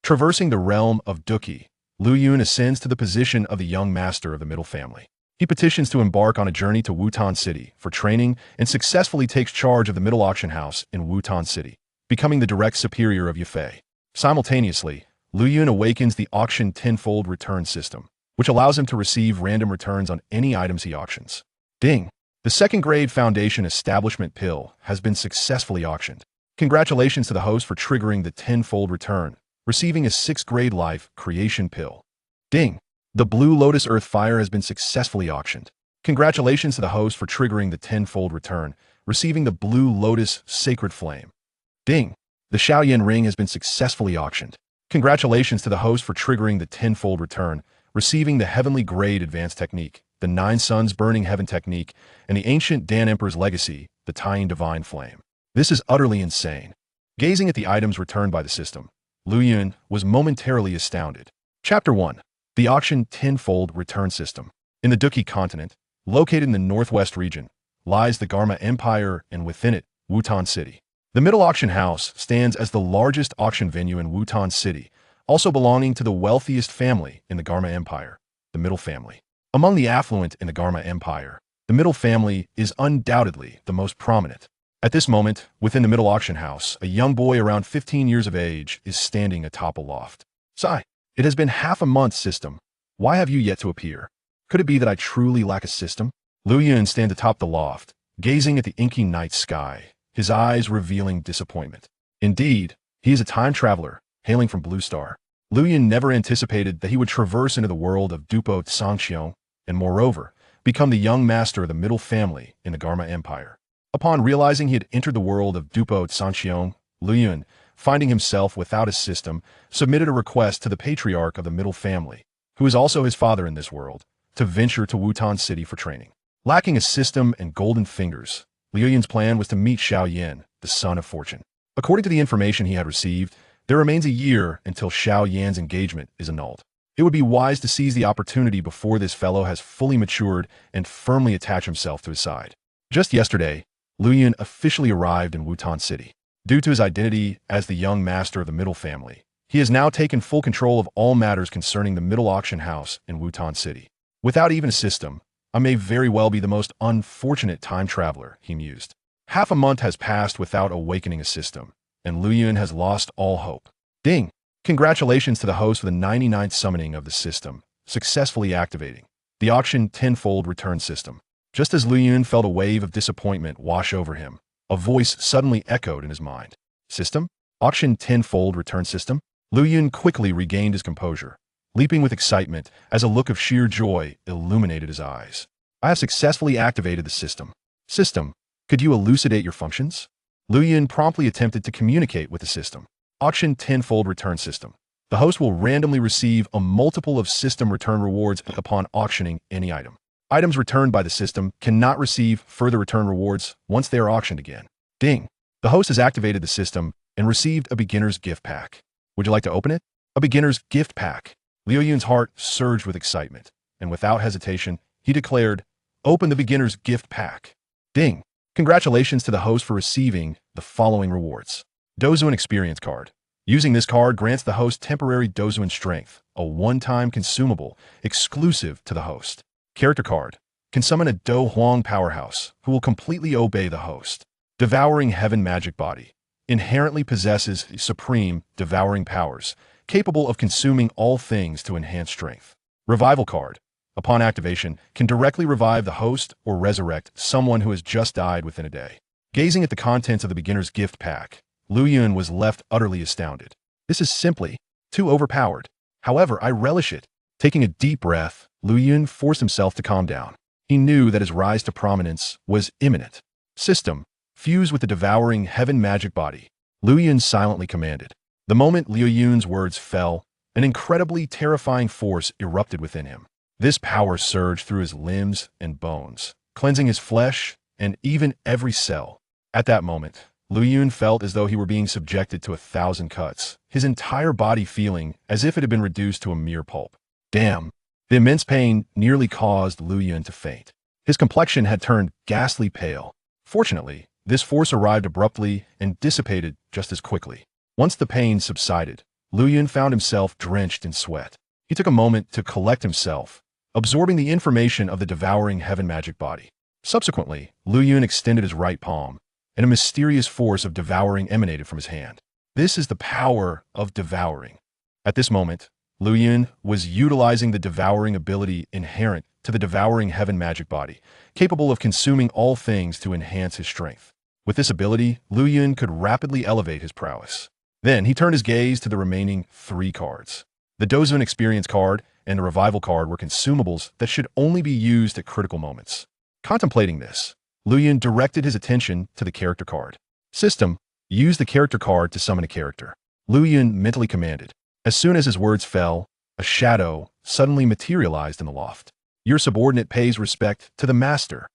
Traversing the realm of Duki, Liu Yun ascends to the position of the young master of the middle family. He petitions to embark on a journey to Wutan City for training and successfully takes charge of the middle auction house in Wutan City, becoming the direct superior of Yafei. Simultaneously, Liu Yun awakens the auction tenfold return system, which allows him to receive random returns on any items he auctions. Ding! The second-grade Foundation Establishment Pill has been successfully auctioned. Congratulations to the host for triggering the tenfold return, receiving a 6th-grade Life Creation Pill. Ding! The Blue Lotus Earth Fire has been successfully auctioned. Congratulations to the host for triggering the tenfold return, receiving the Blue Lotus Sacred Flame. Ding! The Shaoyan Ring has been successfully auctioned. Congratulations to the host for triggering the tenfold return, receiving the Heavenly Grade Advanced Technique, the 9 Suns Burning Heaven Technique, and the Ancient Dan Emperor's Legacy, the Tying Divine Flame. This is utterly insane. Gazing at the items returned by the system, Liu Yun was momentarily astounded. Chapter 1. The Auction Tenfold Return System. In the Duki continent, located in the northwest region, lies the Garma Empire and within it, Wutan City. The Middle Auction House stands as the largest auction venue in Wutan City, also belonging to the wealthiest family in the Garma Empire, the Middle Family. Among the affluent in the Garma Empire, the Middle Family is undoubtedly the most prominent. At this moment, within the Middle Auction House, a young boy around 15 years of age is standing atop a loft. Sigh. It has been half a month, system. Why have you yet to appear? Could it be that I truly lack a system? Liu Yun stands atop the loft, gazing at the inky night sky, his eyes revealing disappointment. Indeed, he is a time traveler, hailing from Blue Star. Liu Yun never anticipated that he would traverse into the world of Dupo Tsangxiong, and moreover, become the young master of the Middle Family in the Garma Empire. Upon realizing he had entered the world of Dupo Tsangxiong, Liu Yun, finding himself without a system, submitted a request to the patriarch of the Middle Family, who is also his father in this world, to venture to Wutan City for training. Lacking a system and golden fingers, Liu Yun's plan was to meet Xiao Yan, the son of fortune. According to the information he had received, there remains a year until Xiao Yan's engagement is annulled. It would be wise to seize the opportunity before this fellow has fully matured and firmly attach himself to his side. Just yesterday, Liu Yun officially arrived in Wutan City. Due to his identity as the young master of the Middle Family, he has now taken full control of all matters concerning the Middle Auction House in Wutan City. Without even a system, I may very well be the most unfortunate time traveler, he mused. Half a month has passed without awakening a system, and Liu Yun has lost all hope. Ding! Congratulations to the host for the 99th summoning of the system, successfully activating the Auction Tenfold Return System. Just as Liu Yun felt a wave of disappointment wash over him, a voice suddenly echoed in his mind. System? Auction Tenfold Return System? Liu Yun quickly regained his composure, leaping with excitement as a look of sheer joy illuminated his eyes. I have successfully activated the system. System, could you elucidate your functions? Liu Yun promptly attempted to communicate with the system. Auction Tenfold Return System. The host will randomly receive a multiple of system return rewards upon auctioning any item. Items returned by the system cannot receive further return rewards once they are auctioned again. Ding! The host has activated the system and received a beginner's gift pack. Would you like to open it? A beginner's gift pack. Liu Yun's heart surged with excitement, and without hesitation, he declared, "Open the beginner's gift pack." Ding! Congratulations to the host for receiving the following rewards. Dozuan Experience Card. Using this card grants the host temporary Dozuan Strength, a one-time consumable exclusive to the host. Character Card. Can summon a Do Huang powerhouse who will completely obey the host. Devouring Heaven Magic Body. Inherently possesses supreme, devouring powers, capable of consuming all things to enhance strength. Revival Card. Upon activation, can directly revive the host or resurrect someone who has just died within a day. Gazing at the contents of the beginner's gift pack, Liu Yun was left utterly astounded. This is simply too overpowered. However, I relish it. Taking a deep breath, Liu Yun forced himself to calm down. He knew that his rise to prominence was imminent. System. Fuse with the devouring heaven magic body. Liu Yun silently commanded. The moment Liu Yun's words fell, an incredibly terrifying force erupted within him. This power surged through his limbs and bones, cleansing his flesh and even every cell. At that moment, Liu Yun felt as though he were being subjected to 1,000 cuts, his entire body feeling as if it had been reduced to a mere pulp. Damn! The immense pain nearly caused Liu Yun to faint. His complexion had turned ghastly pale. Fortunately, this force arrived abruptly and dissipated just as quickly. Once the pain subsided, Lu Yun found himself drenched in sweat. He took a moment to collect himself, absorbing the information of the devouring heaven magic body. Subsequently, Lu Yun extended his right palm, and a mysterious force of devouring emanated from his hand. This is the power of devouring. At this moment, Lu Yun was utilizing the devouring ability inherent to the devouring heaven magic body, capable of consuming all things to enhance his strength. With this ability, Lu Yun could rapidly elevate his prowess. Then he turned his gaze to the remaining 3 cards. The Dozun Experience card and the Revival card were consumables that should only be used at critical moments. Contemplating this, Lu Yun directed his attention to the character card. System, use the character card to summon a character. Lu Yun mentally commanded. As soon as his words fell, a shadow suddenly materialized in the loft. Your subordinate pays respect to the master.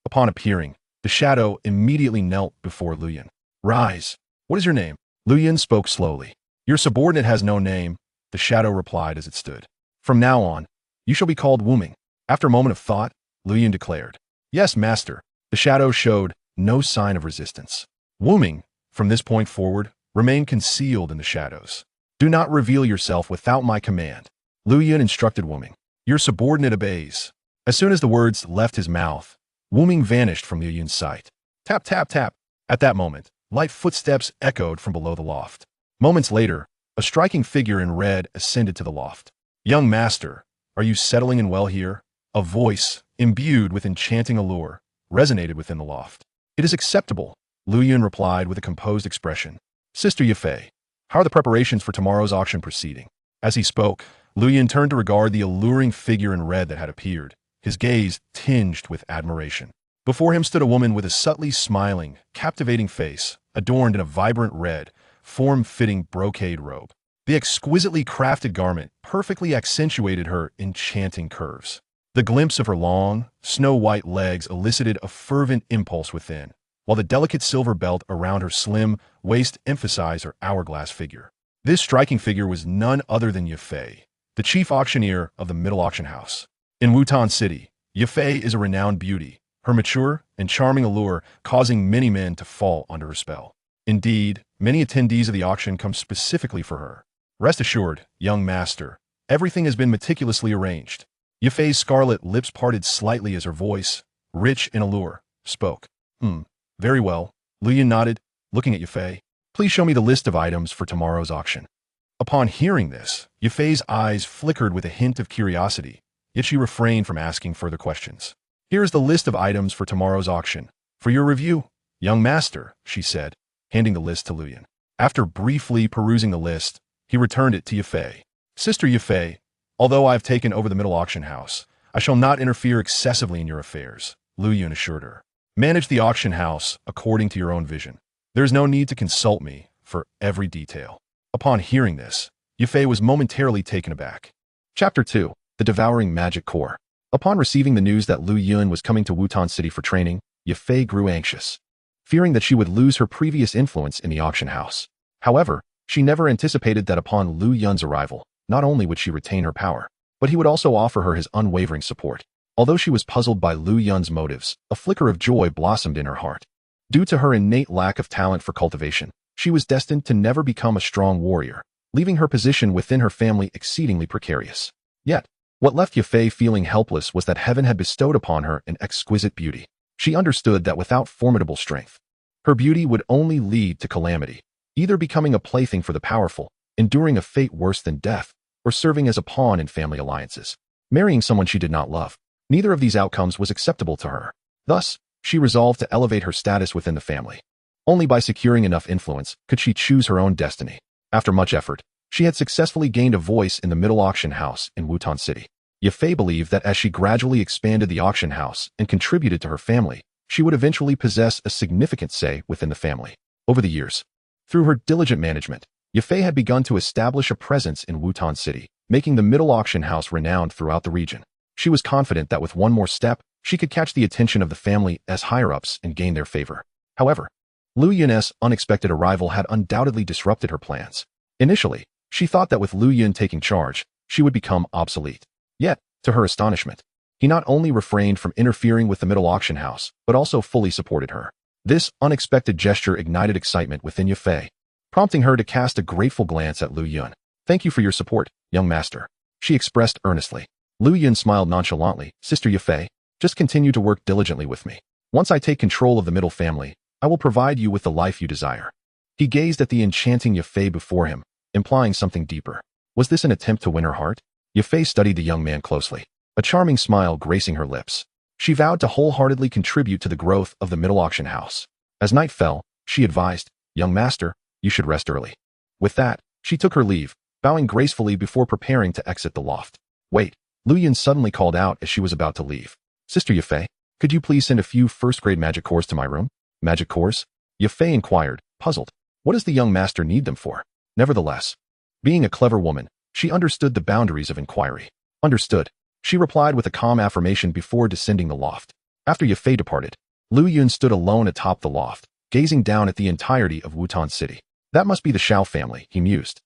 Upon appearing, the shadow immediately knelt before Lu Yun. Rise. What is your name? Lu Yun spoke slowly. Your subordinate has no name, the shadow replied as it stood. From now on, you shall be called Wuming. After a moment of thought, Lu Yun declared. Yes, master. The shadow showed no sign of resistance. Wuming, from this point forward, remain concealed in the shadows. Do not reveal yourself without my command. Lu Yun instructed Wuming. Your subordinate obeys. As soon as the words left his mouth, Wuming vanished from Lu Yun's sight. Tap, tap, tap. At that moment, light footsteps echoed from below the loft. Moments later, a striking figure in red ascended to the loft. Young master, are you settling in well here? A voice, imbued with enchanting allure, resonated within the loft. It is acceptable, Lu Yun replied with a composed expression. Sister Yafei, how are the preparations for tomorrow's auction proceeding? As he spoke, Lu Yun turned to regard the alluring figure in red that had appeared, his gaze tinged with admiration. Before him stood a woman with a subtly smiling, captivating face, adorned in a vibrant red, form-fitting brocade robe. The exquisitely crafted garment perfectly accentuated her enchanting curves. The glimpse of her long, snow-white legs elicited a fervent impulse within, while the delicate silver belt around her slim waist emphasized her hourglass figure. This striking figure was none other than Yafei, the chief auctioneer of the Middle Auction House. In Wutan City, Yafei is a renowned beauty, her mature and charming allure causing many men to fall under her spell. Indeed, many attendees of the auction come specifically for her. Rest assured, young master, everything has been meticulously arranged. Yafei's scarlet lips parted slightly as her voice, rich in allure, spoke. Very well. Lu Yun nodded, looking at Yafei. Please show me the list of items for tomorrow's auction. Upon hearing this, Yafei's eyes flickered with a hint of curiosity, yet she refrained from asking further questions. Here is the list of items for tomorrow's auction. For your review, young master, she said, handing the list to Lu Yun. After briefly perusing the list, he returned it to Yafei. Sister Yafei, although I have taken over the Middle Auction House, I shall not interfere excessively in your affairs, Lu Yun assured her. Manage the auction house according to your own vision. There is no need to consult me for every detail. Upon hearing this, Yafei was momentarily taken aback. Chapter 2. The Devouring Magic Core. Upon receiving the news that Lu Yun was coming to Wutan City for training, Yafei grew anxious, fearing that she would lose her previous influence in the auction house. However, she never anticipated that upon Lu Yun's arrival, not only would she retain her power, but he would also offer her his unwavering support. Although she was puzzled by Lu Yun's motives, a flicker of joy blossomed in her heart. Due to her innate lack of talent for cultivation, she was destined to never become a strong warrior, leaving her position within her family exceedingly precarious. Yet, what left Yafei feeling helpless was that heaven had bestowed upon her an exquisite beauty. She understood that without formidable strength, her beauty would only lead to calamity, either becoming a plaything for the powerful, enduring a fate worse than death, or serving as a pawn in family alliances, marrying someone she did not love. Neither of these outcomes was acceptable to her. Thus, she resolved to elevate her status within the family. Only by securing enough influence could she choose her own destiny. After much effort, she had successfully gained a voice in the Middle Auction House in Wutan City. Yafei believed that as she gradually expanded the auction house and contributed to her family, she would eventually possess a significant say within the family. Over the years, through her diligent management, Yafei had begun to establish a presence in Wutan City, making the Middle Auction House renowned throughout the region. She was confident that with one more step, she could catch the attention of the family as higher-ups and gain their favor. However, Lu Yun's unexpected arrival had undoubtedly disrupted her plans. Initially, she thought that with Lu Yun taking charge, she would become obsolete. Yet, to her astonishment, he not only refrained from interfering with the Middle Auction House, but also fully supported her. This unexpected gesture ignited excitement within Yafei, prompting her to cast a grateful glance at Lu Yun. Thank you for your support, young master, she expressed earnestly. Lu Yun smiled nonchalantly. Sister Yafei, just continue to work diligently with me. Once I take control of the middle family, I will provide you with the life you desire. He gazed at the enchanting Yafei before him, implying something deeper. Was this an attempt to win her heart? Yafei studied the young man closely, a charming smile gracing her lips. She vowed to wholeheartedly contribute to the growth of the middle auction house. As night fell, she advised, young master, you should rest early. With that, she took her leave, bowing gracefully before preparing to exit the loft. Wait, Lu Yun suddenly called out as she was about to leave. Sister Yafei, could you please send a few first-grade magic cores to my room? Magic cores? Yafei inquired, puzzled. What does the young master need them for? Nevertheless, being a clever woman, she understood the boundaries of inquiry. Understood. She replied with a calm affirmation before descending the loft. After Yafei departed, Lu Yun stood alone atop the loft, gazing down at the entirety of Wutan City. That must be the Shao family, he mused,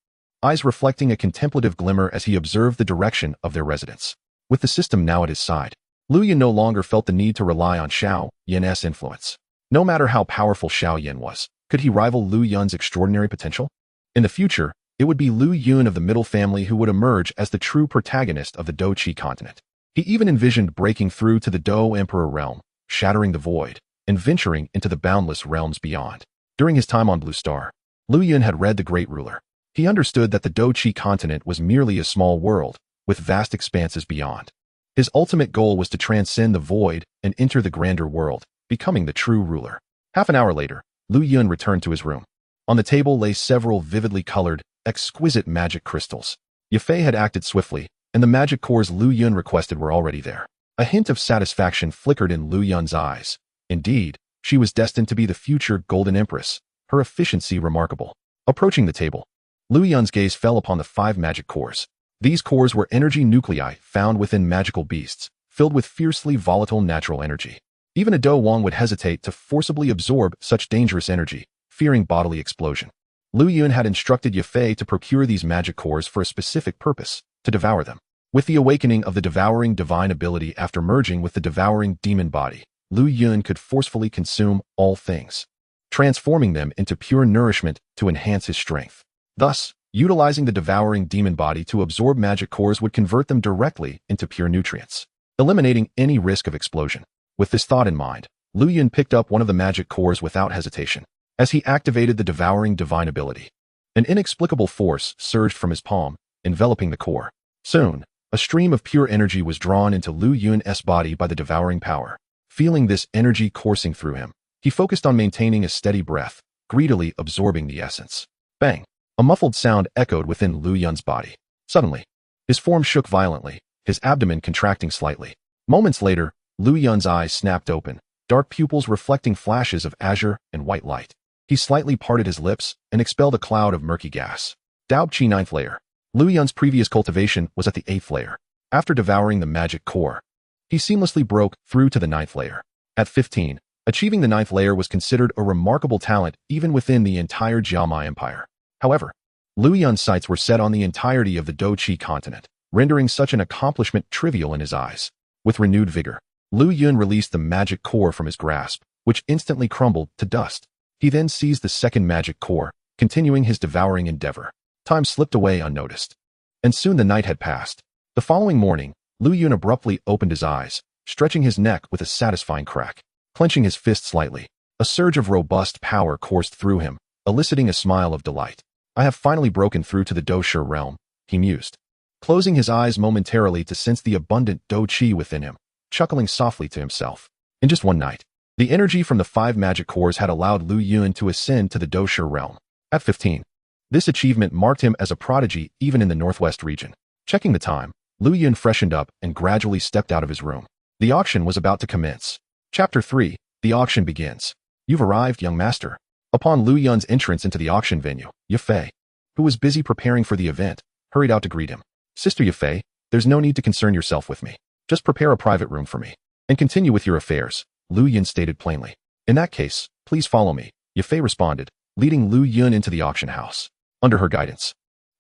eyes reflecting a contemplative glimmer as he observed the direction of their residence. With the system now at his side, Lu Yun no longer felt the need to rely on Shao Yan's influence. No matter how powerful Shao Yan was, could he rival Lu Yun's extraordinary potential? In the future, it would be Lu Yun of the middle family who would emerge as the true protagonist of the Dou Qi continent. He even envisioned breaking through to the Dou Emperor realm, shattering the void, and venturing into the boundless realms beyond. During his time on Blue Star, Lu Yun had read The Great Ruler. He understood that the Dou Qi continent was merely a small world, with vast expanses beyond. His ultimate goal was to transcend the void and enter the grander world, becoming the true ruler. Half an hour later, Lu Yun returned to his room. On the table lay several vividly colored, exquisite magic crystals. Yafei had acted swiftly, and the magic cores Lu Yun requested were already there. A hint of satisfaction flickered in Lu Yun's eyes. Indeed, she was destined to be the future Golden Empress, her efficiency remarkable. Approaching the table, Lu Yun's gaze fell upon the 5 magic cores. These cores were energy nuclei found within magical beasts, filled with fiercely volatile natural energy. Even a Dou Wang would hesitate to forcibly absorb such dangerous energy, fearing bodily explosion. Lu Yun had instructed Yafei to procure these magic cores for a specific purpose, to devour them. With the awakening of the devouring divine ability after merging with the devouring demon body, Lu Yun could forcefully consume all things, transforming them into pure nourishment to enhance his strength. Thus, utilizing the devouring demon body to absorb magic cores would convert them directly into pure nutrients, eliminating any risk of explosion. With this thought in mind, Lu Yun picked up one of the magic cores without hesitation. As he activated the devouring divine ability, an inexplicable force surged from his palm, enveloping the core. Soon, a stream of pure energy was drawn into Lu Yun's body by the devouring power. Feeling this energy coursing through him, he focused on maintaining a steady breath, greedily absorbing the essence. Bang! A muffled sound echoed within Lu Yun's body. Suddenly, his form shook violently, his abdomen contracting slightly. Moments later, Lu Yun's eyes snapped open, dark pupils reflecting flashes of azure and white light. He slightly parted his lips and expelled a cloud of murky gas. Dou Qi 9th layer. Lu Yun's previous cultivation was at the 8th layer. After devouring the magic core, he seamlessly broke through to the 9th layer. At 15, achieving the 9th layer was considered a remarkable talent even within the entire Jiamai Empire. However, Lu Yun's sights were set on the entirety of the Dou Qi continent, rendering such an accomplishment trivial in his eyes. With renewed vigor, Lu Yun released the magic core from his grasp, which instantly crumbled to dust. He then seized the second magic core, continuing his devouring endeavor. Time slipped away unnoticed. And soon the night had passed. The following morning, Lu Yun abruptly opened his eyes, stretching his neck with a satisfying crack. Clenching his fist slightly, a surge of robust power coursed through him, eliciting a smile of delight. I have finally broken through to the Dou Shi realm, he mused, closing his eyes momentarily to sense the abundant Dou Qi within him, chuckling softly to himself. In just one night, the energy from the 5 magic cores had allowed Lu Yun to ascend to the Dou Shi realm. At 15, this achievement marked him as a prodigy even in the northwest region. Checking the time, Lu Yun freshened up and gradually stepped out of his room. The auction was about to commence. Chapter 3, the auction begins. You've arrived, young master. Upon Lu Yun's entrance into the auction venue, Yafei, who was busy preparing for the event, hurried out to greet him. Sister Yafei, there's no need to concern yourself with me. Just prepare a private room for me and continue with your affairs, Lu Yun stated plainly. In that case, please follow me, Yafei responded, leading Lu Yun into the auction house. Under her guidance,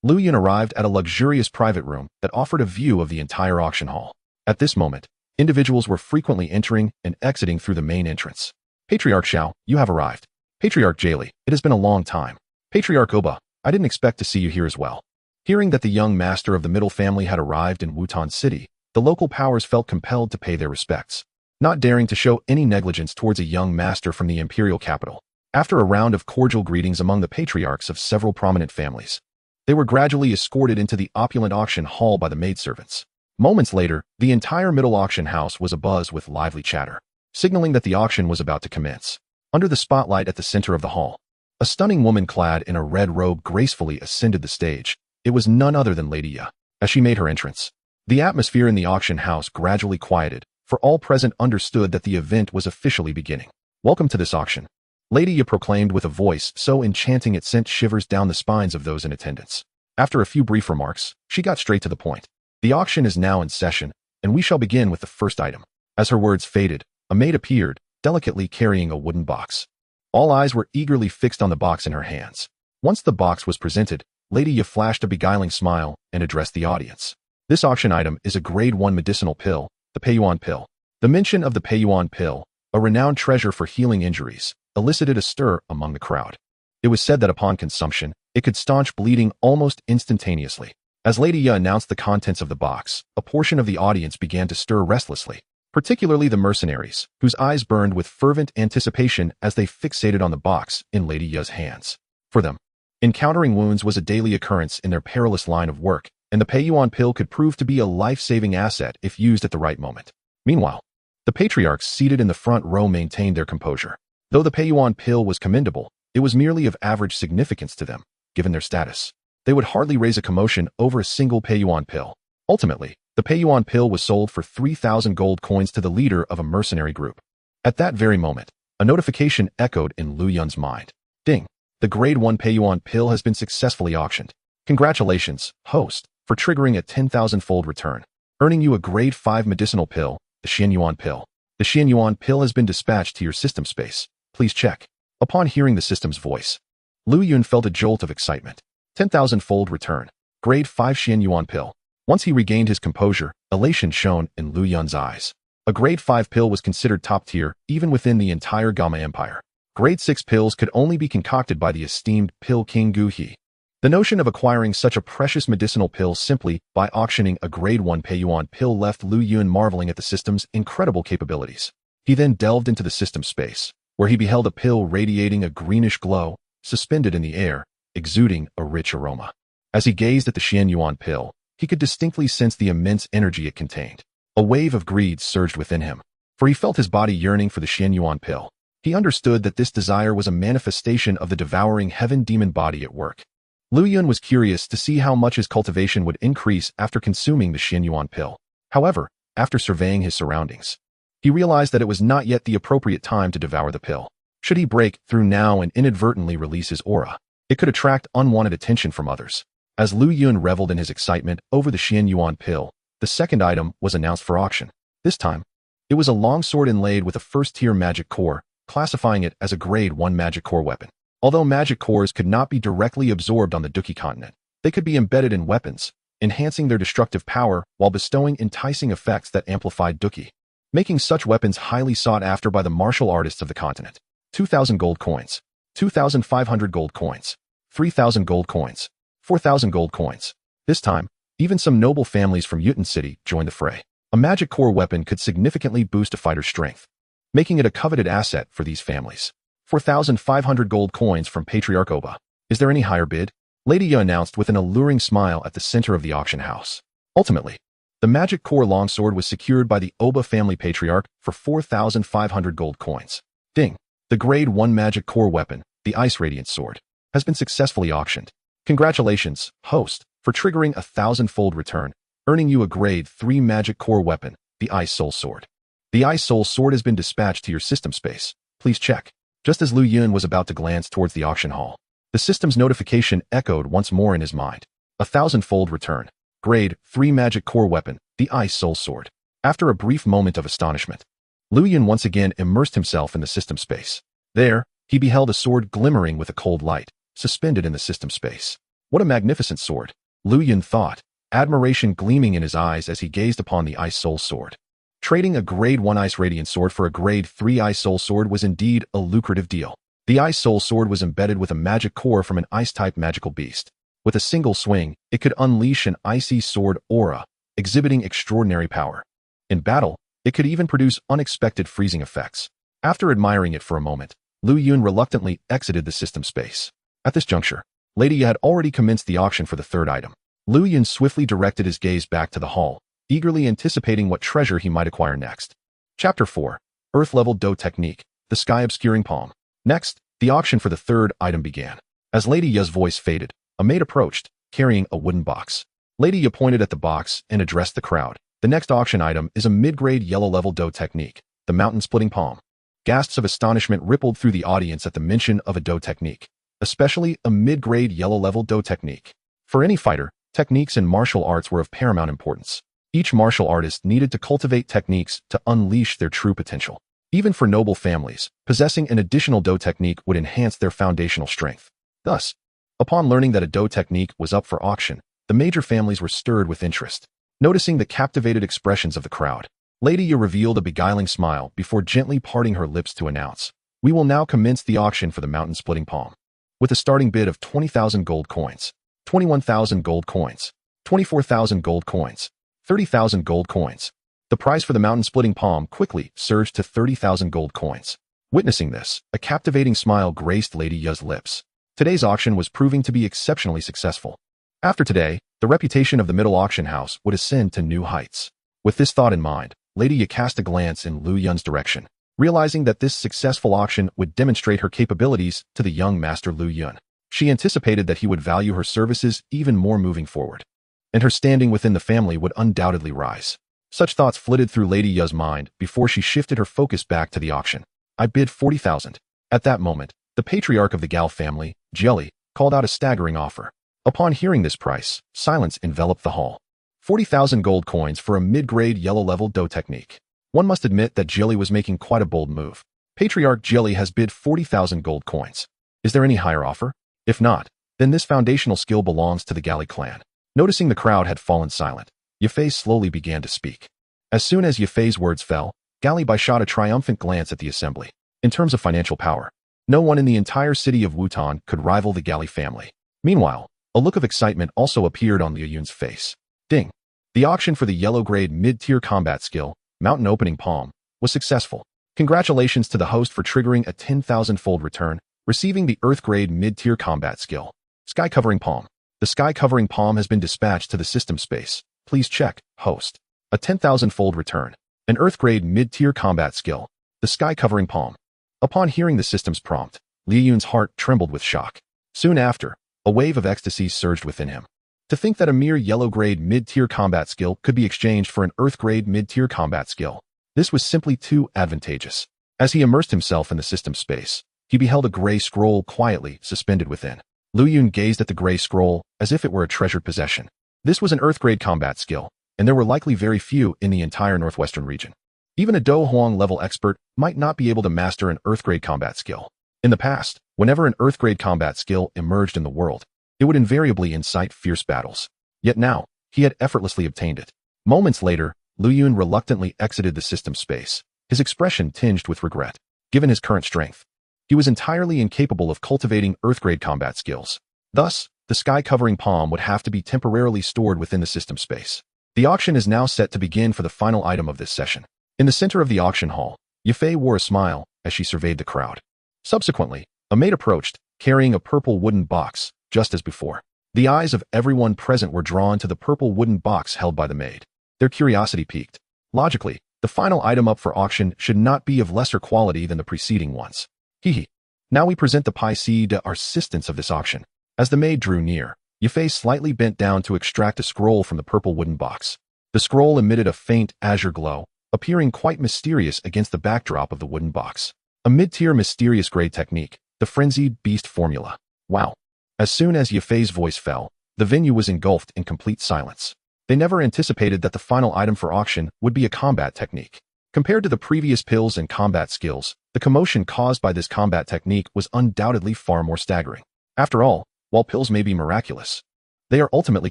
Lu Yun arrived at a luxurious private room that offered a view of the entire auction hall. At this moment, individuals were frequently entering and exiting through the main entrance. Patriarch Xiao, you have arrived. Patriarch Jayli, it has been a long time. Patriarch Oba, I didn't expect to see you here as well. Hearing that the young master of the middle family had arrived in Wutan City, the local powers felt compelled to pay their respects, not daring to show any negligence towards a young master from the imperial capital. After a round of cordial greetings among the patriarchs of several prominent families, they were gradually escorted into the opulent auction hall by the maidservants. Moments later, the entire middle auction house was abuzz with lively chatter, signaling that the auction was about to commence. Under the spotlight at the center of the hall, a stunning woman clad in a red robe gracefully ascended the stage. It was none other than Lady Ya. As she made her entrance, the atmosphere in the auction house gradually quieted, for all present understood that the event was officially beginning. "Welcome to this auction," Lady Ya proclaimed with a voice so enchanting it sent shivers down the spines of those in attendance. After a few brief remarks, she got straight to the point. "The auction is now in session, and we shall begin with the first item." As her words faded, a maid appeared, delicately carrying a wooden box. All eyes were eagerly fixed on the box in her hands. Once the box was presented, Lady Ya flashed a beguiling smile and addressed the audience. "This auction item is a Grade 1 medicinal pill, the Peiyuan pill." The mention of the Peiyuan pill, a renowned treasure for healing injuries, elicited a stir among the crowd. It was said that upon consumption, it could staunch bleeding almost instantaneously. As Lady Ya announced the contents of the box, a portion of the audience began to stir restlessly, particularly the mercenaries, whose eyes burned with fervent anticipation as they fixated on the box in Lady Ya's hands. For them, encountering wounds was a daily occurrence in their perilous line of work, and the Peiyuan pill could prove to be a life-saving asset if used at the right moment. Meanwhile, the patriarchs seated in the front row maintained their composure. Though the Peiyuan pill was commendable, it was merely of average significance to them, given their status. They would hardly raise a commotion over a single Peiyuan pill. Ultimately, the Peiyuan pill was sold for 3,000 gold coins to the leader of a mercenary group. At that very moment, a notification echoed in Lu Yun's mind. "Ding! The Grade 1 Peiyuan pill has been successfully auctioned. Congratulations, host, for triggering a 10,000-fold return, earning you a Grade 5 medicinal pill, the Xianyuan pill. The Xianyuan pill has been dispatched to your system space. Please check." Upon hearing the system's voice, Lu Yun felt a jolt of excitement. 10,000-fold return. Grade 5 Xianyuan pill. Once he regained his composure, elation shone in Lu Yun's eyes. A Grade 5 pill was considered top tier even within the entire Gamma Empire. Grade 6 pills could only be concocted by the esteemed Pill King Gu He. The notion of acquiring such a precious medicinal pill simply by auctioning a Grade 1 Peiyuan pill left Lu Yun marveling at the system's incredible capabilities. He then delved into the system space, where he beheld a pill radiating a greenish glow, suspended in the air, exuding a rich aroma. As he gazed at the Xianyuan pill, he could distinctly sense the immense energy it contained. A wave of greed surged within him, for he felt his body yearning for the Xianyuan pill. He understood that this desire was a manifestation of the devouring heaven demon body at work. Lu Yun was curious to see how much his cultivation would increase after consuming the Xianyuan pill. However, after surveying his surroundings, he realized that it was not yet the appropriate time to devour the pill. Should he break through now and inadvertently release his aura, it could attract unwanted attention from others. As Lu Yun reveled in his excitement over the Xianyuan pill, the second item was announced for auction. This time, it was a long sword inlaid with a first-tier magic core, classifying it as a Grade 1 magic core weapon. Although magic cores could not be directly absorbed on the Duki continent, they could be embedded in weapons, enhancing their destructive power while bestowing enticing effects that amplified Duki, making such weapons highly sought after by the martial artists of the continent. 2,000 gold coins, 2,500 gold coins, 3,000 gold coins, 4,000 gold coins. This time, even some noble families from Yutan City joined the fray. A magic core weapon could significantly boost a fighter's strength, making it a coveted asset for these families. 4,500 gold coins from Patriarch Oba. "Is there any higher bid?" Lady Ya announced with an alluring smile at the center of the auction house. Ultimately, the magic core longsword was secured by the Oba family patriarch for 4,500 gold coins. Ding! The Grade 1 magic core weapon, the Ice Radiant Sword, has been successfully auctioned. Congratulations, host, for triggering a 1,000-fold return, earning you a Grade 3 magic core weapon, the Ice Soul Sword. The Ice Soul Sword has been dispatched to your system space. Please check. Just as Lu Yun was about to glance towards the auction hall, the system's notification echoed once more in his mind. A 1,000-fold return. Grade 3 magic core weapon, the Ice Soul Sword. After a brief moment of astonishment, Lu Yun once again immersed himself in the system space. There, he beheld a sword glimmering with a cold light, suspended in the system space. What a magnificent sword, Lu Yun thought, admiration gleaming in his eyes as he gazed upon the Ice Soul Sword. Trading a Grade 1 Ice Radiant Sword for a Grade 3 Ice Soul Sword was indeed a lucrative deal. The Ice Soul Sword was embedded with a magic core from an Ice-type magical beast, With a single swing, it could unleash an icy sword aura, exhibiting extraordinary power. In battle, it could even produce unexpected freezing effects. After admiring it for a moment, Lu Yun reluctantly exited the system space. At this juncture, Lady Yi had already commenced the auction for the third item. Lu Yun swiftly directed his gaze back to the hall, eagerly anticipating what treasure he might acquire next. Chapter 4. Earth-Level Do Technique, the Sky-Obscuring Palm. Next, the auction for the third item began. As Lady Yi's voice faded, a maid approached, carrying a wooden box. Lady Yi pointed at the box and addressed the crowd. The next auction item is a mid-grade yellow-level Do technique, the mountain-splitting palm. Gasps of astonishment rippled through the audience at the mention of a Do technique, especially a mid-grade yellow-level Do technique. For any fighter, techniques in martial arts were of paramount importance. Each martial artist needed to cultivate techniques to unleash their true potential. Even for noble families, possessing an additional Do technique would enhance their foundational strength. Thus, upon learning that a Do technique was up for auction, the major families were stirred with interest. Noticing the captivated expressions of the crowd, Lady Yi revealed a beguiling smile before gently parting her lips to announce, "We will now commence the auction for the mountain-splitting palm. With a starting bid of 20,000 gold coins, 21,000 gold coins, 24,000 gold coins, 30,000 gold coins." The price for the mountain-splitting palm quickly surged to 30,000 gold coins. Witnessing this, a captivating smile graced Lady Yi's lips. Today's auction was proving to be exceptionally successful. After today, the reputation of the middle auction house would ascend to new heights. With this thought in mind, Lady Yi cast a glance in Lu Yun's direction, realizing that this successful auction would demonstrate her capabilities to the young master Lu Yun. She anticipated that he would value her services even more moving forward, and her standing within the family would undoubtedly rise. Such thoughts flitted through Lady Yi's mind before she shifted her focus back to the auction. "I bid 40,000. At that moment, the patriarch of the Gal family, Jelly, called out a staggering offer. Upon hearing this price, silence enveloped the hall. 40,000 gold coins for a mid-grade yellow-level Do technique. One must admit that Jelly was making quite a bold move. Patriarch Jelly has bid 40,000 gold coins. Is there any higher offer? If not, then this foundational skill belongs to the Gali clan. Noticing the crowd had fallen silent, Yefei slowly began to speak. As soon as Yefei's words fell, Gali Bai shot a triumphant glance at the assembly. In terms of financial power, no one in the entire city of Wutan could rival the Gali family. Meanwhile, a look of excitement also appeared on Liu Yun's face. Ding! The auction for the yellow-grade mid-tier combat skill, Mountain Opening Palm, was successful. Congratulations to the host for triggering a 10,000-fold return, receiving the Earth-grade mid-tier combat skill, Sky Covering Palm. The Sky Covering Palm has been dispatched to the system space. Please check, host. A 10,000-fold return. An Earth-grade mid-tier combat skill, the Sky Covering Palm. Upon hearing the system's prompt, Liu Yun's heart trembled with shock. Soon after, a wave of ecstasy surged within him. To think that a mere yellow-grade mid-tier combat skill could be exchanged for an Earth-grade mid-tier combat skill. This was simply too advantageous. As he immersed himself in the system space, he beheld a gray scroll quietly suspended within. Liu Yun gazed at the gray scroll as if it were a treasured possession. This was an Earth-grade combat skill, and there were likely very few in the entire northwestern region. Even a Do Huang-level expert might not be able to master an Earth-grade combat skill. In the past, whenever an Earth-grade combat skill emerged in the world, it would invariably incite fierce battles. Yet now, he had effortlessly obtained it. Moments later, Liu Yun reluctantly exited the system space, his expression tinged with regret. Given his current strength, he was entirely incapable of cultivating Earth-grade combat skills. Thus, the Sky Covering Palm would have to be temporarily stored within the system space. The auction is now set to begin for the final item of this session. In the center of the auction hall, Yefei wore a smile as she surveyed the crowd. Subsequently, a maid approached, carrying a purple wooden box, just as before. The eyes of everyone present were drawn to the purple wooden box held by the maid. Their curiosity piqued. Logically, the final item up for auction should not be of lesser quality than the preceding ones. Hehe. Now we present the piece de assistance of this auction. As the maid drew near, Yefei slightly bent down to extract a scroll from the purple wooden box. The scroll emitted a faint azure glow, appearing quite mysterious against the backdrop of the wooden box. A mid-tier mysterious grade technique, the Frenzied Beast Formula. Wow. As soon as Yefei's voice fell, the venue was engulfed in complete silence. They never anticipated that the final item for auction would be a combat technique. Compared to the previous pills and combat skills, the commotion caused by this combat technique was undoubtedly far more staggering. After all, while pills may be miraculous, they are ultimately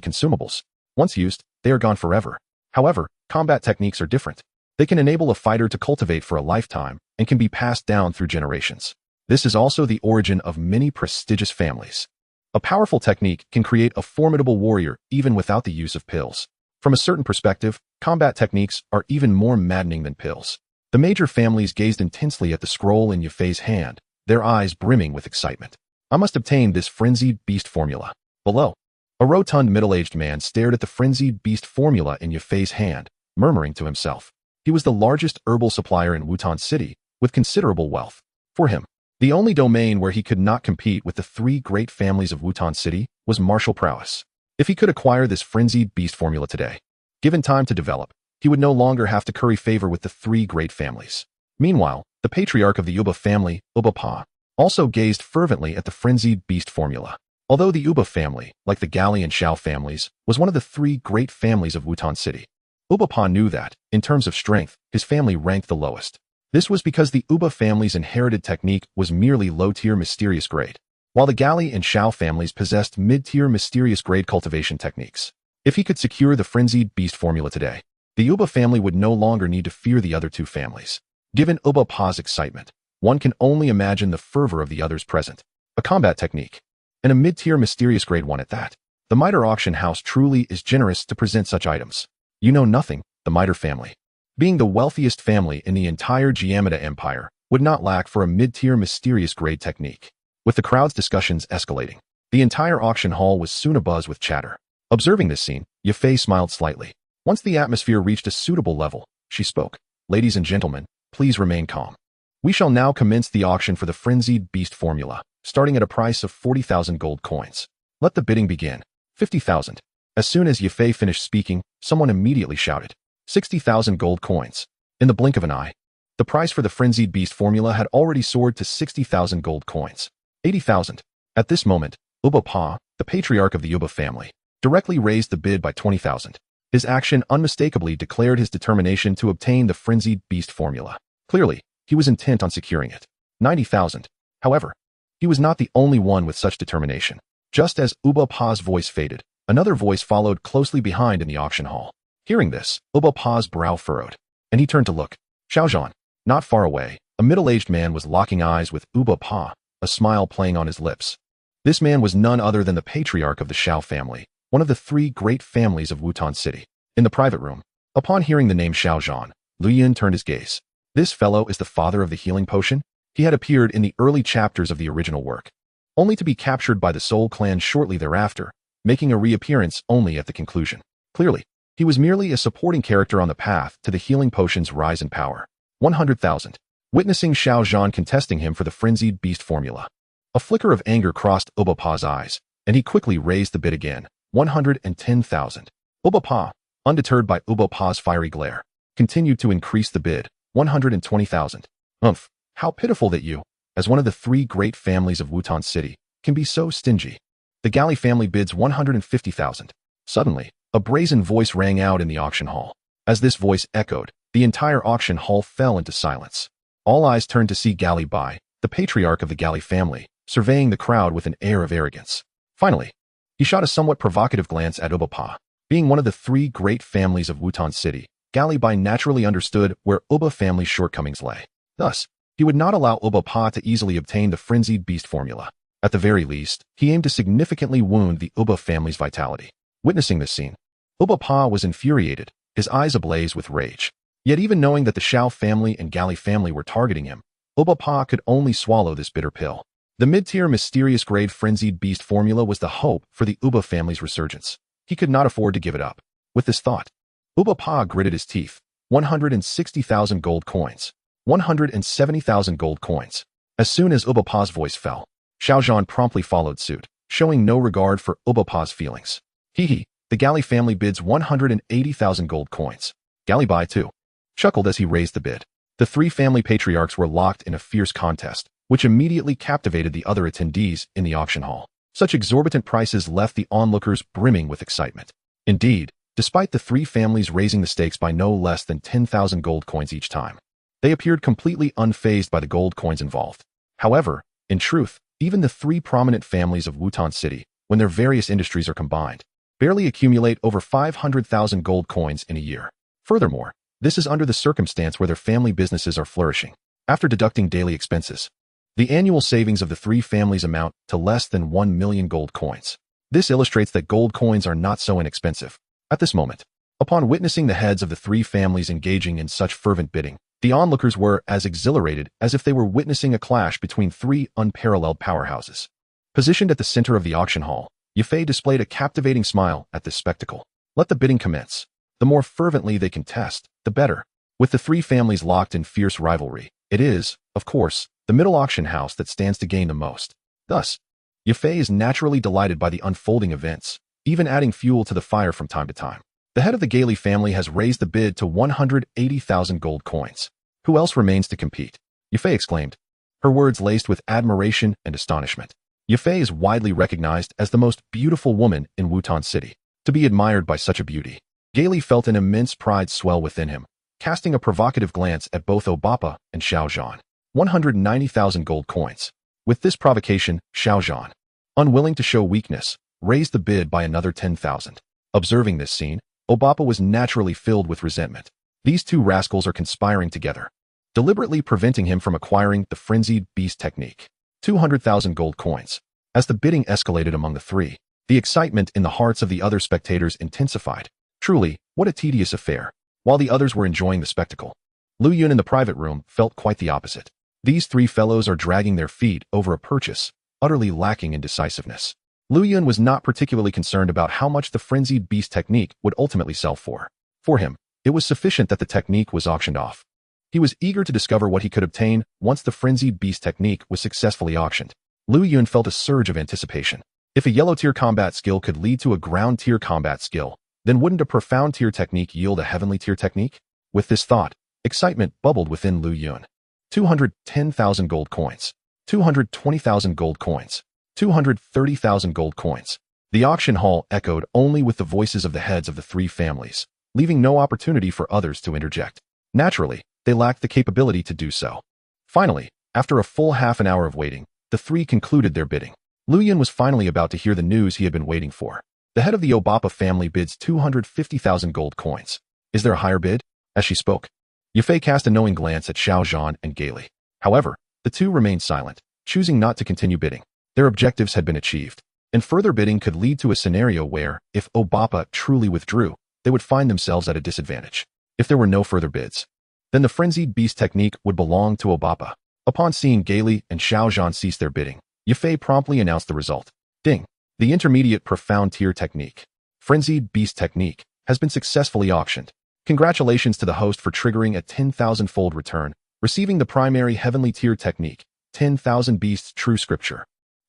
consumables. Once used, they are gone forever. However, combat techniques are different. They can enable a fighter to cultivate for a lifetime and can be passed down through generations. This is also the origin of many prestigious families. A powerful technique can create a formidable warrior even without the use of pills. From a certain perspective, combat techniques are even more maddening than pills. The major families gazed intensely at the scroll in Yafei's hand, their eyes brimming with excitement. I must obtain this frenzied beast formula. Below, a rotund middle-aged man stared at the frenzied beast formula in Yafei's hand, murmuring to himself. He was the largest herbal supplier in Wutan City, with considerable wealth. For him, the only domain where he could not compete with the three great families of Wutan City was martial prowess. If he could acquire this frenzied beast formula today, given time to develop, he would no longer have to curry favor with the three great families. Meanwhile, the patriarch of the Uba family, Uba Pa, also gazed fervently at the frenzied beast formula. Although the Uba family, like the Gali and Shao families, was one of the three great families of Wutan City, Uba Pa knew that, in terms of strength, his family ranked the lowest. This was because the Uba family's inherited technique was merely low-tier mysterious grade, while the Gali and Shao families possessed mid-tier mysterious grade cultivation techniques. If he could secure the frenzied beast formula today, the Uba family would no longer need to fear the other two families. Given Uba Pa's excitement, one can only imagine the fervor of the others present. A combat technique, and a mid-tier mysterious grade one at that. The Miter auction house truly is generous to present such items. You know nothing, the Miter family, being the wealthiest family in the entire Giamata Empire, would not lack for a mid-tier mysterious grade technique. With the crowd's discussions escalating, the entire auction hall was soon abuzz with chatter. Observing this scene, Yafei smiled slightly. Once the atmosphere reached a suitable level, she spoke. Ladies and gentlemen, please remain calm. We shall now commence the auction for the frenzied beast formula, starting at a price of 40,000 gold coins. Let the bidding begin. 50,000. As soon as Yafei finished speaking, someone immediately shouted, 60,000 gold coins. In the blink of an eye, the price for the frenzied beast formula had already soared to 60,000 gold coins. 80,000. At this moment, Uba Pa, the patriarch of the Uba family, directly raised the bid by 20,000. His action unmistakably declared his determination to obtain the frenzied beast formula. Clearly, he was intent on securing it. 90,000. However, he was not the only one with such determination. Just as Uba Pa's voice faded, another voice followed closely behind in the auction hall. Hearing this, Uba Pa's brow furrowed, and he turned to look. Xiaozhan, not far away, a middle-aged man was locking eyes with Uba Pa, a smile playing on his lips. This man was none other than the patriarch of the Shao family, one of the three great families of Wutan City. In the private room, upon hearing the name Xiaozhan, Lu Yun turned his gaze. This fellow is the father of the healing potion? He had appeared in the early chapters of the original work, only to be captured by the Soul Clan shortly thereafter, making a reappearance only at the conclusion. Clearly, he was merely a supporting character on the path to the healing potion's rise in power. 100,000. Witnessing Xiaozhan contesting him for the frenzied beast formula, a flicker of anger crossed Uba Pa's eyes, and he quickly raised the bid again. 110,000. Uba Pa, undeterred by Uba Pa's fiery glare, continued to increase the bid. 120,000. Umph, how pitiful that you, as one of the three great families of Wutan City, can be so stingy. The Gali family bids 150,000. Suddenly, a brazen voice rang out in the auction hall. As this voice echoed, the entire auction hall fell into silence. All eyes turned to see Gali Bai, the patriarch of the Gali family, surveying the crowd with an air of arrogance. Finally, he shot a somewhat provocative glance at Uba Pa. Being one of the three great families of Wutan City, Gali Bai naturally understood where Uba family's shortcomings lay. Thus, he would not allow Uba Pa to easily obtain the frenzied beast formula. At the very least, he aimed to significantly wound the Uba family's vitality. Witnessing this scene, Uba Pa was infuriated, his eyes ablaze with rage. Yet even knowing that the Shao family and Gali family were targeting him, Uba Pa could only swallow this bitter pill. The mid-tier mysterious grade frenzied beast formula was the hope for the Uba family's resurgence. He could not afford to give it up. With this thought, Uba Pa gritted his teeth. 160,000 gold coins. 170,000 gold coins. As soon as Uba Pa's voice fell, Xiaozhan promptly followed suit, showing no regard for Uba Pa's feelings. Hee, the Gali family bids 180,000 gold coins. Gali Bai, too, chuckled as he raised the bid. The three family patriarchs were locked in a fierce contest, which immediately captivated the other attendees in the auction hall. Such exorbitant prices left the onlookers brimming with excitement. Indeed, despite the three families raising the stakes by no less than 10,000 gold coins each time, they appeared completely unfazed by the gold coins involved. However, in truth, even the three prominent families of Wutan City, when their various industries are combined, barely accumulate over 500,000 gold coins in a year. Furthermore, this is under the circumstance where their family businesses are flourishing. After deducting daily expenses, The annual savings of the three families amount to less than 1 million gold coins. This illustrates that gold coins are not so inexpensive. At this moment, upon witnessing the heads of the three families engaging in such fervent bidding, the onlookers were as exhilarated as if they were witnessing a clash between three unparalleled powerhouses. Positioned at the center of the auction hall, Yafei displayed a captivating smile at this spectacle. Let the bidding commence. The more fervently they contest, the better. With the three families locked in fierce rivalry, it is, of course, the middle auction house that stands to gain the most. Thus, Yafei is naturally delighted by the unfolding events, even adding fuel to the fire from time to time. The head of the Gailey family has raised the bid to 180,000 gold coins. Who else remains to compete? Yafei exclaimed, her words laced with admiration and astonishment. Yafei is widely recognized as the most beautiful woman in Wutan City. To be admired by such a beauty, Gailey felt an immense pride swell within him, casting a provocative glance at both Obapa and Xiaozhan. 190,000 gold coins. With this provocation, Xiaozhan, unwilling to show weakness, raised the bid by another 10,000. Observing this scene, Obapa was naturally filled with resentment. These two rascals are conspiring together, deliberately preventing him from acquiring the frenzied beast technique. 200,000 gold coins. As the bidding escalated among the three, the excitement in the hearts of the other spectators intensified. Truly, what a tedious affair. While the others were enjoying the spectacle, Lu Yun in the private room felt quite the opposite. These three fellows are dragging their feet over a purchase, utterly lacking in decisiveness. Lu Yun was not particularly concerned about how much the frenzied beast technique would ultimately sell for. For him, it was sufficient that the technique was auctioned off. He was eager to discover what he could obtain once the frenzied beast technique was successfully auctioned. Lu Yun felt a surge of anticipation. If a yellow-tier combat skill could lead to a ground-tier combat skill, then wouldn't a profound-tier technique yield a heavenly-tier technique? With this thought, excitement bubbled within Lu Yun. 210,000 gold coins. 220,000 gold coins. 230,000 gold coins. The auction hall echoed only with the voices of the heads of the three families, leaving no opportunity for others to interject. Naturally, they lacked the capability to do so. Finally, after a full half an hour of waiting, the three concluded their bidding. Lu Yun was finally about to hear the news he had been waiting for. The head of the Obapa family bids 250,000 gold coins. Is there a higher bid? As she spoke, Yafei cast a knowing glance at Xiaozhan and Gailey. However, the two remained silent, choosing not to continue bidding. Their objectives had been achieved, and further bidding could lead to a scenario where, if Obapa truly withdrew, they would find themselves at a disadvantage. If there were no further bids, then the frenzied beast technique would belong to Obapa. Upon seeing Gailey and Xiaozhan cease their bidding, Yafei promptly announced the result. Ding! The intermediate profound tier technique, frenzied beast technique, has been successfully auctioned. Congratulations to the host for triggering a 10,000-fold return, receiving the primary heavenly tier technique, 10,000 Beasts True Scripture.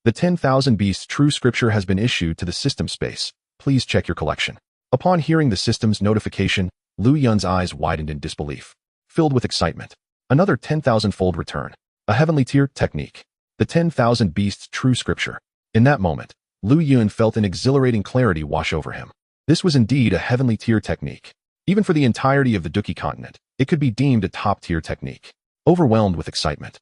The 10,000 Beasts True Scripture has been issued to the system space. Please check your collection. Upon hearing the system's notification, Lu Yun's eyes widened in disbelief. Filled with excitement, another 10,000-fold return, a heavenly tier technique, the 10,000 Beasts True Scripture. In that moment, Lu Yun felt an exhilarating clarity wash over him. This was indeed a heavenly tier technique. Even for the entirety of the Duki continent, it could be deemed a top-tier technique. Overwhelmed with excitement,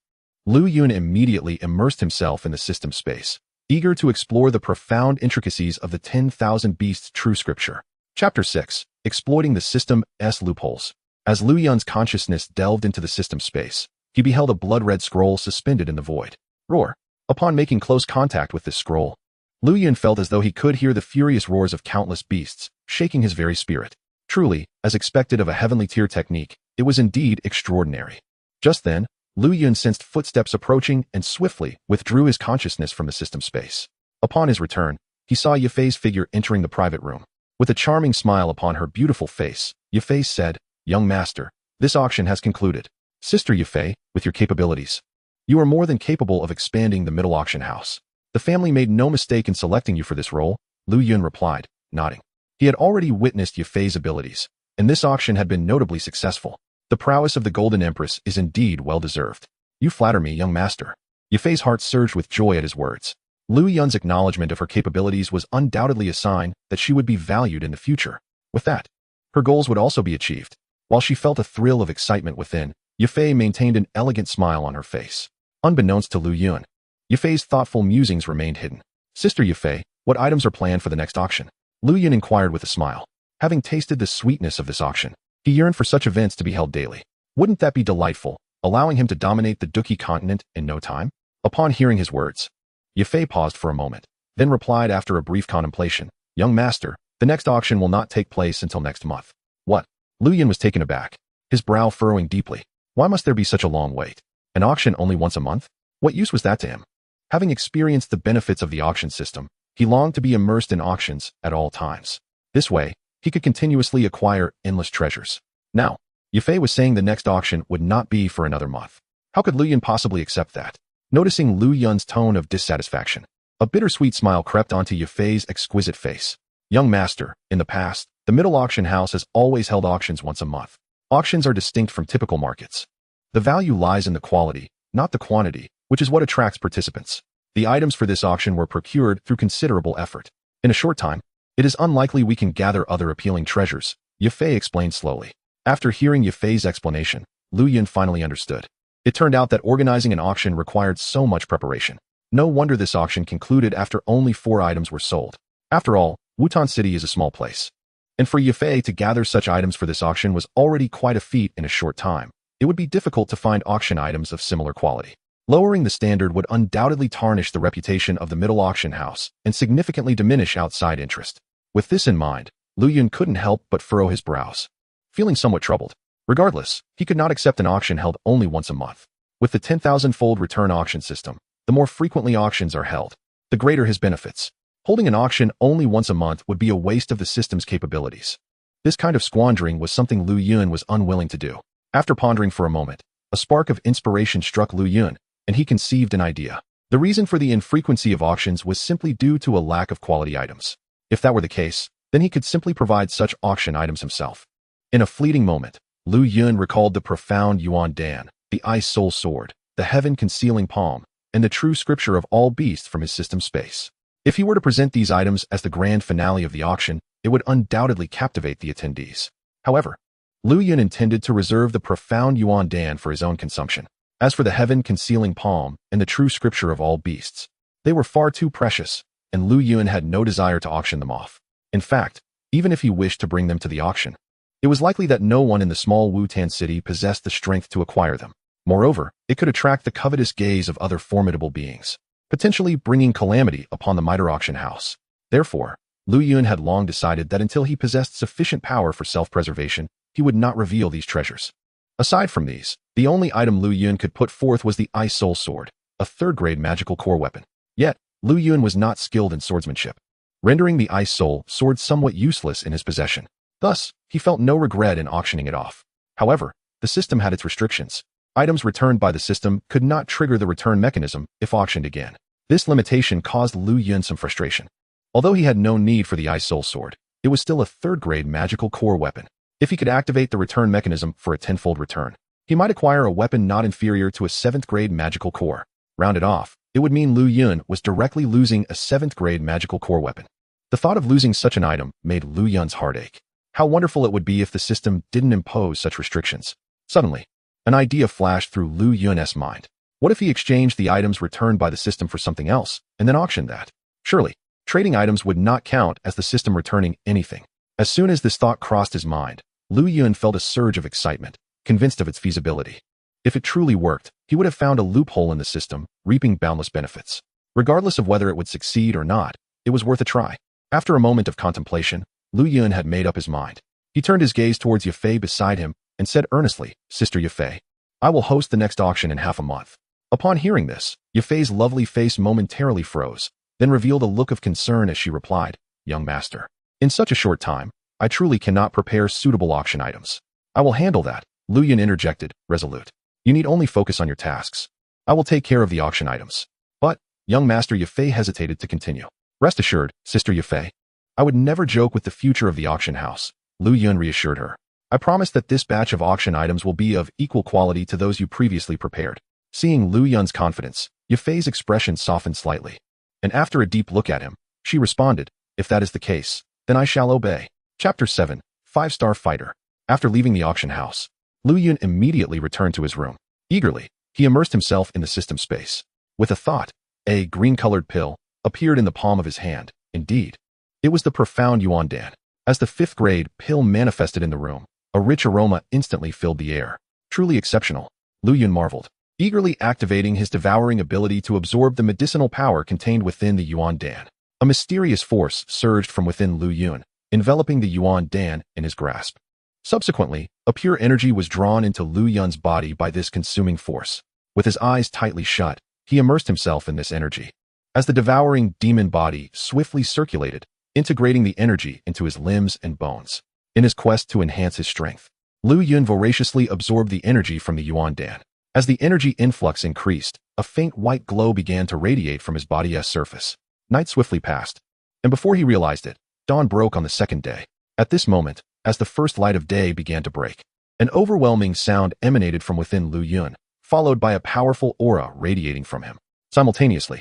Lu Yun immediately immersed himself in the system space, eager to explore the profound intricacies of the 10,000 Beasts True Scripture. Chapter 6. Exploiting the System's Loopholes. As Lu Yun's consciousness delved into the system space, he beheld a blood-red scroll suspended in the void. Roar! Upon making close contact with this scroll, Lu Yun felt as though he could hear the furious roars of countless beasts, shaking his very spirit. Truly, as expected of a heavenly tier technique, it was indeed extraordinary. Just then, Lu Yun sensed footsteps approaching and swiftly withdrew his consciousness from the system space. Upon his return, he saw Yafei's figure entering the private room. With a charming smile upon her beautiful face, Yafei said, "Young master, this auction has concluded. Sister Yafei, with your capabilities, you are more than capable of expanding the middle auction house. The family made no mistake in selecting you for this role," Lu Yun replied, nodding. He had already witnessed Yafei's abilities, and this auction had been notably successful. The prowess of the Golden Empress is indeed well-deserved. You flatter me, young master. Yafei's heart surged with joy at his words. Lu Yun's acknowledgement of her capabilities was undoubtedly a sign that she would be valued in the future. With that, her goals would also be achieved. While she felt a thrill of excitement within, Yafei maintained an elegant smile on her face. Unbeknownst to Lu Yun, Yafei's thoughtful musings remained hidden. Sister Yafei, what items are planned for the next auction? Lu Yun inquired with a smile. Having tasted the sweetness of this auction, he yearned for such events to be held daily. Wouldn't that be delightful, allowing him to dominate the Duki continent in no time? Upon hearing his words, Yafei paused for a moment, then replied after a brief contemplation, "Young master, the next auction will not take place until next month." "What?" Lu Yun was taken aback, his brow furrowing deeply. Why must there be such a long wait? An auction only once a month? What use was that to him? Having experienced the benefits of the auction system, he longed to be immersed in auctions at all times. This way, he could continuously acquire endless treasures. Now, Yafei was saying the next auction would not be for another month. How could Lu Yun possibly accept that? Noticing Lu Yun's tone of dissatisfaction, a bittersweet smile crept onto Yafei's exquisite face. "Young master, in the past, the middle auction house has always held auctions once a month. Auctions are distinct from typical markets. The value lies in the quality, not the quantity, which is what attracts participants. The items for this auction were procured through considerable effort. In a short time, it is unlikely we can gather other appealing treasures," Yafei explained slowly. After hearing Yafei's explanation, Lu Yun finally understood. It turned out that organizing an auction required so much preparation. No wonder this auction concluded after only 4 items were sold. After all, Wutan City is a small place. And for Yafei to gather such items for this auction was already quite a feat in a short time. It would be difficult to find auction items of similar quality. Lowering the standard would undoubtedly tarnish the reputation of the middle auction house and significantly diminish outside interest. With this in mind, Lu Yun couldn't help but furrow his brows, feeling somewhat troubled. Regardless, he could not accept an auction held only once a month. With the 10,000-fold return auction system, the more frequently auctions are held, the greater his benefits. Holding an auction only once a month would be a waste of the system's capabilities. This kind of squandering was something Lu Yun was unwilling to do. After pondering for a moment, a spark of inspiration struck Lu Yun, and he conceived an idea. The reason for the infrequency of auctions was simply due to a lack of quality items. If that were the case, then he could simply provide such auction items himself. In a fleeting moment, Lu Yun recalled the profound Yuan Dan, the Ice Soul Sword, the heaven-concealing palm, and the true scripture of all beasts from his system space. If he were to present these items as the grand finale of the auction, it would undoubtedly captivate the attendees. However, Lu Yun intended to reserve the profound Yuan Dan for his own consumption. As for the heaven-concealing palm and the true scripture of all beasts, they were far too precious, and Lu Yun had no desire to auction them off. In fact, even if he wished to bring them to the auction, it was likely that no one in the small Wutan city possessed the strength to acquire them. Moreover, it could attract the covetous gaze of other formidable beings, potentially bringing calamity upon the mitre auction house. Therefore, Lu Yun had long decided that until he possessed sufficient power for self-preservation, he would not reveal these treasures. Aside from these, the only item Lu Yun could put forth was the Ice Soul Sword, a third-grade magical core weapon. Yet, Lu Yun was not skilled in swordsmanship, rendering the Ice Soul Sword somewhat useless in his possession. Thus, he felt no regret in auctioning it off. However, the system had its restrictions. Items returned by the system could not trigger the return mechanism if auctioned again. This limitation caused Lu Yun some frustration. Although he had no need for the Ice Soul Sword, it was still a third-grade magical core weapon. If he could activate the return mechanism for a tenfold return, he might acquire a weapon not inferior to a 7th-grade magical core. Rounded off, it would mean Lu Yun was directly losing a 7th-grade magical core weapon. The thought of losing such an item made Lu Yun's heart ache. How wonderful it would be if the system didn't impose such restrictions. Suddenly, an idea flashed through Lu Yun's mind. What if he exchanged the items returned by the system for something else, and then auctioned that? Surely, trading items would not count as the system returning anything. As soon as this thought crossed his mind, Lu Yun felt a surge of excitement, convinced of its feasibility. If it truly worked, he would have found a loophole in the system, reaping boundless benefits. Regardless of whether it would succeed or not, it was worth a try. After a moment of contemplation, Lu Yun had made up his mind. He turned his gaze towards Yafei beside him and said earnestly, "Sister Yafei, I will host the next auction in half a month." Upon hearing this, Yafei's lovely face momentarily froze, then revealed a look of concern as she replied, "Young master, in such a short time, I truly cannot prepare suitable auction items." "I will handle that," Lu Yun interjected, resolute. "You need only focus on your tasks. I will take care of the auction items." But, young master Yafei hesitated to continue. "Rest assured, Sister Yafei, I would never joke with the future of the auction house," Lu Yun reassured her. "I promise that this batch of auction items will be of equal quality to those you previously prepared." Seeing Lu Yun's confidence, Yafei's expression softened slightly. And after a deep look at him, she responded, "If that is the case, then I shall obey." Chapter 7, 5-Star Fighter. After leaving the auction house, Lu Yun immediately returned to his room. Eagerly, he immersed himself in the system space. With a thought, a green-colored pill appeared in the palm of his hand. Indeed, it was the profound Yuan Dan. As the 5th-grade pill manifested in the room, a rich aroma instantly filled the air. Truly exceptional, Lu Yun marveled. eagerly activating his devouring ability to absorb the medicinal power contained within the Yuan Dan. A mysterious force surged from within Lu Yun, enveloping the Yuan Dan in his grasp. Subsequently, a pure energy was drawn into Lu Yun's body by this consuming force. With his eyes tightly shut, he immersed himself in this energy. As the devouring demon body swiftly circulated, integrating the energy into his limbs and bones. In his quest to enhance his strength, Lu Yun voraciously absorbed the energy from the Yuan Dan. As the energy influx increased, a faint white glow began to radiate from his body's surface. Night swiftly passed, and before he realized it, dawn broke on the second day. At this moment, as the first light of day began to break, an overwhelming sound emanated from within Lu Yun, followed by a powerful aura radiating from him. Simultaneously,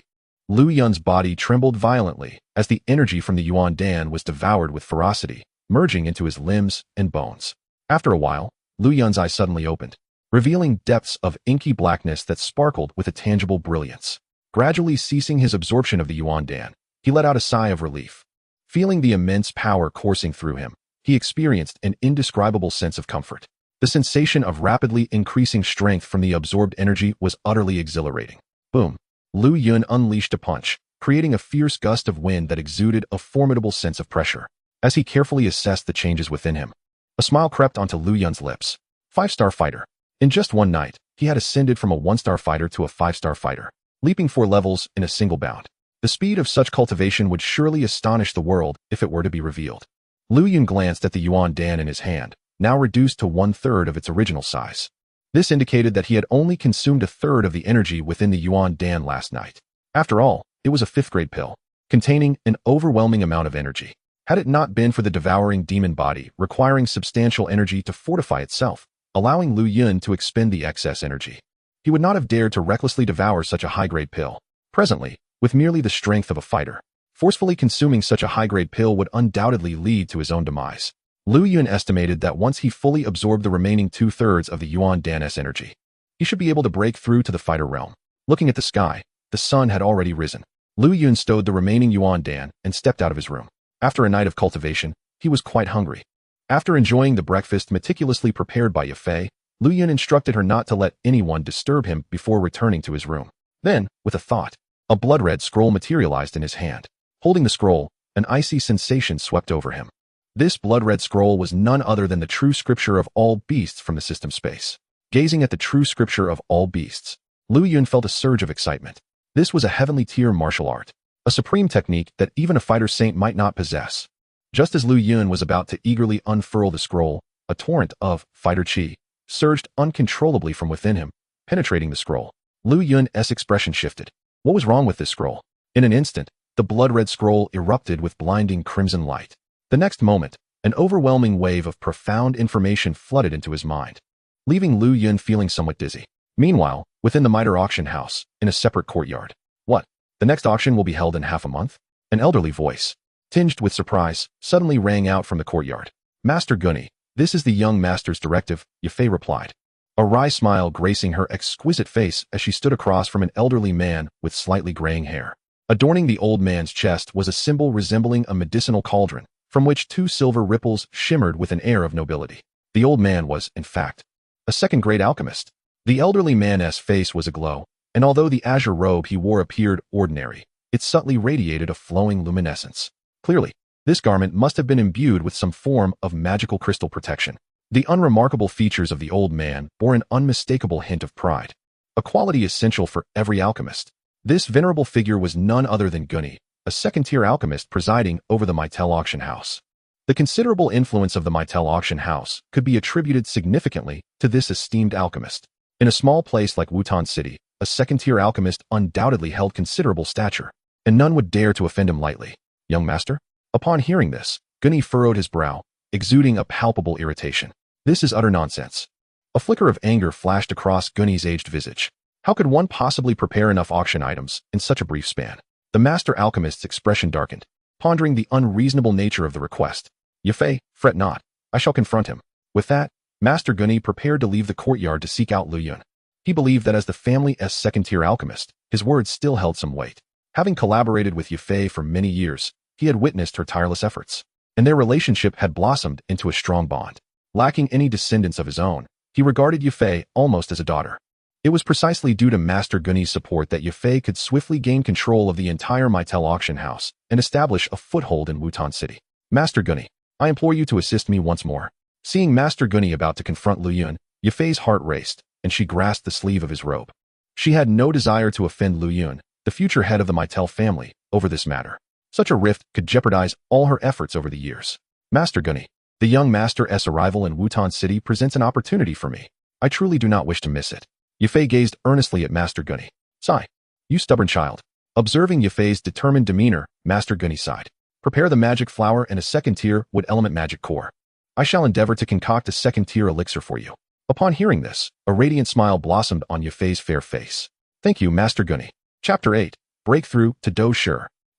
Lu Yun's body trembled violently as the energy from the Yuan Dan was devoured with ferocity, merging into his limbs and bones. After a while, Lu Yun's eyes suddenly opened, revealing depths of inky blackness that sparkled with a tangible brilliance. Gradually ceasing his absorption of the Yuan Dan, he let out a sigh of relief. Feeling the immense power coursing through him, he experienced an indescribable sense of comfort. The sensation of rapidly increasing strength from the absorbed energy was utterly exhilarating. Boom! Lu Yun unleashed a punch, creating a fierce gust of wind that exuded a formidable sense of pressure. As he carefully assessed the changes within him, a smile crept onto Lu Yun's lips. 5-star fighter. In just one night, he had ascended from a 1-star fighter to a 5-star fighter, leaping 4 levels in a single bound. The speed of such cultivation would surely astonish the world if it were to be revealed. Lu Yun glanced at the Yuan Dan in his hand, now reduced to 1/3 of its original size. This indicated that he had only consumed 1/3 of the energy within the Yuan Dan last night. After all, it was a 5th-grade pill, containing an overwhelming amount of energy. Had it not been for the devouring demon body requiring substantial energy to fortify itself, allowing Lu Yun to expend the excess energy, he would not have dared to recklessly devour such a high-grade pill. Presently, with merely the strength of a fighter, forcefully consuming such a high-grade pill would undoubtedly lead to his own demise. Lu Yun estimated that once he fully absorbed the remaining 2/3 of the Yuan Dan's energy, he should be able to break through to the fighter realm. Looking at the sky, the sun had already risen. Lu Yun stowed the remaining Yuan Dan and stepped out of his room. After a night of cultivation, he was quite hungry. After enjoying the breakfast meticulously prepared by Yafei, Lu Yun instructed her not to let anyone disturb him before returning to his room. Then, with a thought, a blood-red scroll materialized in his hand. Holding the scroll, an icy sensation swept over him. This blood-red scroll was none other than the true scripture of all beasts from the system space. Gazing at the true scripture of all beasts, Lu Yun felt a surge of excitement. This was a heavenly tier martial art, a supreme technique that even a fighter saint might not possess. Just as Lu Yun was about to eagerly unfurl the scroll, a torrent of fighter chi surged uncontrollably from within him, penetrating the scroll. Lu Yun's expression shifted. What was wrong with this scroll? In an instant, the blood-red scroll erupted with blinding crimson light. The next moment, an overwhelming wave of profound information flooded into his mind, leaving Lu Yun feeling somewhat dizzy. Meanwhile, within the Mitre auction house, in a separate courtyard. What? The next auction will be held in half a month? An elderly voice, tinged with surprise, suddenly rang out from the courtyard. Master Gunny, this is the young master's directive, Yafei replied, a wry smile gracing her exquisite face as she stood across from an elderly man with slightly graying hair. Adorning the old man's chest was a symbol resembling a medicinal cauldron, from which 2 silver ripples shimmered with an air of nobility. The old man was, in fact, a second-grade alchemist. The elderly man's face was aglow, and although the azure robe he wore appeared ordinary, it subtly radiated a flowing luminescence. Clearly, this garment must have been imbued with some form of magical crystal protection. The unremarkable features of the old man bore an unmistakable hint of pride, a quality essential for every alchemist. This venerable figure was none other than Gunny, a second-tier alchemist presiding over the Mitel auction house. The considerable influence of the Mitel auction house could be attributed significantly to this esteemed alchemist. In a small place like Wutan City, a second-tier alchemist undoubtedly held considerable stature, and none would dare to offend him lightly. Young master? Upon hearing this, Gunny furrowed his brow, exuding a palpable irritation. This is utter nonsense. A flicker of anger flashed across Gunny's aged visage. How could one possibly prepare enough auction items in such a brief span? The master alchemist's expression darkened, pondering the unreasonable nature of the request. Yafei, fret not. I shall confront him. With that, Master Gunny prepared to leave the courtyard to seek out Lu Yun. He believed that as the family's second-tier alchemist, his words still held some weight. Having collaborated with Yafei for many years, he had witnessed her tireless efforts, and their relationship had blossomed into a strong bond. Lacking any descendants of his own, he regarded Yafei almost as a daughter. It was precisely due to Master Gunny's support that Yafei could swiftly gain control of the entire Mytel auction house and establish a foothold in Wutan City. Master Gunny, I implore you to assist me once more. Seeing Master Gunny about to confront Lu Yun, Yafei's heart raced, and she grasped the sleeve of his robe. She had no desire to offend Lu Yun, the future head of the Mytel family, over this matter. Such a rift could jeopardize all her efforts over the years. Master Gunny, the young Master's arrival in Wutan City presents an opportunity for me. I truly do not wish to miss it. Yafei gazed earnestly at Master Gunny. Sigh. You stubborn child. Observing Yafei's determined demeanor, Master Gunny sighed. Prepare the magic flower and a second-tier wood element magic core. I shall endeavor to concoct a second-tier elixir for you. Upon hearing this, a radiant smile blossomed on Yafei's fair face. Thank you, Master Gunny. Chapter 8. Breakthrough to Do Shi.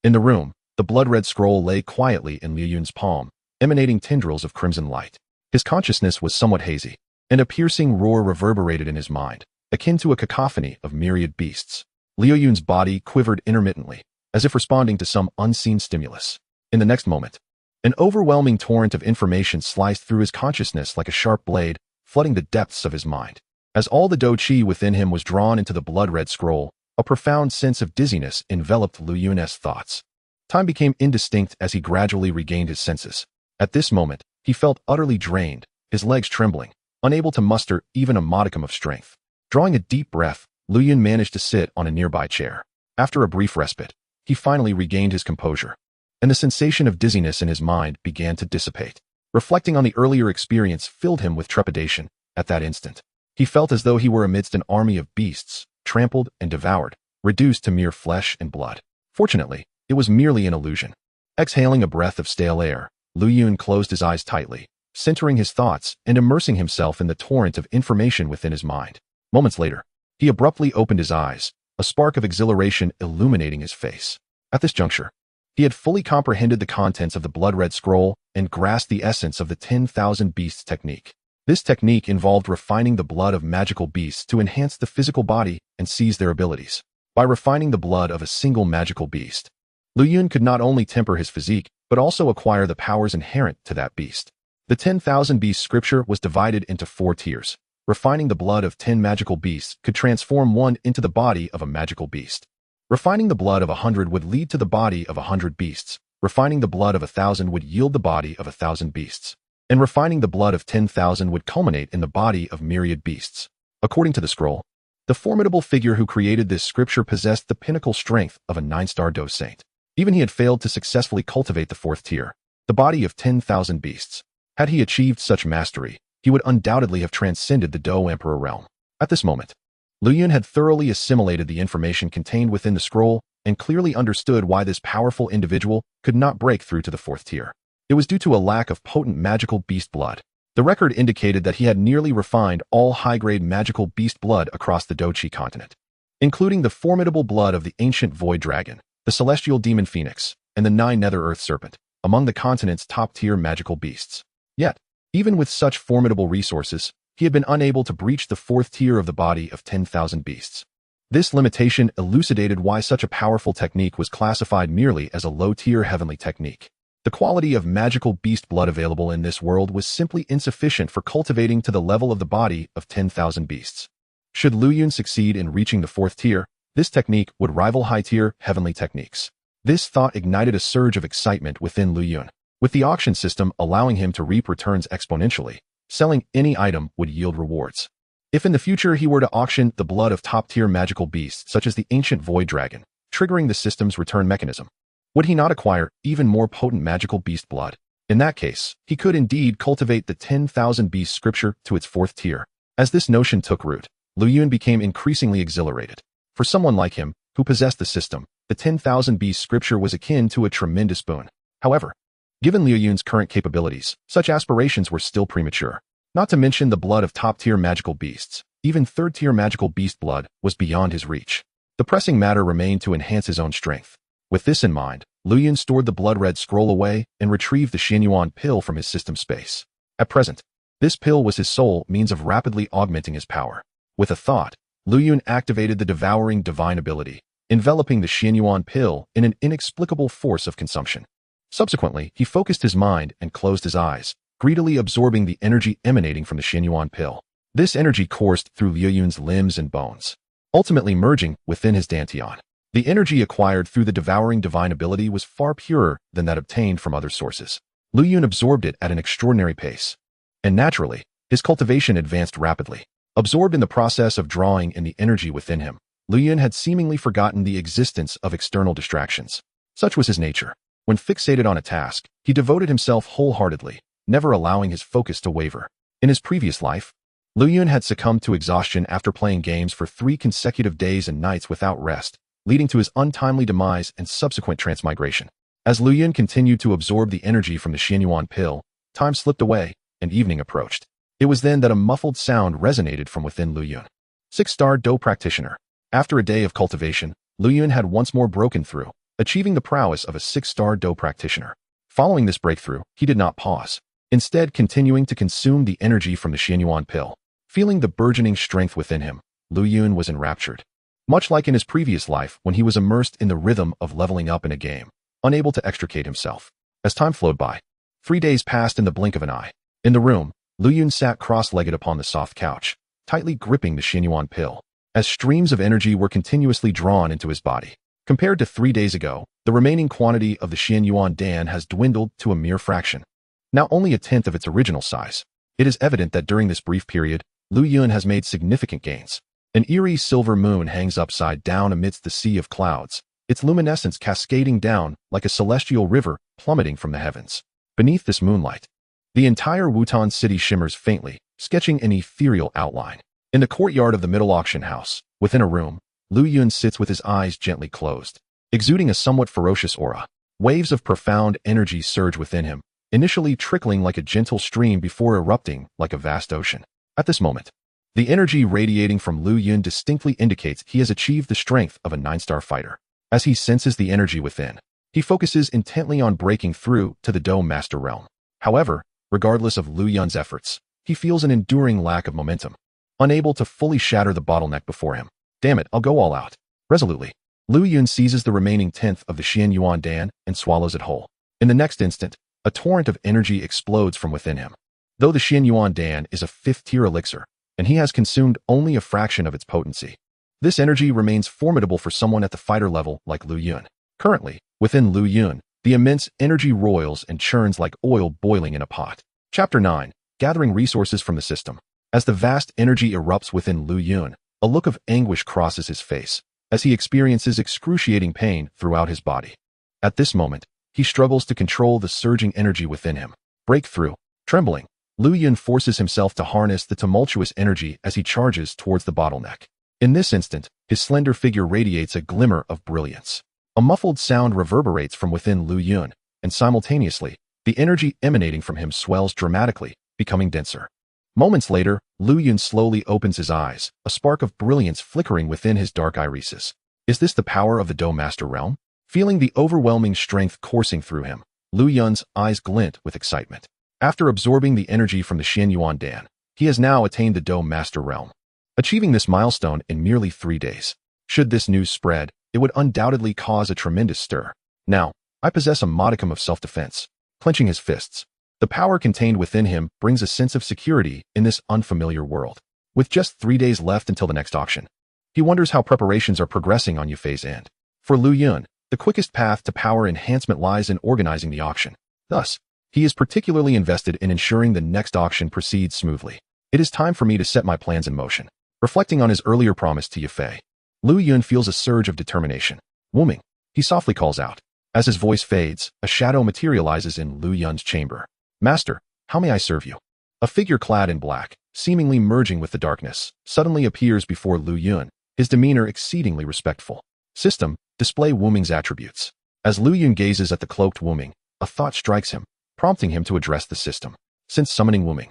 In the room, the blood-red scroll lay quietly in Liu Yun's palm, emanating tendrils of crimson light. His consciousness was somewhat hazy, and a piercing roar reverberated in his mind, akin to a cacophony of myriad beasts. Liu Yun's body quivered intermittently, as if responding to some unseen stimulus. In the next moment, an overwhelming torrent of information sliced through his consciousness like a sharp blade, flooding the depths of his mind. As all the Do Chi within him was drawn into the blood-red scroll, a profound sense of dizziness enveloped Liu Yun's thoughts. Time became indistinct as he gradually regained his senses. At this moment, he felt utterly drained, his legs trembling, unable to muster even a modicum of strength. Drawing a deep breath, Liu Yun managed to sit on a nearby chair. After a brief respite, he finally regained his composure, and the sensation of dizziness in his mind began to dissipate. Reflecting on the earlier experience filled him with trepidation. At that instant, he felt as though he were amidst an army of beasts, trampled and devoured, reduced to mere flesh and blood. Fortunately, it was merely an illusion. Exhaling a breath of stale air, Liu Yun closed his eyes tightly, centering his thoughts and immersing himself in the torrent of information within his mind. Moments later, he abruptly opened his eyes, a spark of exhilaration illuminating his face. At this juncture, he had fully comprehended the contents of the blood-red scroll and grasped the essence of the 10,000 beasts technique. This technique involved refining the blood of magical beasts to enhance the physical body and seize their abilities. By refining the blood of a single magical beast, Liu Yun could not only temper his physique, but also acquire the powers inherent to that beast. The 10,000 beasts scripture was divided into 4 tiers. Refining the blood of 10 magical beasts could transform one into the body of a magical beast. Refining the blood of 100 would lead to the body of 100 beasts. Refining the blood of 1,000 would yield the body of 1,000 beasts. And refining the blood of 10,000 would culminate in the body of myriad beasts. According to the scroll, the formidable figure who created this scripture possessed the pinnacle strength of a 9-star Do Saint. Even he had failed to successfully cultivate the 4th tier, the body of 10,000 beasts. Had he achieved such mastery, he would undoubtedly have transcended the Do Emperor realm. At this moment, Liu Yun had thoroughly assimilated the information contained within the scroll and clearly understood why this powerful individual could not break through to the 4th tier. It was due to a lack of potent magical beast blood. The record indicated that he had nearly refined all high-grade magical beast blood across the Do Chi continent, including the formidable blood of the ancient void dragon, the celestial demon phoenix, and the 9 nether earth serpent, among the continent's top-tier magical beasts. Yet, even with such formidable resources, he had been unable to breach the 4th tier of the body of 10,000 beasts. This limitation elucidated why such a powerful technique was classified merely as a low-tier heavenly technique. The quality of magical beast blood available in this world was simply insufficient for cultivating to the level of the body of 10,000 beasts. Should Liu Yun succeed in reaching the 4th tier, this technique would rival high-tier heavenly techniques. This thought ignited a surge of excitement within Liu Yun. With the auction system allowing him to reap returns exponentially, selling any item would yield rewards. If in the future he were to auction the blood of top-tier magical beasts such as the ancient void dragon, triggering the system's return mechanism, would he not acquire even more potent magical beast blood? In that case, he could indeed cultivate the 10,000 beast scripture to its 4th tier. As this notion took root, Liu Yun became increasingly exhilarated. For someone like him, who possessed the system, the 10,000 beast scripture was akin to a tremendous boon. However, given Liu Yun's current capabilities, such aspirations were still premature. Not to mention the blood of top-tier magical beasts, even 3rd-tier magical beast blood was beyond his reach. The pressing matter remained to enhance his own strength. With this in mind, Liu Yun stored the blood-red scroll away and retrieved the Xianyuan pill from his system space. At present, this pill was his sole means of rapidly augmenting his power. With a thought, Liu Yun activated the devouring divine ability, enveloping the Xianyuan pill in an inexplicable force of consumption. Subsequently, he focused his mind and closed his eyes, greedily absorbing the energy emanating from the Xianyuan pill. This energy coursed through Liu Yun's limbs and bones, ultimately merging within his dantian. The energy acquired through the devouring divine ability was far purer than that obtained from other sources. Liu Yun absorbed it at an extraordinary pace, and naturally, his cultivation advanced rapidly. Absorbed in the process of drawing in the energy within him, Liu Yun had seemingly forgotten the existence of external distractions. Such was his nature. When fixated on a task, he devoted himself wholeheartedly, never allowing his focus to waver. In his previous life, Liu Yun had succumbed to exhaustion after playing games for 3 consecutive days and nights without rest, leading to his untimely demise and subsequent transmigration. As Liu Yun continued to absorb the energy from the Xianyuan pill, time slipped away, and evening approached. It was then that a muffled sound resonated from within Liu Yun. 6-star Do practitioner. After a day of cultivation, Liu Yun had once more broken through, achieving the prowess of a 6-star Do practitioner. Following this breakthrough, he did not pause, instead continuing to consume the energy from the Xianyuan pill. Feeling the burgeoning strength within him, Liu Yun was enraptured. Much like in his previous life when he was immersed in the rhythm of leveling up in a game, unable to extricate himself. As time flowed by, 3 days passed in the blink of an eye. In the room, Liu Yun sat cross-legged upon the soft couch, tightly gripping the Xianyuan pill, as streams of energy were continuously drawn into his body. Compared to 3 days ago, the remaining quantity of the Xianyuan Dan has dwindled to a mere fraction, now only a tenth of its original size. It is evident that during this brief period, Liu Yun has made significant gains. An eerie silver moon hangs upside down amidst the sea of clouds, its luminescence cascading down like a celestial river plummeting from the heavens. Beneath this moonlight, the entire Wutan city shimmers faintly, sketching an ethereal outline. In the courtyard of the middle auction house, within a room, Liu Yun sits with his eyes gently closed, exuding a somewhat ferocious aura. Waves of profound energy surge within him, initially trickling like a gentle stream before erupting like a vast ocean. At this moment, the energy radiating from Liu Yun distinctly indicates he has achieved the strength of a 9-star fighter. As he senses the energy within, he focuses intently on breaking through to the Do Master Realm. However, regardless of Liu Yun's efforts, he feels an enduring lack of momentum, unable to fully shatter the bottleneck before him. Damn it, I'll go all out. Resolutely, Liu Yun seizes the remaining tenth of the Xianyuan Dan and swallows it whole. In the next instant, a torrent of energy explodes from within him. Though the Xianyuan Dan is a 5th-tier elixir, and he has consumed only a fraction of its potency, this energy remains formidable for someone at the fighter level like Liu Yun. Currently, within Liu Yun, the immense energy roils and churns like oil boiling in a pot. Chapter 9. Gathering resources from the system. As the vast energy erupts within Liu Yun, a look of anguish crosses his face, as he experiences excruciating pain throughout his body. At this moment, he struggles to control the surging energy within him. Breakthrough. Trembling, Liu Yun forces himself to harness the tumultuous energy as he charges towards the bottleneck. In this instant, his slender figure radiates a glimmer of brilliance. A muffled sound reverberates from within Liu Yun, and simultaneously, the energy emanating from him swells dramatically, becoming denser. Moments later, Liu Yun slowly opens his eyes, a spark of brilliance flickering within his dark irises. Is this the power of the Do Master Realm? Feeling the overwhelming strength coursing through him, Liu Yun's eyes glint with excitement. After absorbing the energy from the Xianyuan Dan, he has now attained the Do Master Realm, achieving this milestone in merely 3 days. Should this news spread, it would undoubtedly cause a tremendous stir. Now, I possess a modicum of self-defense. Clenching his fists, the power contained within him brings a sense of security in this unfamiliar world. With just 3 days left until the next auction, he wonders how preparations are progressing on Yufei's end. For Liu Yun, the quickest path to power enhancement lies in organizing the auction. Thus, he is particularly invested in ensuring the next auction proceeds smoothly. It is time for me to set my plans in motion. Reflecting on his earlier promise to Yufei, Liu Yun feels a surge of determination. Wooming, he softly calls out. As his voice fades, a shadow materializes in Liu Yun's chamber. Master, how may I serve you? A figure clad in black, seemingly merging with the darkness, suddenly appears before Liu Yun, his demeanor exceedingly respectful. System, display Wooming's attributes. As Liu Yun gazes at the cloaked Wooming, a thought strikes him, prompting him to address the system. Since summoning Wooming,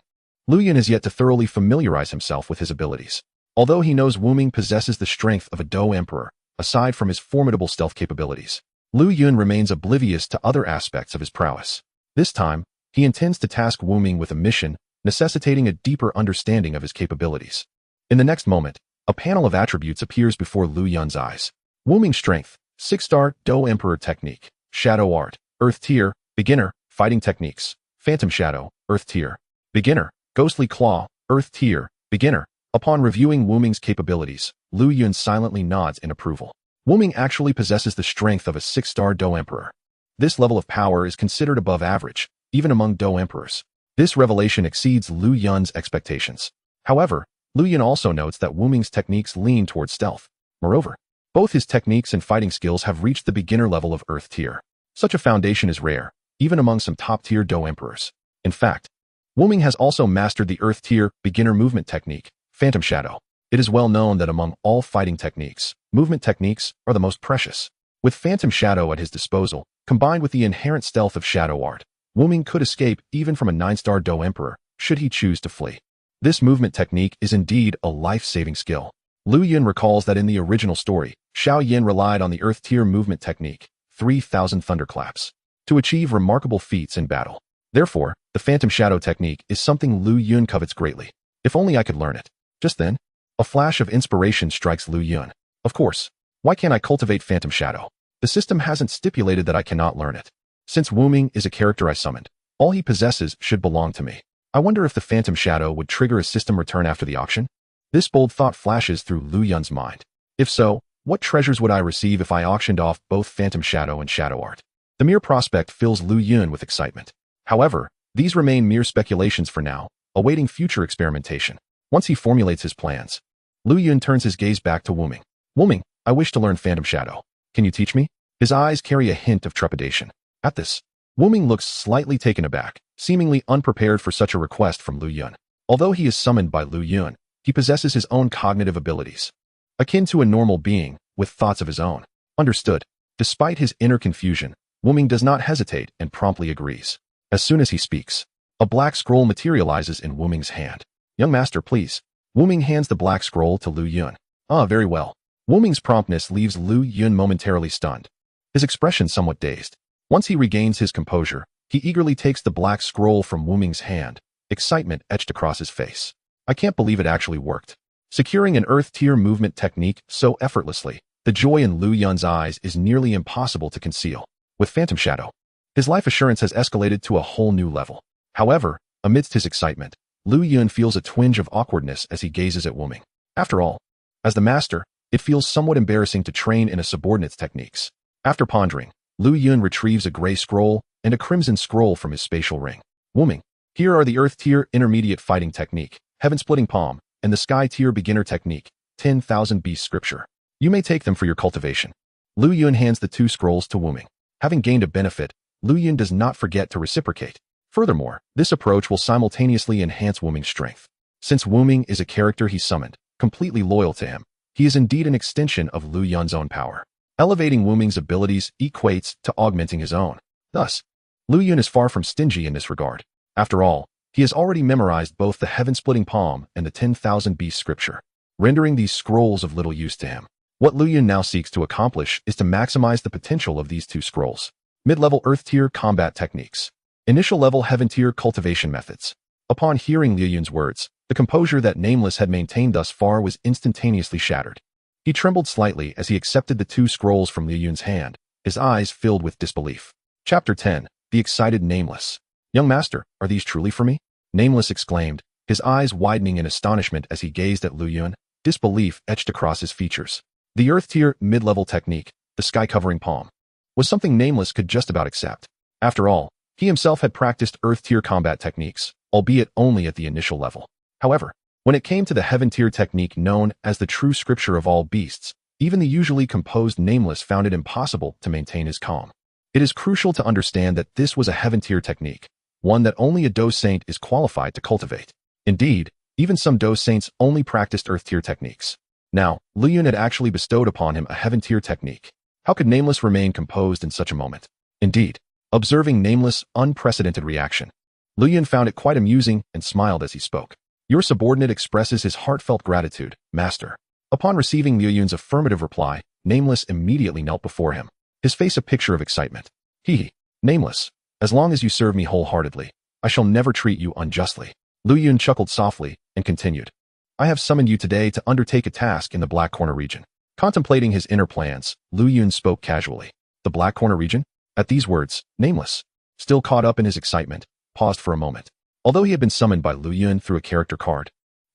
Liu Yun has yet to thoroughly familiarize himself with his abilities. Although he knows Wooming possesses the strength of a Do Emperor, aside from his formidable stealth capabilities, Liu Yun remains oblivious to other aspects of his prowess. This time, he intends to task Wooming with a mission, necessitating a deeper understanding of his capabilities. In the next moment, a panel of attributes appears before Liu Yun's eyes. Wooming Strength, 6-star Do Emperor Technique, Shadow Art, Earth Tier, Beginner, Fighting Techniques, Phantom Shadow, Earth Tier, Beginner, Ghostly Claw, Earth Tier, Beginner. Upon reviewing Wuming's capabilities, Lu Yun silently nods in approval. Wuming actually possesses the strength of a 6-star Do Emperor. This level of power is considered above average, even among Do Emperors. This revelation exceeds Lu Yun's expectations. However, Lu Yun also notes that Wuming's techniques lean towards stealth. Moreover, both his techniques and fighting skills have reached the beginner level of Earth tier. Such a foundation is rare, even among some top-tier Do Emperors. In fact, Wuming has also mastered the Earth tier beginner movement technique, Phantom Shadow. It is well known that among all fighting techniques, movement techniques are the most precious. With Phantom Shadow at his disposal, combined with the inherent stealth of Shadow Art, Wuming could escape even from a 9-star Do Emperor, should he choose to flee. This movement technique is indeed a life-saving skill. Lu Yun recalls that in the original story, Xiao Yin relied on the Earth tier movement technique, 3,000 thunderclaps, to achieve remarkable feats in battle. Therefore, the Phantom Shadow technique is something Lu Yun covets greatly. If only I could learn it. Just then, a flash of inspiration strikes Lu Yun. Of course, why can't I cultivate Phantom Shadow? The system hasn't stipulated that I cannot learn it. Since Wuming is a character I summoned, all he possesses should belong to me. I wonder if the Phantom Shadow would trigger a system return after the auction? This bold thought flashes through Lu Yun's mind. If so, what treasures would I receive if I auctioned off both Phantom Shadow and Shadow Art? The mere prospect fills Lu Yun with excitement. However, these remain mere speculations for now, awaiting future experimentation. Once he formulates his plans, Lu Yun turns his gaze back to Wuming. Wuming, I wish to learn Phantom Shadow. Can you teach me? His eyes carry a hint of trepidation. At this, Wuming looks slightly taken aback, seemingly unprepared for such a request from Lu Yun. Although he is summoned by Lu Yun, he possesses his own cognitive abilities, akin to a normal being, with thoughts of his own. Understood. Despite his inner confusion, Wuming does not hesitate and promptly agrees. As soon as he speaks, a black scroll materializes in Wuming's hand. Young master, please. Wuming hands the black scroll to Lu Yun. Ah, very well. Wuming's promptness leaves Lu Yun momentarily stunned, his expression somewhat dazed. Once he regains his composure, he eagerly takes the black scroll from Wuming's hand, excitement etched across his face. I can't believe it actually worked. Securing an Earth tier movement technique so effortlessly, the joy in Lu Yun's eyes is nearly impossible to conceal. With Phantom Shadow, his life assurance has escalated to a whole new level. However, amidst his excitement, Lu Yun feels a twinge of awkwardness as he gazes at Wuming. After all, as the master, it feels somewhat embarrassing to train in a subordinate's techniques. After pondering, Lu Yun retrieves a gray scroll and a crimson scroll from his spatial ring. Wuming, here are the Earth tier intermediate fighting technique, Heaven-splitting palm, and the Sky tier beginner technique, 10,000 beast scripture. You may take them for your cultivation. Lu Yun hands the 2 scrolls to Wuming. Having gained a benefit, Lu Yun does not forget to reciprocate. Furthermore, this approach will simultaneously enhance Wuming's strength. Since Wuming is a character he summoned, completely loyal to him, he is indeed an extension of Lu Yun's own power. Elevating Wuming's abilities equates to augmenting his own. Thus, Lu Yun is far from stingy in this regard. After all, he has already memorized both the Heaven-splitting palm and the 10,000 beast scripture, rendering these scrolls of little use to him. What Lu Yun now seeks to accomplish is to maximize the potential of these 2 scrolls. Mid-level Earth tier combat techniques. Initial level Heaven tier cultivation methods. Upon hearing Lu Yun's words, the composure that Nameless had maintained thus far was instantaneously shattered. He trembled slightly as he accepted the 2 scrolls from Lu Yun's hand, his eyes filled with disbelief. Chapter 10. The excited Nameless. Young master, are these truly for me? Nameless exclaimed, his eyes widening in astonishment as he gazed at Lu Yun, disbelief etched across his features. The Earth tier mid-level technique, the sky-covering palm, was something Nameless could just about accept. After all, he himself had practiced Earth tier combat techniques, albeit only at the initial level. However, when it came to the Heaven tier technique known as the true scripture of all beasts, even the usually composed Nameless found it impossible to maintain his calm. It is crucial to understand that this was a Heaven tier technique, one that only a Do Saint is qualified to cultivate. Indeed, even some Do Saints only practiced Earth tier techniques. Now, Lu Yun had actually bestowed upon him a Heaven tier technique. How could Nameless remain composed in such a moment? Indeed, observing Nameless' unprecedented reaction, Lu Yun found it quite amusing and smiled as he spoke. Your subordinate expresses his heartfelt gratitude, master. Upon receiving Lu Yun's affirmative reply, Nameless immediately knelt before him, his face a picture of excitement. Nameless, as long as you serve me wholeheartedly, I shall never treat you unjustly. Lu Yun chuckled softly and continued. I have summoned you today to undertake a task in the Black Corner region. Contemplating his inner plans, Lu Yun spoke casually. The Black Corner region? At these words, Nameless, still caught up in his excitement, paused for a moment. Although he had been summoned by Lu Yun through a character card,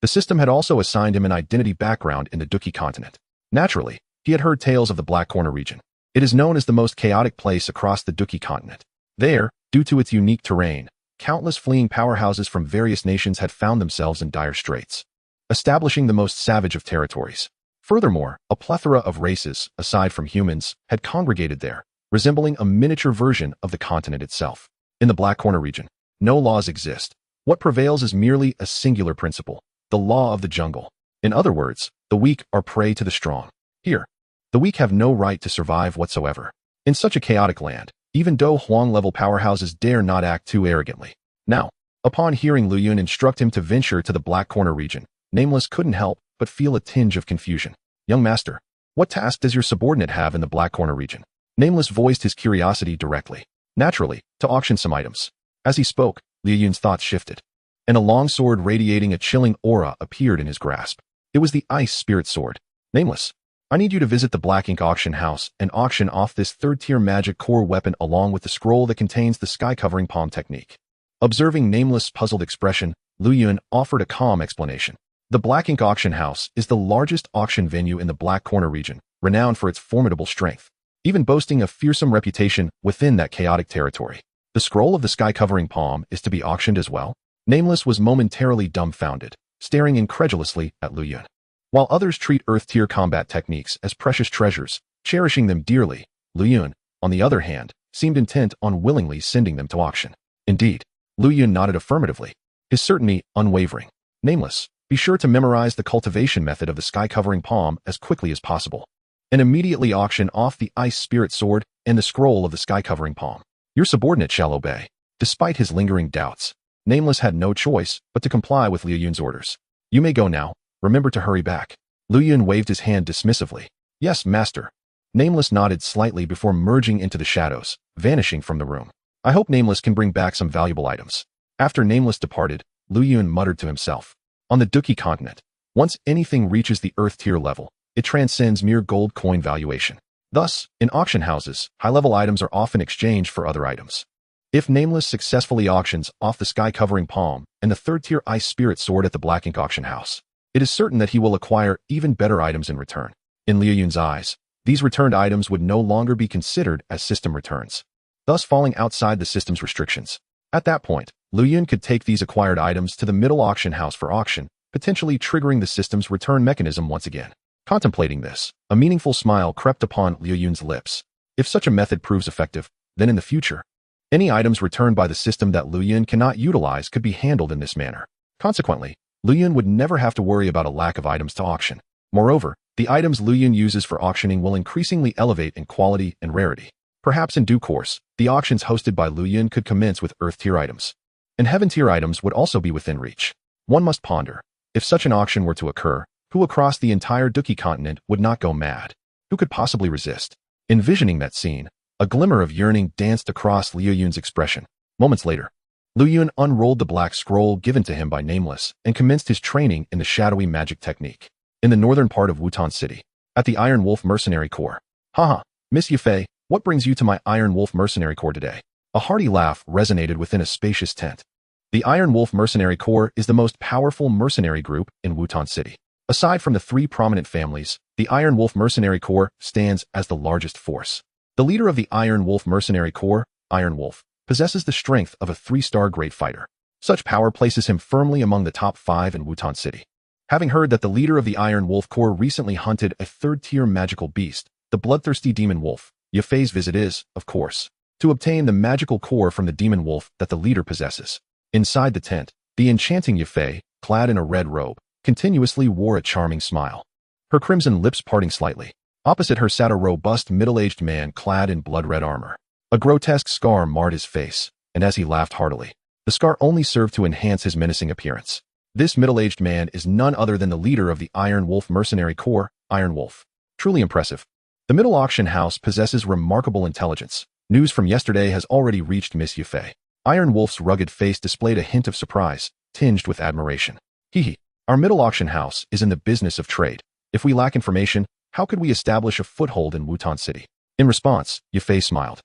The system had also assigned him an identity background in the Duki continent. Naturally, he had heard tales of the Black Corner region. It is known as the most chaotic place across the Duki continent. There, due to its unique terrain, countless fleeing powerhouses from various nations had found themselves in dire straits, establishing the most savage of territories. Furthermore, a plethora of races, aside from humans, had congregated there, resembling a miniature version of the continent itself. In the Black Corner region, no laws exist. What prevails is merely a singular principle, the law of the jungle. In other words, the weak are prey to the strong. Here, the weak have no right to survive whatsoever. In such a chaotic land, even though Huang-level powerhouses dare not act too arrogantly. Now, upon hearing Liu Yun instruct him to venture to the Black Corner region, Nameless couldn't help but feel a tinge of confusion. Young master, what task does your subordinate have in the Black Corner region? Nameless voiced his curiosity directly. Naturally, to auction some items. As he spoke, Liu Yun's thoughts shifted, and a long sword radiating a chilling aura appeared in his grasp. It was the Ice Spirit Sword. Nameless, I need you to visit the Black Ink auction house and auction off this third-tier magic core weapon along with the scroll that contains the sky-covering palm technique. Observing Nameless' puzzled expression, Liu Yun offered a calm explanation. The Black Ink auction house is the largest auction venue in the Black Corner region, renowned for its formidable strength, even boasting a fearsome reputation within that chaotic territory. The scroll of the sky-covering palm is to be auctioned as well? Nameless was momentarily dumbfounded, staring incredulously at Liu Yun. While others treat Earth-tier combat techniques as precious treasures, cherishing them dearly, Liu Yun, on the other hand, seemed intent on willingly sending them to auction. Indeed, Liu Yun nodded affirmatively, his certainty unwavering. Nameless, be sure to memorize the cultivation method of the sky-covering palm as quickly as possible, and immediately auction off the Ice Spirit Sword and the scroll of the sky-covering palm. Your subordinate shall obey. Despite his lingering doubts, Nameless had no choice but to comply with Liu Yun's orders. You may go now. Remember to hurry back. Liu Yun waved his hand dismissively. Yes, master. Nameless nodded slightly before merging into the shadows, vanishing from the room. I hope Nameless can bring back some valuable items. After Nameless departed, Liu Yun muttered to himself. On the Duki continent, once anything reaches the Earth tier level, it transcends mere gold coin valuation. Thus, in auction houses, high-level items are often exchanged for other items. If Nameless successfully auctions off the sky-covering palm and the third-tier Ice Spirit Sword at the Black Ink auction house, it is certain that he will acquire even better items in return. In Liu Yun's eyes, these returned items would no longer be considered as system returns, thus falling outside the system's restrictions. At that point, Liu Yun could take these acquired items to the middle auction house for auction, potentially triggering the system's return mechanism once again. Contemplating this, a meaningful smile crept upon Liu Yun's lips. If such a method proves effective, then in the future, any items returned by the system that Liu Yun cannot utilize could be handled in this manner. Consequently, Liu Yun would never have to worry about a lack of items to auction. Moreover, the items Liu Yun uses for auctioning will increasingly elevate in quality and rarity. Perhaps in due course, the auctions hosted by Liu Yun could commence with Earth-tier items, and Heaven-tier items would also be within reach. One must ponder, if such an auction were to occur, who across the entire Duki continent would not go mad? Who could possibly resist? Envisioning that scene, a glimmer of yearning danced across Liu Yun's expression. Moments later, Liu Yun unrolled the black scroll given to him by Nameless and commenced his training in the shadowy magic technique. In the northern part of Wutan City, at the Iron Wolf Mercenary Corps. Haha, Miss Yufei, what brings you to my Iron Wolf Mercenary Corps today? A hearty laugh resonated within a spacious tent. The Iron Wolf Mercenary Corps is the most powerful mercenary group in Wutan City. Aside from the three prominent families, the Iron Wolf Mercenary Corps stands as the largest force. The leader of the Iron Wolf Mercenary Corps, Iron Wolf, possesses the strength of a 3-star great fighter. Such power places him firmly among the top 5 in Wutan City. Having heard that the leader of the Iron Wolf Corps recently hunted a third-tier magical beast, the bloodthirsty demon wolf, Yufei's visit is, of course, to obtain the magical core from the demon wolf that the leader possesses. Inside the tent, the enchanting Yufei, clad in a red robe, continuously wore a charming smile, her crimson lips parting slightly. Opposite her sat a robust middle-aged man clad in blood-red armor. A grotesque scar marred his face, and as he laughed heartily, the scar only served to enhance his menacing appearance. This middle-aged man is none other than the leader of the Iron Wolf Mercenary Corps, Iron Wolf. Truly impressive. The middle auction house possesses remarkable intelligence. News from yesterday has already reached Miss Yufei. Iron Wolf's rugged face displayed a hint of surprise, tinged with admiration. Hee. Our middle auction house is in the business of trade. If we lack information, how could we establish a foothold in Wutan City? In response, Yufei smiled,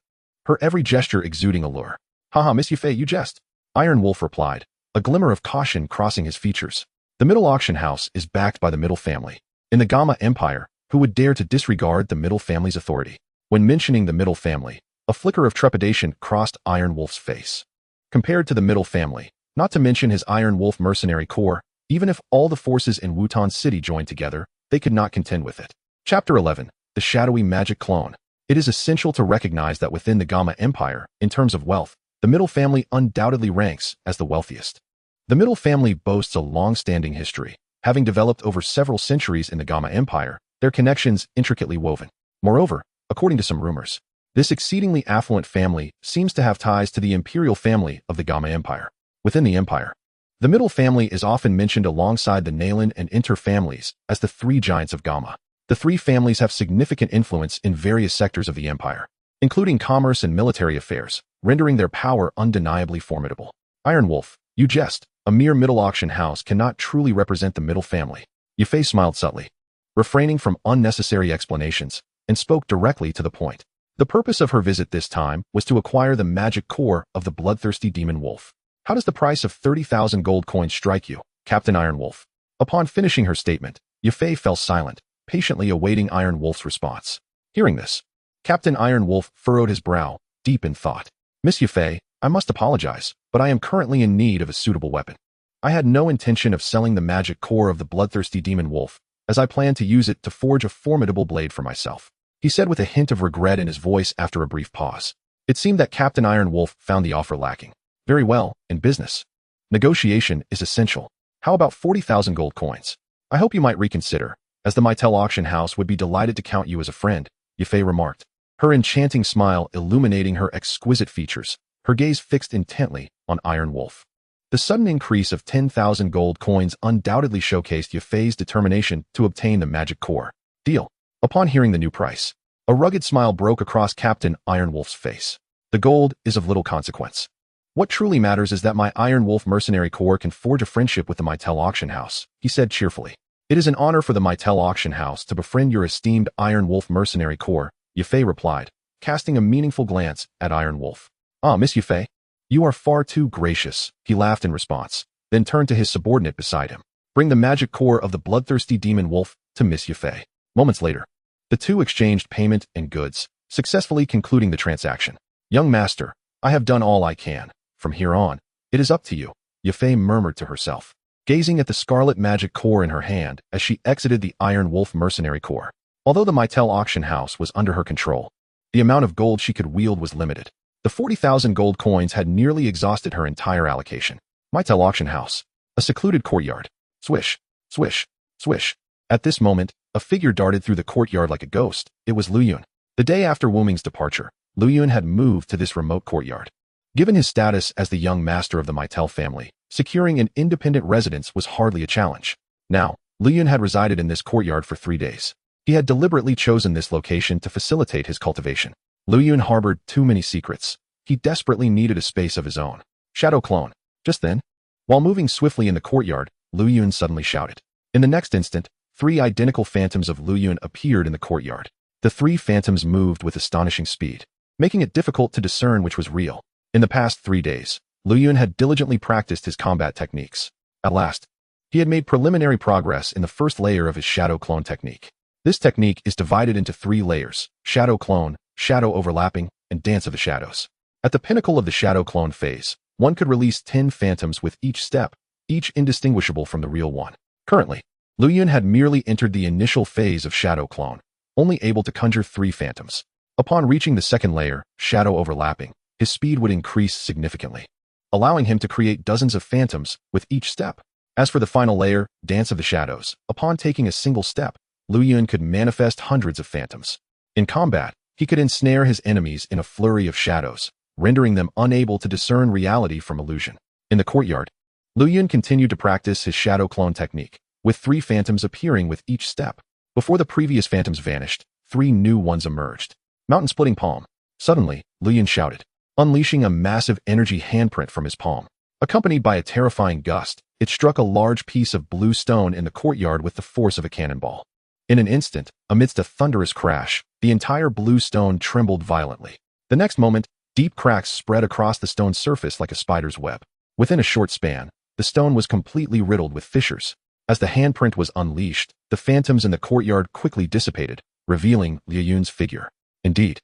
her every gesture exuding allure. Haha, Miss Yufei, you jest. Iron Wolf replied, a glimmer of caution crossing his features. The Middle Auction House is backed by the Middle family. In the Gamma Empire, who would dare to disregard the Middle family's authority? When mentioning the Middle family, a flicker of trepidation crossed Iron Wolf's face. Compared to the Middle family, not to mention his Iron Wolf mercenary corps, even if all the forces in Wutan City joined together, they could not contend with it. Chapter 11. The Shadowy Magic Clone. It is essential to recognize that within the Gamma Empire, in terms of wealth, the Middle family undoubtedly ranks as the wealthiest. The Middle family boasts a long-standing history, having developed over several centuries in the Gamma Empire, their connections intricately woven. Moreover, according to some rumors, this exceedingly affluent family seems to have ties to the imperial family of the Gamma Empire. Within the empire, the Middle family is often mentioned alongside the Nalan and Inter families as the three giants of Gamma. The three families have significant influence in various sectors of the empire, including commerce and military affairs, rendering their power undeniably formidable. Iron Wolf, you jest. A mere middle auction house cannot truly represent the Middle family. Yafei smiled subtly, refraining from unnecessary explanations, and spoke directly to the point. The purpose of her visit this time was to acquire the magic core of the bloodthirsty demon wolf. How does the price of 30,000 gold coins strike you, Captain Iron Wolf? Upon finishing her statement, Yafei fell silent, patiently awaiting Iron Wolf's response. Hearing this, Captain Iron Wolf furrowed his brow, deep in thought. Miss Yafei, I must apologize, but I am currently in need of a suitable weapon. I had no intention of selling the magic core of the bloodthirsty demon wolf, as I plan to use it to forge a formidable blade for myself, he said with a hint of regret in his voice after a brief pause. It seemed that Captain Iron Wolf found the offer lacking. Very well, in business, negotiation is essential. How about 40,000 gold coins? I hope you might reconsider, as the Mitel auction house would be delighted to count you as a friend, Yafei remarked, her enchanting smile illuminating her exquisite features, her gaze fixed intently on Iron Wolf. The sudden increase of 10,000 gold coins undoubtedly showcased Yafei's determination to obtain the magic core. Deal. Upon hearing the new price, a rugged smile broke across Captain Iron Wolf's face. The gold is of little consequence. What truly matters is that my Iron Wolf mercenary corps can forge a friendship with the Mitel auction house, he said cheerfully. It is an honor for the Mitel auction house to befriend your esteemed Iron Wolf mercenary corps, Yafei replied, casting a meaningful glance at Iron Wolf. Ah, Miss Yafei, you are far too gracious, he laughed in response, then turned to his subordinate beside him. Bring the magic core of the bloodthirsty demon wolf to Miss Yafei. Moments later, the two exchanged payment and goods, successfully concluding the transaction. Young master, I have done all I can. From here on, it is up to you, Yafei murmured to herself, gazing at the scarlet magic core in her hand as she exited the Iron Wolf mercenary corps. Although the Mitel auction house was under her control, the amount of gold she could wield was limited. The 40,000 gold coins had nearly exhausted her entire allocation. Mitel auction house. A secluded courtyard. Swish, swish, swish. At this moment, a figure darted through the courtyard like a ghost. It was Lu Yun. The day after Wu Ming's departure, Lu Yun had moved to this remote courtyard. Given his status as the young master of the Mitel family, securing an independent residence was hardly a challenge. Now, Lu Yun had resided in this courtyard for 3 days. He had deliberately chosen this location to facilitate his cultivation. Lu Yun harbored too many secrets. He desperately needed a space of his own. Shadow clone. Just then, while moving swiftly in the courtyard, Lu Yun suddenly shouted. In the next instant, 3 identical phantoms of Lu Yun appeared in the courtyard. The 3 phantoms moved with astonishing speed, making it difficult to discern which was real. In the past 3 days, Lu Yun had diligently practiced his combat techniques. At last, he had made preliminary progress in the first layer of his shadow clone technique. This technique is divided into 3 layers: shadow clone, shadow overlapping, and dance of the shadows. At the pinnacle of the shadow clone phase, one could release 10 phantoms with each step, each indistinguishable from the real one. Currently, Lu Yun had merely entered the initial phase of shadow clone, only able to conjure 3 phantoms. Upon reaching the second layer, shadow overlapping, his speed would increase significantly, allowing him to create dozens of phantoms with each step. As for the final layer, dance of the shadows, upon taking a single step, Lu Yun could manifest hundreds of phantoms. In combat, he could ensnare his enemies in a flurry of shadows, rendering them unable to discern reality from illusion. In the courtyard, Lu Yun continued to practice his shadow clone technique, with 3 phantoms appearing with each step. Before the previous phantoms vanished, 3 new ones emerged. Mountain-splitting palm. Suddenly, Lu Yun shouted, unleashing a massive energy handprint from his palm. Accompanied by a terrifying gust, it struck a large piece of blue stone in the courtyard with the force of a cannonball. In an instant, amidst a thunderous crash, the entire blue stone trembled violently. The next moment, deep cracks spread across the stone's surface like a spider's web. Within a short span, the stone was completely riddled with fissures. As the handprint was unleashed, the phantoms in the courtyard quickly dissipated, revealing Liu Yun's figure. Indeed,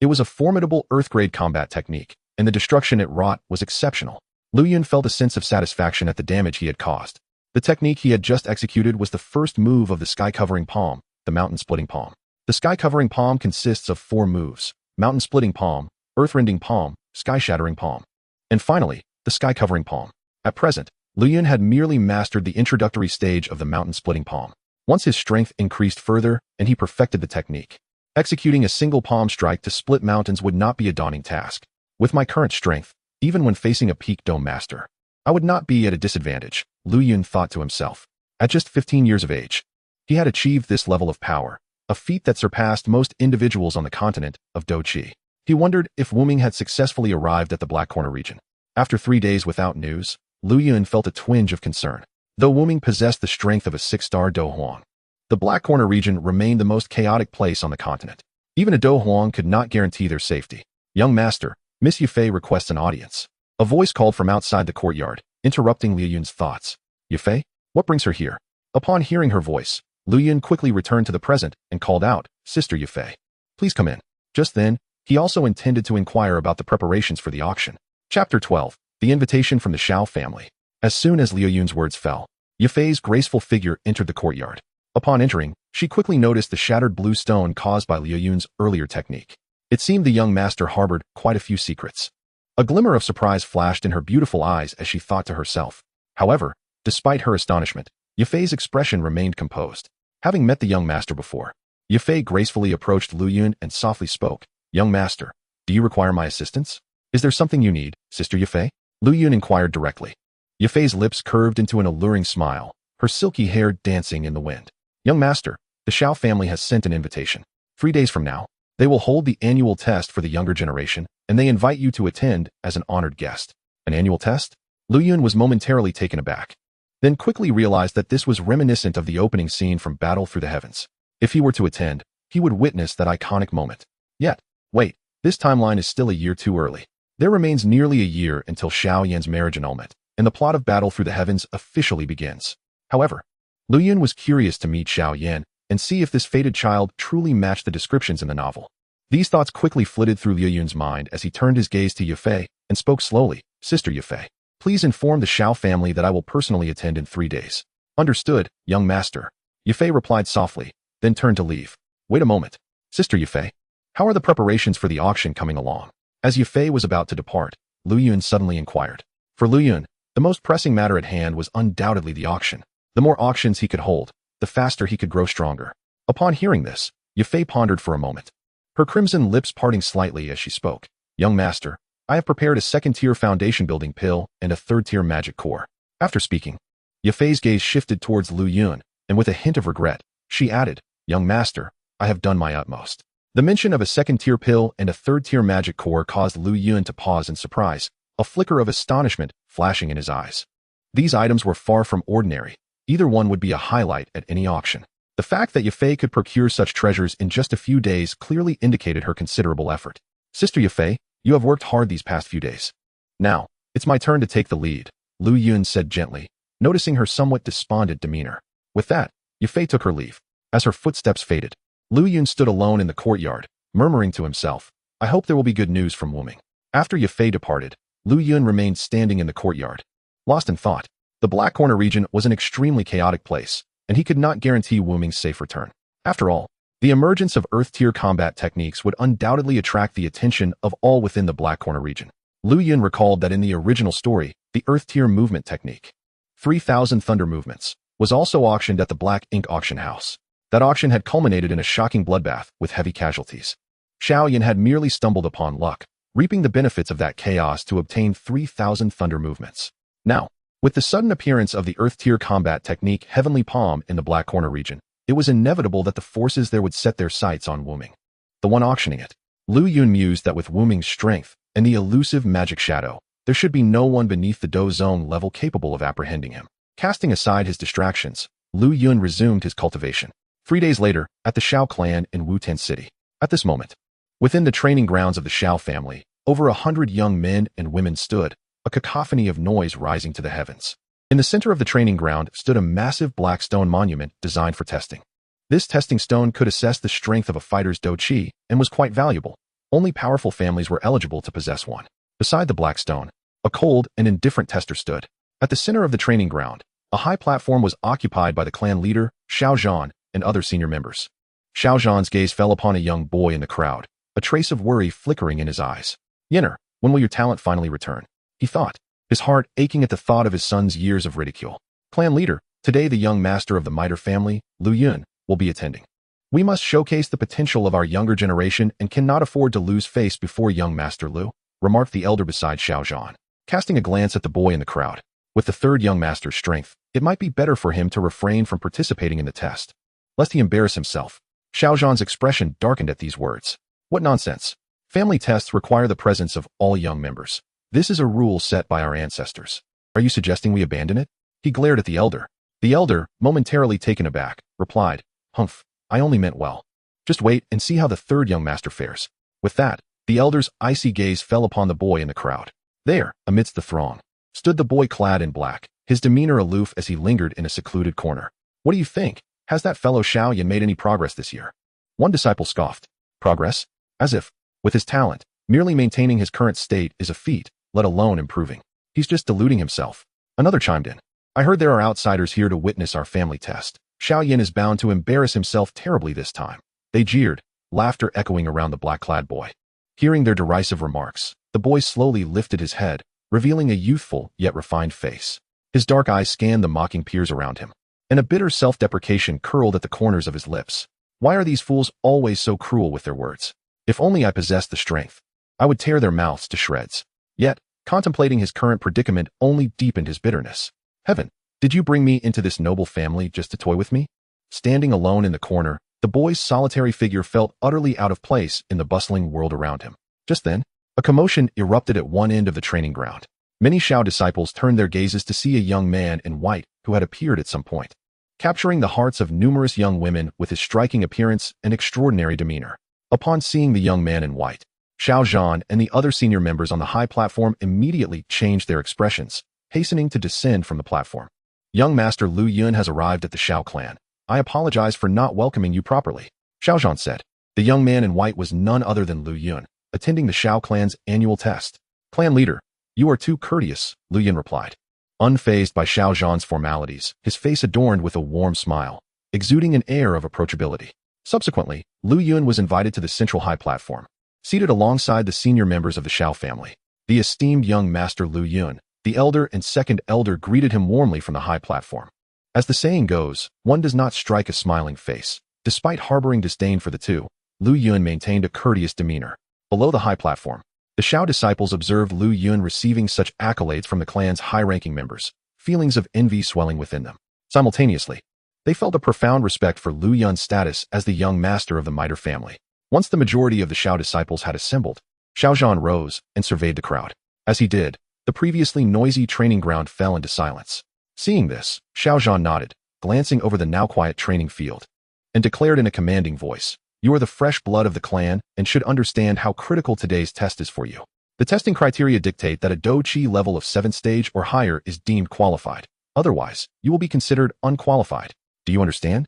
it was a formidable Earth-grade combat technique, and the destruction it wrought was exceptional. Liu Yun felt a sense of satisfaction at the damage he had caused. The technique he had just executed was the first move of the sky-covering palm, the mountain-splitting palm. The sky-covering palm consists of 4 moves: mountain-splitting palm, earth-rending palm, sky-shattering palm, and finally, the sky-covering palm. At present, Liu Yun had merely mastered the introductory stage of the mountain-splitting palm. Once his strength increased further, and he perfected the technique. Executing a single palm strike to split mountains would not be a daunting task. With my current strength, even when facing a peak dome master, I would not be at a disadvantage, Liu Yun thought to himself. At just 15 years of age, he had achieved this level of power, a feat that surpassed most individuals on the continent of Doqi. He wondered if Wuming had successfully arrived at the Black Corner region. After 3 days without news, Liu Yun felt a twinge of concern. Though Wuming possessed the strength of a 6-star Do Huang, the Black Corner region remained the most chaotic place on the continent. Even a Do Huang could not guarantee their safety. Young master, Miss Yufei requests an audience. A voice called from outside the courtyard, interrupting Liu Yun's thoughts. Yufei? What brings her here? Upon hearing her voice, Liu Yun quickly returned to the present and called out, Sister Yufei, please come in. Just then, he also intended to inquire about the preparations for the auction. Chapter 12. The invitation from the Shao family. As soon as Liu Yun's words fell, Yufei's graceful figure entered the courtyard. Upon entering, she quickly noticed the shattered blue stone caused by Liu Yun's earlier technique. It seemed the young master harbored quite a few secrets. A glimmer of surprise flashed in her beautiful eyes as she thought to herself. However, despite her astonishment, Yufei's expression remained composed. Having met the young master before, Yufei gracefully approached Liu Yun and softly spoke. Young master, do you require my assistance? Is there something you need, Sister Yufei? Liu Yun inquired directly. Yufei's lips curved into an alluring smile, her silky hair dancing in the wind. Young master, the Shao family has sent an invitation. 3 days from now, they will hold the annual test for the younger generation, and they invite you to attend as an honored guest. An annual test? Liu Yun was momentarily taken aback, then quickly realized that this was reminiscent of the opening scene from Battle Through the Heavens. If he were to attend, he would witness that iconic moment. Yet, wait, this timeline is still a year too early. There remains nearly a year until Xiao Yan's marriage annulment, and the plot of Battle Through the Heavens officially begins. However, Liu Yun was curious to meet Xiao Yan and see if this fated child truly matched the descriptions in the novel. These thoughts quickly flitted through Liu Yun's mind as he turned his gaze to Yufei and spoke slowly. Sister Yufei, please inform the Shao family that I will personally attend in 3 days. Understood, young master. Yufei replied softly, then turned to leave. Wait a moment. Sister Yufei, how are the preparations for the auction coming along? As Yufei was about to depart, Liu Yun suddenly inquired. For Liu Yun, the most pressing matter at hand was undoubtedly the auction. The more auctions he could hold, the faster he could grow stronger. Upon hearing this, Yufei pondered for a moment, her crimson lips parting slightly as she spoke. Young master, I have prepared a 2nd-tier foundation building pill and a 3rd-tier magic core. After speaking, Yufei's gaze shifted towards Liu Yun, and with a hint of regret, she added, Young master, I have done my utmost. The mention of a 2nd-tier pill and a 3rd-tier magic core caused Liu Yun to pause in surprise, a flicker of astonishment flashing in his eyes. These items were far from ordinary. Either one would be a highlight at any auction. The fact that Yufei could procure such treasures in just a few days clearly indicated her considerable effort. Sister Yufei, you have worked hard these past few days. Now, it's my turn to take the lead, Liu Yun said gently, noticing her somewhat despondent demeanor. With that, Yufei took her leave. As her footsteps faded, Liu Yun stood alone in the courtyard, murmuring to himself, I hope there will be good news from Wuming. After Yufei departed, Liu Yun remained standing in the courtyard, lost in thought. The Black Corner region was an extremely chaotic place, and he could not guarantee Wuming's safe return. After all, the emergence of Earth-tier combat techniques would undoubtedly attract the attention of all within the Black Corner region. Liu Yun recalled that in the original story, the Earth-tier movement technique, 3,000 Thunder movements, was also auctioned at the Black Ink auction house. That auction had culminated in a shocking bloodbath with heavy casualties. Xiao Yan had merely stumbled upon luck, reaping the benefits of that chaos to obtain 3,000 Thunder movements. Now, with the sudden appearance of the Earth-tier combat technique Heavenly Palm in the Black Corner region, it was inevitable that the forces there would set their sights on Wuming, the one auctioning it. Liu Yun mused that with Wuming's strength and the elusive magic shadow, there should be no one beneath the Do Zone level capable of apprehending him. Casting aside his distractions, Liu Yun resumed his cultivation. 3 days later, at the Shao clan in Wutan City. At this moment, within the training grounds of the Shao family, over 100 young men and women stood, a cacophony of noise rising to the heavens. In the center of the training ground stood a massive black stone monument designed for testing. This testing stone could assess the strength of a fighter's do qi and was quite valuable. Only powerful families were eligible to possess one. Beside the black stone, a cold and indifferent tester stood. At the center of the training ground, a high platform was occupied by the clan leader, Xiao Zhan, and other senior members. Xiao Zhan's gaze fell upon a young boy in the crowd, a trace of worry flickering in his eyes. Yinner, when will your talent finally return? He thought, his heart aching at the thought of his son's years of ridicule. Clan leader, today the young master of the Miter family, Lu Yun, will be attending. We must showcase the potential of our younger generation and cannot afford to lose face before young Master Lu, remarked the elder beside Xiao Zhan, casting a glance at the boy in the crowd. With the third young master's strength, it might be better for him to refrain from participating in the test, lest he embarrass himself. Xiao Zhan's expression darkened at these words. What nonsense! Family tests require the presence of all young members. This is a rule set by our ancestors. Are you suggesting we abandon it? He glared at the elder. The elder, momentarily taken aback, replied, Humph, I only meant well. Just wait and see how the third young master fares. With that, the elder's icy gaze fell upon the boy in the crowd. There, amidst the throng, stood the boy clad in black, his demeanor aloof as he lingered in a secluded corner. What do you think? Has that fellow Xiao Yan made any progress this year? One disciple scoffed. Progress? As if, with his talent, merely maintaining his current state is a feat, let alone improving. He's just deluding himself. Another chimed in. I heard there are outsiders here to witness our family test. Xiao Yan is bound to embarrass himself terribly this time. They jeered, laughter echoing around the black-clad boy. Hearing their derisive remarks, the boy slowly lifted his head, revealing a youthful yet refined face. His dark eyes scanned the mocking peers around him, and a bitter self-deprecation curled at the corners of his lips. Why are these fools always so cruel with their words? If only I possessed the strength, I would tear their mouths to shreds. Yet, contemplating his current predicament only deepened his bitterness. Heaven, did you bring me into this noble family just to toy with me? Standing alone in the corner, the boy's solitary figure felt utterly out of place in the bustling world around him. Just then, a commotion erupted at one end of the training ground. Many Xiao disciples turned their gazes to see a young man in white who had appeared at some point, capturing the hearts of numerous young women with his striking appearance and extraordinary demeanor. Upon seeing the young man in white, Xiao Zhan and the other senior members on the high platform immediately changed their expressions, hastening to descend from the platform. Young Master Lu Yun has arrived at the Xiao clan. I apologize for not welcoming you properly, Xiao Zhan said. The young man in white was none other than Lu Yun, attending the Xiao clan's annual test. Clan leader, you are too courteous, Lu Yun replied. Unfazed by Xiao Zhan's formalities, his face adorned with a warm smile, exuding an air of approachability. Subsequently, Lu Yun was invited to the central high platform. Seated alongside the senior members of the Xiao family, the esteemed young Master Lu Yun, the elder and second elder greeted him warmly from the high platform. As the saying goes, one does not strike a smiling face. Despite harboring disdain for the two, Lu Yun maintained a courteous demeanor. Below the high platform, the Xiao disciples observed Lu Yun receiving such accolades from the clan's high-ranking members, feelings of envy swelling within them. Simultaneously, they felt a profound respect for Lu Yun's status as the young master of the Miter family. Once the majority of the Xiao disciples had assembled, Xiao Zhan rose and surveyed the crowd. As he did, the previously noisy training ground fell into silence. Seeing this, Xiao Zhan nodded, glancing over the now quiet training field, and declared in a commanding voice, You are the fresh blood of the clan and should understand how critical today's test is for you. The testing criteria dictate that a Do Qi level of 7th stage or higher is deemed qualified. Otherwise, you will be considered unqualified. Do you understand?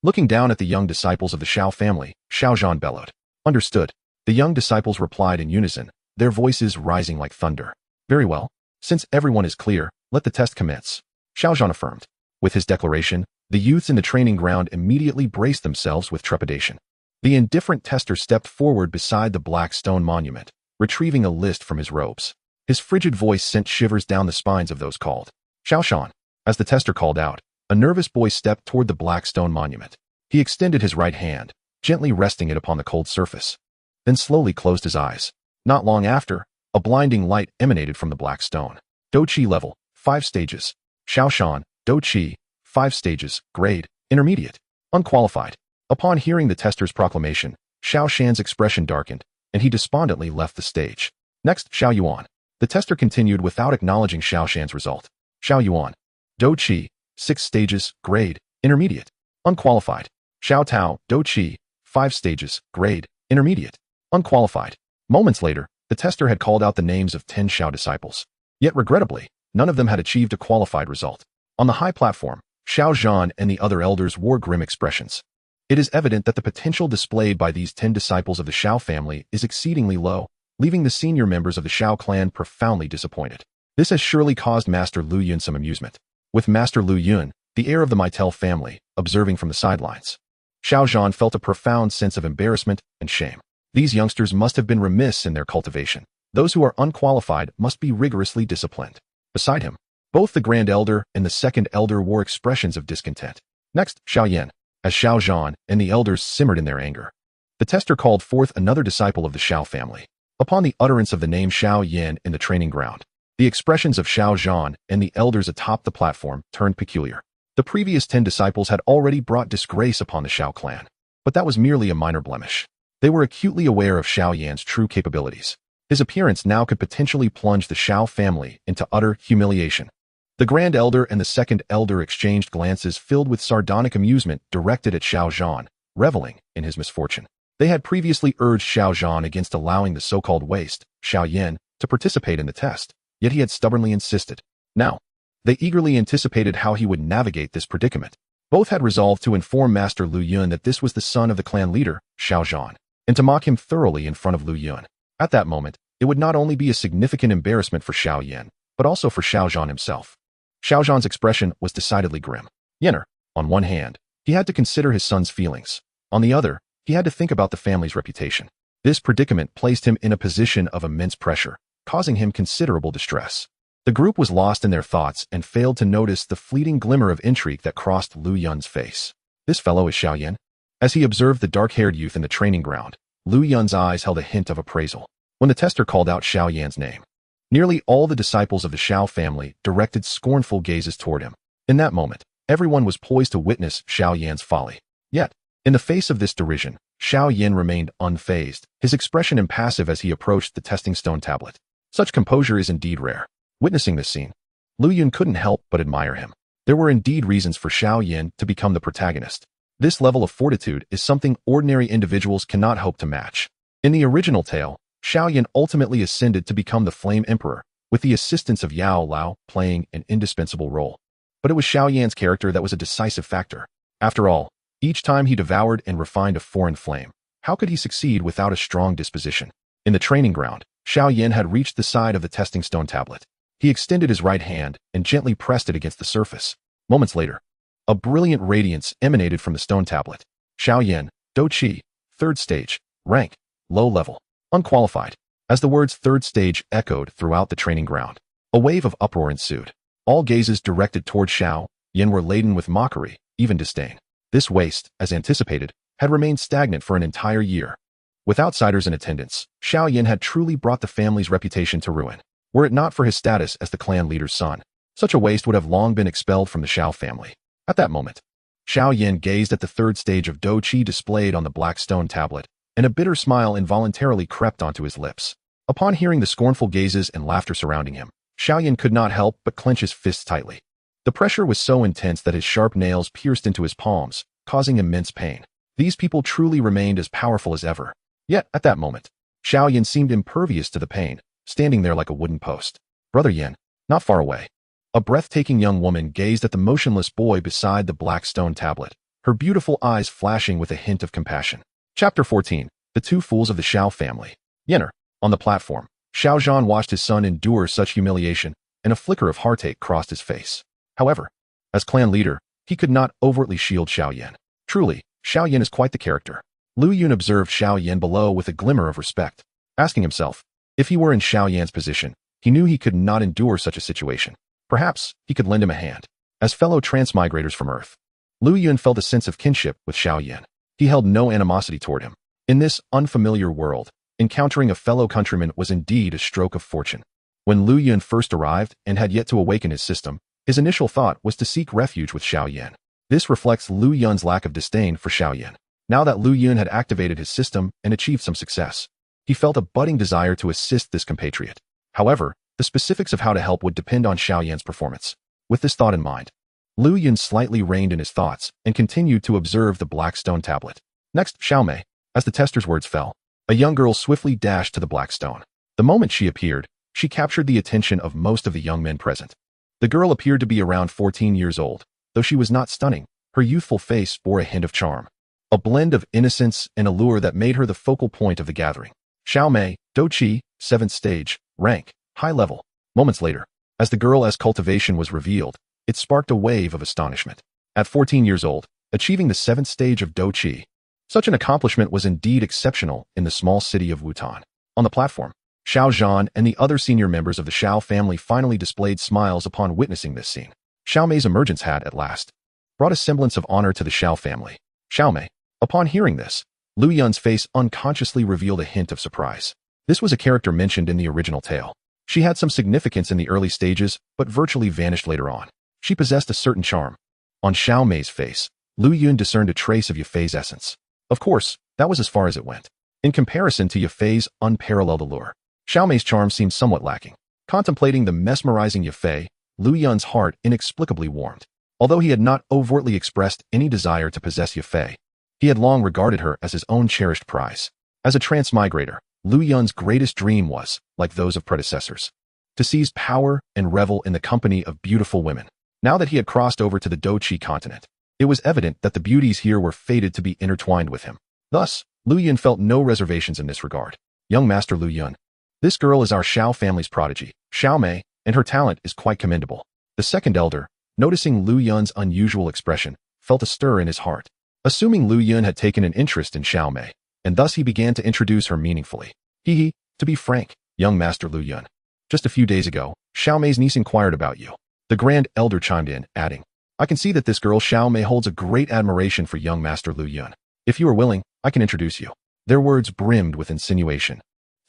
Looking down at the young disciples of the Xiao family, Xiao Zhan bellowed. Understood. The young disciples replied in unison, their voices rising like thunder. Very well. Since everyone is clear, let the test commence, Xiao Zhan affirmed. With his declaration, the youths in the training ground immediately braced themselves with trepidation. The indifferent tester stepped forward beside the black stone monument, retrieving a list from his robes. His frigid voice sent shivers down the spines of those called. Xiao Shan. As the tester called out, a nervous boy stepped toward the black stone monument. He extended his right hand, gently resting it upon the cold surface, then slowly closed his eyes. Not long after, a blinding light emanated from the black stone. Do Qi level, 5 stages. Xiao Shan, Do Qi, 5 stages, grade, intermediate, unqualified. Upon hearing the tester's proclamation, Xiao Shan's expression darkened, and he despondently left the stage. Next, Xiao Yuan. The tester continued without acknowledging Xiao Shan's result. Xiao Yuan, Do Qi, 6 stages, grade, intermediate, unqualified. Xiao Tao, Do Qi, 5 stages, grade, intermediate, unqualified. Moments later, the tester had called out the names of 10 Xiao disciples. Yet regrettably, none of them had achieved a qualified result. On the high platform, Xiao Zhan and the other elders wore grim expressions. It is evident that the potential displayed by these 10 disciples of the Xiao family is exceedingly low, leaving the senior members of the Xiao clan profoundly disappointed. This has surely caused Master Lu Yun some amusement, with Master Lu Yun, the heir of the Meitel family, observing from the sidelines. Xiao Zhan felt a profound sense of embarrassment and shame. These youngsters must have been remiss in their cultivation. Those who are unqualified must be rigorously disciplined. Beside him, both the Grand Elder and the Second Elder wore expressions of discontent. Next, Xiao Yan, as Xiao Zhan and the elders simmered in their anger. The tester called forth another disciple of the Xiao family. Upon the utterance of the name Xiao Yan in the training ground, the expressions of Xiao Zhan and the elders atop the platform turned peculiar. The previous 10 disciples had already brought disgrace upon the Xiao clan, but that was merely a minor blemish. They were acutely aware of Xiao Yan's true capabilities. His appearance now could potentially plunge the Xiao family into utter humiliation. The Grand Elder and the Second Elder exchanged glances filled with sardonic amusement directed at Xiao Zhan, reveling in his misfortune. They had previously urged Xiao Zhan against allowing the so-called waste, Xiao Yan, to participate in the test, yet he had stubbornly insisted. Now, they eagerly anticipated how he would navigate this predicament. Both had resolved to inform Master Lu Yun that this was the son of the clan leader, Xiao Zhan, and to mock him thoroughly in front of Lu Yun. At that moment, it would not only be a significant embarrassment for Xiao Yan, but also for Xiao Zhan himself. Xiao Zhan's expression was decidedly grim. Yenner, on one hand, he had to consider his son's feelings. On the other, he had to think about the family's reputation. This predicament placed him in a position of immense pressure, causing him considerable distress. The group was lost in their thoughts and failed to notice the fleeting glimmer of intrigue that crossed Lu Yun's face. This fellow is Xiao Yan. As he observed the dark-haired youth in the training ground, Lu Yun's eyes held a hint of appraisal. When the tester called out Xiao Yan's name, nearly all the disciples of the Xiao family directed scornful gazes toward him. In that moment, everyone was poised to witness Xiao Yan's folly. Yet, in the face of this derision, Xiao Yan remained unfazed, his expression impassive as he approached the testing stone tablet. Such composure is indeed rare. Witnessing this scene, Lu Yun couldn't help but admire him. There were indeed reasons for Xiao Yan to become the protagonist. This level of fortitude is something ordinary individuals cannot hope to match. In the original tale, Xiao Yan ultimately ascended to become the Flame Emperor, with the assistance of Yao Lao playing an indispensable role. But it was Xiao Yan's character that was a decisive factor. After all, each time he devoured and refined a foreign flame, how could he succeed without a strong disposition? In the training ground, Xiao Yan had reached the side of the testing stone tablet. He extended his right hand and gently pressed it against the surface. Moments later, a brilliant radiance emanated from the stone tablet. Xiao Yan, Do Qi, third stage, rank, low level, unqualified. As the words third stage echoed throughout the training ground, a wave of uproar ensued. All gazes directed toward Xiao Yan were laden with mockery, even disdain. This waste, as anticipated, had remained stagnant for an entire year. With outsiders in attendance, Xiao Yan had truly brought the family's reputation to ruin. Were it not for his status as the clan leader's son, such a waste would have long been expelled from the Xiao family. At that moment, Xiao Yan gazed at the third stage of Do Qi displayed on the black stone tablet, and a bitter smile involuntarily crept onto his lips. Upon hearing the scornful gazes and laughter surrounding him, Xiao Yan could not help but clench his fists tightly. The pressure was so intense that his sharp nails pierced into his palms, causing immense pain. These people truly remained as powerful as ever. Yet, at that moment, Xiao Yan seemed impervious to the pain, standing there like a wooden post. Brother Yan, not far away, a breathtaking young woman gazed at the motionless boy beside the black stone tablet, her beautiful eyes flashing with a hint of compassion. Chapter 14. The Two Fools of the Xiao Family. Yenner. On the platform, Xiao Zhan watched his son endure such humiliation, and a flicker of heartache crossed his face. However, as clan leader, he could not overtly shield Xiao Yan. Truly, Xiao Yan is quite the character. Lu Yun observed Xiao Yan below with a glimmer of respect, asking himself, if he were in Xiao Yan's position, he knew he could not endure such a situation. Perhaps he could lend him a hand. As fellow transmigrators from Earth, Lu Yun felt a sense of kinship with Xiao Yan. He held no animosity toward him. In this unfamiliar world, encountering a fellow countryman was indeed a stroke of fortune. When Lu Yun first arrived and had yet to awaken his system, his initial thought was to seek refuge with Xiao Yan. This reflects Lu Yun's lack of disdain for Xiao Yan. Now that Lu Yun had activated his system and achieved some success, he felt a budding desire to assist this compatriot. However, the specifics of how to help would depend on Xiao Yan's performance. With this thought in mind, Lu Yun slightly reined in his thoughts and continued to observe the black stone tablet. Next, Xiao Mei. As the tester's words fell, a young girl swiftly dashed to the black stone. The moment she appeared, she captured the attention of most of the young men present. The girl appeared to be around 14 years old. Though she was not stunning, her youthful face bore a hint of charm, a blend of innocence and allure that made her the focal point of the gathering. Xiao Mei, Doqi, 7th stage, rank, high level. Moments later, as the girl's cultivation was revealed, it sparked a wave of astonishment. At 14 years old, achieving the 7th stage of Doqi, such an accomplishment was indeed exceptional in the small city of Wutan. On the platform, Xiao Zhan and the other senior members of the Xiao family finally displayed smiles upon witnessing this scene. Xiao Mei's emergence had, at last, brought a semblance of honor to the Xiao family. Xiao Mei. Upon hearing this, Lu Yun's face unconsciously revealed a hint of surprise. This was a character mentioned in the original tale. She had some significance in the early stages, but virtually vanished later on. She possessed a certain charm. On Xiao Mei's face, Lu Yun discerned a trace of Yafei's essence. Of course, that was as far as it went. In comparison to Yafei's unparalleled allure, Xiao Mei's charm seemed somewhat lacking. Contemplating the mesmerizing Yafei, Lu Yun's heart inexplicably warmed. Although he had not overtly expressed any desire to possess Yafei, he had long regarded her as his own cherished prize. As a transmigrator, Lu Yun's greatest dream was, like those of predecessors, to seize power and revel in the company of beautiful women. Now that he had crossed over to the Doqi continent, it was evident that the beauties here were fated to be intertwined with him. Thus, Lu Yun felt no reservations in this regard. Young Master Lu Yun, this girl is our Xiao family's prodigy, Xiao Mei, and her talent is quite commendable. The second elder, noticing Lu Yun's unusual expression, felt a stir in his heart. Assuming Lu Yun had taken an interest in Xiao Mei, and thus he began to introduce her meaningfully. To be frank, young Master Lu Yun, just a few days ago, Xiao Mei's niece inquired about you. The Grand Elder chimed in, adding, I can see that this girl Xiao Mei holds a great admiration for young Master Lu Yun. If you are willing, I can introduce you. Their words brimmed with insinuation,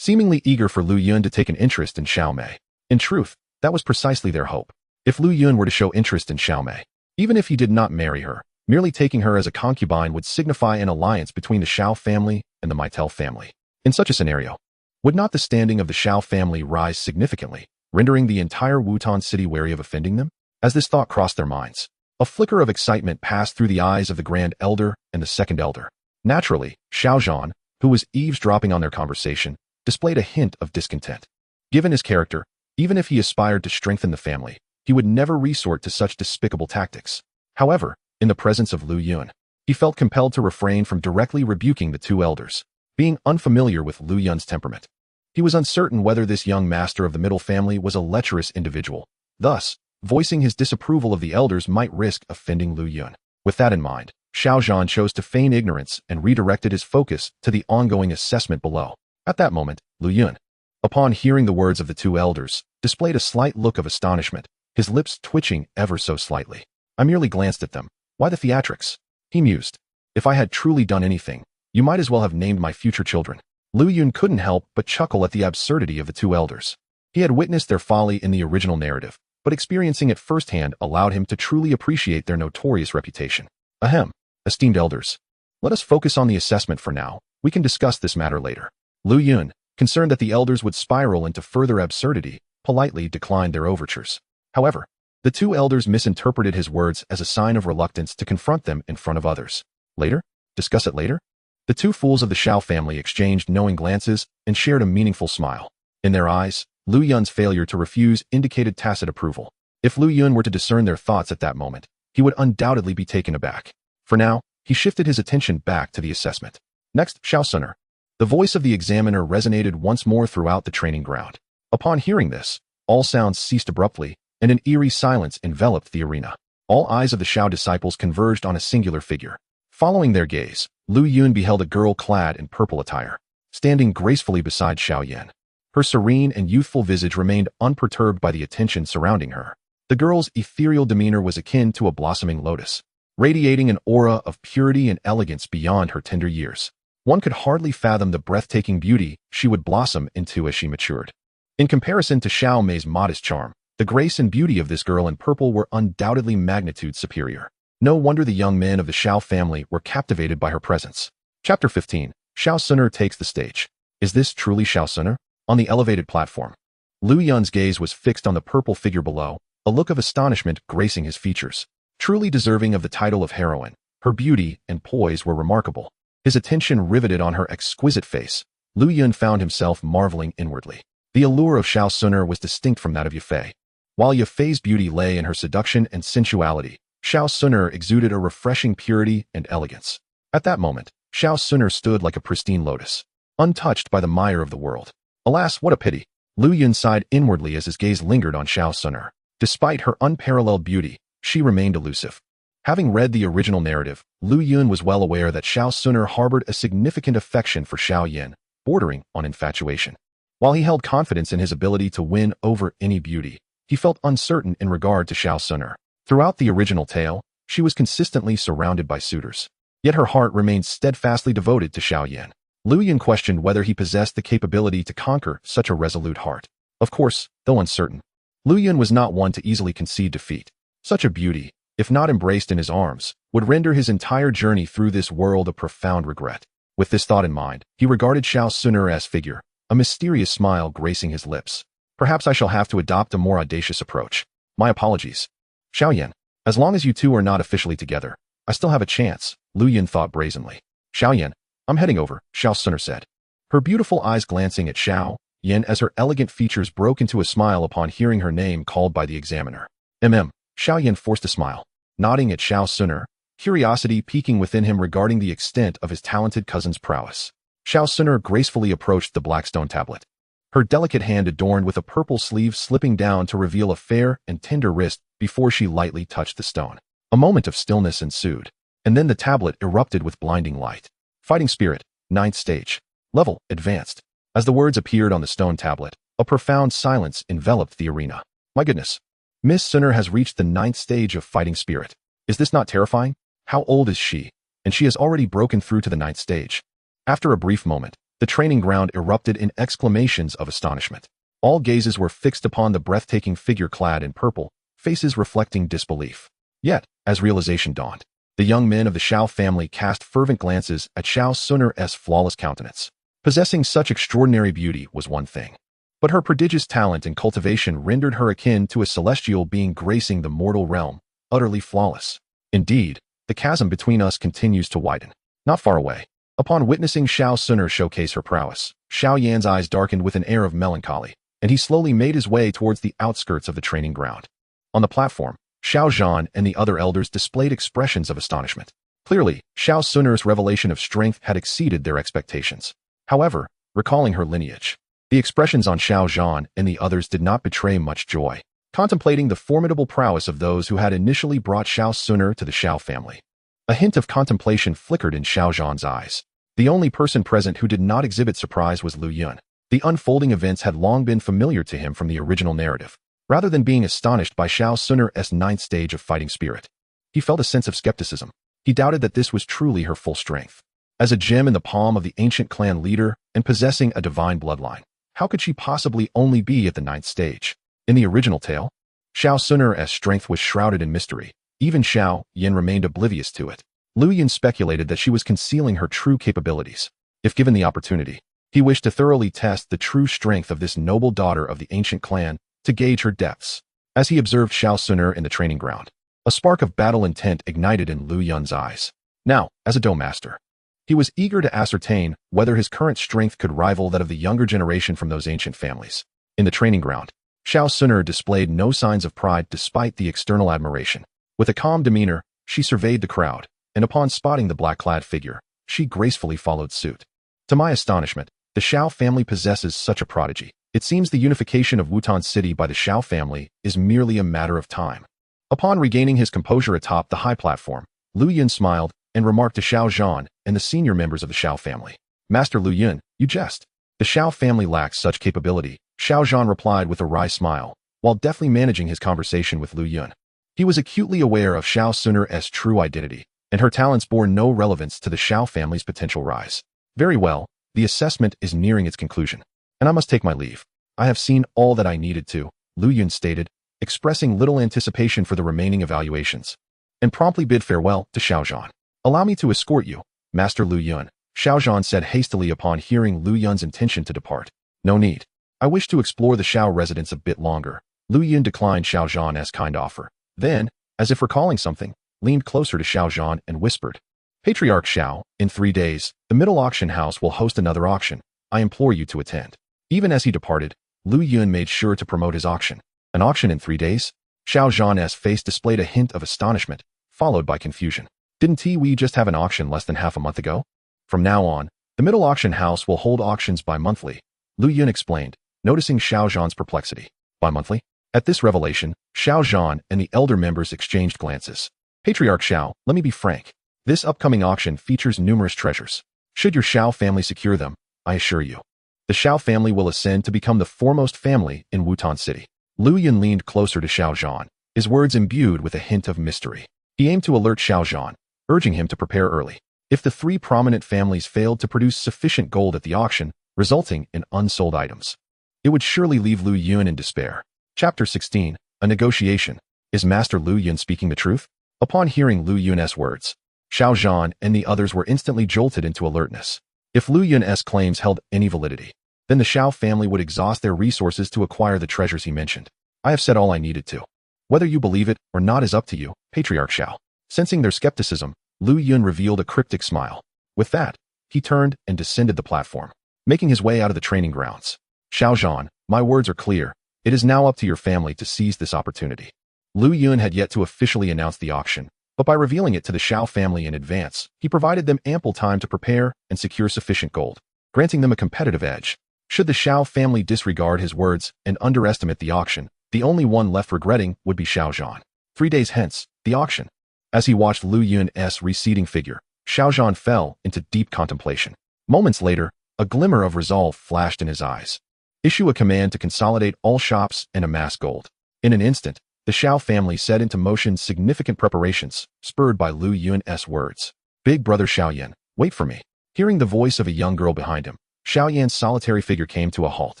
seemingly eager for Lu Yun to take an interest in Xiao Mei. In truth, that was precisely their hope. If Lu Yun were to show interest in Xiao Mei, even if he did not marry her, merely taking her as a concubine would signify an alliance between the Xiao family and the Meitel family. In such a scenario, would not the standing of the Xiao family rise significantly, rendering the entire Wutan city wary of offending them? As this thought crossed their minds, a flicker of excitement passed through the eyes of the Grand Elder and the Second Elder. Naturally, Xiao Zhan, who was eavesdropping on their conversation, displayed a hint of discontent. Given his character, even if he aspired to strengthen the family, he would never resort to such despicable tactics. However, in the presence of Lu Yun, he felt compelled to refrain from directly rebuking the two elders. Being unfamiliar with Lu Yun's temperament, he was uncertain whether this young master of the middle family was a lecherous individual. Thus, voicing his disapproval of the elders might risk offending Lu Yun. With that in mind, Xiao Zhan chose to feign ignorance and redirected his focus to the ongoing assessment below. At that moment, Lu Yun, upon hearing the words of the two elders, displayed a slight look of astonishment, his lips twitching ever so slightly. I merely glanced at them. Why the theatrics? He mused. If I had truly done anything, you might as well have named my future children. Lu Yun couldn't help but chuckle at the absurdity of the two elders. He had witnessed their folly in the original narrative, but experiencing it firsthand allowed him to truly appreciate their notorious reputation. Ahem, esteemed elders. Let us focus on the assessment for now. We can discuss this matter later. Lu Yun, concerned that the elders would spiral into further absurdity, politely declined their overtures. However, the two elders misinterpreted his words as a sign of reluctance to confront them in front of others. Later? Discuss it later? The two fools of the Xiao family exchanged knowing glances and shared a meaningful smile. In their eyes, Lu Yun's failure to refuse indicated tacit approval. If Lu Yun were to discern their thoughts at that moment, he would undoubtedly be taken aback. For now, he shifted his attention back to the assessment. Next, Xiao Suner. The voice of the examiner resonated once more throughout the training ground. Upon hearing this, all sounds ceased abruptly, and an eerie silence enveloped the arena. All eyes of the Xiao disciples converged on a singular figure. Following their gaze, Lu Yun beheld a girl clad in purple attire, standing gracefully beside Xiao Yan. Her serene and youthful visage remained unperturbed by the attention surrounding her. The girl's ethereal demeanor was akin to a blossoming lotus, radiating an aura of purity and elegance beyond her tender years. One could hardly fathom the breathtaking beauty she would blossom into as she matured. In comparison to Xiao Mei's modest charm, the grace and beauty of this girl in purple were undoubtedly magnitude superior. No wonder the young men of the Xiao family were captivated by her presence. Chapter 15. Xiao Suner takes the stage. Is this truly Xiao Suner? On the elevated platform, Lu Yun's gaze was fixed on the purple figure below, a look of astonishment gracing his features. Truly deserving of the title of heroine, her beauty and poise were remarkable. His attention riveted on her exquisite face, Lu Yun found himself marveling inwardly. The allure of Xiao Suner was distinct from that of Yafei. While Yafei's beauty lay in her seduction and sensuality, Xiao Suner exuded a refreshing purity and elegance. At that moment, Xiao Suner stood like a pristine lotus, untouched by the mire of the world. Alas, what a pity! Lu Yun sighed inwardly as his gaze lingered on Xiao Suner. Despite her unparalleled beauty, she remained elusive. Having read the original narrative, Lu Yun was well aware that Xiao Suner harbored a significant affection for Xiao Yan, bordering on infatuation. While he held confidence in his ability to win over any beauty, he felt uncertain in regard to Xiao Suner. Throughout the original tale, she was consistently surrounded by suitors. Yet her heart remained steadfastly devoted to Xiao Yan. Lu Yun questioned whether he possessed the capability to conquer such a resolute heart. Of course, though uncertain, Lu Yun was not one to easily concede defeat. Such a beauty, if not embraced in his arms, would render his entire journey through this world a profound regret. With this thought in mind, he regarded Xiao Suner's figure, a mysterious smile gracing his lips. Perhaps I shall have to adopt a more audacious approach. My apologies. Xiao Yan, as long as you two are not officially together, I still have a chance, Lu Yun thought brazenly. Xiao Yan, I'm heading over, Xiao Suner said, her beautiful eyes glancing at Xiao Yan as her elegant features broke into a smile upon hearing her name called by the examiner. Xiao Yan forced a smile, nodding at Xiao Suner, curiosity peaking within him regarding the extent of his talented cousin's prowess. Xiao Suner gracefully approached the black stone tablet, her delicate hand adorned with a purple sleeve slipping down to reveal a fair and tender wrist before she lightly touched the stone. A moment of stillness ensued, and then the tablet erupted with blinding light. Fighting Spirit, 9th stage. Level, Advanced. As the words appeared on the stone tablet, a profound silence enveloped the arena. My goodness. Miss Suner has reached the 9th stage of Fighting Spirit. Is this not terrifying? How old is she? And she has already broken through to the 9th stage. After a brief moment, the training ground erupted in exclamations of astonishment. All gazes were fixed upon the breathtaking figure clad in purple, faces reflecting disbelief. Yet, as realization dawned, the young men of the Xiao family cast fervent glances at Xiao Suner's flawless countenance. Possessing such extraordinary beauty was one thing, but her prodigious talent and cultivation rendered her akin to a celestial being gracing the mortal realm, utterly flawless. Indeed, the chasm between us continues to widen. Not far away, upon witnessing Xiao Suner showcase her prowess, Xiao Yan's eyes darkened with an air of melancholy, and he slowly made his way towards the outskirts of the training ground. On the platform, Xiao Zhan and the other elders displayed expressions of astonishment. Clearly, Xiao Suner's revelation of strength had exceeded their expectations. However, recalling her lineage, the expressions on Xiao Zhan and the others did not betray much joy, contemplating the formidable prowess of those who had initially brought Xiao Suner to the Xiao family. A hint of contemplation flickered in Xiao Zhan's eyes. The only person present who did not exhibit surprise was Lu Yun. The unfolding events had long been familiar to him from the original narrative. Rather than being astonished by Xiao Suner's 9th stage of Fighting Spirit, he felt a sense of skepticism. He doubted that this was truly her full strength. As a gem in the palm of the ancient clan leader and possessing a divine bloodline, how could she possibly only be at the 9th stage? In the original tale, Xiao Suner's strength was shrouded in mystery. Even Xiao Yan remained oblivious to it. Lu Yun speculated that she was concealing her true capabilities. If given the opportunity, he wished to thoroughly test the true strength of this noble daughter of the ancient clan to gauge her depths. As he observed Xiao Suner in the training ground, a spark of battle intent ignited in Lu Yun's eyes. Now, as a Dou master, he was eager to ascertain whether his current strength could rival that of the younger generation from those ancient families. In the training ground, Xiao Suner displayed no signs of pride despite the external admiration. With a calm demeanor, she surveyed the crowd, and upon spotting the black-clad figure, she gracefully followed suit. To my astonishment, the Xiao family possesses such a prodigy. It seems the unification of Wutan City by the Xiao family is merely a matter of time. Upon regaining his composure atop the high platform, Lu Yun smiled and remarked to Xiao Zhan and the senior members of the Xiao family. Master Lu Yun, you jest. The Xiao family lacks such capability, Xiao Zhan replied with a wry smile, while deftly managing his conversation with Lu Yun. He was acutely aware of Xiao Suner's true identity, and her talents bore no relevance to the Xiao family's potential rise. Very well, the assessment is nearing its conclusion, and I must take my leave. I have seen all that I needed to, Lu Yun stated, expressing little anticipation for the remaining evaluations, and promptly bid farewell to Xiao Zhan. Allow me to escort you, Master Lu Yun, Xiao Zhan said hastily upon hearing Lu Yun's intention to depart. No need. I wish to explore the Xiao residence a bit longer. Lu Yun declined Xiao Zhan's kind offer. Then, as if recalling something, leaned closer to Xiao Zhan and whispered, Patriarch Xiao, in 3 days, the middle auction house will host another auction. I implore you to attend. Even as he departed, Lu Yun made sure to promote his auction. An auction in 3 days? Xiao Zhan's face displayed a hint of astonishment, followed by confusion. Didn't we just have an auction less than half a month ago? From now on, the middle auction house will hold auctions bi-monthly, Lu Yun explained, noticing Xiao Zhan's perplexity. Bi-monthly? At this revelation, Xiao Zhan and the elder members exchanged glances. Patriarch Xiao, let me be frank. This upcoming auction features numerous treasures. Should your Xiao family secure them, I assure you, the Xiao family will ascend to become the foremost family in Wutan City. Lu Yun leaned closer to Xiao Zhan, his words imbued with a hint of mystery. He aimed to alert Xiao Zhan, urging him to prepare early. If the three prominent families failed to produce sufficient gold at the auction, resulting in unsold items, it would surely leave Lu Yun in despair. Chapter 16. A Negotiation. Is Master Lu Yun speaking the truth? Upon hearing Lu Yun's words, Xiao Zhan and the others were instantly jolted into alertness. If Lu Yun's claims held any validity, then the Xiao family would exhaust their resources to acquire the treasures he mentioned. I have said all I needed to. Whether you believe it or not is up to you, Patriarch Xiao. Sensing their skepticism, Lu Yun revealed a cryptic smile. With that, he turned and descended the platform, making his way out of the training grounds. Xiao Zhan, my words are clear. It is now up to your family to seize this opportunity. Lu Yun had yet to officially announce the auction, but by revealing it to the Xiao family in advance, he provided them ample time to prepare and secure sufficient gold, granting them a competitive edge. Should the Xiao family disregard his words and underestimate the auction, the only one left regretting would be Xiao Zhan. 3 days hence, the auction. As he watched Lu Yun's receding figure, Xiao Zhan fell into deep contemplation. Moments later, a glimmer of resolve flashed in his eyes. Issue a command to consolidate all shops and amass gold. In an instant, the Xiao family set into motion significant preparations, spurred by Lu Yun's words. Big brother Xiao Yan, wait for me. Hearing the voice of a young girl behind him, Xiao Yan's solitary figure came to a halt.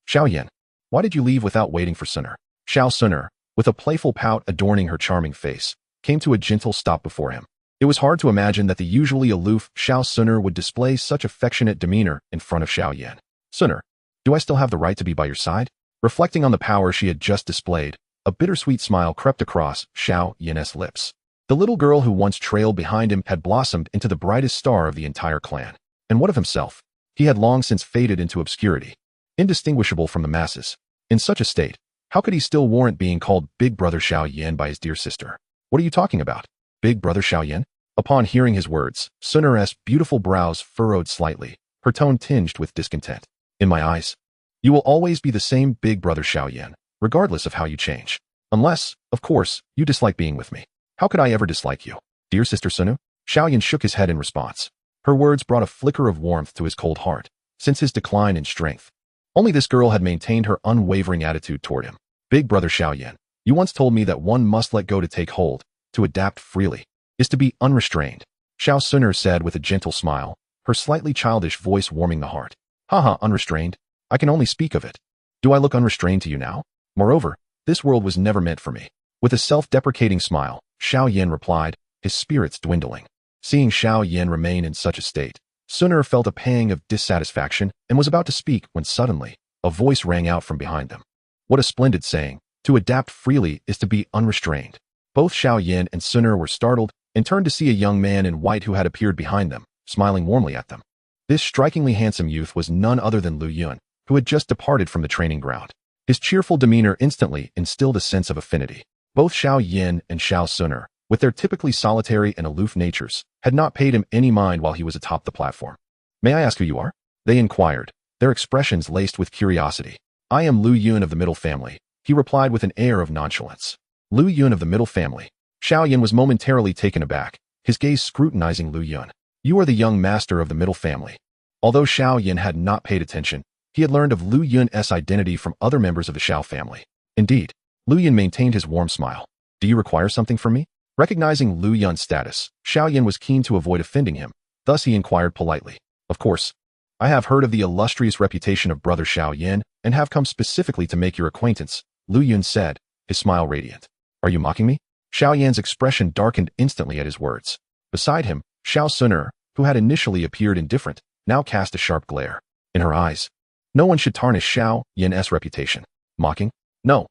Xiao Yan, why did you leave without waiting for Suner? Xiao Suner, with a playful pout adorning her charming face, came to a gentle stop before him. It was hard to imagine that the usually aloof Xiao Suner would display such affectionate demeanor in front of Xiao Yan. Suner, do I still have the right to be by your side? Reflecting on the power she had just displayed, a bittersweet smile crept across Xiao Yan's lips. The little girl who once trailed behind him had blossomed into the brightest star of the entire clan. And what of himself? He had long since faded into obscurity, indistinguishable from the masses. In such a state, how could he still warrant being called Big Brother Xiao Yan by his dear sister? What are you talking about? Big Brother Xiao Yan? Upon hearing his words, Suner's beautiful brows furrowed slightly, her tone tinged with discontent. In my eyes, you will always be the same Big Brother Xiao Yan, regardless of how you change. Unless, of course, you dislike being with me. How could I ever dislike you? Dear Sister Sunu? Xiao Yan shook his head in response. Her words brought a flicker of warmth to his cold heart. Since his decline in strength, only this girl had maintained her unwavering attitude toward him. Big Brother Xiao Yan, you once told me that one must let go to take hold, to adapt freely, is to be unrestrained. Xiao Suner said with a gentle smile, her slightly childish voice warming the heart. Haha, unrestrained? I can only speak of it. Do I look unrestrained to you now? Moreover, this world was never meant for me. With a self-deprecating smile, Xiao Yan replied, his spirits dwindling. Seeing Xiao Yan remain in such a state, Suner felt a pang of dissatisfaction and was about to speak when suddenly, a voice rang out from behind them. What a splendid saying. To adapt freely is to be unrestrained. Both Xiao Yan and Suner were startled and turned to see a young man in white who had appeared behind them, smiling warmly at them. This strikingly handsome youth was none other than Lu Yun, who had just departed from the training ground. His cheerful demeanor instantly instilled a sense of affinity. Both Xiao Yan and Xiao Suner, with their typically solitary and aloof natures, had not paid him any mind while he was atop the platform. May I ask who you are? They inquired, their expressions laced with curiosity. I am Lu Yun of the middle family, he replied with an air of nonchalance. Lu Yun of the middle family. Xiao Yan was momentarily taken aback, his gaze scrutinizing Lu Yun. You are the young master of the middle family. Although Xiao Yan had not paid attention, he had learned of Lu Yun's identity from other members of the Xiao family. Indeed, Lu Yun maintained his warm smile. Do you require something from me? Recognizing Lu Yun's status, Xiao Yan was keen to avoid offending him, thus he inquired politely. Of course, I have heard of the illustrious reputation of Brother Xiao Yan and have come specifically to make your acquaintance, Lu Yun said, his smile radiant. Are you mocking me? Xiao Yan's expression darkened instantly at his words. Beside him, Xiao Suner, who had initially appeared indifferent, now cast a sharp glare. In her eyes, no one should tarnish Xiao Yan's reputation. Mocking? No.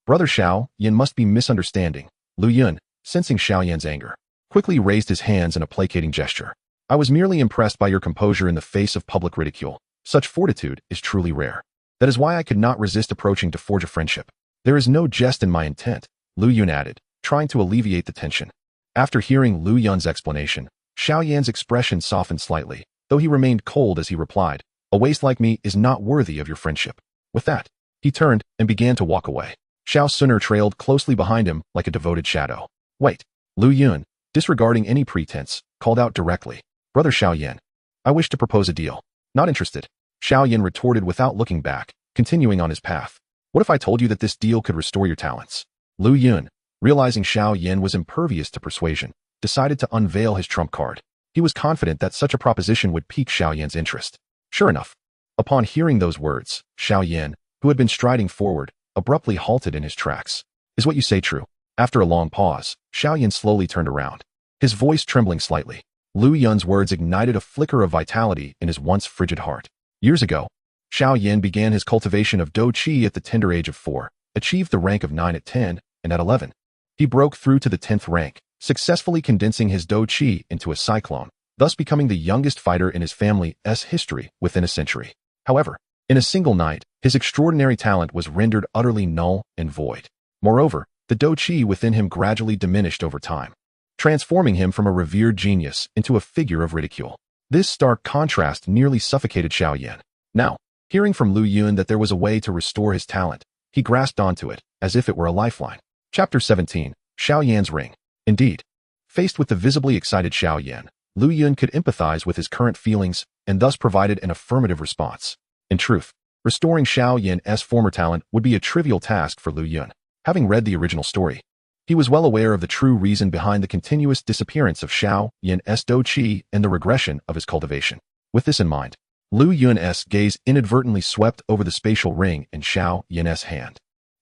Brother Xiao Yan must be misunderstanding. Lu Yun, sensing Xiao Yan's anger, quickly raised his hands in a placating gesture. I was merely impressed by your composure in the face of public ridicule. Such fortitude is truly rare. That is why I could not resist approaching to forge a friendship. There is no jest in my intent, Lu Yun added, trying to alleviate the tension. After hearing Lu Yun's explanation, Xiao Yan's expression softened slightly, though he remained cold as he replied, "A waste like me is not worthy of your friendship." With that, he turned and began to walk away. Xiao Suner trailed closely behind him like a devoted shadow. "Wait," Lu Yun, disregarding any pretense, called out directly, "Brother Xiao Yan, I wish to propose a deal." "Not interested," Xiao Yan retorted without looking back, continuing on his path. "What if I told you that this deal could restore your talents?" Lu Yun, realizing Xiao Yan was impervious to persuasion, decided to unveil his trump card. He was confident that such a proposition would pique Xiao Yan's interest. Sure enough, upon hearing those words, Xiao Yan, who had been striding forward, abruptly halted in his tracks. "Is what you say true?" After a long pause, Xiao Yan slowly turned around, his voice trembling slightly. Lu Yun's words ignited a flicker of vitality in his once frigid heart. Years ago, Xiao Yan began his cultivation of Do Qi at the tender age of 4, achieved the rank of 9 at 10, and at 11. He broke through to the 10th rank, successfully condensing his Do Qi into a cyclone, thus becoming the youngest fighter in his family's history within a century. However, in a single night, his extraordinary talent was rendered utterly null and void. Moreover, the Do Qi within him gradually diminished over time, transforming him from a revered genius into a figure of ridicule. This stark contrast nearly suffocated Xiao Yan. Now, hearing from Lu Yun that there was a way to restore his talent, he grasped onto it, as if it were a lifeline. Chapter 17, Xiao Yan's Ring. Indeed, faced with the visibly excited Xiao Yan, Lu Yun could empathize with his current feelings and thus provided an affirmative response. In truth, restoring Xiao Yan's former talent would be a trivial task for Lu Yun. Having read the original story, he was well aware of the true reason behind the continuous disappearance of Xiao Yan's Do Qi and the regression of his cultivation. With this in mind, Lu Yun's gaze inadvertently swept over the spatial ring in Xiao Yan's hand.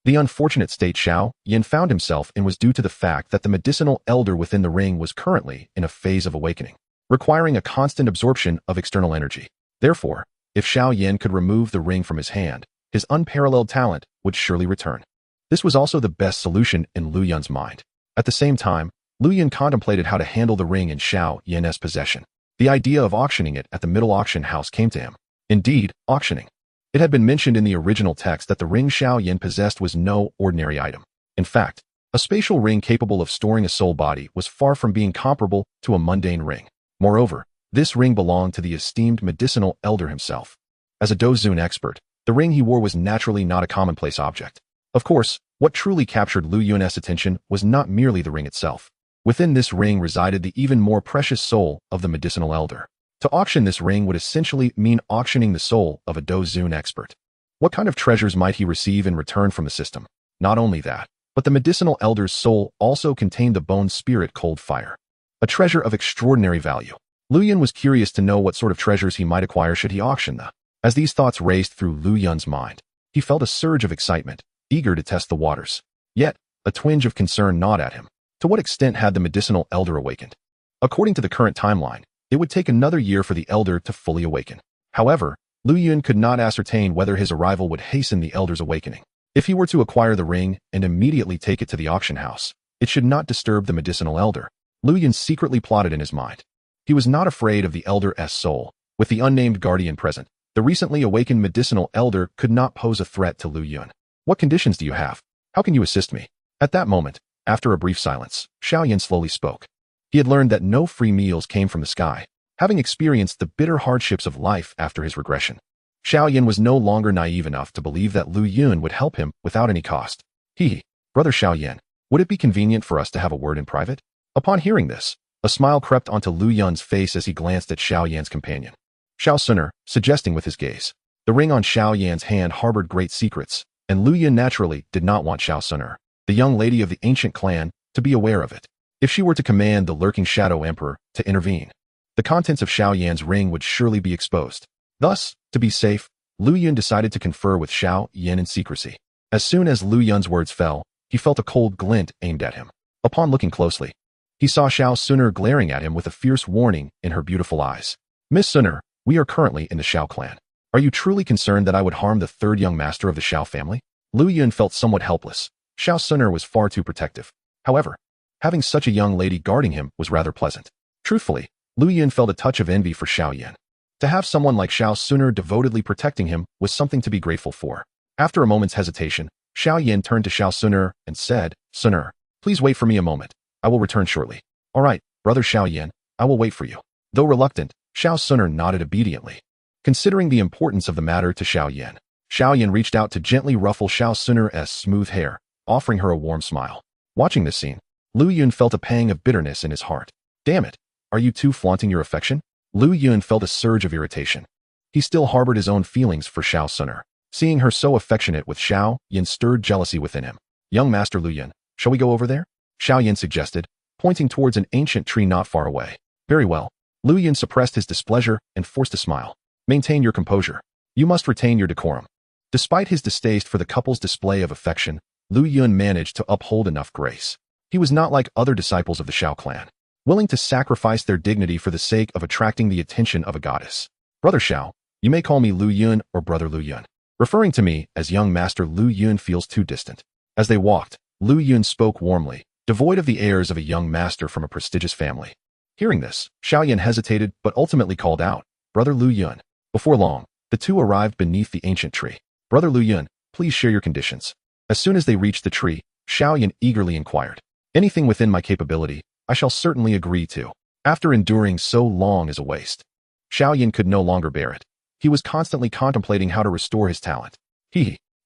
The unfortunate state Xiao Yan found himself in was due to the fact that the medicinal elder within the ring was currently in a phase of awakening, requiring a constant absorption of external energy. Therefore, if Xiao Yan could remove the ring from his hand, his unparalleled talent would surely return. This was also the best solution in Lu Yun's mind. At the same time, Lu Yun contemplated how to handle the ring in Xiao Yan's possession. The idea of auctioning it at the middle auction house came to him. Indeed, auctioning. It had been mentioned in the original text that the ring Xiao Yan possessed was no ordinary item. In fact, a spatial ring capable of storing a soul body was far from being comparable to a mundane ring. Moreover, this ring belonged to the esteemed medicinal elder himself. As a Dozun expert, the ring he wore was naturally not a commonplace object. Of course, what truly captured Lu Yun's attention was not merely the ring itself. Within this ring resided the even more precious soul of the medicinal elder. To auction this ring would essentially mean auctioning the soul of a Dozun expert. What kind of treasures might he receive in return from the system? Not only that, but the medicinal elder's soul also contained the bone spirit cold fire, a treasure of extraordinary value. Lu Yun was curious to know what sort of treasures he might acquire should he auction them. As these thoughts raced through Lu Yun's mind, he felt a surge of excitement, eager to test the waters. Yet, a twinge of concern gnawed at him. To what extent had the medicinal elder awakened? According to the current timeline, it would take another year for the elder to fully awaken. However, Lu Yun could not ascertain whether his arrival would hasten the elder's awakening. If he were to acquire the ring and immediately take it to the auction house, it should not disturb the medicinal elder. Lu Yun secretly plotted in his mind. He was not afraid of the elder's soul. With the unnamed guardian present, the recently awakened medicinal elder could not pose a threat to Lu Yun. "What conditions do you have? How can you assist me?" At that moment, after a brief silence, Xiao Yan slowly spoke. He had learned that no free meals came from the sky, having experienced the bitter hardships of life after his regression. Xiao Yan was no longer naive enough to believe that Lu Yun would help him without any cost. Brother Xiao Yan, would it be convenient for us to have a word in private?" Upon hearing this, a smile crept onto Lu Yun's face as he glanced at Xiao Yan's companion. Xiao Suner, suggesting with his gaze. The ring on Xiao Yan's hand harbored great secrets, and Lu Yun naturally did not want Xiao Suner, the young lady of the ancient clan, to be aware of it. If she were to command the lurking Shadow Emperor to intervene, the contents of Xiao Yan's ring would surely be exposed. Thus, to be safe, Lu Yun decided to confer with Xiao Yan in secrecy. As soon as Lu Yun's words fell, he felt a cold glint aimed at him. Upon looking closely, he saw Xiao Suner glaring at him with a fierce warning in her beautiful eyes. "Miss Suner, we are currently in the Xiao clan. Are you truly concerned that I would harm the third young master of the Xiao family?" Lu Yun felt somewhat helpless. Xiao Suner was far too protective. However, having such a young lady guarding him was rather pleasant. Truthfully, Lu Yun felt a touch of envy for Xiao Yan. To have someone like Xiao Suner devotedly protecting him was something to be grateful for. After a moment's hesitation, Xiao Yan turned to Xiao Suner and said, Suner, please wait for me a moment. I will return shortly. All right, brother Xiao Yan, I will wait for you. Though reluctant, Xiao Suner nodded obediently. Considering the importance of the matter to Xiao Yan reached out to gently ruffle Xiao Suner's smooth hair, offering her a warm smile. Watching this scene, Lu Yun felt a pang of bitterness in his heart. Damn it, are you two flaunting your affection? Lu Yun felt a surge of irritation. He still harbored his own feelings for Xiao Suner. Seeing her so affectionate with Xiao Yan stirred jealousy within him. Young Master Lu Yun, shall we go over there? Xiao Yan suggested, pointing towards an ancient tree not far away. Very well. Lu Yun suppressed his displeasure and forced a smile. Maintain your composure. You must retain your decorum. Despite his distaste for the couple's display of affection, Lu Yun managed to uphold enough grace. He was not like other disciples of the Xiao clan, willing to sacrifice their dignity for the sake of attracting the attention of a goddess. Brother Xiao, you may call me Lu Yun or Brother Lu Yun. Referring to me as young Master Lu Yun feels too distant. As they walked, Lu Yun spoke warmly, devoid of the airs of a young master from a prestigious family. Hearing this, Xiao Yan hesitated but ultimately called out, Brother Lu Yun. Before long, the two arrived beneath the ancient tree. Brother Lu Yun, please share your conditions. As soon as they reached the tree, Xiao Yan eagerly inquired. Anything within my capability, I shall certainly agree to. After enduring so long as a waste, Xiao Yan could no longer bear it. He was constantly contemplating how to restore his talent.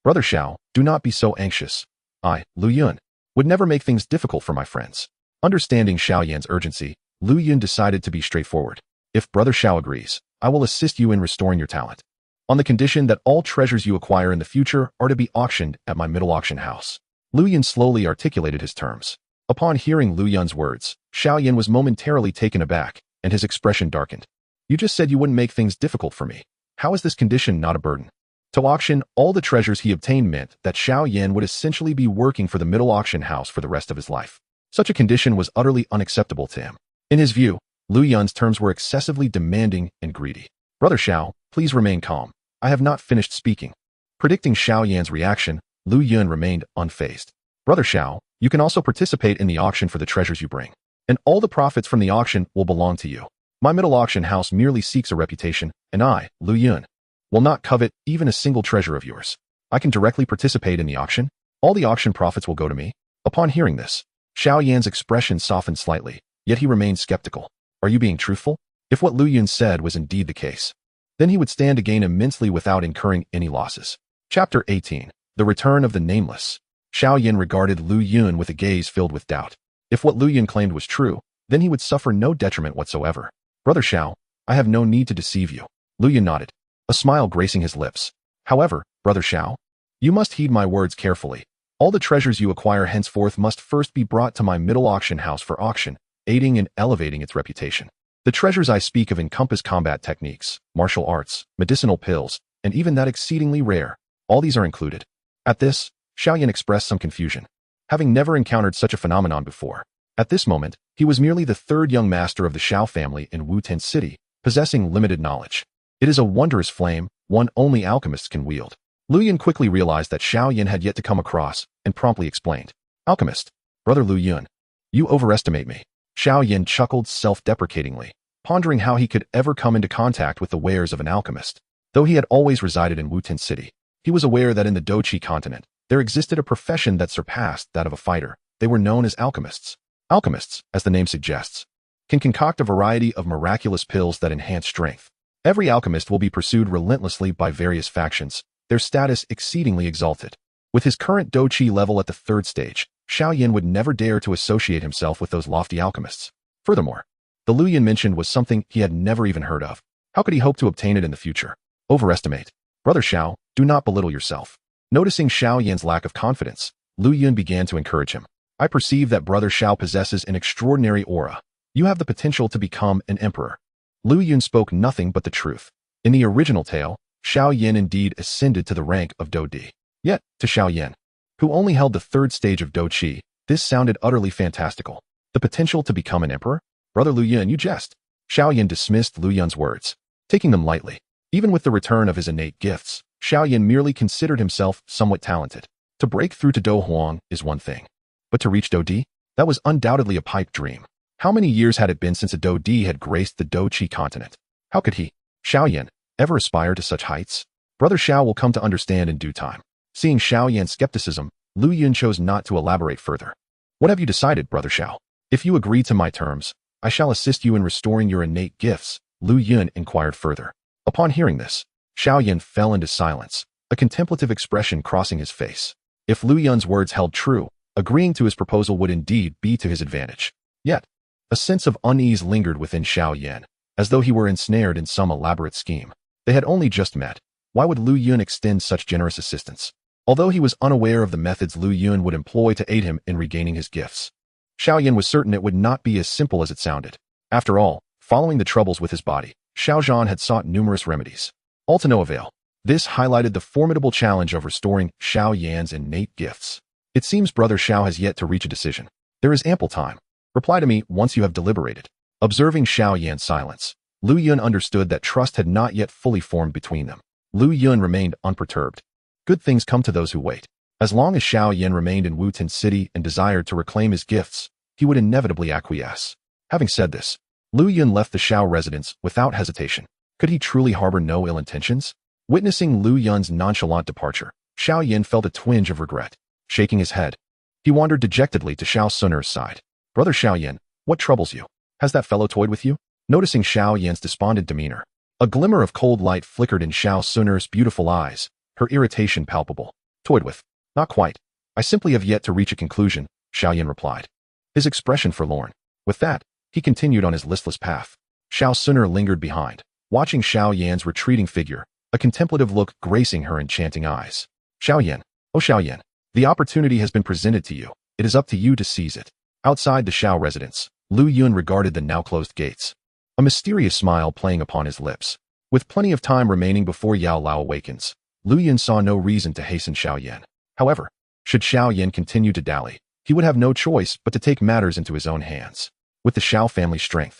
Brother Xiao, do not be so anxious. I, Lu Yun, would never make things difficult for my friends. Understanding Xiao Yan's urgency, Lu Yun decided to be straightforward. If Brother Xiao agrees, I will assist you in restoring your talent, on the condition that all treasures you acquire in the future are to be auctioned at my middle auction house. Lu Yun slowly articulated his terms. Upon hearing Lu Yun's words, Xiao Yan was momentarily taken aback, and his expression darkened. You just said you wouldn't make things difficult for me. How is this condition not a burden? To auction all the treasures he obtained meant that Xiao Yan would essentially be working for the middle auction house for the rest of his life. Such a condition was utterly unacceptable to him. In his view, Lu Yun's terms were excessively demanding and greedy. Brother Xiao, please remain calm. I have not finished speaking. Predicting Xiao Yan's reaction, Lu Yun remained unfazed. Brother Xiao, you can also participate in the auction for the treasures you bring, and all the profits from the auction will belong to you. My middle auction house merely seeks a reputation, and I, Lu Yun, will not covet even a single treasure of yours. I can directly participate in the auction. All the auction profits will go to me. Upon hearing this, Xiao Yan's expression softened slightly, yet he remained skeptical. Are you being truthful? If what Lu Yun said was indeed the case, then he would stand to gain immensely without incurring any losses. Chapter 18. The Return of the Nameless. Xiao Yan regarded Lu Yun with a gaze filled with doubt. If what Lu Yun claimed was true, then he would suffer no detriment whatsoever. Brother Xiao, I have no need to deceive you. Lu Yun nodded, a smile gracing his lips. However, Brother Xiao, you must heed my words carefully. All the treasures you acquire henceforth must first be brought to my middle auction house for auction, aiding in elevating its reputation. The treasures I speak of encompass combat techniques, martial arts, medicinal pills, and even that exceedingly rare. All these are included. At this, Xiao Yan expressed some confusion, having never encountered such a phenomenon before. At this moment, he was merely the third young master of the Xiao family in Wu-Ten City, possessing limited knowledge. It is a wondrous flame, one only alchemists can wield. Lu Yun quickly realized that Xiao Yan had yet to come across, and promptly explained. Alchemist, Brother Lu Yun, you overestimate me. Xiao Yan chuckled self-deprecatingly, pondering how he could ever come into contact with the wares of an alchemist. Though he had always resided in Wu-Ten City, he was aware that in the Doqi continent, there existed a profession that surpassed that of a fighter. They were known as alchemists. Alchemists, as the name suggests, can concoct a variety of miraculous pills that enhance strength. Every alchemist will be pursued relentlessly by various factions, their status exceedingly exalted. With his current Doqi level at the third stage, Xiao Yan would never dare to associate himself with those lofty alchemists. Furthermore, the Lu Yun mentioned was something he had never even heard of. How could he hope to obtain it in the future? Overestimate. Brother Xiao, do not belittle yourself. Noticing Xiao Yan's lack of confidence, Lu Yun began to encourage him. I perceive that Brother Xiao possesses an extraordinary aura. You have the potential to become an emperor. Lu Yun spoke nothing but the truth. In the original tale, Xiao Yan indeed ascended to the rank of Do-Di. Yet, to Xiao Yan, who only held the third stage of Do-Chi, this sounded utterly fantastical. The potential to become an emperor? Brother Lu Yun, you jest. Xiao Yan dismissed Lu Yun's words, taking them lightly. Even with the return of his innate gifts, Xiao Yan merely considered himself somewhat talented. To break through to Do Huang is one thing, but to reach Do-Di? That was undoubtedly a pipe dream. How many years had it been since a Do-Di had graced the Do-Chi continent? How could he, Xiao Yan, ever aspire to such heights? Brother Xiao will come to understand in due time. Seeing Xiao Yan's skepticism, Lu Yun chose not to elaborate further. What have you decided, Brother Xiao? If you agree to my terms, I shall assist you in restoring your innate gifts, Lu Yun inquired further. Upon hearing this, Xiao Yan fell into silence, a contemplative expression crossing his face. If Lu Yun's words held true, agreeing to his proposal would indeed be to his advantage. Yet, a sense of unease lingered within Xiao Yan, as though he were ensnared in some elaborate scheme. They had only just met. Why would Lu Yun extend such generous assistance? Although he was unaware of the methods Lu Yun would employ to aid him in regaining his gifts, Xiao Yan was certain it would not be as simple as it sounded. After all, following the troubles with his body, Xiao Zhan had sought numerous remedies, all to no avail. This highlighted the formidable challenge of restoring Xiao Yan's innate gifts. It seems Brother Xiao has yet to reach a decision. There is ample time. Reply to me once you have deliberated. Observing Xiao Yan's silence, Lu Yun understood that trust had not yet fully formed between them. Lu Yun remained unperturbed. Good things come to those who wait. As long as Xiao Yan remained in Wu-Tin City and desired to reclaim his gifts, he would inevitably acquiesce. Having said this, Lu Yun left the Xiao residence without hesitation. Could he truly harbor no ill intentions? Witnessing Lu Yun's nonchalant departure, Xiao Yan felt a twinge of regret. Shaking his head, he wandered dejectedly to Xiao Sun'er's side. Brother Xiao Yan, what troubles you? Has that fellow toyed with you? Noticing Xiao Yan's despondent demeanor, a glimmer of cold light flickered in Xiao Sun'er's beautiful eyes, her irritation palpable. Toyed with? Not quite. I simply have yet to reach a conclusion, Xiao Yan replied, his expression forlorn. With that, he continued on his listless path. Xiao Sun'er lingered behind, watching Xiao Yan's retreating figure, a contemplative look gracing her enchanting eyes. Xiao Yan, oh Xiao Yan, the opportunity has been presented to you. It is up to you to seize it. Outside the Xiao residence, Lu Yun regarded the now closed gates, a mysterious smile playing upon his lips. With plenty of time remaining before Yao Lao awakens, Lu Yun saw no reason to hasten Xiao Yan. However, should Xiao Yan continue to dally, he would have no choice but to take matters into his own hands. With the Xiao family's strength,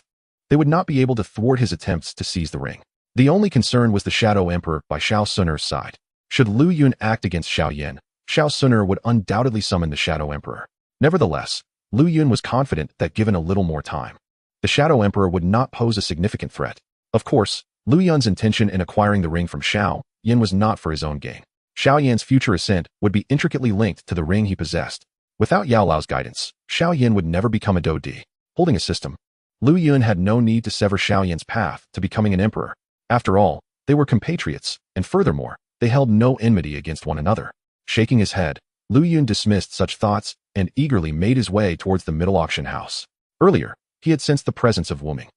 they would not be able to thwart his attempts to seize the ring. The only concern was the Shadow Emperor by Xiao Sun'er's side. Should Lu Yun act against Xiao Yan, Xiao Sun'er would undoubtedly summon the Shadow Emperor. Nevertheless, Lu Yun was confident that given a little more time, the Shadow Emperor would not pose a significant threat. Of course, Lu Yun's intention in acquiring the ring from Xiao Yan was not for his own gain. Xiao Yan's future ascent would be intricately linked to the ring he possessed. Without Yao Lao's guidance, Xiao Yan would never become a Dou-Di. Holding a system, Lu Yun had no need to sever Xiao Yan's path to becoming an emperor. After all, they were compatriots, and furthermore, they held no enmity against one another. Shaking his head, Lu Yun dismissed such thoughts and eagerly made his way towards the middle auction house. Earlier, he had sensed the presence of Wuming.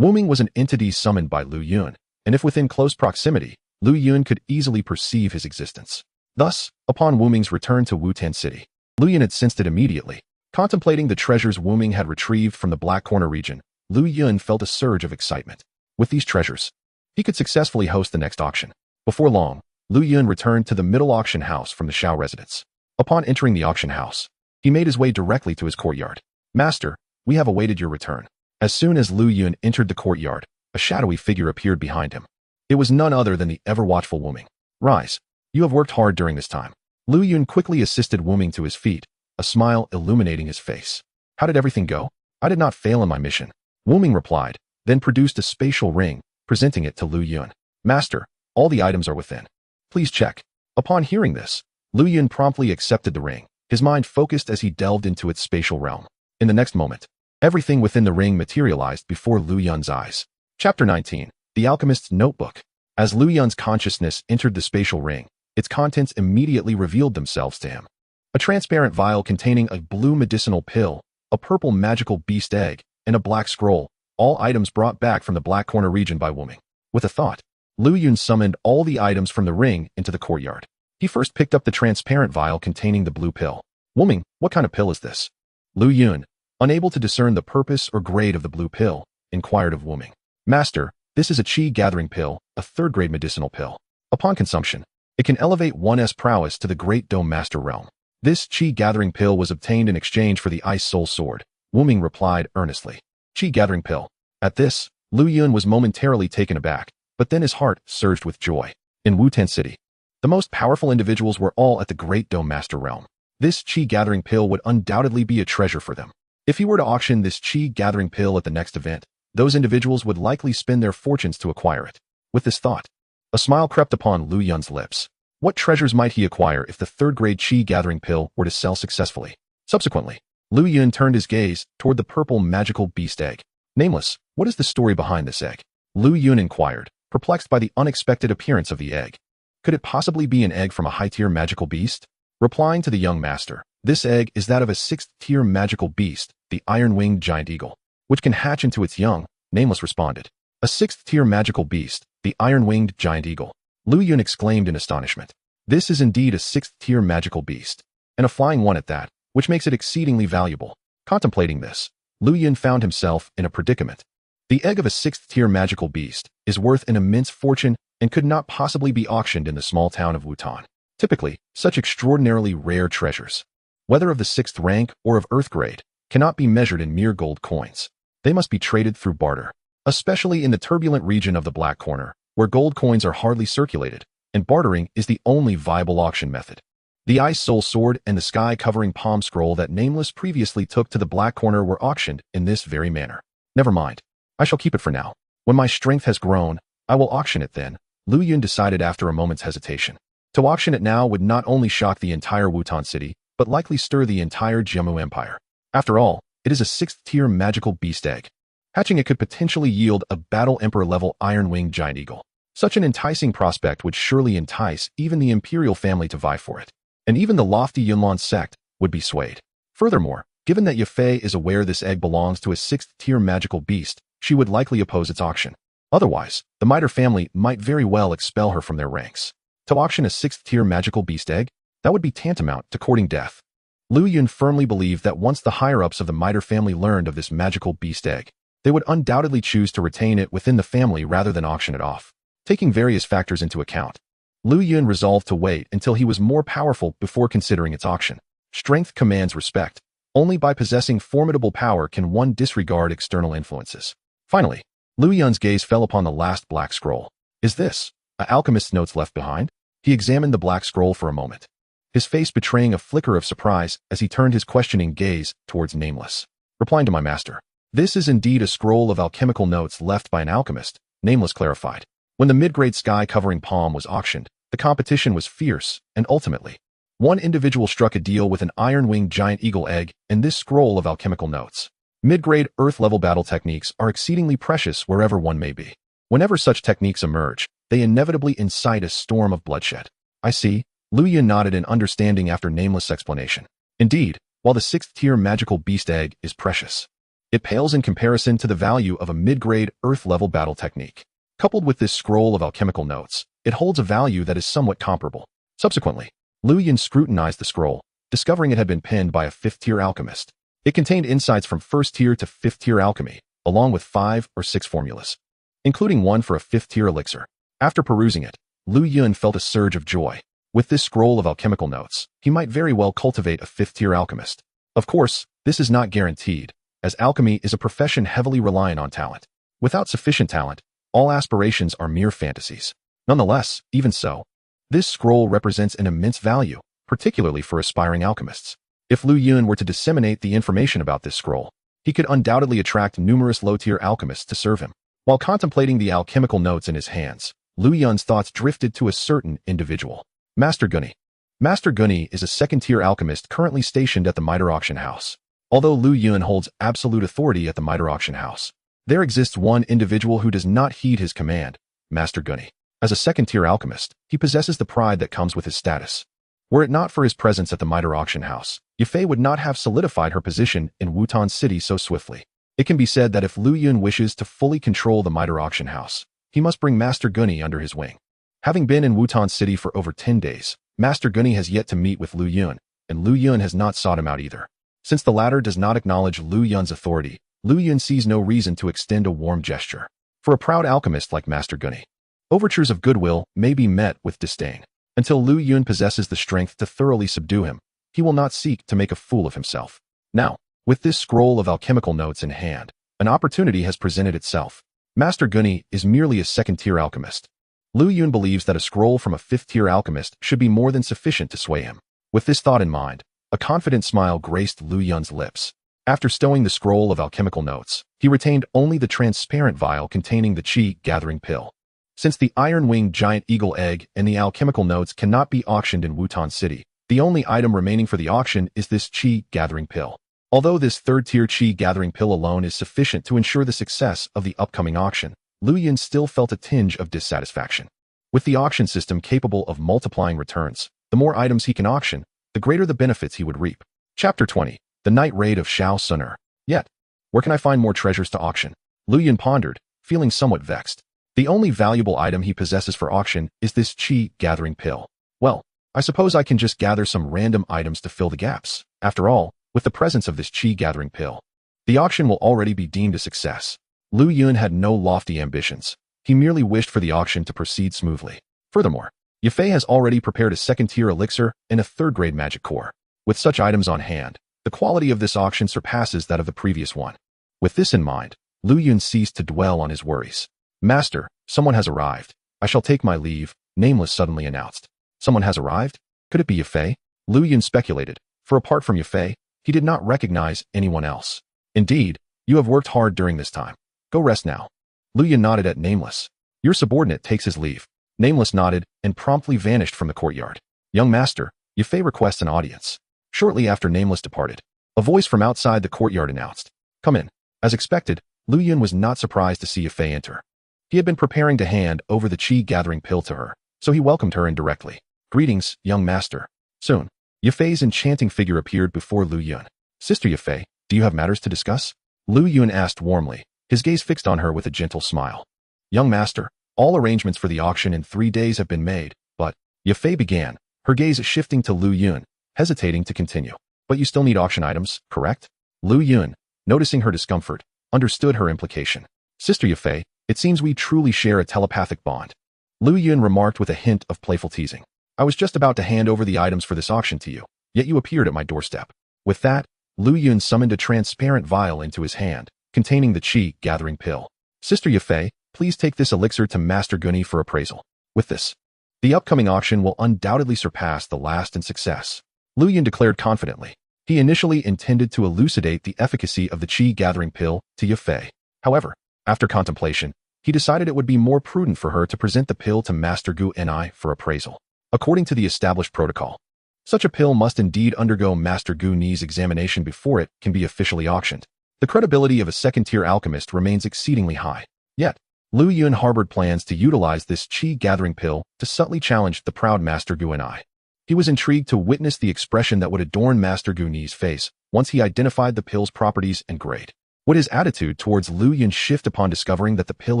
Wuming was an entity summoned by Lu Yun, and if within close proximity, Lu Yun could easily perceive his existence. Thus, upon Wuming's return to Wu-Tin City, Lu Yun had sensed it immediately. Contemplating the treasures Wuming had retrieved from the Black Corner region, Lu Yun felt a surge of excitement. With these treasures, he could successfully host the next auction. Before long, Lu Yun returned to the middle auction house from the Xiao residence. Upon entering the auction house, he made his way directly to his courtyard. Master, we have awaited your return. As soon as Lu Yun entered the courtyard, a shadowy figure appeared behind him. It was none other than the ever-watchful Wuming. Rise. You have worked hard during this time. Lu Yun quickly assisted Wuming to his feet, a smile illuminating his face. How did everything go? I did not fail in my mission, Wuming replied, then produced a spatial ring, presenting it to Lu Yun. Master, all the items are within. Please check. Upon hearing this, Lu Yun promptly accepted the ring, his mind focused as he delved into its spatial realm. In the next moment, everything within the ring materialized before Lu Yun's eyes. Chapter 19. The Alchemist's Notebook. As Lu Yun's consciousness entered the spatial ring, its contents immediately revealed themselves to him. A transparent vial containing a blue medicinal pill, a purple magical beast egg, and a black scroll, all items brought back from the Black Corner region by Wuming. With a thought, Lu Yun summoned all the items from the ring into the courtyard. He first picked up the transparent vial containing the blue pill. Wuming, what kind of pill is this? Lu Yun, unable to discern the purpose or grade of the blue pill, inquired of Wuming. Master, this is a qi-gathering pill, a third-grade medicinal pill. Upon consumption, it can elevate one's prowess to the Great Dome Master realm. This qi-gathering pill was obtained in exchange for the Ice Soul Sword, Wuming replied earnestly. Qi-gathering pill. At this, Lu Yun was momentarily taken aback, but then his heart surged with joy. In Wu-Tin City, the most powerful individuals were all at the Great Dome Master realm. This qi-gathering pill would undoubtedly be a treasure for them. If he were to auction this qi-gathering pill at the next event, those individuals would likely spend their fortunes to acquire it. With this thought, a smile crept upon Lu Yun's lips. What treasures might he acquire if the third-grade qi-gathering pill were to sell successfully? Subsequently, Lu Yun turned his gaze toward the purple magical beast egg. Nameless, what is the story behind this egg? Lu Yun inquired, perplexed by the unexpected appearance of the egg. Could it possibly be an egg from a high-tier magical beast? Replying to the young master, this egg is that of a 6th-tier magical beast, the iron-winged giant eagle, which can hatch into its young, Nameless responded. A 6th-tier magical beast, the iron-winged giant eagle. Lu Yun exclaimed in astonishment. This is indeed a 6th-tier magical beast, and a flying one at that, which makes it exceedingly valuable. Contemplating this, Lu Yun found himself in a predicament. The egg of a 6th-tier magical beast is worth an immense fortune and could not possibly be auctioned in the small town of Wutan. Typically, such extraordinarily rare treasures, whether of the 6th rank or of Earth grade, cannot be measured in mere gold coins. They must be traded through barter, especially in the turbulent region of the Black Corner, where gold coins are hardly circulated, and bartering is the only viable auction method. The Ice Soul Sword and the sky-covering palm scroll that Nameless previously took to the Black Corner were auctioned in this very manner. Never mind. I shall keep it for now. When my strength has grown, I will auction it then, Lu Yun decided after a moment's hesitation. To auction it now would not only shock the entire Wutan city, but likely stir the entire Jiamu Empire. After all, it is a 6th-tier magical beast egg. Hatching it could potentially yield a Battle Emperor-level iron-winged giant eagle. Such an enticing prospect would surely entice even the imperial family to vie for it. And even the lofty Yunlong sect would be swayed. Furthermore, given that Yafei is aware this egg belongs to a 6th-tier magical beast, she would likely oppose its auction. Otherwise, the Mitre family might very well expel her from their ranks. To auction a 6th-tier magical beast egg? That would be tantamount to courting death. Lu Yun firmly believed that once the higher-ups of the Mitre family learned of this magical beast egg, they would undoubtedly choose to retain it within the family rather than auction it off. Taking various factors into account, Lu Yun resolved to wait until he was more powerful before considering its auction. Strength commands respect. Only by possessing formidable power can one disregard external influences. Finally, Lu Yun's gaze fell upon the last black scroll. Is this an alchemist's notes left behind? He examined the black scroll for a moment, his face betraying a flicker of surprise as he turned his questioning gaze towards Nameless. Replying to my master, this is indeed a scroll of alchemical notes left by an alchemist, Nameless clarified. When the mid-grade sky-covering palm was auctioned, the competition was fierce, and ultimately, one individual struck a deal with an iron-winged giant eagle egg and this scroll of alchemical notes. Mid-grade Earth-level battle techniques are exceedingly precious wherever one may be. Whenever such techniques emerge, they inevitably incite a storm of bloodshed. I see. Lu Yun nodded in understanding after Nameless' explanation. Indeed, while the 6th-tier magical beast egg is precious, it pales in comparison to the value of a mid-grade Earth-level battle technique. Coupled with this scroll of alchemical notes, it holds a value that is somewhat comparable. Subsequently, Lu Yun scrutinized the scroll, discovering it had been penned by a 5th-tier alchemist. It contained insights from 1st-tier to 5th-tier alchemy, along with 5 or 6 formulas, including one for a 5th-tier elixir. After perusing it, Lu Yun felt a surge of joy. With this scroll of alchemical notes, he might very well cultivate a 5th-tier alchemist. Of course, this is not guaranteed, as alchemy is a profession heavily reliant on talent. Without sufficient talent, all aspirations are mere fantasies. Nonetheless, even so, this scroll represents an immense value, particularly for aspiring alchemists. If Lu Yun were to disseminate the information about this scroll, he could undoubtedly attract numerous low-tier alchemists to serve him. While contemplating the alchemical notes in his hands, Lu Yun's thoughts drifted to a certain individual. Master Gunny. Master Gunny is a 2nd-tier alchemist currently stationed at the Mitre Auction House. Although Lu Yun holds absolute authority at the Mitre Auction House, there exists one individual who does not heed his command, Master Gunny. As a 2nd-tier alchemist, he possesses the pride that comes with his status. Were it not for his presence at the Mitre Auction House, Yafei would not have solidified her position in Wutan City so swiftly. It can be said that if Lu Yun wishes to fully control the Mitre Auction House, he must bring Master Gunny under his wing. Having been in Wutan City for over 10 days, Master Gunny has yet to meet with Lu Yun, and Lu Yun has not sought him out either. Since the latter does not acknowledge Lu Yun's authority, Lu Yun sees no reason to extend a warm gesture. For a proud alchemist like Master Gunny, overtures of goodwill may be met with disdain. Until Lu Yun possesses the strength to thoroughly subdue him, he will not seek to make a fool of himself. Now, with this scroll of alchemical notes in hand, an opportunity has presented itself. Master Gunny is merely a 2nd-tier alchemist. Lu Yun believes that a scroll from a 5th-tier alchemist should be more than sufficient to sway him. With this thought in mind, a confident smile graced Lu Yun's lips. After stowing the scroll of alchemical notes, he retained only the transparent vial containing the qi-gathering pill. Since the iron-winged giant eagle egg and the alchemical notes cannot be auctioned in Wutan City, the only item remaining for the auction is this chi-gathering pill. Although this third-tier chi-gathering pill alone is sufficient to ensure the success of the upcoming auction, Lu Yun still felt a tinge of dissatisfaction. With the auction system capable of multiplying returns, the more items he can auction, the greater the benefits he would reap. Chapter 20. The Night Raid of Shao Suner. Yet, where can I find more treasures to auction? Lu Yun pondered, feeling somewhat vexed. The only valuable item he possesses for auction is this chi-gathering pill. Well, I suppose I can just gather some random items to fill the gaps. After all, with the presence of this chi-gathering pill, the auction will already be deemed a success. Lu Yun had no lofty ambitions. He merely wished for the auction to proceed smoothly. Furthermore, Yafei has already prepared a second-tier elixir and a third-grade magic core. With such items on hand, the quality of this auction surpasses that of the previous one. With this in mind, Lu Yun ceased to dwell on his worries. Master, someone has arrived. I shall take my leave, Nameless suddenly announced. Someone has arrived? Could it be Yafei? Lu Yun speculated, for apart from Yafei, he did not recognize anyone else. Indeed, you have worked hard during this time. Go rest now. Lu Yun nodded at Nameless. Your subordinate takes his leave. Nameless nodded and promptly vanished from the courtyard. Young master, Yafei requests an audience. Shortly after Nameless departed, a voice from outside the courtyard announced, Come in. As expected, Lu Yun was not surprised to see Yafei enter. He had been preparing to hand over the chi-gathering pill to her, so he welcomed her indirectly. Greetings, young master. Soon, Yafei's enchanting figure appeared before Lu Yun. Sister Yafei, do you have matters to discuss? Lu Yun asked warmly, his gaze fixed on her with a gentle smile. Young master, all arrangements for the auction in 3 days have been made, but, Yafei began, her gaze shifting to Lu Yun, hesitating to continue. But you still need auction items, correct? Lu Yun, noticing her discomfort, understood her implication. Sister Yafei, it seems we truly share a telepathic bond. Lu Yun remarked with a hint of playful teasing. I was just about to hand over the items for this auction to you, yet you appeared at my doorstep. With that, Lu Yun summoned a transparent vial into his hand, containing the chi-gathering pill. Sister Yafei, please take this elixir to Master Guni for appraisal. With this, the upcoming auction will undoubtedly surpass the last in success. Lu Yun declared confidently. He initially intended to elucidate the efficacy of the chi-gathering pill to Yafei. However, after contemplation, he decided it would be more prudent for her to present the pill to Master Gu Ni for appraisal. According to the established protocol, such a pill must indeed undergo Master Gu Ni's examination before it can be officially auctioned. The credibility of a second-tier alchemist remains exceedingly high. Yet, Lu Yun harbored plans to utilize this chi-gathering pill to subtly challenge the proud Master Gu Ni. He was intrigued to witness the expression that would adorn Master Gu Ni's face once he identified the pill's properties and grade. Would his attitude towards Lu Yun shift upon discovering that the pill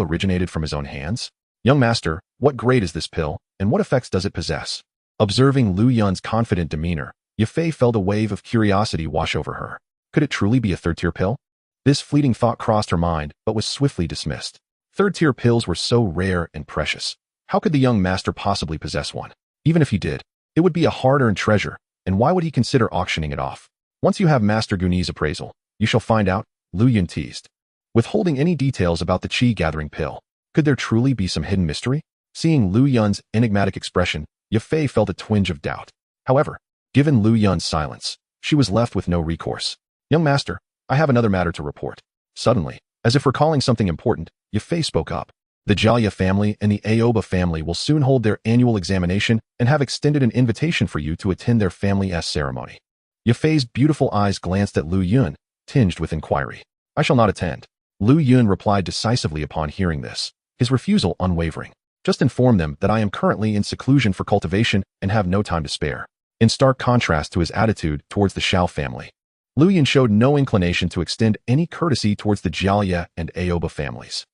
originated from his own hands? Young master, what grade is this pill, and what effects does it possess? Observing Lu Yun's confident demeanor, Yafei felt a wave of curiosity wash over her. Could it truly be a third-tier pill? This fleeting thought crossed her mind, but was swiftly dismissed. Third-tier pills were so rare and precious. How could the young master possibly possess one? Even if he did, it would be a hard-earned treasure, and why would he consider auctioning it off? Once you have Master Guni's appraisal, you shall find out, Lu Yun teased. Withholding any details about the chi-gathering pill, could there truly be some hidden mystery? Seeing Lu Yun's enigmatic expression, Yafei felt a twinge of doubt. However, given Lu Yun's silence, she was left with no recourse. Young master, I have another matter to report. Suddenly, as if recalling something important, Yafei spoke up. The Jialia family and the Aoba family will soon hold their annual examination and have extended an invitation for you to attend their family's ceremony. Yafei's beautiful eyes glanced at Lu Yun, tinged with inquiry. I shall not attend. Lu Yun replied decisively upon hearing this, his refusal unwavering. Just inform them that I am currently in seclusion for cultivation and have no time to spare. In stark contrast to his attitude towards the Shao family, Lu Yun showed no inclination to extend any courtesy towards the Jialia and Aoba families.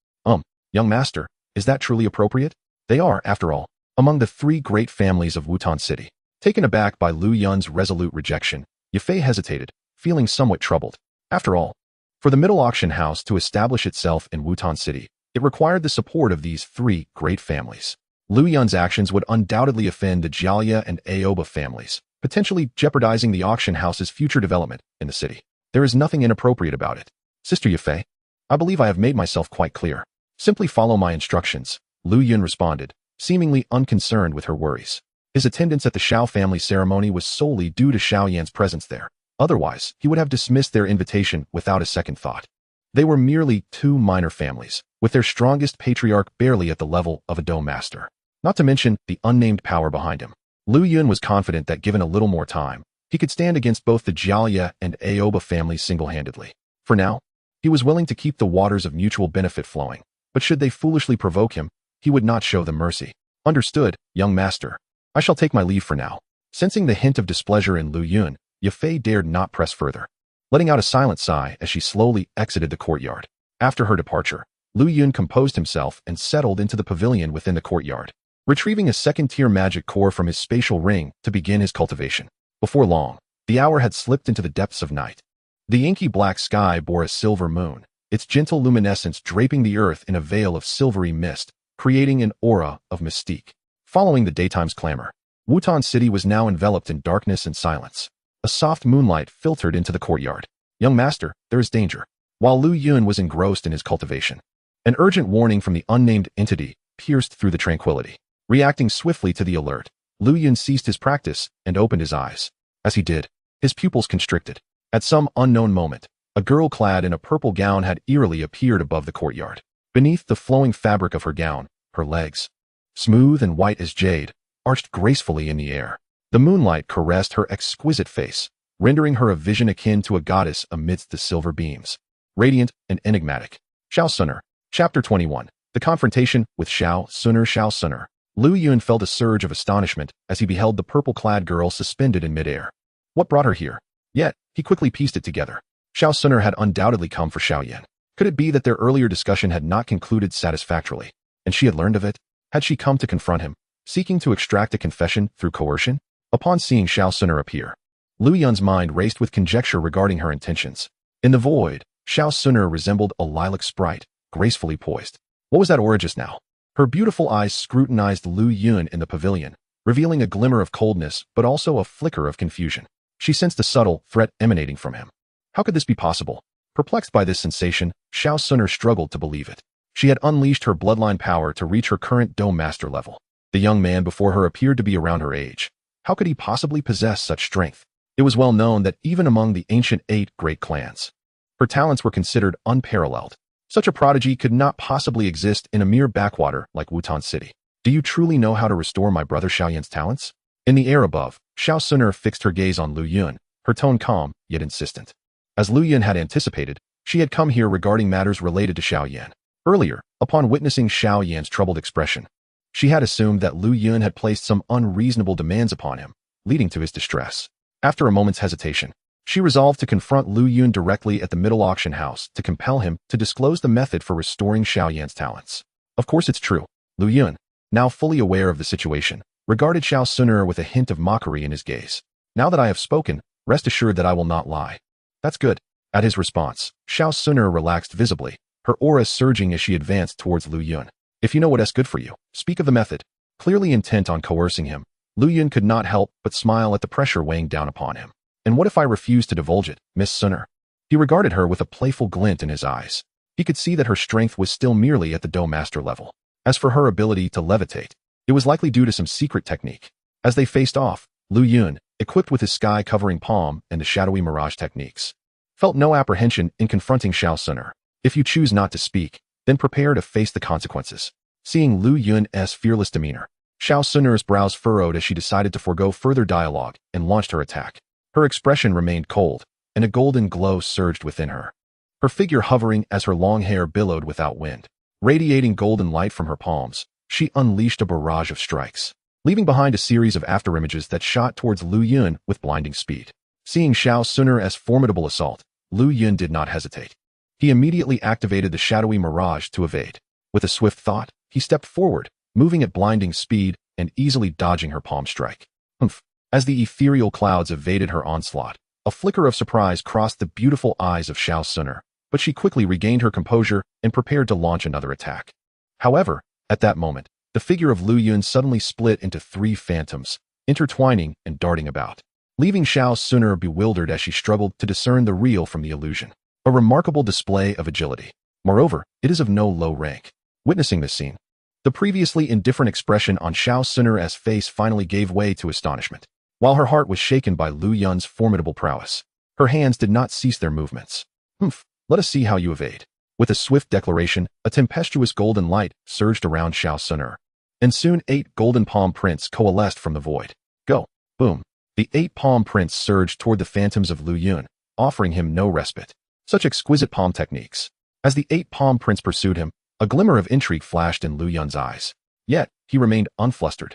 Young master, is that truly appropriate? They are, after all, among the 3 great families of Wutan City. Taken aback by Lu Yun's resolute rejection, Yafei hesitated, feeling somewhat troubled. After all, for the middle auction house to establish itself in Wutan City, it required the support of these 3 great families. Lu Yun's actions would undoubtedly offend the Jialia and Aoba families, potentially jeopardizing the auction house's future development in the city. There is nothing inappropriate about it. Sister Yafei, I believe I have made myself quite clear. Simply follow my instructions, Lu Yun responded, seemingly unconcerned with her worries. His attendance at the Shao family ceremony was solely due to Shao Yan's presence there. Otherwise, he would have dismissed their invitation without a second thought. They were merely 2 minor families, with their strongest patriarch barely at the level of a dome master. Not to mention the unnamed power behind him. Lu Yun was confident that given a little more time, he could stand against both the Jialia and Aoba families single-handedly. For now, he was willing to keep the waters of mutual benefit flowing, but should they foolishly provoke him, he would not show them mercy. Understood, young master. I shall take my leave for now. Sensing the hint of displeasure in Lu Yun, Yafei dared not press further, letting out a silent sigh as she slowly exited the courtyard. After her departure, Lu Yun composed himself and settled into the pavilion within the courtyard, retrieving a second-tier magic core from his spatial ring to begin his cultivation. Before long, the hour had slipped into the depths of night. The inky black sky bore a silver moon, its gentle luminescence draping the earth in a veil of silvery mist, creating an aura of mystique. Following the daytime's clamor, Wutan City was now enveloped in darkness and silence. A soft moonlight filtered into the courtyard. Young master, there is danger. While Lu Yun was engrossed in his cultivation, an urgent warning from the unnamed entity pierced through the tranquility. Reacting swiftly to the alert, Lu Yun ceased his practice and opened his eyes. As he did, his pupils constricted. At some unknown moment, a girl clad in a purple gown had eerily appeared above the courtyard. Beneath the flowing fabric of her gown, her legs, smooth and white as jade, arched gracefully in the air. The moonlight caressed her exquisite face, rendering her a vision akin to a goddess amidst the silver beams. Radiant and enigmatic. Xiao Suner. Chapter 21. The confrontation with Xiao Suner. Lu Yun felt a surge of astonishment as he beheld the purple-clad girl suspended in midair. What brought her here? Yet, he quickly pieced it together. Xiao Suner had undoubtedly come for Xiao Yan. Could it be that their earlier discussion had not concluded satisfactorily, and she had learned of it? Had she come to confront him, seeking to extract a confession through coercion? Upon seeing Xiao Suner appear, Lu Yun's mind raced with conjecture regarding her intentions. In the void, Xiao Suner resembled a lilac sprite, gracefully poised. What was that aura just now? Her beautiful eyes scrutinized Lu Yun in the pavilion, revealing a glimmer of coldness but also a flicker of confusion. She sensed a subtle threat emanating from him. How could this be possible? Perplexed by this sensation, Xiao Suner struggled to believe it. She had unleashed her bloodline power to reach her current Dome Master level. The young man before her appeared to be around her age. How could he possibly possess such strength? It was well known that even among the ancient 8 great clans, her talents were considered unparalleled. Such a prodigy could not possibly exist in a mere backwater like Wutan City. Do you truly know how to restore my brother Xiao Yan's talents? In the air above, Xiao Suner fixed her gaze on Lu Yun, her tone calm, yet insistent. As Lu Yun had anticipated, she had come here regarding matters related to Xiao Yan. Earlier, upon witnessing Xiao Yan's troubled expression, she had assumed that Lu Yun had placed some unreasonable demands upon him, leading to his distress. After a moment's hesitation, she resolved to confront Lu Yun directly at the middle auction house to compel him to disclose the method for restoring Xiao Yan's talents. Of course it's true. Lu Yun, now fully aware of the situation, regarded Xiao Suner with a hint of mockery in his gaze. Now that I have spoken, rest assured that I will not lie. That's good. At his response, Xiao Suner relaxed visibly, her aura surging as she advanced towards Lu Yun. If you know what is good for you, speak of the method. Clearly intent on coercing him, Lu Yun could not help but smile at the pressure weighing down upon him. And what if I refuse to divulge it, Miss Suner? He regarded her with a playful glint in his eyes. He could see that her strength was still merely at the Dome Master level. As for her ability to levitate, it was likely due to some secret technique. As they faced off, Lu Yun, equipped with his sky-covering palm and the shadowy mirage techniques, felt no apprehension in confronting Xiao Suner. If you choose not to speak, then prepare to face the consequences. Seeing Lu Yun's fearless demeanor, Xiao Suner's brows furrowed as she decided to forego further dialogue and launched her attack. Her expression remained cold, and a golden glow surged within her. Her figure hovering as her long hair billowed without wind. Radiating golden light from her palms, she unleashed a barrage of strikes, leaving behind a series of afterimages that shot towards Lu Yun with blinding speed. Seeing Xiao Suner's formidable assault, Lu Yun did not hesitate. He immediately activated the shadowy mirage to evade. With a swift thought, he stepped forward, moving at blinding speed and easily dodging her palm strike. Humph! As the ethereal clouds evaded her onslaught, a flicker of surprise crossed the beautiful eyes of Xiao Suner, but she quickly regained her composure and prepared to launch another attack. However, at that moment, the figure of Lu Yun suddenly split into 3 phantoms, intertwining and darting about, leaving Xiao Suner bewildered as she struggled to discern the real from the illusion. A remarkable display of agility. Moreover, it is of no low rank. Witnessing this scene, the previously indifferent expression on Xiao Suner's face finally gave way to astonishment. While her heart was shaken by Lu Yun's formidable prowess, her hands did not cease their movements. Let us see how you evade. With a swift declaration, a tempestuous golden light surged around Xiao Suner. And soon 8 golden palm prints coalesced from the void. Go! Boom! The 8 palm prints surged toward the phantoms of Lu Yun, offering him no respite. Such exquisite palm techniques. As the 8 palm prints pursued him, a glimmer of intrigue flashed in Lu Yun's eyes. Yet, he remained unflustered,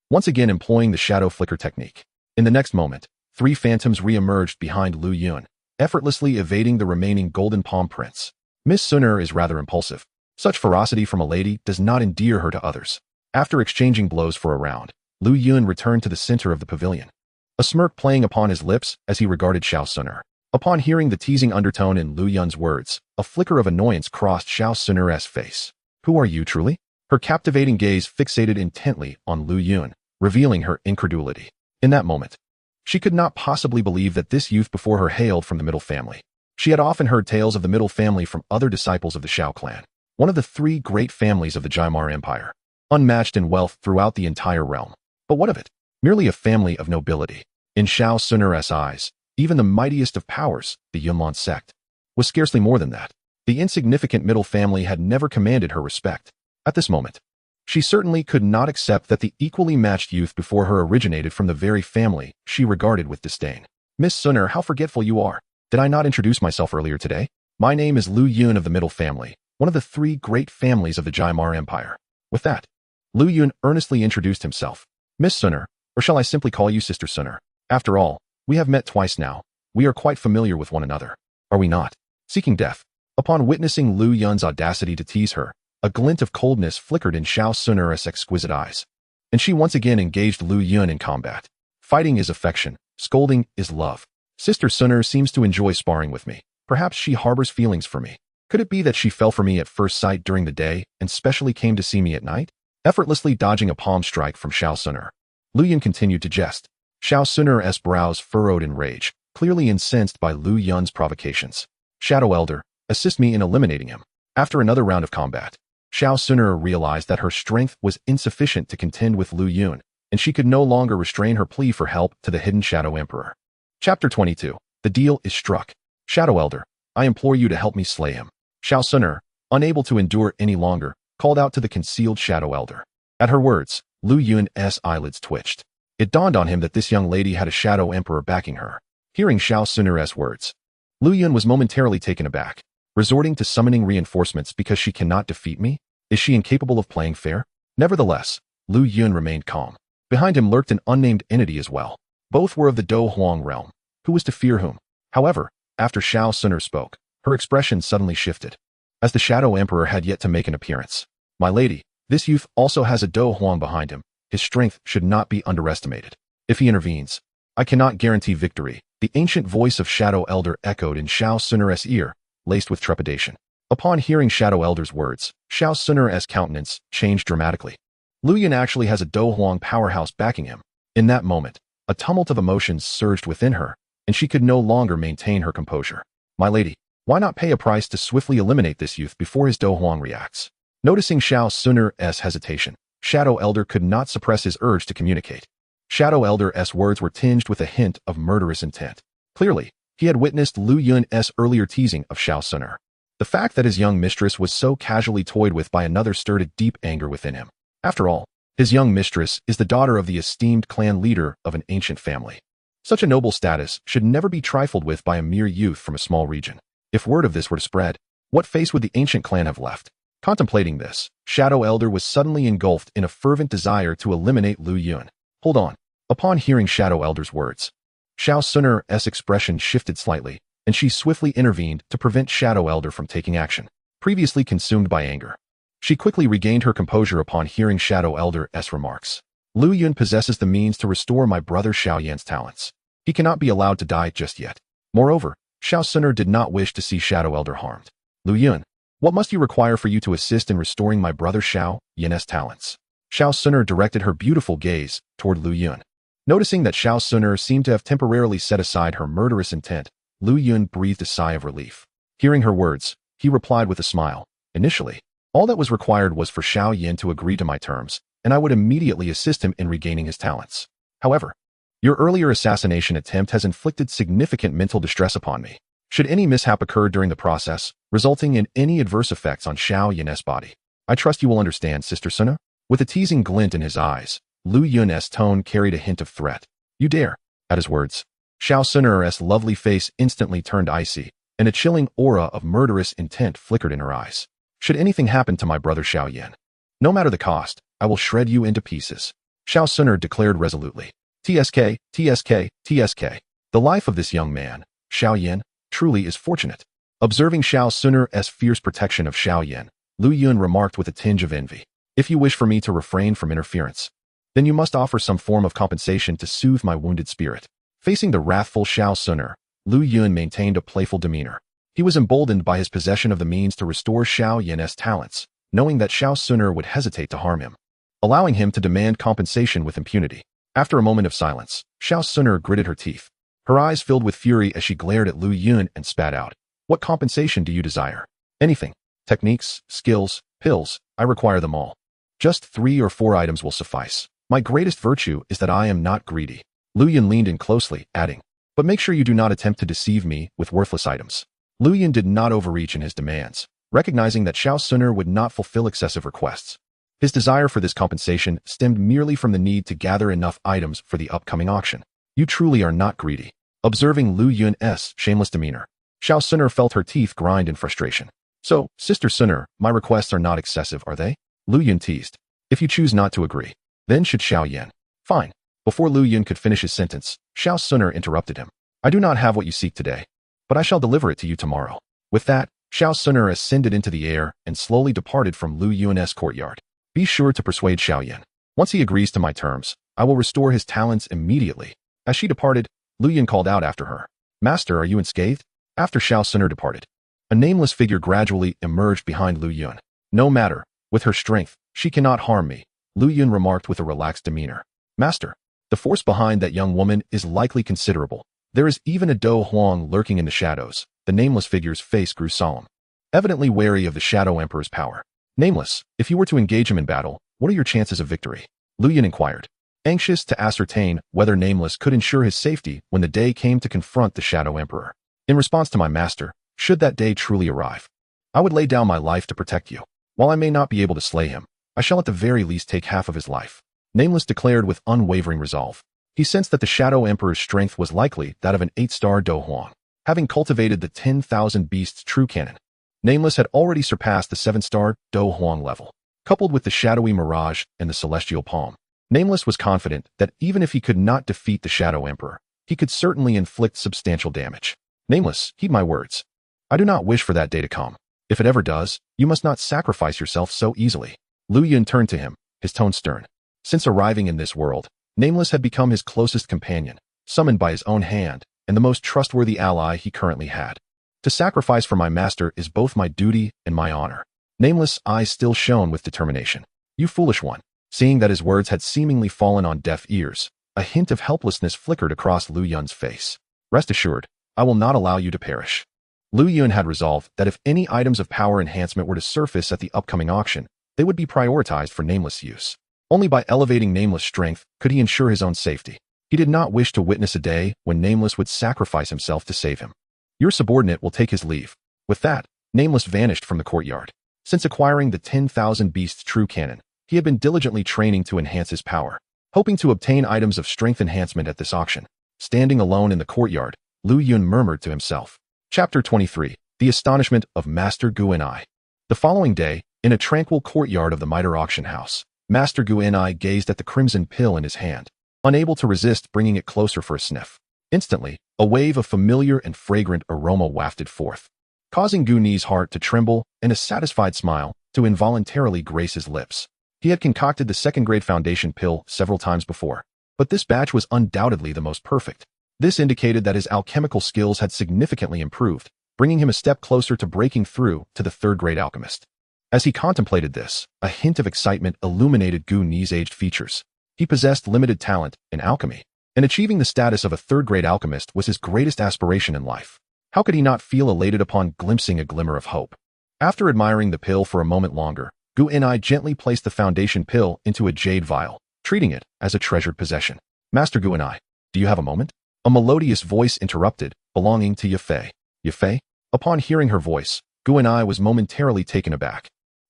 once again employing the shadow flicker technique. In the next moment, 3 phantoms re-emerged behind Lu Yun, effortlessly evading the remaining golden palm prints. Miss Suner is rather impulsive. Such ferocity from a lady does not endear her to others. After exchanging blows for a round, Lu Yun returned to the center of the pavilion, a smirk playing upon his lips as he regarded Xiao Suner. Upon hearing the teasing undertone in Lu Yun's words, a flicker of annoyance crossed Xiao Suner's face. Who are you truly? Her captivating gaze fixated intently on Lu Yun, revealing her incredulity. In that moment, she could not possibly believe that this youth before her hailed from the middle family. She had often heard tales of the middle family from other disciples of the Xiao clan, one of the 3 great families of the Jimar Empire, unmatched in wealth throughout the entire realm. But what of it? Merely a family of nobility. In Xiao Suner's eyes, even the mightiest of powers, the Yunlan sect, was scarcely more than that. The insignificant middle family had never commanded her respect. At this moment, she certainly could not accept that the equally matched youth before her originated from the very family she regarded with disdain. Miss Suner, how forgetful you are. Did I not introduce myself earlier today? My name is Lu Yun of the middle family, one of the 3 great families of the Jimar Empire. With that, Lu Yun earnestly introduced himself. Miss Suner, or shall I simply call you Sister Suner? After all, we have met twice now. We are quite familiar with one another. Are we not? Seeking death. Upon witnessing Lu Yun's audacity to tease her, a glint of coldness flickered in Xiao Suner's exquisite eyes, and she once again engaged Lu Yun in combat. Fighting is affection, scolding is love. Sister Suner seems to enjoy sparring with me. Perhaps she harbors feelings for me. Could it be that she fell for me at first sight during the day and specially came to see me at night? Effortlessly dodging a palm strike from Xiao Suner, Lu Yun continued to jest. Xiao Suner's brows furrowed in rage, clearly incensed by Lu Yun's provocations. Shadow Elder, assist me in eliminating him. After another round of combat, Xiao Suner realized that her strength was insufficient to contend with Lu Yun, and she could no longer restrain her plea for help to the hidden Shadow Emperor. Chapter 22. The deal is struck. Shadow Elder, I implore you to help me slay him. Xiao Suner, unable to endure any longer, called out to the concealed Shadow Elder. At her words, Lu Yun's eyelids twitched. It dawned on him that this young lady had a Shadow Emperor backing her. Hearing Xiao Suner's words, Lu Yun was momentarily taken aback. Resorting to summoning reinforcements because she cannot defeat me? Is she incapable of playing fair? Nevertheless, Lu Yun remained calm. Behind him lurked an unnamed entity as well. Both were of the Do Huang realm. Who was to fear whom? However, after Xiao Suner spoke, her expression suddenly shifted, as the Shadow Emperor had yet to make an appearance. My lady, this youth also has a Do Huang behind him. His strength should not be underestimated. If he intervenes, I cannot guarantee victory. The ancient voice of Shadow Elder echoed in Xiao Suner's ear, laced with trepidation. Upon hearing Shadow Elder's words, Xiao Suner's countenance changed dramatically. Lu Yun actually has a Do Huang powerhouse backing him. In that moment, a tumult of emotions surged within her, and she could no longer maintain her composure. My lady, why not pay a price to swiftly eliminate this youth before his Do Huang reacts? Noticing Xiao Suner's hesitation, Shadow Elder could not suppress his urge to communicate. Shadow Elder's words were tinged with a hint of murderous intent. Clearly, he had witnessed Lu Yun's earlier teasing of Xiao Suner. The fact that his young mistress was so casually toyed with by another stirred a deep anger within him. After all, his young mistress is the daughter of the esteemed clan leader of an ancient family. Such a noble status should never be trifled with by a mere youth from a small region. If word of this were to spread, what face would the ancient clan have left? Contemplating this, Shadow Elder was suddenly engulfed in a fervent desire to eliminate Lu Yun. Hold on. Upon hearing Shadow Elder's words, Xiao Suner's expression shifted slightly, and she swiftly intervened to prevent Shadow Elder from taking action. Previously consumed by anger, she quickly regained her composure upon hearing Shadow Elder's remarks. Lu Yun possesses the means to restore my brother Xiao Yan's talents. He cannot be allowed to die just yet. Moreover, Xiao Suner did not wish to see Shadow Elder harmed. Lu Yun, what must you require for you to assist in restoring my brother Xiao Yan's talents? Xiao Suner directed her beautiful gaze toward Lu Yun. Noticing that Xiao Suner seemed to have temporarily set aside her murderous intent, Lu Yun breathed a sigh of relief. Hearing her words, he replied with a smile. Initially, all that was required was for Xiao Yan to agree to my terms, and I would immediately assist him in regaining his talents. However, your earlier assassination attempt has inflicted significant mental distress upon me. should any mishap occur during the process, resulting in any adverse effects on Xiao Yun's body. I trust you will understand, Sister Suna. With a teasing glint in his eyes, Lu Yun's tone carried a hint of threat. You dare. At his words, Xiao Suner's lovely face instantly turned icy, and a chilling aura of murderous intent flickered in her eyes. Should anything happen to my brother Xiao Yan, no matter the cost, I will shred you into pieces, Xiao Suner declared resolutely. TSK, TSK, TSK. The life of this young man, Xiao Yan, truly is fortunate. Observing Xiao Suner's fierce protection of Xiao Yan, Lu Yun remarked with a tinge of envy. If you wish for me to refrain from interference, then you must offer some form of compensation to soothe my wounded spirit. Facing the wrathful Xiao Suner, Lu Yun maintained a playful demeanor. He was emboldened by his possession of the means to restore Xiao Yan's talents, knowing that Xiao Suner would hesitate to harm him, allowing him to demand compensation with impunity. After a moment of silence, Xiao Suner gritted her teeth. Her eyes filled with fury as she glared at Lu Yun and spat out. What compensation do you desire? Anything. Techniques, skills, pills, I require them all. Just 3 or 4 items will suffice. My greatest virtue is that I am not greedy. Lu Yun leaned in closely, adding, but make sure you do not attempt to deceive me with worthless items. Lu Yun did not overreach in his demands, recognizing that Xiao Suner would not fulfill excessive requests. His desire for this compensation stemmed merely from the need to gather enough items for the upcoming auction. You truly are not greedy. Observing Lu Yun's shameless demeanor, Xiao Suner felt her teeth grind in frustration. So, Sister Suner, my requests are not excessive, are they? Lu Yun teased. If you choose not to agree, then should Xiao Yan. Fine. Before Lu Yun could finish his sentence, Xiao Suner interrupted him. I do not have what you seek today, but I shall deliver it to you tomorrow. With that, Xiao Suner ascended into the air and slowly departed from Lu Yun's courtyard. Be sure to persuade Xiao Yan. Once he agrees to my terms, I will restore his talents immediately. As she departed, Lu Yun called out after her. Master, are you unscathed? After Xiao Suner departed, a nameless figure gradually emerged behind Lu Yun. No matter, with her strength, she cannot harm me, Lu Yun remarked with a relaxed demeanor. Master, the force behind that young woman is likely considerable. There is even a Do Huang lurking in the shadows. The nameless figure's face grew solemn, evidently wary of the Shadow Emperor's power. Nameless, if you were to engage him in battle, what are your chances of victory? Lu Yun inquired, anxious to ascertain whether Nameless could ensure his safety when the day came to confront the Shadow Emperor. In response to my master, should that day truly arrive, I would lay down my life to protect you. While I may not be able to slay him, I shall at the very least take half of his life, Nameless declared with unwavering resolve. He sensed that the Shadow Emperor's strength was likely that of an 8-star Do Huang. Having cultivated the 10,000 Beasts true cannon, Nameless had already surpassed the 7-star Do Huang level. Coupled with the Shadowy Mirage and the Celestial Palm, Nameless was confident that even if he could not defeat the Shadow Emperor, he could certainly inflict substantial damage. Nameless, heed my words. I do not wish for that day to come. If it ever does, you must not sacrifice yourself so easily. Lu Yun turned to him, his tone stern. Since arriving in this world, Nameless had become his closest companion, summoned by his own hand, and the most trustworthy ally he currently had. To sacrifice for my master is both my duty and my honor. Nameless' eyes still shone with determination. You foolish one. Seeing that his words had seemingly fallen on deaf ears, a hint of helplessness flickered across Lu Yun's face. Rest assured, I will not allow you to perish. Lu Yun had resolved that if any items of power enhancement were to surface at the upcoming auction, they would be prioritized for Nameless use. Only by elevating Nameless' strength could he ensure his own safety. He did not wish to witness a day when Nameless would sacrifice himself to save him. Your subordinate will take his leave. With that, Nameless vanished from the courtyard. Since acquiring the 10,000 Beasts true cannon, he had been diligently training to enhance his power, hoping to obtain items of strength enhancement at this auction. Standing alone in the courtyard, Lu Yun murmured to himself. Chapter 23. The Astonishment of Master Gu and I. The following day, in a tranquil courtyard of the Mitre auction house, Master Gu and I gazed at the crimson pill in his hand, unable to resist bringing it closer for a sniff. Instantly, a wave of familiar and fragrant aroma wafted forth, causing Gu Ni's heart to tremble and a satisfied smile to involuntarily grace his lips. He had concocted the second-grade foundation pill several times before, but this batch was undoubtedly the most perfect. This indicated that his alchemical skills had significantly improved, bringing him a step closer to breaking through to the third-grade alchemist. As he contemplated this, a hint of excitement illuminated Gu Ni's aged features. He possessed limited talent in alchemy, and achieving the status of a third-grade alchemist was his greatest aspiration in life. How could he not feel elated upon glimpsing a glimmer of hope? After admiring the pill for a moment longer, Gu and I gently placed the foundation pill into a jade vial, treating it as a treasured possession. Master Gu and I, do you have a moment? A melodious voice interrupted, belonging to Yafei. Yafei? Upon hearing her voice, Gu and I was momentarily taken aback.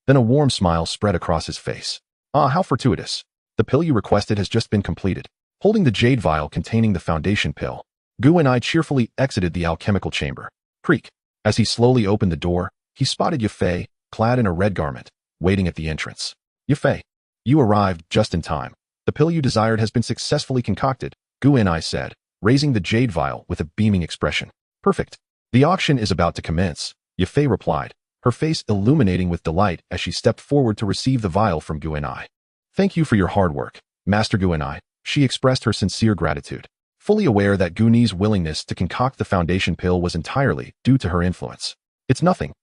Then a warm smile spread across his face. Ah, how fortuitous. The pill you requested has just been completed. Holding the jade vial containing the foundation pill, Gu and I cheerfully exited the alchemical chamber. Creak. As he slowly opened the door, he spotted Yafei, clad in a red garment, waiting at the entrance. Yafei, you arrived just in time. The pill you desired has been successfully concocted, Gu and I said, raising the jade vial with a beaming expression. Perfect. The auction is about to commence, Yafei replied, her face illuminating with delight as she stepped forward to receive the vial from Gu and I. Thank you for your hard work, Master Gu and I, she expressed her sincere gratitude, fully aware that Guni's willingness to concoct the foundation pill was entirely due to her influence. It's nothing.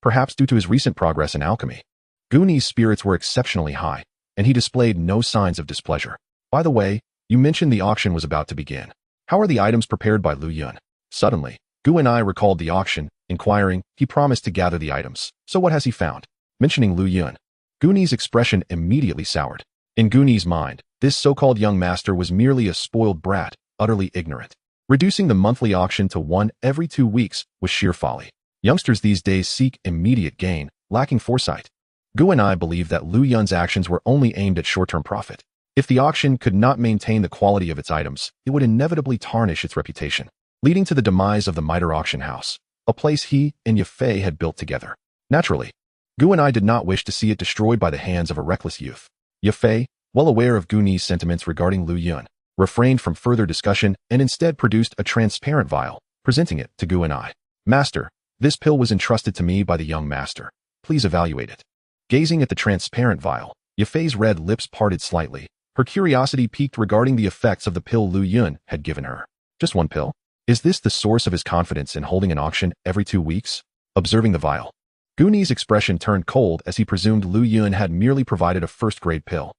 Perhaps due to his recent progress in alchemy. Guni's spirits were exceptionally high, and he displayed no signs of displeasure. By the way, you mentioned the auction was about to begin. How are the items prepared by Lu Yun? Suddenly, Gu and I recalled the auction, inquiring, he promised to gather the items. So what has he found? Mentioning Lu Yun, Guni's expression immediately soured. In Guni's mind, this so-called young master was merely a spoiled brat, utterly ignorant. Reducing the monthly auction to one every 2 weeks was sheer folly. Youngsters these days seek immediate gain, lacking foresight. Gu and I believe that Lu Yun's actions were only aimed at short-term profit. If the auction could not maintain the quality of its items, it would inevitably tarnish its reputation, leading to the demise of the Mitre auction house, a place he and Yafei had built together. Naturally, Gu and I did not wish to see it destroyed by the hands of a reckless youth. Yafei, well aware of Guni's sentiments regarding Lu Yun, refrained from further discussion and instead produced a transparent vial, presenting it to Gu and I. Master, this pill was entrusted to me by the young master. Please evaluate it. Gazing at the transparent vial, Yafei's red lips parted slightly. Her curiosity piqued regarding the effects of the pill Lu Yun had given her. Just one pill? Is this the source of his confidence in holding an auction every 2 weeks? Observing the vial, Guni's expression turned cold as he presumed Lu Yun had merely provided a first-grade pill.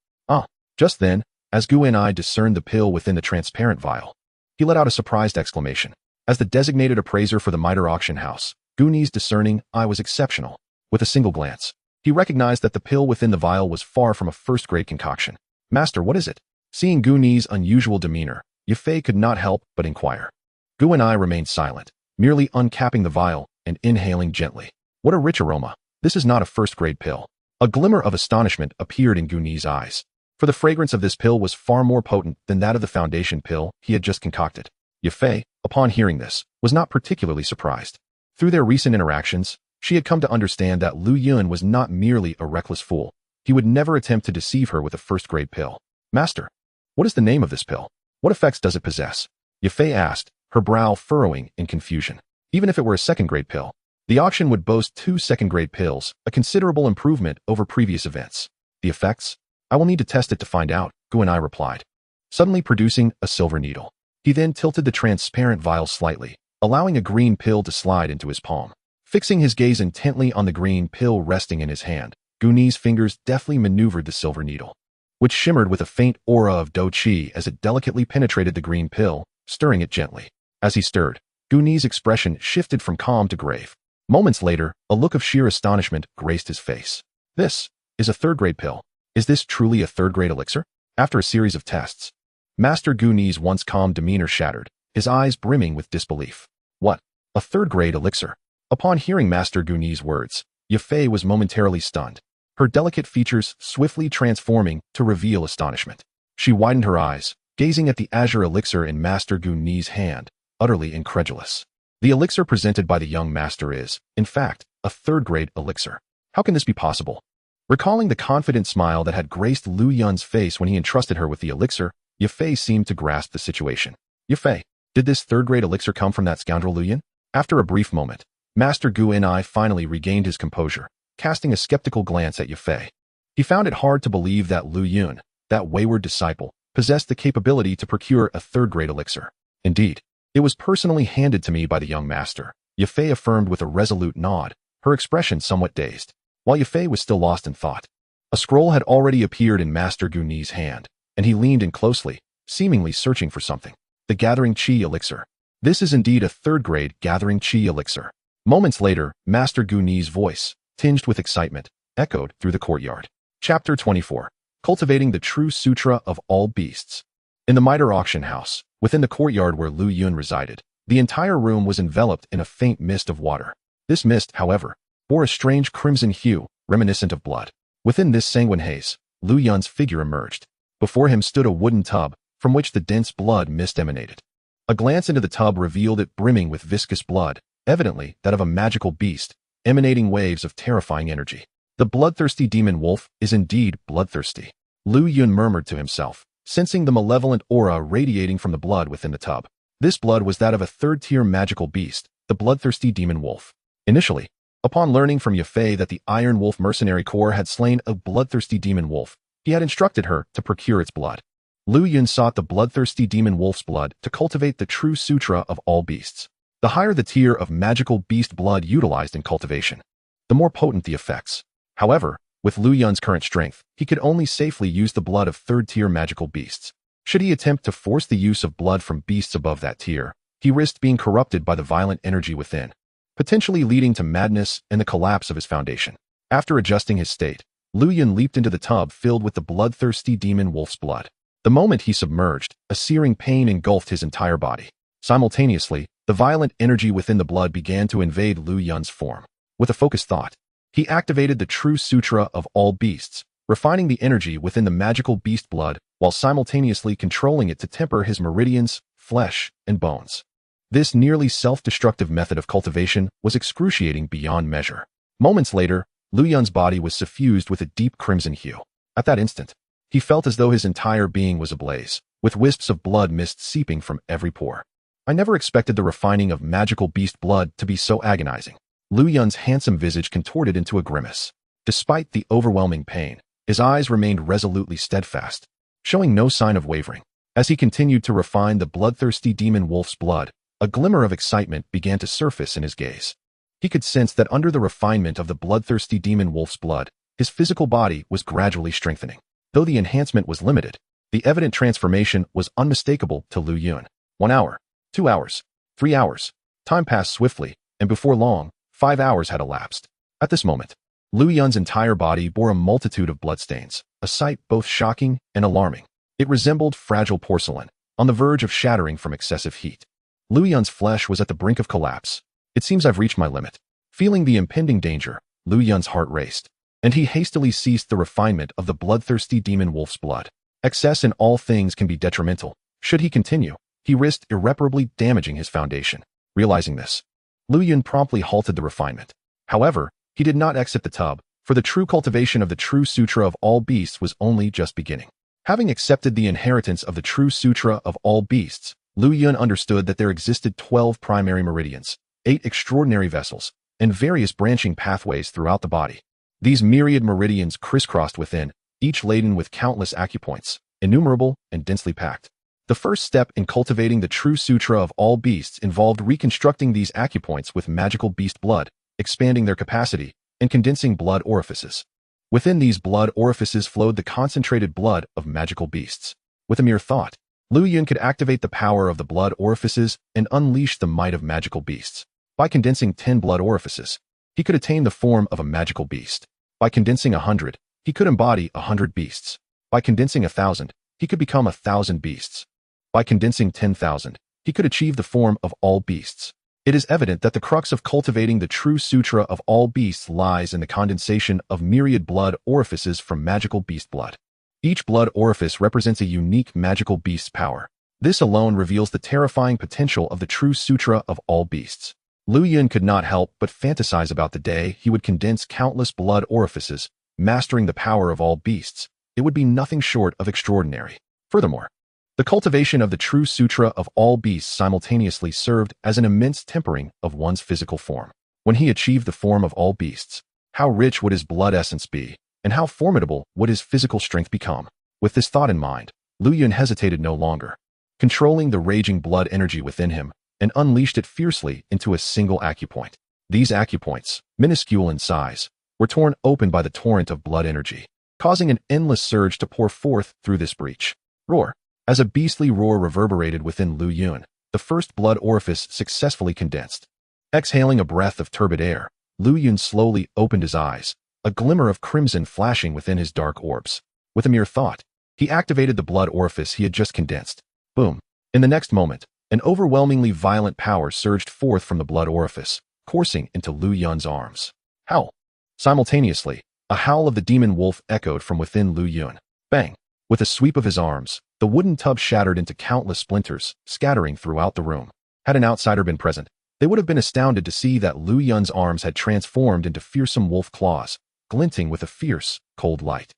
Just then, as Gu and I discerned the pill within the transparent vial, he let out a surprised exclamation. As the designated appraiser for the Mitre auction house, Guni's discerning eye was exceptional. With a single glance, he recognized that the pill within the vial was far from a first-grade concoction. Master, what is it? Seeing Guni's unusual demeanor, Yafei could not help but inquire. Gu and I remained silent, merely uncapping the vial and inhaling gently. What a rich aroma. This is not a first-grade pill. A glimmer of astonishment appeared in Guni's eyes, for the fragrance of this pill was far more potent than that of the foundation pill he had just concocted. Yafei, upon hearing this, was not particularly surprised. Through their recent interactions, she had come to understand that Lu Yun was not merely a reckless fool. He would never attempt to deceive her with a first-grade pill. Master, what is the name of this pill? What effects does it possess? Yafei asked, her brow furrowing in confusion. Even if it were a second-grade pill, the auction would boast 2 second-grade pills, a considerable improvement over previous events. The effects? I will need to test it to find out, Gu and I replied, suddenly producing a silver needle. He then tilted the transparent vial slightly, allowing a green pill to slide into his palm. Fixing his gaze intently on the green pill resting in his hand, Guni's fingers deftly maneuvered the silver needle, which shimmered with a faint aura of do qi as it delicately penetrated the green pill, stirring it gently. As he stirred, Guni's expression shifted from calm to grave. Moments later, a look of sheer astonishment graced his face. This is a third-grade pill. Is this truly a third-grade elixir? After a series of tests, Master Guni's once calm demeanor shattered, his eyes brimming with disbelief. What? A third-grade elixir? Upon hearing Master Guni's words, Yafei was momentarily stunned, her delicate features swiftly transforming to reveal astonishment. She widened her eyes, gazing at the azure elixir in Master Guni's hand, utterly incredulous. The elixir presented by the young master is, in fact, a third-grade elixir. How can this be possible? Recalling the confident smile that had graced Lu Yun's face when he entrusted her with the elixir, Yafei seemed to grasp the situation. Yafei, did this third-grade elixir come from that scoundrel Lu Yun? After a brief moment, Master Gu and I finally regained his composure, casting a skeptical glance at Yafei. He found it hard to believe that Lu Yun, that wayward disciple, possessed the capability to procure a third-grade elixir. Indeed, it was personally handed to me by the young master, Yafei affirmed with a resolute nod, her expression somewhat dazed. While Yafei was still lost in thought, a scroll had already appeared in Master Guni's hand, and he leaned in closely, seemingly searching for something. The Gathering Qi Elixir. This is indeed a third-grade Gathering Qi Elixir. Moments later, Master Guni's voice, tinged with excitement, echoed through the courtyard. Chapter 24. Cultivating the True Sutra of All Beasts. In the Mitre auction house, within the courtyard where Lu Yun resided, The entire room was enveloped in a faint mist of water. This mist, however, bore a strange crimson hue, reminiscent of blood. Within this sanguine haze, Lu Yun's figure emerged. Before him stood a wooden tub, from which the dense blood mist emanated. A glance into the tub revealed it brimming with viscous blood, evidently that of a magical beast, emanating waves of terrifying energy. The bloodthirsty demon wolf is indeed bloodthirsty, Lu Yun murmured to himself, sensing the malevolent aura radiating from the blood within the tub. This blood was that of a third-tier magical beast, the bloodthirsty demon wolf. Initially, upon learning from Yafei that the Iron Wolf Mercenary Corps had slain a bloodthirsty demon wolf, he had instructed her to procure its blood. Lu Yun sought the bloodthirsty demon wolf's blood to cultivate the true sutra of all beasts. The higher the tier of magical beast blood utilized in cultivation, the more potent the effects. However, with Lu Yun's current strength, he could only safely use the blood of third-tier magical beasts. Should he attempt to force the use of blood from beasts above that tier, he risked being corrupted by the violent energy within, potentially leading to madness and the collapse of his foundation. After adjusting his state, Lu Yun leaped into the tub filled with the bloodthirsty demon wolf's blood. The moment he submerged, a searing pain engulfed his entire body. Simultaneously, the violent energy within the blood began to invade Lu Yun's form. With a focused thought, he activated the true sutra of all beasts, refining the energy within the magical beast blood while simultaneously controlling it to temper his meridians, flesh, and bones. This nearly self-destructive method of cultivation was excruciating beyond measure. Moments later, Lu Yun's body was suffused with a deep crimson hue. At that instant, he felt as though his entire being was ablaze, with wisps of blood mist seeping from every pore. I never expected the refining of magical beast blood to be so agonizing. Lu Yun's handsome visage contorted into a grimace. Despite the overwhelming pain, his eyes remained resolutely steadfast, showing no sign of wavering. As he continued to refine the bloodthirsty demon wolf's blood, a glimmer of excitement began to surface in his gaze. He could sense that under the refinement of the bloodthirsty demon wolf's blood, his physical body was gradually strengthening. Though the enhancement was limited, the evident transformation was unmistakable to Lu Yun. 1 hour, 2 hours, 3 hours. Time passed swiftly, and before long, 5 hours had elapsed. At this moment, Lu Yun's entire body bore a multitude of bloodstains, a sight both shocking and alarming. It resembled fragile porcelain, on the verge of shattering from excessive heat. Lu Yun's flesh was at the brink of collapse. It seems I've reached my limit. Feeling the impending danger, Lu Yun's heart raced, and he hastily ceased the refinement of the bloodthirsty demon wolf's blood. Excess in all things can be detrimental. Should he continue, he risked irreparably damaging his foundation. Realizing this, Lu Yun promptly halted the refinement. However, he did not exit the tub, for the true cultivation of the true sutra of all beasts was only just beginning. Having accepted the inheritance of the true sutra of all beasts, Lu Yun understood that there existed 12 primary meridians, 8 extraordinary vessels, and various branching pathways throughout the body. These myriad meridians crisscrossed within, each laden with countless acupoints, innumerable and densely packed. The first step in cultivating the true sutra of all beasts involved reconstructing these acupoints with magical beast blood, expanding their capacity, and condensing blood orifices. Within these blood orifices flowed the concentrated blood of magical beasts. With a mere thought, Lu Yun could activate the power of the blood orifices and unleash the might of magical beasts. By condensing 10 blood orifices, he could attain the form of a magical beast. By condensing 100, he could embody 100 beasts. By condensing 1,000, he could become 1,000 beasts. By condensing 10,000, he could achieve the form of all beasts. It is evident that the crux of cultivating the true sutra of all beasts lies in the condensation of myriad blood orifices from magical beast blood. Each blood orifice represents a unique magical beast's power. This alone reveals the terrifying potential of the true sutra of all beasts. Lu Yun could not help but fantasize about the day he would condense countless blood orifices, mastering the power of all beasts. It would be nothing short of extraordinary. Furthermore, the cultivation of the true sutra of all beasts simultaneously served as an immense tempering of one's physical form. When he achieved the form of all beasts, how rich would his blood essence be, and how formidable would his physical strength become? With this thought in mind, Lu Yun hesitated no longer, controlling the raging blood energy within him, and unleashed it fiercely into a single acupoint. These acupoints, minuscule in size, were torn open by the torrent of blood energy, causing an endless surge to pour forth through this breach. Roar! As a beastly roar reverberated within Lu Yun, the first blood orifice successfully condensed. Exhaling a breath of turbid air, Lu Yun slowly opened his eyes, a glimmer of crimson flashing within his dark orbs. With a mere thought, he activated the blood orifice he had just condensed. Boom! In the next moment, An overwhelmingly violent power surged forth from the blood orifice, coursing into Lu Yun's arms. Howl! Simultaneously, a howl of the demon wolf echoed from within Lu Yun. Bang! With a sweep of his arms, the wooden tub shattered into countless splinters, scattering throughout the room. Had an outsider been present, they would have been astounded to see that Lu Yun's arms had transformed into fearsome wolf claws, glinting with a fierce, cold light.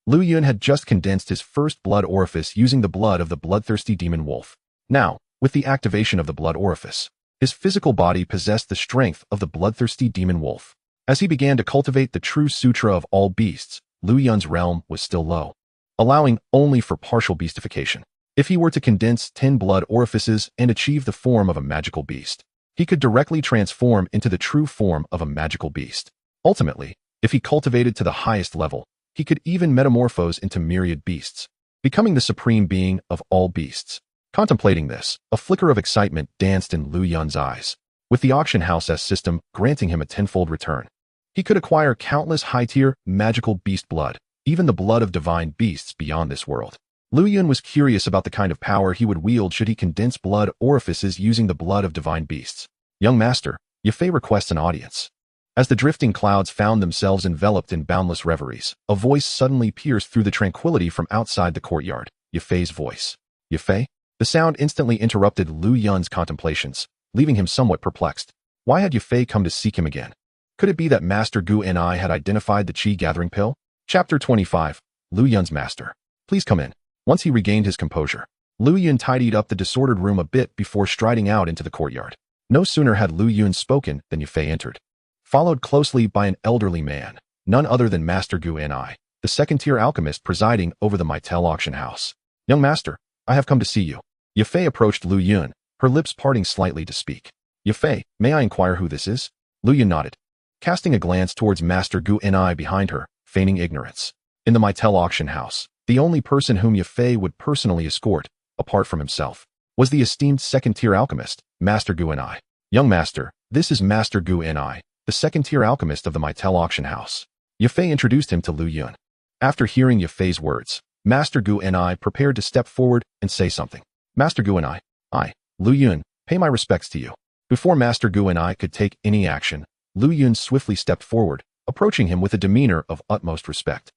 Lu Yun had just condensed his first blood orifice using the blood of the bloodthirsty demon wolf. Now, with the activation of the blood orifice, his physical body possessed the strength of the bloodthirsty demon wolf. As he began to cultivate the true sutra of all beasts, Lu Yun's realm was still low, allowing only for partial beastification. If he were to condense 10 blood orifices and achieve the form of a magical beast, he could directly transform into the true form of a magical beast. Ultimately, if he cultivated to the highest level, he could even metamorphose into myriad beasts, becoming the supreme being of all beasts. Contemplating this, a flicker of excitement danced in Lu Yun's eyes. With the auction house's system granting him a tenfold return, he could acquire countless high-tier, magical beast blood, even the blood of divine beasts beyond this world. Lu Yun was curious about the kind of power he would wield should he condense blood orifices using the blood of divine beasts. Young master, Yafei requests an audience. As the drifting clouds found themselves enveloped in boundless reveries, a voice suddenly pierced through the tranquility from outside the courtyard. Yafei's voice. Yafei? The sound instantly interrupted Lu Yun's contemplations, leaving him somewhat perplexed. Why had Yafei come to seek him again? Could it be that Master Gu and I had identified the Qi-gathering pill? Chapter 25. Lu Yun's master. Please come in. Once he regained his composure, Lu Yun tidied up the disordered room a bit before striding out into the courtyard. No sooner had Lu Yun spoken than Yafei entered, followed closely by an elderly man, none other than Master Gu and I, the second-tier alchemist presiding over the Maitel auction house. Young master, I have come to see you. Yafei approached Lu Yun, her lips parting slightly to speak. Yafei, may I inquire who this is? Lu Yun nodded, casting a glance towards Master Gu and I behind her, feigning ignorance. In the Maitel auction house, the only person whom Yafei would personally escort, apart from himself, was the esteemed second-tier alchemist, Master Gu and I. Young master, this is Master Gu and I, the second-tier alchemist of the Maitel auction house. Yafei introduced him to Lu Yun. After hearing Yafei's words, Master Gu and I prepared to step forward and say something. Master Gu and I, Lu Yun, pay my respects to you. Before Master Gu and I could take any action, Lu Yun swiftly stepped forward, approaching him with a demeanor of utmost respect.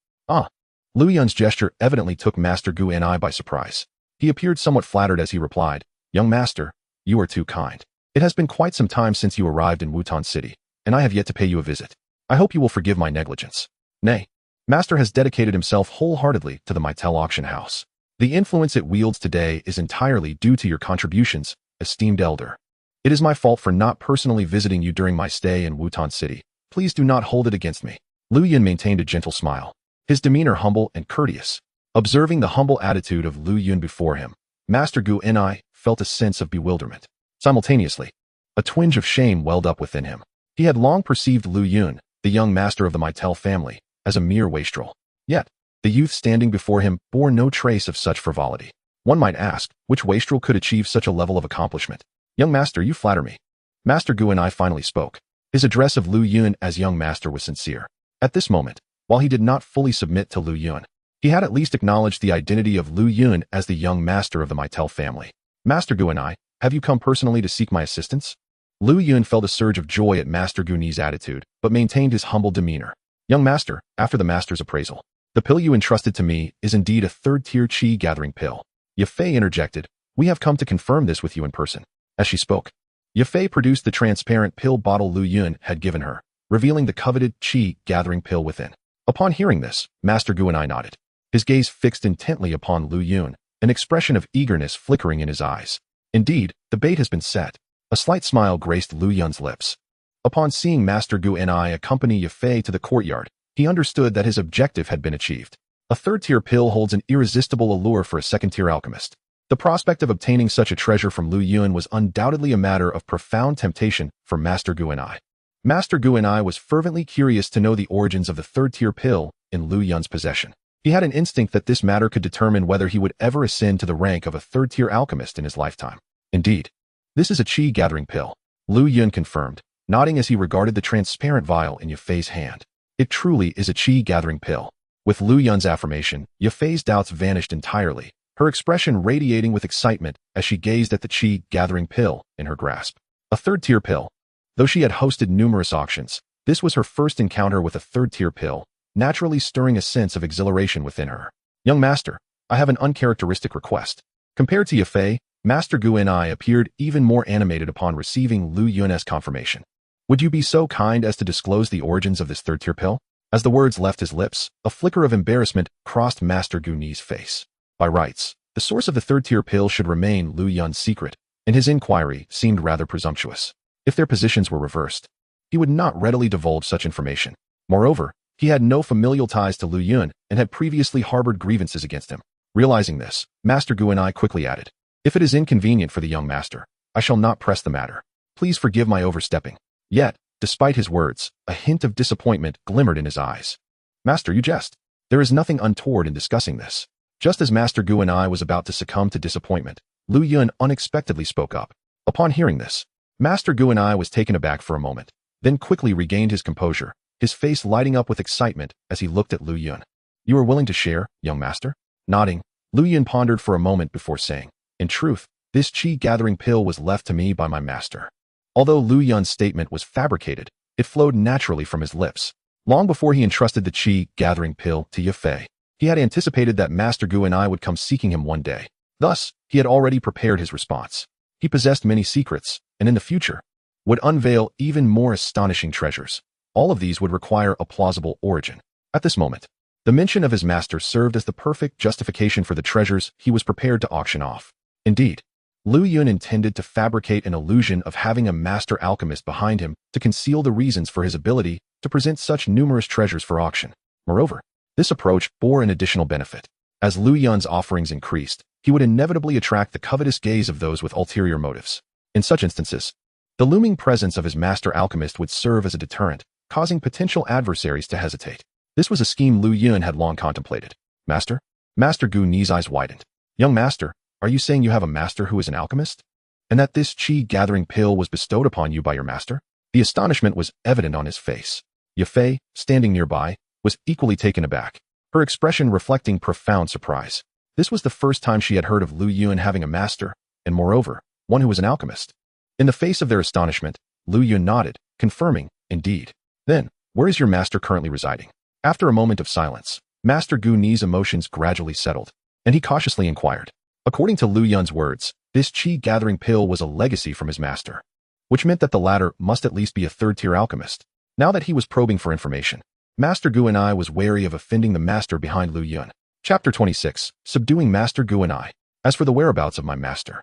Lu Yun's gesture evidently took Master Gu and I by surprise. He appeared somewhat flattered as he replied, Young master, you are too kind. It has been quite some time since you arrived in Wutan City, and I have yet to pay you a visit. I hope you will forgive my negligence. Nay, Master has dedicated himself wholeheartedly to the Maitel auction house. The influence it wields today is entirely due to your contributions, esteemed elder. It is my fault for not personally visiting you during my stay in Wutan City. Please do not hold it against me. Lu Yun maintained a gentle smile, his demeanor humble and courteous. Observing the humble attitude of Lu Yun before him, Master Gu and I felt a sense of bewilderment. Simultaneously, a twinge of shame welled up within him. He had long perceived Lu Yun, the young master of the Maitel family, as a mere wastrel. Yet, the youth standing before him bore no trace of such frivolity. One might ask, which wastrel could achieve such a level of accomplishment? Young master, you flatter me. Master Gu and I finally spoke. His address of Lu Yun as young master was sincere. At this moment, while he did not fully submit to Lu Yun, he had at least acknowledged the identity of Lu Yun as the young master of the Maitel family. Master Gu and I, have you come personally to seek my assistance? Lu Yun felt a surge of joy at Master Gu's attitude, but maintained his humble demeanor. Young master, after the master's appraisal, the pill you entrusted to me is indeed a third-tier Qi-gathering pill. Yafei interjected, we have come to confirm this with you in person. As she spoke, Yafei produced the transparent pill bottle Lu Yun had given her, revealing the coveted Qi-gathering pill within. Upon hearing this, Master Gu and I nodded, his gaze fixed intently upon Lu Yun, an expression of eagerness flickering in his eyes. Indeed, the bait has been set. A slight smile graced Lu Yun's lips. Upon seeing Master Gu and I accompany Yafei to the courtyard, he understood that his objective had been achieved. A third-tier pill holds an irresistible allure for a second-tier alchemist. The prospect of obtaining such a treasure from Lu Yun was undoubtedly a matter of profound temptation for Master Gu and I. Master Gu and I was fervently curious to know the origins of the third-tier pill in Lu Yun's possession. He had an instinct that this matter could determine whether he would ever ascend to the rank of a third-tier alchemist in his lifetime. Indeed, this is a Qi-gathering pill, Lu Yun confirmed, nodding as he regarded the transparent vial in Yafei's hand. It truly is a Qi-gathering pill. With Lu Yun's affirmation, Yafei's doubts vanished entirely, her expression radiating with excitement as she gazed at the chi-gathering pill in her grasp. A third-tier pill. Though she had hosted numerous auctions, this was her first encounter with a third-tier pill, naturally stirring a sense of exhilaration within her. Young master, I have an uncharacteristic request. Compared to Yafei, Master Gu and I appeared even more animated upon receiving Lu Yun's confirmation. Would you be so kind as to disclose the origins of this third-tier pill? As the words left his lips, a flicker of embarrassment crossed Master Gu Ni's face. By rights, the source of the third-tier pill should remain Lu Yun's secret, and his inquiry seemed rather presumptuous. If their positions were reversed, he would not readily divulge such information. Moreover, he had no familial ties to Lu Yun and had previously harbored grievances against him. Realizing this, Master Gu and I quickly added, if it is inconvenient for the young master, I shall not press the matter. Please forgive my overstepping. Yet, despite his words, a hint of disappointment glimmered in his eyes. Master, you jest. There is nothing untoward in discussing this. Just as Master Gu and I was about to succumb to disappointment, Lu Yun unexpectedly spoke up. Upon hearing this, Master Gu and I was taken aback for a moment, then quickly regained his composure, his face lighting up with excitement as he looked at Lu Yun. You are willing to share, young master? Nodding, Lu Yun pondered for a moment before saying, in truth, this chi-gathering pill was left to me by my master. Although Lu Yun's statement was fabricated, it flowed naturally from his lips. Long before he entrusted the chi-gathering pill to Yafei, he had anticipated that Master Gu and I would come seeking him one day. Thus, he had already prepared his response. He possessed many secrets, and in the future, would unveil even more astonishing treasures. All of these would require a plausible origin. At this moment, the mention of his master served as the perfect justification for the treasures he was prepared to auction off. Indeed, Lu Yun intended to fabricate an illusion of having a master alchemist behind him to conceal the reasons for his ability to present such numerous treasures for auction. Moreover, this approach bore an additional benefit. As Lu Yun's offerings increased, he would inevitably attract the covetous gaze of those with ulterior motives. In such instances, the looming presence of his master alchemist would serve as a deterrent, causing potential adversaries to hesitate. This was a scheme Lu Yun had long contemplated. Master? Master Gu Ni's eyes widened. Young master, are you saying you have a master who is an alchemist? And that this chi-gathering pill was bestowed upon you by your master? The astonishment was evident on his face. Yafei, standing nearby, was equally taken aback, her expression reflecting profound surprise. This was the first time she had heard of Lu Yun having a master, and moreover, one who was an alchemist. In the face of their astonishment, Lu Yun nodded, confirming, indeed. Then, where is your master currently residing? After a moment of silence, Master Gu Ni's emotions gradually settled, and he cautiously inquired. According to Lu Yun's words, this chi-gathering pill was a legacy from his master, which meant that the latter must at least be a third-tier alchemist. Now that he was probing for information, Master Gu and I was wary of offending the master behind Lu Yun. Chapter 26, Subduing Master Gu and I. As for the whereabouts of my master.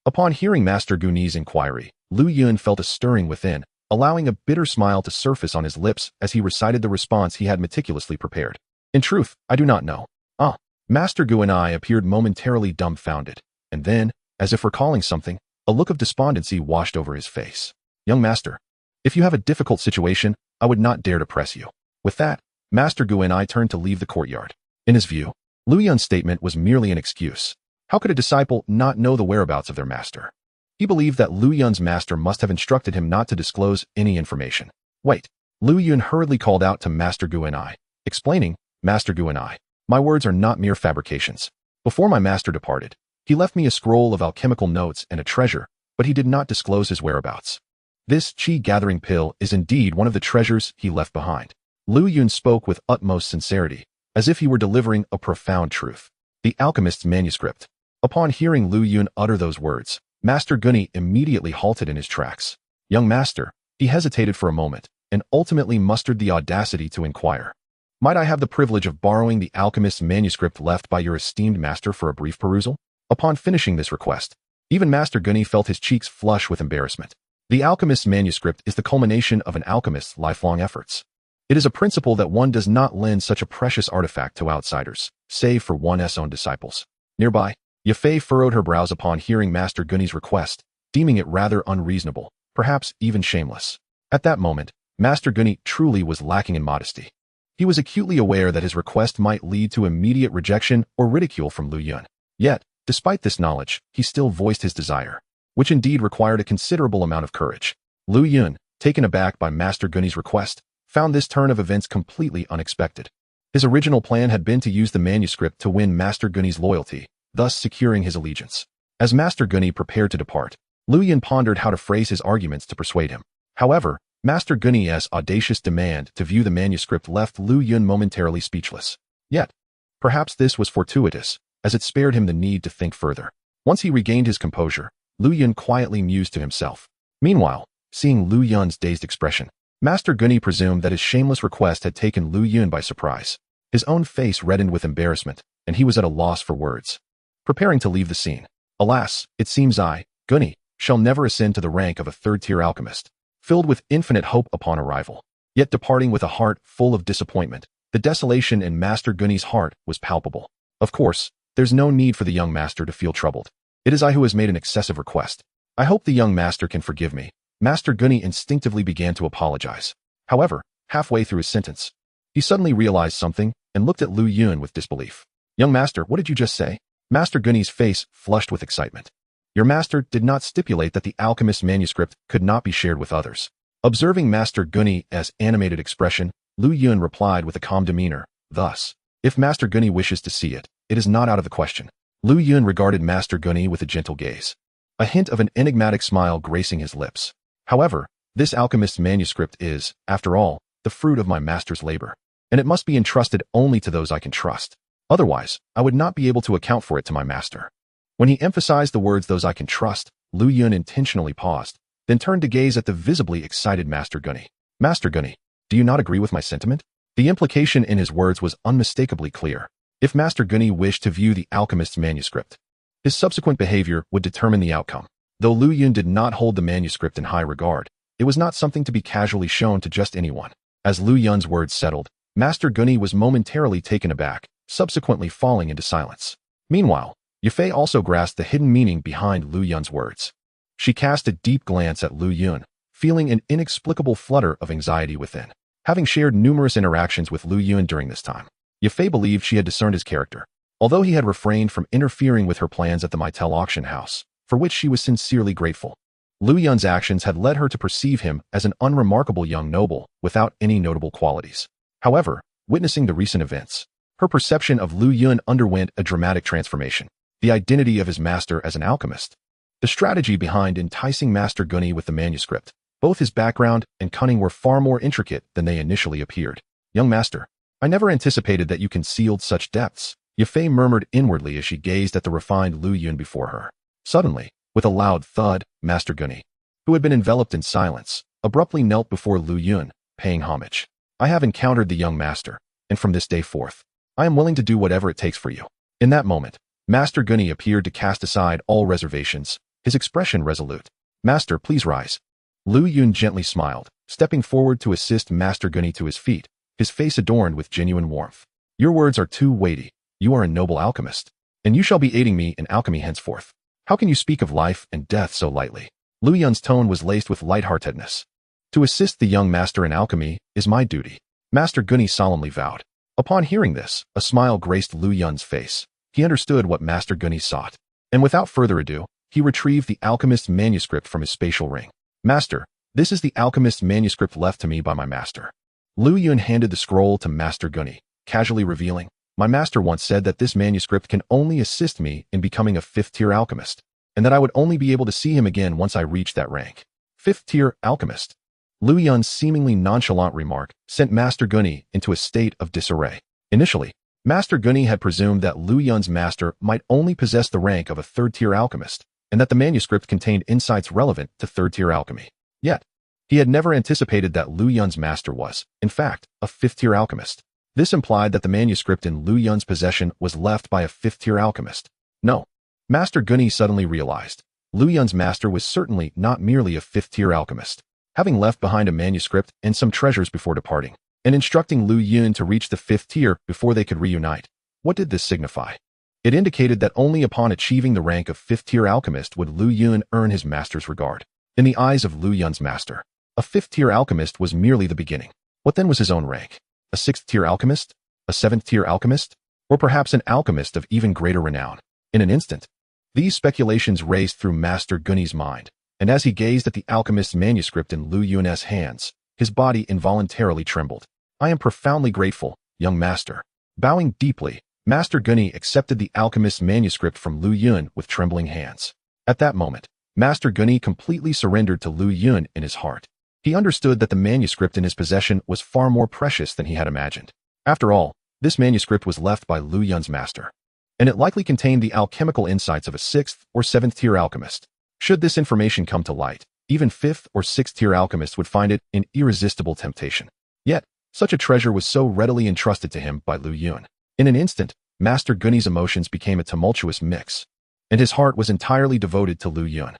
Upon hearing Master Gu Ni's inquiry, Lu Yun felt a stirring within, allowing a bitter smile to surface on his lips as he recited the response he had meticulously prepared. In truth, I do not know. Master Gu and I appeared momentarily dumbfounded, and then, as if recalling something, a look of despondency washed over his face. Young master, if you have a difficult situation, I would not dare to press you. With that, Master Gu and I turned to leave the courtyard. In his view, Lu Yun's statement was merely an excuse. How could a disciple not know the whereabouts of their master? He believed that Lu Yun's master must have instructed him not to disclose any information. Wait, Lu Yun hurriedly called out to Master Gu and I, explaining, Master Gu and I, my words are not mere fabrications. Before my master departed, he left me a scroll of alchemical notes and a treasure, but he did not disclose his whereabouts. This chi-gathering pill is indeed one of the treasures he left behind. Lu Yun spoke with utmost sincerity, as if he were delivering a profound truth. The alchemist's manuscript. Upon hearing Lu Yun utter those words, Master Gu Ni immediately halted in his tracks. Young master, he hesitated for a moment, and ultimately mustered the audacity to inquire. Might I have the privilege of borrowing the alchemist's manuscript left by your esteemed master for a brief perusal? Upon finishing this request, even Master Gu Ni felt his cheeks flush with embarrassment. The alchemist's manuscript is the culmination of an alchemist's lifelong efforts. It is a principle that one does not lend such a precious artifact to outsiders, save for one's own disciples. Nearby, Yafei furrowed her brows upon hearing Master Gu Ni's request, deeming it rather unreasonable, perhaps even shameless. At that moment, Master Gu Ni truly was lacking in modesty. He was acutely aware that his request might lead to immediate rejection or ridicule from Lu Yun. Yet, despite this knowledge, he still voiced his desire, which indeed required a considerable amount of courage. Lu Yun, taken aback by Master Gu Ni's request, found this turn of events completely unexpected. His original plan had been to use the manuscript to win Master Gu Ni's loyalty, thus securing his allegiance. As Master Gunny prepared to depart, Lu Yun pondered how to phrase his arguments to persuade him. However, Master Gunny's audacious demand to view the manuscript left Lu Yun momentarily speechless. Yet, perhaps this was fortuitous, as it spared him the need to think further. Once he regained his composure, Lu Yun quietly mused to himself. Meanwhile, seeing Lu Yun's dazed expression, Master Gunny presumed that his shameless request had taken Lu Yun by surprise. His own face reddened with embarrassment, and he was at a loss for words. Preparing to leave the scene. Alas, it seems I, Gunny, shall never ascend to the rank of a third-tier alchemist. Filled with infinite hope upon arrival, yet departing with a heart full of disappointment, the desolation in Master Gunny's heart was palpable. Of course, there's no need for the young master to feel troubled. It is I who has made an excessive request. I hope the young master can forgive me. Master Gunny instinctively began to apologize. However, halfway through his sentence, he suddenly realized something and looked at Lu Yun with disbelief. Young master, what did you just say? Master Gunny's face flushed with excitement. Your master did not stipulate that the alchemist's manuscript could not be shared with others. Observing Master Gunny's animated expression, Lu Yun replied with a calm demeanor, thus, if Master Gunny wishes to see it, it is not out of the question. Lu Yun regarded Master Gunny with a gentle gaze, a hint of an enigmatic smile gracing his lips. However, this alchemist's manuscript is, after all, the fruit of my master's labor, and it must be entrusted only to those I can trust. Otherwise, I would not be able to account for it to my master. When he emphasized the words those I can trust, Lu Yun intentionally paused, then turned to gaze at the visibly excited Master Gunny. Master Gunny, do you not agree with my sentiment? The implication in his words was unmistakably clear. If Master Gunny wished to view the alchemist's manuscript, his subsequent behavior would determine the outcome. Though Lu Yun did not hold the manuscript in high regard, it was not something to be casually shown to just anyone. As Lu Yun's words settled, Master Gunny was momentarily taken aback, subsequently falling into silence. Meanwhile, Yafei also grasped the hidden meaning behind Lu Yun's words. She cast a deep glance at Lu Yun, feeling an inexplicable flutter of anxiety within. Having shared numerous interactions with Lu Yun during this time, Yafei believed she had discerned his character, although he had refrained from interfering with her plans at the Maitel auction house, for which she was sincerely grateful. Lu Yun's actions had led her to perceive him as an unremarkable young noble without any notable qualities. However, witnessing the recent events, her perception of Lu Yun underwent a dramatic transformation. The identity of his master as an alchemist, the strategy behind enticing Master Gunny with the manuscript, both his background and cunning were far more intricate than they initially appeared. Young master, I never anticipated that you concealed such depths, Yafei murmured inwardly as she gazed at the refined Lu Yun before her. Suddenly, with a loud thud, Master Gunny, who had been enveloped in silence, abruptly knelt before Lu Yun, paying homage. I have encountered the young master, and from this day forth, I am willing to do whatever it takes for you. In that moment, Master Gunny appeared to cast aside all reservations, his expression resolute. Master, please rise. Lu Yun gently smiled, stepping forward to assist Master Gunny to his feet, his face adorned with genuine warmth. Your words are too weighty. You are a noble alchemist, and you shall be aiding me in alchemy henceforth. How can you speak of life and death so lightly? Lu Yun's tone was laced with lightheartedness. To assist the young master in alchemy is my duty, Master Gunny solemnly vowed. Upon hearing this, a smile graced Lu Yun's face. He understood what Master Gunny sought, and without further ado, he retrieved the alchemist's manuscript from his spatial ring. Master, this is the alchemist's manuscript left to me by my master. Lu Yun handed the scroll to Master Gunny, casually revealing, my master once said that this manuscript can only assist me in becoming a fifth-tier alchemist, and that I would only be able to see him again once I reached that rank. Fifth-tier alchemist. Lu Yun's seemingly nonchalant remark sent Master Gunny into a state of disarray. Initially, Master Gunny had presumed that Lu Yun's master might only possess the rank of a third-tier alchemist, and that the manuscript contained insights relevant to third-tier alchemy. Yet, he had never anticipated that Lu Yun's master was, in fact, a fifth-tier alchemist. This implied that the manuscript in Lu Yun's possession was left by a fifth-tier alchemist. No. Master Gunny suddenly realized, Lu Yun's master was certainly not merely a fifth-tier alchemist, having left behind a manuscript and some treasures before departing, and instructing Lu Yun to reach the fifth tier before they could reunite. What did this signify? It indicated that only upon achieving the rank of fifth-tier alchemist would Lu Yun earn his master's regard. In the eyes of Lu Yun's master, a fifth-tier alchemist was merely the beginning. What then was his own rank? A sixth-tier alchemist? A seventh-tier alchemist? Or perhaps an alchemist of even greater renown? In an instant, these speculations raced through Master Gunny's mind, and as he gazed at the alchemist's manuscript in Lu Yun's hands, his body involuntarily trembled. I am profoundly grateful, young master. Bowing deeply, Master Gunny accepted the alchemist's manuscript from Lu Yun with trembling hands. At that moment, Master Gunny completely surrendered to Lu Yun in his heart. He understood that the manuscript in his possession was far more precious than he had imagined. After all, this manuscript was left by Lu Yun's master, and it likely contained the alchemical insights of a 6th or 7th tier alchemist. Should this information come to light, even 5th or 6th tier alchemists would find it an irresistible temptation. Yet, such a treasure was so readily entrusted to him by Lu Yun. In an instant, Master Gunny's emotions became a tumultuous mix, and his heart was entirely devoted to Lu Yun.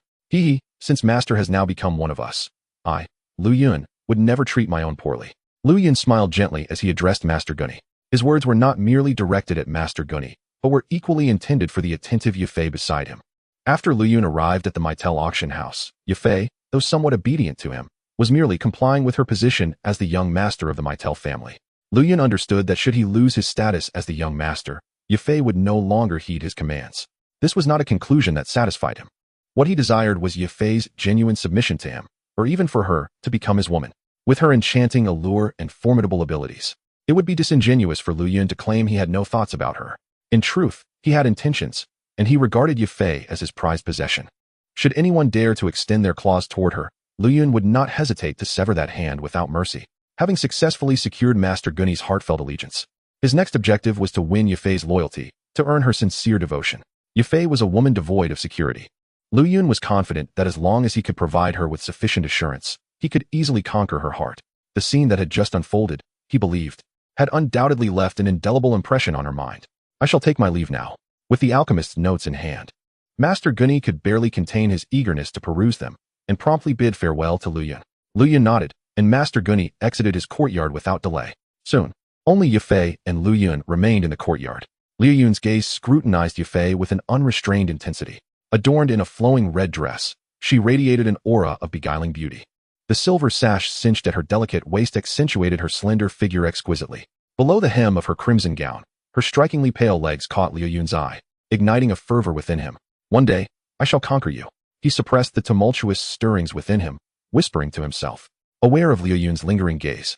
Since Master has now become one of us, I, Lu Yun, would never treat my own poorly. Lu Yun smiled gently as he addressed Master Gunny. His words were not merely directed at Master Gunny, but were equally intended for the attentive Yafei beside him. After Lu Yun arrived at the Meitel auction house, Yafei, though somewhat obedient to him, was merely complying with her position as the young master of the Meitel family. Lu Yun understood that should he lose his status as the young master, Yafei would no longer heed his commands. This was not a conclusion that satisfied him. What he desired was Yafei's genuine submission to him, or even for her to become his woman. With her enchanting allure and formidable abilities, it would be disingenuous for Lu Yun to claim he had no thoughts about her. In truth, he had intentions, and he regarded Yafei as his prized possession. Should anyone dare to extend their claws toward her, Lu Yun would not hesitate to sever that hand without mercy. Having successfully secured Master Gunny's heartfelt allegiance, his next objective was to win Yafei's loyalty, to earn her sincere devotion. Yafei was a woman devoid of security. Lu Yun was confident that as long as he could provide her with sufficient assurance, he could easily conquer her heart. The scene that had just unfolded, he believed, had undoubtedly left an indelible impression on her mind. I shall take my leave now. With the alchemist's notes in hand, Master Gunny could barely contain his eagerness to peruse them, and promptly bid farewell to Lu Yun. Lu Yun nodded, and Master Gunny exited his courtyard without delay. Soon, only Yafei and Lu Yun remained in the courtyard. Lu Yun's gaze scrutinized Yafei with an unrestrained intensity. Adorned in a flowing red dress, she radiated an aura of beguiling beauty. The silver sash cinched at her delicate waist accentuated her slender figure exquisitely. Below the hem of her crimson gown, her strikingly pale legs caught Lu Yun's eye, igniting a fervor within him. One day, I shall conquer you. He suppressed the tumultuous stirrings within him, whispering to himself. Aware of Lu Yun's lingering gaze,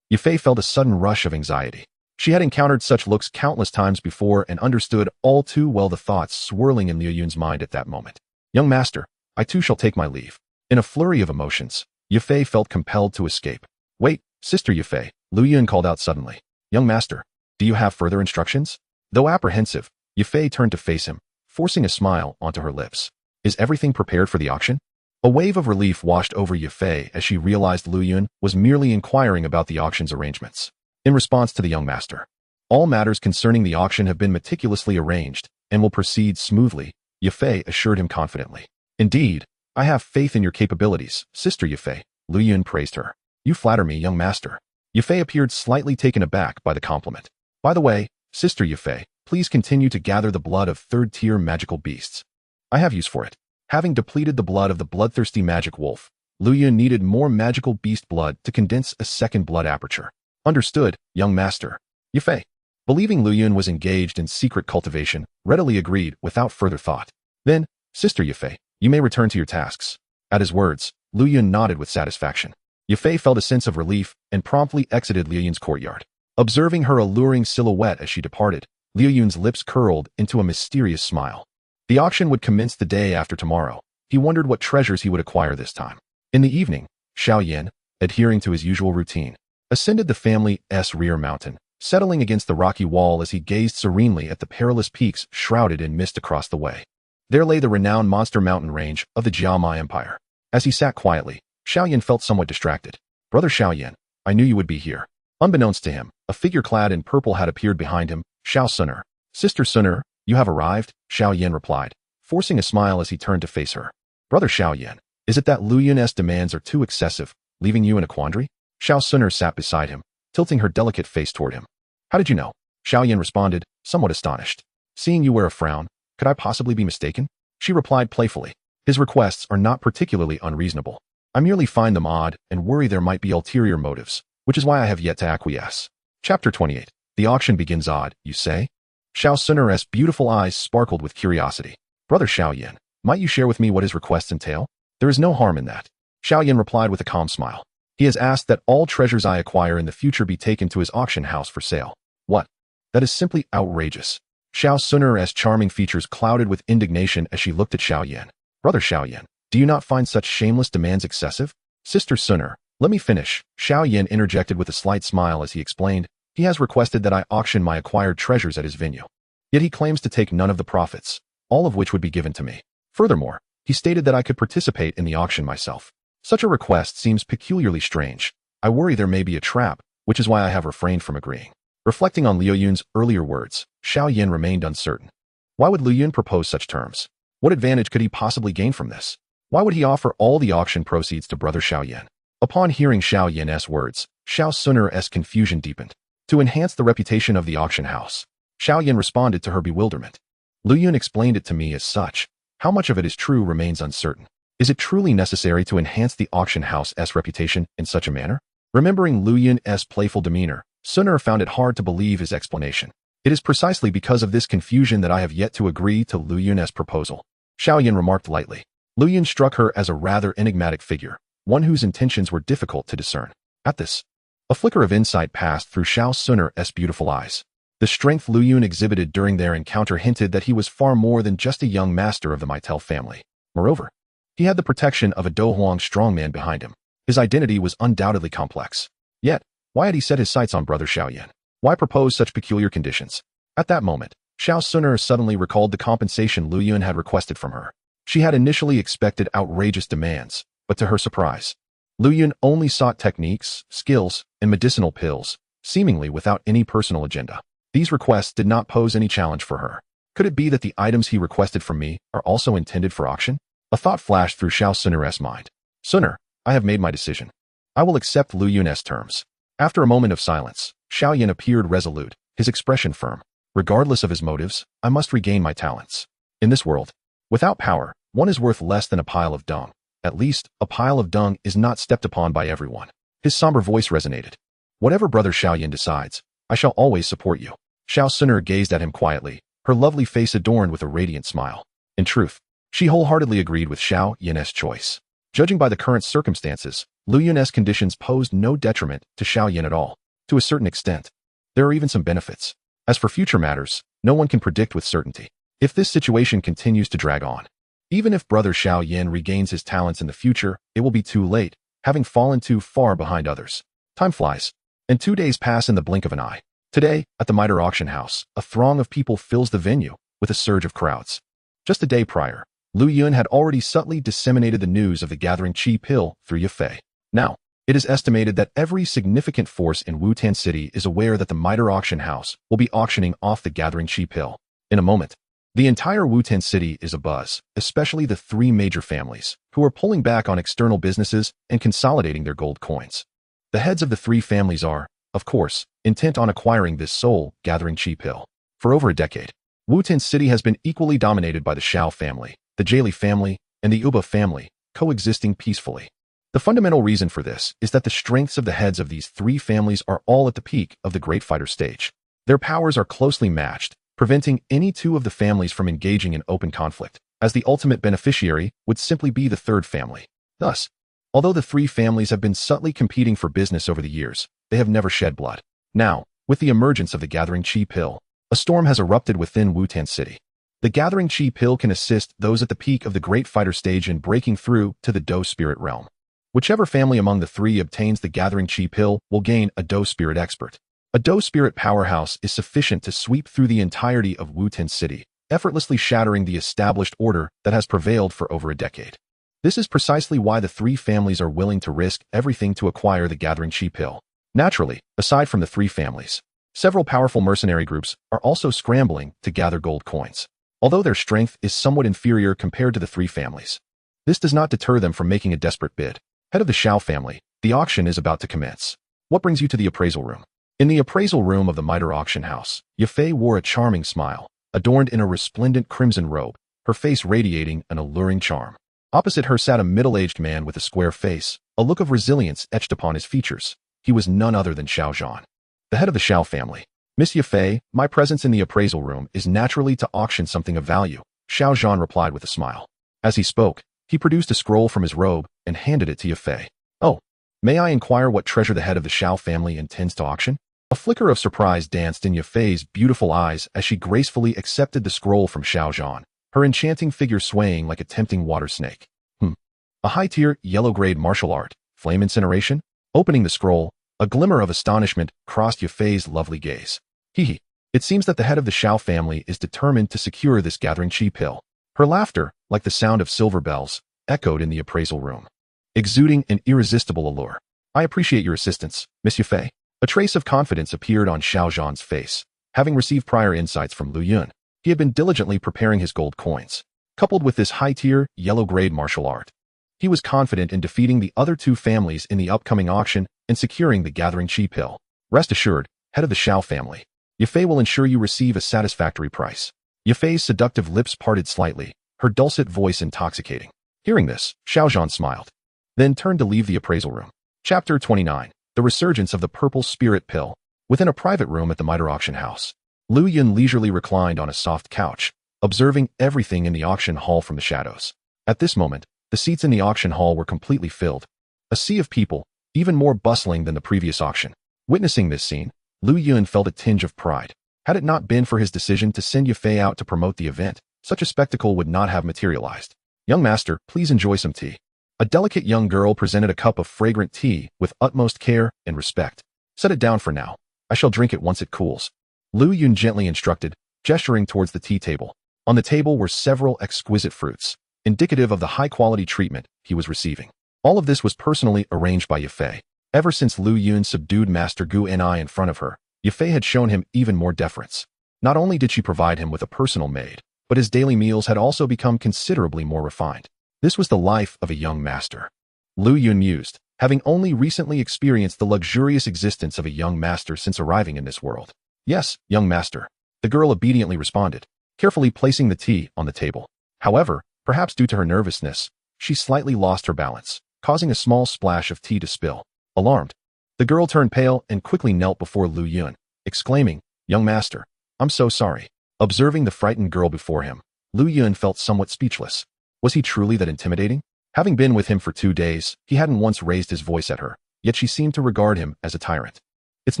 Yafei felt a sudden rush of anxiety. She had encountered such looks countless times before and understood all too well the thoughts swirling in Lu Yun's mind at that moment. Young master, I too shall take my leave. In a flurry of emotions, Yafei felt compelled to escape. Wait, Sister Yafei, Lu Yun called out suddenly. Young master, do you have further instructions? Though apprehensive, Yafei turned to face him, forcing a smile onto her lips. Is everything prepared for the auction? A wave of relief washed over Yafei as she realized Lu Yun was merely inquiring about the auction's arrangements. In response to the young master, all matters concerning the auction have been meticulously arranged and will proceed smoothly, Yafei assured him confidently. Indeed, I have faith in your capabilities, Sister Yafei, Lu Yun praised her. You flatter me, young master. Yafei appeared slightly taken aback by the compliment. By the way, Sister Yafei, please continue to gather the blood of third-tier magical beasts. I have use for it. Having depleted the blood of the bloodthirsty magic wolf, Lu Yun needed more magical beast blood to condense a second blood aperture. Understood, young master. Yafei, believing Lu Yun was engaged in secret cultivation, readily agreed without further thought. Then, Sister Yafei, you may return to your tasks. At his words, Lu Yun nodded with satisfaction. Yafei felt a sense of relief and promptly exited Lu Yun's courtyard. Observing her alluring silhouette as she departed, Lu Yun's lips curled into a mysterious smile. The auction would commence the day after tomorrow. He wondered what treasures he would acquire this time. In the evening, Xiao Yan, adhering to his usual routine, ascended the family's rear mountain, settling against the rocky wall as he gazed serenely at the perilous peaks shrouded in mist across the way. There lay the renowned monster mountain range of the Jiama Empire. As he sat quietly, Xiao Yan felt somewhat distracted. Brother Xiao Yan, I knew you would be here. Unbeknownst to him, a figure clad in purple had appeared behind him. Xiao Suner. Sister Suner, you have arrived, Xiao Yan replied, forcing a smile as he turned to face her. Brother Xiao Yan, is it that Lu Yun's demands are too excessive, leaving you in a quandary? Xiao Suner sat beside him, tilting her delicate face toward him. How did you know? Xiao Yan responded, somewhat astonished. Seeing you wear a frown, could I possibly be mistaken? She replied playfully. His requests are not particularly unreasonable. I merely find them odd and worry there might be ulterior motives, which is why I have yet to acquiesce. Chapter 28. The auction begins odd, you say? Xiao Suner's beautiful eyes sparkled with curiosity. Brother Xiao Yan, might you share with me what his requests entail? There is no harm in that. Xiao Yan replied with a calm smile. He has asked that all treasures I acquire in the future be taken to his auction house for sale. What? That is simply outrageous. Xiao Sun'er's charming features clouded with indignation as she looked at Xiao Yan. Brother Xiao Yan, do you not find such shameless demands excessive? Sister Sun'er, let me finish. Xiao Yan interjected with a slight smile as he explained, he has requested that I auction my acquired treasures at his venue. Yet he claims to take none of the profits, all of which would be given to me. Furthermore, he stated that I could participate in the auction myself. Such a request seems peculiarly strange. I worry there may be a trap, which is why I have refrained from agreeing. Reflecting on Liu Yun's earlier words, Xiao Yan remained uncertain. Why would Liu Yun propose such terms? What advantage could he possibly gain from this? Why would he offer all the auction proceeds to brother Xiao Yan? Upon hearing Xiao Yan's words, Xiao Sun'er's confusion deepened. To enhance the reputation of the auction house, Xiao Yan responded to her bewilderment. Liu Yun explained it to me as such. How much of it is true remains uncertain. Is it truly necessary to enhance the auction house's reputation in such a manner? Remembering Liu Yun's playful demeanor, Sun'er found it hard to believe his explanation. It is precisely because of this confusion that I have yet to agree to Liu Yun's proposal. Xiao Yan remarked lightly. Liu Yun struck her as a rather enigmatic figure, one whose intentions were difficult to discern. At this, a flicker of insight passed through Xiao Sun'er's beautiful eyes. The strength Liu Yun exhibited during their encounter hinted that he was far more than just a young master of the Meitel family. Moreover, he had the protection of a Dohuang strongman behind him. His identity was undoubtedly complex. Yet, why had he set his sights on brother Xiao Yan? Why propose such peculiar conditions? At that moment, Xiao Sun'er suddenly recalled the compensation Liu Yun had requested from her. She had initially expected outrageous demands, but to her surprise, Liu Yun only sought techniques, skills, and medicinal pills, seemingly without any personal agenda. These requests did not pose any challenge for her. Could it be that the items he requested from me are also intended for auction? A thought flashed through Xiao Sun'er's mind. Sun'er, I have made my decision. I will accept Liu Yun's terms. After a moment of silence, Xiao Yan appeared resolute, his expression firm. Regardless of his motives, I must regain my talents. In this world, without power, one is worth less than a pile of dung. At least, a pile of dung is not stepped upon by everyone. His somber voice resonated. Whatever brother Xiao Yan decides, I shall always support you. Xiao Sun'er gazed at him quietly, her lovely face adorned with a radiant smile. In truth, she wholeheartedly agreed with Xiao Yan's choice. Judging by the current circumstances, Liu Yun's conditions posed no detriment to Xiao Yan at all. To a certain extent, there are even some benefits. As for future matters, no one can predict with certainty. If this situation continues to drag on, even if brother Xiao Yan regains his talents in the future, it will be too late, having fallen too far behind others. Time flies, and 2 days pass in the blink of an eye. Today, at the Mitre auction house, a throng of people fills the venue, with a surge of crowds. Just a day prior, Liu Yun had already subtly disseminated the news of the gathering Qi Pill through Yafei. Now, it is estimated that every significant force in Wutan City is aware that the Mitre auction house will be auctioning off the gathering Qi Pill. In a moment, the entire Wutan City is abuzz, especially the 3 major families, who are pulling back on external businesses and consolidating their gold coins. The heads of the 3 families are, of course, intent on acquiring this soul-gathering Qi Pill. For over a decade, Wutan City has been equally dominated by the Xiao family, the Jieli family, and the Uba family, coexisting peacefully. The fundamental reason for this is that the strengths of the heads of these 3 families are all at the peak of the great fighter stage. Their powers are closely matched, preventing any 2 of the families from engaging in open conflict, as the ultimate beneficiary would simply be the 3rd family. Thus, although the 3 families have been subtly competing for business over the years, they have never shed blood. Now, with the emergence of the gathering Qi Pill, a storm has erupted within Wutan City. The gathering Qi Pill can assist those at the peak of the great fighter stage in breaking through to the Do Spirit realm. Whichever family among the 3 obtains the gathering Qi Pill will gain a Do Spirit expert. A Do Spirit powerhouse is sufficient to sweep through the entirety of Wutan City, effortlessly shattering the established order that has prevailed for over a decade. This is precisely why the 3 families are willing to risk everything to acquire the gathering Qi Pill. Naturally, aside from the 3 families, several powerful mercenary groups are also scrambling to gather gold coins. Although their strength is somewhat inferior compared to the 3 families, this does not deter them from making a desperate bid. Head of the Xiao family, the auction is about to commence. What brings you to the appraisal room? In the appraisal room of the Mitre auction house, Yafei wore a charming smile, adorned in a resplendent crimson robe, her face radiating an alluring charm. Opposite her sat a middle-aged man with a square face, a look of resilience etched upon his features. He was none other than Xiao Zhan, the head of the Xiao family. Miss Yafei, my presence in the appraisal room is naturally to auction something of value, Xiao Zhan replied with a smile. As he spoke, he produced a scroll from his robe and handed it to Yafei. Oh, may I inquire what treasure the head of the Xiao family intends to auction? A flicker of surprise danced in Yafei's beautiful eyes as she gracefully accepted the scroll from Xiaozhan, her enchanting figure swaying like a tempting water snake. A high-tier, yellow-grade martial art, flame incineration? Opening the scroll, a glimmer of astonishment crossed Yafei's lovely gaze. Hee. It seems that the head of the Xiao family is determined to secure this gathering chi pill. Her laughter, like the sound of silver bells, echoed in the appraisal room, exuding an irresistible allure. I appreciate your assistance, Miss Yafei. A trace of confidence appeared on Xiaozhan's face. Having received prior insights from Lu Yun, he had been diligently preparing his gold coins. Coupled with this high-tier, yellow-grade martial art, he was confident in defeating the other two families in the upcoming auction and securing the gathering chi pill. Rest assured, head of the Xiao family, Yafei will ensure you receive a satisfactory price. Yafei's seductive lips parted slightly, her dulcet voice intoxicating. Hearing this, Xiaozhan smiled, then turned to leave the appraisal room. Chapter 29. The Resurgence of the Purple Spirit Pill. Within a private room at the Mitre auction house, Lu Yun leisurely reclined on a soft couch, observing everything in the auction hall from the shadows. At this moment, the seats in the auction hall were completely filled. A sea of people, even more bustling than the previous auction. Witnessing this scene, Lu Yun felt a tinge of pride. Had it not been for his decision to send Yafei out to promote the event, such a spectacle would not have materialized. Young master, please enjoy some tea. A delicate young girl presented a cup of fragrant tea with utmost care and respect. Set it down for now. I shall drink it once it cools. Lu Yun gently instructed, gesturing towards the tea table. On the table were several exquisite fruits, indicative of the high-quality treatment he was receiving. All of this was personally arranged by Yafei. Ever since Lu Yun subdued Master Gu Ni in front of her, Yafei had shown him even more deference. Not only did she provide him with a personal maid, but his daily meals had also become considerably more refined. This was the life of a young master. Lu Yun mused, having only recently experienced the luxurious existence of a young master since arriving in this world. Yes, young master. The girl obediently responded, carefully placing the tea on the table. However, perhaps due to her nervousness, she slightly lost her balance, causing a small splash of tea to spill. Alarmed, the girl turned pale and quickly knelt before Lu Yun, exclaiming, "Young master, I'm so sorry." Observing the frightened girl before him, Lu Yun felt somewhat speechless. Was he truly that intimidating? Having been with him for 2 days, he hadn't once raised his voice at her, yet she seemed to regard him as a tyrant. It's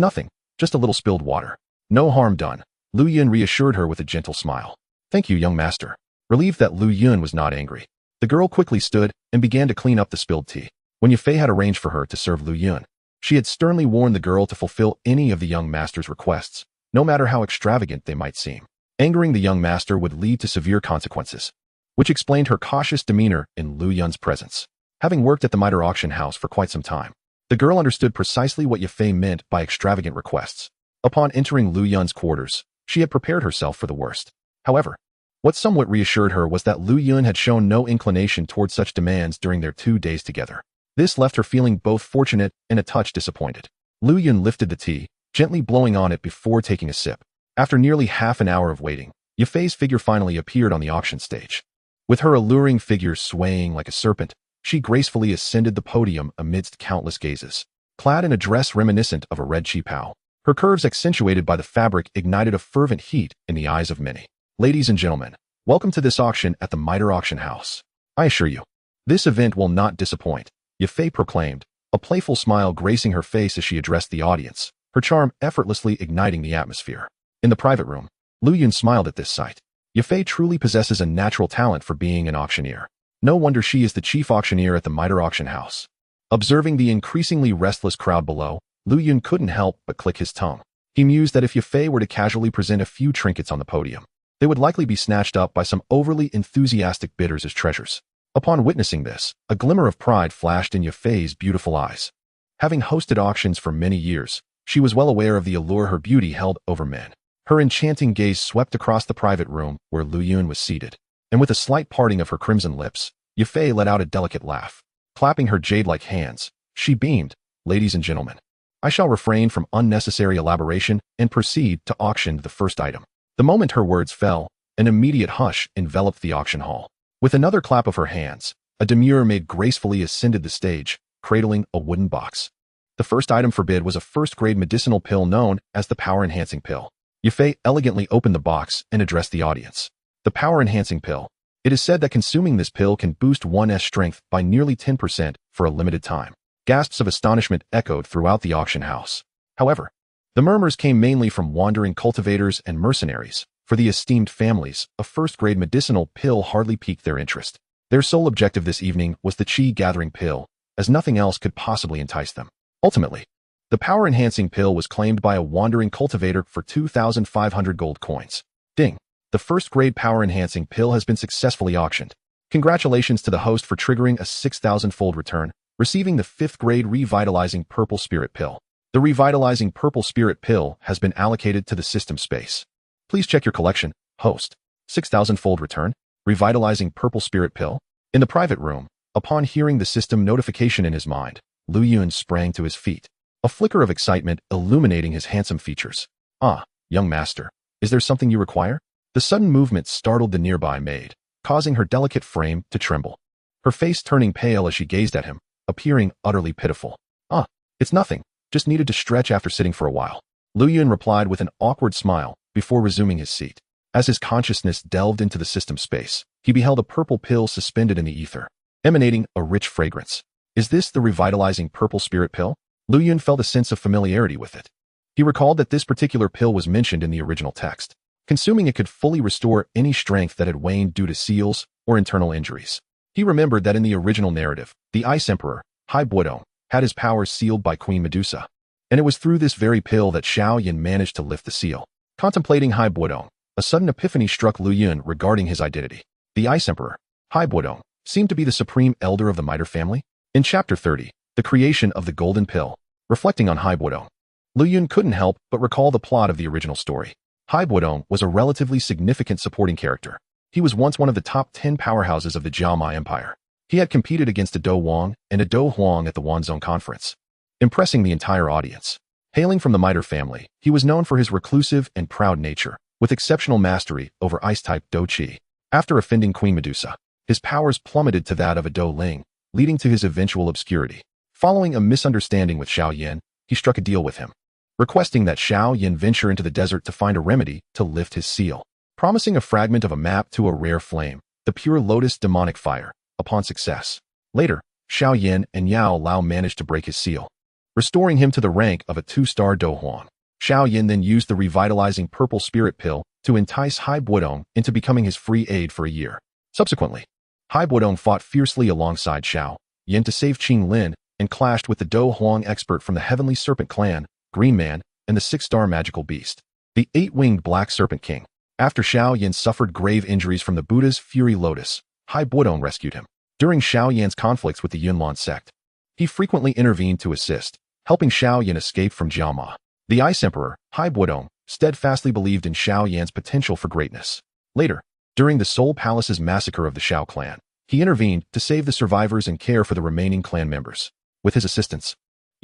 nothing, just a little spilled water. No harm done, Lu Yun reassured her with a gentle smile. Thank you, young master. Relieved that Lu Yun was not angry, the girl quickly stood and began to clean up the spilled tea. When Yafei had arranged for her to serve Lu Yun, she had sternly warned the girl to fulfill any of the young master's requests, no matter how extravagant they might seem. Angering the young master would lead to severe consequences, which explained her cautious demeanor in Lu Yun's presence. Having worked at the Mitre auction house for quite some time, the girl understood precisely what Yafei meant by extravagant requests. Upon entering Lu Yun's quarters, she had prepared herself for the worst. However, what somewhat reassured her was that Lu Yun had shown no inclination towards such demands during their 2 days together. This left her feeling both fortunate and a touch disappointed. Lu Yun lifted the tea, gently blowing on it before taking a sip. After nearly half an hour of waiting, Yafei's figure finally appeared on the auction stage. With her alluring figure swaying like a serpent, she gracefully ascended the podium amidst countless gazes. Clad in a dress reminiscent of a red qipao, her curves accentuated by the fabric ignited a fervent heat in the eyes of many. Ladies and gentlemen, welcome to this auction at the Mitre auction house. I assure you, this event will not disappoint, Yafei proclaimed, a playful smile gracing her face as she addressed the audience, her charm effortlessly igniting the atmosphere. In the private room, Lu Yun smiled at this sight. Yafei truly possesses a natural talent for being an auctioneer. No wonder she is the chief auctioneer at the Mitre auction house. Observing the increasingly restless crowd below, Lu Yun couldn't help but click his tongue. He mused that if Yafei were to casually present a few trinkets on the podium, they would likely be snatched up by some overly enthusiastic bidders as treasures. Upon witnessing this, a glimmer of pride flashed in Yafei's beautiful eyes. Having hosted auctions for many years, she was well aware of the allure her beauty held over men. Her enchanting gaze swept across the private room where Lu Yun was seated, and with a slight parting of her crimson lips, Yafei let out a delicate laugh. Clapping her jade-like hands, she beamed, "Ladies and gentlemen, I shall refrain from unnecessary elaboration and proceed to auction the first item." The moment her words fell, an immediate hush enveloped the auction hall. With another clap of her hands, a demure maid gracefully ascended the stage, cradling a wooden box. The first item for bid was a first-grade medicinal pill known as the power-enhancing pill. Yafei elegantly opened the box and addressed the audience. The power-enhancing pill. It is said that consuming this pill can boost one's strength by nearly 10% for a limited time. Gasps of astonishment echoed throughout the auction house. However, The murmurs came mainly from wandering cultivators and mercenaries. For the esteemed families, a first-grade medicinal pill hardly piqued their interest. Their sole objective this evening was the chi-gathering pill, as nothing else could possibly entice them. Ultimately, the power-enhancing pill was claimed by a wandering cultivator for 2,500 gold coins. Ding! The first-grade power-enhancing pill has been successfully auctioned. Congratulations to the host for triggering a 6,000-fold return, receiving the 5th-grade Revitalizing Purple Spirit Pill. The Revitalizing Purple Spirit Pill has been allocated to the system space. Please check your collection, host. 6,000-fold return, Revitalizing Purple Spirit Pill. In the private room, upon hearing the system notification in his mind, Lu Yun sprang to his feet, a flicker of excitement illuminating his handsome features. Ah, young master, is there something you require? The sudden movement startled the nearby maid, causing her delicate frame to tremble. Her face turning pale as she gazed at him, appearing utterly pitiful. Ah, it's nothing, just needed to stretch after sitting for a while. Lu Yun replied with an awkward smile before resuming his seat. As his consciousness delved into the system space, he beheld a purple pill suspended in the ether, emanating a rich fragrance. Is this the Revitalizing Purple Spirit Pill? Lu Yun felt a sense of familiarity with it. He recalled that this particular pill was mentioned in the original text. Consuming it could fully restore any strength that had waned due to seals or internal injuries. He remembered that in the original narrative, the Ice Emperor, Hai Buodong, had his powers sealed by Queen Medusa, and it was through this very pill that Xiao Yin managed to lift the seal. Contemplating Hai Buodong, a sudden epiphany struck Lu Yun regarding his identity. The Ice Emperor, Hai Buodong, seemed to be the supreme elder of the Mitre family. In Chapter 30, the creation of the Golden Pill, reflecting on Hai Buodong, Lu Yun couldn't help but recall the plot of the original story. Hai Buodong was a relatively significant supporting character. He was once one of the top 10 powerhouses of the Jiama Empire. He had competed against a Do Wang and a Do Huang at the Wanzhong Conference, impressing the entire audience. Hailing from the Mitre family, he was known for his reclusive and proud nature, with exceptional mastery over ice-type Do Qi. After offending Queen Medusa, his powers plummeted to that of a Do Ling, leading to his eventual obscurity. Following a misunderstanding with Xiao Yin, he struck a deal with him, requesting that Xiao Yin venture into the desert to find a remedy to lift his seal, promising a fragment of a map to a rare flame, the pure lotus demonic fire, upon success. Later, Xiao Yin and Yao Lao managed to break his seal, restoring him to the rank of a 2-star Do Huang. Xiao Yin then used the Revitalizing Purple Spirit Pill to entice Hai Buodong into becoming his free aide for a year. Subsequently, Hai Buodong fought fiercely alongside Xiao Yin to save Qing Lin and clashed with the Do Huang expert from the Heavenly Serpent Clan, Green Man, and the 6-star magical beast, the 8-winged Black Serpent King. After Xiao Yin suffered grave injuries from the Buddha's Fury Lotus, Hai Buodong rescued him. During Xiao Yan's conflicts with the Yunlan sect, he frequently intervened to assist, helping Xiao Yin escape from Jiama. The Ice Emperor, Hai Buodong, steadfastly believed in Xiao Yan's potential for greatness. Later, during the Soul Palace's massacre of the Xiao clan, he intervened to save the survivors and care for the remaining clan members. With his assistance,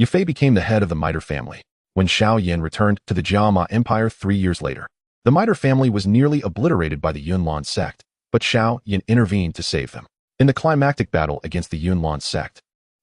Yufei became the head of the Mitre family. When Xiao Yin returned to the Jiama Empire 3 years later, the Mitre family was nearly obliterated by the Yunlan sect, but Xiao Yin intervened to save them. In the climactic battle against the Yunlan sect,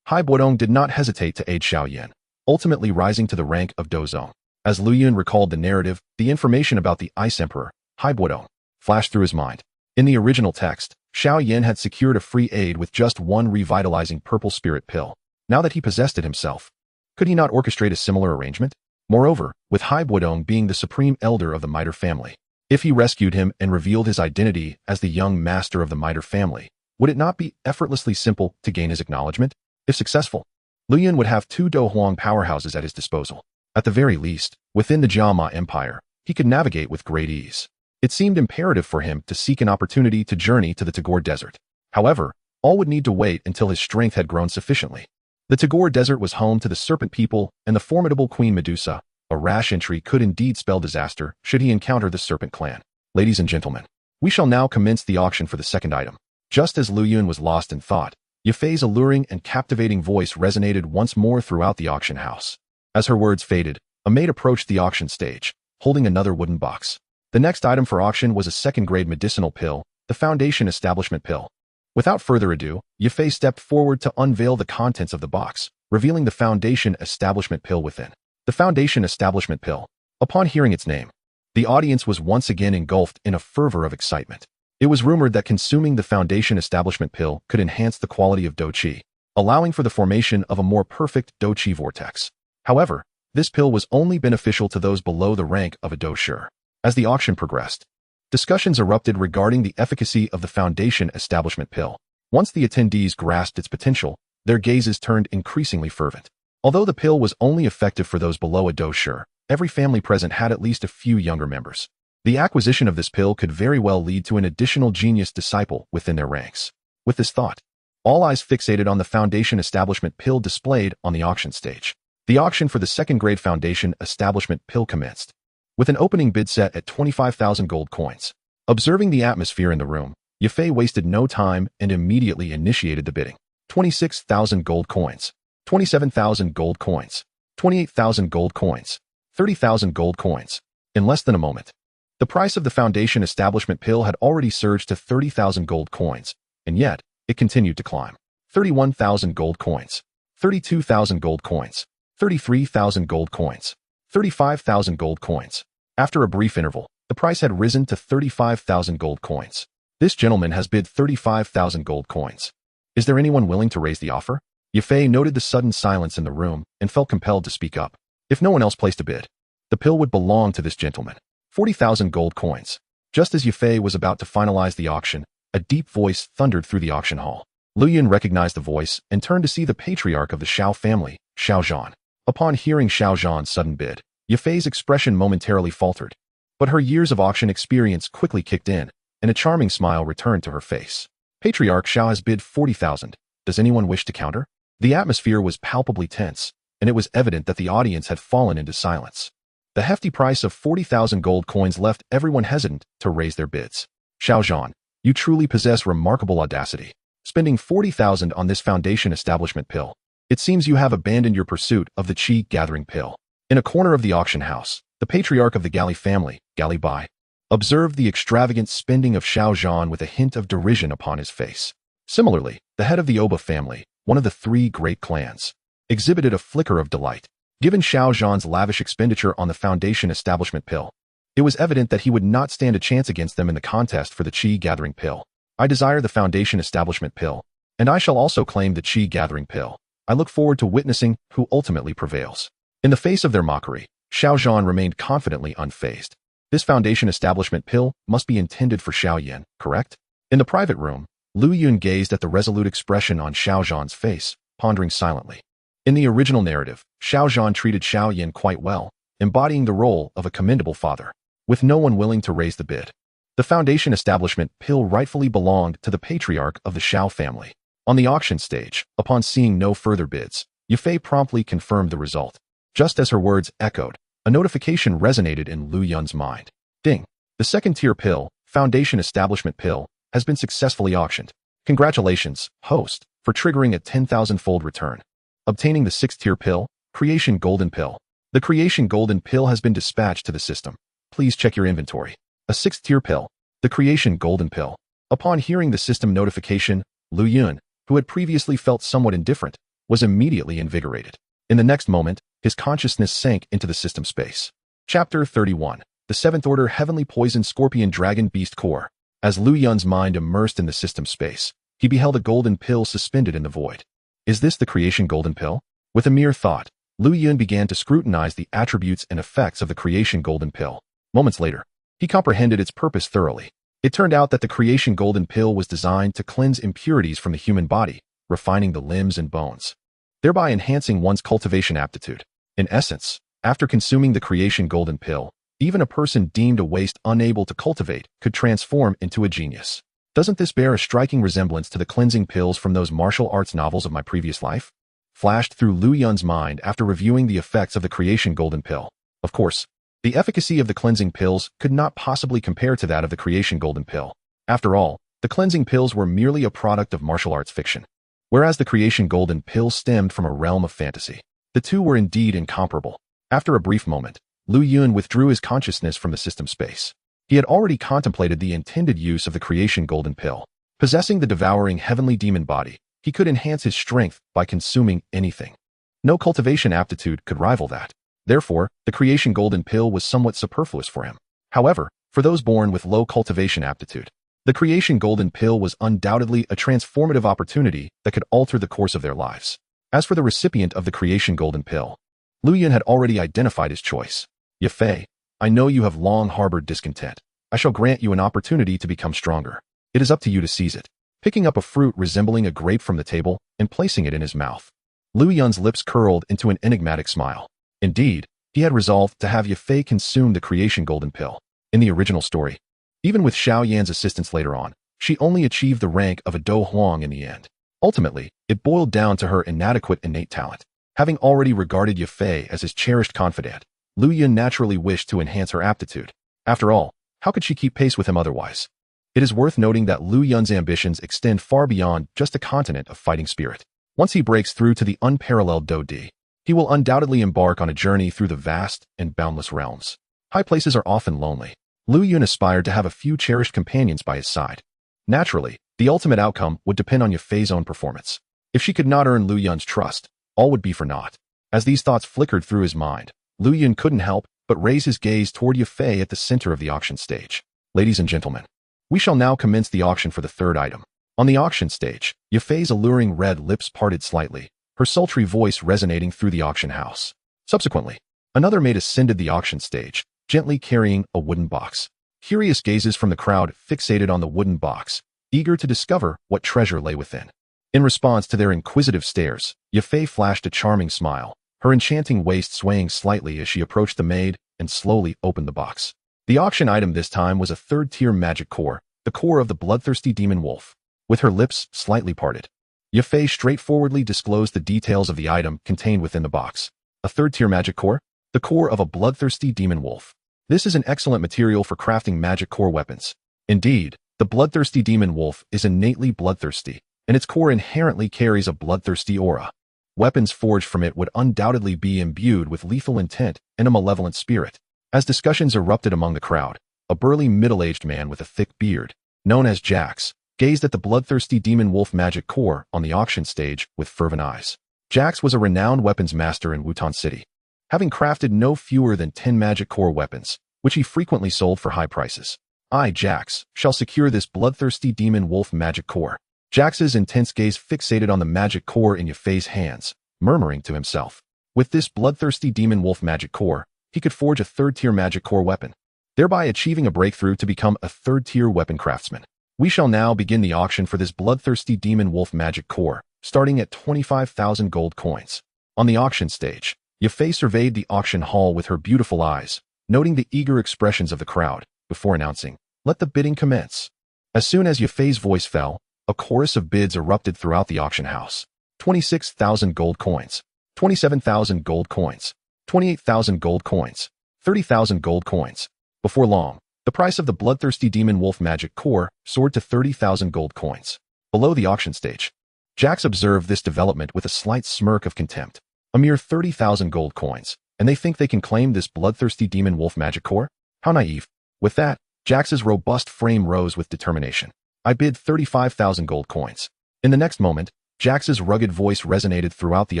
Hai Buodong did not hesitate to aid Xiao Yin, ultimately rising to the rank of Dozong. As Lu Yun recalled the narrative, the information about the Ice Emperor, Hai Buodong, flashed through his mind. In the original text, Xiao Yin had secured a free aid with just one Revitalizing Purple Spirit Pill. Now that he possessed it himself, could he not orchestrate a similar arrangement? Moreover, with Hai Buodong being the supreme elder of the Mitre family, if he rescued him and revealed his identity as the young master of the Mitre family, would it not be effortlessly simple to gain his acknowledgement? If successful, Lu Yun would have 2 Do Huang powerhouses at his disposal. At the very least, within the Jiama Empire, he could navigate with great ease. It seemed imperative for him to seek an opportunity to journey to the Tagore Desert. However, all would need to wait until his strength had grown sufficiently. The Tagore Desert was home to the Serpent People and the formidable Queen Medusa. A rash entry could indeed spell disaster should he encounter the Serpent Clan. Ladies and gentlemen, we shall now commence the auction for the second item. Just as Lu Yun was lost in thought, Yufei's alluring and captivating voice resonated once more throughout the auction house. As her words faded, a maid approached the auction stage, holding another wooden box. The next item for auction was a second-grade medicinal pill, the Foundation Establishment Pill. Without further ado, Yufei stepped forward to unveil the contents of the box, revealing the Foundation Establishment Pill within. The Foundation Establishment Pill. Upon hearing its name, the audience was once again engulfed in a fervor of excitement. It was rumored that consuming the Foundation Establishment Pill could enhance the quality of Do Qi, allowing for the formation of a more perfect Do Qi vortex. However, This pill was only beneficial to those below the rank of a dosher. As the auction progressed, discussions erupted regarding the efficacy of the Foundation Establishment pill. Once the attendees grasped its potential, their gazes turned increasingly fervent. Although the pill was only effective for those below a dosher, every family present had at least a few younger members. The acquisition of this pill could very well lead to an additional genius disciple within their ranks. With this thought, all eyes fixated on the Foundation Establishment pill displayed on the auction stage. The auction for the second-grade Foundation Establishment pill commenced, with an opening bid set at 25,000 gold coins. Observing the atmosphere in the room, Yafei wasted no time and immediately initiated the bidding. 26,000 gold coins, 27,000 gold coins, 28,000 gold coins, 30,000 gold coins. In less than a moment, the price of the Foundation Establishment pill had already surged to 30,000 gold coins, and yet it continued to climb. 31,000 gold coins, 32,000 gold coins, 33,000 gold coins, 35,000 gold coins. After a brief interval, the price had risen to 35,000 gold coins. This gentleman has bid 35,000 gold coins. Is there anyone willing to raise the offer? Yafei noted the sudden silence in the room and felt compelled to speak up. If no one else placed a bid, the pill would belong to this gentleman. 40,000 gold coins. Just as Yafei was about to finalize the auction, a deep voice thundered through the auction hall. Lu Yun recognized the voice and turned to see the patriarch of the Xiao family, Xiao Zhan. Upon hearing Xiao Zhan's sudden bid, Yafei's expression momentarily faltered, but her years of auction experience quickly kicked in, and a charming smile returned to her face. Patriarch Xiao has bid 40,000. Does anyone wish to counter? The atmosphere was palpably tense, and it was evident that the audience had fallen into silence. The hefty price of 40,000 gold coins left everyone hesitant to raise their bids. Xiao Zhan, you truly possess remarkable audacity. Spending 40,000 on this Foundation Establishment pill. It seems you have abandoned your pursuit of the Qi gathering pill. In a corner of the auction house, the patriarch of the Gali family, Gali Bai, observed the extravagant spending of Xiao Zhan with a hint of derision upon his face. Similarly, the head of the Oba family, one of the three great clans, exhibited a flicker of delight. Given Xiao Zhan's lavish expenditure on the Foundation Establishment pill, it was evident that he would not stand a chance against them in the contest for the Qi gathering pill. I desire the Foundation Establishment pill, and I shall also claim the Qi gathering pill. I look forward to witnessing who ultimately prevails. In the face of their mockery, Xiao Zhan remained confidently unfazed. This Foundation Establishment pill must be intended for Xiao Yan, correct? In the private room, Lu Yun gazed at the resolute expression on Xiao Zhan's face, pondering silently. In the original narrative, Xiao Zhan treated Xiao Yan quite well, embodying the role of a commendable father. With no one willing to raise the bid, the Foundation Establishment pill rightfully belonged to the patriarch of the Xiao family. On the auction stage, upon seeing no further bids, Yafei promptly confirmed the result. Just as her words echoed, a notification resonated in Lu Yun's mind. Ding! The second-tier pill, Foundation Establishment pill, has been successfully auctioned. Congratulations, host, for triggering a 10,000-fold return. Obtaining the sixth-tier pill, Creation Golden Pill. The Creation Golden Pill has been dispatched to the system. Please check your inventory. A sixth-tier pill, the Creation Golden Pill. Upon hearing the system notification, Lu Yun, who had previously felt somewhat indifferent, was immediately invigorated. In the next moment, his consciousness sank into the system space. Chapter 31. The Seventh Order Heavenly Poison Scorpion Dragon Beast Core. As Lu Yun's mind immersed in the system space, he beheld a golden pill suspended in the void. Is this the Creation Golden Pill? With a mere thought, Lu Yun began to scrutinize the attributes and effects of the Creation Golden Pill. Moments later, he comprehended its purpose thoroughly. It turned out that the Creation Golden Pill was designed to cleanse impurities from the human body, refining the limbs and bones, thereby enhancing one's cultivation aptitude. In essence, after consuming the Creation Golden Pill, even a person deemed a waste unable to cultivate could transform into a genius. Doesn't this bear a striking resemblance to the cleansing pills from those martial arts novels of my previous life? Flashed through Lu Yun's mind after reviewing the effects of the Creation Golden Pill. Of course, the efficacy of the cleansing pills could not possibly compare to that of the Creation Golden Pill. After all, the cleansing pills were merely a product of martial arts fiction, whereas the Creation Golden Pill stemmed from a realm of fantasy. The two were indeed incomparable. After a brief moment, Lu Yun withdrew his consciousness from the system space. He had already contemplated the intended use of the Creation Golden Pill. Possessing the devouring heavenly demon body, he could enhance his strength by consuming anything. No cultivation aptitude could rival that. Therefore, the Creation Golden Pill was somewhat superfluous for him. However, for those born with low cultivation aptitude, the Creation Golden Pill was undoubtedly a transformative opportunity that could alter the course of their lives. As for the recipient of the Creation Golden Pill, Lu Yun had already identified his choice. Yafei, I know you have long harbored discontent. I shall grant you an opportunity to become stronger. It is up to you to seize it. Picking up a fruit resembling a grape from the table and placing it in his mouth, Lu Yun's lips curled into an enigmatic smile. Indeed, he had resolved to have Yafei consume the creation golden pill. In the original story, even with Xiao Yan's assistance later on, she only achieved the rank of a Do Huang in the end. Ultimately, it boiled down to her inadequate innate talent. Having already regarded Yafei as his cherished confidant, Lu Yun naturally wished to enhance her aptitude. After all, how could she keep pace with him otherwise? It is worth noting that Lu Yun's ambitions extend far beyond just a continent of fighting spirit. Once he breaks through to the unparalleled Do Di, he will undoubtedly embark on a journey through the vast and boundless realms. High places are often lonely. Lu Yun aspired to have a few cherished companions by his side. Naturally, the ultimate outcome would depend on Yafei's own performance. If she could not earn Lu Yun's trust, all would be for naught. As these thoughts flickered through his mind, Lu Yun couldn't help but raise his gaze toward Yafei at the center of the auction stage. Ladies and gentlemen, we shall now commence the auction for the third item. On the auction stage, Yafei's alluring red lips parted slightly, her sultry voice resonating through the auction house. Subsequently, another maid ascended the auction stage, gently carrying a wooden box. Curious gazes from the crowd fixated on the wooden box, eager to discover what treasure lay within. In response to their inquisitive stares, Yafei flashed a charming smile, her enchanting waist swaying slightly as she approached the maid and slowly opened the box. The auction item this time was a third-tier magic core, the core of the bloodthirsty demon wolf. With her lips slightly parted, Yafei straightforwardly disclosed the details of the item contained within the box. A third-tier magic core? The core of a bloodthirsty demon wolf. This is an excellent material for crafting magic core weapons. Indeed, the bloodthirsty demon wolf is innately bloodthirsty, and its core inherently carries a bloodthirsty aura. Weapons forged from it would undoubtedly be imbued with lethal intent and a malevolent spirit. As discussions erupted among the crowd, a burly middle-aged man with a thick beard, known as Jax, gazed at the bloodthirsty demon wolf magic core on the auction stage with fervent eyes. Jax was a renowned weapons master in Wutan City, having crafted no fewer than 10 magic core weapons, which he frequently sold for high prices. I, Jax, shall secure this bloodthirsty demon wolf magic core. Jax's intense gaze fixated on the magic core in Yafei's hands, murmuring to himself. With this bloodthirsty demon wolf magic core, he could forge a third-tier magic core weapon, thereby achieving a breakthrough to become a third-tier weapon craftsman. We shall now begin the auction for this bloodthirsty demon wolf magic core, starting at 25,000 gold coins. On the auction stage, Yafei surveyed the auction hall with her beautiful eyes, noting the eager expressions of the crowd, before announcing, "Let the bidding commence." As soon as Yafei's voice fell, a chorus of bids erupted throughout the auction house. 26,000 gold coins, 27,000 gold coins, 28,000 gold coins, 30,000 gold coins. Before long, the price of the bloodthirsty demon wolf magic core soared to 30,000 gold coins. Below the auction stage, Jax observed this development with a slight smirk of contempt. A mere 30,000 gold coins, and they think they can claim this bloodthirsty demon wolf magic core? How naive. With that, Jax's robust frame rose with determination. I bid 35,000 gold coins. In the next moment, Jax's rugged voice resonated throughout the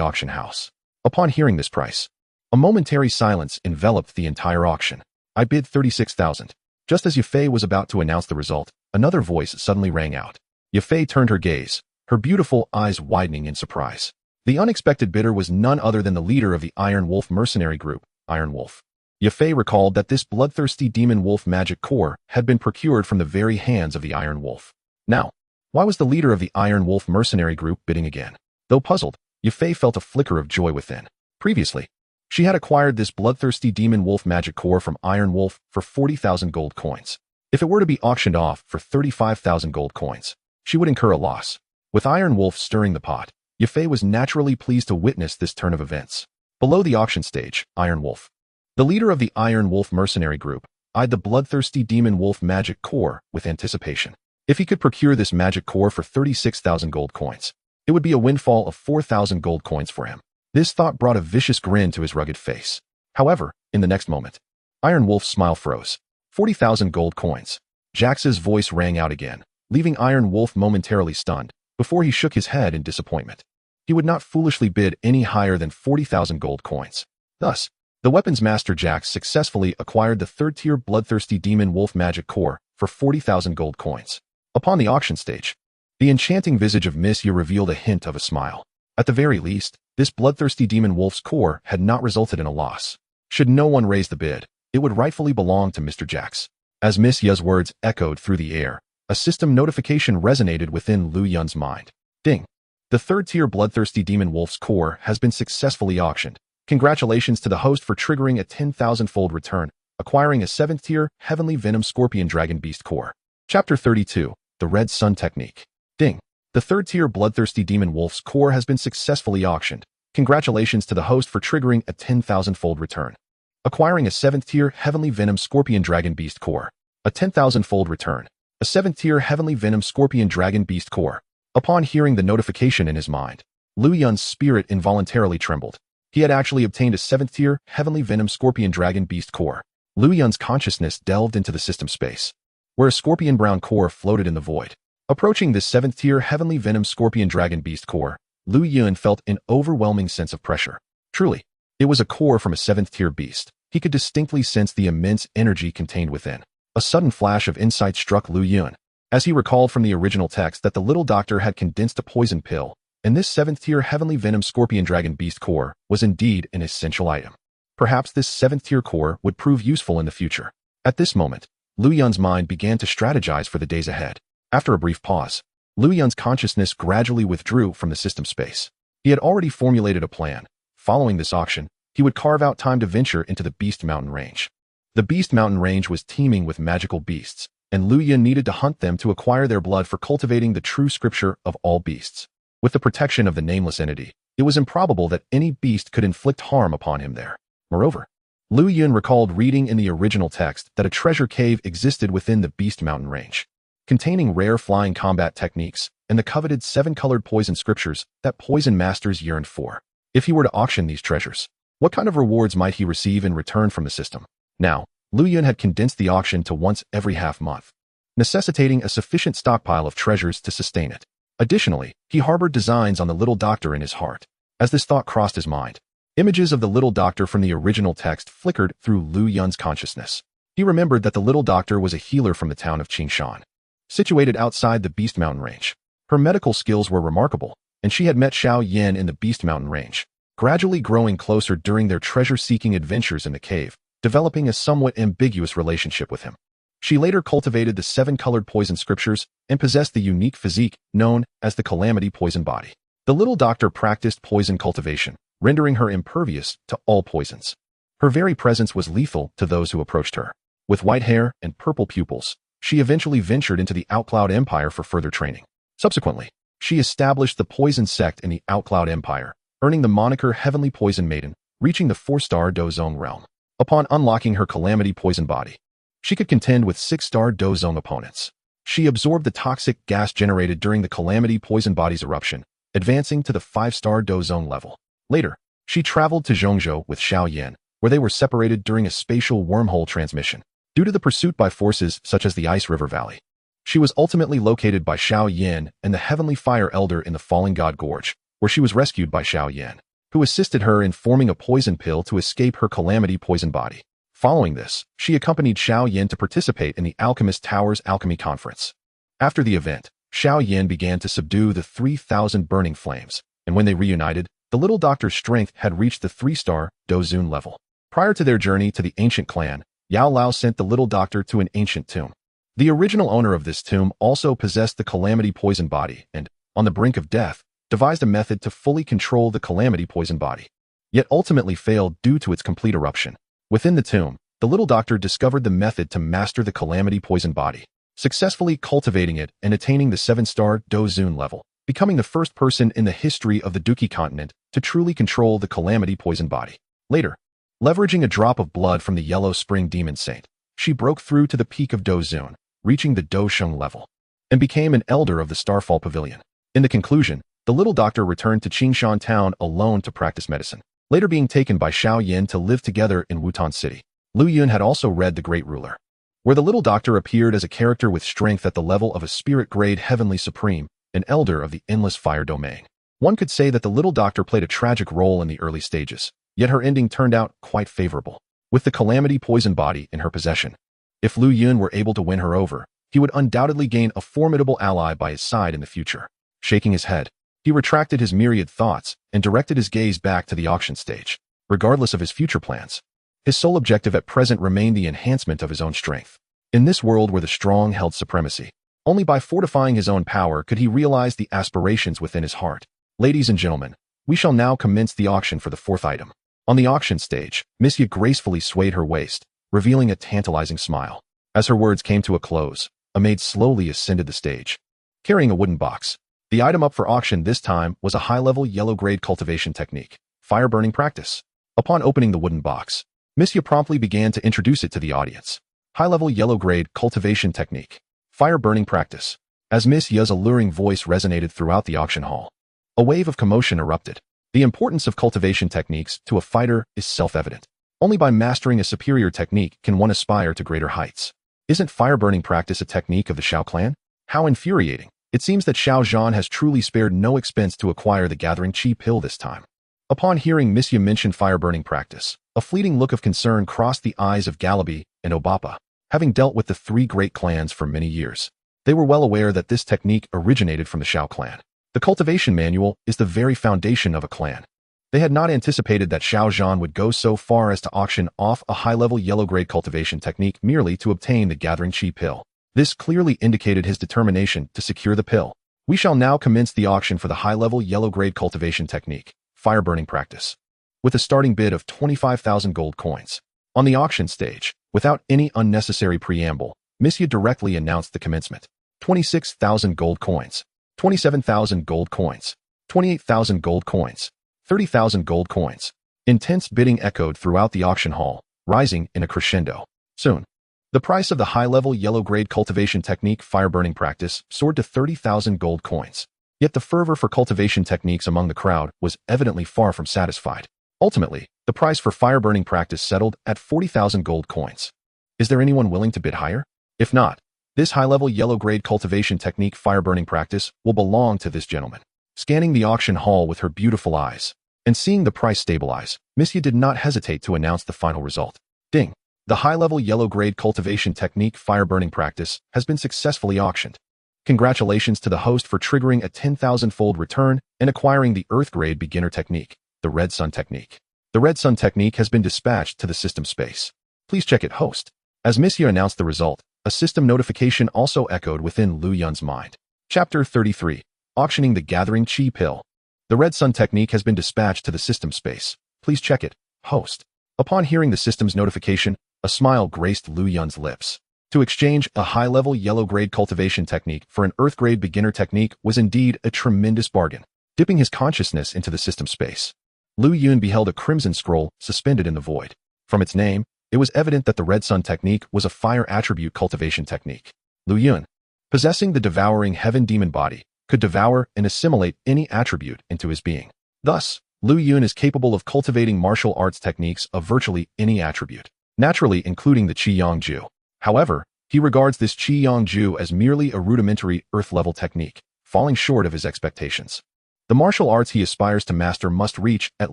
auction house. Upon hearing this price, a momentary silence enveloped the entire auction. I bid 36,000. Just as Yafei was about to announce the result, another voice suddenly rang out. Yafei turned her gaze, her beautiful eyes widening in surprise. The unexpected bidder was none other than the leader of the Iron Wolf mercenary group, Iron Wolf. Yafei recalled that this bloodthirsty demon wolf magic core had been procured from the very hands of the Iron Wolf. Now, why was the leader of the Iron Wolf mercenary group bidding again? Though puzzled, Yafei felt a flicker of joy within. Previously, she had acquired this bloodthirsty demon wolf magic core from Iron Wolf for 40,000 gold coins. If it were to be auctioned off for 35,000 gold coins, she would incur a loss. With Iron Wolf stirring the pot, Yafei was naturally pleased to witness this turn of events. Below the auction stage, Iron Wolf. The leader of the Iron Wolf mercenary group eyed the bloodthirsty demon wolf magic core with anticipation. If he could procure this magic core for 36,000 gold coins, it would be a windfall of 4,000 gold coins for him. This thought brought a vicious grin to his rugged face. However, in the next moment, Iron Wolf's smile froze. 40,000 gold coins. Jax's voice rang out again, leaving Iron Wolf momentarily stunned, before he shook his head in disappointment. He would not foolishly bid any higher than 40,000 gold coins. Thus, the weapons master Jax successfully acquired the third-tier bloodthirsty demon wolf magic core for 40,000 gold coins. Upon the auction stage, the enchanting visage of Miss Yu revealed a hint of a smile. At the very least, This bloodthirsty demon wolf's core had not resulted in a loss. Should no one raise the bid, it would rightfully belong to Mr. Jax. As Miss Ye's words echoed through the air, a system notification resonated within Lu Yun's mind. Ding! The third-tier bloodthirsty demon wolf's core has been successfully auctioned. Congratulations to the host for triggering a 10,000-fold return, acquiring a 7th-tier Heavenly Venom Scorpion Dragon Beast core. Chapter 32, The Red Sun Technique. Ding! The third-tier bloodthirsty demon wolf's core has been successfully auctioned. Congratulations to the host for triggering a 10,000-fold return, acquiring a 7th-tier Heavenly Venom Scorpion Dragon Beast core. A 10,000-fold return. A 7th-tier Heavenly Venom Scorpion Dragon Beast core. Upon hearing the notification in his mind, Lu Yun's spirit involuntarily trembled. He had actually obtained a 7th-tier Heavenly Venom Scorpion Dragon Beast core. Lu Yun's consciousness delved into the system space, where a scorpion brown core floated in the void. Approaching this 7th-tier Heavenly Venom Scorpion Dragon Beast core, Lu Yun felt an overwhelming sense of pressure. Truly, it was a core from a 7th-tier beast. He could distinctly sense the immense energy contained within. A sudden flash of insight struck Lu Yun, as he recalled from the original text that the little doctor had condensed a poison pill, and this 7th-tier Heavenly Venom Scorpion Dragon Beast core was indeed an essential item. Perhaps this 7th-tier core would prove useful in the future. At this moment, Lu Yun's mind began to strategize for the days ahead. After a brief pause, Lu Yun's consciousness gradually withdrew from the system space. He had already formulated a plan. Following this auction, he would carve out time to venture into the Beast Mountain Range. The Beast Mountain Range was teeming with magical beasts, and Lu Yun needed to hunt them to acquire their blood for cultivating the true scripture of all beasts. With the protection of the nameless entity, it was improbable that any beast could inflict harm upon him there. Moreover, Lu Yun recalled reading in the original text that a treasure cave existed within the Beast Mountain Range, containing rare flying combat techniques and the coveted 7-colored poison scriptures that poison masters yearned for. If he were to auction these treasures, what kind of rewards might he receive in return from the system? Now, Lu Yun had condensed the auction to once every half-month, necessitating a sufficient stockpile of treasures to sustain it. Additionally, he harbored designs on the little doctor in his heart. As this thought crossed his mind, images of the little doctor from the original text flickered through Lu Yun's consciousness. He remembered that the little doctor was a healer from the town of Qingshan, situated outside the Beast Mountain Range. Her medical skills were remarkable, and she had met Xiao Yan in the Beast Mountain Range, gradually growing closer during their treasure-seeking adventures in the cave, developing a somewhat ambiguous relationship with him. She later cultivated the 7-colored poison scriptures and possessed the unique physique known as the Calamity Poison Body. The little doctor practiced poison cultivation, rendering her impervious to all poisons. Her very presence was lethal to those who approached her. With white hair and purple pupils, she eventually ventured into the Outcloud Empire for further training. Subsequently, she established the Poison Sect in the Outcloud Empire, earning the moniker Heavenly Poison Maiden, reaching the 4-star Dozong realm. Upon unlocking her Calamity Poison Body, she could contend with 6-star Dozong opponents. She absorbed the toxic gas generated during the Calamity Poison Body's eruption, advancing to the 5-star Dozong level. Later, she traveled to Zhongzhou with Xiao Yan, where they were separated during a spatial wormhole transmission. Due to the pursuit by forces such as the Ice River Valley, she was ultimately located by Xiao Yan and the Heavenly Fire Elder in the Falling God Gorge, where she was rescued by Xiao Yan, who assisted her in forming a poison pill to escape her Calamity Poison Body. Following this, she accompanied Xiao Yan to participate in the Alchemist Tower's Alchemy Conference. After the event, Xiao Yan began to subdue the 3,000 burning flames, and when they reunited, the little doctor's strength had reached the 3-star Dozun level. Prior to their journey to the ancient clan, Yao Lao sent the little doctor to an ancient tomb. The original owner of this tomb also possessed the Calamity Poison Body and, on the brink of death, devised a method to fully control the Calamity Poison Body, yet ultimately failed due to its complete eruption. Within the tomb, the little doctor discovered the method to master the Calamity Poison Body, successfully cultivating it and attaining the 7-star Dozun level, becoming the first person in the history of the Duki continent to truly control the Calamity Poison Body. Later, leveraging a drop of blood from the Yellow Spring Demon Saint, she broke through to the peak of Dozun, reaching the Dosheng level, and became an elder of the Starfall Pavilion. In the conclusion, the little doctor returned to Qingshan town alone to practice medicine, later being taken by Xiao Yan to live together in Wutan City. Lu Yun had also read The Great Ruler, where the little doctor appeared as a character with strength at the level of a spirit-grade Heavenly Supreme, an elder of the Endless Fire Domain. One could say that the little doctor played a tragic role in the early stages, yet her ending turned out quite favorable. With the Calamity Poison Body in her possession, if Lu Yun were able to win her over, he would undoubtedly gain a formidable ally by his side in the future. Shaking his head, He retracted his myriad thoughts and directed his gaze back to the auction stage. Regardless of his future plans, his sole objective at present remained the enhancement of his own strength. In this world where the strong held supremacy, only by fortifying his own power could he realize the aspirations within his heart. Ladies and gentlemen, we shall now commence the auction for the fourth item. On the auction stage, Missia gracefully swayed her waist, revealing a tantalizing smile. As her words came to a close, a maid slowly ascended the stage, carrying a wooden box. The item up for auction this time was a high-level yellow-grade cultivation technique, fire burning practice. Upon opening the wooden box, Missia promptly began to introduce it to the audience. High-level yellow-grade cultivation technique, fire burning practice. As Miss Ya's alluring voice resonated throughout the auction hall, a wave of commotion erupted. The importance of cultivation techniques to a fighter is self-evident. Only by mastering a superior technique can one aspire to greater heights. Isn't fire burning practice a technique of the Shao clan? How infuriating. It seems that Xiao Zhan has truly spared no expense to acquire the gathering chi pill this time. Upon hearing Missia mention fire burning practice, a fleeting look of concern crossed the eyes of Galabi and Obapa. Having dealt with the three great clans for many years, they were well aware that this technique originated from the Shao clan. The cultivation manual is the very foundation of a clan. They had not anticipated that Xiao Zhan would go so far as to auction off a high-level yellow-grade cultivation technique merely to obtain the gathering chi pill. This clearly indicated his determination to secure the pill. We shall now commence the auction for the high-level yellow-grade cultivation technique, fire burning practice, with a starting bid of 25,000 gold coins. On the auction stage, without any unnecessary preamble, Missia directly announced the commencement. 26,000 gold coins, 27,000 gold coins, 28,000 gold coins, 30,000 gold coins. Intense bidding echoed throughout the auction hall, rising in a crescendo. Soon, the price of the high-level yellow-grade cultivation technique fire burning practice soared to 30,000 gold coins. Yet the fervor for cultivation techniques among the crowd was evidently far from satisfied. Ultimately, the price for fire burning practice settled at 40,000 gold coins. Is there anyone willing to bid higher? If not, this high-level yellow-grade cultivation technique fire burning practice will belong to this gentleman. Scanning the auction hall with her beautiful eyes, and seeing the price stabilize, Missia did not hesitate to announce the final result. Ding! The high-level yellow-grade cultivation technique fire burning practice has been successfully auctioned. Congratulations to the host for triggering a 10,000-fold return and acquiring the Earth-grade beginner technique, the Red Sun technique. The Red Sun technique has been dispatched to the system space. Please check it, host. As Missia announced the result, a system notification also echoed within Lu Yun's mind. Chapter 33. Auctioning the Gathering Chi Pill. The Red Sun technique has been dispatched to the system space. Please check it, host. Upon hearing the system's notification, a smile graced Lu Yun's lips. To exchange a high-level yellow-grade cultivation technique for an Earth-grade beginner technique was indeed a tremendous bargain. Dipping his consciousness into the system space, Lu Yun beheld a crimson scroll suspended in the void. From its name, it was evident that the Red Sun technique was a fire attribute cultivation technique. Lu Yun, possessing the devouring heaven demon body, could devour and assimilate any attribute into his being. Thus, Lu Yun is capable of cultivating martial arts techniques of virtually any attribute, naturally including the Qi-Yang Ju. However, he regards this Qi-Yang Ju as merely a rudimentary Earth-level technique, falling short of his expectations. The martial arts he aspires to master must reach at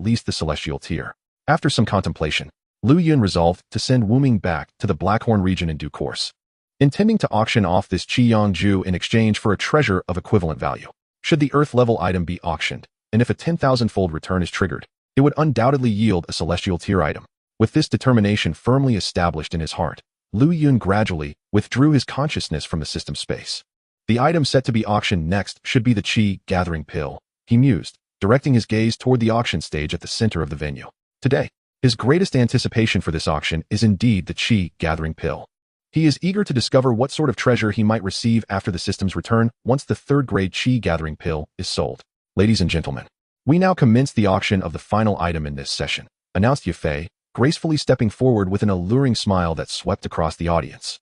least the celestial tier. After some contemplation, Lu Yun resolved to send Wu Ming back to the Blackhorn region in due course, intending to auction off this Qi-Yang Ju in exchange for a treasure of equivalent value. Should the Earth-level item be auctioned, and if a 10,000-fold return is triggered, it would undoubtedly yield a celestial tier item. With this determination firmly established in his heart, Lu Yun gradually withdrew his consciousness from the system space. The item set to be auctioned next should be the Qi Gathering Pill, he mused, directing his gaze toward the auction stage at the center of the venue. Today, his greatest anticipation for this auction is indeed the Qi Gathering Pill. He is eager to discover what sort of treasure he might receive after the system's return once the third-grade Qi Gathering Pill is sold. Ladies and gentlemen, we now commence the auction of the final item in this session, announced Yafei, gracefully stepping forward with an alluring smile that swept across the audience.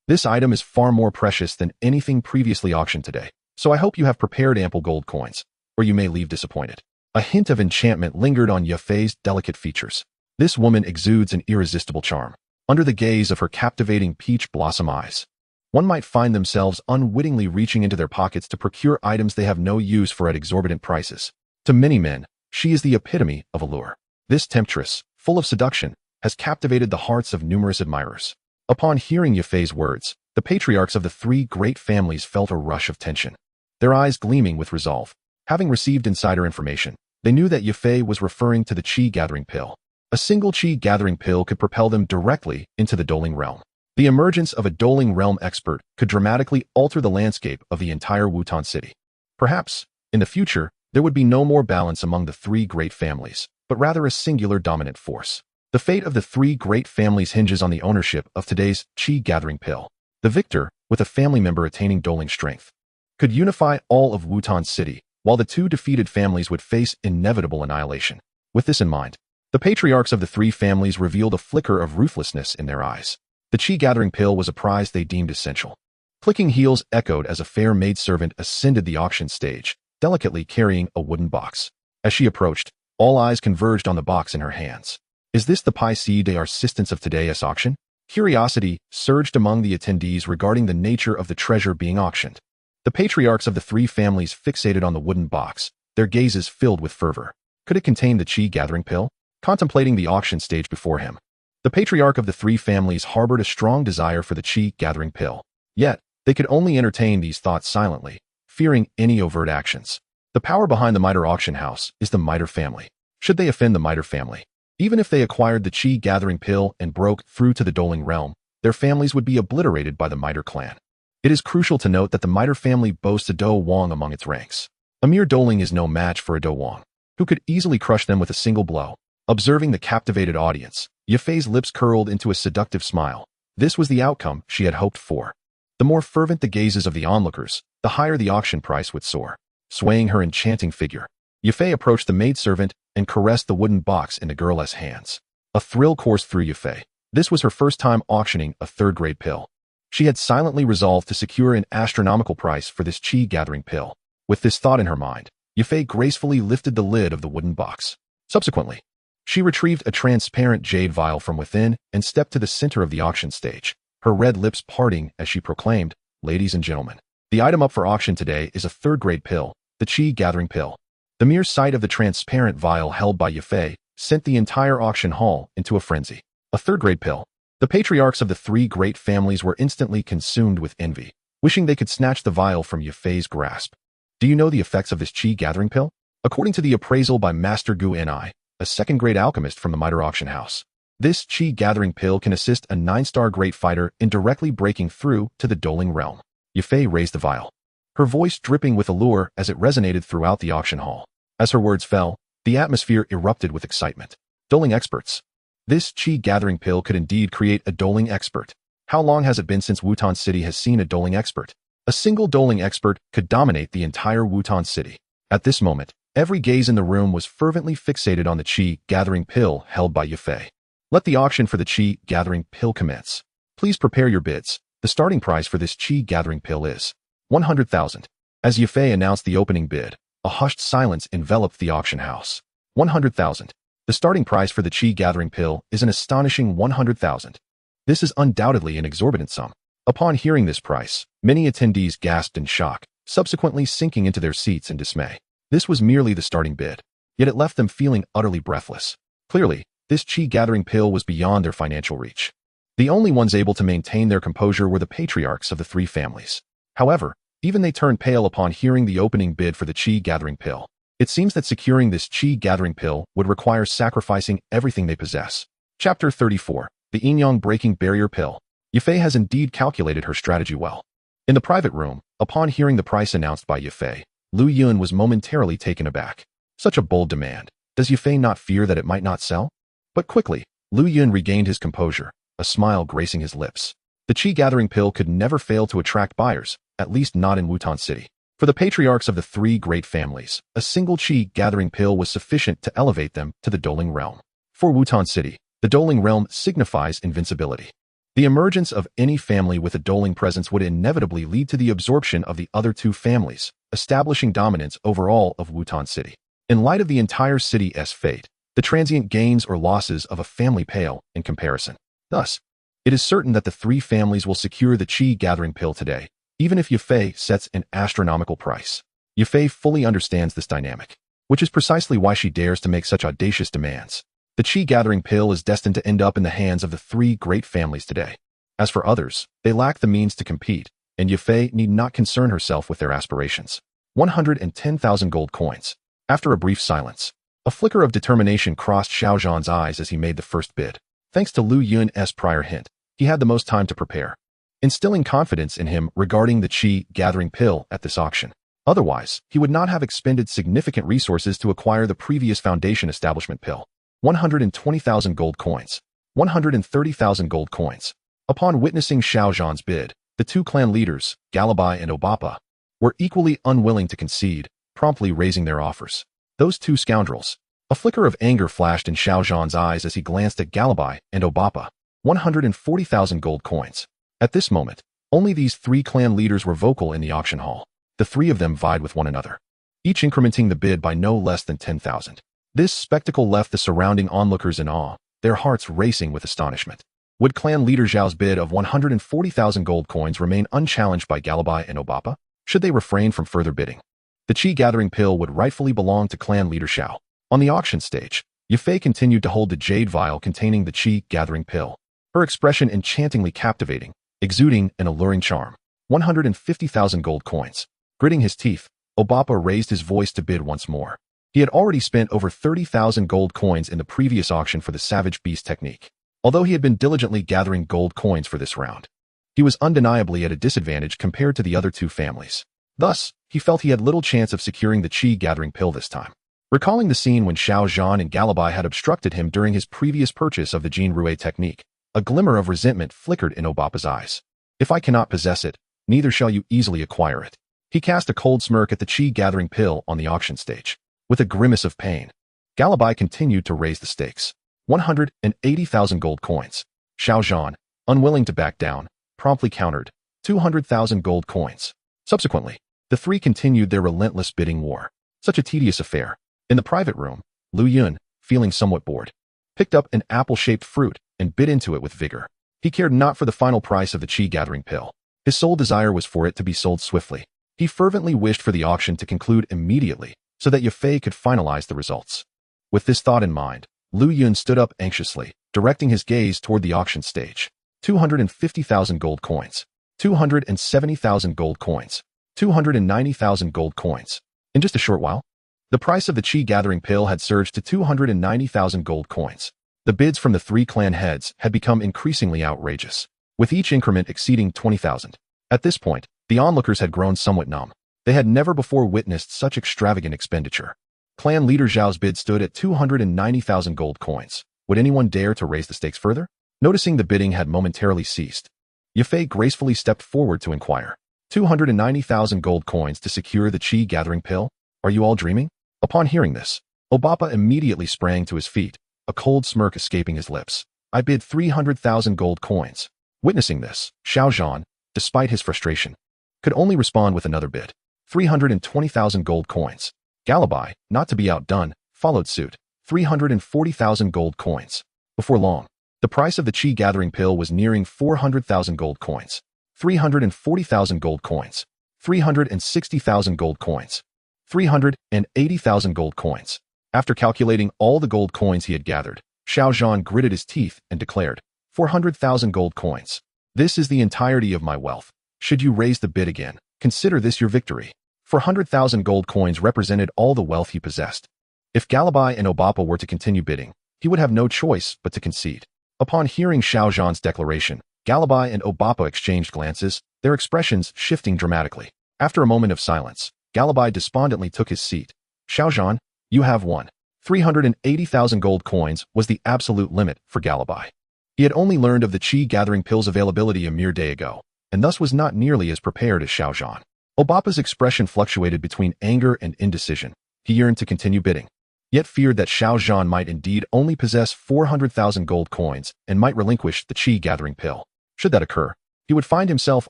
This item is far more precious than anything previously auctioned today, so I hope you have prepared ample gold coins, or you may leave disappointed. A hint of enchantment lingered on Yafei's delicate features. This woman exudes an irresistible charm. Under the gaze of her captivating peach blossom eyes, one might find themselves unwittingly reaching into their pockets to procure items they have no use for at exorbitant prices. To many men, she is the epitome of allure. This temptress, full of seduction, has captivated the hearts of numerous admirers. Upon hearing Yafei's words, the patriarchs of the three great families felt a rush of tension, their eyes gleaming with resolve. Having received insider information, they knew that Yafei was referring to the Qi-gathering pill. A single Qi-gathering pill could propel them directly into the dueling realm. The emergence of a dueling realm expert could dramatically alter the landscape of the entire Wutan city. Perhaps, in the future, there would be no more balance among the three great families, but rather a singular dominant force. The fate of the three great families hinges on the ownership of today's Qi-gathering pill. The victor, with a family member attaining dueling strength, could unify all of Wutan city, while the two defeated families would face inevitable annihilation. With this in mind, the patriarchs of the three families revealed a flicker of ruthlessness in their eyes. The Qi-gathering pill was a prize they deemed essential. Clicking heels echoed as a fair maidservant ascended the auction stage, delicately carrying a wooden box. As she approached, all eyes converged on the box in her hands. Is this the pièce d'arrestance of today's auction? Curiosity surged among the attendees regarding the nature of the treasure being auctioned. The patriarchs of the three families fixated on the wooden box, their gazes filled with fervor. Could it contain the Qi-gathering pill? Contemplating the auction stage before him, the patriarch of the three families harbored a strong desire for the Qi-gathering pill. Yet, they could only entertain these thoughts silently, fearing any overt actions. The power behind the Miter auction house is the Miter family. Should they offend the Miter family, even if they acquired the Qi-gathering pill and broke through to the dueling realm, their families would be obliterated by the Miter clan. It is crucial to note that the Miter family boasts a Do Wang among its ranks. A mere dueling is no match for a Do Wang, who could easily crush them with a single blow. Observing the captivated audience, Yafei's lips curled into a seductive smile. This was the outcome she had hoped for. The more fervent the gazes of the onlookers, the higher the auction price would soar. Swaying her enchanting figure, Yafei approached the maidservant and caressed the wooden box in the girl's hands. A thrill coursed through Yafei. This was her first time auctioning a third-grade pill. She had silently resolved to secure an astronomical price for this Qi-gathering pill. With this thought in her mind, Yafei gracefully lifted the lid of the wooden box. Subsequently, she retrieved a transparent jade vial from within and stepped to the center of the auction stage, her red lips parting as she proclaimed, "Ladies and gentlemen, the item up for auction today is a third-grade pill, the Qi-gathering pill." The mere sight of the transparent vial held by Yafei sent the entire auction hall into a frenzy. A third-grade pill. The patriarchs of the three great families were instantly consumed with envy, wishing they could snatch the vial from Yafei's grasp. Do you know the effects of this Qi-gathering pill? According to the appraisal by Master Gu Ni, a second-grade alchemist from the Miter auction house, this Qi-gathering pill can assist a 9-star great fighter in directly breaking through to the dueling realm. Yafei raised the vial, her voice dripping with allure as it resonated throughout the auction hall. As her words fell, the atmosphere erupted with excitement. Dueling experts. This Qi-gathering pill could indeed create a dueling expert. How long has it been since Wutan City has seen a dueling expert? A single dueling expert could dominate the entire Wutan City. At this moment, every gaze in the room was fervently fixated on the Qi-gathering pill held by Yafei. Let the auction for the Qi-gathering pill commence. Please prepare your bids. The starting price for this Qi-gathering pill is 100,000. As Yafei announced the opening bid, a hushed silence enveloped the auction house. 100,000. The starting price for the Qi-gathering pill is an astonishing 100,000. This is undoubtedly an exorbitant sum. Upon hearing this price, many attendees gasped in shock, subsequently sinking into their seats in dismay. This was merely the starting bid, yet it left them feeling utterly breathless. Clearly, this Qi-gathering pill was beyond their financial reach. The only ones able to maintain their composure were the patriarchs of the three families. However, even they turned pale upon hearing the opening bid for the Qi-gathering pill. It seems that securing this Qi-gathering pill would require sacrificing everything they possess. Chapter 34. The Yin-Yang Breaking Barrier Pill. Yafei has indeed calculated her strategy well. In the private room, upon hearing the price announced by Yafei, Lu Yun was momentarily taken aback. Such a bold demand. Does Yafei not fear that it might not sell? But quickly, Lu Yun regained his composure, a smile gracing his lips. The Qi-gathering pill could never fail to attract buyers, at least not in Wutan City. For the patriarchs of the three great families, a single Qi-gathering pill was sufficient to elevate them to the dueling realm. For Wutan City, the dueling realm signifies invincibility. The emergence of any family with a dueling presence would inevitably lead to the absorption of the other two families, establishing dominance over all of Wutan City. In light of the entire city's fate, the transient gains or losses of a family pale in comparison. Thus, it is certain that the three families will secure the Qi-gathering pill today, even if Yafei sets an astronomical price. Yafei fully understands this dynamic, which is precisely why she dares to make such audacious demands. The Qi-gathering pill is destined to end up in the hands of the three great families today. As for others, they lack the means to compete, and Yafei need not concern herself with their aspirations. 110,000 gold coins. After a brief silence, a flicker of determination crossed Xiao Zhan's eyes as he made the first bid. Thanks to Lu Yun's prior hint, he had the most time to prepare, instilling confidence in him regarding the qi gathering pill at this auction. Otherwise, he would not have expended significant resources to acquire the previous foundation establishment pill. 120,000 gold coins. 130,000 gold coins. Upon witnessing Xiao Zhan's bid, the two clan leaders, Galabai and Obapa, were equally unwilling to concede, promptly raising their offers. Those two scoundrels. A flicker of anger flashed in Xiao Zhan's eyes as he glanced at Galabai and Obapa. 140,000 gold coins. At this moment, only these three clan leaders were vocal in the auction hall. The three of them vied with one another, each incrementing the bid by no less than 10,000. This spectacle left the surrounding onlookers in awe, their hearts racing with astonishment. Would clan leader Zhao's bid of 140,000 gold coins remain unchallenged by Galabai and Obapa? Should they refrain from further bidding? The qi gathering pill would rightfully belong to clan leader Xiao. On the auction stage, Yafei continued to hold the jade vial containing the qi gathering pill, her expression enchantingly captivating, exuding an alluring charm. 150,000 gold coins. Gritting his teeth, Obapa raised his voice to bid once more. He had already spent over 30,000 gold coins in the previous auction for the Savage Beast technique. Although he had been diligently gathering gold coins for this round, he was undeniably at a disadvantage compared to the other two families. Thus, he felt he had little chance of securing the qi gathering pill this time. Recalling the scene when Xiao Zhan and Galabai had obstructed him during his previous purchase of the Jin Rue technique, a glimmer of resentment flickered in Obapa's eyes. If I cannot possess it, neither shall you easily acquire it. He cast a cold smirk at the qi gathering pill on the auction stage. With a grimace of pain, Galabai continued to raise the stakes. 180,000 gold coins. Xiao Zhan, unwilling to back down, promptly countered. 200,000 gold coins. Subsequently, the three continued their relentless bidding war. Such a tedious affair. In the private room, Lu Yun, feeling somewhat bored, picked up an apple-shaped fruit and bit into it with vigor. He cared not for the final price of the qi gathering pill. His sole desire was for it to be sold swiftly. He fervently wished for the auction to conclude immediately so that Yafei could finalize the results. With this thought in mind, Lu Yun stood up anxiously, directing his gaze toward the auction stage. 250,000 gold coins. 270,000 gold coins. 290,000 gold coins. In just a short while, the price of the qi gathering pill had surged to 290,000 gold coins. The bids from the three clan heads had become increasingly outrageous, with each increment exceeding 20,000. At this point, the onlookers had grown somewhat numb. They had never before witnessed such extravagant expenditure. Clan leader Zhao's bid stood at 290,000 gold coins. Would anyone dare to raise the stakes further? Noticing the bidding had momentarily ceased, Yafei gracefully stepped forward to inquire. 290,000 gold coins to secure the qi gathering pill? Are you all dreaming? Upon hearing this, Obapa immediately sprang to his feet, a cold smirk escaping his lips. I bid 300,000 gold coins. Witnessing this, Xiao Zhan, despite his frustration, could only respond with another bid. 320,000 gold coins. Galabai, not to be outdone, followed suit. 340,000 gold coins. Before long, the price of the qi gathering pill was nearing 400,000 gold coins. 340,000 gold coins. 360,000 gold coins. 380,000 gold coins. After calculating all the gold coins he had gathered, Xiao Zhan gritted his teeth and declared, 400,000 gold coins. This is the entirety of my wealth. Should you raise the bid again, consider this your victory. 400,000 gold coins represented all the wealth he possessed. If Galabai and Obapa were to continue bidding, he would have no choice but to concede. Upon hearing Xiao Zhan's declaration, Galabai and Obapa exchanged glances, their expressions shifting dramatically. After a moment of silence, Galabai despondently took his seat. Xiao Zhan, you have won. 380,000 gold coins was the absolute limit for Galabai. He had only learned of the qi gathering pill's availability a mere day ago, and thus was not nearly as prepared as Xiao Zhan. Obapa's expression fluctuated between anger and indecision. He yearned to continue bidding, yet feared that Xiao Zhan might indeed only possess 400,000 gold coins and might relinquish the qi gathering pill. Should that occur, he would find himself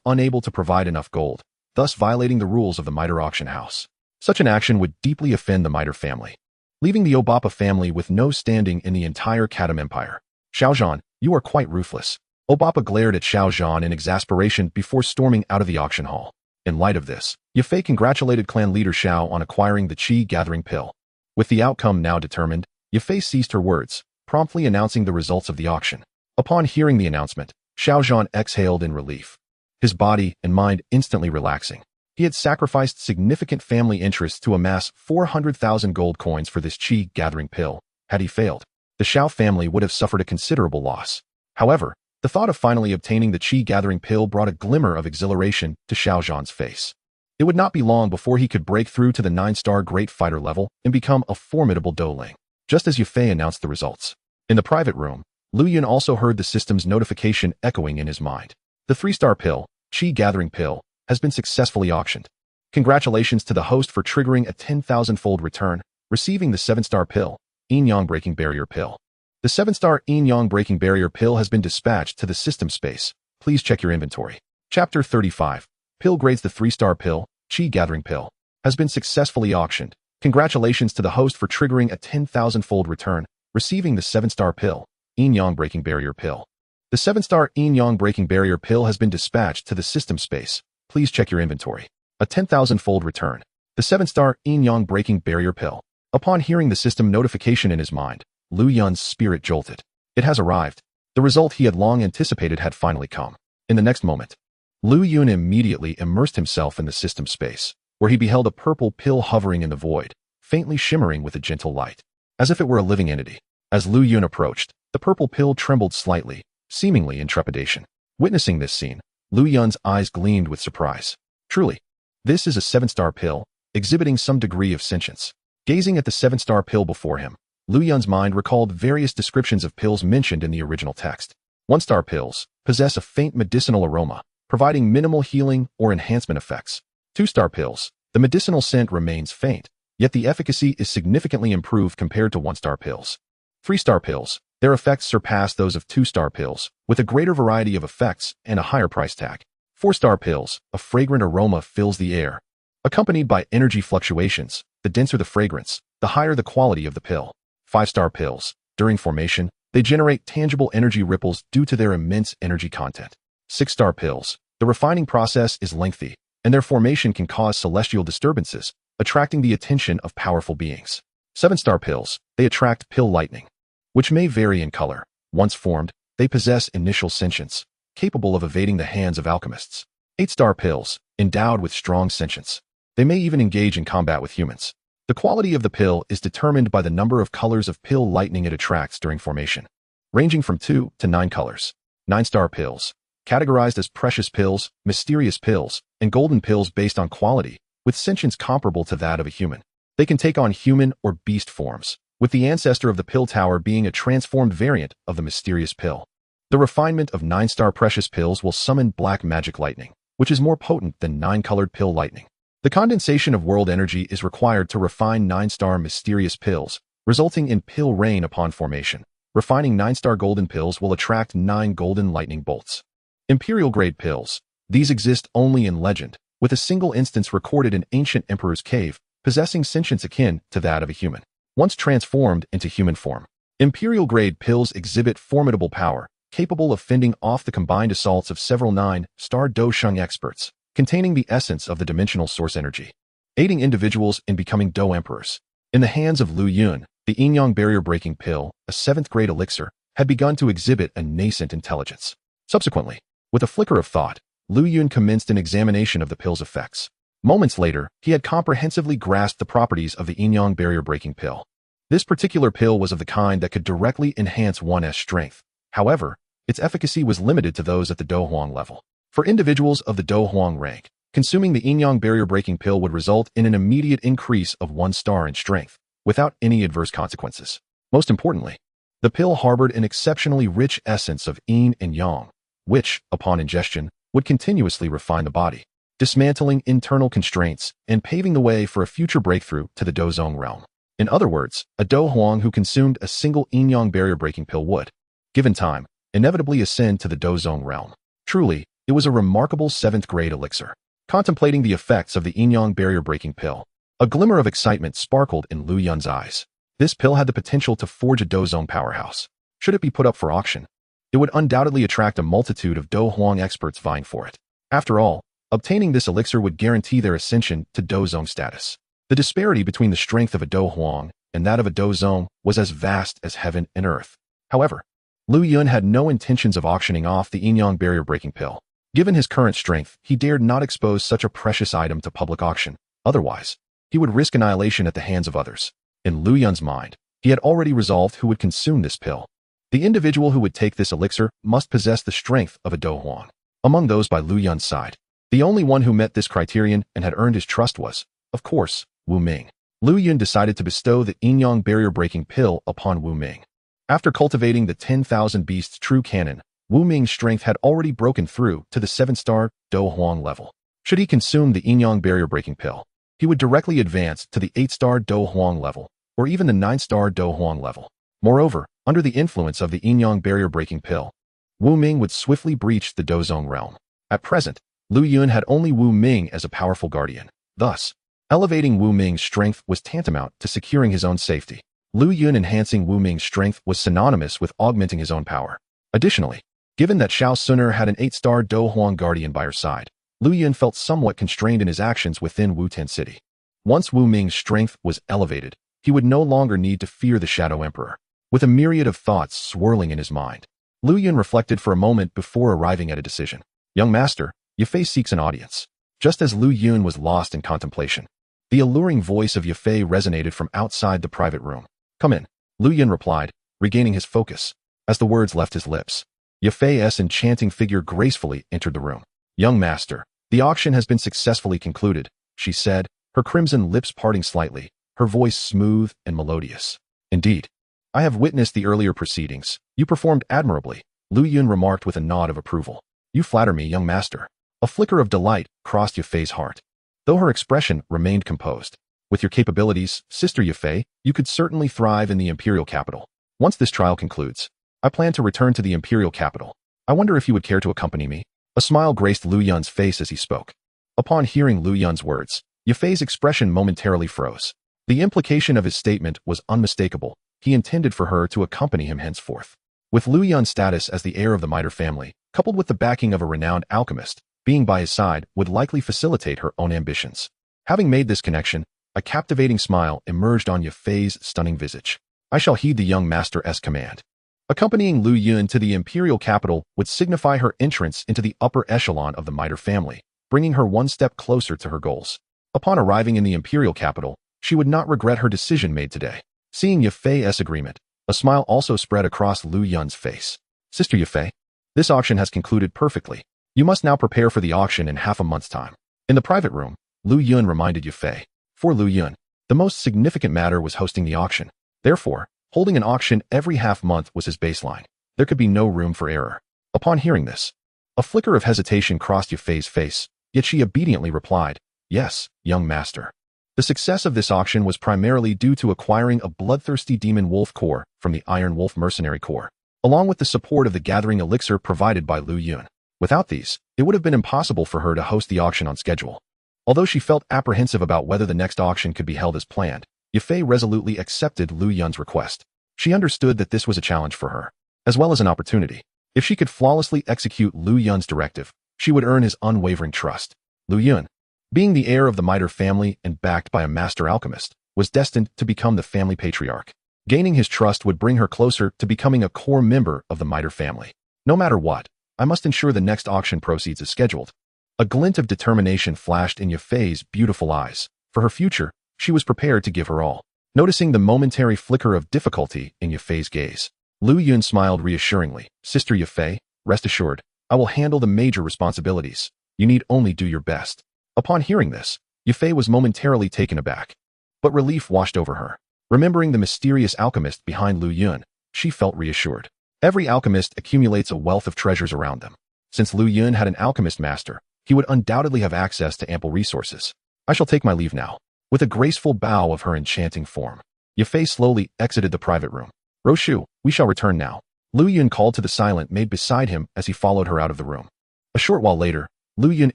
unable to provide enough gold, thus violating the rules of the Mitre auction house. Such an action would deeply offend the Mitre family, leaving the Obapa family with no standing in the entire Katam Empire. Xiao Zhan, you are quite ruthless. Obapa glared at Xiao Zhan in exasperation before storming out of the auction hall. In light of this, Yafei congratulated clan leader Xiao on acquiring the qi gathering pill. With the outcome now determined, Yafei ceased her words, promptly announcing the results of the auction. Upon hearing the announcement, Xiao Zhan exhaled in relief, his body and mind instantly relaxing. He had sacrificed significant family interests to amass 400,000 gold coins for this qi-gathering pill. Had he failed, the Xiao family would have suffered a considerable loss. However, the thought of finally obtaining the qi-gathering pill brought a glimmer of exhilaration to Xiao Zhan's face. It would not be long before he could break through to the 9-star Great Fighter level and become a formidable Douling, just as Yufei announced the results. In the private room, Lu Yun also heard the system's notification echoing in his mind. The 3-star pill, qi-gathering pill, has been successfully auctioned. Congratulations to the host for triggering a 10,000-fold return, receiving the 7-star pill, Yin-Yang Breaking Barrier Pill. The 7-star Yin-Yang Breaking Barrier Pill has been dispatched to the system space. Please check your inventory. Chapter 35. Pill grades. The 3-star pill, qi-gathering pill, has been successfully auctioned. Congratulations to the host for triggering a 10,000-fold return, receiving the 7-star pill, Yin-Yang Breaking Barrier Pill. The 7-star Yin-Yang Breaking Barrier Pill has been dispatched to the system space. Please check your inventory. A 10,000-fold return. The 7-star Yin-Yang Breaking Barrier Pill. Upon hearing the system notification in his mind, Lu Yun's spirit jolted. It has arrived. The result he had long anticipated had finally come. In the next moment, Lu Yun immediately immersed himself in the system space, where he beheld a purple pill hovering in the void, faintly shimmering with a gentle light, as if it were a living entity. As Lu Yun approached, the purple pill trembled slightly, seemingly in trepidation. Witnessing this scene, Lu Yun's eyes gleamed with surprise. Truly, this is a 7-star pill, exhibiting some degree of sentience. Gazing at the 7-star pill before him, Lu Yun's mind recalled various descriptions of pills mentioned in the original text. 1-star pills possess a faint medicinal aroma, providing minimal healing or enhancement effects. 2-star pills, the medicinal scent remains faint, yet the efficacy is significantly improved compared to 1-star pills. 3-star pills, their effects surpass those of 2-star pills, with a greater variety of effects and a higher price tag. 4-star pills, a fragrant aroma fills the air, accompanied by energy fluctuations. The denser the fragrance, the higher the quality of the pill. 5-star pills, during formation, they generate tangible energy ripples due to their immense energy content. 6-star pills, the refining process is lengthy, and their formation can cause celestial disturbances, attracting the attention of powerful beings. 7-star pills, they attract pill lightning, which may vary in color. Once formed, they possess initial sentience, capable of evading the hands of alchemists. 8-star pills, endowed with strong sentience. They may even engage in combat with humans. The quality of the pill is determined by the number of colors of pill lightning it attracts during formation, ranging from 2 to 9 colors. 9-star pills, categorized as precious pills, mysterious pills, and golden pills based on quality, with sentience comparable to that of a human. They can take on human or beast forms, with the ancestor of the pill tower being a transformed variant of the mysterious pill. The refinement of 9-star precious pills will summon black magic lightning, which is more potent than 9-colored pill lightning. The condensation of world energy is required to refine 9-star mysterious pills, resulting in pill rain upon formation. Refining 9-star golden pills will attract 9 golden lightning bolts. Imperial grade pills. These exist only in legend, with a single instance recorded in ancient emperor's cave, possessing sentience akin to that of a human. Once transformed into human form, imperial grade pills exhibit formidable power, capable of fending off the combined assaults of several 9-star Do Sheng experts, containing the essence of the dimensional source energy, aiding individuals in becoming Do emperors. In the hands of Lu Yun, the Yin-Yang barrier-breaking pill, a 7th-grade elixir, had begun to exhibit a nascent intelligence. Subsequently, with a flicker of thought, Lu Yun commenced an examination of the pill's effects. Moments later, he had comprehensively grasped the properties of the Yin-Yang barrier-breaking pill. This particular pill was of the kind that could directly enhance one's strength. However, its efficacy was limited to those at the Do Huang level. For individuals of the Do Huang rank, consuming the Yin-Yang barrier-breaking pill would result in an immediate increase of 1 star in strength, without any adverse consequences. Most importantly, the pill harbored an exceptionally rich essence of Yin and Yang, which, upon ingestion, would continuously refine the body, dismantling internal constraints and paving the way for a future breakthrough to the Dozong realm. In other words, a Do Huang who consumed a single Yin-Yang barrier-breaking pill would, given time, inevitably ascend to the Dozong realm. Truly, it was a remarkable 7th-grade elixir. Contemplating the effects of the Yin-Yang barrier-breaking pill, a glimmer of excitement sparkled in Lu Yun's eyes. This pill had the potential to forge a Dozong powerhouse. Should it be put up for auction, it would undoubtedly attract a multitude of Do Huang experts vying for it. After all, obtaining this elixir would guarantee their ascension to Dozong status. The disparity between the strength of a Do Huang and that of a Dozong was as vast as heaven and earth. However, Lu Yun had no intentions of auctioning off the Yin-Yang barrier-breaking pill. Given his current strength, he dared not expose such a precious item to public auction. Otherwise, he would risk annihilation at the hands of others. In Lu Yun's mind, he had already resolved who would consume this pill. The individual who would take this elixir must possess the strength of a Do Huang. Among those by Lu Yun's side, the only one who met this criterion and had earned his trust was, of course, Wu Ming. Lu Yun decided to bestow the Yin-Yang barrier-breaking pill upon Wu Ming. After cultivating the 10,000 Beasts true canon, Wu Ming's strength had already broken through to the 7-star Do Huang level. Should he consume the Yin-Yang barrier-breaking pill, he would directly advance to the 8-star Do Huang level, or even the 9-star Do Huang level. Moreover, under the influence of the Yin-Yang barrier-breaking pill, Wu Ming would swiftly breach the Dozong realm. At present, Lu Yun had only Wu Ming as a powerful guardian. Thus, elevating Wu Ming's strength was tantamount to securing his own safety. Lu Yun enhancing Wu Ming's strength was synonymous with augmenting his own power. Additionally, given that Xiao Suner had an 8-star Do Huang guardian by her side, Lu Yun felt somewhat constrained in his actions within Wu-Ten City. Once Wu Ming's strength was elevated, he would no longer need to fear the Shadow Emperor. With a myriad of thoughts swirling in his mind, Lu Yun reflected for a moment before arriving at a decision. Young master, Yafei seeks an audience. Just as Lu Yun was lost in contemplation, the alluring voice of Yafei resonated from outside the private room. Come in, Lu Yun replied, regaining his focus. As the words left his lips, Yafei's enchanting figure gracefully entered the room. Young master, the auction has been successfully concluded, she said, her crimson lips parting slightly, her voice smooth and melodious. Indeed, I have witnessed the earlier proceedings. You performed admirably, Lu Yun remarked with a nod of approval. You flatter me, young master. A flicker of delight crossed Yafei's heart, though her expression remained composed. With your capabilities, Sister Yafei, you could certainly thrive in the imperial capital. Once this trial concludes, I plan to return to the imperial capital. I wonder if you would care to accompany me? A smile graced Lu Yun's face as he spoke. Upon hearing Lu Yun's words, Yafei's expression momentarily froze. The implication of his statement was unmistakable. He intended for her to accompany him henceforth. With Lu Yun's status as the heir of the Miter family, coupled with the backing of a renowned alchemist, being by his side would likely facilitate her own ambitions. Having made this connection, a captivating smile emerged on Yafei's stunning visage. I shall heed the young master's command. Accompanying Lu Yun to the imperial capital would signify her entrance into the upper echelon of the Miter family, bringing her one step closer to her goals. Upon arriving in the imperial capital, she would not regret her decision made today. Seeing Yafei's agreement, a smile also spread across Lu Yun's face. Sister Yafei, this auction has concluded perfectly. You must now prepare for the auction in half a month's time. In the private room, Lu Yun reminded Yafei. For Lu Yun, the most significant matter was hosting the auction. Therefore, holding an auction every half-month was his baseline. There could be no room for error. Upon hearing this, a flicker of hesitation crossed Yafei's face, yet she obediently replied, Yes, young master. The success of this auction was primarily due to acquiring a bloodthirsty demon wolf core from the Iron Wolf Mercenary Corps, along with the support of the gathering elixir provided by Lu Yun. Without these, it would have been impossible for her to host the auction on schedule. Although she felt apprehensive about whether the next auction could be held as planned, Yafei resolutely accepted Lu Yun's request. She understood that this was a challenge for her, as well as an opportunity. If she could flawlessly execute Lu Yun's directive, she would earn his unwavering trust. Lu Yun, being the heir of the Miter family and backed by a master alchemist, was destined to become the family patriarch. Gaining his trust would bring her closer to becoming a core member of the Miter family. No matter what, I must ensure the next auction proceeds as scheduled. A glint of determination flashed in Yafei's beautiful eyes. For her future, she was prepared to give her all. Noticing the momentary flicker of difficulty in Yafei's gaze, Lu Yun smiled reassuringly. Sister Yafei, rest assured, I will handle the major responsibilities. You need only do your best. Upon hearing this, Yafei was momentarily taken aback, but relief washed over her. Remembering the mysterious alchemist behind Lu Yun, she felt reassured. Every alchemist accumulates a wealth of treasures around them. Since Lu Yun had an alchemist master, he would undoubtedly have access to ample resources. I shall take my leave now. With a graceful bow of her enchanting form, Yafei slowly exited the private room. Roshu, we shall return now. Lu Yun called to the silent maid beside him as he followed her out of the room. A short while later, Lu Yun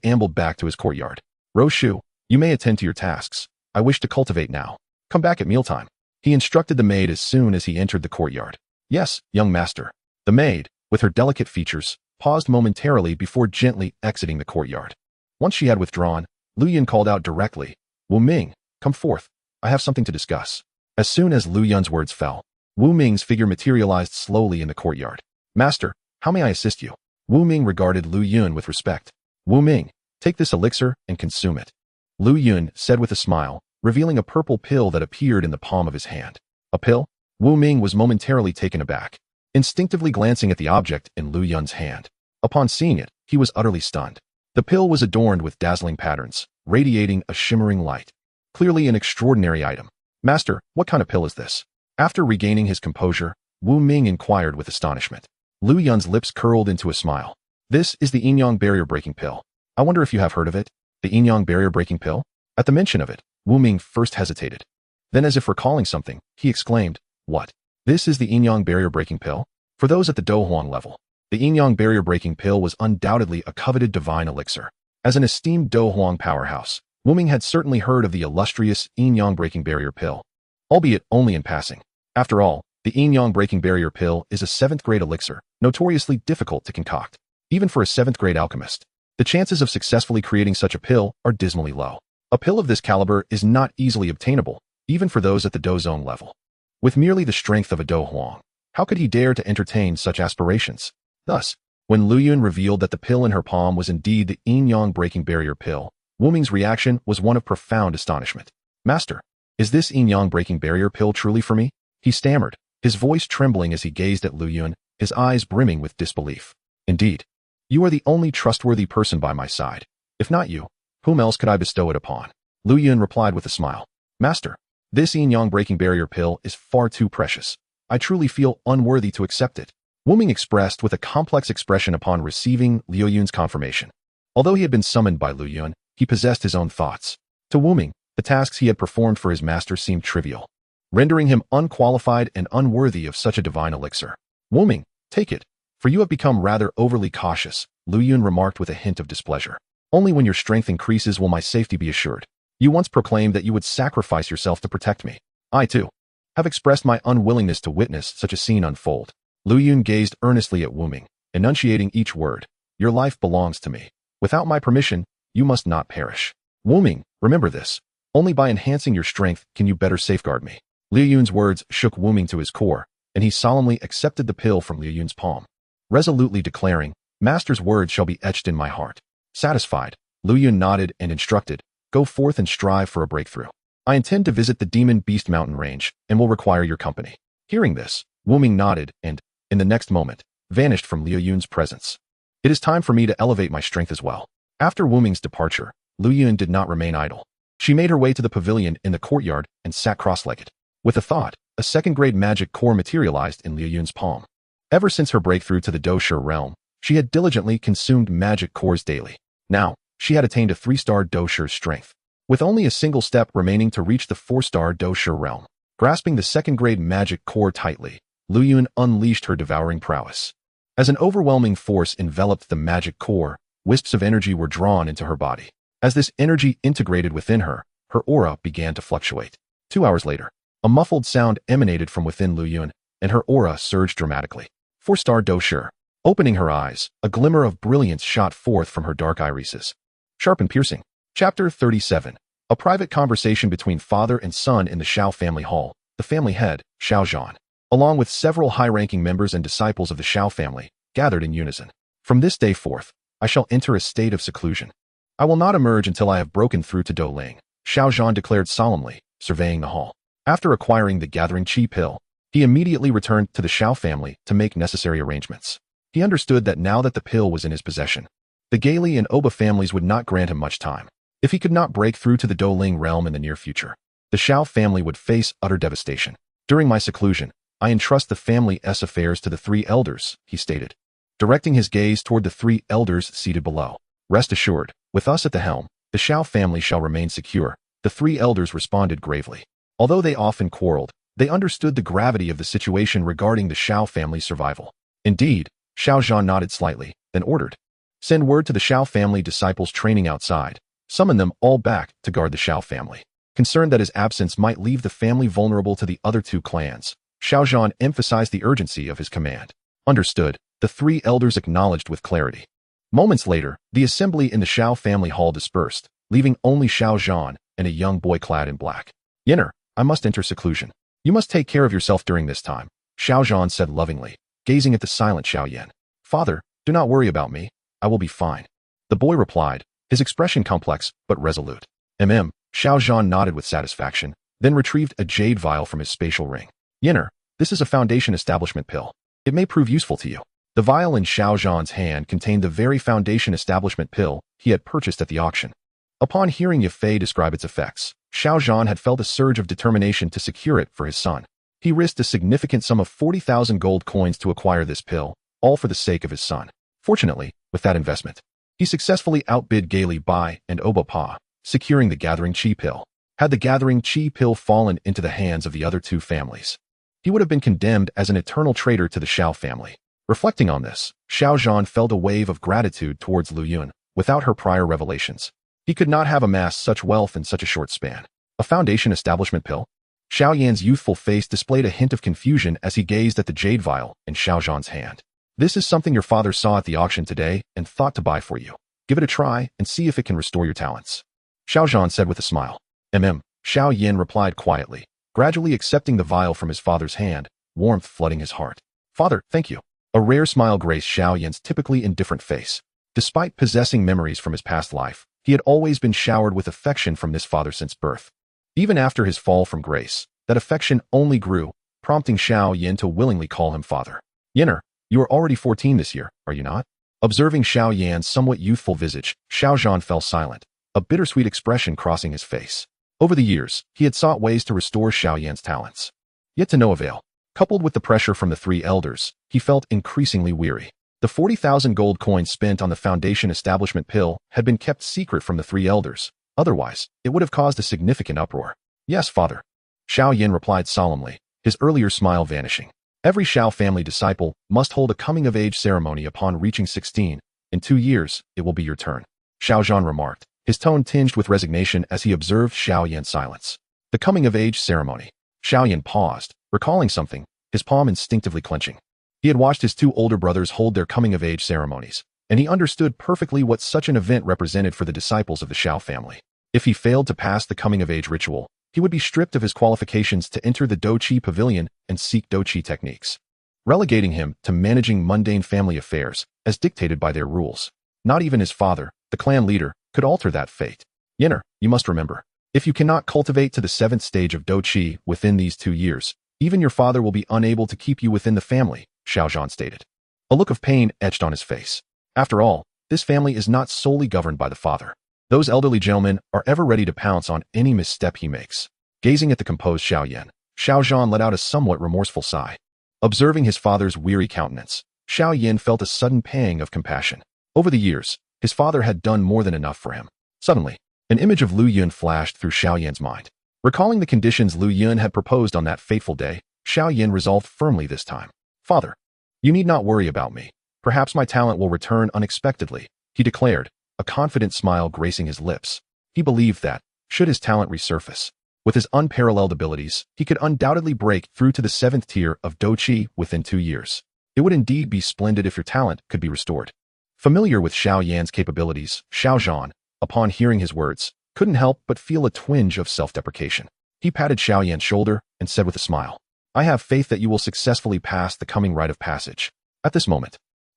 ambled back to his courtyard. Roshu, you may attend to your tasks. I wish to cultivate now. Come back at mealtime. He instructed the maid as soon as he entered the courtyard. Yes, young master. The maid, with her delicate features, paused momentarily before gently exiting the courtyard. Once she had withdrawn, Lu Yun called out directly, Wu Ming, come forth. I have something to discuss. As soon as Lu Yun's words fell, Wu Ming's figure materialized slowly in the courtyard. Master, how may I assist you? Wu Ming regarded Lu Yun with respect. Wu Ming, take this elixir and consume it. Lu Yun said with a smile, revealing a purple pill that appeared in the palm of his hand. A pill? Wu Ming was momentarily taken aback, instinctively glancing at the object in Lu Yun's hand. Upon seeing it, he was utterly stunned. The pill was adorned with dazzling patterns, radiating a shimmering light. Clearly an extraordinary item. Master, what kind of pill is this? After regaining his composure, Wu Ming inquired with astonishment. Lu Yun's lips curled into a smile. This is the yin-yang barrier-breaking pill. I wonder if you have heard of it? The yin-yang barrier-breaking pill? At the mention of it, Wu Ming first hesitated. Then, as if recalling something, he exclaimed, "What? This is the yin-yang barrier-breaking pill?" For those at the Dohuang level, the yin-yang barrier-breaking pill was undoubtedly a coveted divine elixir. As an esteemed Dohuang powerhouse, Wu Ming had certainly heard of the illustrious yin-yang breaking barrier pill, albeit only in passing. After all, the yin-yang breaking barrier pill is a 7th-grade elixir, notoriously difficult to concoct. Even for a 7th-grade alchemist, the chances of successfully creating such a pill are dismally low. A pill of this caliber is not easily obtainable, even for those at the Dozong level. With merely the strength of a Dohuang, how could he dare to entertain such aspirations? Thus, when Lu Yun revealed that the pill in her palm was indeed the yin-yang breaking barrier pill, Wu Ming's reaction was one of profound astonishment. "Master, is this yin-yang breaking barrier pill truly for me?" he stammered, his voice trembling as he gazed at Lu Yun, his eyes brimming with disbelief. "Indeed, you are the only trustworthy person by my side. If not you, whom else could I bestow it upon?" Lu Yun replied with a smile. "Master, this yin-yang breaking barrier pill is far too precious. I truly feel unworthy to accept it," Wu Ming expressed with a complex expression upon receiving Liu Yun's confirmation. Although he had been summoned by Lu Yun, he possessed his own thoughts. To Wu Ming, the tasks he had performed for his master seemed trivial, rendering him unqualified and unworthy of such a divine elixir. "Wu Ming, take it, for you have become rather overly cautious," Lu Yun remarked with a hint of displeasure. "Only when your strength increases will my safety be assured. You once proclaimed that you would sacrifice yourself to protect me. I, too, have expressed my unwillingness to witness such a scene unfold." Lu Yun gazed earnestly at Wu Ming, enunciating each word. "Your life belongs to me. Without my permission, you must not perish. Wu Ming, remember this. Only by enhancing your strength can you better safeguard me." Liu Yun's words shook Wu Ming to his core, and he solemnly accepted the pill from Liu Yun's palm, resolutely declaring, "Master's words shall be etched in my heart." Satisfied, Liu Yun nodded and instructed, "Go forth and strive for a breakthrough. I intend to visit the Demon Beast Mountain range and will require your company." Hearing this, Wu Ming nodded and, in the next moment, vanished from Liu Yun's presence. "It is time for me to elevate my strength as well." After Wu Ming's departure, Lu Yun did not remain idle. She made her way to the pavilion in the courtyard and sat cross-legged. With a thought, a 2nd-grade magic core materialized in Liu Yun's palm. Ever since her breakthrough to the Doshi realm, she had diligently consumed magic cores daily. Now, she had attained a 3-star Doshi strength, with only a single step remaining to reach the 4-star Doshi realm. Grasping the 2nd-grade magic core tightly, Lu Yun unleashed her devouring prowess. As an overwhelming force enveloped the magic core, wisps of energy were drawn into her body. As this energy integrated within her, her aura began to fluctuate. 2 hours later, a muffled sound emanated from within Lu Yun, and her aura surged dramatically. 4-star Doshi. Opening her eyes, a glimmer of brilliance shot forth from her dark irises. Sharp and piercing. Chapter 37. A private conversation between father and son in the Shao family hall. The family head, Shao Zhan, along with several high-ranking members and disciples of the Shao family, gathered in unison. "From this day forth, I shall enter a state of seclusion. I will not emerge until I have broken through to Douling," Shao Zhan declared solemnly, surveying the hall. After acquiring the gathering chi pill, he immediately returned to the Shao family to make necessary arrangements. He understood that now that the pill was in his possession, the Gaili and Oba families would not grant him much time. If he could not break through to the Douling realm in the near future, the Shao family would face utter devastation. "During my seclusion, I entrust the family's affairs to the 3 elders," he stated, directing his gaze toward the 3 elders seated below. "Rest assured, with us at the helm, the Shao family shall remain secure," the 3 elders responded gravely. Although they often quarreled, they understood the gravity of the situation regarding the Shao family's survival. Indeed, Shao Zhan nodded slightly, then ordered, "Send word to the Shao family disciples training outside. Summon them all back to guard the Shao family." Concerned that his absence might leave the family vulnerable to the other 2 clans, Shao Zhan emphasized the urgency of his command. Understood, the 3 elders acknowledged with clarity. Moments later, the assembly in the Shao family hall dispersed, leaving only Shao Zhan and a young boy clad in black. "Yenner, I must enter seclusion. You must take care of yourself during this time," Shao Zhan said lovingly, gazing at the silent Shao Yan. "Father, Do not worry about me. I will be fine. The boy replied, his expression complex but resolute. Xiao Zhan nodded with satisfaction, then retrieved a jade vial from his spatial ring. Yinner, this is a foundation establishment pill. It may prove useful to you. The vial in Xiao Zhan's hand contained the very foundation establishment pill he had purchased at the auction. Upon hearing Ye Fei describe its effects, Xiao Zhan had felt a surge of determination to secure it for his son. He risked a significant sum of 40,000 gold coins to acquire this pill, all for the sake of his son. Fortunately, with that investment, he successfully outbid Gali Bai and Oba Pa, securing the Gathering Qi pill. Had the Gathering Qi pill fallen into the hands of the other two families, he would have been condemned as an eternal traitor to the Xiao family. Reflecting on this, Xiao Zhan felt a wave of gratitude towards Lu Yun. Without her prior revelations, he could not have amassed such wealth in such a short span. A foundation establishment pill? Xiao Yan's youthful face displayed a hint of confusion as he gazed at the jade vial in Xiao Zhan's hand. This is something your father saw at the auction today and thought to buy for you. Give it a try and see if it can restore your talents. Xiao Zhan said with a smile. Xiao Yin replied quietly, gradually accepting the vial from his father's hand, warmth flooding his heart. Father, thank you. A rare smile graced Xiao Yin's typically indifferent face. Despite possessing memories from his past life, he had always been showered with affection from this father since birth. Even after his fall from grace, that affection only grew, prompting Xiao Yin to willingly call him father. Yinner, you are already 14 this year, are you not? Observing Xiao Yan's somewhat youthful visage, Xiao Zhan fell silent, a bittersweet expression crossing his face. Over the years, he had sought ways to restore Xiao Yan's talents, yet to no avail. Coupled with the pressure from the three elders, he felt increasingly weary. The 40,000 gold coins spent on the foundation establishment pill had been kept secret from the three elders. Otherwise, it would have caused a significant uproar. Yes, father. Xiao Yin replied solemnly, his earlier smile vanishing. Every Xiao family disciple must hold a coming-of-age ceremony upon reaching 16. In 2 years, it will be your turn. Xiao Zhan remarked, his tone tinged with resignation as he observed Xiao Yin's silence. The coming-of-age ceremony. Xiao Yin paused, recalling something, his palm instinctively clenching. He had watched his two older brothers hold their coming-of-age ceremonies, and he understood perfectly what such an event represented for the disciples of the Xiao family. If he failed to pass the coming-of-age ritual, he would be stripped of his qualifications to enter the Douqi pavilion and seek Douqi techniques, relegating him to managing mundane family affairs as dictated by their rules. Not even his father, the clan leader, could alter that fate. Yinner, you must remember, if you cannot cultivate to the 7th stage of Douqi within these 2 years, even your father will be unable to keep you within the family, Xiao Zhan stated. A look of pain etched on his face. After all, this family is not solely governed by the father. Those elderly gentlemen are ever ready to pounce on any misstep he makes. Gazing at the composed Xiao Yan, Xiao Zhan let out a somewhat remorseful sigh. Observing his father's weary countenance, Xiao Yin felt a sudden pang of compassion. Over the years, his father had done more than enough for him. Suddenly, an image of Lu Yun flashed through Xiao Yan's mind. Recalling the conditions Lu Yun had proposed on that fateful day, Xiao Yin resolved firmly this time. Father, you need not worry about me. Perhaps my talent will return unexpectedly, he declared, a confident smile gracing his lips. He believed that, should his talent resurface, with his unparalleled abilities, he could undoubtedly break through to the 7th tier of Douqi within 2 years. It would indeed be splendid if your talent could be restored. Familiar with Xiao Yan's capabilities, Xiao Zhan, upon hearing his words, couldn't help but feel a twinge of self-deprecation. He patted Xiao Yan's shoulder and said with a smile, I have faith that you will successfully pass the coming rite of passage. At this moment,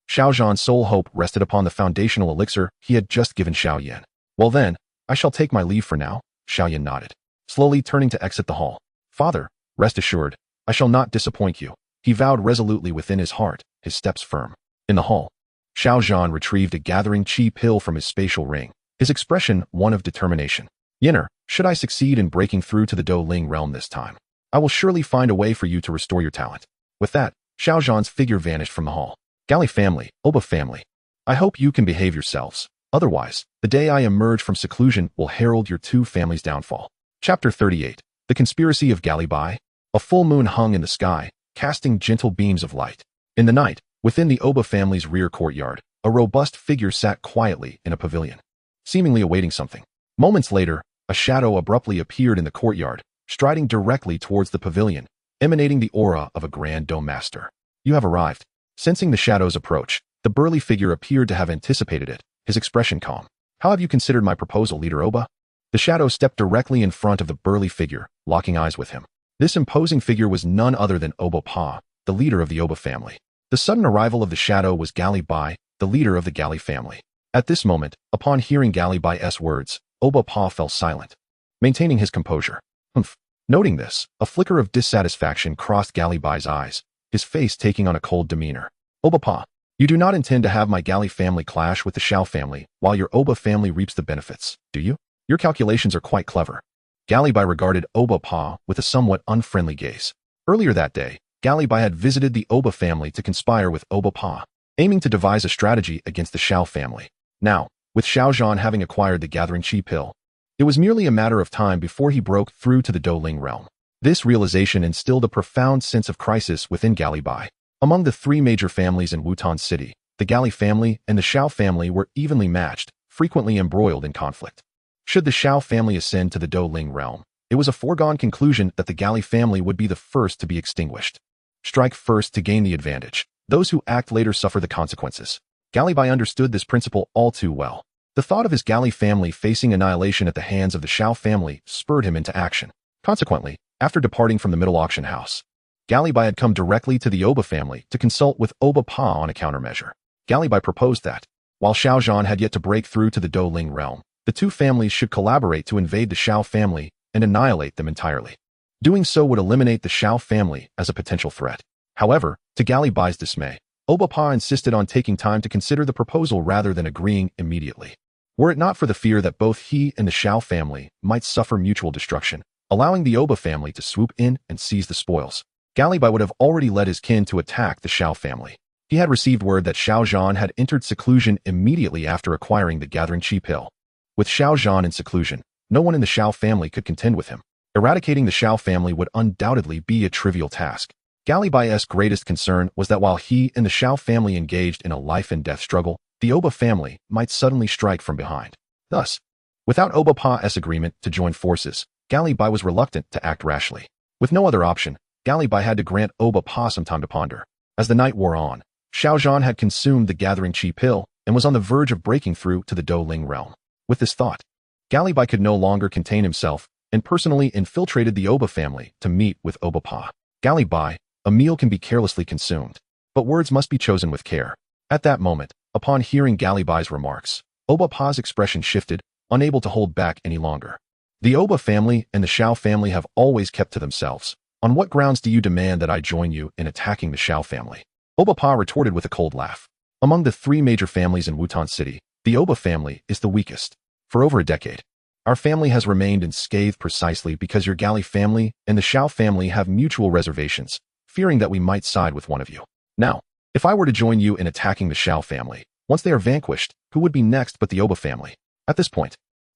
Xiao Zhan's sole hope rested upon the foundational elixir he had just given Xiao Yan. Well then, I shall take my leave for now, Xiao Yan nodded, slowly turning to exit the hall. Father, rest assured, I shall not disappoint you, he vowed resolutely within his heart, his steps firm. In the hall, Xiao Zhan retrieved a Gathering Qi pill from his spatial ring, his expression one of determination. Yinner, should I succeed in breaking through to the Do Ling realm this time, I will surely find a way for you to restore your talent. With that, Xiao Zhan's figure vanished from the hall. Gali family, Oba family, I hope you can behave yourselves. Otherwise, the day I emerge from seclusion will herald your two families' downfall. Chapter 38. The Conspiracy of Gali Bai. A full moon hung in the sky, casting gentle beams of light. In the night, within the Oba family's rear courtyard, a robust figure sat quietly in a pavilion, seemingly awaiting something. Moments later, a shadow abruptly appeared in the courtyard, striding directly towards the pavilion, emanating the aura of a Grand Dome Master. You have arrived. Sensing the shadow's approach, the burly figure appeared to have anticipated it, his expression calm. How have you considered my proposal, Leader Oba? The shadow stepped directly in front of the burly figure, locking eyes with him. This imposing figure was none other than Oba Pa, the leader of the Oba family. The sudden arrival of the shadow was Gali Bai, the leader of the Gali family. At this moment, upon hearing Gali Bai's words, Oba Pa fell silent, maintaining his composure. Humph. Noting this, a flicker of dissatisfaction crossed Gali Bai's eyes, his face taking on a cold demeanor. Oba Pa, you do not intend to have my Gali family clash with the Shao family while your Oba family reaps the benefits, do you? Your calculations are quite clever. Gali Bai regarded Oba Pa with a somewhat unfriendly gaze. Earlier that day, Gali Bai had visited the Oba family to conspire with Oba Pa, aiming to devise a strategy against the Shao family. Now, with Xiao Zhan having acquired the Gathering Chi pill, it was merely a matter of time before he broke through to the Douling realm. This realization instilled a profound sense of crisis within Gali Bai. Among the three major families in Wutan City, the Gali family and the Shao family were evenly matched, frequently embroiled in conflict. Should the Shao family ascend to the Douling realm, it was a foregone conclusion that the Gali family would be the first to be extinguished. Strike first to gain the advantage. Those who act later suffer the consequences. Gali Bai understood this principle all too well. The thought of his Gali family facing annihilation at the hands of the Shao family spurred him into action. Consequently, after departing from the middle auction house, Gali Bai had come directly to the Oba family to consult with Oba Pa on a countermeasure. Gali Bai proposed that, while Xiao Zhan had yet to break through to the Douling realm, the two families should collaborate to invade the Shao family and annihilate them entirely. Doing so would eliminate the Shao family as a potential threat. However, to Gali Bai's dismay, Oba Pa insisted on taking time to consider the proposal rather than agreeing immediately. Were it not for the fear that both he and the Shao family might suffer mutual destruction, allowing the Oba family to swoop in and seize the spoils, Gali Bai would have already led his kin to attack the Shao family. He had received word that Xiao Zhan had entered seclusion immediately after acquiring the Gathering Chi pill. With Xiao Zhan in seclusion, no one in the Shao family could contend with him. Eradicating the Shao family would undoubtedly be a trivial task. Gali Bai's greatest concern was that while he and the Shao family engaged in a life-and-death struggle, the Oba family might suddenly strike from behind. Thus, without Oba Pa's agreement to join forces, Gali Bai was reluctant to act rashly. With no other option, Gali Bai had to grant Oba Pa some time to ponder. As the night wore on, Xiao Zhan had consumed the Gathering Chi pill and was on the verge of breaking through to the Douling realm. With this thought, Gali Bai could no longer contain himself and personally infiltrated the Oba family to meet with Oba Pa. Gali Bai, a meal can be carelessly consumed, but words must be chosen with care. At that moment, upon hearing Gali Bai's remarks, Oba Pa's expression shifted, unable to hold back any longer. The Oba family and the Shao family have always kept to themselves. On what grounds do you demand that I join you in attacking the Shao family? Oba Pa retorted with a cold laugh. Among the three major families in Wutan City, the Oba family is the weakest. For over a decade, our family has remained unscathed precisely because your Gali family and the Shao family have mutual reservations, fearing that we might side with one of you. Now, if I were to join you in attacking the Shao family, once they are vanquished, who would be next but the Oba family? At this point,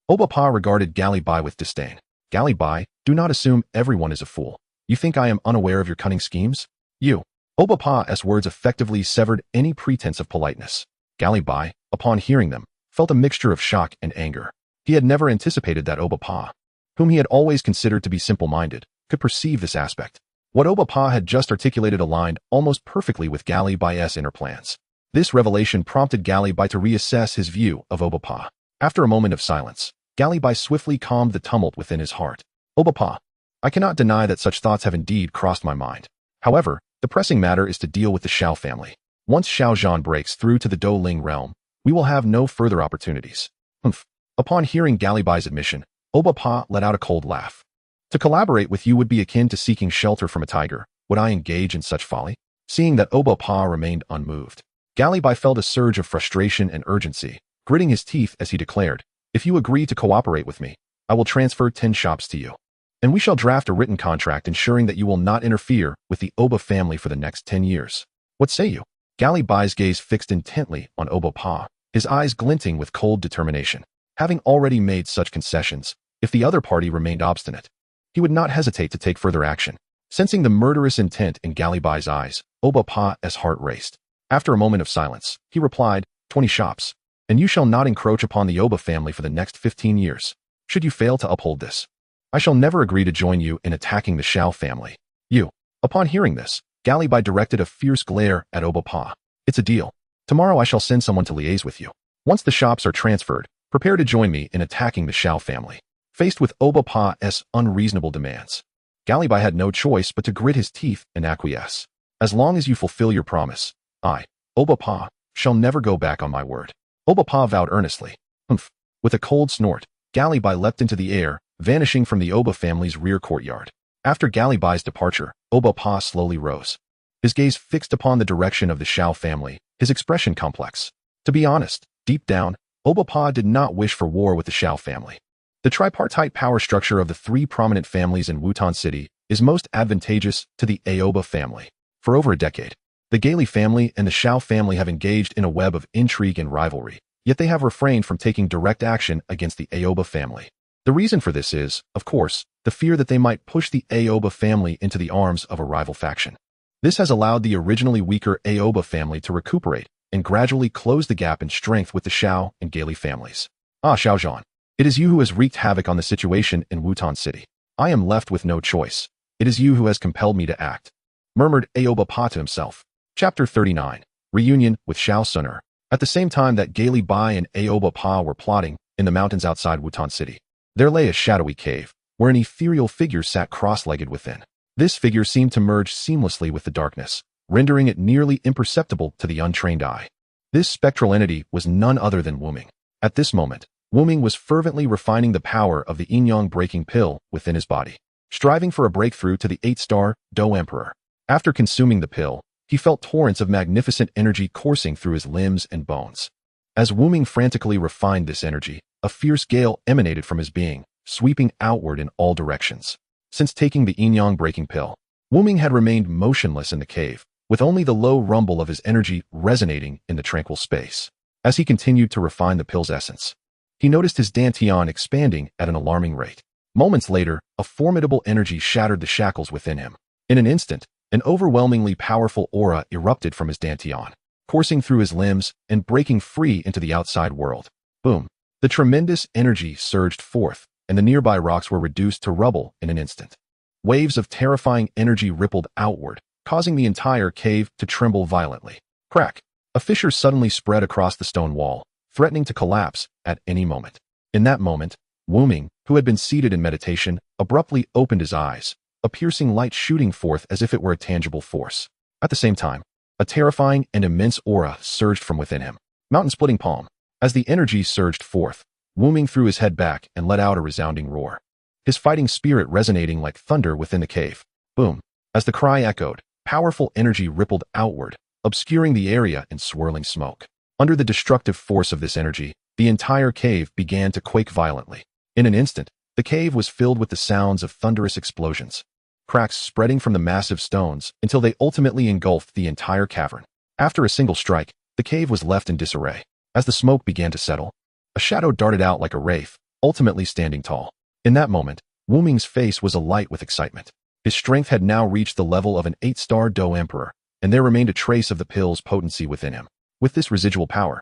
Oba Pa regarded Gali Bai with disdain. Gali Bai, do not assume everyone is a fool. You think I am unaware of your cunning schemes? You. Oba Pa's words effectively severed any pretense of politeness. Gali Bai, upon hearing them, felt a mixture of shock and anger. He had never anticipated that Oba Pa, whom he had always considered to be simple-minded, could perceive this aspect. What Oba Pa had just articulated aligned almost perfectly with Gali Bai's inner plans. This revelation prompted Gali Bai to reassess his view of Oba Pa. After a moment of silence, Gali Bai swiftly calmed the tumult within his heart. Oba Pa, I cannot deny that such thoughts have indeed crossed my mind. However, the pressing matter is to deal with the Shao family. Once Xiao Zhan breaks through to the Douling realm, we will have no further opportunities. Humph. Upon hearing Gali Bai's admission, Oba Pa let out a cold laugh. To collaborate with you would be akin to seeking shelter from a tiger. Would I engage in such folly? Seeing that Oba Pa remained unmoved, Gali Bai felt a surge of frustration and urgency, gritting his teeth as he declared, if you agree to cooperate with me, I will transfer 10 shops to you. And we shall draft a written contract ensuring that you will not interfere with the Oba family for the next 10 years. What say you? Gali Bai's gaze fixed intently on Oba Pa, his eyes glinting with cold determination. Having already made such concessions, if the other party remained obstinate, he would not hesitate to take further action. Sensing the murderous intent in Gali Bai's eyes, Oba Pa's heart raced. After a moment of silence, he replied, 20 shops, and you shall not encroach upon the Oba family for the next 15 years. Should you fail to uphold this, I shall never agree to join you in attacking the Shao family. You. Upon hearing this, Gali Bai directed a fierce glare at Oba Pa. It's a deal. Tomorrow I shall send someone to liaise with you. Once the shops are transferred, prepare to join me in attacking the Shao family. Faced with Oba Pa's unreasonable demands, Gali Bai had no choice but to grit his teeth and acquiesce. As long as you fulfill your promise, I, Oba Pa, shall never go back on my word. Oba Pa vowed earnestly. Humph. With a cold snort, Gali Bai leapt into the air, vanishing from the Oba family's rear courtyard. After Gali Bai's departure, Oba Pa slowly rose. His gaze fixed upon the direction of the Shao family, his expression complex. To be honest, deep down, Oba Pa did not wish for war with the Shao family. The tripartite power structure of the three prominent families in Wutan City is most advantageous to the Aoba family. For over a decade, the Gali family and the Shao family have engaged in a web of intrigue and rivalry, yet they have refrained from taking direct action against the Aoba family. The reason for this is, of course, the fear that they might push the Aoba family into the arms of a rival faction. This has allowed the originally weaker Aoba family to recuperate and gradually close the gap in strength with the Shao and Gali families. Ah, Xiao Zhan, it is you who has wreaked havoc on the situation in Wutan City. I am left with no choice. It is you who has compelled me to act, murmured Aoba Pa to himself. Chapter 39. Reunion with Shao Suner. At the same time that Gali Bai and Aoba Pa were plotting in the mountains outside Wutan City, there lay a shadowy cave, where an ethereal figure sat cross-legged within. This figure seemed to merge seamlessly with the darkness, rendering it nearly imperceptible to the untrained eye. This spectral entity was none other than Wuming. At this moment, Wuming was fervently refining the power of the yin-yang breaking pill within his body, striving for a breakthrough to the 8-star Do Emperor. After consuming the pill, he felt torrents of magnificent energy coursing through his limbs and bones. As Wuming frantically refined this energy, a fierce gale emanated from his being, sweeping outward in all directions. Since taking the yin-yang breaking pill, Wuming had remained motionless in the cave, with only the low rumble of his energy resonating in the tranquil space. As he continued to refine the pill's essence, he noticed his dantian expanding at an alarming rate. Moments later, a formidable energy shattered the shackles within him. In an instant, an overwhelmingly powerful aura erupted from his dantian, coursing through his limbs and breaking free into the outside world. Boom! The tremendous energy surged forth, and the nearby rocks were reduced to rubble in an instant. Waves of terrifying energy rippled outward, causing the entire cave to tremble violently. Crack! A fissure suddenly spread across the stone wall, threatening to collapse at any moment. In that moment, Wuming, who had been seated in meditation, abruptly opened his eyes, a piercing light shooting forth as if it were a tangible force. At the same time, a terrifying and immense aura surged from within him. Mountain-splitting palm. As the energy surged forth, Wuming threw his head back and let out a resounding roar, his fighting spirit resonating like thunder within the cave. Boom! As the cry echoed, powerful energy rippled outward, obscuring the area in swirling smoke. Under the destructive force of this energy, the entire cave began to quake violently. In an instant, the cave was filled with the sounds of thunderous explosions, cracks spreading from the massive stones until they ultimately engulfed the entire cavern. After a single strike, the cave was left in disarray. As the smoke began to settle, a shadow darted out like a wraith, ultimately standing tall. In that moment, Wuming's face was alight with excitement. His strength had now reached the level of an 8-star Do Emperor, and there remained a trace of the pill's potency within him. With this residual power,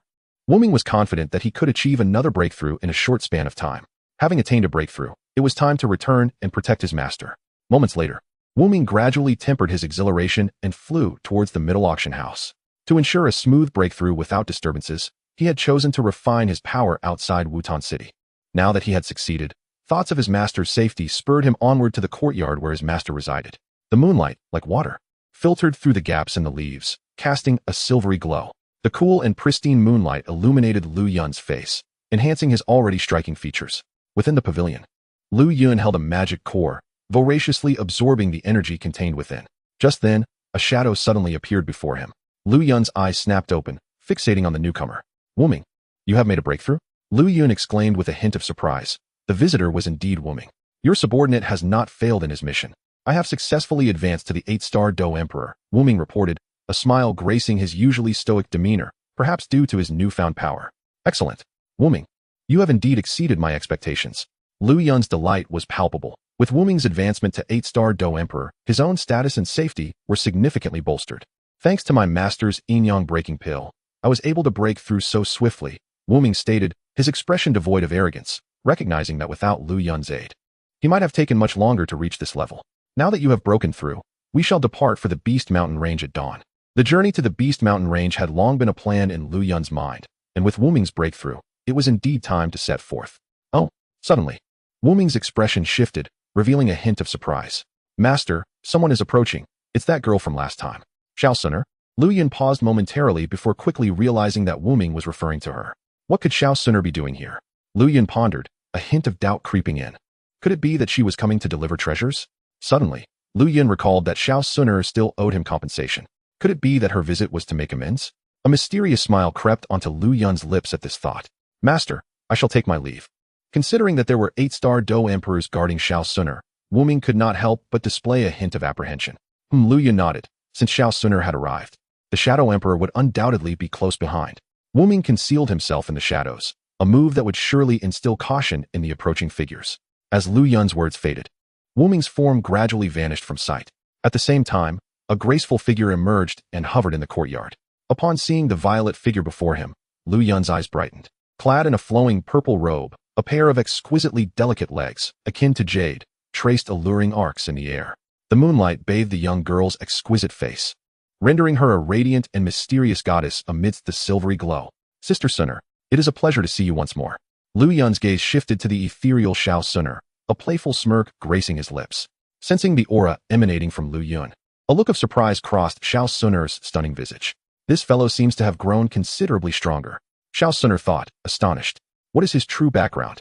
Wuming was confident that he could achieve another breakthrough in a short span of time. Having attained a breakthrough, it was time to return and protect his master. Moments later, Wuming gradually tempered his exhilaration and flew towards the middle auction house. To ensure a smooth breakthrough without disturbances, he had chosen to refine his power outside Wutan City. Now that he had succeeded, thoughts of his master's safety spurred him onward to the courtyard where his master resided. The moonlight, like water, filtered through the gaps in the leaves, casting a silvery glow. The cool and pristine moonlight illuminated Lu Yun's face, enhancing his already striking features. Within the pavilion, Lu Yun held a magic core, voraciously absorbing the energy contained within. Just then, a shadow suddenly appeared before him. Lu Yun's eyes snapped open, fixating on the newcomer. Wuming, you have made a breakthrough? Lu Yun exclaimed with a hint of surprise. The visitor was indeed Wuming. Your subordinate has not failed in his mission. I have successfully advanced to the 8-star Do Emperor, Wuming reported, a smile gracing his usually stoic demeanor, perhaps due to his newfound power. Excellent. Wuming, you have indeed exceeded my expectations. Lu Yun's delight was palpable. With Wuming's advancement to 8-star Do Emperor, his own status and safety were significantly bolstered. Thanks to my master's yin-yang breaking pill, I was able to break through so swiftly, Wuming stated, his expression devoid of arrogance, recognizing that without Lu Yun's aid, he might have taken much longer to reach this level. Now that you have broken through, we shall depart for the Beast Mountain Range at dawn. The journey to the Beast Mountain Range had long been a plan in Lu Yun's mind, and with Wuming's breakthrough, it was indeed time to set forth. Oh, suddenly, Wuming's expression shifted, revealing a hint of surprise. Master, someone is approaching. It's that girl from last time. Shao Suner. Lu Yun paused momentarily before quickly realizing that Wu Ming was referring to her. What could Xiao Suner be doing here? Lu Yun pondered, a hint of doubt creeping in. Could it be that she was coming to deliver treasures? Suddenly, Lu Yun recalled that Xiao Suner still owed him compensation. Could it be that her visit was to make amends? A mysterious smile crept onto Lu Yun's lips at this thought. Master, I shall take my leave. Considering that there were 8-star Do Emperors guarding Xiao Suner, Wu Ming could not help but display a hint of apprehension. Lu Yun nodded. Since Xiao Suner had arrived, the Shadow Emperor would undoubtedly be close behind. Wu Ming concealed himself in the shadows, a move that would surely instill caution in the approaching figures. As Lu Yun's words faded, Wu Ming's form gradually vanished from sight. At the same time, a graceful figure emerged and hovered in the courtyard. Upon seeing the violet figure before him, Lu Yun's eyes brightened. Clad in a flowing purple robe, a pair of exquisitely delicate legs, akin to jade, traced alluring arcs in the air. The moonlight bathed the young girl's exquisite face, rendering her a radiant and mysterious goddess amidst the silvery glow. Sister Suner, it is a pleasure to see you once more. Lu Yun's gaze shifted to the ethereal Xiao Suner, a playful smirk gracing his lips. Sensing the aura emanating from Lu Yun, a look of surprise crossed Xiao Suner's stunning visage. This fellow seems to have grown considerably stronger. Xiao Suner thought, astonished. What is his true background?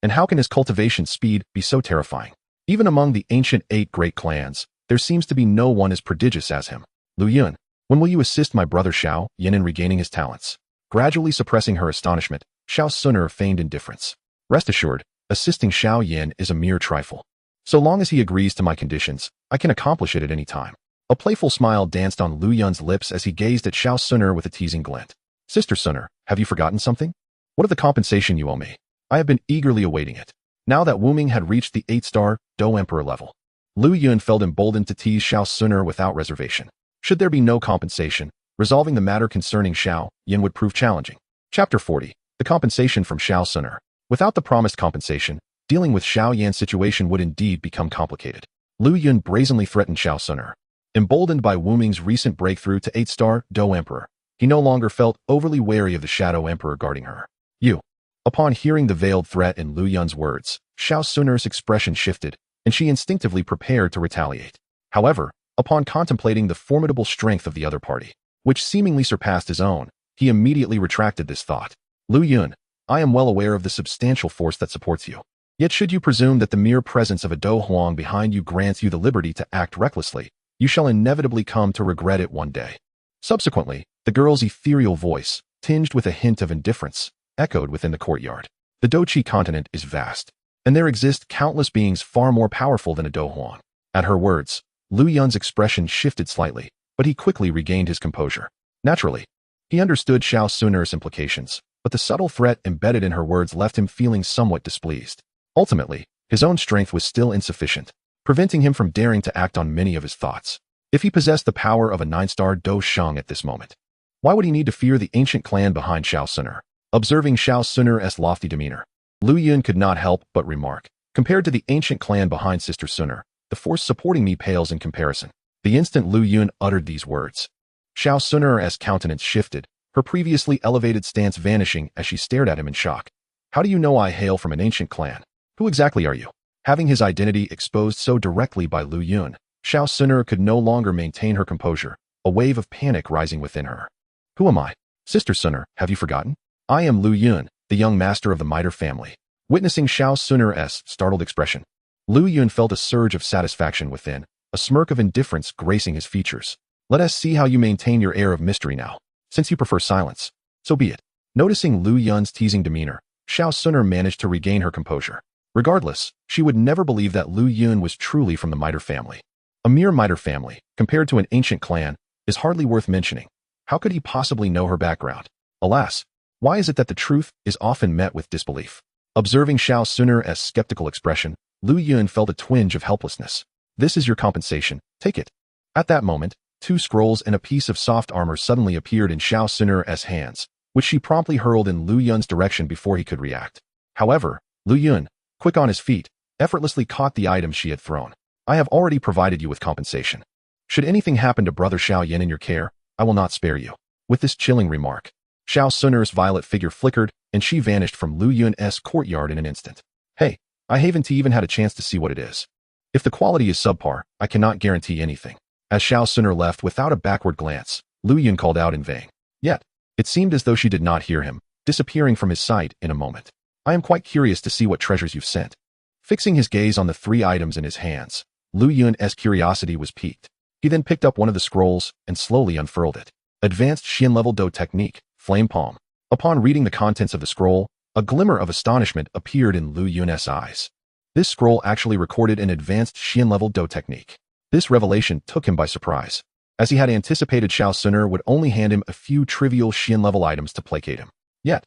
And how can his cultivation speed be so terrifying? Even among the ancient 8 great clans, there seems to be no one as prodigious as him. Lu Yun, when will you assist my brother Xiao Yin in regaining his talents? Gradually suppressing her astonishment, Xiao Suner feigned indifference. Rest assured, assisting Xiao Yin is a mere trifle. So long as he agrees to my conditions, I can accomplish it at any time. A playful smile danced on Lu Yun's lips as he gazed at Xiao Suner with a teasing glint. Sister Suner, have you forgotten something? What of the compensation you owe me? I have been eagerly awaiting it. Now that Wu Ming had reached the 8-star Do Emperor level, Lu Yun felt emboldened to tease Xiao Suner without reservation. Should there be no compensation, resolving the matter concerning Xiao Yin would prove challenging. Chapter 40. The compensation from Xiao Suner. Without the promised compensation, dealing with Xiao Yan's situation would indeed become complicated. Lu Yun brazenly threatened Xiao Suner. Emboldened by Wu Ming's recent breakthrough to 8-star Do Emperor, he no longer felt overly wary of the Shadow Emperor guarding her. You. Upon hearing the veiled threat in Lu Yun's words, Xiao Suner's expression shifted, and she instinctively prepared to retaliate. However, upon contemplating the formidable strength of the other party, which seemingly surpassed his own, he immediately retracted this thought. Lu Yun, I am well aware of the substantial force that supports you. Yet should you presume that the mere presence of a Do Huang behind you grants you the liberty to act recklessly, you shall inevitably come to regret it one day. Subsequently, the girl's ethereal voice, tinged with a hint of indifference, echoed within the courtyard. The Dochi continent is vast, and there exist countless beings far more powerful than a Do Huang. At her words, Lu Yun's expression shifted slightly, but he quickly regained his composure. Naturally, he understood Xiao Suner's implications, but the subtle threat embedded in her words left him feeling somewhat displeased. Ultimately, his own strength was still insufficient, preventing him from daring to act on many of his thoughts. If he possessed the power of a 9-star Do Sheng at this moment, why would he need to fear the ancient clan behind Xiao Suner? Observing Xiao Suner's lofty demeanor, Lu Yun could not help but remark, compared to the ancient clan behind Sister Suner, the force supporting me pales in comparison. The instant Lu Yun uttered these words, Xiao Suner's countenance shifted, her previously elevated stance vanishing as she stared at him in shock. How do you know I hail from an ancient clan? Who exactly are you? Having his identity exposed so directly by Lu Yun, Xiao Suner could no longer maintain her composure, a wave of panic rising within her. Who am I? Sister Suner, have you forgotten? I am Lu Yun, the young master of the Mitre family. Witnessing Xiao Suner's startled expression, Lu Yun felt a surge of satisfaction within, a smirk of indifference gracing his features. Let us see how you maintain your air of mystery now. Since you prefer silence, so be it. Noticing Lu Yun's teasing demeanor, Xiao Suner managed to regain her composure. Regardless, she would never believe that Lu Yun was truly from the Mitre family. A mere Mitre family, compared to an ancient clan, is hardly worth mentioning. How could he possibly know her background? Alas, why is it that the truth is often met with disbelief? Observing Xiao Suner's skeptical expression, Lu Yun felt a twinge of helplessness. This is your compensation, take it. At that moment, 2 scrolls and a piece of soft armor suddenly appeared in Xiao Suner's hands, which she promptly hurled in Lu Yun's direction before he could react. However, Lu Yun, quick on his feet, effortlessly caught the item she had thrown. I have already provided you with compensation. Should anything happen to brother Xiao Yin in your care, I will not spare you. With this chilling remark, Xiao Suner's violet figure flickered, and she vanished from Lu Yun's courtyard in an instant. Hey, I haven't even had a chance to see what it is. If the quality is subpar, I cannot guarantee anything. As Xiao Suner left without a backward glance, Lu Yun called out in vain. Yet, it seemed as though she did not hear him, disappearing from his sight in a moment. I am quite curious to see what treasures you've sent. Fixing his gaze on the 3 items in his hands, Lu Yun's curiosity was piqued. He then picked up one of the scrolls and slowly unfurled it. Advanced Xian-level Do Technique, Flame Palm. Upon reading the contents of the scroll, a glimmer of astonishment appeared in Lu Yun's eyes. This scroll actually recorded an advanced Xian-level Do Technique. This revelation took him by surprise, as he had anticipated Xiao Suner would only hand him a few trivial Xian-level items to placate him. Yet,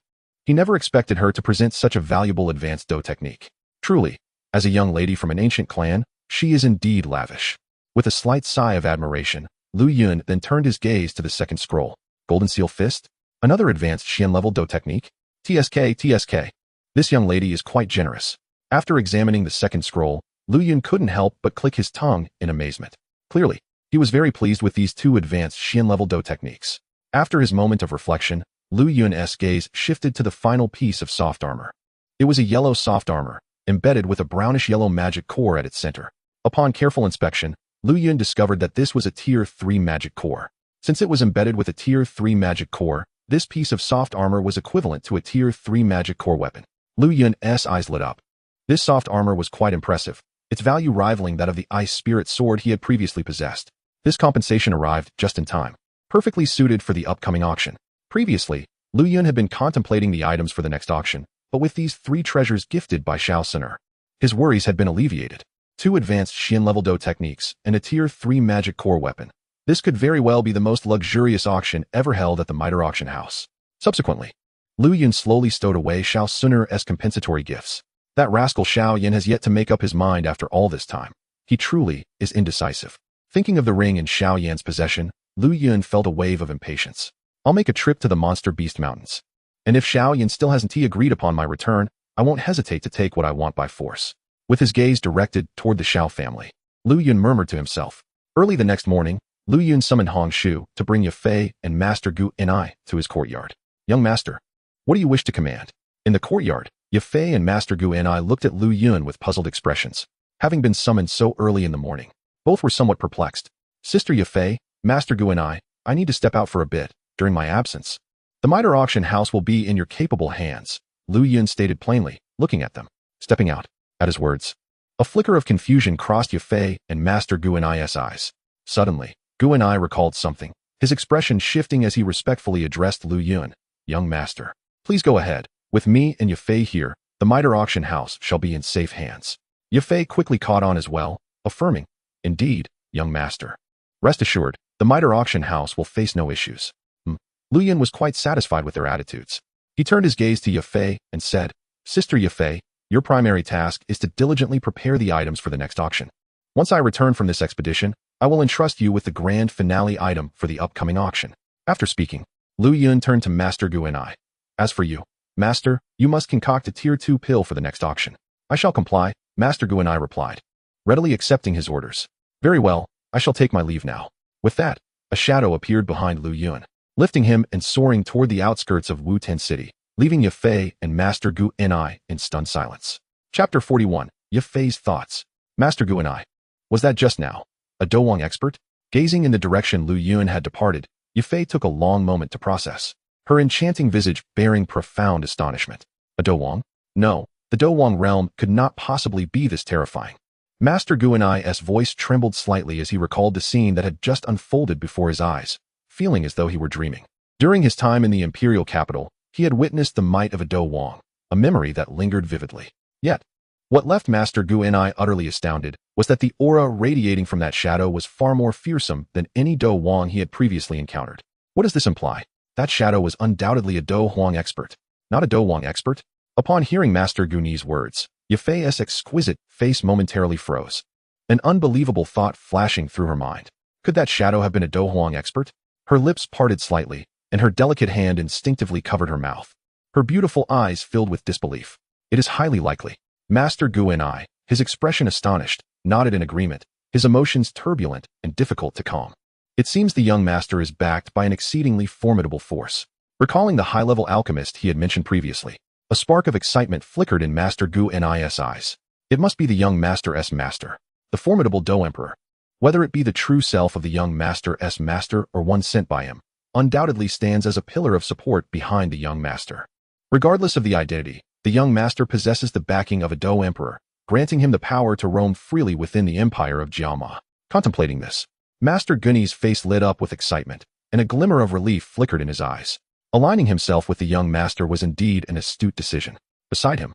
he never expected her to present such a valuable advanced Do Technique. Truly, as a young lady from an ancient clan, she is indeed lavish. With a slight sigh of admiration, Lu Yun then turned his gaze to the second scroll. Golden Seal Fist? Another advanced Xian-level Do Technique? TSK. This young lady is quite generous. After examining the second scroll, Lu Yun couldn't help but click his tongue in amazement. Clearly, he was very pleased with these 2 advanced Xian-level Do techniques. After his moment of reflection, Lu Yun's gaze shifted to the final piece of soft armor. It was a yellow soft armor, embedded with a brownish-yellow magic core at its center. Upon careful inspection, Lu Yun discovered that this was a Tier 3 magic core. Since it was embedded with a Tier 3 magic core, this piece of soft armor was equivalent to a Tier 3 magic core weapon. Lu Yun's eyes lit up. This soft armor was quite impressive, its value rivaling that of the Ice Spirit sword he had previously possessed. This compensation arrived just in time, perfectly suited for the upcoming auction. Previously, Lu Yun had been contemplating the items for the next auction, but with these 3 treasures gifted by Xiao Suner, his worries had been alleviated. 2 advanced Xian-level Do techniques and a Tier 3 magic core weapon. This could very well be the most luxurious auction ever held at the Mitre Auction House. Subsequently, Lu Yun slowly stowed away Xiao Suner's compensatory gifts. That rascal Xiao Yan has yet to make up his mind after all this time. He truly is indecisive. Thinking of the ring in Xiao Yan's possession, Lu Yun felt a wave of impatience. I'll make a trip to the Monster Beast Mountains. And if Xiao Yan still hasn't agreed upon my return, I won't hesitate to take what I want by force. With his gaze directed toward the Xiao family, Lu Yun murmured to himself. Early the next morning, Lu Yun summoned Hong Shu to bring Ye Fei and Master Gu Enai to his courtyard. Young master, what do you wish to command? In the courtyard, Ye Fei and Master Gu Enai looked at Lu Yun with puzzled expressions. Having been summoned so early in the morning, both were somewhat perplexed. Sister Ye Fei, Master Gu Enai, I need to step out for a bit during my absence. The Mitre Auction House will be in your capable hands, Lu Yun stated plainly, looking at them. Stepping out. At his words, a flicker of confusion crossed Ye Fei and Master Gu Enai's eyes. Suddenly, Gu Enai recalled something, his expression shifting as he respectfully addressed Lu Yun. Young master, please go ahead. With me and Ye Fei here, the Mitre Auction House shall be in safe hands. Ye Fei quickly caught on as well, affirming, Indeed, young master. Rest assured, the Mitre Auction House will face no issues. Lu Yun was quite satisfied with their attitudes. He turned his gaze to Ye Fei and said, Sister Ye Fei, your primary task is to diligently prepare the items for the next auction. Once I return from this expedition, I will entrust you with the grand finale item for the upcoming auction. After speaking, Lu Yun turned to Master Gu Enai. As for you, Master, you must concoct a Tier 2 pill for the next auction. I shall comply, Master Gu Enai replied, readily accepting his orders. Very well, I shall take my leave now. With that, a shadow appeared behind Lu Yun, lifting him and soaring toward the outskirts of Wu-Ten City, leaving Ye Fei and Master Gu Enai in stunned silence. Chapter 41. Ye Fei's Thoughts. Master Gu Enai. Was that just now? A Douwang expert? Gazing in the direction Lu Yun had departed, Ye Fei took a long moment to process, her enchanting visage bearing profound astonishment. A Douwang? No, the Douwang realm could not possibly be this terrifying. Master Gu Enai's voice trembled slightly as he recalled the scene that had just unfolded before his eyes, feeling as though he were dreaming. During his time in the imperial capital, he had witnessed the might of a Douwang, a memory that lingered vividly. Yet, what left Master Gu Enai utterly astounded was that the aura radiating from that shadow was far more fearsome than any Douwang he had previously encountered. What does this imply? That shadow was undoubtedly a Douwang expert. Not a Douwang expert? Upon hearing Master Gu Enai's words, Ye Fei's exquisite face momentarily froze, an unbelievable thought flashing through her mind. Could that shadow have been a Douwang expert? Her lips parted slightly, and her delicate hand instinctively covered her mouth. Her beautiful eyes filled with disbelief. It is highly likely. Master Gu Enai, his expression astonished, nodded in agreement, his emotions turbulent and difficult to calm. It seems the young master is backed by an exceedingly formidable force. Recalling the high-level alchemist he had mentioned previously, a spark of excitement flickered in Master Gu Enai's eyes. It must be the young master's master, the formidable Dou Emperor. Whether it be the true self of the young master's master or one sent by him, undoubtedly stands as a pillar of support behind the young master. Regardless of the identity, the young master possesses the backing of a Dou emperor, granting him the power to roam freely within the empire of Jiama. Contemplating this, Master Gunny's face lit up with excitement, and a glimmer of relief flickered in his eyes. Aligning himself with the young master was indeed an astute decision. Beside him,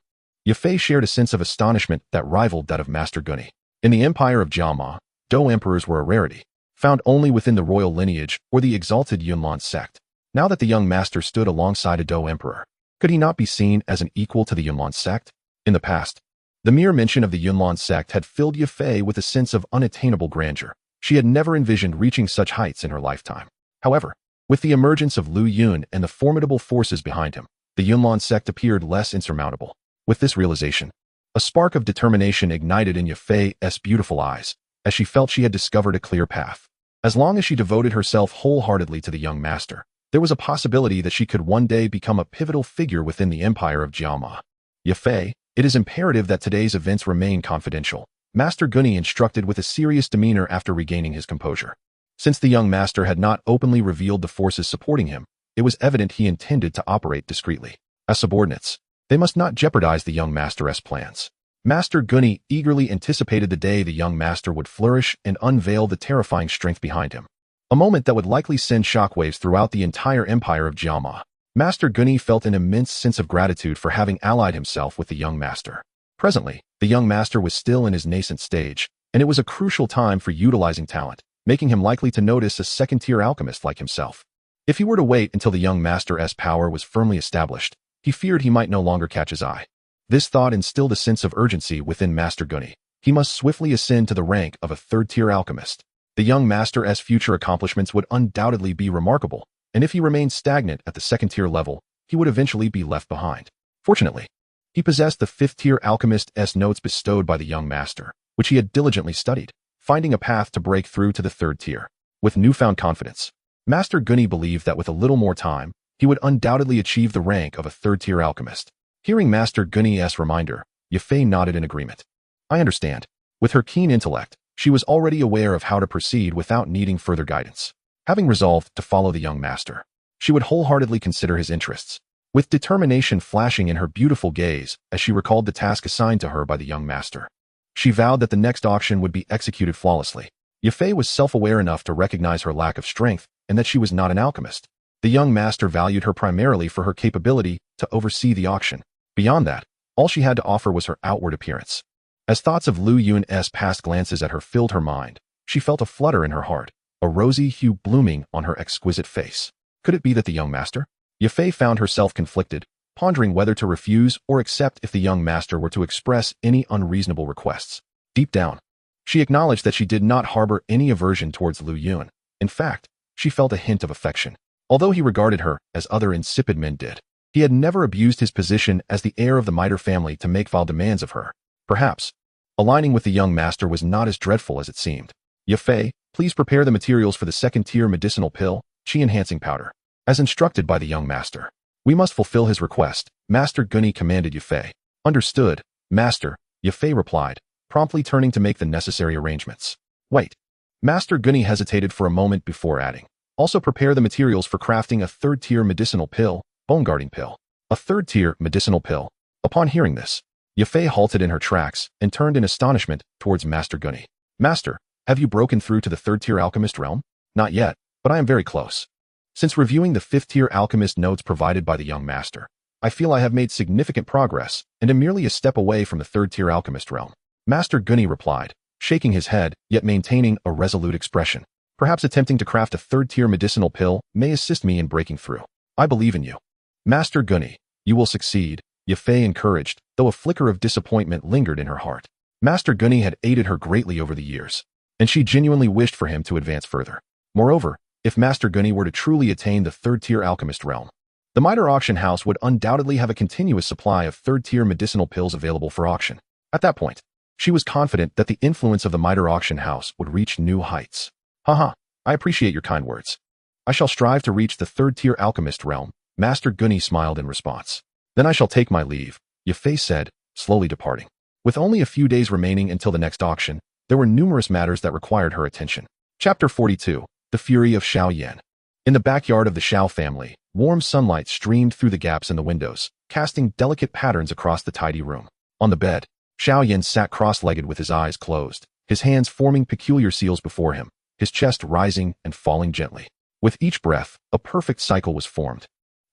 Yafei shared a sense of astonishment that rivaled that of Master Gunny. In the empire of Jiama, Dou emperors were a rarity, found only within the royal lineage or the exalted Yunlan sect. Now that the young master stood alongside a Dou emperor, could he not be seen as an equal to the Yunlan sect? In the past, the mere mention of the Yunlan sect had filled Yafei with a sense of unattainable grandeur. She had never envisioned reaching such heights in her lifetime. However, with the emergence of Lu Yun and the formidable forces behind him, the Yunlan sect appeared less insurmountable. With this realization, a spark of determination ignited in Yafei's beautiful eyes, as she felt she had discovered a clear path. As long as she devoted herself wholeheartedly to the young master, there was a possibility that she could one day become a pivotal figure within the empire of Jiama. Yafei, it is imperative that today's events remain confidential, Master Gunny instructed with a serious demeanor after regaining his composure. Since the young master had not openly revealed the forces supporting him, it was evident he intended to operate discreetly. As subordinates, they must not jeopardize the young master's plans. Master Gunny eagerly anticipated the day the young master would flourish and unveil the terrifying strength behind him. A moment that would likely send shockwaves throughout the entire empire of Jiama. Master Gunny felt an immense sense of gratitude for having allied himself with the young master. Presently, the young master was still in his nascent stage, and it was a crucial time for utilizing talent, making him likely to notice a second-tier alchemist like himself. If he were to wait until the young master's power was firmly established, he feared he might no longer catch his eye. This thought instilled a sense of urgency within Master Gunny. He must swiftly ascend to the rank of a third-tier alchemist. The young master's future accomplishments would undoubtedly be remarkable, and if he remained stagnant at the second-tier level, he would eventually be left behind. Fortunately, he possessed the fifth-tier alchemist's notes bestowed by the young master, which he had diligently studied, finding a path to break through to the third tier. With newfound confidence, Master Gunny believed that with a little more time, he would undoubtedly achieve the rank of a third-tier alchemist. Hearing Master Gunny's reminder, Yafei nodded in agreement. I understand. With her keen intellect, she was already aware of how to proceed without needing further guidance. Having resolved to follow the young master, she would wholeheartedly consider his interests. With determination flashing in her beautiful gaze as she recalled the task assigned to her by the young master, she vowed that the next auction would be executed flawlessly. Yafei was self-aware enough to recognize her lack of strength and that she was not an alchemist. The young master valued her primarily for her capability to oversee the auction. Beyond that, all she had to offer was her outward appearance. As thoughts of Lu Yun's past glances at her filled her mind, she felt a flutter in her heart, a rosy hue blooming on her exquisite face. Could it be that the young master? Yafei found herself conflicted, pondering whether to refuse or accept if the young master were to express any unreasonable requests. Deep down, she acknowledged that she did not harbor any aversion towards Lu Yun. In fact, she felt a hint of affection. Although he regarded her as other insipid men did, he had never abused his position as the heir of the Mitre family to make vile demands of her. Perhaps, aligning with the young master was not as dreadful as it seemed. Yafei, please prepare the materials for the second-tier medicinal pill, qi-enhancing powder. As instructed by the young master, we must fulfill his request, Master Gunny commanded Yafei. Understood, Master, Yafei replied, promptly turning to make the necessary arrangements. Wait. Master Gunny hesitated for a moment before adding. Also prepare the materials for crafting a third-tier medicinal pill, bone-guarding pill. A third-tier medicinal pill. Upon hearing this, Yafei halted in her tracks and turned in astonishment towards Master Gunny. Master, have you broken through to the third-tier alchemist realm? Not yet, but I am very close. Since reviewing the fifth-tier alchemist notes provided by the young master, I feel I have made significant progress and am merely a step away from the third-tier alchemist realm. Master Gunny replied, shaking his head, yet maintaining a resolute expression. Perhaps attempting to craft a third-tier medicinal pill may assist me in breaking through. I believe in you. Master Gunny, you will succeed, Yafei encouraged, though a flicker of disappointment lingered in her heart. Master Gunny had aided her greatly over the years, and she genuinely wished for him to advance further. Moreover, if Master Gunny were to truly attain the third-tier alchemist realm, the Mitre auction house would undoubtedly have a continuous supply of third-tier medicinal pills available for auction. At that point, she was confident that the influence of the Mitre auction house would reach new heights. Haha, I appreciate your kind words. I shall strive to reach the third-tier alchemist realm, Master Gunny smiled in response. Then I shall take my leave, Yafei said, slowly departing. With only a few days remaining until the next auction, there were numerous matters that required her attention. Chapter 42. The Fury of Xiao Yan. In the backyard of the Xiao family, warm sunlight streamed through the gaps in the windows, casting delicate patterns across the tidy room. On the bed, Xiao Yan sat cross-legged with his eyes closed, his hands forming peculiar seals before him, his chest rising and falling gently. With each breath, a perfect cycle was formed.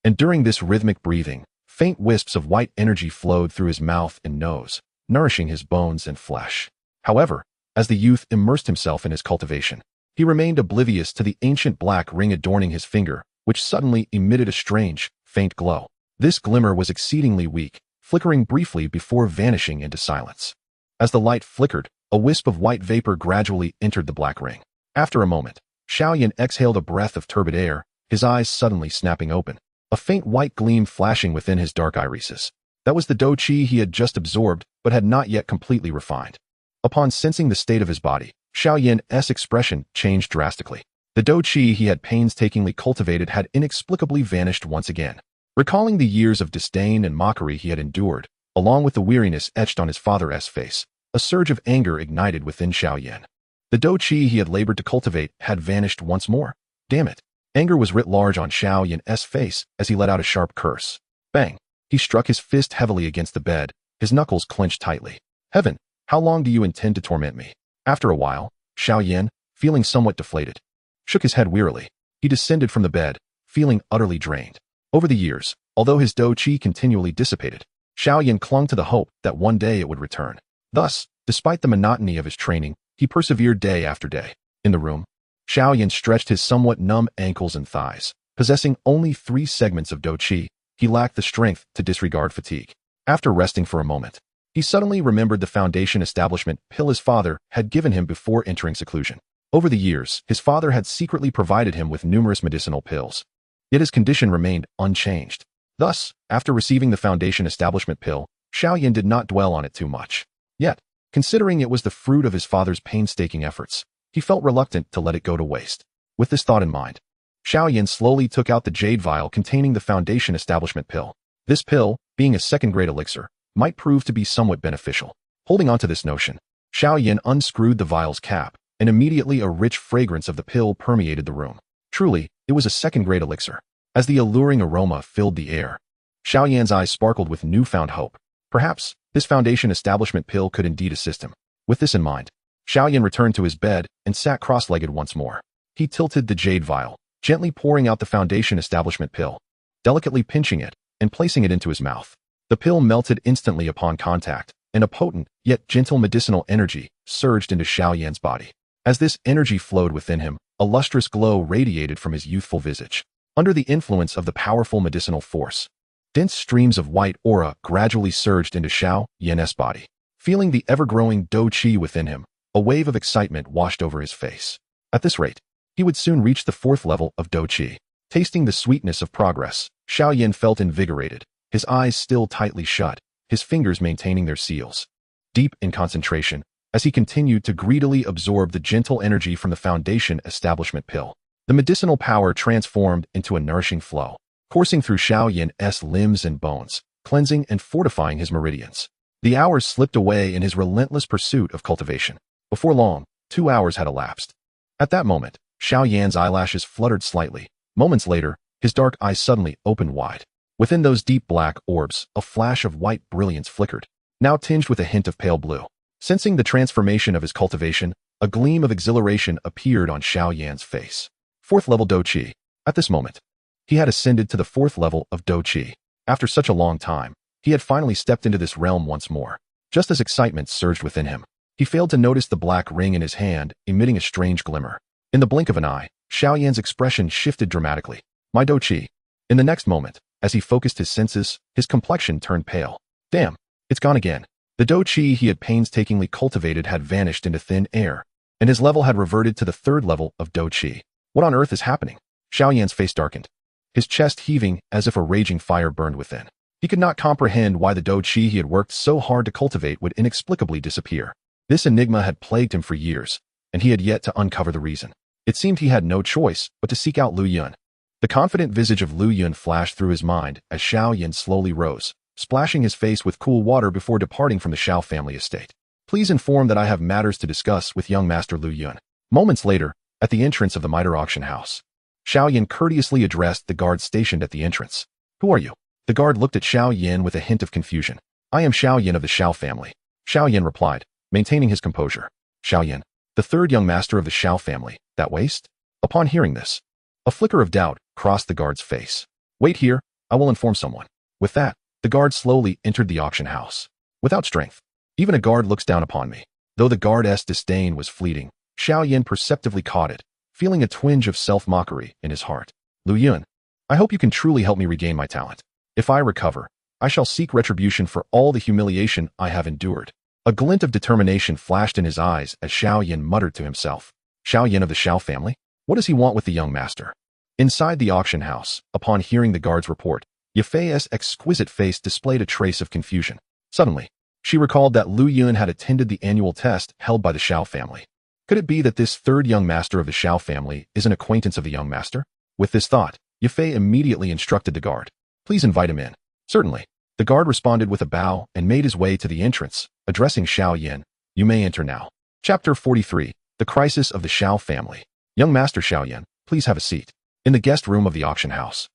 And during this rhythmic breathing, faint wisps of white energy flowed through his mouth and nose, nourishing his bones and flesh. However, as the youth immersed himself in his cultivation, he remained oblivious to the ancient black ring adorning his finger, which suddenly emitted a strange, faint glow. This glimmer was exceedingly weak, flickering briefly before vanishing into silence. As the light flickered, a wisp of white vapor gradually entered the black ring. After a moment, Xiao Yan exhaled a breath of turbid air, his eyes suddenly snapping open, a faint white gleam flashing within his dark irises. That was the Do Qi he had just absorbed, but had not yet completely refined. Upon sensing the state of his body, Xiao Yan's expression changed drastically. The Do Qi he had painstakingly cultivated had inexplicably vanished once again. Recalling the years of disdain and mockery he had endured, along with the weariness etched on his father's face, a surge of anger ignited within Xiao Yan. The Do Qi he had labored to cultivate had vanished once more. Damn it. Anger was writ large on Xiao Yan's face as he let out a sharp curse. Bang! He struck his fist heavily against the bed, his knuckles clenched tightly. Heaven, how long do you intend to torment me? After a while, Xiao Yan, feeling somewhat deflated, shook his head wearily. He descended from the bed, feeling utterly drained. Over the years, although his Do Qi continually dissipated, Xiao Yan clung to the hope that one day it would return. Thus, despite the monotony of his training, he persevered day after day. In the room, Xiao Yan stretched his somewhat numb ankles and thighs. Possessing only 3 segments of Do Qi, he lacked the strength to disregard fatigue. After resting for a moment, he suddenly remembered the foundation establishment pill his father had given him before entering seclusion. Over the years, his father had secretly provided him with numerous medicinal pills. Yet his condition remained unchanged. Thus, after receiving the foundation establishment pill, Xiao Yan did not dwell on it too much. Yet, considering it was the fruit of his father's painstaking efforts, he felt reluctant to let it go to waste. With this thought in mind, Xiao Yan slowly took out the jade vial containing the foundation establishment pill. This pill, being a second-grade elixir, might prove to be somewhat beneficial. Holding on to this notion, Xiao Yan unscrewed the vial's cap, and immediately a rich fragrance of the pill permeated the room. Truly, it was a second-grade elixir. As the alluring aroma filled the air, Xiao Yan's eyes sparkled with newfound hope. Perhaps, this foundation establishment pill could indeed assist him. With this in mind, Xiao Yan returned to his bed and sat cross-legged once more. He tilted the jade vial, gently pouring out the foundation establishment pill, delicately pinching it, and placing it into his mouth. The pill melted instantly upon contact, and a potent, yet gentle medicinal energy surged into Xiao Yan's body. As this energy flowed within him, a lustrous glow radiated from his youthful visage. Under the influence of the powerful medicinal force, dense streams of white aura gradually surged into Xiao Yan's body. Feeling the ever-growing Do Qi within him, a wave of excitement washed over his face. At this rate, he would soon reach the 4th level of Do Qi. Tasting the sweetness of progress, Xiao Yan felt invigorated, his eyes still tightly shut, his fingers maintaining their seals. Deep in concentration, as he continued to greedily absorb the gentle energy from the foundation establishment pill, the medicinal power transformed into a nourishing flow, coursing through Xiao Yan's limbs and bones, cleansing and fortifying his meridians. The hours slipped away in his relentless pursuit of cultivation. Before long, 2 hours had elapsed. At that moment, Xiao Yan's eyelashes fluttered slightly. Moments later, his dark eyes suddenly opened wide. Within those deep black orbs, a flash of white brilliance flickered, now tinged with a hint of pale blue. Sensing the transformation of his cultivation, a gleam of exhilaration appeared on Xiao Yan's face. 4th level Do Qi. At this moment, he had ascended to the 4th level of Do Qi. After such a long time, he had finally stepped into this realm once more. Just as excitement surged within him, he failed to notice the black ring in his hand, emitting a strange glimmer. In the blink of an eye, Xiao Yan's expression shifted dramatically. My Do Qi. In the next moment, as he focused his senses, his complexion turned pale. Damn, it's gone again. The Do Qi he had painstakingly cultivated had vanished into thin air, and his level had reverted to the 3rd level of Do Qi. What on earth is happening? Xiao Yan's face darkened, his chest heaving as if a raging fire burned within. He could not comprehend why the Do Qi he had worked so hard to cultivate would inexplicably disappear. This enigma had plagued him for years, and he had yet to uncover the reason. It seemed he had no choice but to seek out Lu Yun. The confident visage of Lu Yun flashed through his mind as Xiao Yan slowly rose, splashing his face with cool water before departing from the Xiao family estate. Please inform that I have matters to discuss with young Master Lu Yun. Moments later, at the entrance of the Mitre auction house, Xiao Yan courteously addressed the guard stationed at the entrance. Who are you? The guard looked at Xiao Yan with a hint of confusion. I am Xiao Yan of the Xiao family. Xiao Yan replied, maintaining his composure. Xiao Yan, the third young master of the Xiao family, that waste? Upon hearing this, a flicker of doubt crossed the guard's face. Wait here, I will inform someone. With that, the guard slowly entered the auction house. Without strength, even a guard looks down upon me. Though the guard's disdain was fleeting, Xiao Yan perceptibly caught it, feeling a twinge of self-mockery in his heart. Lu Yun, I hope you can truly help me regain my talent. If I recover, I shall seek retribution for all the humiliation I have endured. A glint of determination flashed in his eyes as Xiao Yan muttered to himself. Xiao Yan of the Xiao family? What does he want with the young master? Inside the auction house, upon hearing the guard's report, Yafei's exquisite face displayed a trace of confusion. Suddenly, she recalled that Lu Yun had attended the annual test held by the Xiao family. Could it be that this third young master of the Xiao family is an acquaintance of the young master? With this thought, Yafei immediately instructed the guard. Please invite him in. Certainly. The guard responded with a bow and made his way to the entrance, addressing Xiao Yan. You may enter now. Chapter 43. The Crisis of the Xiao Family. Young Master Xiao Yan, please have a seat. In the guest room of the auction house,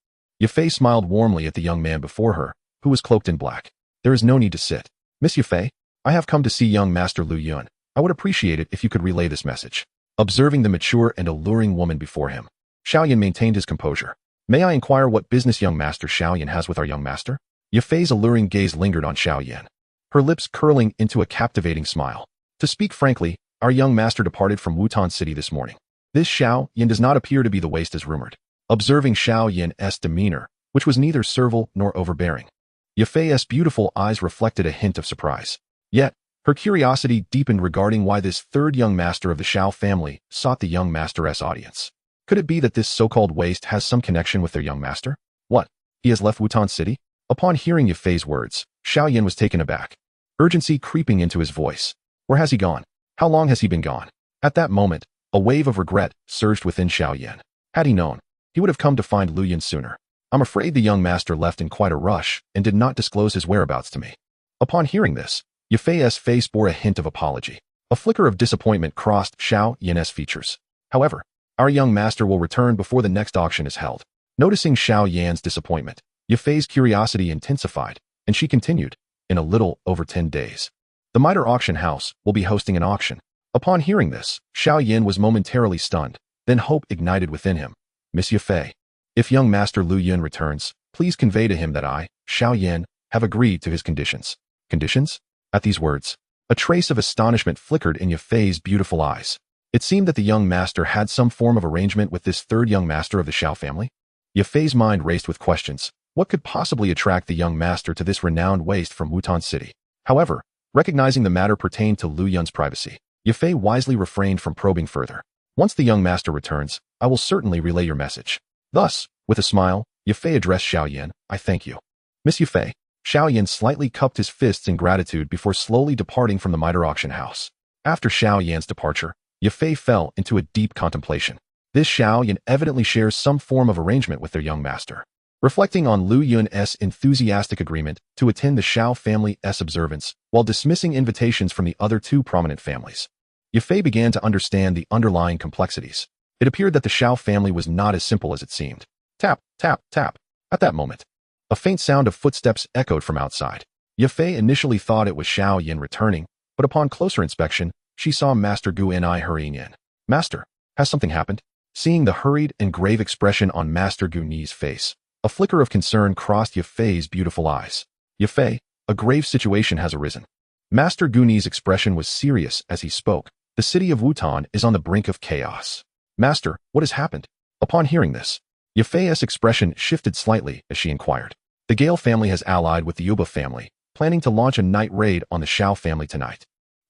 Yafei smiled warmly at the young man before her, who was cloaked in black. There is no need to sit. Miss Yafei, I have come to see young Master Lu Yun. I would appreciate it if you could relay this message. Observing the mature and alluring woman before him, Xiao Yan maintained his composure. May I inquire what business young Master Xiao Yan has with our young master? Yafei's alluring gaze lingered on Xiao Yan, her lips curling into a captivating smile. To speak frankly, our young master departed from Wutan City this morning. This Xiao Yan does not appear to be the waste as rumored. Observing Xiao Yan's demeanor, which was neither servile nor overbearing, Yafei's beautiful eyes reflected a hint of surprise. Yet, her curiosity deepened regarding why this third young master of the Xiao family sought the young master's audience. Could it be that this so-called waste has some connection with their young master? What? He has left Wutan City? Upon hearing Yafei's words, Xiao Yan was taken aback, urgency creeping into his voice. Where has he gone? How long has he been gone? At that moment, a wave of regret surged within Xiao Yan. Had he known, he would have come to find Lu Yun sooner. I'm afraid the young master left in quite a rush and did not disclose his whereabouts to me. Upon hearing this, Yafei's face bore a hint of apology. A flicker of disappointment crossed Xiao Yan's features. However, our young master will return before the next auction is held. Noticing Xiao Yan's disappointment, Yafei's curiosity intensified, and she continued, in a little over 10 days. The Mitre auction house will be hosting an auction. Upon hearing this, Xiao Yan was momentarily stunned, then hope ignited within him. Miss Yafei, if young Master Lu Yun returns, please convey to him that I, Xiao Yan, have agreed to his conditions. Conditions? At these words, a trace of astonishment flickered in Yafei's beautiful eyes. It seemed that the young master had some form of arrangement with this third young master of the Xiao family. Yafei's mind raced with questions. What could possibly attract the young master to this renowned waste from Wutan City? However, recognizing the matter pertained to Lu Yun's privacy, Yafei wisely refrained from probing further. Once the young master returns, I will certainly relay your message. Thus, with a smile, Yafei addressed Xiao Yan. I thank you. Miss Yafei. Xiao Yan slightly cupped his fists in gratitude before slowly departing from the Mitre auction house. After Xiao Yan's departure, Yafei fell into a deep contemplation. This Xiao Yan evidently shares some form of arrangement with their young master. Reflecting on Lu Yun's enthusiastic agreement to attend the Xiao family's observance while dismissing invitations from the other two prominent families, Yafei began to understand the underlying complexities. It appeared that the Xiao family was not as simple as it seemed. Tap, tap, tap. At that moment, a faint sound of footsteps echoed from outside. Yafei initially thought it was Xiao Yan returning, but upon closer inspection, she saw Master Gu Ni hurrying in. Master, has something happened? Seeing the hurried and grave expression on Master Gu Ni's face, a flicker of concern crossed Yafei's beautiful eyes. Yafei, a grave situation has arisen. Master Gu Ni's expression was serious as he spoke. The city of Wutan is on the brink of chaos. Master, what has happened? Upon hearing this, Yafei's expression shifted slightly as she inquired. The Gale family has allied with the Yuba family, planning to launch a night raid on the Xiao family tonight.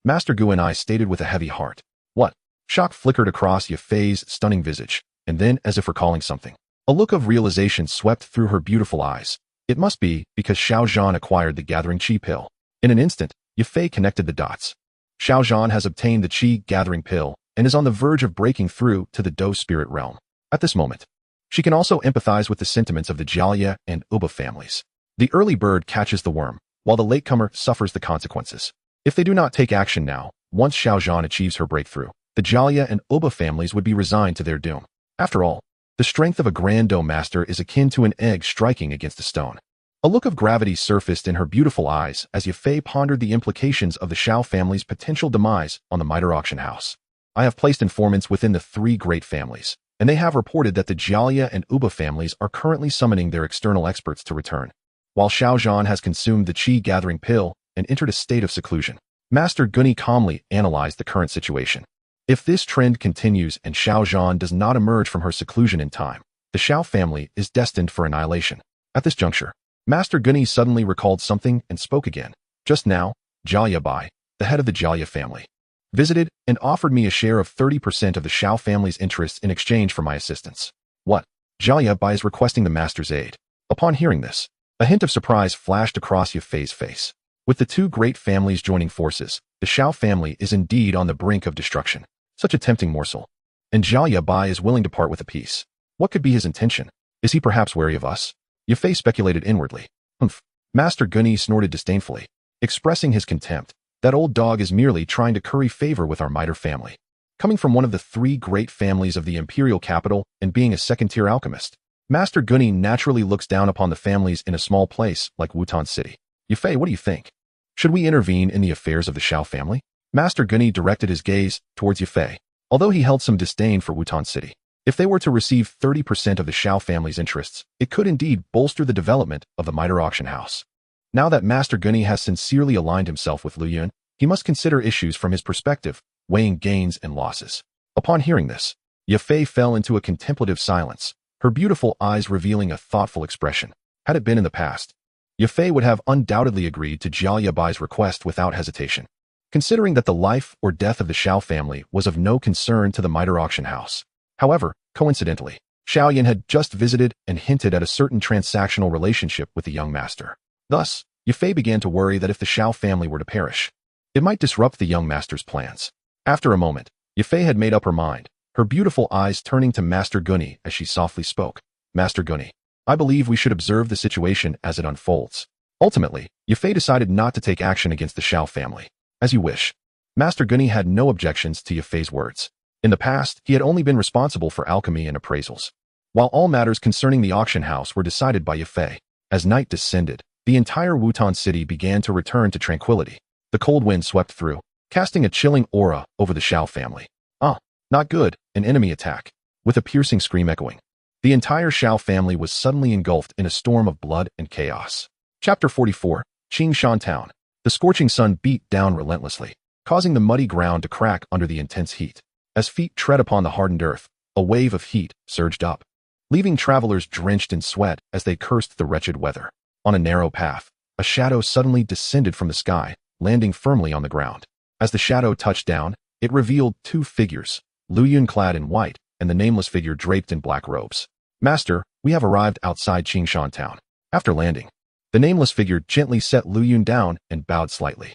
Master Gu and I stated with a heavy heart. What? Shock flickered across Yafei's stunning visage, and then, as if recalling something, a look of realization swept through her beautiful eyes. It must be because Xiao Zhan acquired the Gathering Qi pill. In an instant, Yafei connected the dots. Xiao Zhan has obtained the Qi Gathering pill and is on the verge of breaking through to the Do spirit realm. At this moment, she can also empathize with the sentiments of the Jialia and Uba families. The early bird catches the worm, while the latecomer suffers the consequences. If they do not take action now, once Xiao Zhan achieves her breakthrough, the Jialia and Uba families would be resigned to their doom. After all, The strength of a Grand Dome Master is akin to an egg striking against a stone. A look of gravity surfaced in her beautiful eyes as Yafei pondered the implications of the Shao family's potential demise on the Mitre auction house. I have placed informants within the three great families, and they have reported that the Jialia and Uba families are currently summoning their external experts to return. While Xiao Zhan has consumed the qi-gathering pill and entered a state of seclusion, Master Guni calmly analyzed the current situation. If this trend continues and Xiao Zhan does not emerge from her seclusion in time, the Shao family is destined for annihilation. At this juncture, Master Guni suddenly recalled something and spoke again. Just now, Jialia Bai, the head of the Jialia family, visited and offered me a share of 30% of the Shao family's interests in exchange for my assistance. What? Jialia Bai is requesting the master's aid. Upon hearing this, a hint of surprise flashed across Yafei's face. With the two great families joining forces, the Shao family is indeed on the brink of destruction. Such a tempting morsel. And Jialia Bai is willing to part with a piece. What could be his intention? Is he perhaps wary of us? Yafei speculated inwardly. Humph. Master Guni snorted disdainfully, expressing his contempt. That old dog is merely trying to curry favor with our Mitre family. Coming from one of the three great families of the imperial capital and being a second-tier alchemist, Master Guni naturally looks down upon the families in a small place like Wutan City. Yafei, what do you think? Should we intervene in the affairs of the Shao family? Master Guni directed his gaze towards Yafei, although he held some disdain for Wutan City. If they were to receive 30% of the Shao family's interests, it could indeed bolster the development of the Mitre auction house. Now that Master Guni has sincerely aligned himself with Lu Yun, he must consider issues from his perspective, weighing gains and losses. Upon hearing this, Yafei fell into a contemplative silence, her beautiful eyes revealing a thoughtful expression. Had it been in the past, Yafei would have undoubtedly agreed to Jialia Bai's request without hesitation, considering that the life or death of the Shao family was of no concern to the Mitre auction house. However, coincidentally, Xiaoyan had just visited and hinted at a certain transactional relationship with the young master. Thus, Yafei began to worry that if the Shao family were to perish, it might disrupt the young master's plans. After a moment, Yafei had made up her mind, her beautiful eyes turning to Master Guni as she softly spoke. Master Guni, I believe we should observe the situation as it unfolds. Ultimately, Yafei decided not to take action against the Shao family. As you wish. Master Guni had no objections to Yafei's words. In the past, he had only been responsible for alchemy and appraisals, while all matters concerning the auction house were decided by Yafei. As night descended, the entire Wutan city began to return to tranquility. The cold wind swept through, casting a chilling aura over the Shao family. Ah, not good, an enemy attack. With a piercing scream echoing, the entire Shao family was suddenly engulfed in a storm of blood and chaos. Chapter 44, Qingshan Town. The scorching sun beat down relentlessly, causing the muddy ground to crack under the intense heat. As feet tread upon the hardened earth, a wave of heat surged up, leaving travelers drenched in sweat as they cursed the wretched weather. On a narrow path, a shadow suddenly descended from the sky, landing firmly on the ground. As the shadow touched down, it revealed two figures, Lu Yun clad in white and the nameless figure draped in black robes. Master, we have arrived outside Qingshan Town. After landing, the nameless figure gently set Lu Yun down and bowed slightly.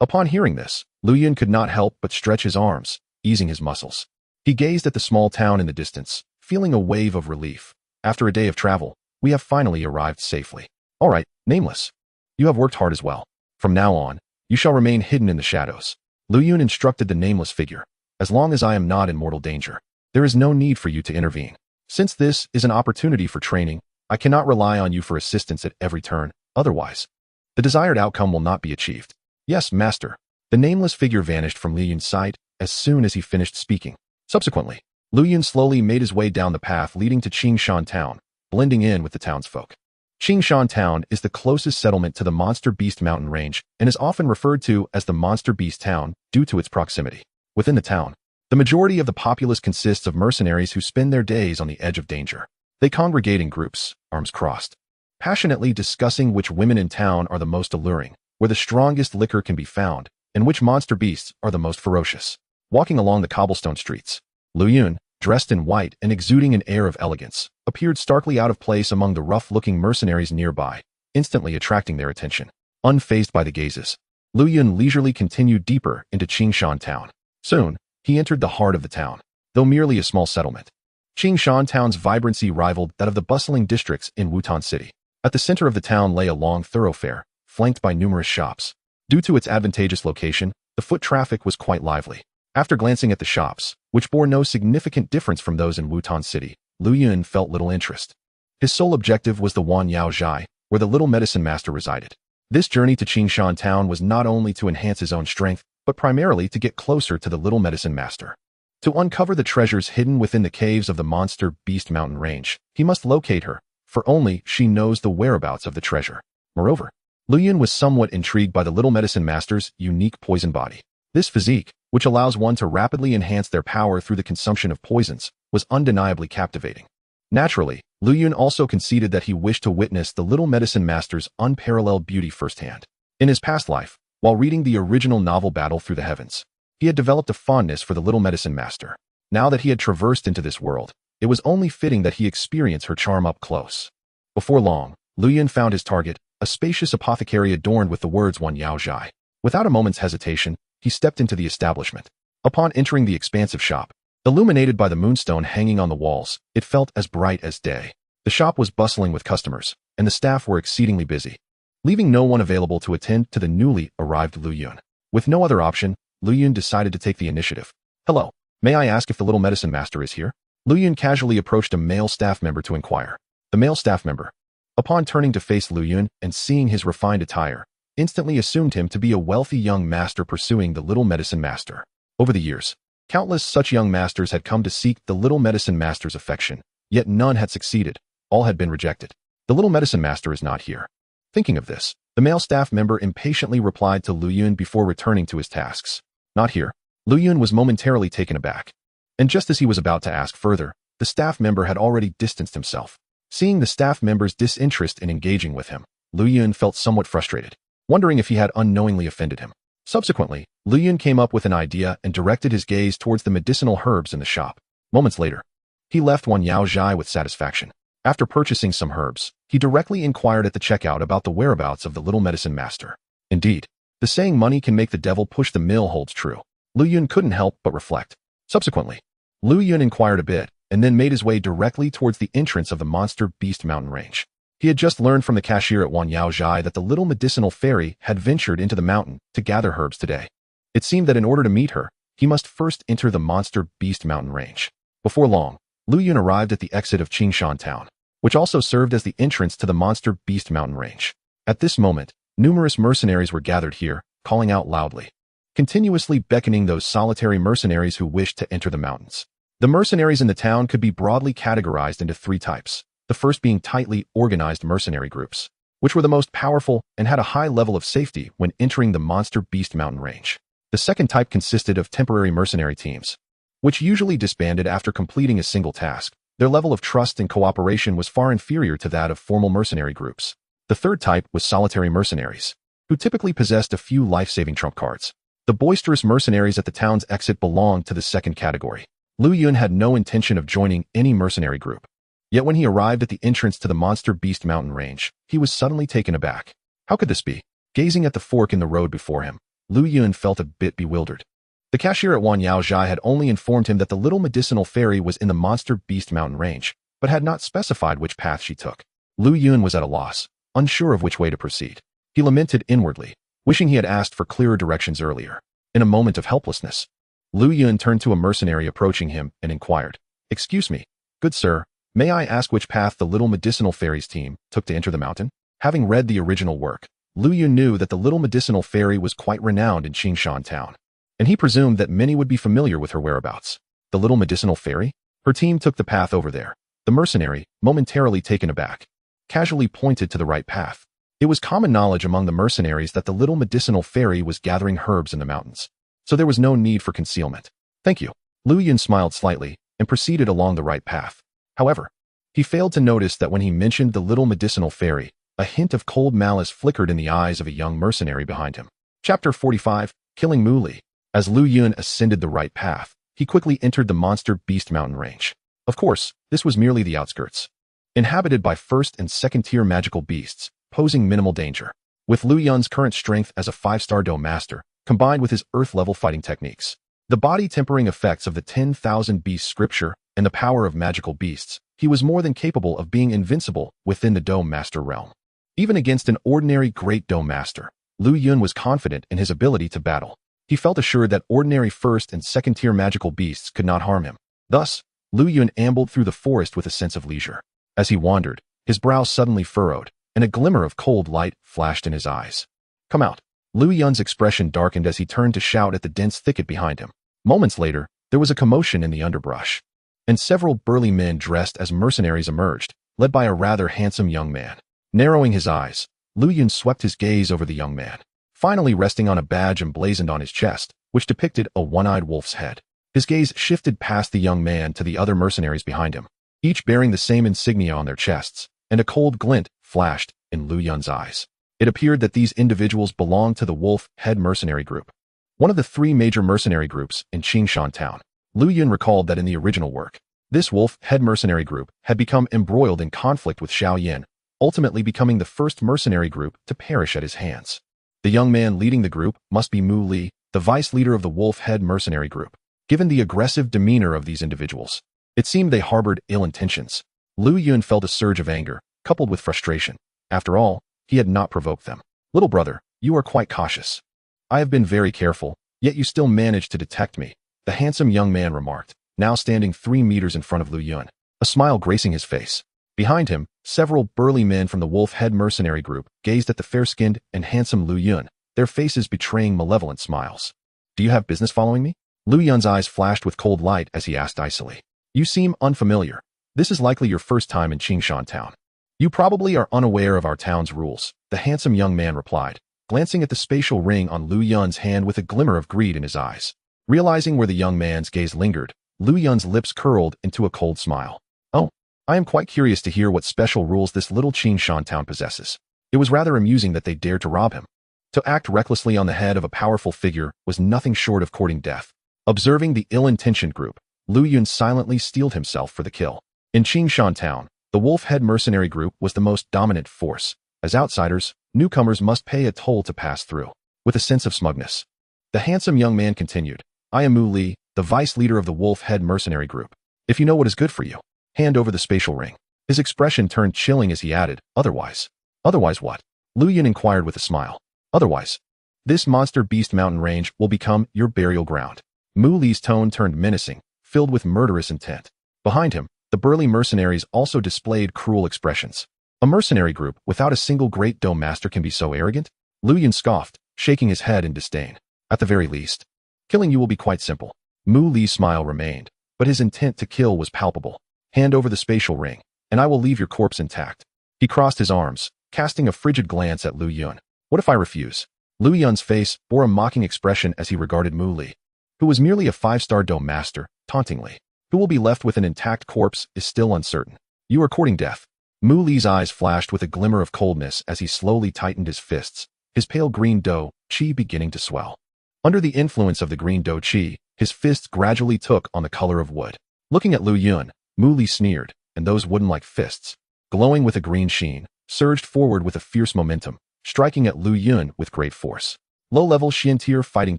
Upon hearing this, Lu Yun could not help but stretch his arms, easing his muscles. He gazed at the small town in the distance, feeling a wave of relief. After a day of travel, we have finally arrived safely. All right, Nameless. You have worked hard as well. From now on, you shall remain hidden in the shadows. Lu Yun instructed the nameless figure. As long as I am not in mortal danger, there is no need for you to intervene. Since this is an opportunity for training, I cannot rely on you for assistance at every turn, otherwise, the desired outcome will not be achieved. Yes, master. The nameless figure vanished from Lu Yun's sight as soon as he finished speaking. Subsequently, Lu Yun slowly made his way down the path leading to Qingshan Town, blending in with the townsfolk. Qingshan Town is the closest settlement to the Monster Beast mountain range and is often referred to as the Monster Beast Town due to its proximity. Within the town, the majority of the populace consists of mercenaries who spend their days on the edge of danger. They congregate in groups, arms crossed, passionately discussing which women in town are the most alluring, where the strongest liquor can be found, and which monster beasts are the most ferocious. Walking along the cobblestone streets, Lu Yun, dressed in white and exuding an air of elegance, appeared starkly out of place among the rough-looking mercenaries nearby, instantly attracting their attention. Unfazed by the gazes, Lu Yun leisurely continued deeper into Qingshan Town. Soon, he entered the heart of the town. Though merely a small settlement, Qingshan Town's vibrancy rivaled that of the bustling districts in Wutan City. At the center of the town lay a long thoroughfare, flanked by numerous shops. Due to its advantageous location, the foot traffic was quite lively. After glancing at the shops, which bore no significant difference from those in Wutan City, Lu Yun felt little interest. His sole objective was the Wan Yao Zhai, where the little medicine master resided. This journey to Qingshan town was not only to enhance his own strength, but primarily to get closer to the little medicine master. To uncover the treasures hidden within the caves of the monster beast mountain range, he must locate her, for only she knows the whereabouts of the treasure. Moreover, Lu Yun was somewhat intrigued by the little medicine master's unique poison body. This physique, which allows one to rapidly enhance their power through the consumption of poisons, was undeniably captivating. Naturally, Lu Yun also conceded that he wished to witness the little medicine master's unparalleled beauty firsthand. In his past life, while reading the original novel Battle Through the Heavens, he had developed a fondness for the little medicine master. Now that he had traversed into this world, it was only fitting that he experience her charm up close. Before long, Lu Yun found his target, a spacious apothecary adorned with the words Wan Yao Zhai. Without a moment's hesitation, he stepped into the establishment. Upon entering the expansive shop, illuminated by the moonstone hanging on the walls, it felt as bright as day. The shop was bustling with customers, and the staff were exceedingly busy, leaving no one available to attend to the newly arrived Lu Yun. With no other option, Lu Yun decided to take the initiative. "Hello, may I ask if the little medicine master is here?" Lu Yun casually approached a male staff member to inquire. The male staff member, upon turning to face Lu Yun and seeing his refined attire, instantly assumed him to be a wealthy young master pursuing the little medicine master. Over the years, countless such young masters had come to seek the little medicine master's affection, yet none had succeeded. All had been rejected. "The little medicine master is not here." Thinking of this, the male staff member impatiently replied to Lu Yun before returning to his tasks. "Not here." Lu Yun was momentarily taken aback. And just as he was about to ask further, the staff member had already distanced himself. Seeing the staff member's disinterest in engaging with him, Lu Yun felt somewhat frustrated, wondering if he had unknowingly offended him. Subsequently, Lu Yun came up with an idea and directed his gaze towards the medicinal herbs in the shop. Moments later, he left Wan Yao Zhai with satisfaction. After purchasing some herbs, he directly inquired at the checkout about the whereabouts of the little medicine master. Indeed, the saying "money can make the devil push the mill" holds true. Lu Yun couldn't help but reflect. Subsequently, Lu Yun inquired a bit, and then made his way directly towards the entrance of the monster beast mountain range. He had just learned from the cashier at Wan Yao Zhai that the little medicinal fairy had ventured into the mountain to gather herbs today. It seemed that in order to meet her, he must first enter the monster beast mountain range. Before long, Lu Yun arrived at the exit of Qingshan town, which also served as the entrance to the monster beast mountain range. At this moment, numerous mercenaries were gathered here, calling out loudly, continuously beckoning those solitary mercenaries who wished to enter the mountains. The mercenaries in the town could be broadly categorized into three types, the first being tightly organized mercenary groups, which were the most powerful and had a high level of safety when entering the monster beast mountain range. The second type consisted of temporary mercenary teams, which usually disbanded after completing a single task. Their level of trust and cooperation was far inferior to that of formal mercenary groups. The third type was solitary mercenaries, who typically possessed a few life-saving trump cards. The boisterous mercenaries at the town's exit belonged to the second category. Lu Yun had no intention of joining any mercenary group. Yet when he arrived at the entrance to the monster beast mountain range, he was suddenly taken aback. How could this be? Gazing at the fork in the road before him, Lu Yun felt a bit bewildered. The cashier at Wan Yao Zhai had only informed him that the little medicinal fairy was in the monster beast mountain range, but had not specified which path she took. Lu Yun was at a loss, unsure of which way to proceed. He lamented inwardly, wishing he had asked for clearer directions earlier. In a moment of helplessness, Lu Yun turned to a mercenary approaching him and inquired, "Excuse me, good sir, may I ask which path the little medicinal fairy's team took to enter the mountain?" Having read the original work, Lu Yun knew that the little medicinal fairy was quite renowned in Qingshan town, and he presumed that many would be familiar with her whereabouts. The little medicinal fairy? Her team took the path over there. The mercenary, momentarily taken aback, casually pointed to the right path. It was common knowledge among the mercenaries that the little medicinal fairy was gathering herbs in the mountains, so there was no need for concealment. "Thank you." Lu Yun smiled slightly and proceeded along the right path. However, he failed to notice that when he mentioned the little medicinal fairy, a hint of cold malice flickered in the eyes of a young mercenary behind him. Chapter 45, Killing Mu Li. As Lu Yun ascended the right path, he quickly entered the monster beast mountain range. Of course, this was merely the outskirts, inhabited by first and second-tier magical beasts, posing minimal danger. With Lu Yun's current strength as a 5-star dome master, combined with his earth-level fighting techniques, the body-tempering effects of the 10,000 beast scripture, and the power of magical beasts, he was more than capable of being invincible within the dome master realm. Even against an ordinary great dome master, Lu Yun was confident in his ability to battle. He felt assured that ordinary first and second-tier magical beasts could not harm him. Thus, Lu Yun ambled through the forest with a sense of leisure. As he wandered, his brow suddenly furrowed, and a glimmer of cold light flashed in his eyes. "Come out." Lu Yun's expression darkened as he turned to shout at the dense thicket behind him. Moments later, there was a commotion in the underbrush, and several burly men dressed as mercenaries emerged, led by a rather handsome young man. Narrowing his eyes, Lu Yun swept his gaze over the young man, finally resting on a badge emblazoned on his chest, which depicted a one-eyed wolf's head. His gaze shifted past the young man to the other mercenaries behind him, each bearing the same insignia on their chests, and a cold glint flashed in Lu Yun's eyes. It appeared that these individuals belonged to the Wolf Head Mercenary Group, one of the three major mercenary groups in Qingshan Town. Lu Yun recalled that in the original work, this Wolf Head Mercenary Group had become embroiled in conflict with Xiao Yin, ultimately becoming the first mercenary group to perish at his hands. The young man leading the group must be Mu Li, the vice leader of the Wolf Head Mercenary Group. Given the aggressive demeanor of these individuals, it seemed they harbored ill intentions. Lu Yun felt a surge of anger, coupled with frustration. After all, he had not provoked them. "Little brother, you are quite cautious. I have been very careful, yet you still managed to detect me," the handsome young man remarked, now standing 3 meters in front of Lu Yun, a smile gracing his face. Behind him, several burly men from the Wolf Head Mercenary Group gazed at the fair-skinned and handsome Lu Yun, their faces betraying malevolent smiles. "Do you have business following me?" Lu Yun's eyes flashed with cold light as he asked icily. "You seem unfamiliar. This is likely your first time in Qingshan Town. You probably are unaware of our town's rules," the handsome young man replied, glancing at the spatial ring on Lu Yun's hand with a glimmer of greed in his eyes. Realizing where the young man's gaze lingered, Lu Yun's lips curled into a cold smile. "Oh, I am quite curious to hear what special rules this little Qingshan Town possesses." It was rather amusing that they dared to rob him. To act recklessly on the head of a powerful figure was nothing short of courting death. Observing the ill-intentioned group, Lu Yun silently steeled himself for the kill. In Qingshan Town, the Wolf Head Mercenary Group was the most dominant force. As outsiders, newcomers must pay a toll to pass through. With a sense of smugness, the handsome young man continued, "I am Mu Li, the vice leader of the Wolf Head Mercenary Group. If you know what is good for you, hand over the spatial ring." His expression turned chilling as he added, "Otherwise." "Otherwise what?" Lu Yun inquired with a smile. "Otherwise, this monster beast mountain range will become your burial ground." Mu Li's tone turned menacing, filled with murderous intent. Behind him, the burly mercenaries also displayed cruel expressions. A mercenary group without a single great dome master can be so arrogant? Lu Yun scoffed, shaking his head in disdain. "At the very least, killing you will be quite simple." Mu Li's smile remained, but his intent to kill was palpable. "Hand over the spatial ring, and I will leave your corpse intact." He crossed his arms, casting a frigid glance at Lu Yun. "What if I refuse?" Lu Yun's face bore a mocking expression as he regarded Mu Li, who was merely a 5-star dome master, tauntingly. "Who will be left with an intact corpse is still uncertain. You are courting death." Mu Li's eyes flashed with a glimmer of coldness as he slowly tightened his fists, his pale green dough qi beginning to swell. Under the influence of the green dough qi, his fists gradually took on the color of wood. Looking at Lu Yun, Mu Li sneered, and those wooden-like fists, glowing with a green sheen, surged forward with a fierce momentum, striking at Lu Yun with great force. Low-level Xiantier fighting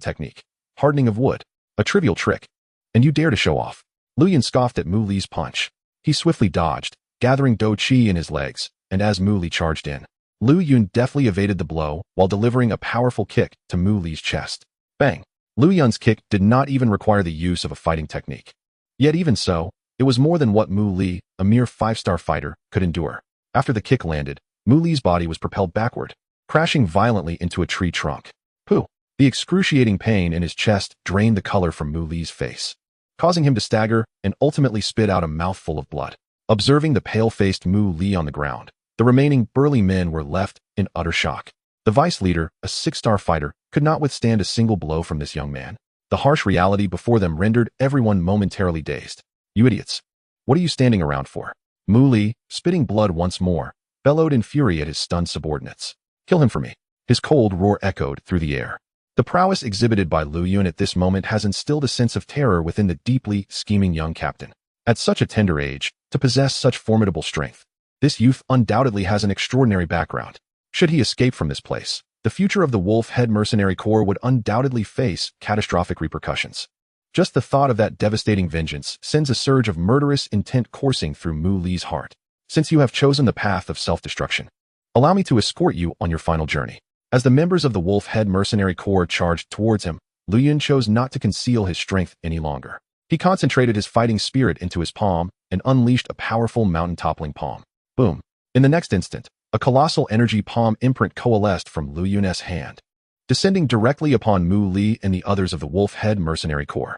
technique. Hardening of wood. A trivial trick. And you dare to show off. Lu Yun scoffed at Mu Li's punch. He swiftly dodged, gathering dough qi in his legs, and as Mu Li charged in, Lu Yun deftly evaded the blow while delivering a powerful kick to Mu Li's chest. Bang! Lu Yun's kick did not even require the use of a fighting technique. Yet even so, it was more than what Mu Li, a mere 5-star fighter, could endure. After the kick landed, Mu Li's body was propelled backward, crashing violently into a tree trunk. Pooh! The excruciating pain in his chest drained the color from Mu Li's face, causing him to stagger and ultimately spit out a mouthful of blood. Observing the pale-faced Mu Li on the ground, the remaining burly men were left in utter shock. The vice leader, a 6-star fighter, could not withstand a single blow from this young man. The harsh reality before them rendered everyone momentarily dazed. "You idiots! What are you standing around for?" Mu Li, spitting blood once more, bellowed in fury at his stunned subordinates. "Kill him for me." His cold roar echoed through the air. The prowess exhibited by Lu Yun at this moment has instilled a sense of terror within the deeply scheming young captain. At such a tender age, to possess such formidable strength, this youth undoubtedly has an extraordinary background. Should he escape from this place, the future of the Wolf Head Mercenary Corps would undoubtedly face catastrophic repercussions. Just the thought of that devastating vengeance sends a surge of murderous intent coursing through Mu Li's heart. "Since you have chosen the path of self-destruction, allow me to escort you on your final journey." As the members of the Wolf Head Mercenary Corps charged towards him, Lu Yun chose not to conceal his strength any longer. He concentrated his fighting spirit into his palm and unleashed a powerful mountain-toppling palm. Boom. In the next instant, a colossal energy palm imprint coalesced from Lu Yun's hand, descending directly upon Mu Li and the others of the Wolf Head Mercenary Corps.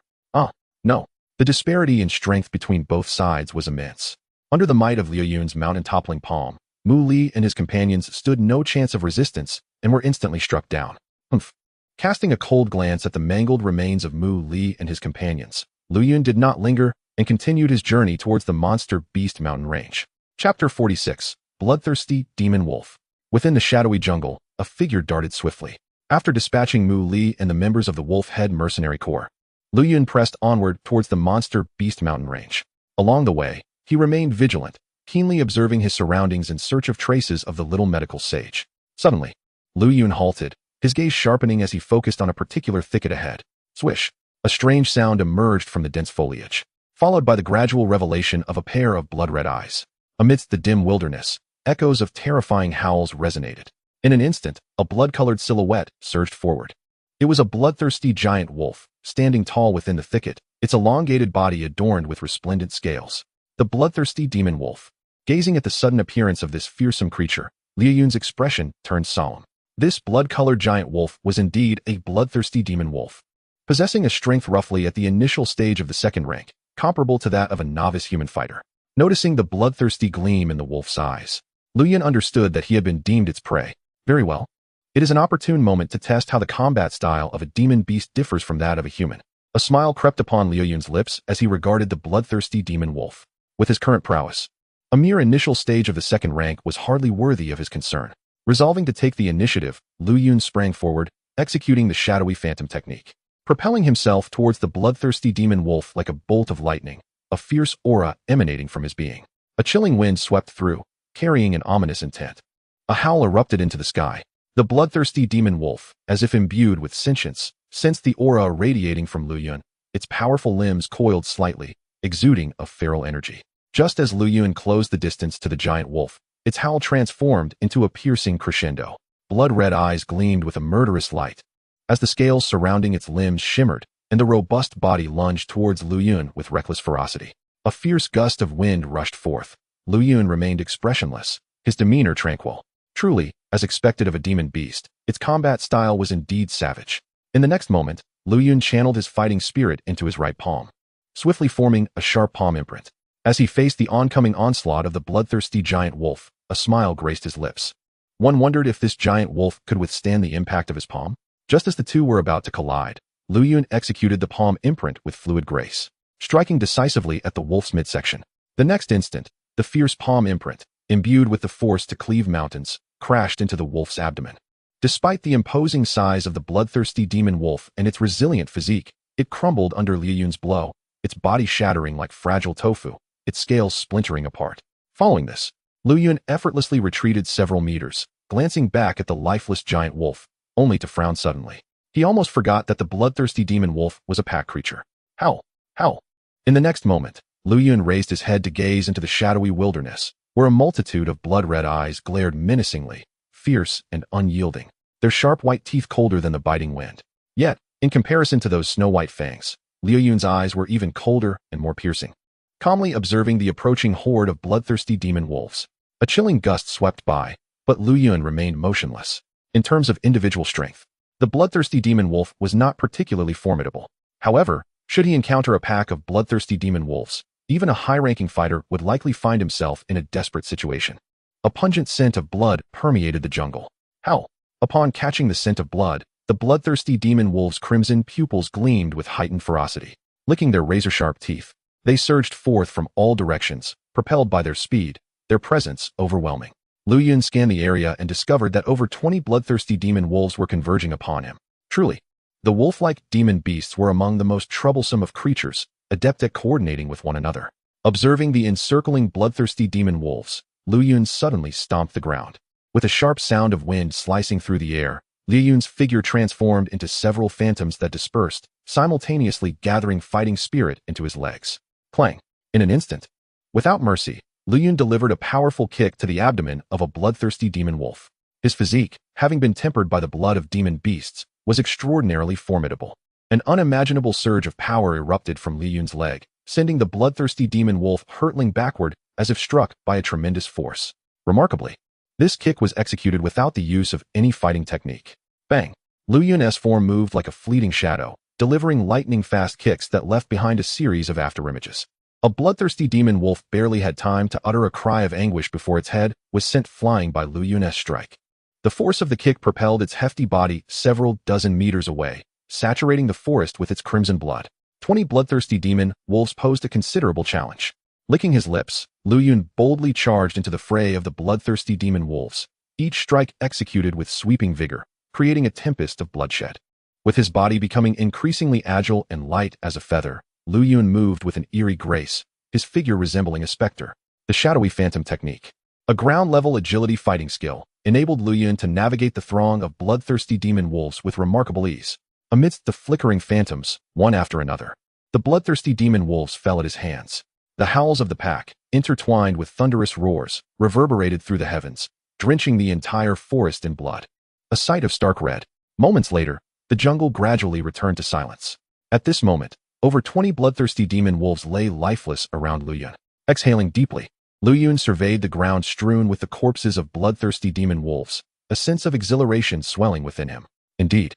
No. The disparity in strength between both sides was immense. Under the might of Liu Yun's mountain-toppling palm, Mu Li and his companions stood no chance of resistance and were instantly struck down. Humph. Casting a cold glance at the mangled remains of Mu Li and his companions, Liu Yun did not linger and continued his journey towards the monster beast mountain range. Chapter 46. Bloodthirsty Demon Wolf. Within the shadowy jungle, a figure darted swiftly. After dispatching Mu Li and the members of the Wolf Head Mercenary Corps, Liu Yun pressed onward towards the monster beast mountain range. Along the way, he remained vigilant, keenly observing his surroundings in search of traces of the little medical sage. Suddenly, Liu Yun halted, his gaze sharpening as he focused on a particular thicket ahead. Swish! A strange sound emerged from the dense foliage, followed by the gradual revelation of a pair of blood-red eyes. Amidst the dim wilderness, echoes of terrifying howls resonated. In an instant, a blood-colored silhouette surged forward. It was a bloodthirsty giant wolf, standing tall within the thicket, its elongated body adorned with resplendent scales. The bloodthirsty demon wolf. Gazing at the sudden appearance of this fearsome creature, Liu Yun's expression turned solemn. This blood-colored giant wolf was indeed a bloodthirsty demon wolf, possessing a strength roughly at the initial stage of the second rank, comparable to that of a novice human fighter. Noticing the bloodthirsty gleam in the wolf's eyes, Liu Yun understood that he had been deemed its prey. Very well. It is an opportune moment to test how the combat style of a demon beast differs from that of a human. A smile crept upon Liu Yun's lips as he regarded the bloodthirsty demon wolf. With his current prowess, a mere initial stage of the second rank was hardly worthy of his concern. Resolving to take the initiative, Liu Yun sprang forward, executing the shadowy phantom technique. Propelling himself towards the bloodthirsty demon wolf like a bolt of lightning, a fierce aura emanating from his being. A chilling wind swept through, carrying an ominous intent. A howl erupted into the sky. The bloodthirsty demon wolf, as if imbued with sentience, sensed the aura radiating from Liu Yun. Its powerful limbs coiled slightly, exuding a feral energy. Just as Liu Yun closed the distance to the giant wolf, its howl transformed into a piercing crescendo. Blood-red eyes gleamed with a murderous light, as the scales surrounding its limbs shimmered, and the robust body lunged towards Liu Yun with reckless ferocity. A fierce gust of wind rushed forth. Liu Yun remained expressionless, his demeanor tranquil. Truly, as expected of a demon beast, its combat style was indeed savage. In the next moment, Liu Yun channeled his fighting spirit into his right palm, swiftly forming a sharp palm imprint. As he faced the oncoming onslaught of the bloodthirsty giant wolf, a smile graced his lips. One wondered if this giant wolf could withstand the impact of his palm. Just as the two were about to collide, Liu Yun executed the palm imprint with fluid grace, striking decisively at the wolf's midsection. The next instant, the fierce palm imprint, imbued with the force to cleave mountains, crashed into the wolf's abdomen. Despite the imposing size of the bloodthirsty demon wolf and its resilient physique, it crumbled under Liu Yun's blow, its body shattering like fragile tofu, its scales splintering apart. Following this, Liu Yun effortlessly retreated several meters, glancing back at the lifeless giant wolf, only to frown suddenly. He almost forgot that the bloodthirsty demon wolf was a pack creature. Howl! Howl! In the next moment, Liu Yun raised his head to gaze into the shadowy wilderness, where a multitude of blood-red eyes glared menacingly, fierce and unyielding, their sharp white teeth colder than the biting wind. Yet, in comparison to those snow-white fangs, Liu Yun's eyes were even colder and more piercing. Calmly observing the approaching horde of bloodthirsty demon wolves, a chilling gust swept by, but Liu Yun remained motionless. In terms of individual strength, the bloodthirsty demon wolf was not particularly formidable. However, should he encounter a pack of bloodthirsty demon wolves, even a high-ranking fighter would likely find himself in a desperate situation. A pungent scent of blood permeated the jungle. Howl! Upon catching the scent of blood, the bloodthirsty demon wolves' crimson pupils gleamed with heightened ferocity. Licking their razor-sharp teeth, they surged forth from all directions, propelled by their speed, their presence overwhelming. Liu Yun scanned the area and discovered that over 20 bloodthirsty demon wolves were converging upon him. Truly, the wolf-like demon beasts were among the most troublesome of creatures, adept at coordinating with one another. Observing the encircling bloodthirsty demon wolves, Liu Yun suddenly stomped the ground. With a sharp sound of wind slicing through the air, Liu Yun's figure transformed into several phantoms that dispersed, simultaneously gathering fighting spirit into his legs. Clang! In an instant, without mercy, Liu Yun delivered a powerful kick to the abdomen of a bloodthirsty demon wolf. His physique, having been tempered by the blood of demon beasts, was extraordinarily formidable. An unimaginable surge of power erupted from Li Yun's leg, sending the bloodthirsty demon wolf hurtling backward as if struck by a tremendous force. Remarkably, this kick was executed without the use of any fighting technique. Bang! Lu Yun's form moved like a fleeting shadow, delivering lightning-fast kicks that left behind a series of afterimages. A bloodthirsty demon wolf barely had time to utter a cry of anguish before its head was sent flying by Lu Yun's strike. The force of the kick propelled its hefty body several dozen meters away, saturating the forest with its crimson blood. 20 bloodthirsty demon wolves posed a considerable challenge. Licking his lips, Lu Yun boldly charged into the fray of the bloodthirsty demon wolves, each strike executed with sweeping vigor, creating a tempest of bloodshed. With his body becoming increasingly agile and light as a feather, Lu Yun moved with an eerie grace, his figure resembling a specter. The shadowy phantom technique, a ground-level agility fighting skill, enabled Lu Yun to navigate the throng of bloodthirsty demon wolves with remarkable ease. Amidst the flickering phantoms, one after another, the bloodthirsty demon wolves fell at his hands. The howls of the pack, intertwined with thunderous roars, reverberated through the heavens, drenching the entire forest in blood. A sight of stark red. Moments later, the jungle gradually returned to silence. At this moment, over 20 bloodthirsty demon wolves lay lifeless around Lu Yun. Exhaling deeply, Lu Yun surveyed the ground strewn with the corpses of bloodthirsty demon wolves, a sense of exhilaration swelling within him. Indeed,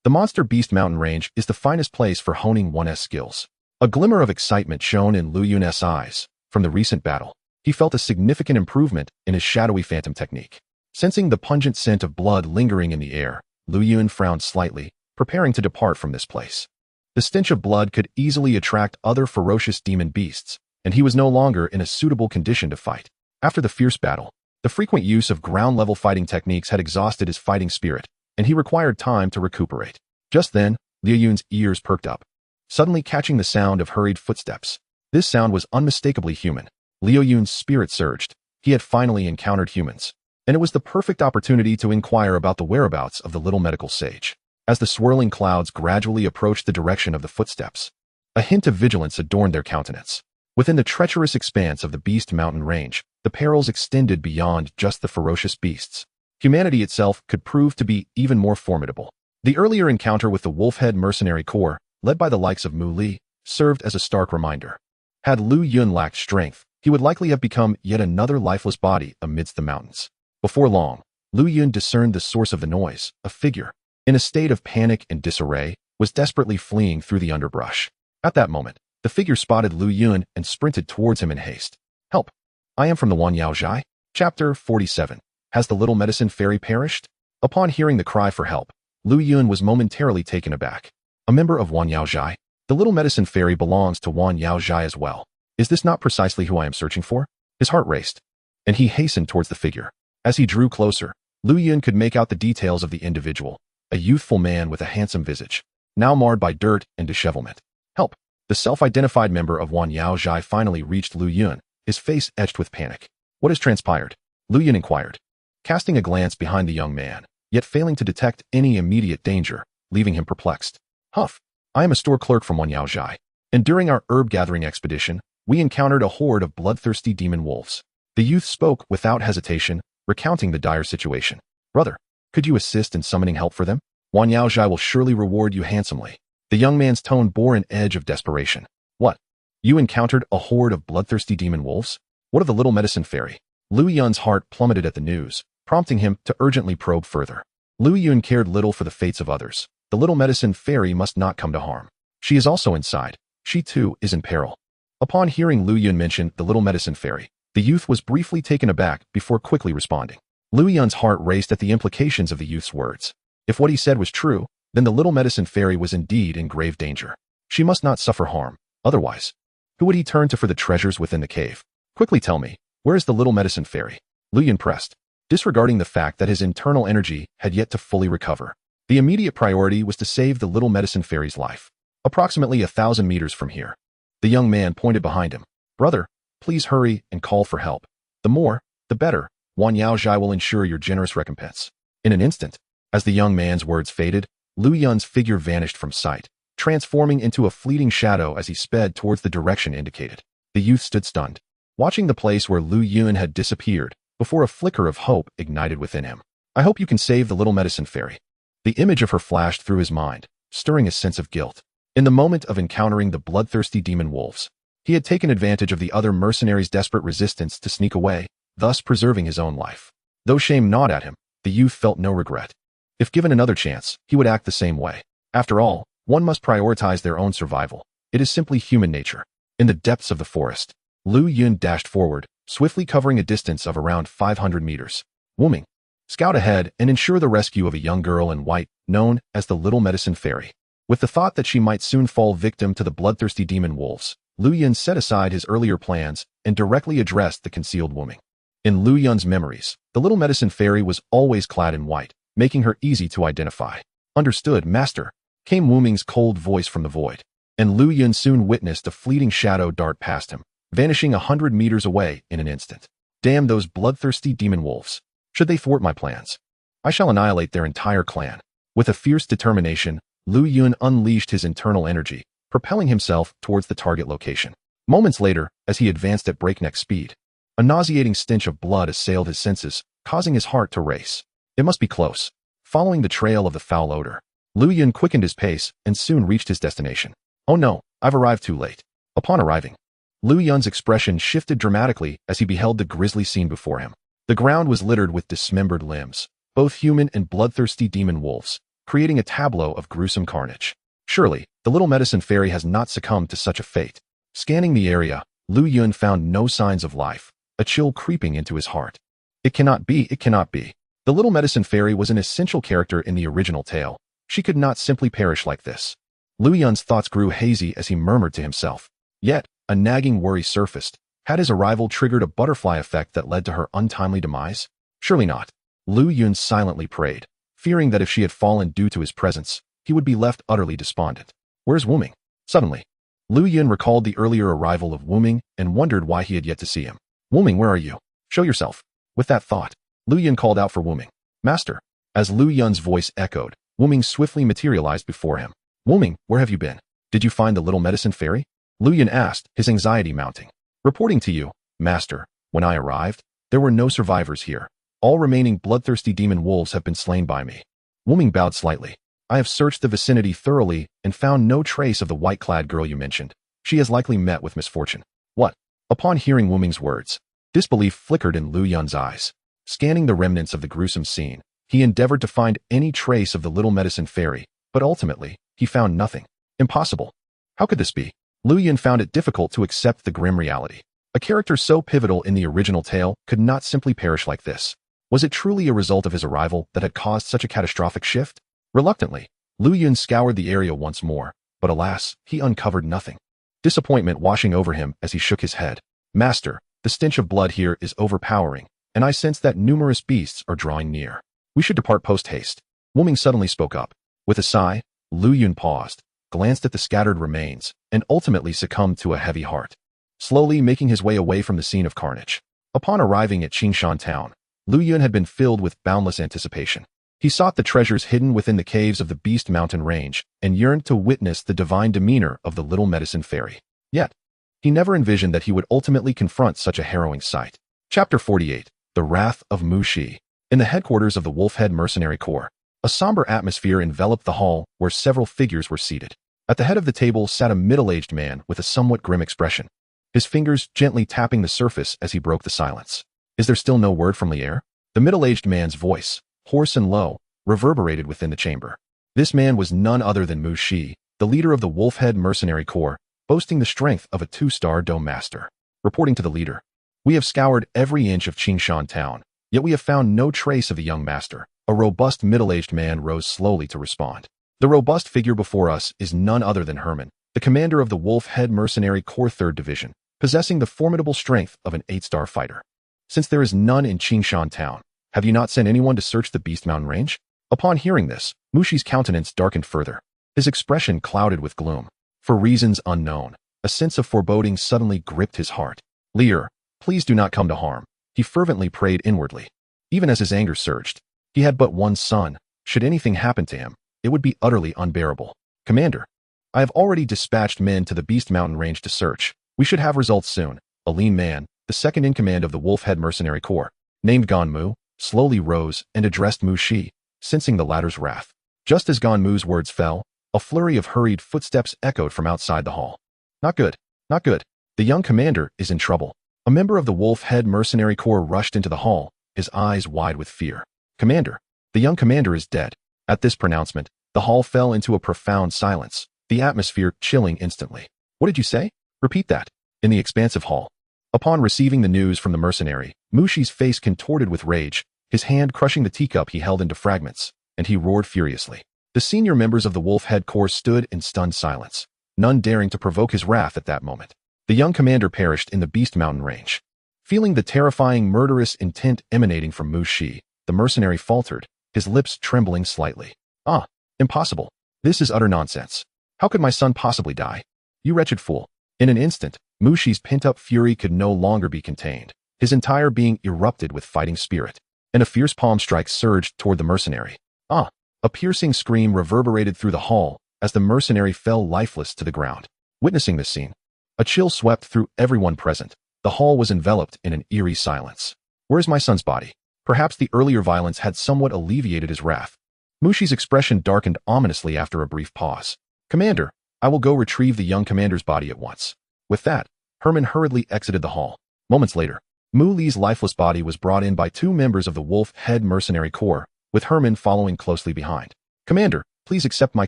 the Monster Beast mountain range is the finest place for honing one's skills. A glimmer of excitement shone in Lu Yun's eyes. From the recent battle, he felt a significant improvement in his shadowy phantom technique. Sensing the pungent scent of blood lingering in the air, Lu Yun frowned slightly, preparing to depart from this place. The stench of blood could easily attract other ferocious demon beasts, and he was no longer in a suitable condition to fight. After the fierce battle, the frequent use of ground-level fighting techniques had exhausted his fighting spirit, and he required time to recuperate. Just then, Liu Yun's ears perked up, suddenly catching the sound of hurried footsteps. This sound was unmistakably human. Liu Yun's spirit surged. He had finally encountered humans, and it was the perfect opportunity to inquire about the whereabouts of the little medical sage. As the swirling clouds gradually approached the direction of the footsteps, a hint of vigilance adorned their countenance. Within the treacherous expanse of the Beast Mountain range, the perils extended beyond just the ferocious beasts. Humanity itself could prove to be even more formidable. The earlier encounter with the Wolfhead Mercenary Corps, led by the likes of Mu Li, served as a stark reminder. Had Lu Yun lacked strength, he would likely have become yet another lifeless body amidst the mountains. Before long, Lu Yun discerned the source of the noise. A figure, in a state of panic and disarray, was desperately fleeing through the underbrush. At that moment, the figure spotted Lu Yun and sprinted towards him in haste. Help! I am from the Wan Yao Zhai. Chapter 47. Has the little medicine fairy perished? Upon hearing the cry for help, Lu Yun was momentarily taken aback. A member of Wan Yao Zhai? The little medicine fairy belongs to Wan Yao Zhai as well. Is this not precisely who I am searching for? His heart raced, and he hastened towards the figure. As he drew closer, Lu Yun could make out the details of the individual, a youthful man with a handsome visage, now marred by dirt and dishevelment. Help! The self-identified member of Wan Yao Zhai finally reached Lu Yun, his face etched with panic. What has transpired? Lu Yun inquired, casting a glance behind the young man, yet failing to detect any immediate danger, leaving him perplexed. Huff! I am a store clerk from Wan Yao Zhai, and during our herb-gathering expedition, we encountered a horde of bloodthirsty demon wolves. The youth spoke without hesitation, recounting the dire situation. Brother, could you assist in summoning help for them? Wan Yao Zhai will surely reward you handsomely. The young man's tone bore an edge of desperation. What? You encountered a horde of bloodthirsty demon wolves? What of the little medicine fairy? Lu Yun's heart plummeted at the news, prompting him to urgently probe further. Lu Yun cared little for the fates of others. The little medicine fairy must not come to harm. She is also inside. She too is in peril. Upon hearing Lu Yun mention the little medicine fairy, the youth was briefly taken aback before quickly responding. Lu Yun's heart raced at the implications of the youth's words. If what he said was true, then the little medicine fairy was indeed in grave danger. She must not suffer harm. Otherwise, who would he turn to for the treasures within the cave? Quickly tell me, where is the little medicine fairy? Lu Yun pressed, disregarding the fact that his internal energy had yet to fully recover. The immediate priority was to save the little medicine fairy's life. Approximately 1,000 meters from here. The young man pointed behind him. Brother, please hurry and call for help. The more, the better. Wan Yao Zhai will ensure your generous recompense. In an instant, as the young man's words faded, Lu Yun's figure vanished from sight, transforming into a fleeting shadow as he sped towards the direction indicated. The youth stood stunned, watching the place where Lu Yun had disappeared, before a flicker of hope ignited within him. I hope you can save the little medicine fairy. The image of her flashed through his mind, stirring his sense of guilt. In the moment of encountering the bloodthirsty demon wolves, he had taken advantage of the other mercenaries' desperate resistance to sneak away, thus preserving his own life. Though shame gnawed at him, the youth felt no regret. If given another chance, he would act the same way. After all, one must prioritize their own survival. It is simply human nature. In the depths of the forest, Lu Yun dashed forward, swiftly covering a distance of around 500 meters. Wuming, scout ahead and ensure the rescue of a young girl in white, known as the Little Medicine Fairy. With the thought that she might soon fall victim to the bloodthirsty demon wolves, Lu Yun set aside his earlier plans and directly addressed the concealed Wuming. In Lu Yun's memories, the Little Medicine Fairy was always clad in white, making her easy to identify. Understood, master, came Wuming's cold voice from the void, and Lu Yun soon witnessed a fleeting shadow dart past him, vanishing 100 meters away in an instant. Damn those bloodthirsty demon wolves. Should they thwart my plans, I shall annihilate their entire clan. With a fierce determination, Lu Yun unleashed his internal energy, propelling himself towards the target location. Moments later, as he advanced at breakneck speed, a nauseating stench of blood assailed his senses, causing his heart to race. It must be close. Following the trail of the foul odor, Lu Yun quickened his pace and soon reached his destination. Oh no, I've arrived too late. Upon arriving, Lu Yun's expression shifted dramatically as he beheld the grisly scene before him. The ground was littered with dismembered limbs, both human and bloodthirsty demon wolves, creating a tableau of gruesome carnage. Surely, the Little Medicine Fairy has not succumbed to such a fate. Scanning the area, Lu Yun found no signs of life, a chill creeping into his heart. It cannot be, it cannot be. The Little Medicine Fairy was an essential character in the original tale. She could not simply perish like this. Lu Yun's thoughts grew hazy as he murmured to himself. Yet, a nagging worry surfaced. Had his arrival triggered a butterfly effect that led to her untimely demise? Surely not. Lu Yun silently prayed, fearing that if she had fallen due to his presence, he would be left utterly despondent. Where's Wuming? Suddenly, Lu Yun recalled the earlier arrival of Wuming and wondered why he had yet to see him. Wuming, where are you? Show yourself. With that thought, Lu Yun called out for Wuming. Master. As Lu Yun's voice echoed, Wuming swiftly materialized before him. Wuming, where have you been? Did you find the Little Medicine Fairy? Lu Yun asked, his anxiety mounting. Reporting to you, master, when I arrived, there were no survivors here. All remaining bloodthirsty demon wolves have been slain by me. Wuming bowed slightly. I have searched the vicinity thoroughly and found no trace of the white-clad girl you mentioned. She has likely met with misfortune. What? Upon hearing Wuming's words, disbelief flickered in Lu Yun's eyes. Scanning the remnants of the gruesome scene, he endeavored to find any trace of the Little Medicine Fairy, but ultimately, he found nothing. Impossible. How could this be? Lu Yun found it difficult to accept the grim reality. A character so pivotal in the original tale could not simply perish like this. Was it truly a result of his arrival that had caused such a catastrophic shift? Reluctantly, Lu Yun scoured the area once more, but alas, he uncovered nothing. Disappointment washing over him as he shook his head. Master, the stench of blood here is overpowering, and I sense that numerous beasts are drawing near. We should depart post-haste. Wuming suddenly spoke up. With a sigh, Lu Yun paused, glanced at the scattered remains, and ultimately succumbed to a heavy heart, slowly making his way away from the scene of carnage. Upon arriving at Qingshan town, Lu Yun had been filled with boundless anticipation. He sought the treasures hidden within the caves of the Beast Mountain Range and yearned to witness the divine demeanor of the Little Medicine Fairy. Yet, he never envisioned that he would ultimately confront such a harrowing sight. Chapter 48. The Wrath of Mu Shi. In the headquarters of the Wolfhead Mercenary Corps, a somber atmosphere enveloped the hall where several figures were seated. At the head of the table sat a middle-aged man with a somewhat grim expression, his fingers gently tapping the surface as he broke the silence. Is there still no word from Lier? The middle-aged man's voice, hoarse and low, reverberated within the chamber. This man was none other than Mu Shi, the leader of the Wolfhead Mercenary Corps, boasting the strength of a 2-star dome master. Reporting to the leader, we have scoured every inch of Qingshan town, yet we have found no trace of the young master. A robust middle-aged man rose slowly to respond. The robust figure before us is none other than Herman, the commander of the Wolfhead Mercenary Corps 3rd Division, possessing the formidable strength of an 8-star fighter. Since there is none in Qingshan town, have you not sent anyone to search the Beast Mountain Range? Upon hearing this, Mushi's countenance darkened further, his expression clouded with gloom. For reasons unknown, a sense of foreboding suddenly gripped his heart. Lier, please do not come to harm, he fervently prayed inwardly. Even as his anger surged, he had but one son. Should anything happen to him, it would be utterly unbearable. Commander, I have already dispatched men to the Beast Mountain Range to search. We should have results soon. A lean man, the second in command of the Wolfhead Mercenary Corps, named Ganmu, slowly rose and addressed Mu Shi, sensing the latter's wrath. Just as Ganmu's words fell, A flurry of hurried footsteps echoed from outside the hall. Not good. Not good. The young commander is in trouble. A member of the Wolf Head Mercenary Corps rushed into the hall, his eyes wide with fear. Commander. The young commander is dead. At this pronouncement, the hall fell into a profound silence, the atmosphere chilling instantly. What did you say? Repeat that. In the expansive hall. Upon receiving the news from the mercenary, Mushi's face contorted with rage, his hand crushing the teacup he held into fragments, and he roared furiously. The senior members of the Wolf Head Corps stood in stunned silence, none daring to provoke his wrath at that moment. The young commander perished in the Beast Mountain range. Feeling the terrifying murderous intent emanating from Mushi, the mercenary faltered, his lips trembling slightly. Ah, impossible. This is utter nonsense. How could my son possibly die? You wretched fool. In an instant, Mushi's pent-up fury could no longer be contained. His entire being erupted with fighting spirit, and a fierce palm strike surged toward the mercenary. Ah! A piercing scream reverberated through the hall as the mercenary fell lifeless to the ground. Witnessing this scene, a chill swept through everyone present. The hall was enveloped in an eerie silence. Where's my son's body? Perhaps the earlier violence had somewhat alleviated his wrath. Mushi's expression darkened ominously after a brief pause. Commander, I will go retrieve the young commander's body at once. With that, Herman hurriedly exited the hall. Moments later, Mu Li's lifeless body was brought in by two members of the Wolf Head Mercenary Corps, with Herman following closely behind. Commander, please accept my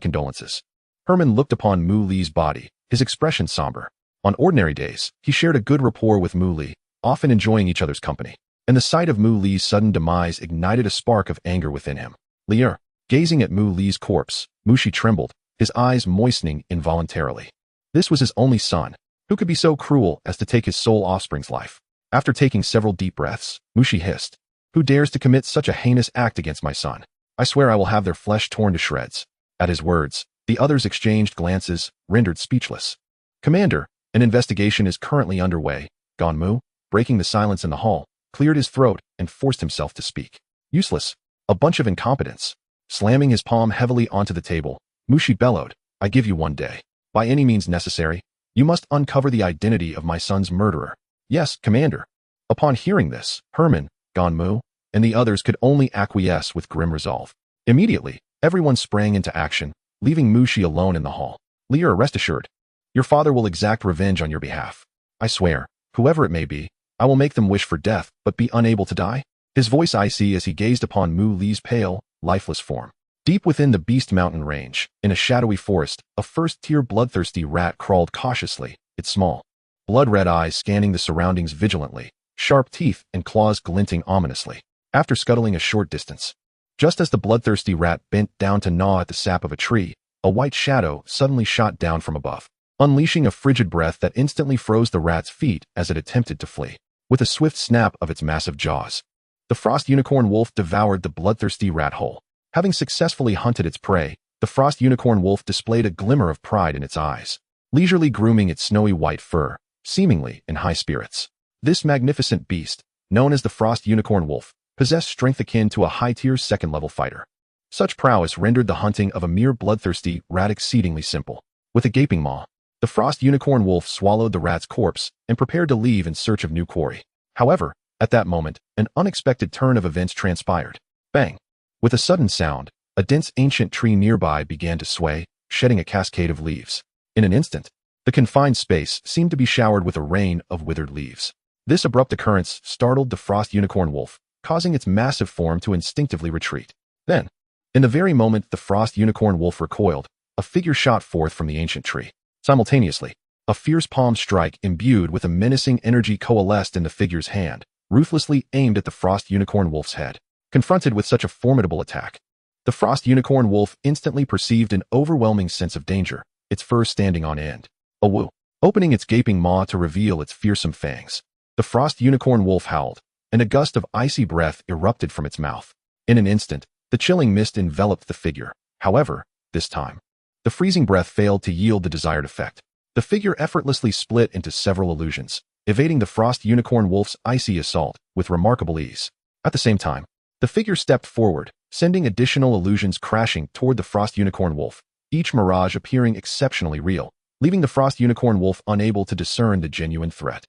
condolences. Herman looked upon Mu Li's body, his expression somber. On ordinary days, he shared a good rapport with Mu Li, often enjoying each other's company, and the sight of Mu Li's sudden demise ignited a spark of anger within him. Lier, gazing at Mu Li's corpse, Mushi trembled, his eyes moistening involuntarily. This was his only son. Who could be so cruel as to take his sole offspring's life? After taking several deep breaths, Mushi hissed. Who dares to commit such a heinous act against my son? I swear I will have their flesh torn to shreds. At his words, the others exchanged glances, rendered speechless. Commander, an investigation is currently underway. Ganmu, breaking the silence in the hall, cleared his throat and forced himself to speak. Useless. A bunch of incompetence. Slamming his palm heavily onto the table, Mushi bellowed, I give you 1 day. By any means necessary, you must uncover the identity of my son's murderer. Yes, Commander. Upon hearing this, Herman, Ganmu, and the others could only acquiesce with grim resolve. Immediately, everyone sprang into action, leaving Mushi alone in the hall. Lier, rest assured. Your father will exact revenge on your behalf. I swear, whoever it may be, I will make them wish for death but be unable to die. His voice icy as he gazed upon Mu Li's pale, lifeless form. Deep within the Beast Mountain range, in a shadowy forest, a first-tier bloodthirsty rat crawled cautiously, its small, blood-red eyes scanning the surroundings vigilantly, sharp teeth and claws glinting ominously. After scuttling a short distance, just as the bloodthirsty rat bent down to gnaw at the sap of a tree, a white shadow suddenly shot down from above, unleashing a frigid breath that instantly froze the rat's feet as it attempted to flee. With a swift snap of its massive jaws, the Frost Unicorn Wolf devoured the bloodthirsty rat whole. Having successfully hunted its prey, the Frost Unicorn Wolf displayed a glimmer of pride in its eyes, leisurely grooming its snowy white fur, seemingly in high spirits. This magnificent beast, known as the Frost Unicorn Wolf, possessed strength akin to a high-tier second-level fighter. Such prowess rendered the hunting of a mere bloodthirsty rat exceedingly simple. With a gaping maw, the Frost Unicorn Wolf swallowed the rat's corpse and prepared to leave in search of new quarry. However, at that moment, an unexpected turn of events transpired. Bang! With a sudden sound, a dense ancient tree nearby began to sway, shedding a cascade of leaves. In an instant, the confined space seemed to be showered with a rain of withered leaves. This abrupt occurrence startled the Frost Unicorn Wolf, causing its massive form to instinctively retreat. Then, in the very moment the Frost Unicorn Wolf recoiled, a figure shot forth from the ancient tree. Simultaneously, a fierce palm strike imbued with a menacing energy coalesced in the figure's hand, ruthlessly aimed at the Frost Unicorn Wolf's head. Confronted with such a formidable attack, the Frost Unicorn Wolf instantly perceived an overwhelming sense of danger, its fur standing on end. A woo! Opening its gaping maw to reveal its fearsome fangs, the Frost Unicorn Wolf howled, and a gust of icy breath erupted from its mouth. In an instant, the chilling mist enveloped the figure. However, this time, the freezing breath failed to yield the desired effect. The figure effortlessly split into several illusions, evading the Frost Unicorn Wolf's icy assault with remarkable ease. At the same time, the figure stepped forward, sending additional illusions crashing toward the Frost Unicorn Wolf, each mirage appearing exceptionally real, leaving the Frost Unicorn Wolf unable to discern the genuine threat.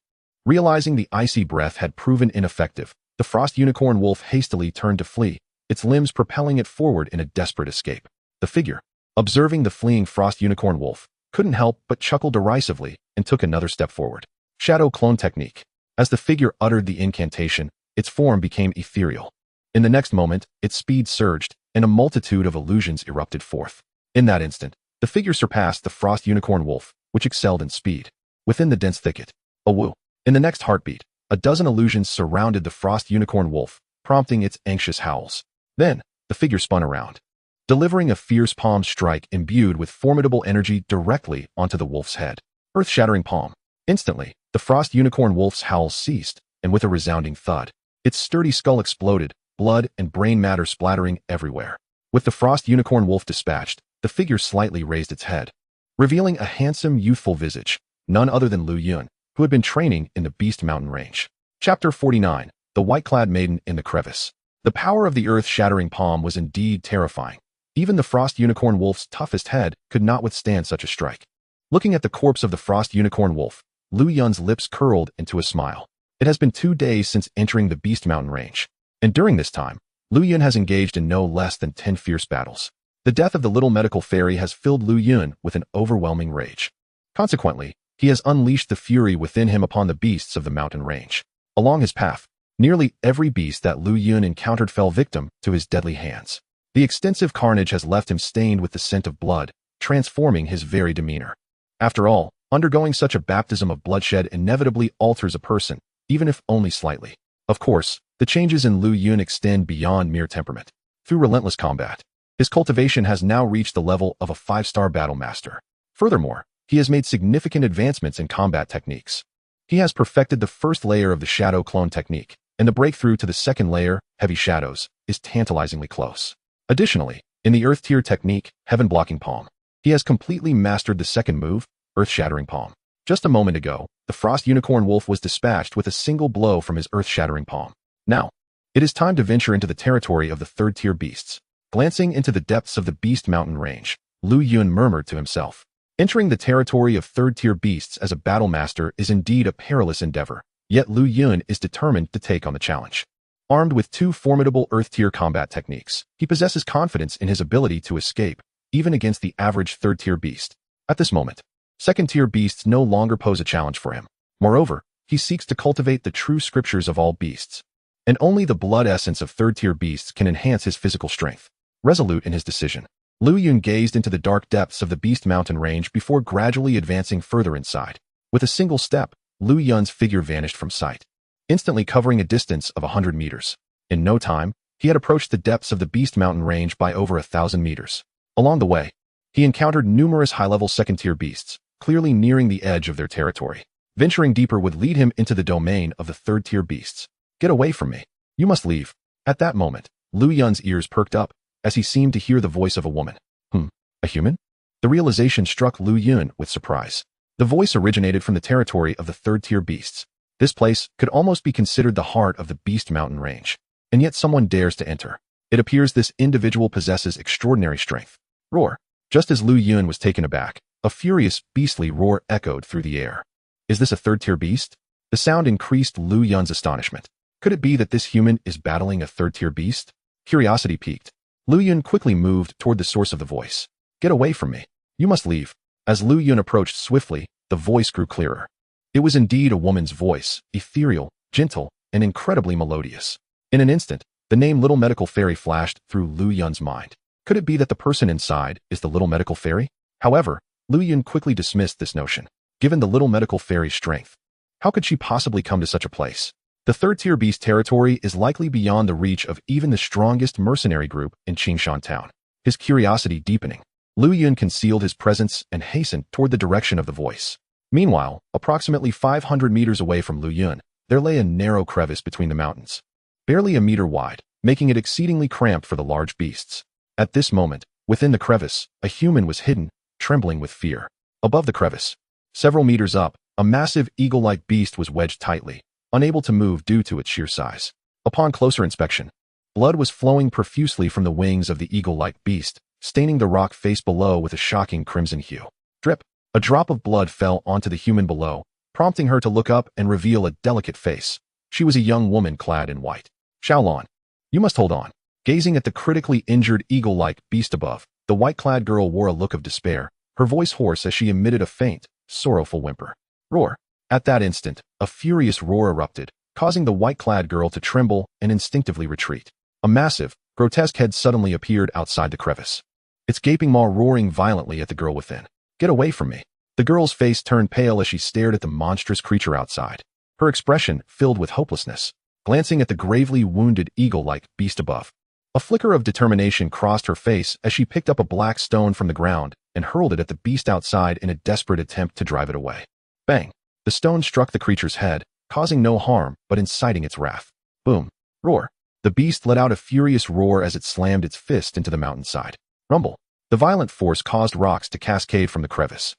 Realizing the icy breath had proven ineffective, the Frost Unicorn Wolf hastily turned to flee, its limbs propelling it forward in a desperate escape. The figure, observing the fleeing frost unicorn wolf, couldn't help but chuckle derisively and took another step forward. Shadow clone technique. As the figure uttered the incantation, its form became ethereal. In the next moment, its speed surged, and a multitude of illusions erupted forth. In that instant, the figure surpassed the frost unicorn wolf, which excelled in speed. Within the dense thicket, a woo. In the next heartbeat, a dozen illusions surrounded the frost unicorn wolf, prompting its anxious howls. Then, the figure spun around, delivering a fierce palm strike imbued with formidable energy directly onto the wolf's head. Earth-shattering palm. Instantly, the frost unicorn wolf's howls ceased, and with a resounding thud, its sturdy skull exploded, blood and brain matter splattering everywhere. With the frost unicorn wolf dispatched, the figure slightly raised its head, revealing a handsome, youthful visage, none other than Lu Yun, who had been training in the Beast Mountain Range. Chapter 49. The White-Clad Maiden in the Crevice. The power of the earth-shattering palm was indeed terrifying. Even the frost unicorn wolf's toughest head could not withstand such a strike. Looking at the corpse of the frost unicorn wolf, Lu Yun's lips curled into a smile. It has been 2 days since entering the Beast Mountain Range, and during this time, Lu Yun has engaged in no less than 10 fierce battles. The death of the little medical fairy has filled Lu Yun with an overwhelming rage. Consequently, he has unleashed the fury within him upon the beasts of the mountain range. Along his path, nearly every beast that Lu Yun encountered fell victim to his deadly hands. The extensive carnage has left him stained with the scent of blood, transforming his very demeanor. After all, undergoing such a baptism of bloodshed inevitably alters a person, even if only slightly. Of course, the changes in Lu Yun extend beyond mere temperament. Through relentless combat, his cultivation has now reached the level of a 5-star battle master. Furthermore, he has made significant advancements in combat techniques. He has perfected the first layer of the shadow clone technique, and the breakthrough to the second layer, heavy shadows, is tantalizingly close. Additionally, in the earth tier technique, heaven blocking palm, he has completely mastered the second move, earth-shattering palm. Just a moment ago, the frost unicorn wolf was dispatched with a single blow from his earth-shattering palm. Now, it is time to venture into the territory of the third-tier beasts. Glancing into the depths of the Beast Mountain Range, Lu Yun murmured to himself. Entering the territory of third-tier beasts as a battle master is indeed a perilous endeavor, yet Lu Yun is determined to take on the challenge. Armed with 2 formidable earth-tier combat techniques, he possesses confidence in his ability to escape, even against the average third-tier beast. At this moment, second-tier beasts no longer pose a challenge for him. Moreover, he seeks to cultivate the true scriptures of all beasts, and only the blood essence of third-tier beasts can enhance his physical strength. Resolute in his decision, Lu Yun gazed into the dark depths of the Beast Mountain Range before gradually advancing further inside. With a single step, Lu Yun's figure vanished from sight, instantly covering a distance of 100 meters. In no time, he had approached the depths of the Beast Mountain Range by over 1,000 meters. Along the way, he encountered numerous high-level second-tier beasts, clearly nearing the edge of their territory. Venturing deeper would lead him into the domain of the third-tier beasts. Get away from me. You must leave. At that moment, Lu Yun's ears perked up, as he seemed to hear the voice of a woman. A human? The realization struck Lu Yun with surprise. The voice originated from the territory of the third-tier beasts. This place could almost be considered the heart of the Beast Mountain Range, and yet someone dares to enter. It appears this individual possesses extraordinary strength. Roar. Just as Lu Yun was taken aback, a furious, beastly roar echoed through the air. Is this a third-tier beast? The sound increased Lu Yun's astonishment. Could it be that this human is battling a third-tier beast? Curiosity piqued. Lu Yun quickly moved toward the source of the voice. Get away from me. You must leave. As Lu Yun approached swiftly, the voice grew clearer. It was indeed a woman's voice, ethereal, gentle, and incredibly melodious. In an instant, the name Little Medical Fairy flashed through Lu Yun's mind. Could it be that the person inside is the Little Medical Fairy? However, Lu Yun quickly dismissed this notion. Given the Little Medical Fairy's strength, how could she possibly come to such a place? The third-tier beast territory is likely beyond the reach of even the strongest mercenary group in Qingshan Town. His curiosity deepening, Lu Yun concealed his presence and hastened toward the direction of the voice. Meanwhile, approximately 500 meters away from Lu Yun, there lay a narrow crevice between the mountains, barely a meter wide, making it exceedingly cramped for the large beasts. At this moment, within the crevice, a human was hidden, trembling with fear. Above the crevice, several meters up, a massive eagle-like beast was wedged tightly, unable to move due to its sheer size. Upon closer inspection, blood was flowing profusely from the wings of the eagle-like beast, staining the rock face below with a shocking crimson hue. Drip. A drop of blood fell onto the human below, prompting her to look up and reveal a delicate face. She was a young woman clad in white. Xiaolon, you must hold on. Gazing at the critically injured eagle-like beast above, The white-clad girl wore a look of despair, her voice hoarse as she emitted a faint, sorrowful whimper. Roar! At that instant, a furious roar erupted, causing the white-clad girl to tremble and instinctively retreat. A massive, grotesque head suddenly appeared outside the crevice, its gaping maw roaring violently at the girl within. "Get away from me!" The girl's face turned pale as she stared at the monstrous creature outside, her expression filled with hopelessness, glancing at the gravely wounded eagle-like beast above. A flicker of determination crossed her face as she picked up a black stone from the ground and hurled it at the beast outside in a desperate attempt to drive it away. Bang! The stone struck the creature's head, causing no harm but inciting its wrath. Boom! Roar! The beast let out a furious roar as it slammed its fist into the mountainside. Rumble! The violent force caused rocks to cascade from the crevice.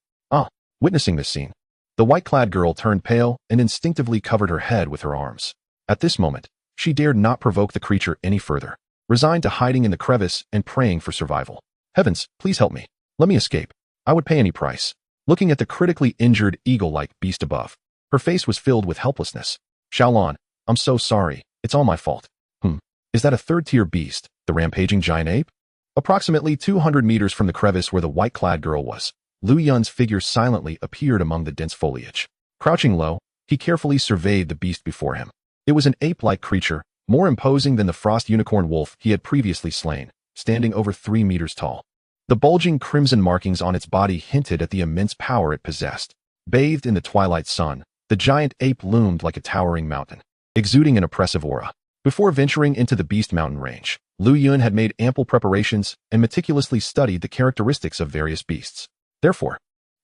Witnessing this scene, the white-clad girl turned pale and instinctively covered her head with her arms. At this moment, she dared not provoke the creature any further, resigned to hiding in the crevice and praying for survival. "Heavens, please help me. Let me escape. I would pay any price." Looking at the critically injured eagle-like beast above, her face was filled with helplessness. "Xiaolan, I'm so sorry. It's all my fault." Is that a third-tier beast, the rampaging giant ape? Approximately 200 meters from the crevice where the white-clad girl was, Lu Yun's figure silently appeared among the dense foliage. Crouching low, he carefully surveyed the beast before him. It was an ape-like creature, more imposing than the frost unicorn wolf he had previously slain, standing over 3 meters tall. The bulging crimson markings on its body hinted at the immense power it possessed. Bathed in the twilight sun, the giant ape loomed like a towering mountain, exuding an oppressive aura. Before venturing into the Beast Mountain range, Lu Yun had made ample preparations and meticulously studied the characteristics of various beasts. Therefore,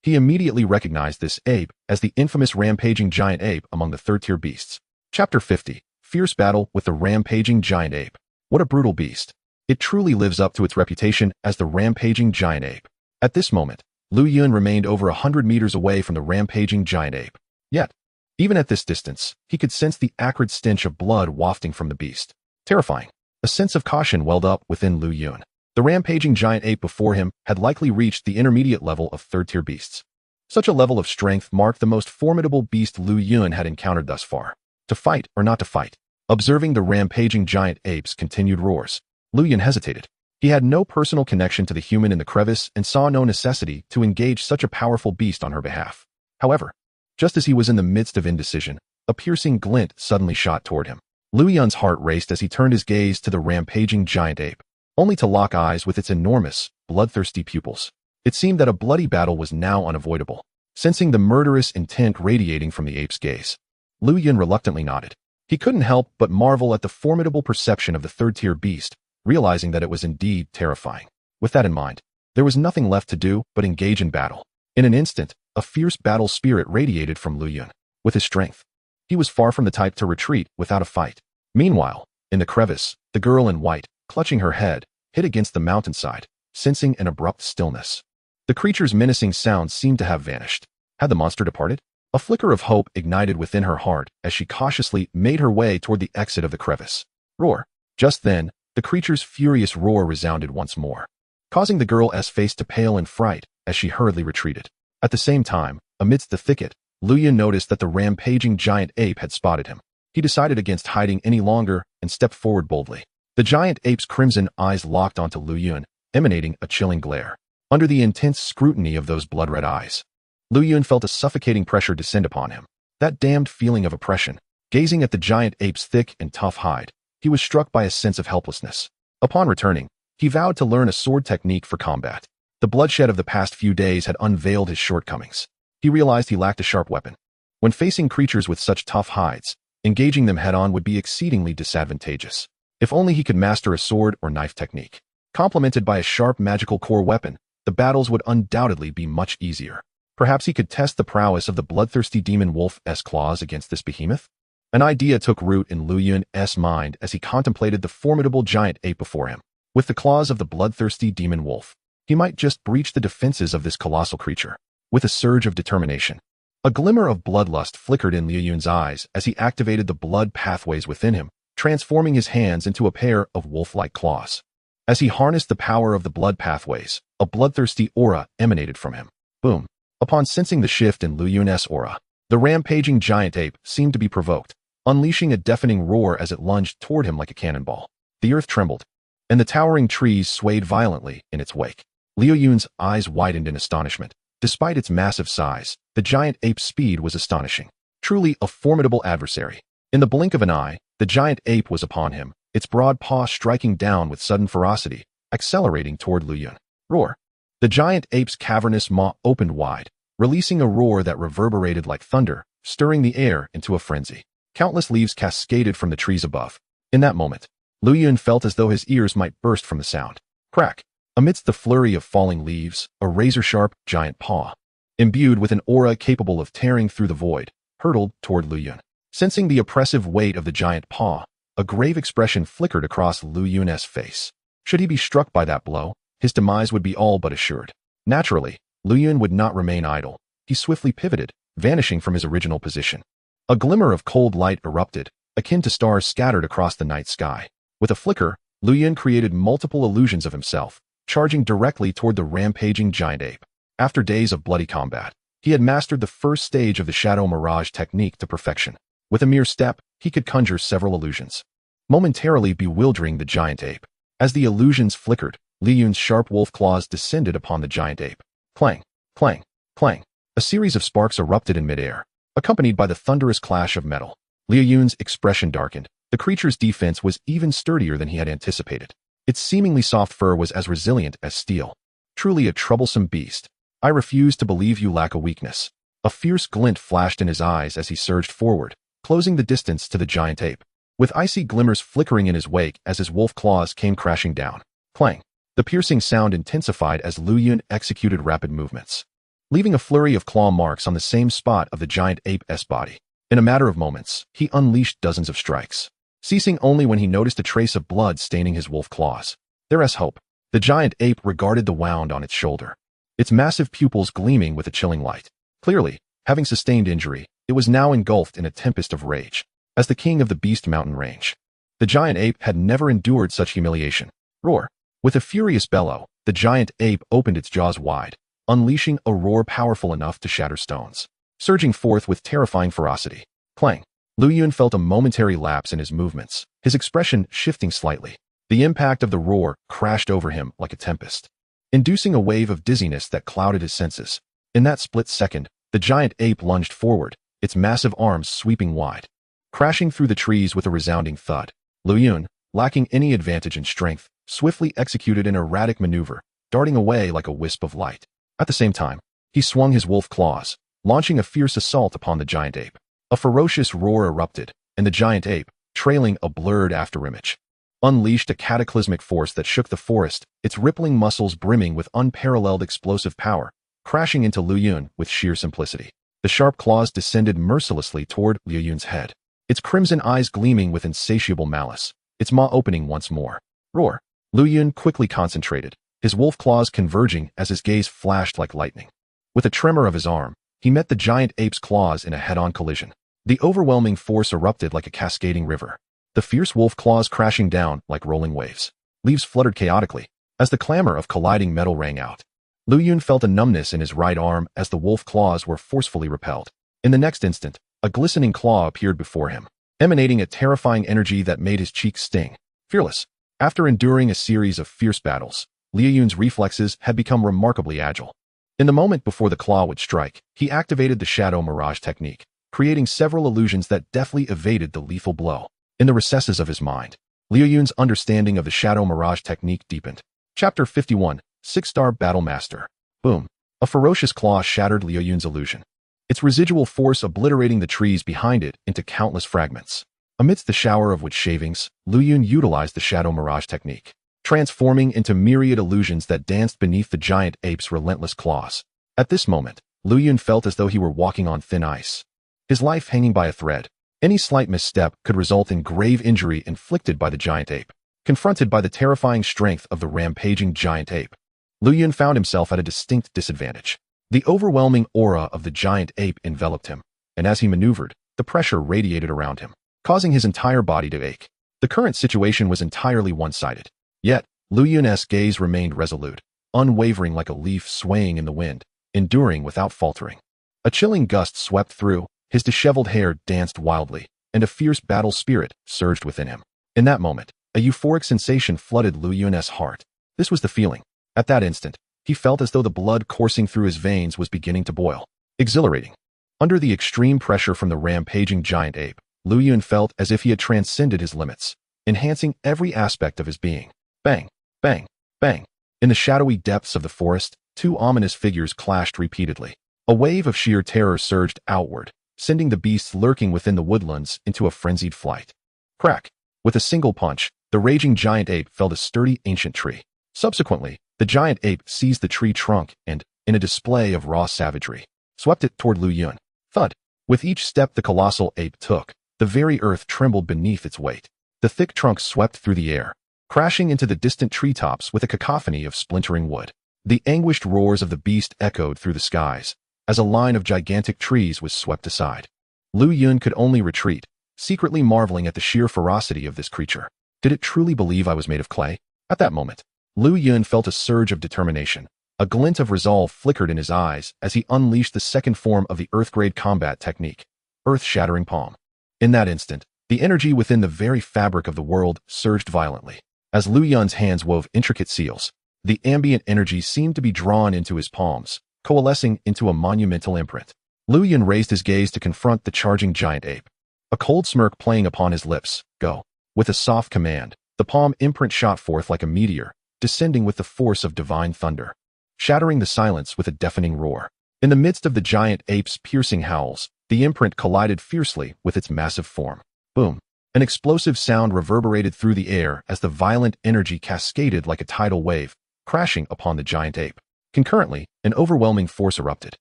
he immediately recognized this ape as the infamous rampaging giant ape among the third-tier beasts. Chapter 50. Fierce Battle with the Rampaging Giant Ape. What a brutal beast. It truly lives up to its reputation as the rampaging giant ape. At this moment, Lu Yun remained over 100 meters away from the rampaging giant ape. Yet, even at this distance, he could sense the acrid stench of blood wafting from the beast. Terrifying. A sense of caution welled up within Lu Yun. The rampaging giant ape before him had likely reached the intermediate level of third-tier beasts. Such a level of strength marked the most formidable beast Lu Yun had encountered thus far. To fight or not to fight? Observing the rampaging giant ape's continued roars, Lu Yun hesitated. He had no personal connection to the human in the crevice and saw no necessity to engage such a powerful beast on her behalf. However, just as he was in the midst of indecision, a piercing glint suddenly shot toward him. Lu Yun's heart raced as he turned his gaze to the rampaging giant ape, only to lock eyes with its enormous, bloodthirsty pupils. It seemed that a bloody battle was now unavoidable. Sensing the murderous intent radiating from the ape's gaze, Lu Yun reluctantly nodded. He couldn't help but marvel at the formidable perception of the third-tier beast, realizing that it was indeed terrifying. With that in mind, there was nothing left to do but engage in battle. In an instant, a fierce battle spirit radiated from Lu Yun. With his strength, he was far from the type to retreat without a fight. Meanwhile, in the crevice, the girl in white, clutching her head, hit against the mountainside, sensing an abrupt stillness. The creature's menacing sound seemed to have vanished. Had the monster departed? A flicker of hope ignited within her heart as she cautiously made her way toward the exit of the crevice. Roar! Just then, the creature's furious roar resounded once more, causing the girl's face to pale in fright as she hurriedly retreated. At the same time, amidst the thicket, Lu Yun noticed that the rampaging giant ape had spotted him. He decided against hiding any longer and stepped forward boldly. The giant ape's crimson eyes locked onto Lu Yun, emanating a chilling glare. Under the intense scrutiny of those blood-red eyes, Lu Yun felt a suffocating pressure descend upon him. That damned feeling of oppression. Gazing at the giant ape's thick and tough hide, he was struck by a sense of helplessness. Upon returning, he vowed to learn a sword technique for combat. The bloodshed of the past few days had unveiled his shortcomings. He realized he lacked a sharp weapon. When facing creatures with such tough hides, engaging them head-on would be exceedingly disadvantageous. If only he could master a sword or knife technique. Complemented by a sharp magical core weapon, the battles would undoubtedly be much easier. Perhaps he could test the prowess of the bloodthirsty demon wolf's claws against this behemoth? An idea took root in Lu Yun's mind as he contemplated the formidable giant ape before him. With the claws of the bloodthirsty demon wolf, he might just breach the defenses of this colossal creature. With a surge of determination, a glimmer of bloodlust flickered in Lu Yun's eyes as he activated the blood pathways within him, transforming his hands into a pair of wolf-like claws. As he harnessed the power of the blood pathways, a bloodthirsty aura emanated from him. Boom! Upon sensing the shift in Lu Yun's aura, the rampaging giant ape seemed to be provoked, unleashing a deafening roar as it lunged toward him like a cannonball. The earth trembled. and the towering trees swayed violently in its wake. Liu Yun's eyes widened in astonishment. Despite its massive size, the giant ape's speed was astonishing. Truly a formidable adversary. In the blink of an eye, the giant ape was upon him, its broad paw striking down with sudden ferocity, accelerating toward Liu Yun. Roar! The giant ape's cavernous maw opened wide, releasing a roar that reverberated like thunder, stirring the air into a frenzy. Countless leaves cascaded from the trees above. In that moment, Liu Yun felt as though his ears might burst from the sound. Crack! Amidst the flurry of falling leaves, a razor-sharp giant paw, imbued with an aura capable of tearing through the void, hurtled toward Liu Yun. Sensing the oppressive weight of the giant paw, a grave expression flickered across Liu Yun's face. Should he be struck by that blow, his demise would be all but assured. Naturally, Liu Yun would not remain idle. He swiftly pivoted, vanishing from his original position. A glimmer of cold light erupted, akin to stars scattered across the night sky. With a flicker, Liu Yun created multiple illusions of himself, charging directly toward the rampaging giant ape. After days of bloody combat, he had mastered the first stage of the Shadow Mirage technique to perfection. With a mere step, he could conjure several illusions, momentarily bewildering the giant ape. As the illusions flickered, Liu Yun's sharp wolf claws descended upon the giant ape. Clang, clang, clang. A series of sparks erupted in midair, accompanied by the thunderous clash of metal. Liu Yun's expression darkened. The creature's defense was even sturdier than he had anticipated. Its seemingly soft fur was as resilient as steel. Truly a troublesome beast. I refuse to believe you lack a weakness. A fierce glint flashed in his eyes as he surged forward, closing the distance to the giant ape, with icy glimmers flickering in his wake as his wolf claws came crashing down. Clang! The piercing sound intensified as Liu Yun executed rapid movements, leaving a flurry of claw marks on the same spot of the giant ape's body. In a matter of moments, he unleashed dozens of strikes, ceasing only when he noticed a trace of blood staining his wolf claws. There's hope. The giant ape regarded the wound on its shoulder, its massive pupils gleaming with a chilling light. Clearly, having sustained injury, it was now engulfed in a tempest of rage. As the king of the Beast Mountain range, the giant ape had never endured such humiliation. Roar! With a furious bellow, the giant ape opened its jaws wide, unleashing a roar powerful enough to shatter stones, surging forth with terrifying ferocity. Clang! Liu Yun felt a momentary lapse in his movements, his expression shifting slightly. The impact of the roar crashed over him like a tempest, inducing a wave of dizziness that clouded his senses. In that split second, the giant ape lunged forward, its massive arms sweeping wide, crashing through the trees with a resounding thud. Liu Yun, lacking any advantage in strength, swiftly executed an erratic maneuver, darting away like a wisp of light. At the same time, he swung his wolf claws, launching a fierce assault upon the giant ape. A ferocious roar erupted, and the giant ape, trailing a blurred afterimage, unleashed a cataclysmic force that shook the forest, its rippling muscles brimming with unparalleled explosive power, crashing into Liu Yun with sheer simplicity. The sharp claws descended mercilessly toward Liu Yun's head, its crimson eyes gleaming with insatiable malice, its maw opening once more. Roar! Liu Yun quickly concentrated, his wolf claws converging as his gaze flashed like lightning. With a tremor of his arm, he met the giant ape's claws in a head-on collision. The overwhelming force erupted like a cascading river, the fierce wolf claws crashing down like rolling waves. Leaves fluttered chaotically as the clamor of colliding metal rang out. Liu Yun felt a numbness in his right arm as the wolf claws were forcefully repelled. In the next instant, a glistening claw appeared before him, emanating a terrifying energy that made his cheeks sting. Fearless. After enduring a series of fierce battles, Liu Yun's reflexes had become remarkably agile. In the moment before the claw would strike, he activated the Shadow Mirage technique, creating several illusions that deftly evaded the lethal blow. In the recesses of his mind, Liu Yun's understanding of the Shadow Mirage technique deepened. Chapter 51, 6-Star Battle Master. Boom. A ferocious claw shattered Liu Yun's illusion, its residual force obliterating the trees behind it into countless fragments. Amidst the shower of wood shavings, Liu Yun utilized the Shadow Mirage technique, transforming into myriad illusions that danced beneath the giant ape's relentless claws. At this moment, Liu Yun felt as though he were walking on thin ice, his life hanging by a thread. Any slight misstep could result in grave injury inflicted by the giant ape. Confronted by the terrifying strength of the rampaging giant ape, Liu Yun found himself at a distinct disadvantage. The overwhelming aura of the giant ape enveloped him, and as he maneuvered, the pressure radiated around him, causing his entire body to ache. The current situation was entirely one-sided. Yet, Liu Yun's gaze remained resolute, unwavering like a leaf swaying in the wind, enduring without faltering. A chilling gust swept through, his disheveled hair danced wildly, and a fierce battle spirit surged within him. In that moment, A euphoric sensation flooded Lu Yun's heart. This was the feeling. At that instant, he felt as though the blood coursing through his veins was beginning to boil. Exhilarating. Under the extreme pressure from the rampaging giant ape, Lu Yun felt as if he had transcended his limits, enhancing every aspect of his being. Bang, bang, bang. In the shadowy depths of the forest, two ominous figures clashed repeatedly. A wave of sheer terror surged outward, sending the beasts lurking within the woodlands into a frenzied flight. Crack! With a single punch, the raging giant ape felled a sturdy ancient tree. Subsequently, the giant ape seized the tree trunk and, in a display of raw savagery, swept it toward Lu Yun. Thud! With each step the colossal ape took, the very earth trembled beneath its weight. The thick trunk swept through the air, crashing into the distant treetops with a cacophony of splintering wood. The anguished roars of the beast echoed through the skies, as a line of gigantic trees was swept aside. Lu Yun could only retreat, secretly marveling at the sheer ferocity of this creature. Did it truly believe I was made of clay? At that moment, Lu Yun felt a surge of determination. A glint of resolve flickered in his eyes as he unleashed the second form of the Earth-grade combat technique, Earth-Shattering Palm. In that instant, the energy within the very fabric of the world surged violently. As Lu Yun's hands wove intricate seals, the ambient energy seemed to be drawn into his palms, coalescing into a monumental imprint. Lu Yun raised his gaze to confront the charging giant ape. A cold smirk playing upon his lips. Go. With a soft command, the palm imprint shot forth like a meteor, descending with the force of divine thunder, shattering the silence with a deafening roar. In the midst of the giant ape's piercing howls, the imprint collided fiercely with its massive form. Boom! An explosive sound reverberated through the air as the violent energy cascaded like a tidal wave, crashing upon the giant ape. Concurrently, an overwhelming force erupted,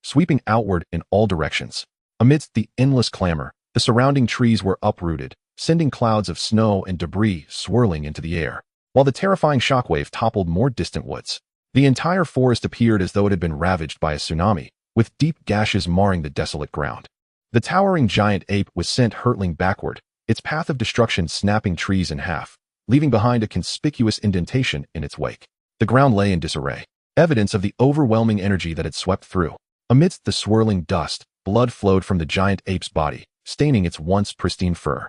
sweeping outward in all directions. Amidst the endless clamor, the surrounding trees were uprooted, sending clouds of snow and debris swirling into the air, while the terrifying shockwave toppled more distant woods. The entire forest appeared as though it had been ravaged by a tsunami, with deep gashes marring the desolate ground. The towering giant ape was sent hurtling backward, its path of destruction snapping trees in half, leaving behind a conspicuous indentation in its wake. The ground lay in disarray, evidence of the overwhelming energy that had swept through. Amidst the swirling dust, blood flowed from the giant ape's body, staining its once pristine fur.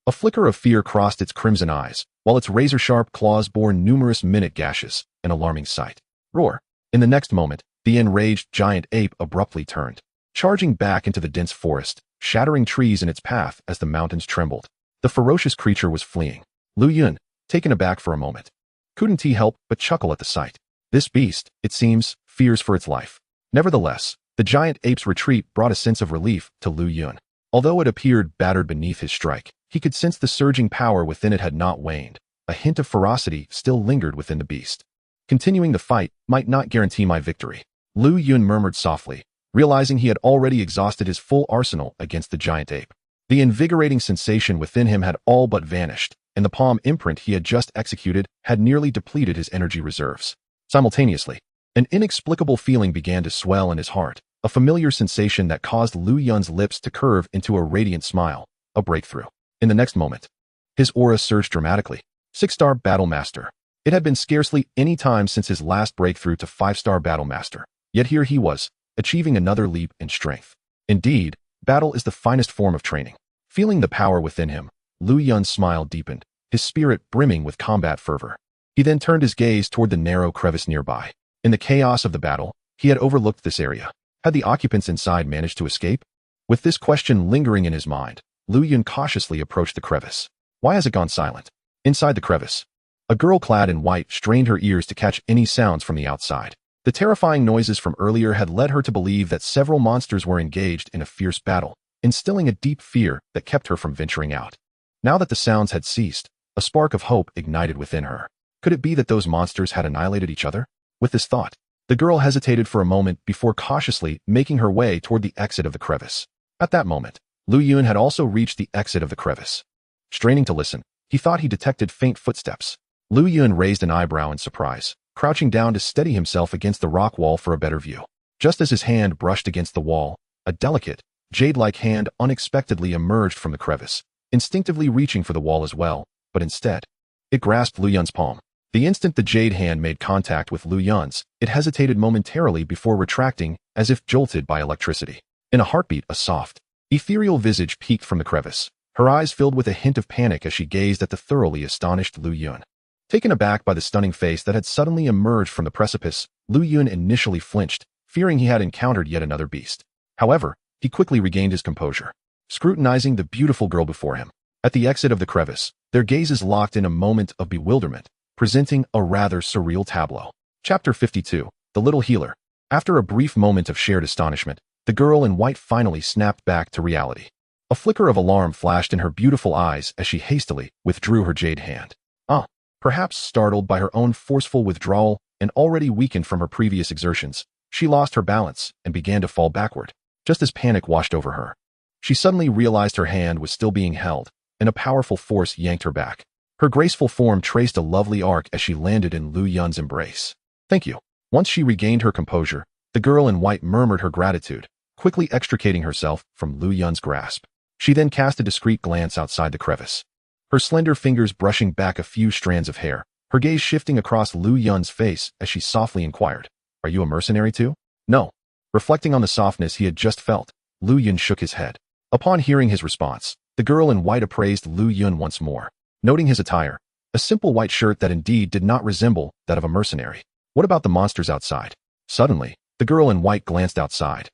A flicker of fear crossed its crimson eyes, while its razor-sharp claws bore numerous minute gashes, an alarming sight. Roar! In the next moment, the enraged giant ape abruptly turned, charging back into the dense forest, shattering trees in its path as the mountains trembled. The ferocious creature was fleeing. Lu Yun, taken aback for a moment, couldn't he help but chuckle at the sight. This beast, it seems, fears for its life. Nevertheless, the giant ape's retreat brought a sense of relief to Lu Yun. Although it appeared battered beneath his strike, he could sense the surging power within it had not waned. A hint of ferocity still lingered within the beast. Continuing the fight might not guarantee my victory, Lu Yun murmured softly, realizing he had already exhausted his full arsenal against the giant ape. The invigorating sensation within him had all but vanished, and the palm imprint he had just executed had nearly depleted his energy reserves. Simultaneously, an inexplicable feeling began to swell in his heart, a familiar sensation that caused Lu Yun's lips to curve into a radiant smile, a breakthrough. In the next moment, his aura surged dramatically. 6-star Battle Master. It had been scarcely any time since his last breakthrough to 5-star Battle Master, yet here he was, achieving another leap in strength. Indeed, battle is the finest form of training. Feeling the power within him, Lu Yun's smile deepened, his spirit brimming with combat fervor. He then turned his gaze toward the narrow crevice nearby. In the chaos of the battle, he had overlooked this area. Had the occupants inside managed to escape? With this question lingering in his mind, Lu Yun cautiously approached the crevice. Why has it gone silent? Inside the crevice, a girl clad in white strained her ears to catch any sounds from the outside. The terrifying noises from earlier had led her to believe that several monsters were engaged in a fierce battle, instilling a deep fear that kept her from venturing out. Now that the sounds had ceased, a spark of hope ignited within her. Could it be that those monsters had annihilated each other? With this thought, the girl hesitated for a moment before cautiously making her way toward the exit of the crevice. At that moment, Lu Yun had also reached the exit of the crevice. Straining to listen, he thought he detected faint footsteps. Lu Yun raised an eyebrow in surprise, crouching down to steady himself against the rock wall for a better view. Just as his hand brushed against the wall, a delicate, jade-like hand unexpectedly emerged from the crevice, instinctively reaching for the wall as well, but instead, it grasped Lu Yun's palm. The instant the jade hand made contact with Lu Yun's, it hesitated momentarily before retracting as if jolted by electricity. In a heartbeat, a soft, ethereal visage peeked from the crevice. her eyes filled with a hint of panic as she gazed at the thoroughly astonished Lu Yun. Taken aback by the stunning face that had suddenly emerged from the precipice, Lu Yun initially flinched, fearing he had encountered yet another beast. However, he quickly regained his composure, scrutinizing the beautiful girl before him. At the exit of the crevice, their gazes locked in a moment of bewilderment, presenting a rather surreal tableau. Chapter 52. The Little Healer. After a brief moment of shared astonishment, the girl in white finally snapped back to reality. A flicker of alarm flashed in her beautiful eyes as she hastily withdrew her jade hand. Perhaps startled by her own forceful withdrawal and already weakened from her previous exertions, she lost her balance and began to fall backward. Just as panic washed over her, she suddenly realized her hand was still being held, and a powerful force yanked her back. Her graceful form traced a lovely arc as she landed in Lu Yun's embrace. "Thank you." Once she regained her composure, the girl in white murmured her gratitude, quickly extricating herself from Lu Yun's grasp. She then cast a discreet glance outside the crevice, her slender fingers brushing back a few strands of hair, her gaze shifting across Lu Yun's face as she softly inquired, "Are you a mercenary too?" "No." Reflecting on the softness he had just felt, Lu Yun shook his head. Upon hearing his response, the girl in white appraised Lu Yun once more, noting his attire, a simple white shirt that indeed did not resemble that of a mercenary. "What about the monsters outside?" Suddenly, the girl in white glanced outside,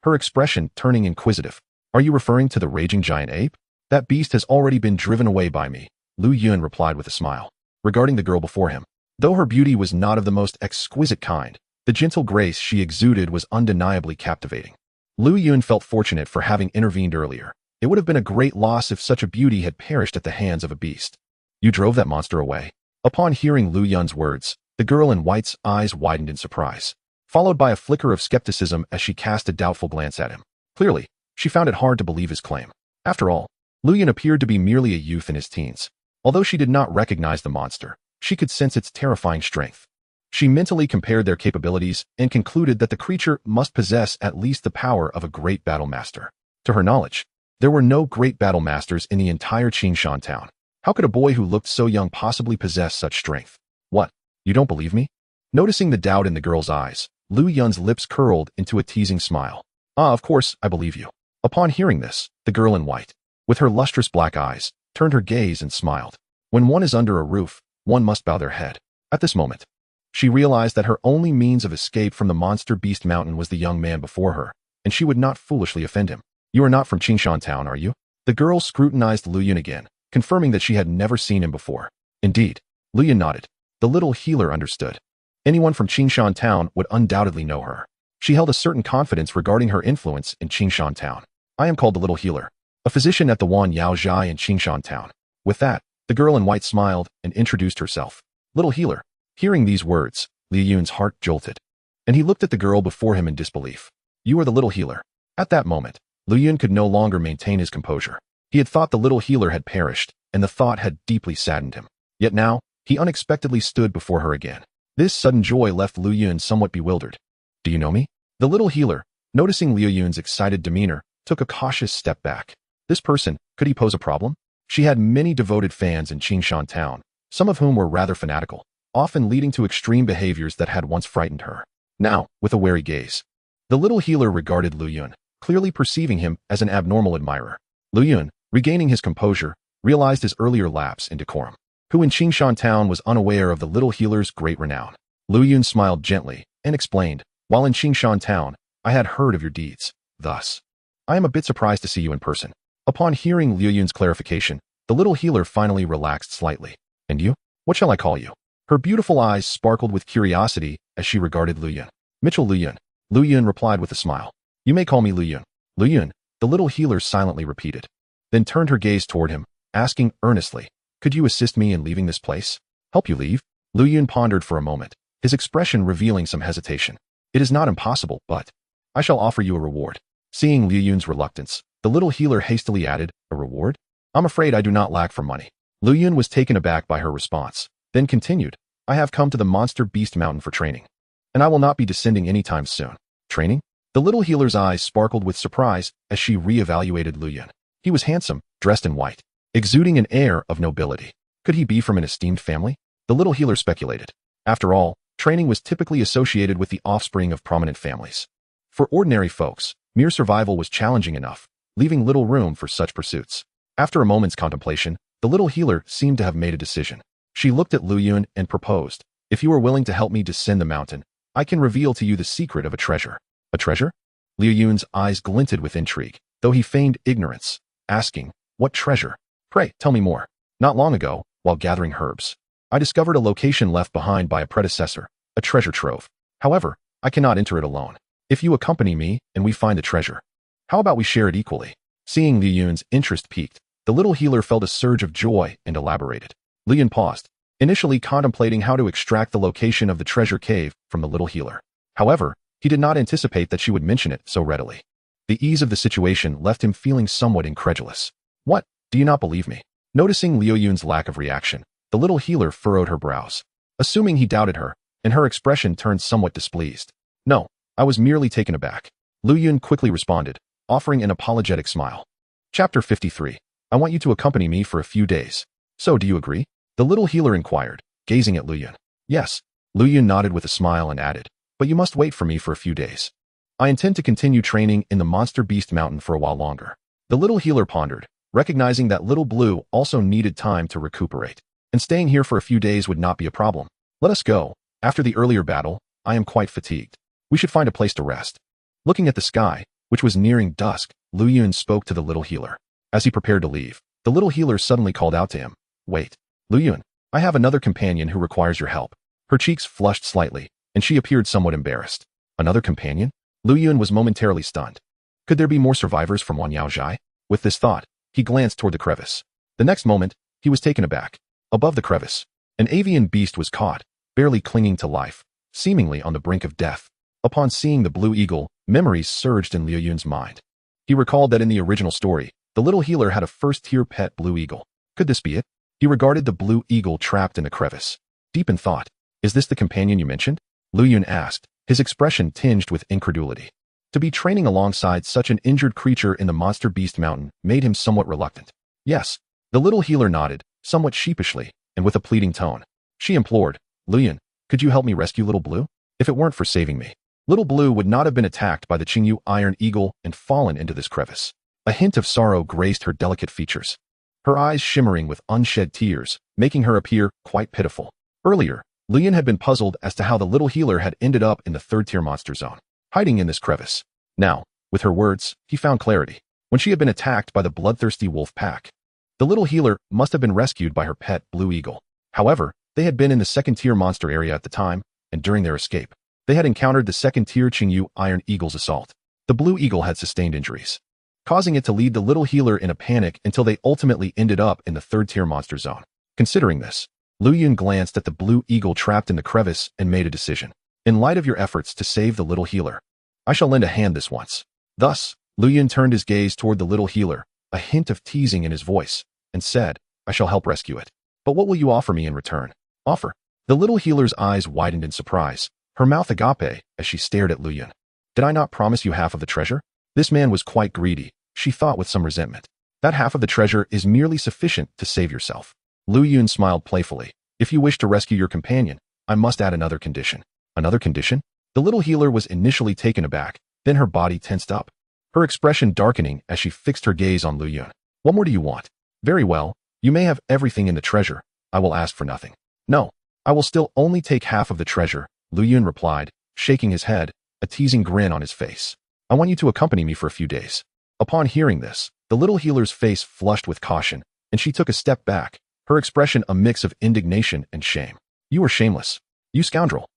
her expression turning inquisitive. "Are you referring to the raging giant ape?" "That beast has already been driven away by me," Lu Yun replied with a smile. Regarding the girl before him, though her beauty was not of the most exquisite kind, the gentle grace she exuded was undeniably captivating. Lu Yun felt fortunate for having intervened earlier. It would have been a great loss if such a beauty had perished at the hands of a beast. "You drove that monster away?" Upon hearing Lu Yun's words, the girl in white's eyes widened in surprise, followed by a flicker of skepticism as she cast a doubtful glance at him. Clearly, she found it hard to believe his claim. After all, Lu Yun appeared to be merely a youth in his teens. Although she did not recognize the monster, she could sense its terrifying strength. She mentally compared their capabilities and concluded that the creature must possess at least the power of a great battle master. To her knowledge, there were no great battle masters in the entire Qingshan town. How could a boy who looked so young possibly possess such strength? "What? You don't believe me?" Noticing the doubt in the girl's eyes, Lu Yun's lips curled into a teasing smile. Of course, I believe you." Upon hearing this, the girl in white, with her lustrous black eyes, turned her gaze and smiled. When one is under a roof, one must bow their head. At this moment, she realized that her only means of escape from the monster beast mountain was the young man before her, and she would not foolishly offend him. "You are not from Qingshan town, are you?" The girl scrutinized Lu Yun again, confirming that she had never seen him before. Indeed, Lu Yun nodded. The little healer understood. Anyone from Qingshan town would undoubtedly know her. She held a certain confidence regarding her influence in Qingshan town. "I am called the Little Healer, a physician at the Wan Yao Zhai in Qingshan town." With that, the girl in white smiled and introduced herself. "Little Healer." Hearing these words, Lu Yun's heart jolted, and he looked at the girl before him in disbelief. "You are the Little Healer." At that moment, Lu Yun could no longer maintain his composure. He had thought the Little Healer had perished, and the thought had deeply saddened him. Yet now, he unexpectedly stood before her again. This sudden joy left Lu Yun somewhat bewildered. "Do you know me?" The Little Healer, noticing Lu Yun's excited demeanor, took a cautious step back. This person, could he pose a problem? She had many devoted fans in Qingshan town, some of whom were rather fanatical, often leading to extreme behaviors that had once frightened her. Now, with a wary gaze, the Little Healer regarded Lu Yun, clearly perceiving him as an abnormal admirer. Lu Yun, regaining his composure, realized his earlier lapse in decorum. Who in Qingshan town was unaware of the Little Healer's great renown? Lu Yun smiled gently and explained, "While in Qingshan town, I had heard of your deeds. Thus, I am a bit surprised to see you in person." Upon hearing Lu Yun's clarification, the Little Healer finally relaxed slightly. "And you? What shall I call you?" Her beautiful eyes sparkled with curiosity as she regarded Lu Yun. "Mitchell Lu Yun." Lu Yun replied with a smile. "You may call me Lu Yun." "Lu Yun," the Little Healer silently repeated, then turned her gaze toward him, asking earnestly, "Could you assist me in leaving this place?" "Help you leave?" Lu Yun pondered for a moment, his expression revealing some hesitation. "It is not impossible, but I shall offer you a reward." Seeing Lu Yun's reluctance, the Little Healer hastily added, "A reward? I'm afraid I do not lack for money." Lu Yun was taken aback by her response, then continued, "I have come to the Monster Beast Mountain for training, and I will not be descending anytime soon." "Training?" The Little Healer's eyes sparkled with surprise as she re-evaluated Lu Yun. He was handsome, dressed in white, exuding an air of nobility. Could he be from an esteemed family? The Little Healer speculated. After all, training was typically associated with the offspring of prominent families. For ordinary folks, mere survival was challenging enough, leaving little room for such pursuits. After a moment's contemplation, the little healer seemed to have made a decision. She looked at Lu Yun and proposed, "If you are willing to help me descend the mountain, I can reveal to you the secret of a treasure." "A treasure?" Liu Yun's eyes glinted with intrigue, though he feigned ignorance, asking, "What treasure? Pray, tell me more." "Not long ago, while gathering herbs, I discovered a location left behind by a predecessor, a treasure trove. However, I cannot enter it alone. If you accompany me and we find the treasure, how about we share it equally?" Seeing Liu Yun's interest piqued, the little healer felt a surge of joy and elaborated. Liu Yun paused, initially contemplating how to extract the location of the treasure cave from the little healer. However, he did not anticipate that she would mention it so readily. The ease of the situation left him feeling somewhat incredulous. "What? Do you not believe me?" Noticing Liu Yun's lack of reaction, the little healer furrowed her brows, assuming he doubted her, and her expression turned somewhat displeased. "No, I was merely taken aback," Liu Yun quickly responded, offering an apologetic smile. Chapter 53. I want you to accompany me for a few days. So do you agree? The little healer inquired, gazing at Liu Yun. "Yes." Liu Yun nodded with a smile and added, "But you must wait for me for a few days. I intend to continue training in the Monster Beast Mountain for a while longer." The little healer pondered, recognizing that Little Blue also needed time to recuperate, and staying here for a few days would not be a problem. "Let us go. After the earlier battle, I am quite fatigued. We should find a place to rest." Looking at the sky, which was nearing dusk, Liu Yun spoke to the little healer. As he prepared to leave, the little healer suddenly called out to him, "Wait, Liu Yun, I have another companion who requires your help." Her cheeks flushed slightly, and she appeared somewhat embarrassed. Another companion? Liu Yun was momentarily stunned. Could there be more survivors from Wanyaozhai? With this thought, he glanced toward the crevice. The next moment, he was taken aback. Above the crevice, an avian beast was caught, barely clinging to life, seemingly on the brink of death. Upon seeing the blue eagle, memories surged in Liu Yun's mind. He recalled that in the original story, the little healer had a first-tier pet blue eagle. Could this be it? He regarded the blue eagle trapped in the crevice. Deep in thought, "Is this the companion you mentioned?" Liu Yun asked, his expression tinged with incredulity. To be training alongside such an injured creature in the Monster Beast Mountain made him somewhat reluctant. "Yes." The little healer nodded, somewhat sheepishly, and with a pleading tone. She implored, "Liu Yun, could you help me rescue Little Blue? If it weren't for saving me, Little Blue would not have been attacked by the Qingyu Iron Eagle and fallen into this crevice." A hint of sorrow graced her delicate features, her eyes shimmering with unshed tears, making her appear quite pitiful. Earlier, Liu Yun had been puzzled as to how the little healer had ended up in the third-tier monster zone, hiding in this crevice. Now, with her words, he found clarity. When she had been attacked by the bloodthirsty wolf pack, the little healer must have been rescued by her pet blue eagle. However, they had been in the second-tier monster area at the time, and during their escape, they had encountered the second-tier Qingyu Iron Eagle's assault. The blue eagle had sustained injuries, causing it to lead the little healer in a panic until they ultimately ended up in the third-tier monster zone. Considering this, Liu Yun glanced at the blue eagle trapped in the crevice and made a decision. "In light of your efforts to save the little healer, I shall lend a hand this once." Thus, Liu Yun turned his gaze toward the little healer, a hint of teasing in his voice, and said, "I shall help rescue it. But what will you offer me in return?" "Offer?" The little healer's eyes widened in surprise, her mouth agape as she stared at Liu Yun. "Did I not promise you half of the treasure?" This man was quite greedy, she thought with some resentment. "That half of the treasure is merely sufficient to save yourself." Liu Yun smiled playfully. "If you wish to rescue your companion, I must add another condition." "Another condition?" The little healer was initially taken aback, then her body tensed up, her expression darkening as she fixed her gaze on Liu Yun. "What more do you want?" "Very well, you may have everything in the treasure. I will ask for nothing." "No, I will still only take half of the treasure," Liu Yun replied, shaking his head, a teasing grin on his face. "I want you to accompany me for a few days." Upon hearing this, the little healer's face flushed with caution, and she took a step back, her expression a mix of indignation and shame. "You are shameless. You scoundrel."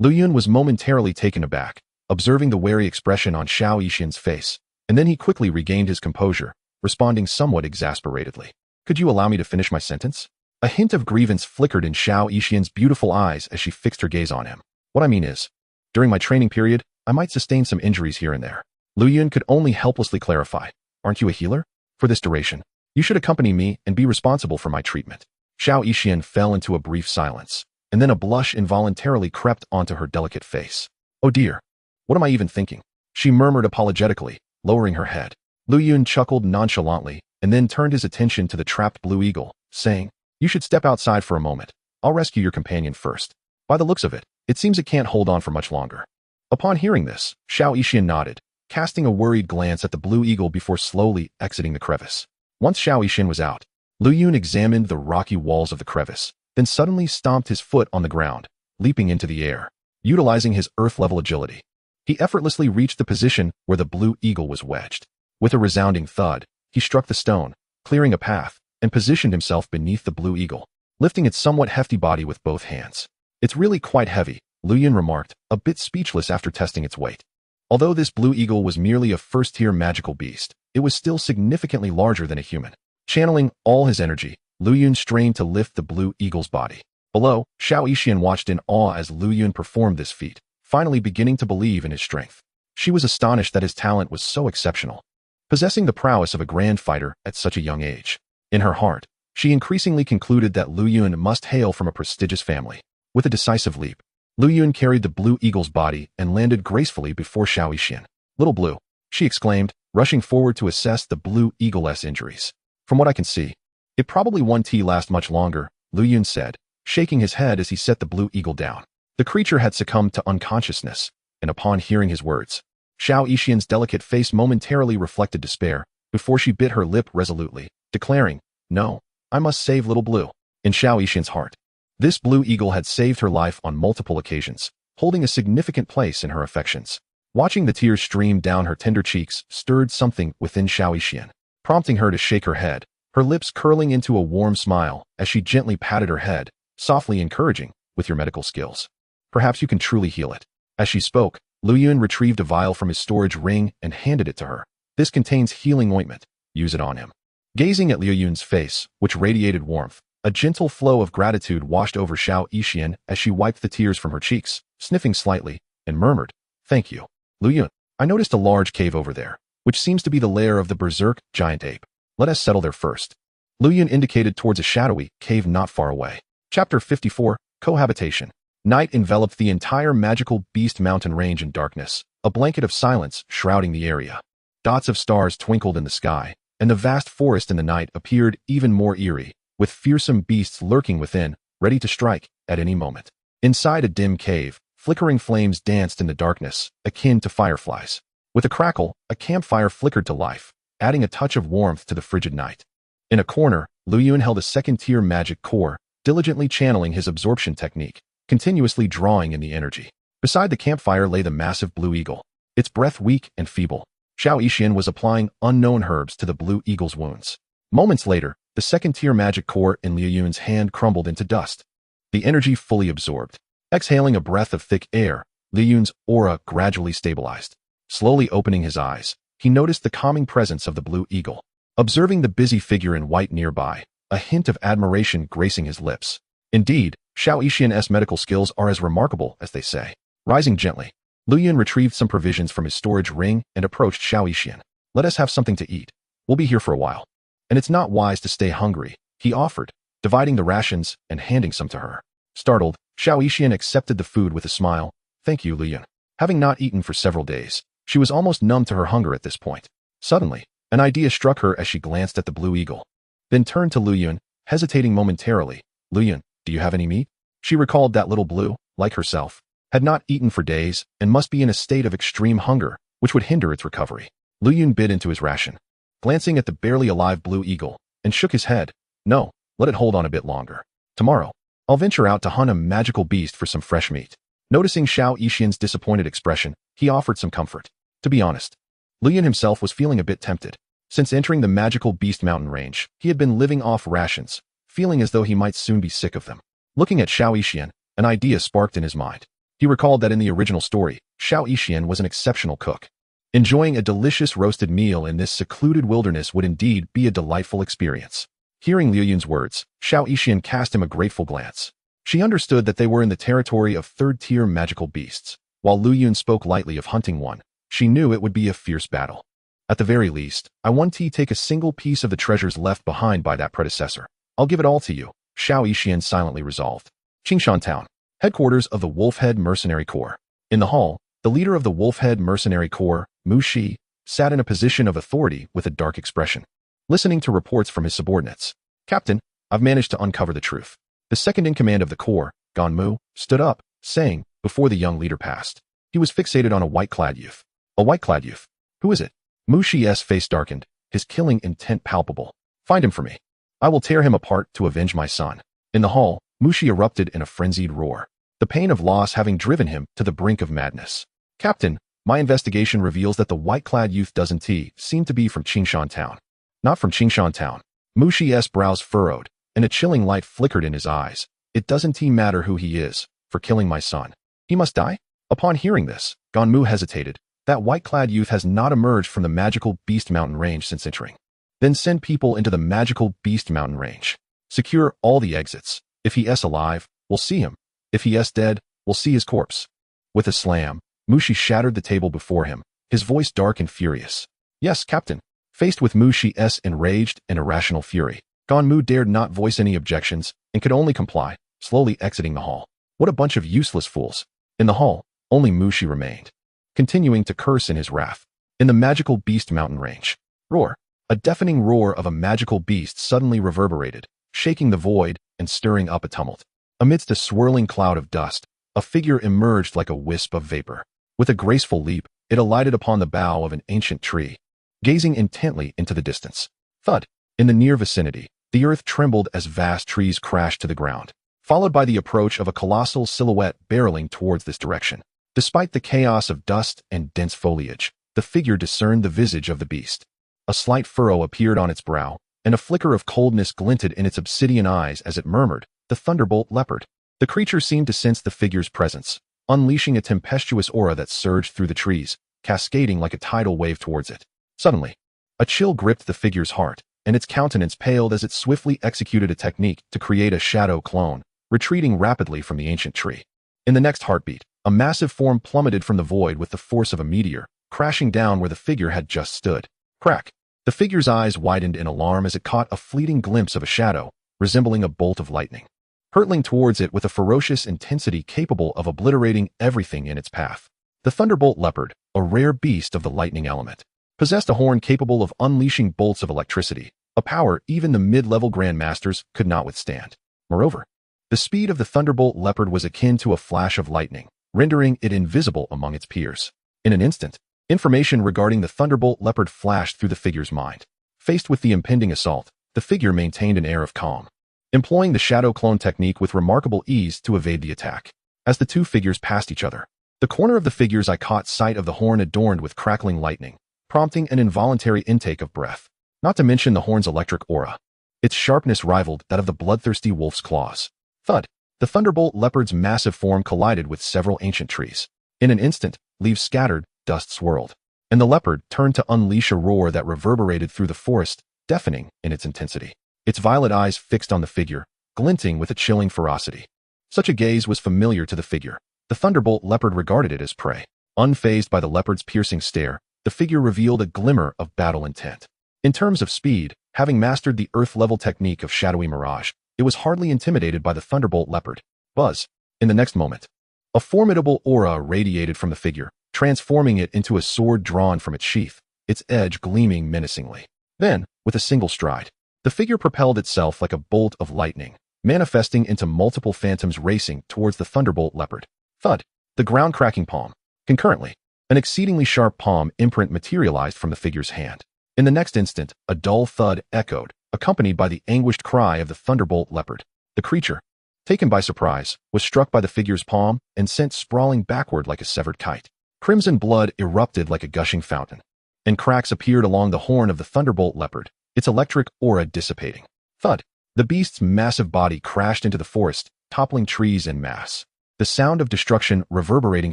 Liu Yun was momentarily taken aback, observing the wary expression on Xiao Yixian's face, and then he quickly regained his composure, responding somewhat exasperatedly. "Could you allow me to finish my sentence?" A hint of grievance flickered in Xiao Yixian's beautiful eyes as she fixed her gaze on him. "What I mean is, during my training period, I might sustain some injuries here and there." Liu Yun could only helplessly clarify, "Aren't you a healer? For this duration, you should accompany me and be responsible for my treatment." Xiao Yixian fell into a brief silence, and then a blush involuntarily crept onto her delicate face. "Oh dear, what am I even thinking?" she murmured apologetically, lowering her head. Liu Yun chuckled nonchalantly and then turned his attention to the trapped blue eagle, saying, "You should step outside for a moment. I'll rescue your companion first. By the looks of it, it seems it can't hold on for much longer." Upon hearing this, Xiao Yixian nodded, casting a worried glance at the blue eagle before slowly exiting the crevice. Once Xiao Yixin was out, Lu Yun examined the rocky walls of the crevice, then suddenly stomped his foot on the ground, leaping into the air. Utilizing his earth-level agility, he effortlessly reached the position where the blue eagle was wedged. With a resounding thud, he struck the stone, clearing a path, and positioned himself beneath the blue eagle, lifting its somewhat hefty body with both hands. "It's really quite heavy," Lu Yun remarked, a bit speechless after testing its weight. Although this blue eagle was merely a first-tier magical beast, it was still significantly larger than a human. Channeling all his energy, Lu Yun strained to lift the blue eagle's body. Below, Xiao Yixin watched in awe as Lu Yun performed this feat, finally beginning to believe in his strength. She was astonished that his talent was so exceptional, possessing the prowess of a grand fighter at such a young age. In her heart, she increasingly concluded that Lu Yun must hail from a prestigious family. With a decisive leap, Lu Yun carried the blue eagle's body and landed gracefully before Xiao Yixin. "Little Blue," she exclaimed, rushing forward to assess the blue eagle's injuries. "From what I can see, it probably won't last much longer," Lu Yun said, shaking his head as he set the blue eagle down. The creature had succumbed to unconsciousness, and upon hearing his words, Xiao Yixin's delicate face momentarily reflected despair before she bit her lip resolutely, declaring, "No, I must save Little Blue." In Xiao Yixin's heart, this blue eagle had saved her life on multiple occasions, holding a significant place in her affections. Watching the tears stream down her tender cheeks stirred something within Xiao Yixin, prompting her to shake her head, her lips curling into a warm smile as she gently patted her head, softly encouraging, "With your medical skills, perhaps you can truly heal it." As she spoke, Lu Yun retrieved a vial from his storage ring and handed it to her. "This contains healing ointment. Use it on him." Gazing at Lu Yun's face, which radiated warmth, a gentle flow of gratitude washed over Xiao Yixin as she wiped the tears from her cheeks, sniffing slightly, and murmured, "Thank you, Lu Yun. I noticed a large cave over there, which seems to be the lair of the berserk giant ape. Let us settle there first." Lu Yun indicated towards a shadowy cave not far away. Chapter 54, Cohabitation. Night enveloped the entire magical Beast Mountain range in darkness, a blanket of silence shrouding the area. Dots of stars twinkled in the sky, and the vast forest in the night appeared even more eerie, with fearsome beasts lurking within, ready to strike at any moment. Inside a dim cave, flickering flames danced in the darkness, akin to fireflies. With a crackle, a campfire flickered to life, adding a touch of warmth to the frigid night. In a corner, Lu Yun held a second-tier magic core, diligently channeling his absorption technique, continuously drawing in the energy. Beside the campfire lay the massive blue eagle, its breath weak and feeble. Xiao Yixin was applying unknown herbs to the blue eagle's wounds. Moments later, the second-tier magic core in Lu Yun's hand crumbled into dust, the energy fully absorbed. Exhaling a breath of thick air, Lu Yun's aura gradually stabilized. Slowly opening his eyes, he noticed the calming presence of the blue eagle. Observing the busy figure in white nearby, a hint of admiration gracing his lips. Indeed, Xiao Yixin's medical skills are as remarkable as they say. Rising gently, Lu Yun retrieved some provisions from his storage ring and approached Xiao Yixin. "Let us have something to eat. We'll be here for a while. And it's not wise to stay hungry," he offered, dividing the rations and handing some to her. Startled, Xiao Yixin accepted the food with a smile. "Thank you, Lu Yun." Having not eaten for several days, she was almost numb to her hunger at this point. Suddenly, an idea struck her as she glanced at the blue eagle, then turned to Lu Yun, hesitating momentarily. "Lu Yun, do you have any meat?" She recalled that Little Blue, like herself, had not eaten for days and must be in a state of extreme hunger, which would hinder its recovery. Lu Yun bit into his ration, glancing at the barely alive blue eagle, and shook his head. "No, let it hold on a bit longer. Tomorrow, I'll venture out to hunt a magical beast for some fresh meat." Noticing Xiao Yixin's disappointed expression, he offered some comfort. To be honest, Lu Yun himself was feeling a bit tempted. Since entering the magical Beast Mountain range, he had been living off rations, feeling as though he might soon be sick of them. Looking at Xiao Yixin, an idea sparked in his mind. He recalled that in the original story, Xiao Yixin was an exceptional cook. Enjoying a delicious roasted meal in this secluded wilderness would indeed be a delightful experience. Hearing Lu Yun's words, Xiao Yixin cast him a grateful glance. She understood that they were in the territory of third-tier magical beasts. While Lu Yun spoke lightly of hunting one, she knew it would be a fierce battle. "At the very least, I want to take a single piece of the treasures left behind by that predecessor. I'll give it all to you," Xiao Yixin silently resolved. Qingshan Town, headquarters of the Wolfhead Mercenary Corps. In the hall, the leader of the Wolfhead Mercenary Corps, Mu Shi, sat in a position of authority with a dark expression, listening to reports from his subordinates. "Captain, I've managed to uncover the truth." The second-in-command of the corps, Gan Mu, stood up, saying, before the young leader passed. He was fixated on a white-clad youth. "A white-clad youth? Who is it?" Mu Shi's face darkened, his killing intent palpable. Find him for me. I will tear him apart to avenge my son." In the hall, Mushi erupted in a frenzied roar, the pain of loss having driven him to the brink of madness. "Captain, my investigation reveals that the white-clad youth doesn't seem to be from Qingshan Town." "Not from Qingshan Town." Mushi's brows furrowed, and a chilling light flickered in his eyes. "It doesn't matter who he is, for killing my son. He must die?" Upon hearing this, Ganmu hesitated. That white-clad youth has not emerged from the magical Beast Mountain range since entering. Then send people into the magical Beast Mountain range. Secure all the exits. If he is alive, we'll see him. If he is dead, we'll see his corpse. With a slam, Mushi shattered the table before him, his voice dark and furious. "Yes, Captain." Faced with Mushi's enraged and irrational fury, Ganmu dared not voice any objections and could only comply, slowly exiting the hall. What a bunch of useless fools. In the hall, only Mushi remained, continuing to curse in his wrath. In the magical Beast Mountain range, roar. A deafening roar of a magical beast suddenly reverberated, shaking the void and stirring up a tumult. Amidst a swirling cloud of dust, a figure emerged like a wisp of vapor. With a graceful leap, it alighted upon the bough of an ancient tree, gazing intently into the distance. Thud! In the near vicinity, the earth trembled as vast trees crashed to the ground, followed by the approach of a colossal silhouette barreling towards this direction. Despite the chaos of dust and dense foliage, the figure discerned the visage of the beast. A slight furrow appeared on its brow, and a flicker of coldness glinted in its obsidian eyes as it murmured, "The Thunderbolt Leopard." The creature seemed to sense the figure's presence, unleashing a tempestuous aura that surged through the trees, cascading like a tidal wave towards it. Suddenly, a chill gripped the figure's heart, and its countenance paled as it swiftly executed a technique to create a shadow clone, retreating rapidly from the ancient tree. In the next heartbeat, a massive form plummeted from the void with the force of a meteor, crashing down where the figure had just stood. Crack! The figure's eyes widened in alarm as it caught a fleeting glimpse of a shadow, resembling a bolt of lightning, hurtling towards it with a ferocious intensity capable of obliterating everything in its path. The Thunderbolt Leopard, a rare beast of the lightning element, possessed a horn capable of unleashing bolts of electricity, a power even the mid-level grandmasters could not withstand. Moreover, the speed of the Thunderbolt Leopard was akin to a flash of lightning, rendering it invisible among its peers. In an instant, information regarding the Thunderbolt Leopard flashed through the figure's mind. Faced with the impending assault, the figure maintained an air of calm, employing the shadow clone technique with remarkable ease to evade the attack. As the two figures passed each other, the corner of the figure's eye caught sight of the horn adorned with crackling lightning, prompting an involuntary intake of breath. Not to mention the horn's electric aura. Its sharpness rivaled that of the bloodthirsty wolf's claws. Thud! The Thunderbolt Leopard's massive form collided with several ancient trees. In an instant, leaves scattered, dust swirled, and the leopard turned to unleash a roar that reverberated through the forest, deafening in its intensity. Its violet eyes fixed on the figure, glinting with a chilling ferocity. Such a gaze was familiar to the figure. The Thunderbolt Leopard regarded it as prey. Unfazed by the leopard's piercing stare, the figure revealed a glimmer of battle intent. In terms of speed, having mastered the Earth-level technique of shadowy mirage, it was hardly intimidated by the Thunderbolt Leopard. Buzz! In the next moment, a formidable aura radiated from the figure, transforming it into a sword drawn from its sheath, its edge gleaming menacingly. Then, with a single stride, the figure propelled itself like a bolt of lightning, manifesting into multiple phantoms racing towards the Thunderbolt Leopard. Thud! The ground cracking palm. Concurrently, an exceedingly sharp palm imprint materialized from the figure's hand. In the next instant, a dull thud echoed, accompanied by the anguished cry of the Thunderbolt Leopard. The creature, taken by surprise, was struck by the figure's palm and sent sprawling backward like a severed kite. Crimson blood erupted like a gushing fountain, and cracks appeared along the horn of the Thunderbolt Leopard, its electric aura dissipating. Thud! The beast's massive body crashed into the forest, toppling trees en masse, the sound of destruction reverberating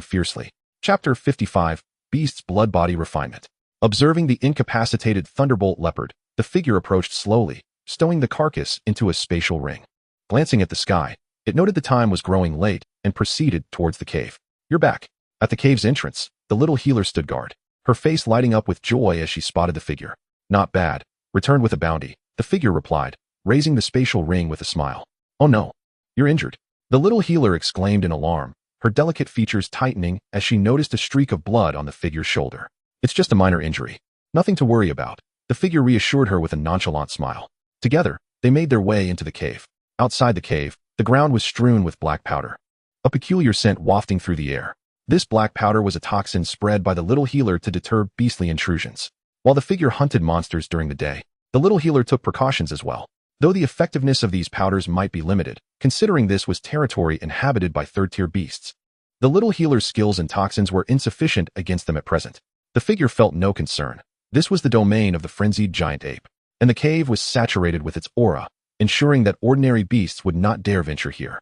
fiercely. Chapter 55, Beast's Blood Body Refinement. Observing the incapacitated Thunderbolt Leopard, the figure approached slowly, stowing the carcass into a spatial ring. Glancing at the sky, it noted the time was growing late and proceeded towards the cave. "You're back." At the cave's entrance, the little healer stood guard, her face lighting up with joy as she spotted the figure. "Not bad. Returned with a bounty," the figure replied, raising the spatial ring with a smile. "Oh no. You're injured." The little healer exclaimed in alarm, her delicate features tightening as she noticed a streak of blood on the figure's shoulder. "It's just a minor injury. Nothing to worry about," the figure reassured her with a nonchalant smile. Together, they made their way into the cave. Outside the cave, the ground was strewn with black powder, a peculiar scent wafting through the air. This black powder was a toxin spread by the little healer to deter beastly intrusions. While the figure hunted monsters during the day, The little healer took precautions as well, though the effectiveness of these powders might be limited, considering this was territory inhabited by third-tier beasts. The little healer's skills and toxins were insufficient against them at present. The figure felt no concern. This was the domain of the frenzied giant ape, and the cave was saturated with its aura, ensuring that ordinary beasts would not dare venture here.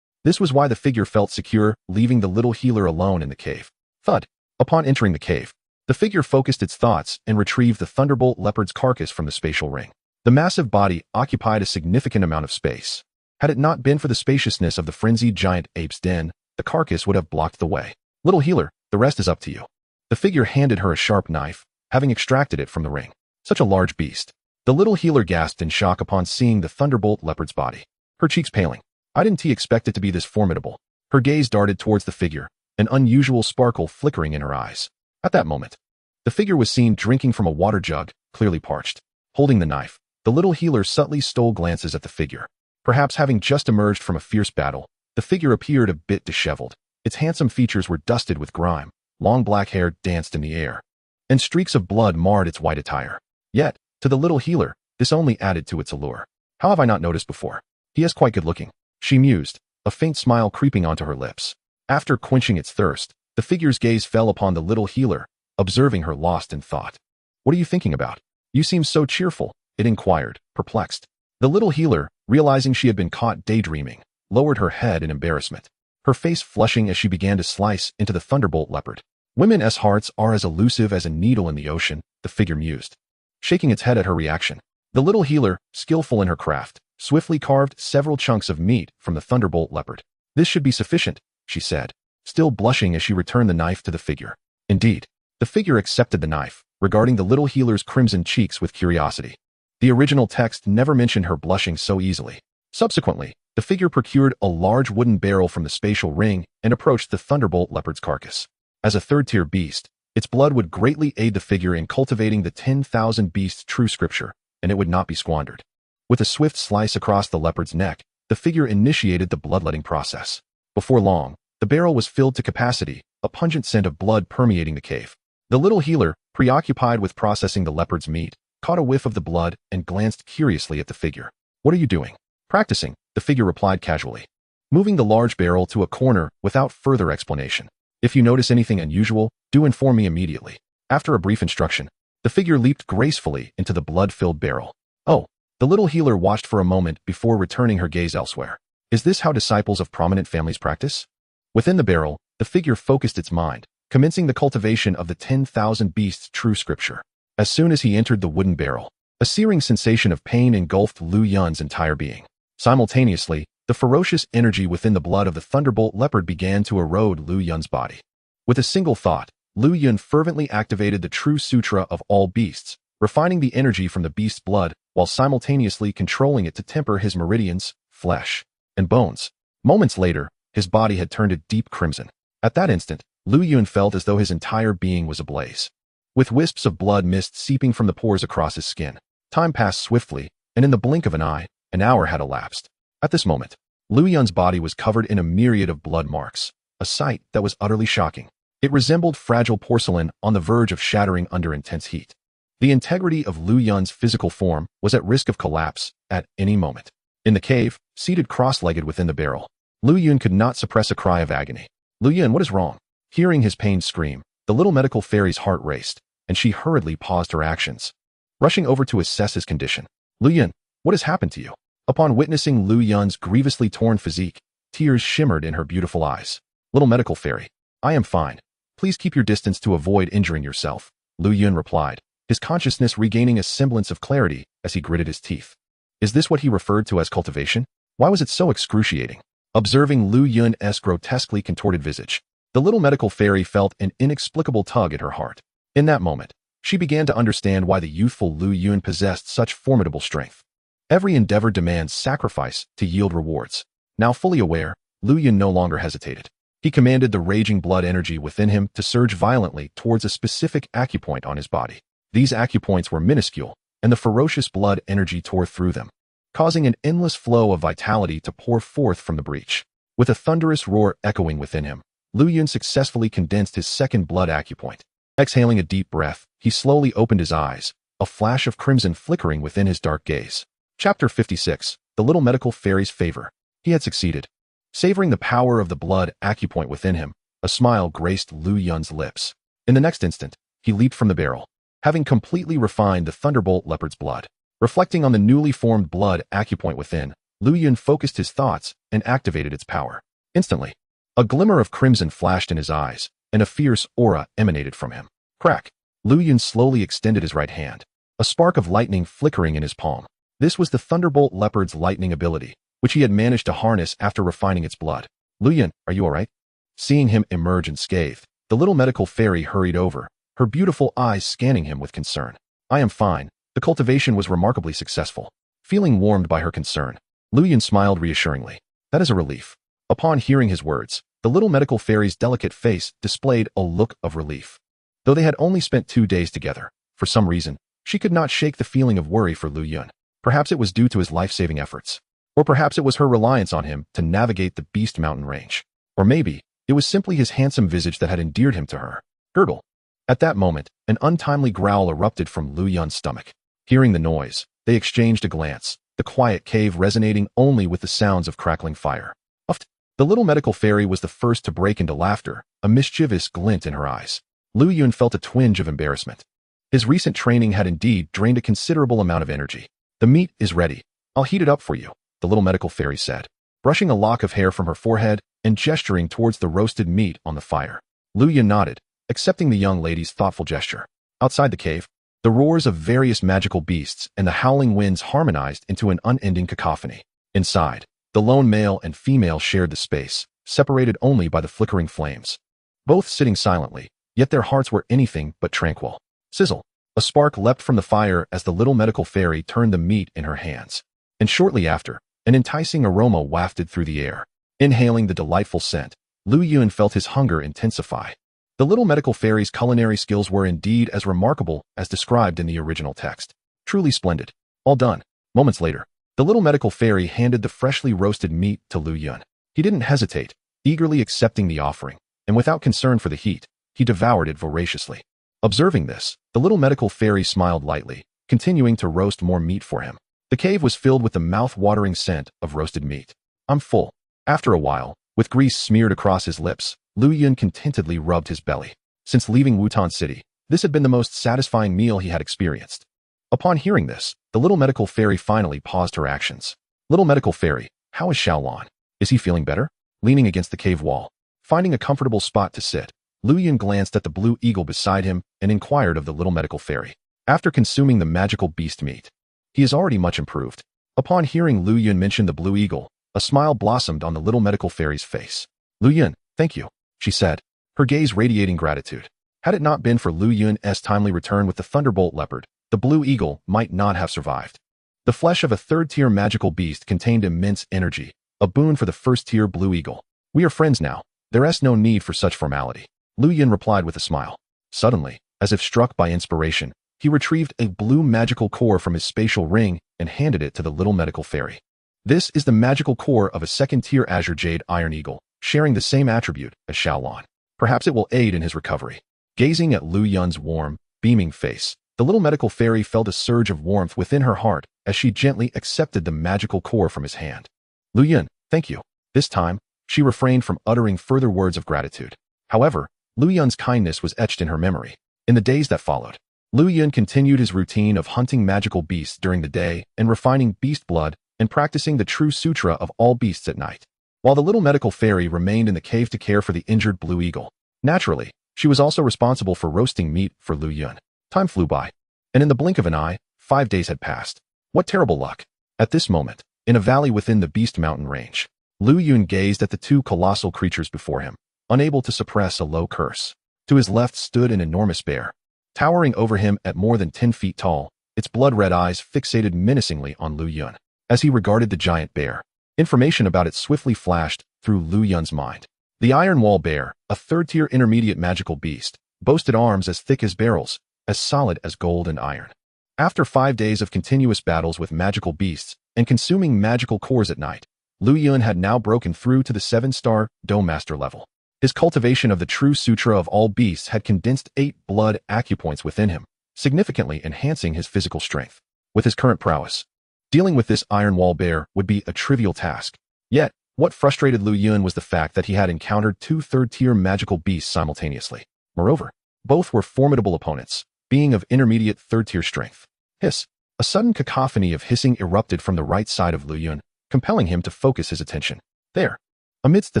This was why the figure felt secure, leaving the little healer alone in the cave. Thud. Upon entering the cave, the figure focused its thoughts and retrieved the thunderbolt leopard's carcass from the spatial ring. The massive body occupied a significant amount of space. Had it not been for the spaciousness of the frenzied giant ape's den, the carcass would have blocked the way. Little healer, the rest is up to you. The figure handed her a sharp knife, having extracted it from the ring. Such a large beast. The little healer gasped in shock upon seeing the thunderbolt leopard's body, her cheeks paling. I didn't expect it to be this formidable. Her gaze darted towards the figure, an unusual sparkle flickering in her eyes. At that moment, the figure was seen drinking from a water jug, clearly parched. Holding the knife, the little healer subtly stole glances at the figure. Perhaps having just emerged from a fierce battle, the figure appeared a bit disheveled. Its handsome features were dusted with grime, long black hair danced in the air, and streaks of blood marred its white attire. Yet, to the little healer, this only added to its allure. How have I not noticed before? He is quite good looking, she mused, a faint smile creeping onto her lips. After quenching its thirst, the figure's gaze fell upon the little healer, observing her lost in thought. What are you thinking about? You seem so cheerful, it inquired, perplexed. The little healer, realizing she had been caught daydreaming, lowered her head in embarrassment, her face flushing as she began to slice into the thunderbolt leopard. Women's hearts are as elusive as a needle in the ocean, the figure mused, shaking its head at her reaction. The little healer, skillful in her craft, swiftly carved several chunks of meat from the thunderbolt leopard. This should be sufficient, she said, still blushing as she returned the knife to the figure. Indeed, the figure accepted the knife, regarding the little healer's crimson cheeks with curiosity. The original text never mentioned her blushing so easily. Subsequently, the figure procured a large wooden barrel from the spatial ring and approached the thunderbolt leopard's carcass. As a third-tier beast, its blood would greatly aid the figure in cultivating the 10,000 beasts true scripture, and it would not be squandered. With a swift slice across the leopard's neck, the figure initiated the bloodletting process. Before long, the barrel was filled to capacity, a pungent scent of blood permeating the cave. The little healer, preoccupied with processing the leopard's meat, caught a whiff of the blood and glanced curiously at the figure. What are you doing? Practicing, the figure replied casually, moving the large barrel to a corner without further explanation. If you notice anything unusual, do inform me immediately. After a brief instruction, the figure leaped gracefully into the blood-filled barrel. Oh, the little healer watched for a moment before returning her gaze elsewhere. Is this how disciples of prominent families practice? Within the barrel, the figure focused its mind, commencing the cultivation of the 10,000 beasts true scripture. As soon as he entered the wooden barrel, a searing sensation of pain engulfed Lu Yun's entire being. Simultaneously, the ferocious energy within the blood of the thunderbolt leopard began to erode Lu Yun's body. With a single thought, Lu Yun fervently activated the true sutra of all beasts, refining the energy from the beast's blood while simultaneously controlling it to temper his meridians, flesh, and bones. Moments later, his body had turned a deep crimson. At that instant, Lu Yun felt as though his entire being was ablaze, with wisps of blood mist seeping from the pores across his skin. Time passed swiftly, and in the blink of an eye, an hour had elapsed. At this moment, Lu Yun's body was covered in a myriad of blood marks, a sight that was utterly shocking. It resembled fragile porcelain on the verge of shattering under intense heat. The integrity of Lu Yun's physical form was at risk of collapse at any moment. In the cave, seated cross-legged within the barrel, Lu Yun could not suppress a cry of agony. Lu Yun, what is wrong? Hearing his pained scream, the little medical fairy's heart raced, and she hurriedly paused her actions, rushing over to assess his condition. Lu Yun, what has happened to you? Upon witnessing Lu Yun's grievously torn physique, tears shimmered in her beautiful eyes. Little medical fairy, I am fine. Please keep your distance to avoid injuring yourself, Lu Yun replied, his consciousness regaining a semblance of clarity as he gritted his teeth. Is this what he referred to as cultivation? Why was it so excruciating? Observing Lu Yun's grotesquely contorted visage, the little medical fairy felt an inexplicable tug at her heart. In that moment, she began to understand why the youthful Lu Yun possessed such formidable strength. Every endeavor demands sacrifice to yield rewards. Now fully aware, Lu Yun no longer hesitated. He commanded the raging blood energy within him to surge violently towards a specific acupoint on his body. These acupoints were minuscule, and the ferocious blood energy tore through them, causing an endless flow of vitality to pour forth from the breach. With a thunderous roar echoing within him, Lu Yun successfully condensed his second blood acupoint. Exhaling a deep breath, he slowly opened his eyes, a flash of crimson flickering within his dark gaze. Chapter 56. The Little Medical Fairy's Favor. He had succeeded. Savoring the power of the blood acupoint within him, a smile graced Lu Yun's lips. In the next instant, he leaped from the barrel, having completely refined the thunderbolt leopard's blood. Reflecting on the newly formed blood acupoint within, Lu Yun focused his thoughts and activated its power. Instantly, a glimmer of crimson flashed in his eyes, and a fierce aura emanated from him. Crack! Lu Yun slowly extended his right hand, a spark of lightning flickering in his palm. This was the thunderbolt leopard's lightning ability, which he had managed to harness after refining its blood. Lu Yun, are you alright? Seeing him emerge unscathed, the little medical fairy hurried over, her beautiful eyes scanning him with concern. I am fine. The cultivation was remarkably successful. Feeling warmed by her concern, Lu Yun smiled reassuringly. That is a relief. Upon hearing his words, the little medical fairy's delicate face displayed a look of relief. Though they had only spent 2 days together, for some reason, she could not shake the feeling of worry for Lu Yun. Perhaps it was due to his life-saving efforts. Or perhaps it was her reliance on him to navigate the Beast Mountain range. Or maybe, it was simply his handsome visage that had endeared him to her. Gurgle. At that moment, an untimely growl erupted from Lu Yun's stomach. Hearing the noise, they exchanged a glance, the quiet cave resonating only with the sounds of crackling fire. Uft. The little medical fairy was the first to break into laughter, a mischievous glint in her eyes. Lu Yun felt a twinge of embarrassment. His recent training had indeed drained a considerable amount of energy. The meat is ready. I'll heat it up for you, the little medical fairy said, brushing a lock of hair from her forehead and gesturing towards the roasted meat on the fire. Lu Yun nodded, accepting the young lady's thoughtful gesture. Outside the cave, the roars of various magical beasts and the howling winds harmonized into an unending cacophony. Inside, the lone male and female shared the space, separated only by the flickering flames. Both sitting silently, yet their hearts were anything but tranquil. Sizzle! A spark leapt from the fire as the little medical fairy turned the meat in her hands. And shortly after, an enticing aroma wafted through the air. Inhaling the delightful scent, Lu Yun felt his hunger intensify. The little medical fairy's culinary skills were indeed as remarkable as described in the original text. Truly splendid. All done. Moments later, the little medical fairy handed the freshly roasted meat to Lu Yun. He didn't hesitate, eagerly accepting the offering, and without concern for the heat, he devoured it voraciously. Observing this, the little medical fairy smiled lightly, continuing to roast more meat for him. The cave was filled with the mouth-watering scent of roasted meat. I'm full. After a while, with grease smeared across his lips, Lu Yun contentedly rubbed his belly. Since leaving Wutan City, this had been the most satisfying meal he had experienced. Upon hearing this, the little medical fairy finally paused her actions. Little medical fairy, how is Xiaolon? Is he feeling better? Leaning against the cave wall, finding a comfortable spot to sit, Lu Yun glanced at the blue eagle beside him and inquired of the little medical fairy. After consuming the magical beast meat, he is already much improved. Upon hearing Lu Yun mention the blue eagle, a smile blossomed on the little medical fairy's face. Lu Yun, thank you, she said, her gaze radiating gratitude. Had it not been for Lu Yun's timely return with the thunderbolt leopard, the blue eagle might not have survived. The flesh of a third-tier magical beast contained immense energy, a boon for the first-tier blue eagle. We are friends now. There is no need for such formality. Lu Yun replied with a smile. Suddenly, as if struck by inspiration, he retrieved a blue magical core from his spatial ring and handed it to the little medical fairy. This is the magical core of a second-tier azure jade iron eagle, sharing the same attribute as Xiaolon. Perhaps it will aid in his recovery. Gazing at Lu Yun's warm, beaming face, the little medical fairy felt a surge of warmth within her heart as she gently accepted the magical core from his hand. Lu Yun, thank you. This time, she refrained from uttering further words of gratitude. However, Lu Yun's kindness was etched in her memory. In the days that followed, Lu Yun continued his routine of hunting magical beasts during the day and refining beast blood and practicing the true sutra of all beasts at night, while the little medical fairy remained in the cave to care for the injured blue eagle. Naturally, she was also responsible for roasting meat for Lu Yun. Time flew by, and in the blink of an eye, 5 days had passed. What terrible luck! At this moment, in a valley within the Beast Mountain range, Lu Yun gazed at the 2 colossal creatures before him, unable to suppress a low curse. To his left stood an enormous bear, towering over him at more than 10 feet tall, its blood-red eyes fixated menacingly on Lu Yun. As he regarded the giant bear, information about it swiftly flashed through Lu Yun's mind. The Iron Wall Bear, a third-tier intermediate magical beast, boasted arms as thick as barrels, as solid as gold and iron. After 5 days of continuous battles with magical beasts and consuming magical cores at night, Lu Yun had now broken through to the 7-star Dome Master level. His cultivation of the true sutra of all beasts had condensed 8 blood acupoints within him, significantly enhancing his physical strength. With his current prowess, dealing with this iron wall bear would be a trivial task. Yet, what frustrated Lu Yun was the fact that he had encountered two third-tier magical beasts simultaneously. Moreover, both were formidable opponents, being of intermediate third-tier strength. Hiss! A sudden cacophony of hissing erupted from the right side of Lu Yun, compelling him to focus his attention. There, amidst the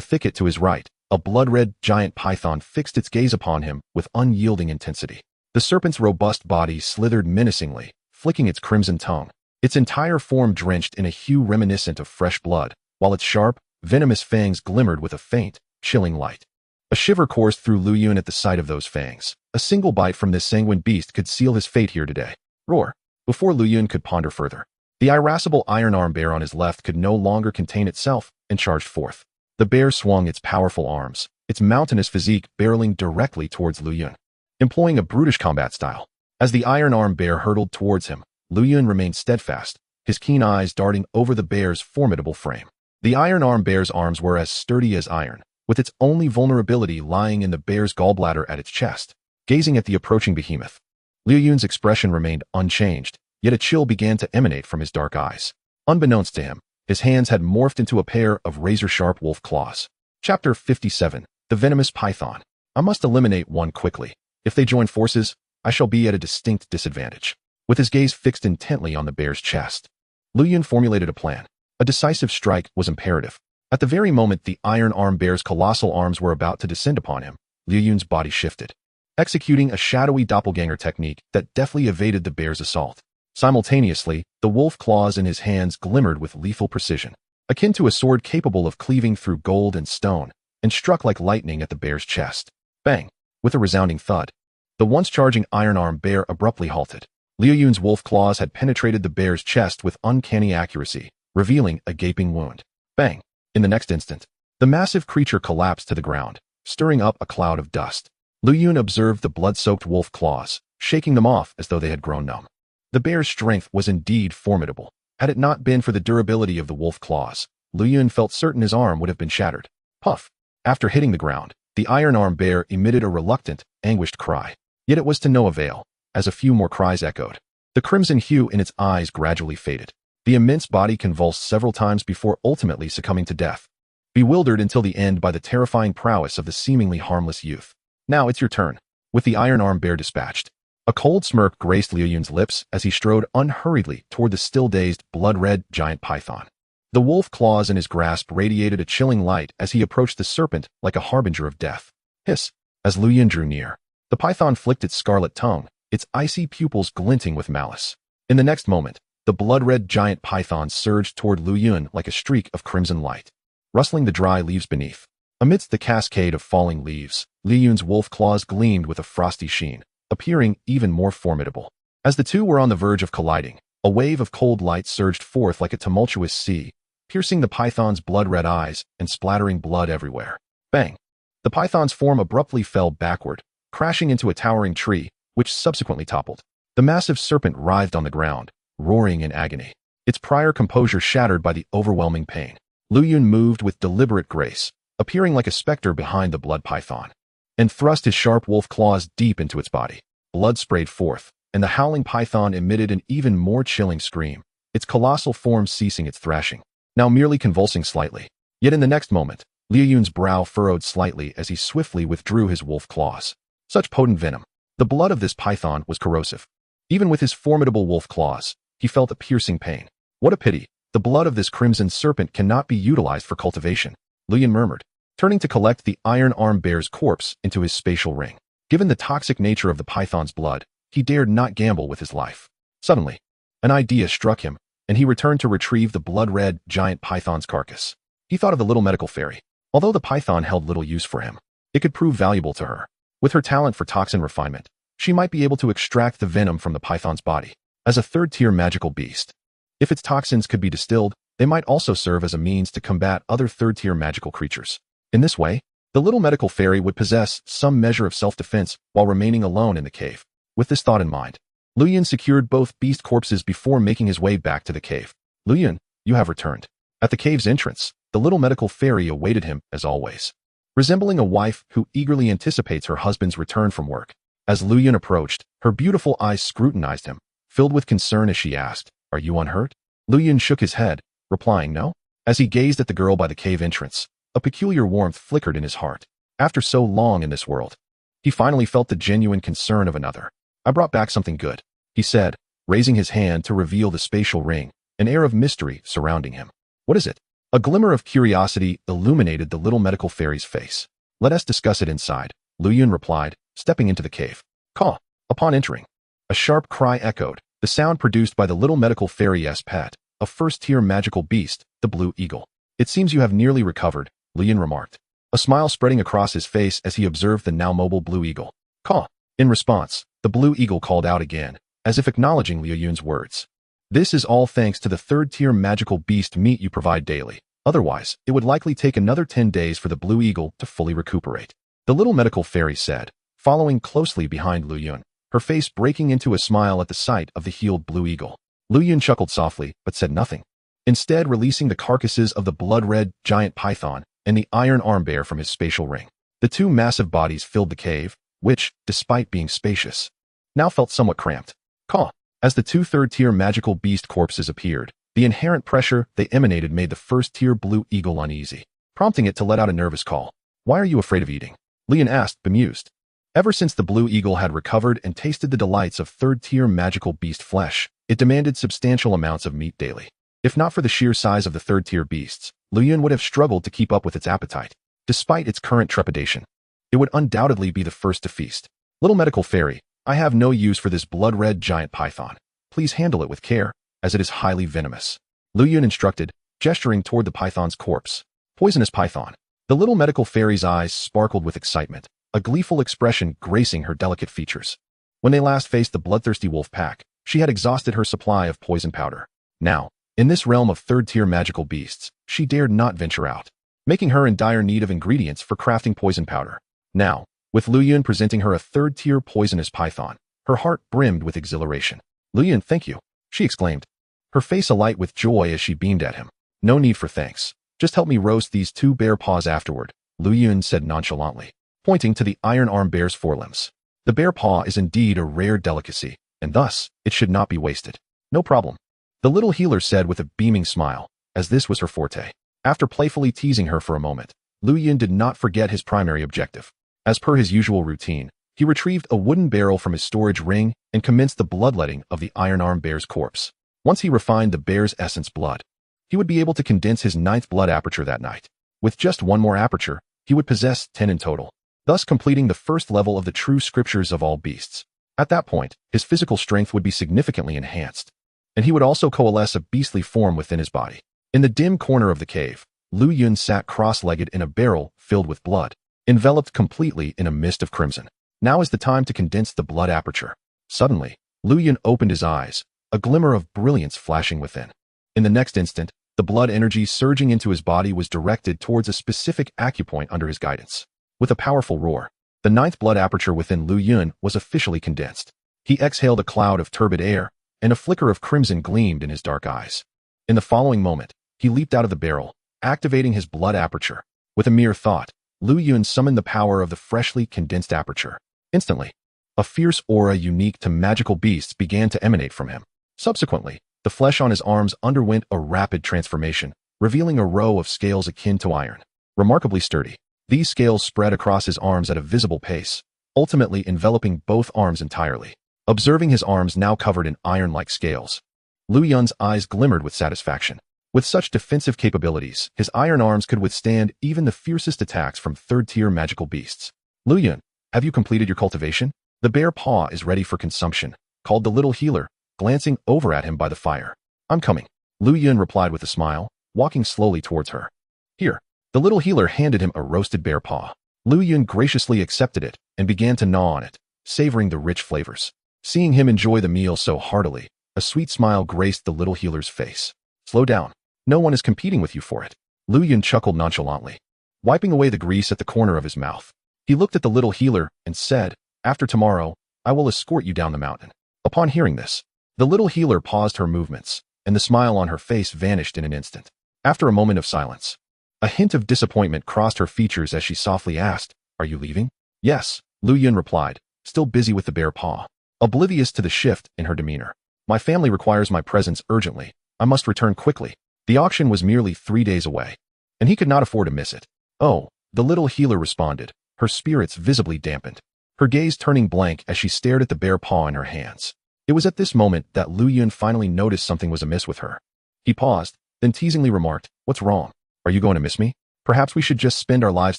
thicket to his right, a blood-red giant python fixed its gaze upon him with unyielding intensity. The serpent's robust body slithered menacingly, flicking its crimson tongue, its entire form drenched in a hue reminiscent of fresh blood, while its sharp, venomous fangs glimmered with a faint, chilling light. A shiver coursed through Lu Yun at the sight of those fangs. A single bite from this sanguine beast could seal his fate here today. Roar! Before Lu Yun could ponder further, the irascible iron arm bear on his left could no longer contain itself and charged forth. The bear swung its powerful arms, its mountainous physique barreling directly towards Lu Yun, employing a brutish combat style. As the iron arm bear hurtled towards him, Lu Yun remained steadfast, his keen eyes darting over the bear's formidable frame. The iron arm bear's arms were as sturdy as iron, with its only vulnerability lying in the bear's gallbladder at its chest. Gazing at the approaching behemoth, Lu Yun's expression remained unchanged, yet a chill began to emanate from his dark eyes. Unbeknownst to him, his hands had morphed into a pair of razor-sharp wolf claws. Chapter 57. The Venomous Python. I must eliminate one quickly. If they join forces, I shall be at a distinct disadvantage. With his gaze fixed intently on the bear's chest, Lu Yun formulated a plan. A decisive strike was imperative. At the very moment the iron arm bear's colossal arms were about to descend upon him, Lu Yun's body shifted, executing a shadowy doppelganger technique that deftly evaded the bear's assault. Simultaneously, the wolf claws in his hands glimmered with lethal precision, akin to a sword capable of cleaving through gold and stone, and struck like lightning at the bear's chest. Bang! With a resounding thud, the once charging iron arm bear abruptly halted. Lu Yun's wolf claws had penetrated the bear's chest with uncanny accuracy, revealing a gaping wound. Bang! In the next instant, the massive creature collapsed to the ground, stirring up a cloud of dust. Lu Yun observed the blood-soaked wolf claws, shaking them off as though they had grown numb. The bear's strength was indeed formidable. Had it not been for the durability of the wolf claws, Lu Yun felt certain his arm would have been shattered. Puff! After hitting the ground, the iron arm bear emitted a reluctant, anguished cry. Yet it was to no avail, as a few more cries echoed. The crimson hue in its eyes gradually faded. The immense body convulsed several times before ultimately succumbing to death, bewildered until the end by the terrifying prowess of the seemingly harmless youth. Now it's your turn. With the iron arm bear dispatched, a cold smirk graced Lu Yun's lips as he strode unhurriedly toward the still-dazed, blood-red giant python. The wolf claws in his grasp radiated a chilling light as he approached the serpent like a harbinger of death. Hiss! As Lu Yun drew near, the python flicked its scarlet tongue, its icy pupils glinting with malice. In the next moment, the blood-red giant python surged toward Lu Yun like a streak of crimson light, rustling the dry leaves beneath. Amidst the cascade of falling leaves, Lu Yun's wolf claws gleamed with a frosty sheen, appearing even more formidable. As the two were on the verge of colliding, a wave of cold light surged forth like a tumultuous sea, piercing the python's blood-red eyes and splattering blood everywhere. Bang! The python's form abruptly fell backward, crashing into a towering tree, which subsequently toppled. The massive serpent writhed on the ground, roaring in agony, its prior composure shattered by the overwhelming pain. Lu Yun moved with deliberate grace, appearing like a specter behind the blood python, and thrust his sharp wolf claws deep into its body. Blood sprayed forth, and the howling python emitted an even more chilling scream, its colossal form ceasing its thrashing, now merely convulsing slightly. Yet in the next moment, Lu Yun's brow furrowed slightly as he swiftly withdrew his wolf claws. Such potent venom. The blood of this python was corrosive. Even with his formidable wolf claws, he felt a piercing pain. What a pity. The blood of this crimson serpent cannot be utilized for cultivation, Lu Yun murmured, turning to collect the iron arm bear's corpse into his spatial ring. Given the toxic nature of the python's blood, he dared not gamble with his life. Suddenly, an idea struck him, and he returned to retrieve the blood-red giant python's carcass. He thought of the little medical fairy. Although the python held little use for him, it could prove valuable to her. With her talent for toxin refinement, she might be able to extract the venom from the python's body. As a third-tier magical beast, if its toxins could be distilled, they might also serve as a means to combat other third-tier magical creatures. In this way, the little medical fairy would possess some measure of self-defense while remaining alone in the cave. With this thought in mind, Lu Yun secured both beast corpses before making his way back to the cave. Lu Yun, you have returned. At the cave's entrance, the little medical fairy awaited him as always. Resembling a wife who eagerly anticipates her husband's return from work, As Lu Yun approached, her beautiful eyes scrutinized him, filled with concern as she asked, "Are you unhurt?" Lu Yun shook his head, replying no. As he gazed at the girl by the cave entrance, a peculiar warmth flickered in his heart. After so long in this world, he finally felt the genuine concern of another. "I brought back something good," he said, raising his hand to reveal the spatial ring, an air of mystery surrounding him. "What is it?" A glimmer of curiosity illuminated the little medical fairy's face. "Let us discuss it inside," Lu Yun replied, stepping into the cave. "Caw!" Upon entering, a sharp cry echoed, the sound produced by the little medical fairy's pet, a first-tier magical beast, the blue eagle. "It seems you have nearly recovered," Lu Yun remarked, a smile spreading across his face as he observed the now mobile blue eagle. "Caw!" In response, the blue eagle called out again, as if acknowledging Lu Yun's words. "This is all thanks to the third-tier magical beast meat you provide daily. Otherwise, it would likely take another 10 days for the blue eagle to fully recuperate," the little medical fairy said, following closely behind Lu Yun, her face breaking into a smile at the sight of the healed blue eagle. Lu Yun chuckled softly, but said nothing, instead releasing the carcasses of the blood-red giant python and the iron arm bear from his spatial ring. The two massive bodies filled the cave, which, despite being spacious, now felt somewhat cramped. Caw! As the two third-tier magical beast corpses appeared, the inherent pressure they emanated made the first-tier blue eagle uneasy, prompting it to let out a nervous call. "Why are you afraid of eating?" Lu Yun asked, bemused. Ever since the blue eagle had recovered and tasted the delights of third-tier magical beast flesh, it demanded substantial amounts of meat daily. If not for the sheer size of the third-tier beasts, Lu Yun would have struggled to keep up with its appetite. Despite its current trepidation, it would undoubtedly be the first to feast. "Little medical fairy, I have no use for this blood-red giant python. Please handle it with care, as it is highly venomous," Lu Yun instructed, gesturing toward the python's corpse. "Poisonous python." The little medical fairy's eyes sparkled with excitement, a gleeful expression gracing her delicate features. When they last faced the bloodthirsty wolf pack, she had exhausted her supply of poison powder. Now, in this realm of third-tier magical beasts, she dared not venture out, making her in dire need of ingredients for crafting poison powder. Now, with Lu Yun presenting her a third-tier poisonous python, her heart brimmed with exhilaration. "Lu Yun, thank you," she exclaimed, her face alight with joy as she beamed at him. "No need for thanks. Just help me roast these two bear paws afterward," Lu Yun said nonchalantly, pointing to the iron arm bear's forelimbs. The bear paw is indeed a rare delicacy, and thus, it should not be wasted. "No problem," the little healer said with a beaming smile, as this was her forte. After playfully teasing her for a moment, Lu Yun did not forget his primary objective. As per his usual routine, he retrieved a wooden barrel from his storage ring and commenced the bloodletting of the iron arm bear's corpse. Once he refined the bear's essence blood, he would be able to condense his 9th blood aperture that night. With just one more aperture, he would possess 10 in total, thus completing the first level of the true scriptures of all beasts. At that point, his physical strength would be significantly enhanced, and he would also coalesce a beastly form within his body. In the dim corner of the cave, Lu Yun sat cross-legged in a barrel filled with blood, enveloped completely in a mist of crimson. Now is the time to condense the blood aperture. Suddenly, Lu Yun opened his eyes, a glimmer of brilliance flashing within. In the next instant, the blood energy surging into his body was directed towards a specific acupoint under his guidance. With a powerful roar, the 9th blood aperture within Lu Yun was officially condensed. He exhaled a cloud of turbid air, and a flicker of crimson gleamed in his dark eyes. In the following moment, he leaped out of the barrel, activating his blood aperture. With a mere thought, Lu Yun summoned the power of the freshly condensed aperture. Instantly, a fierce aura unique to magical beasts began to emanate from him. Subsequently, the flesh on his arms underwent a rapid transformation, revealing a row of scales akin to iron. Remarkably sturdy, these scales spread across his arms at a visible pace, ultimately enveloping both arms entirely. Observing his arms now covered in iron-like scales, Lu Yun's eyes glimmered with satisfaction. With such defensive capabilities, his iron arms could withstand even the fiercest attacks from third-tier magical beasts. "Lu Yun, have you completed your cultivation? The bear paw is ready for consumption," called the little healer, glancing over at him by the fire. "I'm coming," Lu Yun replied with a smile, walking slowly towards her. "Here." The little healer handed him a roasted bear paw. Lu Yun graciously accepted it and began to gnaw on it, savoring the rich flavors. Seeing him enjoy the meal so heartily, a sweet smile graced the little healer's face. "Slow down. No one is competing with you for it." Lu Yun chuckled nonchalantly, wiping away the grease at the corner of his mouth. He looked at the little healer and said, "After tomorrow, I will escort you down the mountain." Upon hearing this, the little healer paused her movements, and the smile on her face vanished in an instant. After a moment of silence, a hint of disappointment crossed her features as she softly asked, "Are you leaving?" "Yes," Lu Yun replied, still busy with the bare paw, oblivious to the shift in her demeanor. My family requires my presence urgently. I must return quickly. The auction was merely 3 days away, and he could not afford to miss it. Oh, the little healer responded, her spirits visibly dampened, her gaze turning blank as she stared at the bare paw in her hands. It was at this moment that Lu Yun finally noticed something was amiss with her. He paused, then teasingly remarked, "What's wrong? Are you going to miss me? Perhaps we should just spend our lives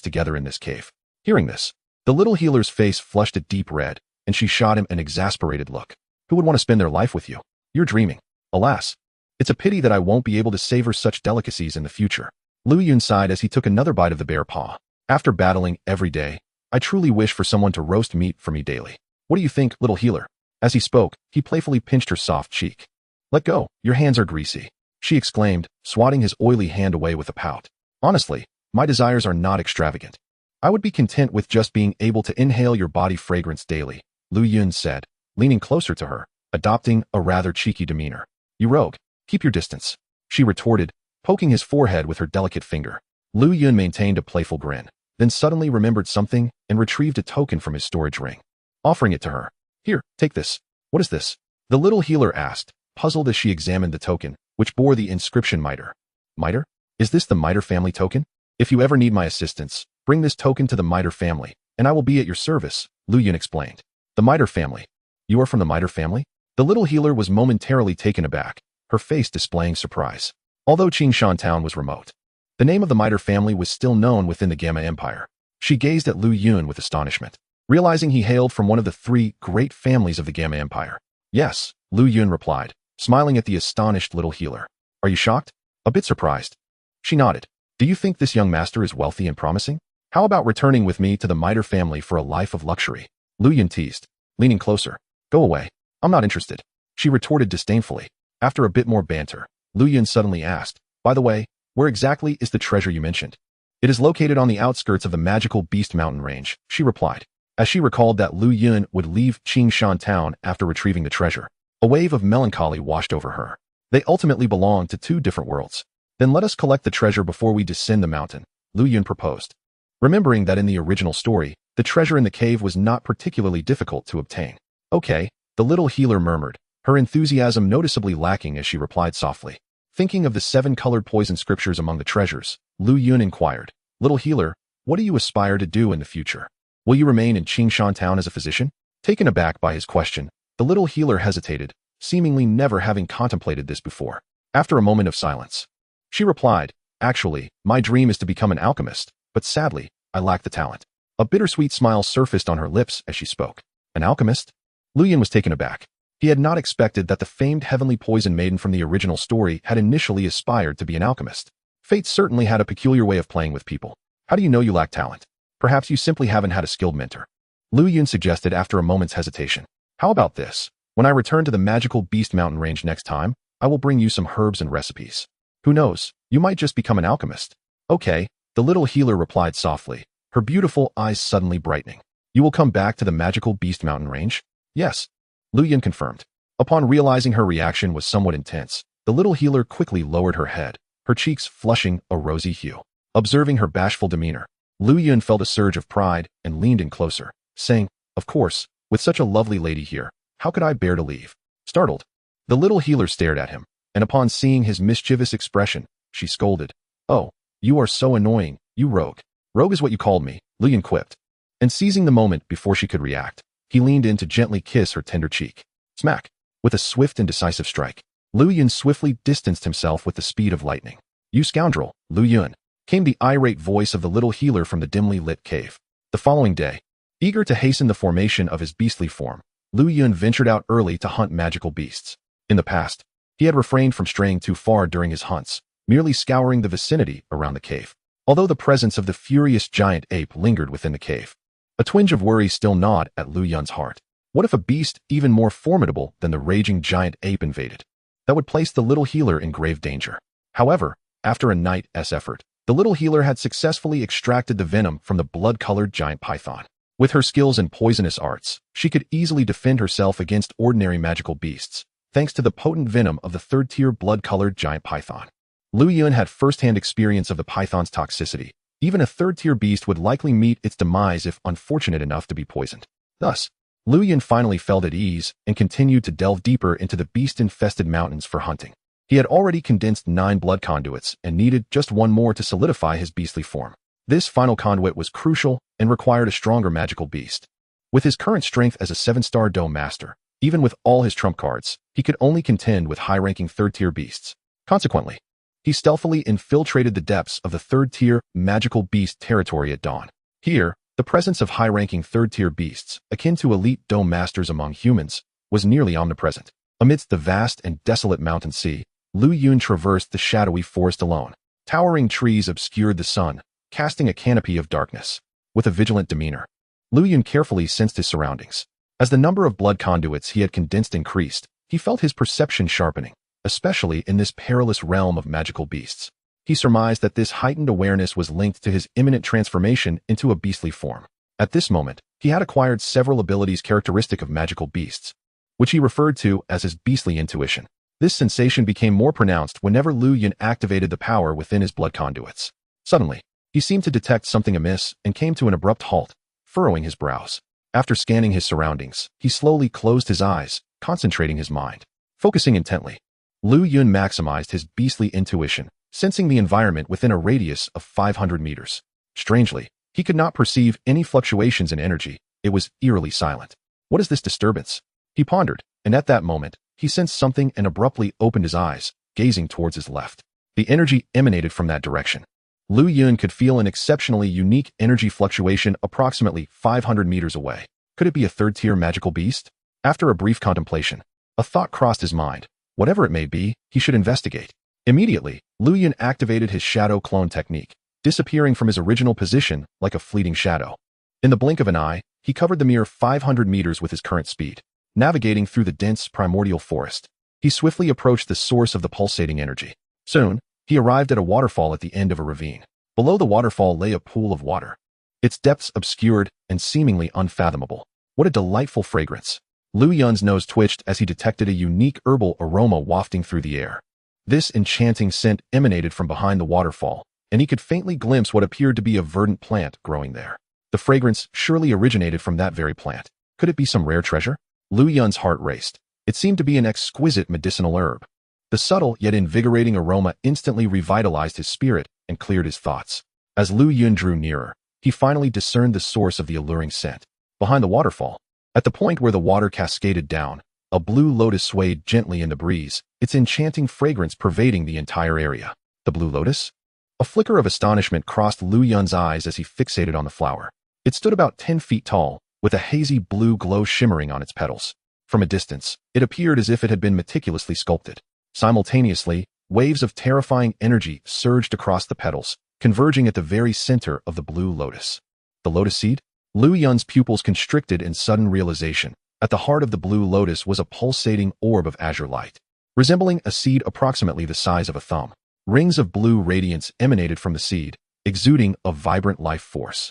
together in this cave." Hearing this, the little healer's face flushed a deep red, and she shot him an exasperated look. "Who would want to spend their life with you? You're dreaming. Alas, it's a pity that I won't be able to savor such delicacies in the future." Lu Yun sighed as he took another bite of the bare paw. "After battling every day, I truly wish for someone to roast meat for me daily. What do you think, little healer?" As he spoke, he playfully pinched her soft cheek. "Let go, your hands are greasy," she exclaimed, swatting his oily hand away with a pout. "Honestly, my desires are not extravagant. I would be content with just being able to inhale your body fragrance daily," Lu Yun said, leaning closer to her, adopting a rather cheeky demeanor. "You rogue, keep your distance," she retorted, poking his forehead with her delicate finger. Lu Yun maintained a playful grin, then suddenly remembered something and retrieved a token from his storage ring, offering it to her. "Here, take this." "What is this?" the little healer asked, puzzled as she examined the token, which bore the inscription Miter. "Miter? Is this the Miter family token? If you ever need my assistance, bring this token to the Miter family, and I will be at your service," Lu Yun explained. "The Miter family? You are from the Miter family?" The little healer was momentarily taken aback, her face displaying surprise. Although Qingshan town was remote, the name of the Miter family was still known within the Gamma Empire. She gazed at Lu Yun with astonishment, realizing he hailed from one of the 3 great families of the Gamma Empire. "Yes," Lu Yun replied, smiling at the astonished little healer. "Are you shocked? A bit surprised?" She nodded. "Do you think this young master is wealthy and promising? How about returning with me to the Miter family for a life of luxury?" Lu Yun teased, leaning closer. "Go away. I'm not interested," she retorted disdainfully. After a bit more banter, Lu Yun suddenly asked, "By the way, where exactly is the treasure you mentioned?" "It is located on the outskirts of the magical Beast Mountain range," she replied. As she recalled that Lu Yun would leave Qingshan town after retrieving the treasure, a wave of melancholy washed over her. They ultimately belonged to 2 different worlds. "Then let us collect the treasure before we descend the mountain," Lu Yun proposed, remembering that in the original story, the treasure in the cave was not particularly difficult to obtain. "Okay," the little healer murmured, her enthusiasm noticeably lacking as she replied softly. Thinking of the 7-colored poison scriptures among the treasures, Lu Yun inquired, "Little healer, what do you aspire to do in the future? Will you remain in Qingshan town as a physician?" Taken aback by his question, the little healer hesitated, seemingly never having contemplated this before. After a moment of silence, she replied, "Actually, my dream is to become an alchemist, but sadly, I lack the talent." A bittersweet smile surfaced on her lips as she spoke. "An alchemist?" Lu Yun was taken aback. He had not expected that the famed heavenly poison maiden from the original story had initially aspired to be an alchemist. Fate certainly had a peculiar way of playing with people. "How do you know you lack talent? Perhaps you simply haven't had a skilled mentor," Lu Yun suggested after a moment's hesitation. "How about this? When I return to the magical Beast Mountain range next time, I will bring you some herbs and recipes. Who knows, you might just become an alchemist." "Okay," the little healer replied softly, her beautiful eyes suddenly brightening. "You will come back to the magical Beast Mountain range?" "Yes," Lu Yun confirmed. Upon realizing her reaction was somewhat intense, the little healer quickly lowered her head, her cheeks flushing a rosy hue. Observing her bashful demeanor, Lu Yun felt a surge of pride and leaned in closer, saying, "Of course, with such a lovely lady here, how could I bear to leave?" Startled, the little healer stared at him, and upon seeing his mischievous expression, she scolded, "Oh, you are so annoying, you rogue." "Rogue is what you called me," Lu Yun quipped. And seizing the moment before she could react, he leaned in to gently kiss her tender cheek. Smack! With a swift and decisive strike, Lu Yun swiftly distanced himself with the speed of lightning. "You scoundrel, Lu Yun!" came the irate voice of the little healer from the dimly lit cave. The following day, eager to hasten the formation of his beastly form, Lu Yun ventured out early to hunt magical beasts. In the past, he had refrained from straying too far during his hunts, merely scouring the vicinity around the cave. Although the presence of the furious giant ape lingered within the cave, a twinge of worry still gnawed at Lu Yun's heart. What if a beast even more formidable than the raging giant ape invaded? That would place the little healer in grave danger. However, after a night's effort, the little healer had successfully extracted the venom from the blood-colored giant python. With her skills in poisonous arts, she could easily defend herself against ordinary magical beasts, thanks to the potent venom of the 3rd-tier blood-colored giant python. Lu Yun had first-hand experience of the python's toxicity. Even a 3rd-tier beast would likely meet its demise if unfortunate enough to be poisoned. Thus, Lu Yun finally felt at ease and continued to delve deeper into the beast-infested mountains for hunting. He had already condensed 9 blood conduits and needed just one more to solidify his beastly form. This final conduit was crucial and required a stronger magical beast. With his current strength as a 7-star Dome Master, even with all his trump cards, he could only contend with high-ranking 3rd-tier beasts. Consequently, he stealthily infiltrated the depths of the 3rd-tier magical beast territory at dawn. Here, the presence of high-ranking 3rd-tier beasts, akin to elite Dome Masters among humans, was nearly omnipresent. Amidst the vast and desolate mountain sea, Lu Yun traversed the shadowy forest alone. Towering trees obscured the sun, casting a canopy of darkness. With a vigilant demeanor, Lu Yun carefully sensed his surroundings. As the number of blood conduits he had condensed increased, he felt his perception sharpening, especially in this perilous realm of magical beasts. He surmised that this heightened awareness was linked to his imminent transformation into a beastly form. At this moment, he had acquired several abilities characteristic of magical beasts, which he referred to as his beastly intuition. This sensation became more pronounced whenever Lu Yun activated the power within his blood conduits. Suddenly, he seemed to detect something amiss and came to an abrupt halt, furrowing his brows. After scanning his surroundings, he slowly closed his eyes, concentrating his mind. Focusing intently, Lu Yun maximized his beastly intuition, sensing the environment within a radius of 500 meters. Strangely, he could not perceive any fluctuations in energy. It was eerily silent. What is this disturbance? He pondered, and at that moment, he sensed something and abruptly opened his eyes, gazing towards his left. The energy emanated from that direction. Lu Yun could feel an exceptionally unique energy fluctuation approximately 500 meters away. Could it be a 3rd-tier magical beast? After a brief contemplation, a thought crossed his mind. Whatever it may be, he should investigate. Immediately, Lu Yun activated his shadow clone technique, disappearing from his original position like a fleeting shadow. In the blink of an eye, he covered the mere 500 meters with his current speed. Navigating through the dense primordial forest, he swiftly approached the source of the pulsating energy. Soon, he arrived at a waterfall at the end of a ravine. Below the waterfall lay a pool of water, its depths obscured and seemingly unfathomable. What a delightful fragrance! Lu Yun's nose twitched as he detected a unique herbal aroma wafting through the air. This enchanting scent emanated from behind the waterfall, and he could faintly glimpse what appeared to be a verdant plant growing there. The fragrance surely originated from that very plant. Could it be some rare treasure? Lu Yun's heart raced. It seemed to be an exquisite medicinal herb. The subtle yet invigorating aroma instantly revitalized his spirit and cleared his thoughts. As Lu Yun drew nearer, he finally discerned the source of the alluring scent. Behind the waterfall, at the point where the water cascaded down, a blue lotus swayed gently in the breeze, its enchanting fragrance pervading the entire area. The blue lotus? A flicker of astonishment crossed Lu Yun's eyes as he fixated on the flower. It stood about 10 feet tall, with a hazy blue glow shimmering on its petals. From a distance, it appeared as if it had been meticulously sculpted. Simultaneously, waves of terrifying energy surged across the petals, converging at the very center of the blue lotus. The lotus seed? Lu Yun's pupils constricted in sudden realization. At the heart of the blue lotus was a pulsating orb of azure light. Resembling a seed approximately the size of a thumb, rings of blue radiance emanated from the seed, exuding a vibrant life force.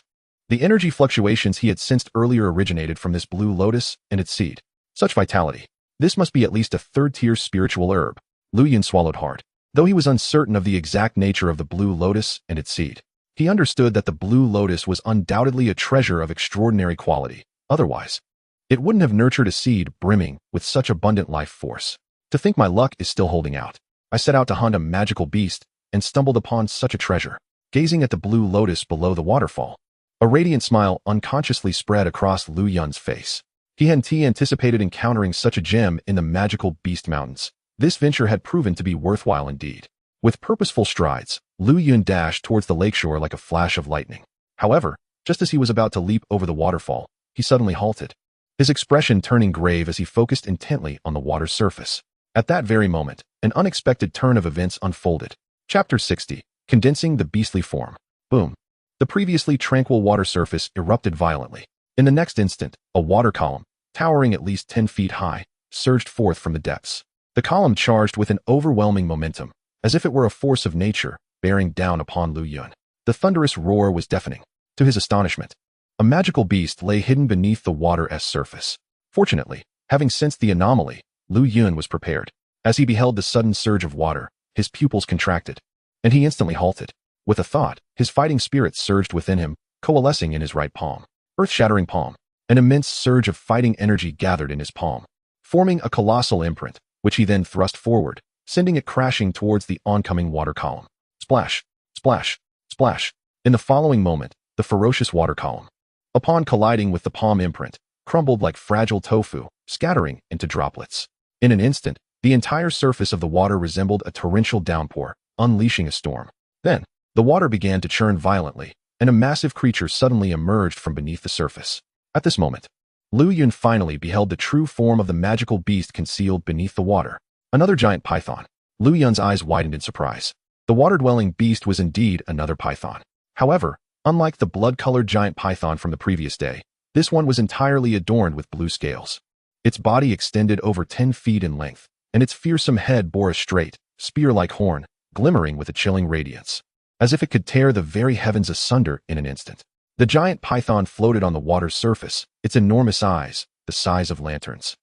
The energy fluctuations he had sensed earlier originated from this blue lotus and its seed. Such vitality. This must be at least a 3rd-tier spiritual herb. Lu Yun swallowed hard. Though he was uncertain of the exact nature of the blue lotus and its seed, he understood that the blue lotus was undoubtedly a treasure of extraordinary quality. Otherwise, it wouldn't have nurtured a seed brimming with such abundant life force. To think my luck is still holding out. I set out to hunt a magical beast and stumbled upon such a treasure. Gazing at the blue lotus below the waterfall, a radiant smile unconsciously spread across Lu Yun's face. He hadn't anticipated encountering such a gem in the magical beast mountains. This venture had proven to be worthwhile indeed. With purposeful strides, Lu Yun dashed towards the lakeshore like a flash of lightning. However, just as he was about to leap over the waterfall, he suddenly halted, his expression turning grave as he focused intently on the water's surface. At that very moment, an unexpected turn of events unfolded. Chapter 60, Condensing the Beastly Form. Boom. The previously tranquil water surface erupted violently. In the next instant, a water column, towering at least 10 feet high, surged forth from the depths. The column charged with an overwhelming momentum, as if it were a force of nature, bearing down upon Lu Yun. The thunderous roar was deafening. To his astonishment, a magical beast lay hidden beneath the water's surface. Fortunately, having sensed the anomaly, Lu Yun was prepared. As he beheld the sudden surge of water, his pupils contracted, and he instantly halted. With a thought, his fighting spirit surged within him, coalescing in his right palm. Earth-shattering palm. An immense surge of fighting energy gathered in his palm, forming a colossal imprint, which he then thrust forward, sending it crashing towards the oncoming water column. Splash, splash, splash. In the following moment, the ferocious water column, upon colliding with the palm imprint, crumbled like fragile tofu, scattering into droplets. In an instant, the entire surface of the water resembled a torrential downpour, unleashing a storm. Then, the water began to churn violently, and a massive creature suddenly emerged from beneath the surface. At this moment, Lu Yun finally beheld the true form of the magical beast concealed beneath the water. Another giant python. Lu Yun's eyes widened in surprise. The water-dwelling beast was indeed another python. However, unlike the blood-colored giant python from the previous day, this one was entirely adorned with blue scales. Its body extended over 10 feet in length, and its fearsome head bore a straight, spear-like horn, glimmering with a chilling radiance, as if it could tear the very heavens asunder in an instant. The giant python floated on the water's surface, its enormous eyes, the size of lanterns,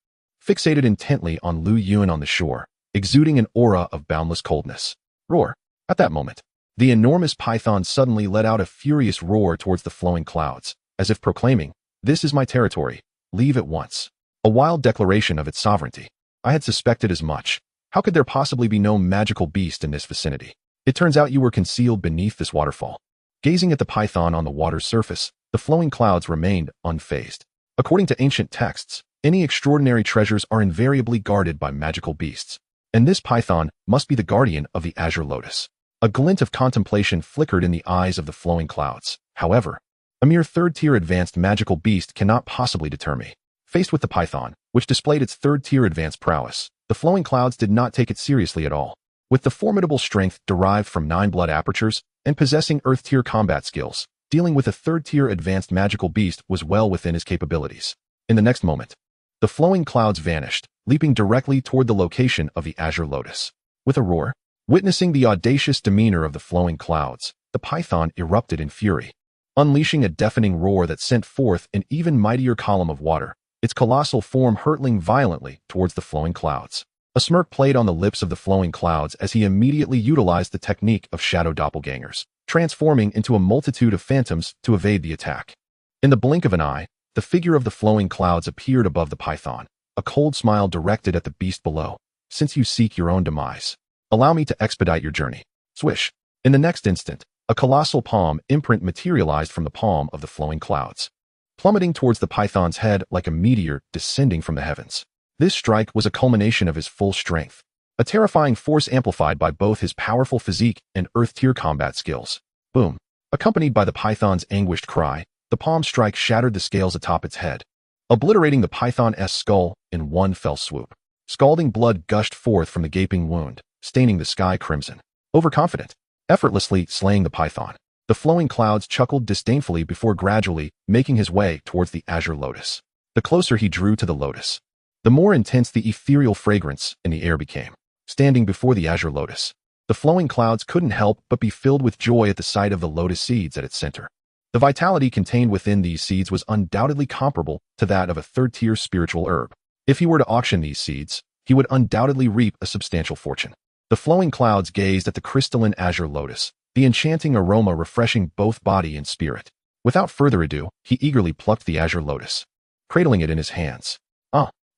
fixated intently on Lu Yun on the shore, exuding an aura of boundless coldness. Roar! At that moment, the enormous python suddenly let out a furious roar towards the flowing clouds, as if proclaiming, "This is my territory, leave at once." A wild declaration of its sovereignty. I had suspected as much. How could there possibly be no magical beast in this vicinity? It turns out you were concealed beneath this waterfall. Gazing at the python on the water's surface, the flowing clouds remained unfazed. According to ancient texts, any extraordinary treasures are invariably guarded by magical beasts, and this python must be the guardian of the azure lotus. A glint of contemplation flickered in the eyes of the flowing clouds. However, a mere third-tier advanced magical beast cannot possibly deter me. Faced with the python, which displayed its third-tier advanced prowess, the flowing clouds did not take it seriously at all. With the formidable strength derived from 9 blood apertures and possessing earth-tier combat skills, dealing with a third-tier advanced magical beast was well within his capabilities. In the next moment, the flowing clouds vanished, leaping directly toward the location of the azure lotus. With a roar, witnessing the audacious demeanor of the flowing clouds, the python erupted in fury, unleashing a deafening roar that sent forth an even mightier column of water, its colossal form hurtling violently towards the flowing clouds. A smirk played on the lips of the flowing clouds as he immediately utilized the technique of shadow doppelgangers, transforming into a multitude of phantoms to evade the attack. In the blink of an eye, the figure of the flowing clouds appeared above the python, a cold smile directed at the beast below. "Since you seek your own demise, allow me to expedite your journey." Swish! In the next instant, a colossal palm imprint materialized from the palm of the flowing clouds, plummeting towards the python's head like a meteor descending from the heavens. This strike was a culmination of his full strength, a terrifying force amplified by both his powerful physique and earth-tier combat skills. Boom! Accompanied by the python's anguished cry, the palm strike shattered the scales atop its head, obliterating the python's skull in one fell swoop. Scalding blood gushed forth from the gaping wound, staining the sky crimson. Overconfident, effortlessly slaying the python, the flowing clouds chuckled disdainfully before gradually making his way towards the azure lotus. The closer he drew to the lotus, the more intense the ethereal fragrance in the air became. Standing before the azure lotus, the flowing clouds couldn't help but be filled with joy at the sight of the lotus seeds at its center. The vitality contained within these seeds was undoubtedly comparable to that of a third-tier spiritual herb. If he were to auction these seeds, he would undoubtedly reap a substantial fortune. The flowing clouds gazed at the crystalline azure lotus, the enchanting aroma refreshing both body and spirit. Without further ado, he eagerly plucked the azure lotus, cradling it in his hands.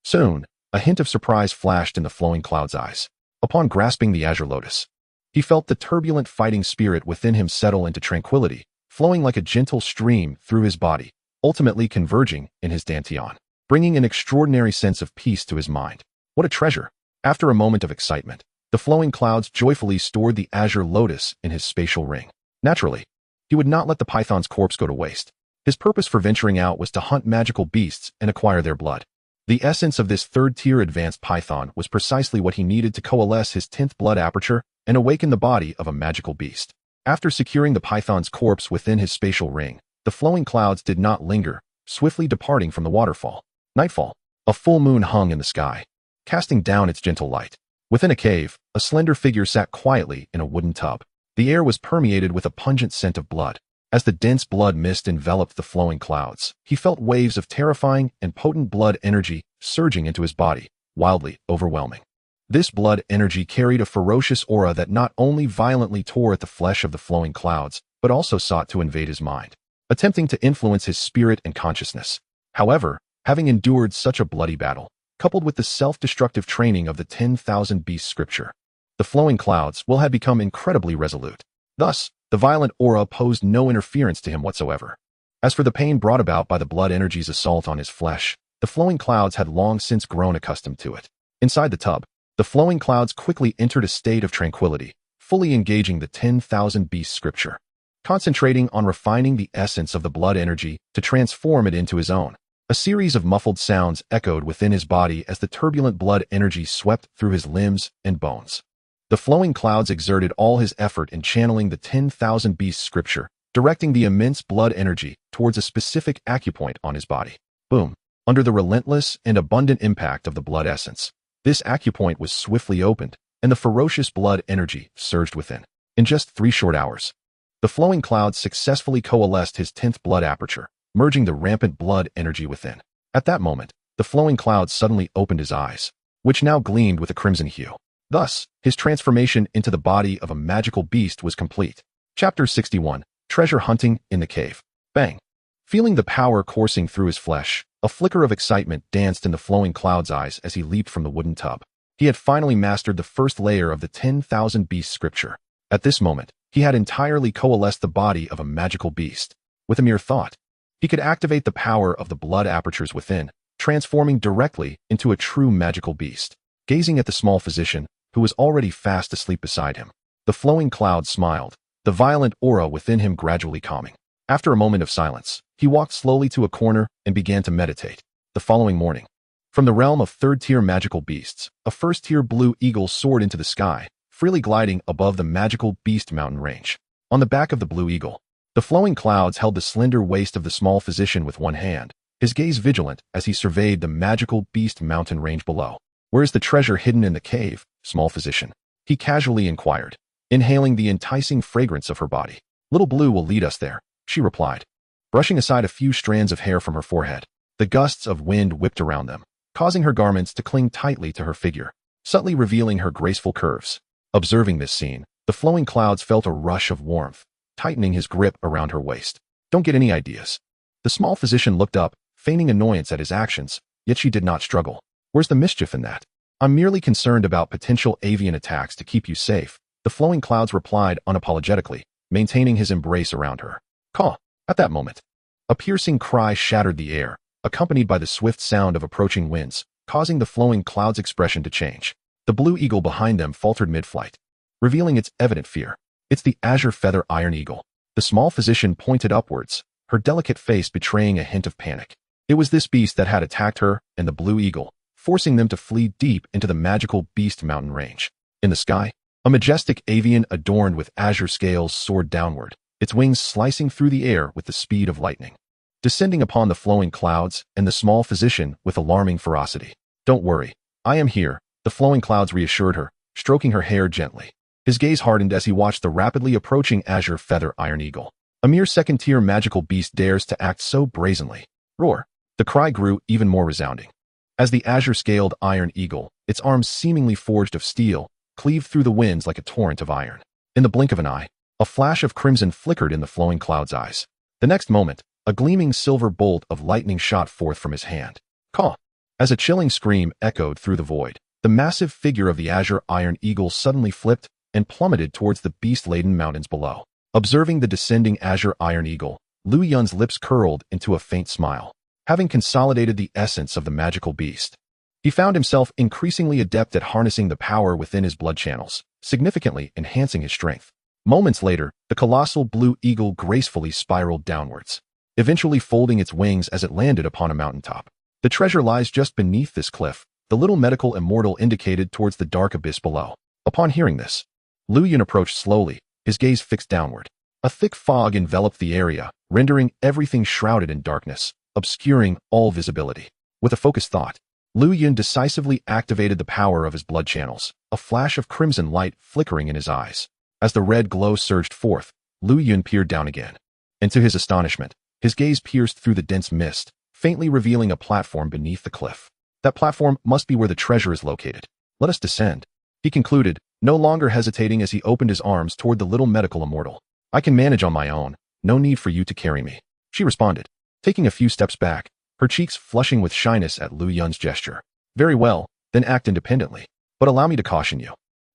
Soon, a hint of surprise flashed in the flowing cloud's eyes. Upon grasping the azure lotus, he felt the turbulent fighting spirit within him settle into tranquility, flowing like a gentle stream through his body, ultimately converging in his dantian, bringing an extraordinary sense of peace to his mind. What a treasure! After a moment of excitement, the flowing clouds joyfully stored the azure lotus in his spatial ring. Naturally, he would not let the python's corpse go to waste. His purpose for venturing out was to hunt magical beasts and acquire their blood. The essence of this third-tier advanced python was precisely what he needed to coalesce his 10th blood aperture and awaken the body of a magical beast. After securing the python's corpse within his spatial ring, the flowing clouds did not linger, swiftly departing from the waterfall. Nightfall. A full moon hung in the sky, casting down its gentle light. Within a cave, a slender figure sat quietly in a wooden tub. The air was permeated with a pungent scent of blood. As the dense blood mist enveloped the flowing clouds, he felt waves of terrifying and potent blood energy surging into his body, wildly overwhelming. This blood energy carried a ferocious aura that not only violently tore at the flesh of the flowing clouds, but also sought to invade his mind, attempting to influence his spirit and consciousness. However, having endured such a bloody battle, coupled with the self-destructive training of the 10,000 Beasts scripture, the flowing clouds had become incredibly resolute. Thus, the violent aura posed no interference to him whatsoever. As for the pain brought about by the blood energy's assault on his flesh, the flowing clouds had long since grown accustomed to it. Inside the tub, the flowing clouds quickly entered a state of tranquility, fully engaging the 10,000 Beasts scripture, concentrating on refining the essence of the blood energy to transform it into his own. A series of muffled sounds echoed within his body as the turbulent blood energy swept through his limbs and bones. The flowing clouds exerted all his effort in channeling the 10,000 Beasts scripture, directing the immense blood energy towards a specific acupoint on his body. Boom! Under the relentless and abundant impact of the blood essence, this acupoint was swiftly opened, and the ferocious blood energy surged within. In just 3 short hours, the flowing clouds successfully coalesced his 10th blood aperture, merging the rampant blood energy within. At that moment, the flowing clouds suddenly opened his eyes, which now gleamed with a crimson hue. Thus, his transformation into the body of a magical beast was complete. Chapter 61. Treasure Hunting in the Cave. Bang! Feeling the power coursing through his flesh, a flicker of excitement danced in the flowing cloud's eyes as he leaped from the wooden tub. He had finally mastered the first layer of the 10,000 Beasts scripture. At this moment, he had entirely coalesced the body of a magical beast. With a mere thought, he could activate the power of the blood apertures within, transforming directly into a true magical beast. Gazing at the small physician, who was already fast asleep beside him, the flowing cloud smiled, the violent aura within him gradually calming. After a moment of silence, he walked slowly to a corner and began to meditate. The following morning, from the realm of third-tier magical beasts, a first-tier blue eagle soared into the sky, freely gliding above the magical beast mountain range. On the back of the blue eagle, the flowing clouds held the slender waist of the small physician with one hand, his gaze vigilant as he surveyed the magical beast mountain range below. "Where is the treasure hidden in the cave, small physician?" he casually inquired, inhaling the enticing fragrance of her body. "Little Blue will lead us there," she replied, brushing aside a few strands of hair from her forehead. The gusts of wind whipped around them, causing her garments to cling tightly to her figure, subtly revealing her graceful curves. Observing this scene, the flowing clouds felt a rush of warmth, tightening his grip around her waist. "Don't get any ideas." The small physician looked up, feigning annoyance at his actions, yet she did not struggle. "Where's the mischief in that? I'm merely concerned about potential avian attacks to keep you safe," the flowing clouds replied unapologetically, maintaining his embrace around her. Caw! At that moment, a piercing cry shattered the air, accompanied by the swift sound of approaching winds, causing the flowing clouds' expression to change. The blue eagle behind them faltered mid-flight, revealing its evident fear. "It's the azure feather iron eagle." The small physician pointed upwards, her delicate face betraying a hint of panic. It was this beast that had attacked her and the blue eagle, forcing them to flee deep into the magical beast mountain range. In the sky, a majestic avian adorned with azure scales soared downward, its wings slicing through the air with the speed of lightning, descending upon the flowing clouds and the small physician with alarming ferocity. "Don't worry, I am here," the flowing clouds reassured her, stroking her hair gently. His gaze hardened as he watched the rapidly approaching azure feather iron eagle. A mere second-tier magical beast dares to act so brazenly. Roar! The cry grew even more resounding, as the azure-scaled iron eagle, its arms seemingly forged of steel, cleaved through the winds like a torrent of iron. In the blink of an eye, a flash of crimson flickered in the flowing cloud's eyes. The next moment, a gleaming silver bolt of lightning shot forth from his hand. Caw! As a chilling scream echoed through the void, the massive figure of the azure iron eagle suddenly flipped and plummeted towards the beast-laden mountains below. Observing the descending azure iron eagle, Lu Yun's lips curled into a faint smile. Having consolidated the essence of the magical beast, he found himself increasingly adept at harnessing the power within his blood channels, significantly enhancing his strength. Moments later, the colossal blue eagle gracefully spiraled downwards, eventually folding its wings as it landed upon a mountaintop. "The treasure lies just beneath this cliff," the little medical immortal indicated towards the dark abyss below. Upon hearing this, Lu Yun approached slowly, his gaze fixed downward. A thick fog enveloped the area, rendering everything shrouded in darkness, obscuring all visibility. With a focused thought, Lu Yun decisively activated the power of his blood channels, a flash of crimson light flickering in his eyes. As the red glow surged forth, Lu Yun peered down again, and to his astonishment, his gaze pierced through the dense mist, faintly revealing a platform beneath the cliff. "That platform must be where the treasure is located. Let us descend," he concluded, no longer hesitating as he opened his arms toward the little medical immortal. "I can manage on my own, no need for you to carry me," she responded. Taking a few steps back, her her cheeks flushing with shyness at Lu Yun's gesture. Very well, then act independently. But allow me to caution you.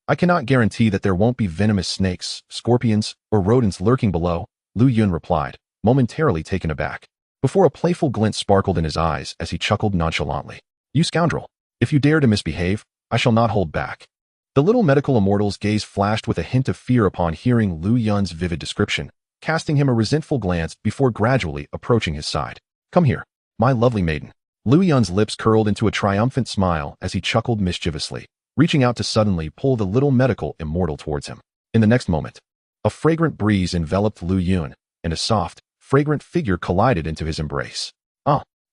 I cannot guarantee that there won't be venomous snakes, scorpions, or rodents lurking below, Lu Yun replied, momentarily taken aback, before a playful glint sparkled in his eyes as he chuckled nonchalantly. You scoundrel! If you dare to misbehave, I shall not hold back. The little medical immortal's gaze flashed with a hint of fear upon hearing Lu Yun's vivid description, casting him a resentful glance before gradually approaching his side. Come here, my lovely maiden. Lu Yun's lips curled into a triumphant smile as he chuckled mischievously, reaching out to suddenly pull the little medical immortal towards him. In the next moment, a fragrant breeze enveloped Lu Yun, and a soft, fragrant figure collided into his embrace.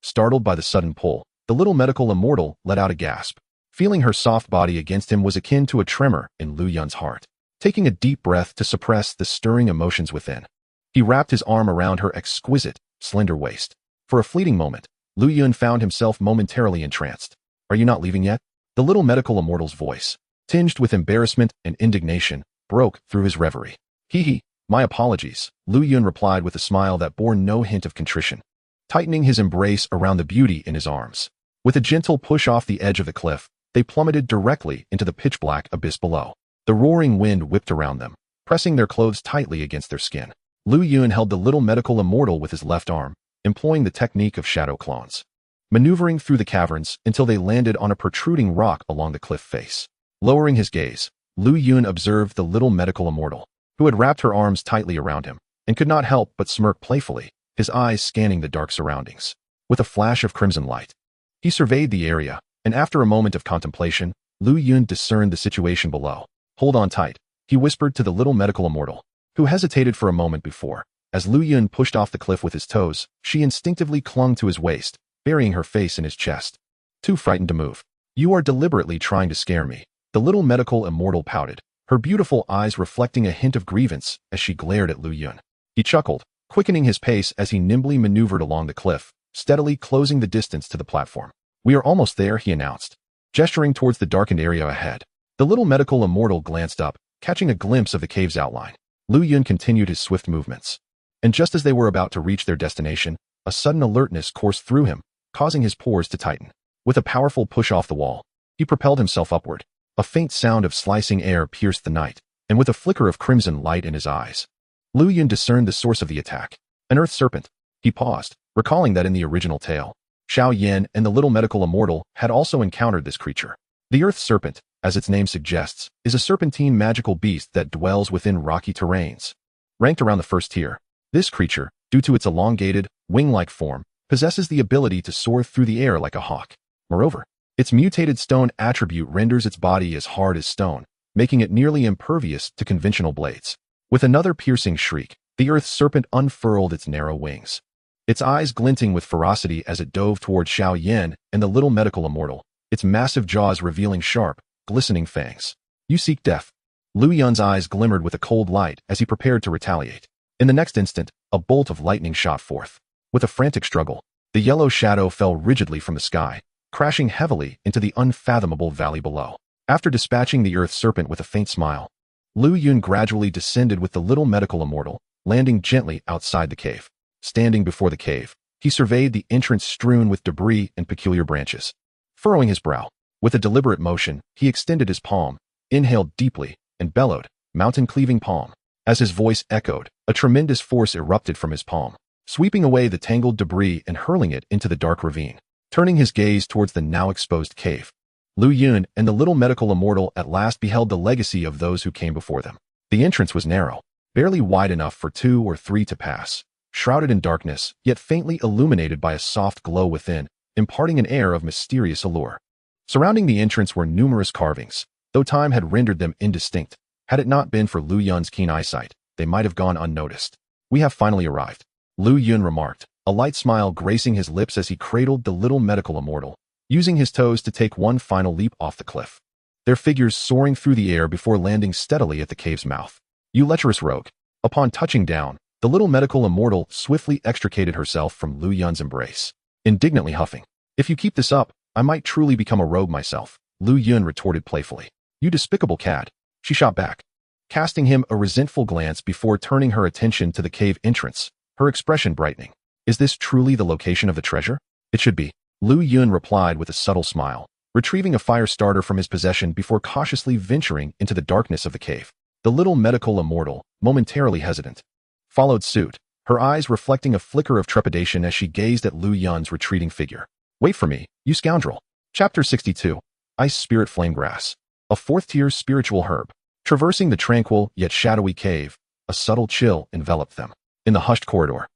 Startled by the sudden pull, the little medical immortal let out a gasp. Feeling her soft body against him was akin to a tremor in Lu Yun's heart. Taking a deep breath to suppress the stirring emotions within, he wrapped his arm around her exquisite, slender waist. For a fleeting moment, Lu Yun found himself momentarily entranced. Are you not leaving yet? The little medical immortal's voice, tinged with embarrassment and indignation, broke through his reverie. My apologies, Lu Yun replied with a smile that bore no hint of contrition, tightening his embrace around the beauty in his arms. With a gentle push off the edge of the cliff, they plummeted directly into the pitch-black abyss below. The roaring wind whipped around them, pressing their clothes tightly against their skin. Lu Yun held the little medical immortal with his left arm, employing the technique of shadow clones, maneuvering through the caverns until they landed on a protruding rock along the cliff face. Lowering his gaze, Lu Yun observed the little medical immortal, who had wrapped her arms tightly around him, and could not help but smirk playfully, his eyes scanning the dark surroundings. With a flash of crimson light, he surveyed the area, and after a moment of contemplation, Lu Yun discerned the situation below. Hold on tight, he whispered to the little medical immortal, who hesitated for a moment before. As Lu Yun pushed off the cliff with his toes, she instinctively clung to his waist, burying her face in his chest. Too frightened to move. You are deliberately trying to scare me. The little medical immortal pouted, her beautiful eyes reflecting a hint of grievance as she glared at Lu Yun. He chuckled, quickening his pace as he nimbly maneuvered along the cliff, steadily closing the distance to the platform. We are almost there, he announced, gesturing towards the darkened area ahead. The little medical immortal glanced up, catching a glimpse of the cave's outline. Lu Yun continued his swift movements, and just as they were about to reach their destination, a sudden alertness coursed through him, causing his pores to tighten. With a powerful push off the wall, he propelled himself upward. A faint sound of slicing air pierced the night, and with a flicker of crimson light in his eyes, Lu Yun discerned the source of the attack. An earth serpent. He paused, recalling that in the original tale, Xiao Yan and the little medical immortal had also encountered this creature. The earth serpent, as its name suggests, is a serpentine magical beast that dwells within rocky terrains. Ranked around the first tier, this creature, due to its elongated, wing-like form, possesses the ability to soar through the air like a hawk. Moreover, its mutated stone attribute renders its body as hard as stone, making it nearly impervious to conventional blades. With another piercing shriek, the earth serpent unfurled its narrow wings, its eyes glinting with ferocity as it dove toward Xiao Yan and the little medical immortal, its massive jaws revealing sharp, glistening fangs. You seek death. Lu Yun's eyes glimmered with a cold light as he prepared to retaliate. In the next instant, a bolt of lightning shot forth. With a frantic struggle, the yellow shadow fell rigidly from the sky, crashing heavily into the unfathomable valley below. After dispatching the earth serpent with a faint smile, Lu Yun gradually descended with the little medical immortal, landing gently outside the cave. Standing before the cave, he surveyed the entrance strewn with debris and peculiar branches. Furrowing his brow, with a deliberate motion, he extended his palm, inhaled deeply, and bellowed, mountain-cleaving palm. As his voice echoed, a tremendous force erupted from his palm, sweeping away the tangled debris and hurling it into the dark ravine. Turning his gaze towards the now exposed cave, Lu Yun and the little medical immortal at last beheld the legacy of those who came before them. The entrance was narrow, barely wide enough for 2 or 3 to pass, shrouded in darkness, yet faintly illuminated by a soft glow within, imparting an air of mysterious allure. Surrounding the entrance were numerous carvings, though time had rendered them indistinct. Had it not been for Lu Yun's keen eyesight, they might have gone unnoticed. We have finally arrived, Lu Yun remarked, a light smile gracing his lips as he cradled the little medical immortal, using his toes to take one final leap off the cliff, their figures soaring through the air before landing steadily at the cave's mouth. You lecherous rogue. Upon touching down, the little medical immortal swiftly extricated herself from Lu Yun's embrace, indignantly huffing. If you keep this up, I might truly become a rogue myself, Lu Yun retorted playfully. You despicable cad. She shot back, casting him a resentful glance before turning her attention to the cave entrance, her expression brightening. Is this truly the location of the treasure? It should be. Lu Yun replied with a subtle smile, retrieving a fire starter from his possession before cautiously venturing into the darkness of the cave. The little medical immortal, momentarily hesitant, followed suit, her eyes reflecting a flicker of trepidation as she gazed at Lu Yun's retreating figure. Wait for me, you scoundrel. Chapter 62. Ice Spirit Flamegrass. A fourth-tier spiritual herb. Traversing the tranquil yet shadowy cave, a subtle chill enveloped them. In the hushed corridor,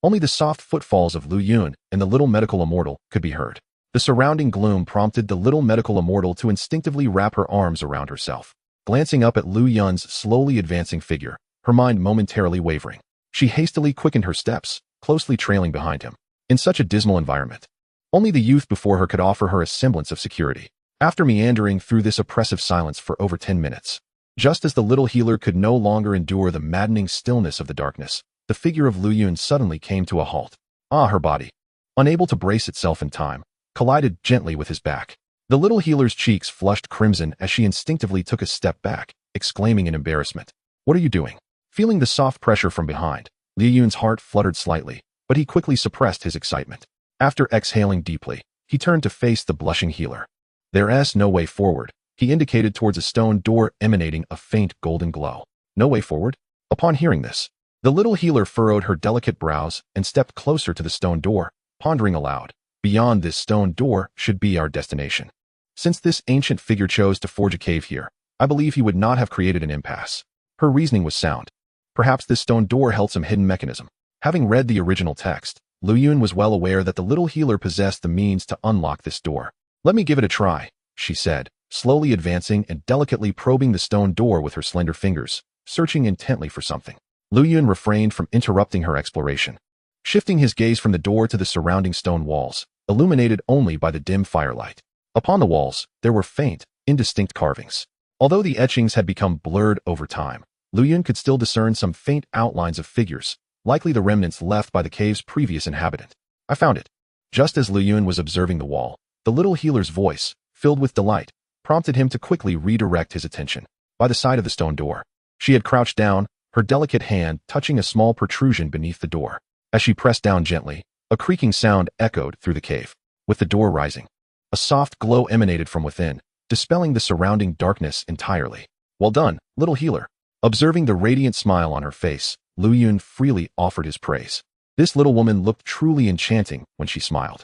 only the soft footfalls of Lu Yun and the little medical immortal could be heard. The surrounding gloom prompted the little medical immortal to instinctively wrap her arms around herself. Glancing up at Lu Yun's slowly advancing figure, her mind momentarily wavering, she hastily quickened her steps, closely trailing behind him. In such a dismal environment, only the youth before her could offer her a semblance of security. After meandering through this oppressive silence for over 10 minutes, just as the little healer could no longer endure the maddening stillness of the darkness, the figure of Lu Yun suddenly came to a halt. Her body, unable to brace itself in time, collided gently with his back. The little healer's cheeks flushed crimson as she instinctively took a step back, exclaiming in embarrassment, "What are you doing?" Feeling the soft pressure from behind, Lu Yun's heart fluttered slightly, but he quickly suppressed his excitement. After exhaling deeply, he turned to face the blushing healer. There's no way forward. He indicated towards a stone door emanating a faint golden glow. No way forward? Upon hearing this, the little healer furrowed her delicate brows and stepped closer to the stone door, pondering aloud. Beyond this stone door should be our destination. Since this ancient figure chose to forge a cave here, I believe he would not have created an impasse. Her reasoning was sound. Perhaps this stone door held some hidden mechanism. Having read the original text, Lu Yun was well aware that the little healer possessed the means to unlock this door. "Let me give it a try," she said, slowly advancing and delicately probing the stone door with her slender fingers, searching intently for something. Lu Yun refrained from interrupting her exploration, shifting his gaze from the door to the surrounding stone walls, illuminated only by the dim firelight. Upon the walls, there were faint, indistinct carvings. Although the etchings had become blurred over time, Lu Yun could still discern some faint outlines of figures, likely the remnants left by the cave's previous inhabitant. "I found it." Just as Lu Yun was observing the wall, the little healer's voice, filled with delight, prompted him to quickly redirect his attention. By the side of the stone door, she had crouched down, her delicate hand touching a small protrusion beneath the door. As she pressed down gently, a creaking sound echoed through the cave. With the door rising, a soft glow emanated from within, dispelling the surrounding darkness entirely. "Well done, little healer." Observing the radiant smile on her face, Lu Yun freely offered his praise. This little woman looked truly enchanting when she smiled.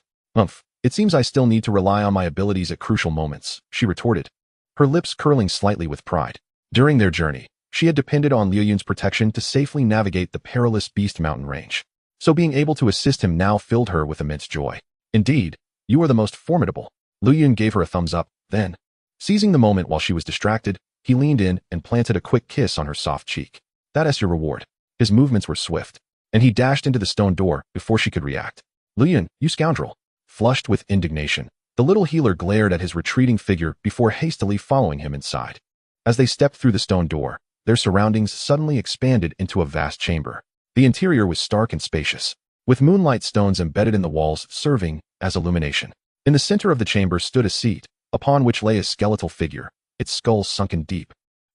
It seems I still need to rely on my abilities at crucial moments," she retorted, her lips curling slightly with pride. During their journey, she had depended on Lu Yun's protection to safely navigate the perilous Beast Mountain range. So being able to assist him now filled her with immense joy. "Indeed, you are the most formidable." Lu Yun gave her a thumbs up, then, seizing the moment while she was distracted, he leaned in and planted a quick kiss on her soft cheek. "That's your reward." His movements were swift, and he dashed into the stone door before she could react. "Lu Yun, you scoundrel." Flushed with indignation, the little healer glared at his retreating figure before hastily following him inside. As they stepped through the stone door, their surroundings suddenly expanded into a vast chamber. The interior was stark and spacious, with moonlight stones embedded in the walls serving as illumination. In the center of the chamber stood a seat, upon which lay a skeletal figure, its skull sunken deep,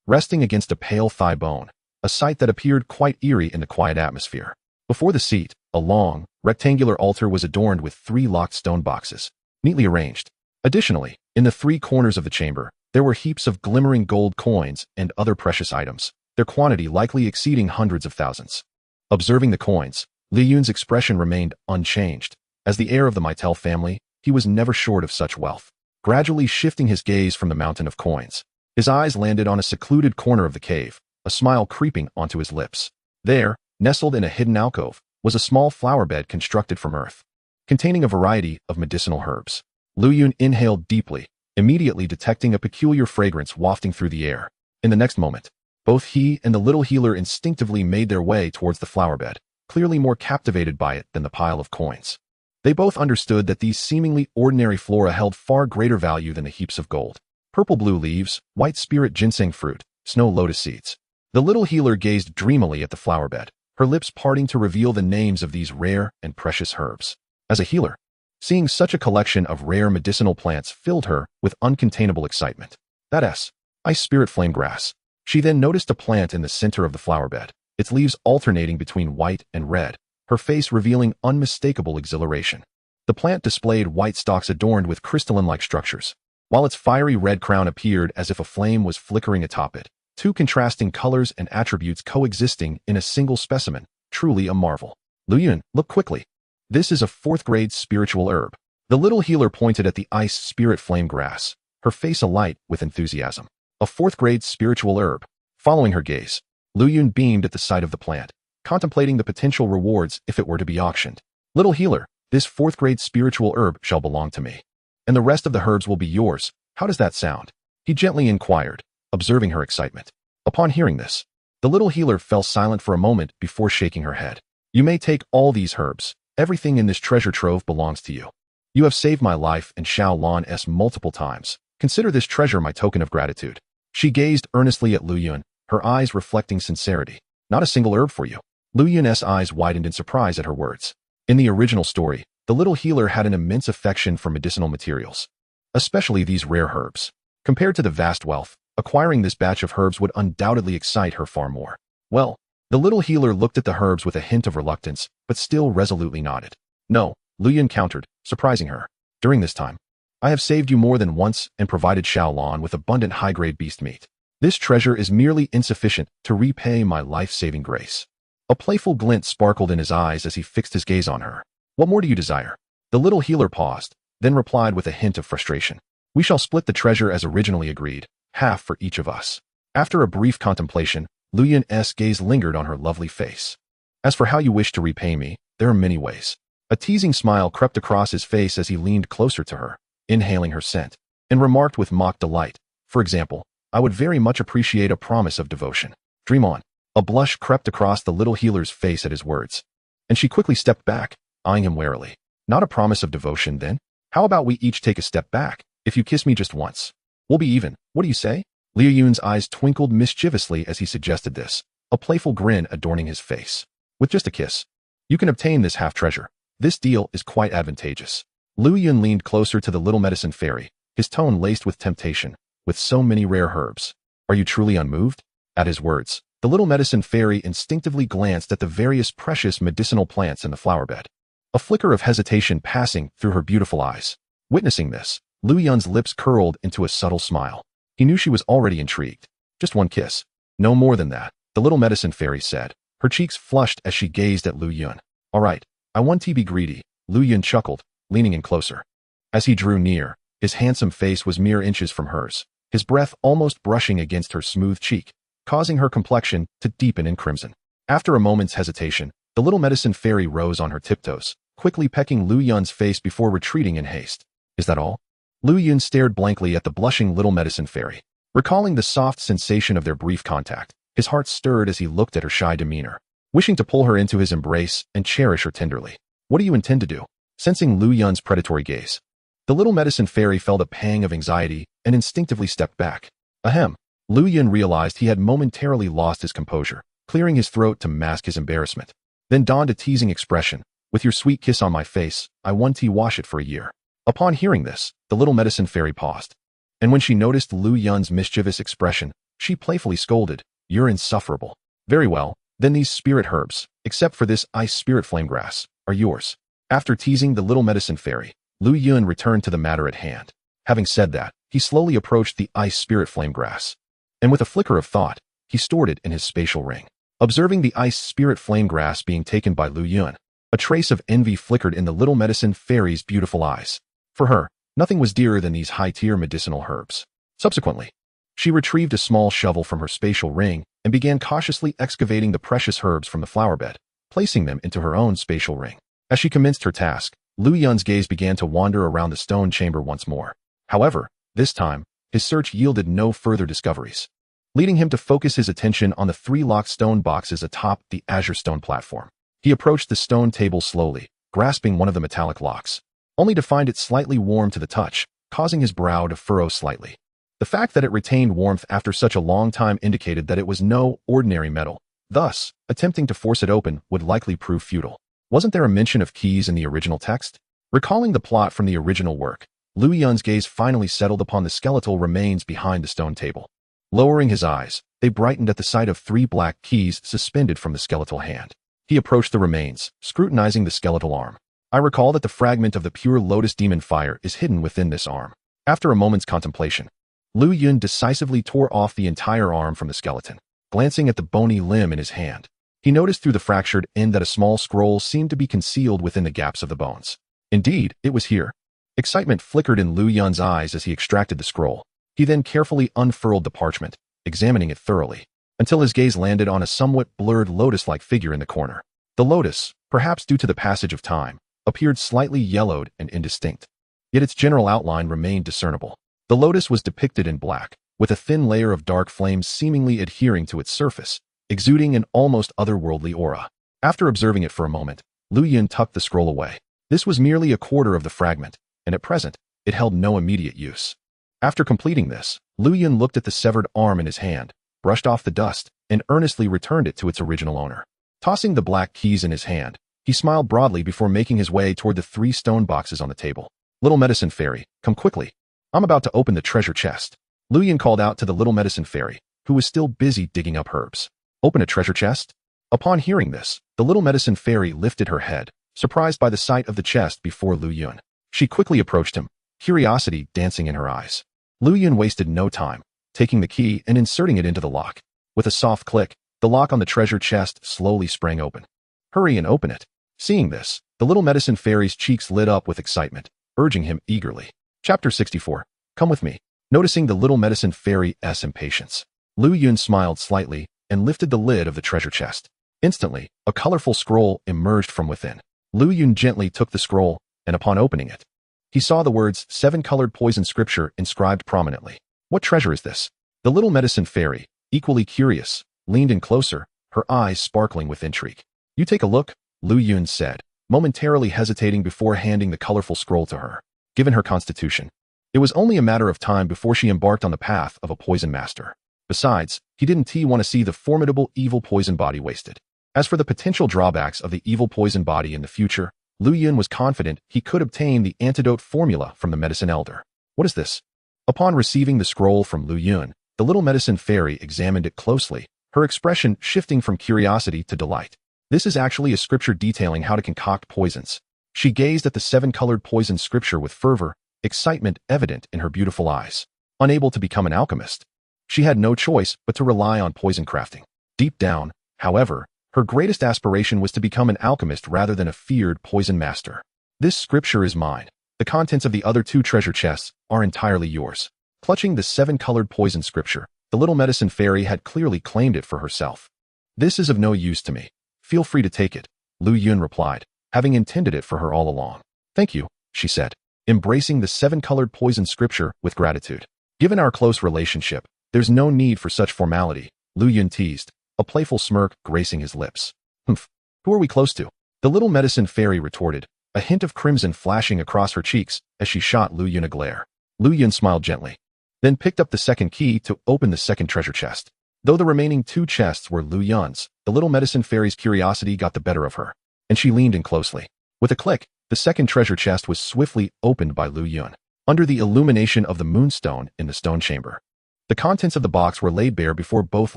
resting against a pale thigh bone, a sight that appeared quite eerie in the quiet atmosphere. Before the seat, a long, rectangular altar was adorned with 3 locked stone boxes, neatly arranged. Additionally, in the 3 corners of the chamber, there were heaps of glimmering gold coins and other precious items, their quantity likely exceeding hundreds of thousands. Observing the coins, Lu Yun's expression remained unchanged. As the heir of the Meitel family, he was never short of such wealth. Gradually shifting his gaze from the mountain of coins, his eyes landed on a secluded corner of the cave, a smile creeping onto his lips. There, nestled in a hidden alcove, was a small flower bed constructed from earth, containing a variety of medicinal herbs. Lu Yun inhaled deeply, immediately detecting a peculiar fragrance wafting through the air. In the next moment, both he and the little healer instinctively made their way towards the flower bed, clearly more captivated by it than the pile of coins. They both understood that these seemingly ordinary flora held far greater value than the heaps of gold. Purple-blue leaves, white spirit ginseng fruit, snow lotus seeds. The little healer gazed dreamily at the flower bed, her lips parting to reveal the names of these rare and precious herbs. As a healer, seeing such a collection of rare medicinal plants filled her with uncontainable excitement. That's ice spirit flame grass. She then noticed a plant in the center of the flower bed, its leaves alternating between white and red, her face revealing unmistakable exhilaration. The plant displayed white stalks adorned with crystalline-like structures, while its fiery red crown appeared as if a flame was flickering atop it. Two contrasting colors and attributes coexisting in a single specimen, truly a marvel. Lu Yun, look quickly. This is a 4th-grade spiritual herb. The little healer pointed at the ice spirit flame grass, her face alight with enthusiasm. A 4th-grade spiritual herb. Following her gaze, Lu Yun beamed at the sight of the plant, contemplating the potential rewards if it were to be auctioned. Little healer, this 4th-grade spiritual herb shall belong to me, and the rest of the herbs will be yours. How does that sound? He gently inquired, observing her excitement. Upon hearing this, the little healer fell silent for a moment before shaking her head. You may take all these herbs. Everything in this treasure trove belongs to you. You have saved my life and Xiao Lan's multiple times. Consider this treasure my token of gratitude. She gazed earnestly at Lu Yun, her eyes reflecting sincerity. Not a single herb for you. Lu Yun's eyes widened in surprise at her words. In the original story, the little healer had an immense affection for medicinal materials, especially these rare herbs. Compared to the vast wealth, acquiring this batch of herbs would undoubtedly excite her far more. Well, the little healer looked at the herbs with a hint of reluctance, but still resolutely nodded. No, Lu Yun countered, surprising her. During this time, I have saved you more than once and provided Xiao Lan with abundant high-grade beast meat. This treasure is merely insufficient to repay my life-saving grace. A playful glint sparkled in his eyes as he fixed his gaze on her. What more do you desire? The little healer paused, then replied with a hint of frustration. We shall split the treasure as originally agreed, half for each of us. After a brief contemplation, Lu Yun's gaze lingered on her lovely face. As for how you wish to repay me, there are many ways. A teasing smile crept across his face as he leaned closer to her, inhaling her scent, and remarked with mock delight. For example, I would very much appreciate a promise of devotion. Dream on. A blush crept across the little healer's face at his words, and she quickly stepped back, eyeing him warily. Not a promise of devotion, then? How about we each take a step back? If you kiss me just once, we'll be even. What do you say? Liu Yun's eyes twinkled mischievously as he suggested this, a playful grin adorning his face. With just a kiss, you can obtain this half-treasure. This deal is quite advantageous. Lu Yun leaned closer to the little medicine fairy, his tone laced with temptation. With so many rare herbs, are you truly unmoved? At his words, the little medicine fairy instinctively glanced at the various precious medicinal plants in the flower bed, a flicker of hesitation passing through her beautiful eyes. Witnessing this, Lu Yun's lips curled into a subtle smile. He knew she was already intrigued. Just one kiss. No more than that, the little medicine fairy said. Her cheeks flushed as she gazed at Lu Yun. All right, I want to be greedy, Lu Yun chuckled, leaning in closer. As he drew near, his handsome face was mere inches from hers, his breath almost brushing against her smooth cheek, causing her complexion to deepen in crimson. After a moment's hesitation, the little medicine fairy rose on her tiptoes, quickly pecking Lu Yun's face before retreating in haste. Is that all? Lu Yun stared blankly at the blushing little medicine fairy. Recalling the soft sensation of their brief contact, his heart stirred as he looked at her shy demeanor, wishing to pull her into his embrace and cherish her tenderly. What do you intend to do? Sensing Lu Yun's predatory gaze, the little medicine fairy felt a pang of anxiety and instinctively stepped back. Ahem. Lu Yun realized he had momentarily lost his composure, clearing his throat to mask his embarrassment. Then donned a teasing expression. With your sweet kiss on my face, I want to wash it for a year. Upon hearing this, the little medicine fairy paused. And when she noticed Lu Yun's mischievous expression, she playfully scolded, You're insufferable. Very well, then these spirit herbs, except for this ice spirit flame grass, are yours. After teasing the little medicine fairy, Lu Yun returned to the matter at hand. Having said that, he slowly approached the ice spirit flame grass, and with a flicker of thought, he stored it in his spatial ring. Observing the ice spirit flame grass being taken by Lu Yun, a trace of envy flickered in the little medicine fairy's beautiful eyes. For her, nothing was dearer than these high-tier medicinal herbs. Subsequently, she retrieved a small shovel from her spatial ring and began cautiously excavating the precious herbs from the flower bed, placing them into her own spatial ring. As she commenced her task, Lu Yun's gaze began to wander around the stone chamber once more. However, this time, his search yielded no further discoveries, leading him to focus his attention on the 3 locked stone boxes atop the azure stone platform. He approached the stone table slowly, grasping one of the metallic locks, only to find it slightly warm to the touch, causing his brow to furrow slightly. The fact that it retained warmth after such a long time indicated that it was no ordinary metal. Thus, attempting to force it open would likely prove futile. Wasn't there a mention of keys in the original text? Recalling the plot from the original work, Lu Yun's gaze finally settled upon the skeletal remains behind the stone table. Lowering his eyes, they brightened at the sight of 3 black keys suspended from the skeletal hand. He approached the remains, scrutinizing the skeletal arm. I recall that the fragment of the pure lotus demon fire is hidden within this arm. After a moment's contemplation, Lu Yun decisively tore off the entire arm from the skeleton. Glancing at the bony limb in his hand, he noticed through the fractured end that a small scroll seemed to be concealed within the gaps of the bones. Indeed, it was here. Excitement flickered in Lu Yun's eyes as he extracted the scroll. He then carefully unfurled the parchment, examining it thoroughly, until his gaze landed on a somewhat blurred lotus-like figure in the corner. The lotus, perhaps due to the passage of time, appeared slightly yellowed and indistinct. Yet its general outline remained discernible. The lotus was depicted in black, with a thin layer of dark flames seemingly adhering to its surface, exuding an almost otherworldly aura. After observing it for a moment, Lu Yun tucked the scroll away. This was merely a quarter of the fragment, and at present, it held no immediate use. After completing this, Lu Yun looked at the severed arm in his hand, brushed off the dust, and earnestly returned it to its original owner. Tossing the black keys in his hand, he smiled broadly before making his way toward the 3 stone boxes on the table. "Little medicine fairy, come quickly. I'm about to open the treasure chest." Lu Yun called out to the little medicine fairy, who was still busy digging up herbs. "Open a treasure chest?" Upon hearing this, the little medicine fairy lifted her head, surprised by the sight of the chest before Lu Yun. She quickly approached him, curiosity dancing in her eyes. Lu Yun wasted no time, taking the key and inserting it into the lock. With a soft click, the lock on the treasure chest slowly sprang open. "Hurry and open it." Seeing this, the little medicine fairy's cheeks lit up with excitement, urging him eagerly. Chapter 64. Come with me. Noticing the little medicine fairy's impatience, Lu Yun smiled slightly and lifted the lid of the treasure chest. Instantly, a colorful scroll emerged from within. Lu Yun gently took the scroll, and upon opening it, he saw the words 7-colored poison scripture inscribed prominently. "What treasure is this?" The little medicine fairy, equally curious, leaned in closer, her eyes sparkling with intrigue. "You take a look," Lu Yun said, momentarily hesitating before handing the colorful scroll to her. Given her constitution, it was only a matter of time before she embarked on the path of a poison master. Besides, he didn't want to see the formidable evil poison body wasted. As for the potential drawbacks of the evil poison body in the future, Lu Yun was confident he could obtain the antidote formula from the medicine elder. "What is this?" Upon receiving the scroll from Lu Yun, the little medicine fairy examined it closely, her expression shifting from curiosity to delight. "This is actually a scripture detailing how to concoct poisons." She gazed at the 7-colored poison scripture with fervor, excitement evident in her beautiful eyes. Unable to become an alchemist, she had no choice but to rely on poison crafting. Deep down, however, her greatest aspiration was to become an alchemist rather than a feared poison master. "This scripture is mine. The contents of the other 2 treasure chests are entirely yours." Clutching the 7-colored poison scripture, the little medicine fairy had clearly claimed it for herself. "This is of no use to me. Feel free to take it," Lu Yun replied, having intended it for her all along. "Thank you," she said, embracing the 7-colored poison scripture with gratitude. "Given our close relationship, there's no need for such formality," Lu Yun teased, a playful smirk gracing his lips. "Humph, who are we close to?" the little medicine fairy retorted, a hint of crimson flashing across her cheeks as she shot Lu Yun a glare. Lu Yun smiled gently, then picked up the second key to open the second treasure chest. Though the remaining 2 chests were Lu Yun's, the little medicine fairy's curiosity got the better of her, and she leaned in closely. With a click, the second treasure chest was swiftly opened by Lu Yun. Under the illumination of the moonstone in the stone chamber, the contents of the box were laid bare before both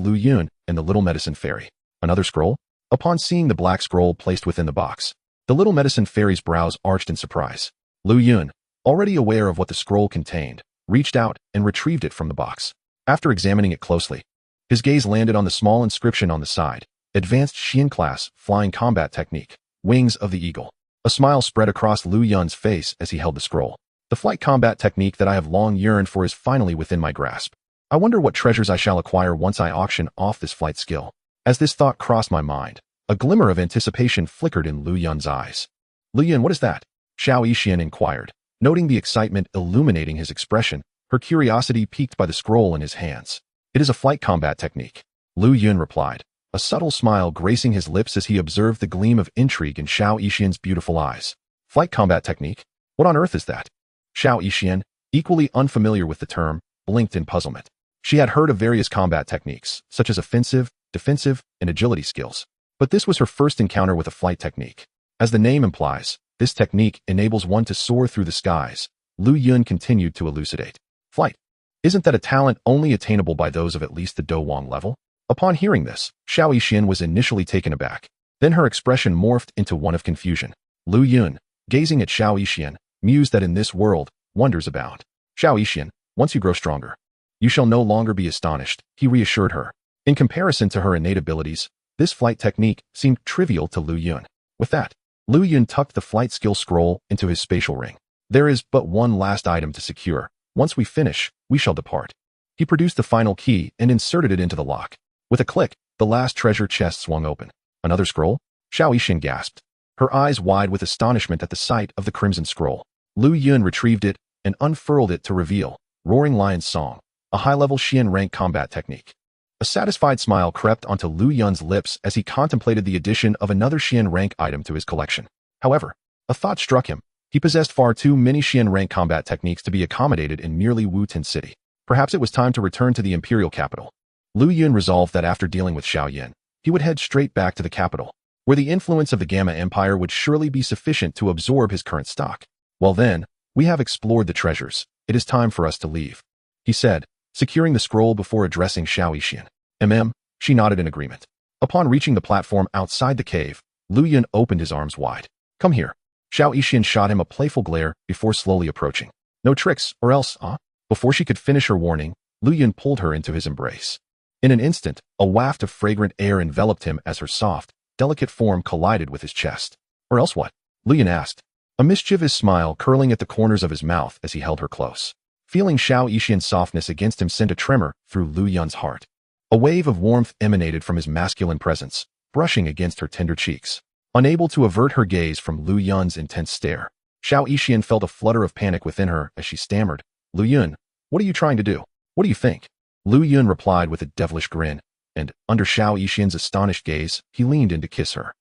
Lu Yun and the little medicine fairy. Another scroll? Upon seeing the black scroll placed within the box, the little medicine fairy's brows arched in surprise. Lu Yun, already aware of what the scroll contained, reached out and retrieved it from the box. After examining it closely, his gaze landed on the small inscription on the side, Advanced Xian Class Flying Combat Technique, Wings of the Eagle. A smile spread across Lu Yun's face as he held the scroll. "The flight combat technique that I have long yearned for is finally within my grasp. I wonder what treasures I shall acquire once I auction off this flight skill." As this thought crossed my mind, a glimmer of anticipation flickered in Lu Yun's eyes. "Lu Yun, what is that?" Xiao Yixian inquired, noting the excitement illuminating his expression, her curiosity piqued by the scroll in his hands. "It is a flight combat technique," Lu Yun replied, a subtle smile gracing his lips as he observed the gleam of intrigue in Xiao Yixian's beautiful eyes. "Flight combat technique? What on earth is that?" Xiao Yixian, equally unfamiliar with the term, blinked in puzzlement. She had heard of various combat techniques, such as offensive, defensive, and agility skills, but this was her first encounter with a flight technique. As the name implies, this technique enables one to soar through the skies, Lu Yun continued to elucidate. "Flight? Isn't that a talent only attainable by those of at least the Do Wang level?" Upon hearing this, Xiao Yixian was initially taken aback. Then her expression morphed into one of confusion. "Lu Yun, gazing at Xiao Yixian, mused that in this world, wonders abound. Xiao Yixian, once you grow stronger, you shall no longer be astonished, he reassured her. In comparison to her innate abilities, this flight technique seemed trivial to Lu Yun. With that, Lu Yun tucked the flight skill scroll into his spatial ring. There is but one last item to secure. Once we finish, we shall depart. He produced the final key and inserted it into the lock. With a click, the last treasure chest swung open. Another scroll? Xiao Yixian gasped, her eyes wide with astonishment at the sight of the crimson scroll. Lu Yun retrieved it and unfurled it to reveal Roaring Lion's Song, a high-level Xian rank combat technique. A satisfied smile crept onto Lu Yun's lips as he contemplated the addition of another Xian rank item to his collection. However, a thought struck him. He possessed far too many Xian rank combat techniques to be accommodated in merely Wu-Tin City. Perhaps it was time to return to the imperial capital. Lu Yun resolved that after dealing with Xiao Yin, he would head straight back to the capital, where the influence of the Gamma Empire would surely be sufficient to absorb his current stock. Well then, we have explored the treasures. It is time for us to leave, he said, securing the scroll before addressing Xiao Yixian. She nodded in agreement. Upon reaching the platform outside the cave, Lu Yun opened his arms wide. Come here. Xiao Yixian shot him a playful glare before slowly approaching. No tricks, or else, Before she could finish her warning, Lu Yun pulled her into his embrace. In an instant, a waft of fragrant air enveloped him as her soft, delicate form collided with his chest. Or else what? Lu Yun asked, a mischievous smile curling at the corners of his mouth as he held her close. Feeling Xiao Yixian's softness against him sent a tremor through Lu Yun's heart. A wave of warmth emanated from his masculine presence, brushing against her tender cheeks. Unable to avert her gaze from Lu Yun's intense stare, Xiao Yixian felt a flutter of panic within her as she stammered, Lu Yun, what are you trying to do? What do you think? Lu Yun replied with a devilish grin, and, under Xiao Yixian's astonished gaze, he leaned in to kiss her.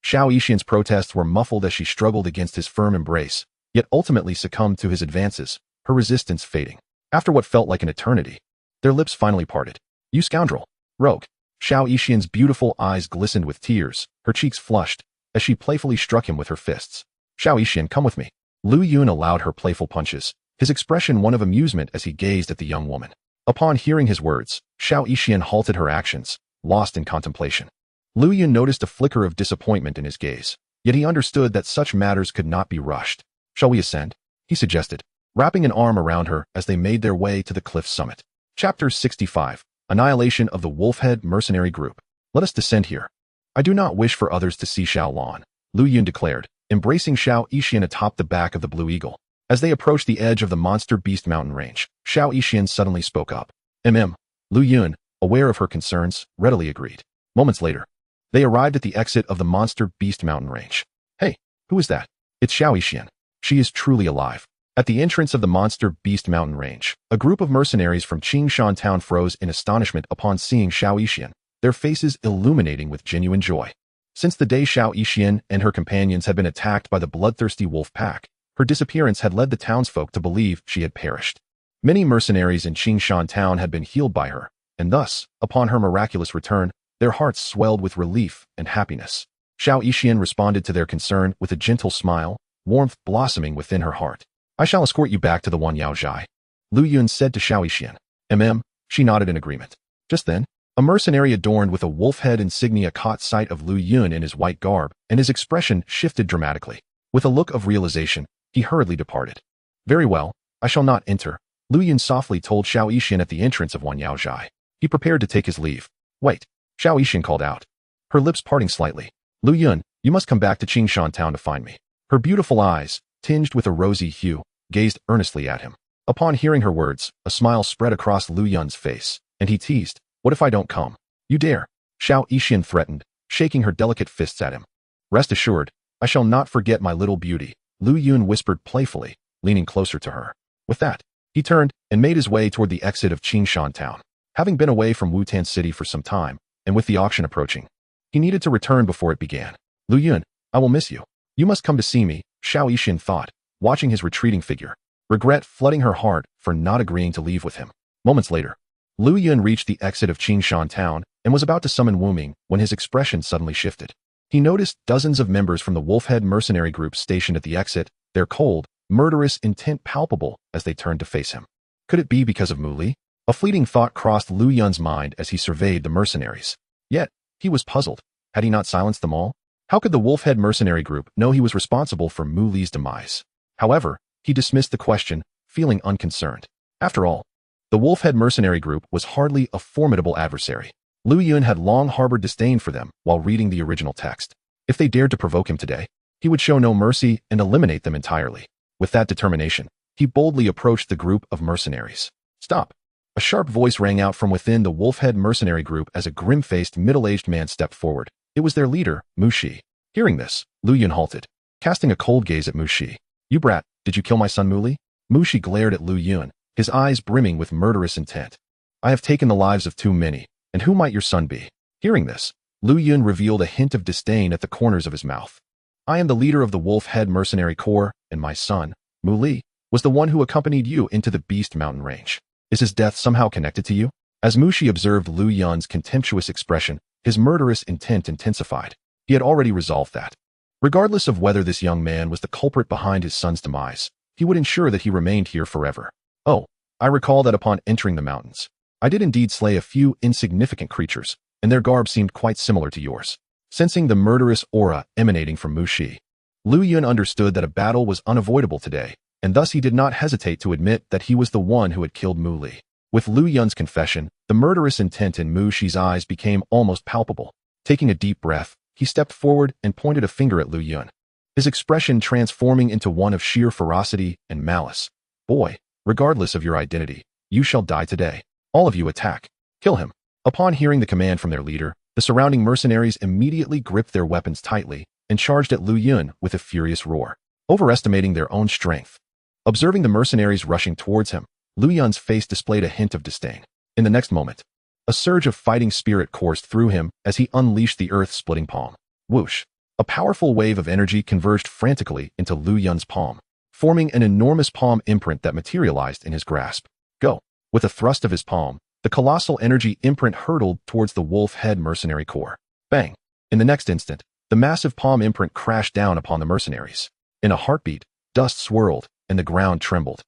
Xiao Yixian's protests were muffled as she struggled against his firm embrace, yet ultimately succumbed to his advances, her resistance fading. After what felt like an eternity, their lips finally parted. You scoundrel! Rogue! Xiao Yixian's beautiful eyes glistened with tears, her cheeks flushed, as she playfully struck him with her fists. Xiao Yixian, come with me. Lu Yun allowed her playful punches, his expression one of amusement as he gazed at the young woman. Upon hearing his words, Xiao Yixian halted her actions, lost in contemplation. Lu Yun noticed a flicker of disappointment in his gaze, yet he understood that such matters could not be rushed. Shall we ascend? He suggested, wrapping an arm around her as they made their way to the cliff's summit. Chapter 65. Annihilation of the Wolfhead Mercenary Group. Let us descend here. I do not wish for others to see Xiaolon, Lu Yun declared, embracing Xiao Yixian atop the back of the Blue Eagle. As they approached the edge of the Monster Beast mountain range, Xiao Yixian suddenly spoke up. Lu Yun, aware of her concerns, readily agreed. Moments later, they arrived at the exit of the Monster Beast mountain range. Hey, who is that? It's Xiao Yixian. She is truly alive. At the entrance of the Monster Beast mountain range, a group of mercenaries from Qingshan town froze in astonishment upon seeing Xiao Yixian, their faces illuminating with genuine joy. Since the day Xiao Yixian and her companions had been attacked by the bloodthirsty wolf pack, her disappearance had led the townsfolk to believe she had perished. Many mercenaries in Qingshan town had been healed by her, and thus, upon her miraculous return, their hearts swelled with relief and happiness. Xiao Yixian responded to their concern with a gentle smile, warmth blossoming within her heart. I shall escort you back to the Wanyao Zhai, Lu Yun said to Xiao Yixian. She nodded in agreement. Just then, a mercenary adorned with a wolf head insignia caught sight of Lu Yun in his white garb, and his expression shifted dramatically. With a look of realization, he hurriedly departed. Very well, I shall not enter, Lu Yun softly told Xiao Yixian at the entrance of Wanyao Zhai. He prepared to take his leave. Wait, Xiao Yixian called out, her lips parting slightly. Lu Yun, you must come back to Qingshan town to find me. Her beautiful eyes, tinged with a rosy hue, gazed earnestly at him. Upon hearing her words, a smile spread across Lu Yun's face, and he teased, what if I don't come? You dare, Xiao Yixian threatened, shaking her delicate fists at him. Rest assured, I shall not forget my little beauty, Lu Yun whispered playfully, leaning closer to her. With that, he turned and made his way toward the exit of Qingshan town. Having been away from Wu-Tan City for some time, and with the auction approaching, he needed to return before it began. Lu Yun, I will miss you. You must come to see me, Xiao Yixian thought, watching his retreating figure, regret flooding her heart for not agreeing to leave with him. Moments later, Lu Yun reached the exit of Qingshan town and was about to summon Wu Ming when his expression suddenly shifted. He noticed dozens of members from the Wolfhead mercenary group stationed at the exit, their cold, murderous intent palpable as they turned to face him. Could it be because of Mu Li? A fleeting thought crossed Lu Yun's mind as he surveyed the mercenaries. Yet, he was puzzled. Had he not silenced them all? How could the Wolfhead mercenary group know he was responsible for Mu Li's demise? However, he dismissed the question, feeling unconcerned. After all, the Wolfhead mercenary group was hardly a formidable adversary. Lu Yun had long harbored disdain for them while reading the original text. If they dared to provoke him today, he would show no mercy and eliminate them entirely. With that determination, he boldly approached the group of mercenaries. Stop! A sharp voice rang out from within the Wolfhead mercenary group as a grim-faced, middle-aged man stepped forward. It was their leader, Mu Shi. Hearing this, Lu Yun halted, casting a cold gaze at Mu Shi. You brat, did you kill my son Mu Li? Mu Shi glared at Lu Yun, his eyes brimming with murderous intent. I have taken the lives of too many, and who might your son be? Hearing this, Lu Yun revealed a hint of disdain at the corners of his mouth. I am the leader of the Wolfhead mercenary corps, and my son, Mu Li, was the one who accompanied you into the Beast Mountain range. Is his death somehow connected to you? As Mu Shi observed Lu Yun's contemptuous expression, his murderous intent intensified. He had already resolved that. Regardless of whether this young man was the culprit behind his son's demise, he would ensure that he remained here forever. Oh, I recall that upon entering the mountains, I did indeed slay a few insignificant creatures, and their garb seemed quite similar to yours. Sensing the murderous aura emanating from Mu Shi, Lu Yun understood that a battle was unavoidable today, and thus he did not hesitate to admit that he was the one who had killed Mu Li. With Lu Yun's confession, the murderous intent in Mu Shi's eyes became almost palpable. Taking a deep breath, he stepped forward and pointed a finger at Lu Yun, his expression transforming into one of sheer ferocity and malice. Boy, regardless of your identity, you shall die today. All of you attack. Kill him. Upon hearing the command from their leader, the surrounding mercenaries immediately gripped their weapons tightly and charged at Lu Yun with a furious roar, overestimating their own strength. Observing the mercenaries rushing towards him, Lu Yun's face displayed a hint of disdain. In the next moment, a surge of fighting spirit coursed through him as he unleashed the earth-splitting palm. Whoosh! A powerful wave of energy converged frantically into Lu Yun's palm, forming an enormous palm imprint that materialized in his grasp. Go! With a thrust of his palm, the colossal energy imprint hurtled towards the Wolfhead mercenary corps. Bang! In the next instant, the massive palm imprint crashed down upon the mercenaries. In a heartbeat, dust swirled, and the ground trembled.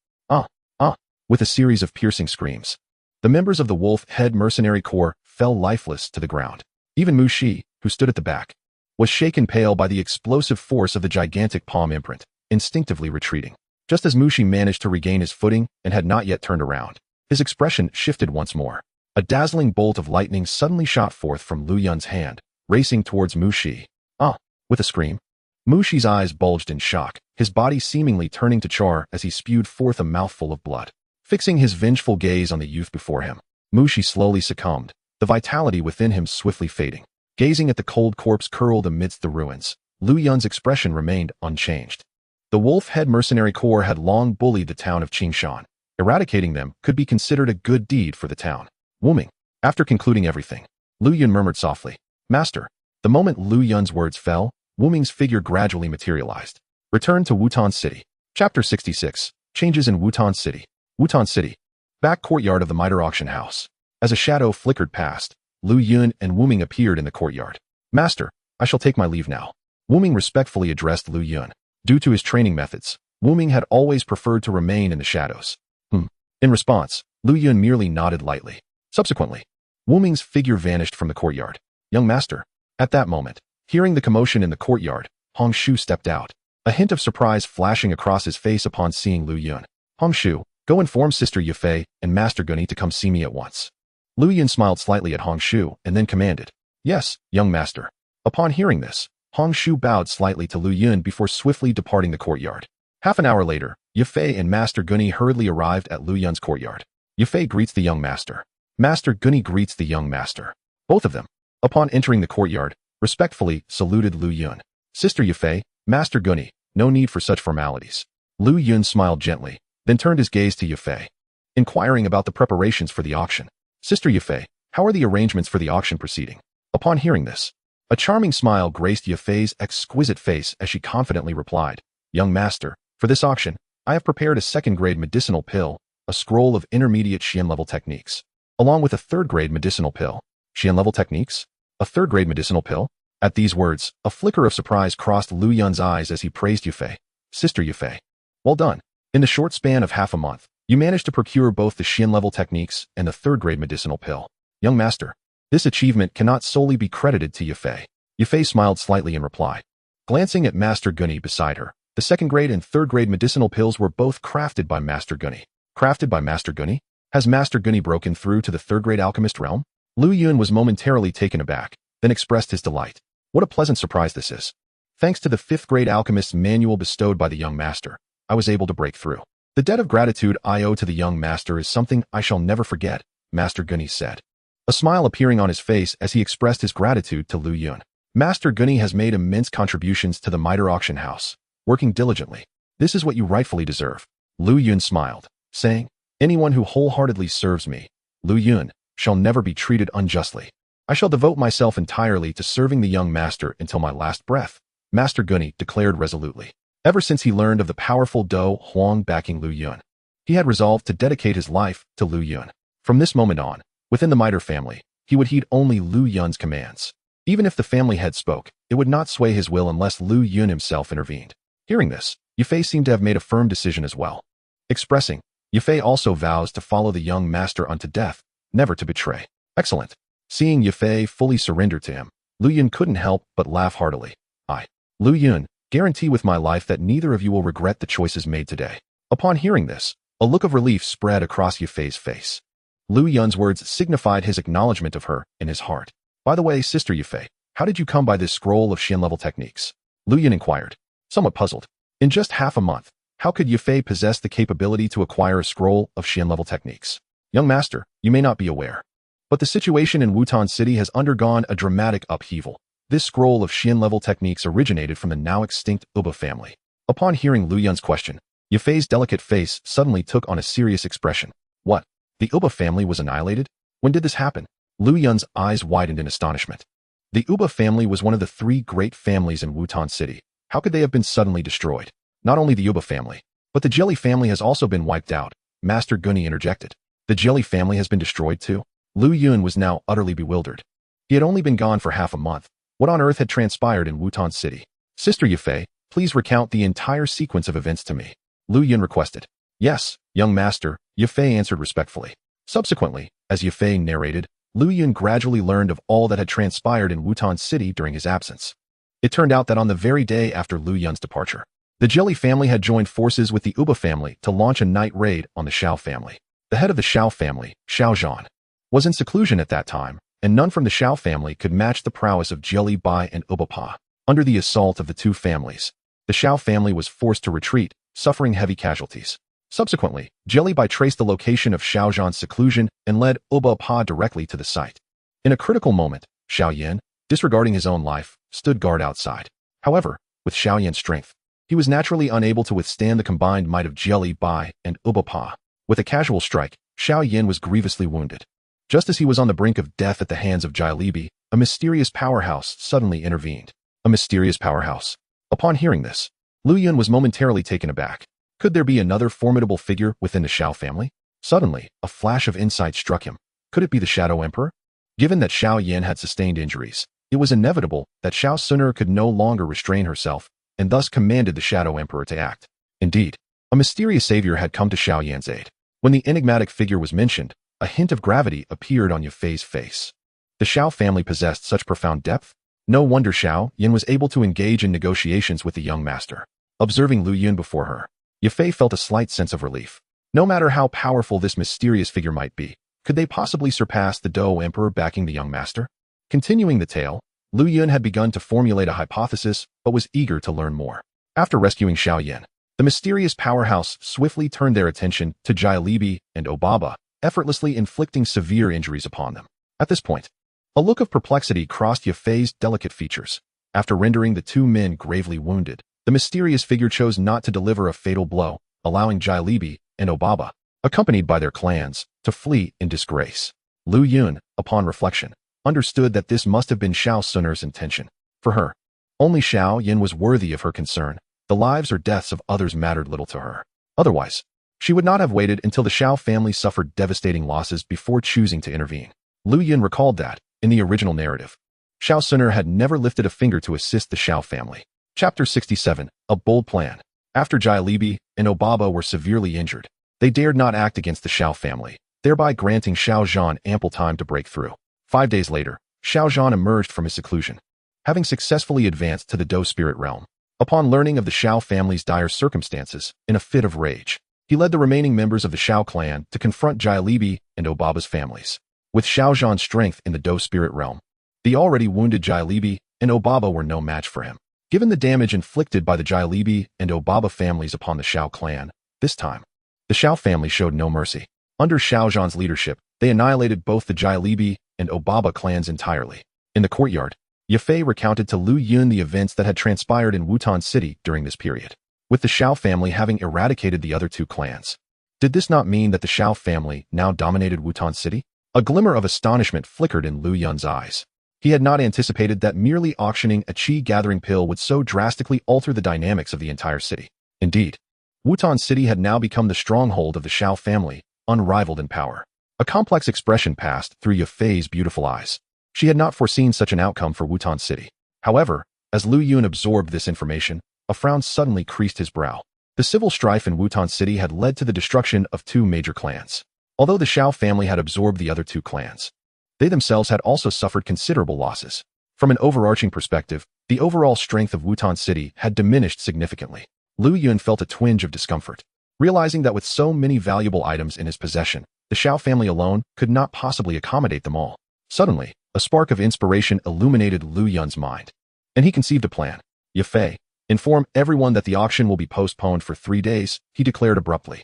With a series of piercing screams, the members of the Wolfhead mercenary corps fell lifeless to the ground. Even Mu Shi, who stood at the back, was shaken pale by the explosive force of the gigantic palm imprint, instinctively retreating. Just as Mu Shi managed to regain his footing and had not yet turned around, his expression shifted once more. A dazzling bolt of lightning suddenly shot forth from Lu Yun's hand, racing towards Mu Shi. With a scream, Mu Shi's eyes bulged in shock, his body seemingly turning to char as he spewed forth a mouthful of blood. Fixing his vengeful gaze on the youth before him, Mu Shi slowly succumbed, the vitality within him swiftly fading. Gazing at the cold corpse curled amidst the ruins, Lu Yun's expression remained unchanged. The Wolfhead mercenary corps had long bullied the town of Qingshan. Eradicating them could be considered a good deed for the town. Wuming. After concluding everything, Lu Yun murmured softly, Master. The moment Lu Yun's words fell, Wuming's figure gradually materialized. Return to Wutan City. Chapter 66. Changes in Wutan City. Wutan City. Back courtyard of the Mitre auction house. As a shadow flickered past, Lu Yun and Wuming appeared in the courtyard. Master, I shall take my leave now. Wuming respectfully addressed Lu Yun. Due to his training methods, Wuming had always preferred to remain in the shadows. In response, Lu Yun merely nodded lightly. Subsequently, Wuming's figure vanished from the courtyard. Young master. At that moment, hearing the commotion in the courtyard, Hong Shu stepped out, a hint of surprise flashing across his face upon seeing Lu Yun. Hong Shu, go inform Sister Yufei and Master Gunny to come see me at once. Lu Yun smiled slightly at Hong Shu and then commanded, Yes, young master. Upon hearing this, Hong Shu bowed slightly to Lu Yun before swiftly departing the courtyard. Half an hour later, Yufei and Master Gunny hurriedly arrived at Lu Yun's courtyard. Yufei greets the young master. Master Gunny greets the young master. Both of them, upon entering the courtyard, respectfully saluted Lu Yun. Sister Yufei, Master Gunny, no need for such formalities. Lu Yun smiled gently, then turned his gaze to Yufei, inquiring about the preparations for the auction. Sister Yufei, how are the arrangements for the auction proceeding? Upon hearing this, a charming smile graced Yufei's exquisite face as she confidently replied, Young master, for this auction, I have prepared a second-grade medicinal pill, a scroll of intermediate Xian-level techniques, along with a third-grade medicinal pill. Xian-level techniques? A third-grade medicinal pill? At these words, a flicker of surprise crossed Lu Yun's eyes as he praised Yufei. Sister Yufei. Well done. In the short span of half a month, you managed to procure both the Xian-level techniques and the third-grade medicinal pill. Young master, this achievement cannot solely be credited to Yufei. Yufei smiled slightly in reply. Glancing at Master Gunny beside her, the second grade and third grade medicinal pills were both crafted by Master Gunny. Crafted by Master Gunny? Has Master Gunny broken through to the third grade alchemist realm? Lu Yun was momentarily taken aback, then expressed his delight. What a pleasant surprise this is. Thanks to the fifth grade alchemist's manual bestowed by the young master, I was able to break through. The debt of gratitude I owe to the young master is something I shall never forget, Master Gunny said. A smile appearing on his face as he expressed his gratitude to Lu Yun. Master Gunny has made immense contributions to the Mitre auction house, working diligently. This is what you rightfully deserve. Lu Yun smiled, saying, anyone who wholeheartedly serves me, Lu Yun, shall never be treated unjustly. I shall devote myself entirely to serving the young master until my last breath, Master Gunny declared resolutely. Ever since he learned of the powerful Do Huang backing Lu Yun, he had resolved to dedicate his life to Lu Yun. From this moment on, within the Mitre family, he would heed only Lu Yun's commands. Even if the family head spoke, it would not sway his will unless Lu Yun himself intervened. Hearing this, Yufei seemed to have made a firm decision as well. Expressing, Yufei also vows to follow the young master unto death, never to betray. Excellent. Seeing Yufei fully surrender to him, Lu Yun couldn't help but laugh heartily. Lu Yun, guarantee with my life that neither of you will regret the choices made today. Upon hearing this, a look of relief spread across Yufei's face. Lu Yun's words signified his acknowledgement of her in his heart. By the way, Sister Yufei, how did you come by this scroll of Xian level techniques? Lu Yun inquired, somewhat puzzled. In just half a month, how could Yufei possess the capability to acquire a scroll of Xian level techniques? Young master, you may not be aware, but the situation in Wutan City has undergone a dramatic upheaval. This scroll of Xian-level techniques originated from the now-extinct Uba family. Upon hearing Lu Yun's question, Yufei's delicate face suddenly took on a serious expression. What? The Uba family was annihilated? When did this happen? Lu Yun's eyes widened in astonishment. The Uba family was one of the three great families in Wutan City. How could they have been suddenly destroyed? Not only the Uba family, but the Jelly family has also been wiped out, Master Gunny interjected. The Jelly family has been destroyed too? Lu Yun was now utterly bewildered. He had only been gone for half a month. What on earth had transpired in Wutan City? Sister Yufei, please recount the entire sequence of events to me. Lu Yun requested. Yes, young master, Yufei answered respectfully. Subsequently, as Yufei narrated, Lu Yun gradually learned of all that had transpired in Wutan City during his absence. It turned out that on the very day after Lu Yun's departure, the Jelly family had joined forces with the Uba family to launch a night raid on the Xiao family. The head of the Xiao family, Xiao Zhan, was in seclusion at that time, and none from the Xiao family could match the prowess of Jelly Bai and Uba Pa. Under the assault of the two families, the Xiao family was forced to retreat, suffering heavy casualties. Subsequently, Jelly Bai traced the location of Xiao Zhan's seclusion and led Uba Pa directly to the site. In a critical moment, Xiao Yan, disregarding his own life, stood guard outside. However, with Xiao Yan's strength, he was naturally unable to withstand the combined might of Jelly Bai and Uba Pa. With a casual strike, Xiao Yan was grievously wounded. Just as he was on the brink of death at the hands of Jailebi, a mysterious powerhouse suddenly intervened. A mysterious powerhouse. Upon hearing this, Lu Yun was momentarily taken aback. Could there be another formidable figure within the Xiao family? Suddenly, a flash of insight struck him. Could it be the Shadow Emperor? Given that Xiao Yan had sustained injuries, it was inevitable that Xiao Suner could no longer restrain herself, and thus commanded the Shadow Emperor to act. Indeed, a mysterious savior had come to Xiao Yan's aid. When the enigmatic figure was mentioned, a hint of gravity appeared on Yufei's face. The Xiao family possessed such profound depth? No wonder Xiao Yan was able to engage in negotiations with the young master. Observing Lu Yun before her, Yufei felt a slight sense of relief. No matter how powerful this mysterious figure might be, could they possibly surpass the Do Emperor backing the young master? Continuing the tale, Lu Yun had begun to formulate a hypothesis, but was eager to learn more. After rescuing Xiao Yan, the mysterious powerhouse swiftly turned their attention to Jailebi and Obaba, effortlessly inflicting severe injuries upon them. At this point, a look of perplexity crossed Yufei's delicate features. After rendering the two men gravely wounded, the mysterious figure chose not to deliver a fatal blow, allowing Jailebi and Obaba, accompanied by their clans, to flee in disgrace. Lu Yun, upon reflection, understood that this must have been Xiao Suner's intention. For her, only Xiao Yan was worthy of her concern. The lives or deaths of others mattered little to her. Otherwise, she would not have waited until the Xiao family suffered devastating losses before choosing to intervene. Lu Yun recalled that, in the original narrative, Xiao Suner had never lifted a finger to assist the Xiao family. Chapter 67, A Bold Plan. After Jailebi and Obaba were severely injured, they dared not act against the Xiao family, thereby granting Xiao Zhan ample time to break through. 5 days later, Xiao Zhan emerged from his seclusion. having successfully advanced to the Do spirit realm. Upon learning of the Shao family's dire circumstances, in a fit of rage, he led the remaining members of the Shao clan to confront Jailebi and Obaba's families. With Xiao Zhan's strength in the Do spirit realm, the already wounded Jailebi and Obaba were no match for him. Given the damage inflicted by the Jailebi and Obaba families upon the Shao clan, this time, the Shao family showed no mercy. Under Xiao Zhan's leadership, they annihilated both the Jailebi and Obaba clans entirely. In the courtyard, Yafei recounted to Lu Yun the events that had transpired in Wutan City during this period, with the Shao family having eradicated the other two clans. Did this not mean that the Shao family now dominated Wutan City? A glimmer of astonishment flickered in Lu Yun's eyes. He had not anticipated that merely auctioning a chi-gathering pill would so drastically alter the dynamics of the entire city. Indeed, Wutan City had now become the stronghold of the Shao family, unrivaled in power. A complex expression passed through Yafei's beautiful eyes. She had not foreseen such an outcome for Wutan City. However, as Lu Yun absorbed this information, a frown suddenly creased his brow. The civil strife in Wutan City had led to the destruction of two major clans. Although the Shao family had absorbed the other two clans, they themselves had also suffered considerable losses. From an overarching perspective, the overall strength of Wutan City had diminished significantly. Lu Yun felt a twinge of discomfort, realizing that with so many valuable items in his possession, the Shao family alone could not possibly accommodate them all. Suddenly, a spark of inspiration illuminated Lu Yun's mind, and he conceived a plan. Yafei, inform everyone that the auction will be postponed for 3 days, he declared abruptly.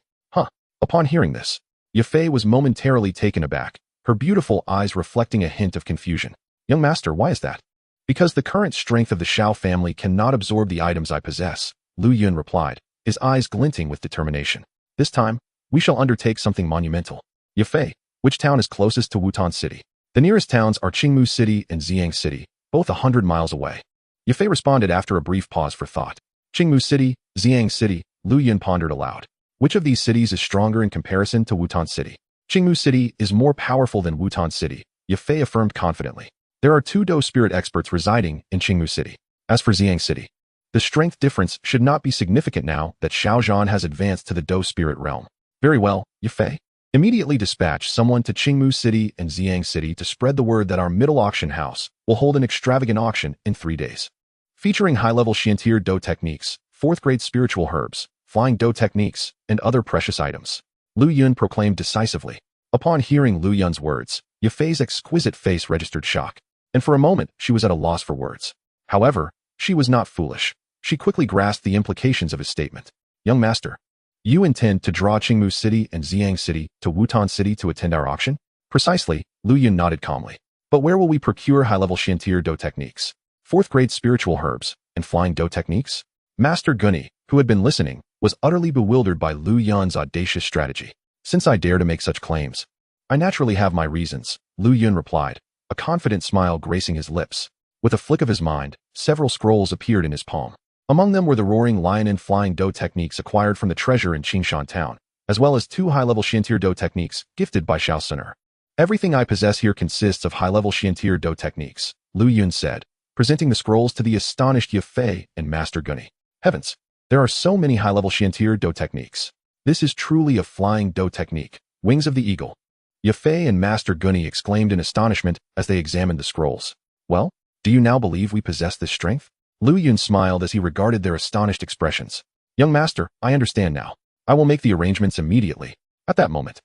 Upon hearing this, Yafei was momentarily taken aback, her beautiful eyes reflecting a hint of confusion. Young master, why is that? Because the current strength of the Shao family cannot absorb the items I possess, Lu Yun replied, his eyes glinting with determination. This time, we shall undertake something monumental. Yafei, which town is closest to Wutan City? The nearest towns are Qingmu City and Xiang City, both 100 miles away. Yafei responded after a brief pause for thought. Qingmu City, Xiang City, Lu Yun pondered aloud. Which of these cities is stronger in comparison to Wutan City? Qingmu City is more powerful than Wutan City, Yafei affirmed confidently. There are 2 Do spirit experts residing in Qingmu City. As for Xiang City, the strength difference should not be significant now that Xiao Zhan has advanced to the Do spirit realm. Very well, Yafei. Immediately dispatch someone to Qingmu City and Xiang City to spread the word that our middle auction house will hold an extravagant auction in 3 days, featuring high-level Xiantier Do techniques, 4th-grade spiritual herbs, flying Do techniques, and other precious items. Lu Yun proclaimed decisively. Upon hearing Lu Yun's words, Yafei's exquisite face registered shock, and for a moment she was at a loss for words. However, she was not foolish. She quickly grasped the implications of his statement. Young master, you intend to draw Qingmu City and Xiang City to Wutan City to attend our auction? Precisely, Lu Yun nodded calmly. But where will we procure high-level Xiantier Do techniques, 4th-grade spiritual herbs, and flying Do techniques? Master Gunny, who had been listening, was utterly bewildered by Lu Yun's audacious strategy. Since I dare to make such claims, I naturally have my reasons, Lu Yun replied, a confident smile gracing his lips. With a flick of his mind, several scrolls appeared in his palm. Among them were the Roaring Lion and Flying Do techniques acquired from the treasure in Qingshan Town, as well as 2 high-level Xiantier Do techniques gifted by Xiao Suner. Everything I possess here consists of high-level Xiantier Do techniques, Lu Yun said, presenting the scrolls to the astonished Yafei and Master Gunny. Heavens! There are so many high-level Xiantier Do techniques. This is truly a flying Do technique, Wings of the Eagle. Yafei and Master Gunny exclaimed in astonishment as they examined the scrolls. Well, do you now believe we possess this strength? Lu Yun smiled as he regarded their astonished expressions. Young master, I understand now. I will make the arrangements immediately. At that moment,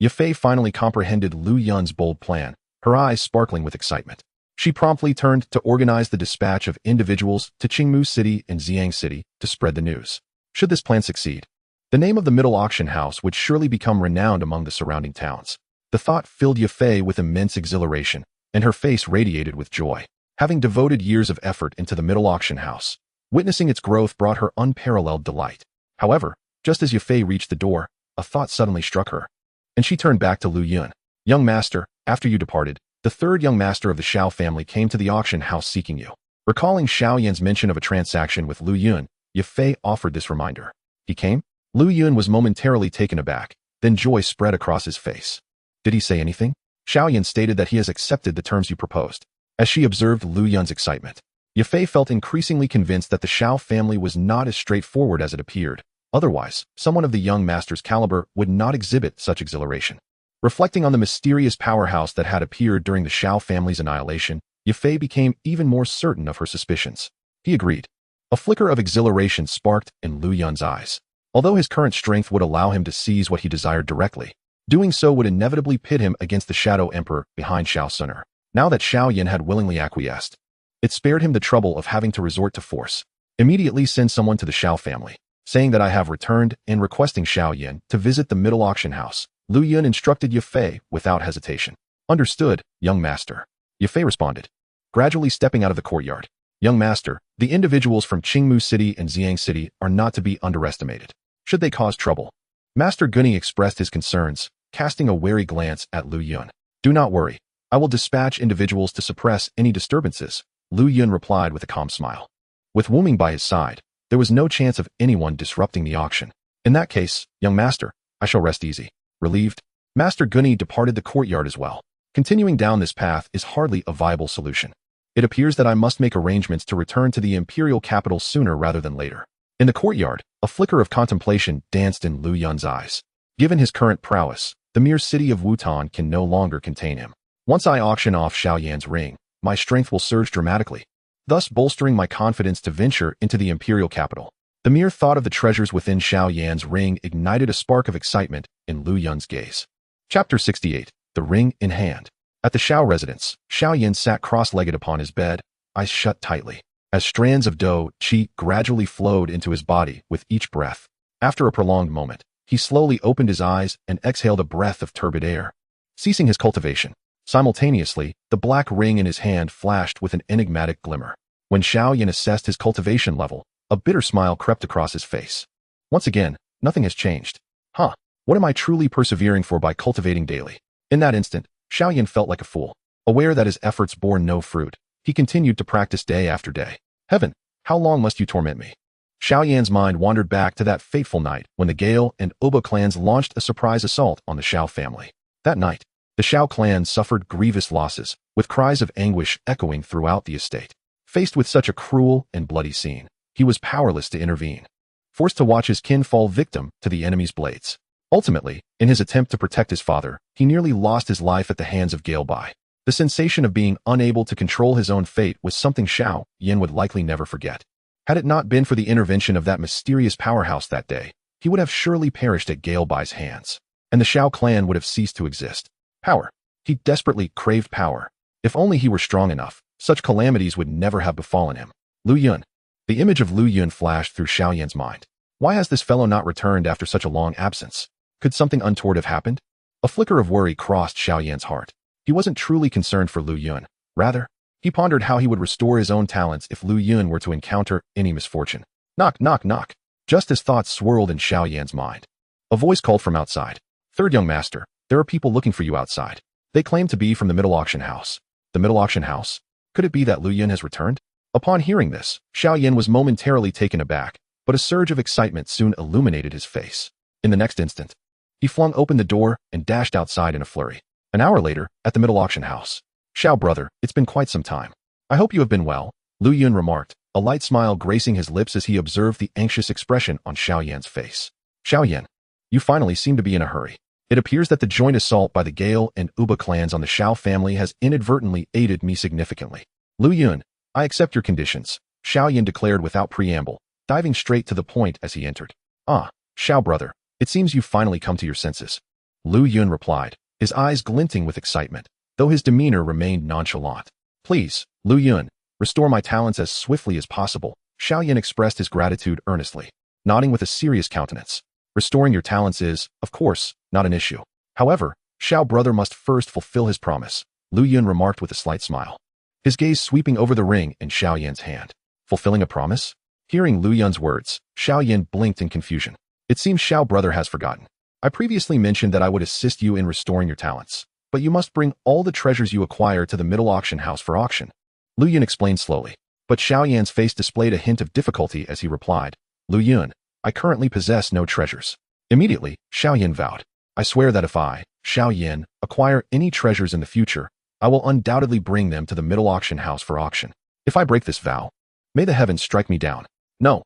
Yafei finally comprehended Lu Yun's bold plan, her eyes sparkling with excitement. She promptly turned to organize the dispatch of individuals to Qingmu City and Xiang City to spread the news. Should this plan succeed, the name of the middle auction house would surely become renowned among the surrounding towns. The thought filled Yafei with immense exhilaration, and her face radiated with joy. Having devoted years of effort into the middle auction house, witnessing its growth brought her unparalleled delight. However, just as Yafei reached the door, a thought suddenly struck her, and she turned back to Lu Yun. Young master, after you departed, the 3rd young master of the Shao family came to the auction house seeking you. Recalling Xiao Yan's mention of a transaction with Lu Yun, Yafei offered this reminder. He came? Lu Yun was momentarily taken aback, then joy spread across his face. Did he say anything? Xiao Yan stated that he has accepted the terms you proposed. As she observed Lu Yun's excitement, Yafei felt increasingly convinced that the Shao family was not as straightforward as it appeared. Otherwise, someone of the young master's caliber would not exhibit such exhilaration. Reflecting on the mysterious powerhouse that had appeared during the Shao family's annihilation, Yafei became even more certain of her suspicions. He agreed. A flicker of exhilaration sparked in Lu Yun's eyes. Although his current strength would allow him to seize what he desired directly, doing so would inevitably pit him against the Shadow Emperor behind Xiao Suner. Now that Xiao Yan had willingly acquiesced, it spared him the trouble of having to resort to force. Immediately send someone to the Xiao family, saying that I have returned and requesting Xiao Yan to visit the middle auction house. Lu Yun instructed Yafei without hesitation. Understood, young master. Yafei responded, gradually stepping out of the courtyard. Young master, the individuals from Qingmu City and Xiang City are not to be underestimated. Should they cause trouble? Master Gunny expressed his concerns, casting a wary glance at Lu Yun. Do not worry. I will dispatch individuals to suppress any disturbances, Lu Yun replied with a calm smile. With Wu Ming by his side, there was no chance of anyone disrupting the auction. In that case, young master, I shall rest easy. Relieved, Master Gunny departed the courtyard as well. Continuing down this path is hardly a viable solution. It appears that I must make arrangements to return to the imperial capital sooner rather than later. In the courtyard, a flicker of contemplation danced in Lu Yun's eyes. Given his current prowess, the mere city of Wutan can no longer contain him. Once I auction off Xiao Yan's ring, my strength will surge dramatically, thus bolstering my confidence to venture into the imperial capital. The mere thought of the treasures within Xiao Yan's ring ignited a spark of excitement in Lu Yun's gaze. Chapter 68. The Ring in Hand. At the Xiao residence, Xiao Yan sat cross-legged upon his bed, eyes shut tightly, as strands of qi gradually flowed into his body with each breath. After a prolonged moment, he slowly opened his eyes and exhaled a breath of turbid air, ceasing his cultivation. Simultaneously, the black ring in his hand flashed with an enigmatic glimmer. When Xiao Yan assessed his cultivation level, a bitter smile crept across his face. Once again, nothing has changed. What am I truly persevering for by cultivating daily? In that instant, Xiao Yan felt like a fool. Aware that his efforts bore no fruit, he continued to practice day after day. Heaven, how long must you torment me? Xiao Yan's mind wandered back to that fateful night when the Gale and Oba clans launched a surprise assault on the Xiao family. That night, the Xiao clan suffered grievous losses, with cries of anguish echoing throughout the estate. Faced with such a cruel and bloody scene, he was powerless to intervene, forced to watch his kin fall victim to the enemy's blades. Ultimately, in his attempt to protect his father, he nearly lost his life at the hands of Gale Bai. The sensation of being unable to control his own fate was something Xiao Yan would likely never forget. Had it not been for the intervention of that mysterious powerhouse that day, he would have surely perished at Gale Bai's hands, and the Xiao clan would have ceased to exist. Power. He desperately craved power. If only he were strong enough, such calamities would never have befallen him. Lu Yun. The image of Lu Yun flashed through Xiao Yan's mind. Why has this fellow not returned after such a long absence? Could something untoward have happened? A flicker of worry crossed Xiao Yan's heart. He wasn't truly concerned for Lu Yun. Rather, he pondered how he would restore his own talents if Lu Yun were to encounter any misfortune. Knock, knock, knock. Just as thoughts swirled in Xiao Yan's mind, a voice called from outside. Third young master, there are people looking for you outside. They claim to be from the middle auction house. The middle auction house? Could it be that Lu Yun has returned? Upon hearing this, Xiao Yan was momentarily taken aback, but a surge of excitement soon illuminated his face. In the next instant, he flung open the door and dashed outside in a flurry. An hour later, at the middle auction house. Xiao brother, it's been quite some time. I hope you have been well, Lu Yun remarked, a light smile gracing his lips as he observed the anxious expression on Xiao Yan's face. Xiao Yan, you finally seem to be in a hurry. It appears that the joint assault by the Gale and Uba clans on the Xiao family has inadvertently aided me significantly. Lu Yun, I accept your conditions, Xiao Yan declared without preamble, diving straight to the point as he entered. Xiao brother, it seems you've finally come to your senses. Lu Yun replied, his eyes glinting with excitement, though his demeanor remained nonchalant. Please, Lu Yun, restore my talents as swiftly as possible, Xiao Yan expressed his gratitude earnestly, nodding with a serious countenance. Restoring your talents is, of course, not an issue. However, Xiao brother must first fulfill his promise, Lu Yun remarked with a slight smile, his gaze sweeping over the ring in Xiao Yan's hand. Fulfilling a promise? Hearing Lu Yun's words, Xiao Yan blinked in confusion. It seems Xiao brother has forgotten. I previously mentioned that I would assist you in restoring your talents, but you must bring all the treasures you acquire to the middle auction house for auction. Lu Yun explained slowly, but Xiao Yan's face displayed a hint of difficulty as he replied, Lu Yun, I currently possess no treasures. Immediately, Xiao Yan vowed, I swear that if I, Xiao Yan, acquire any treasures in the future, I will undoubtedly bring them to the middle auction house for auction. If I break this vow, may the heavens strike me down. No.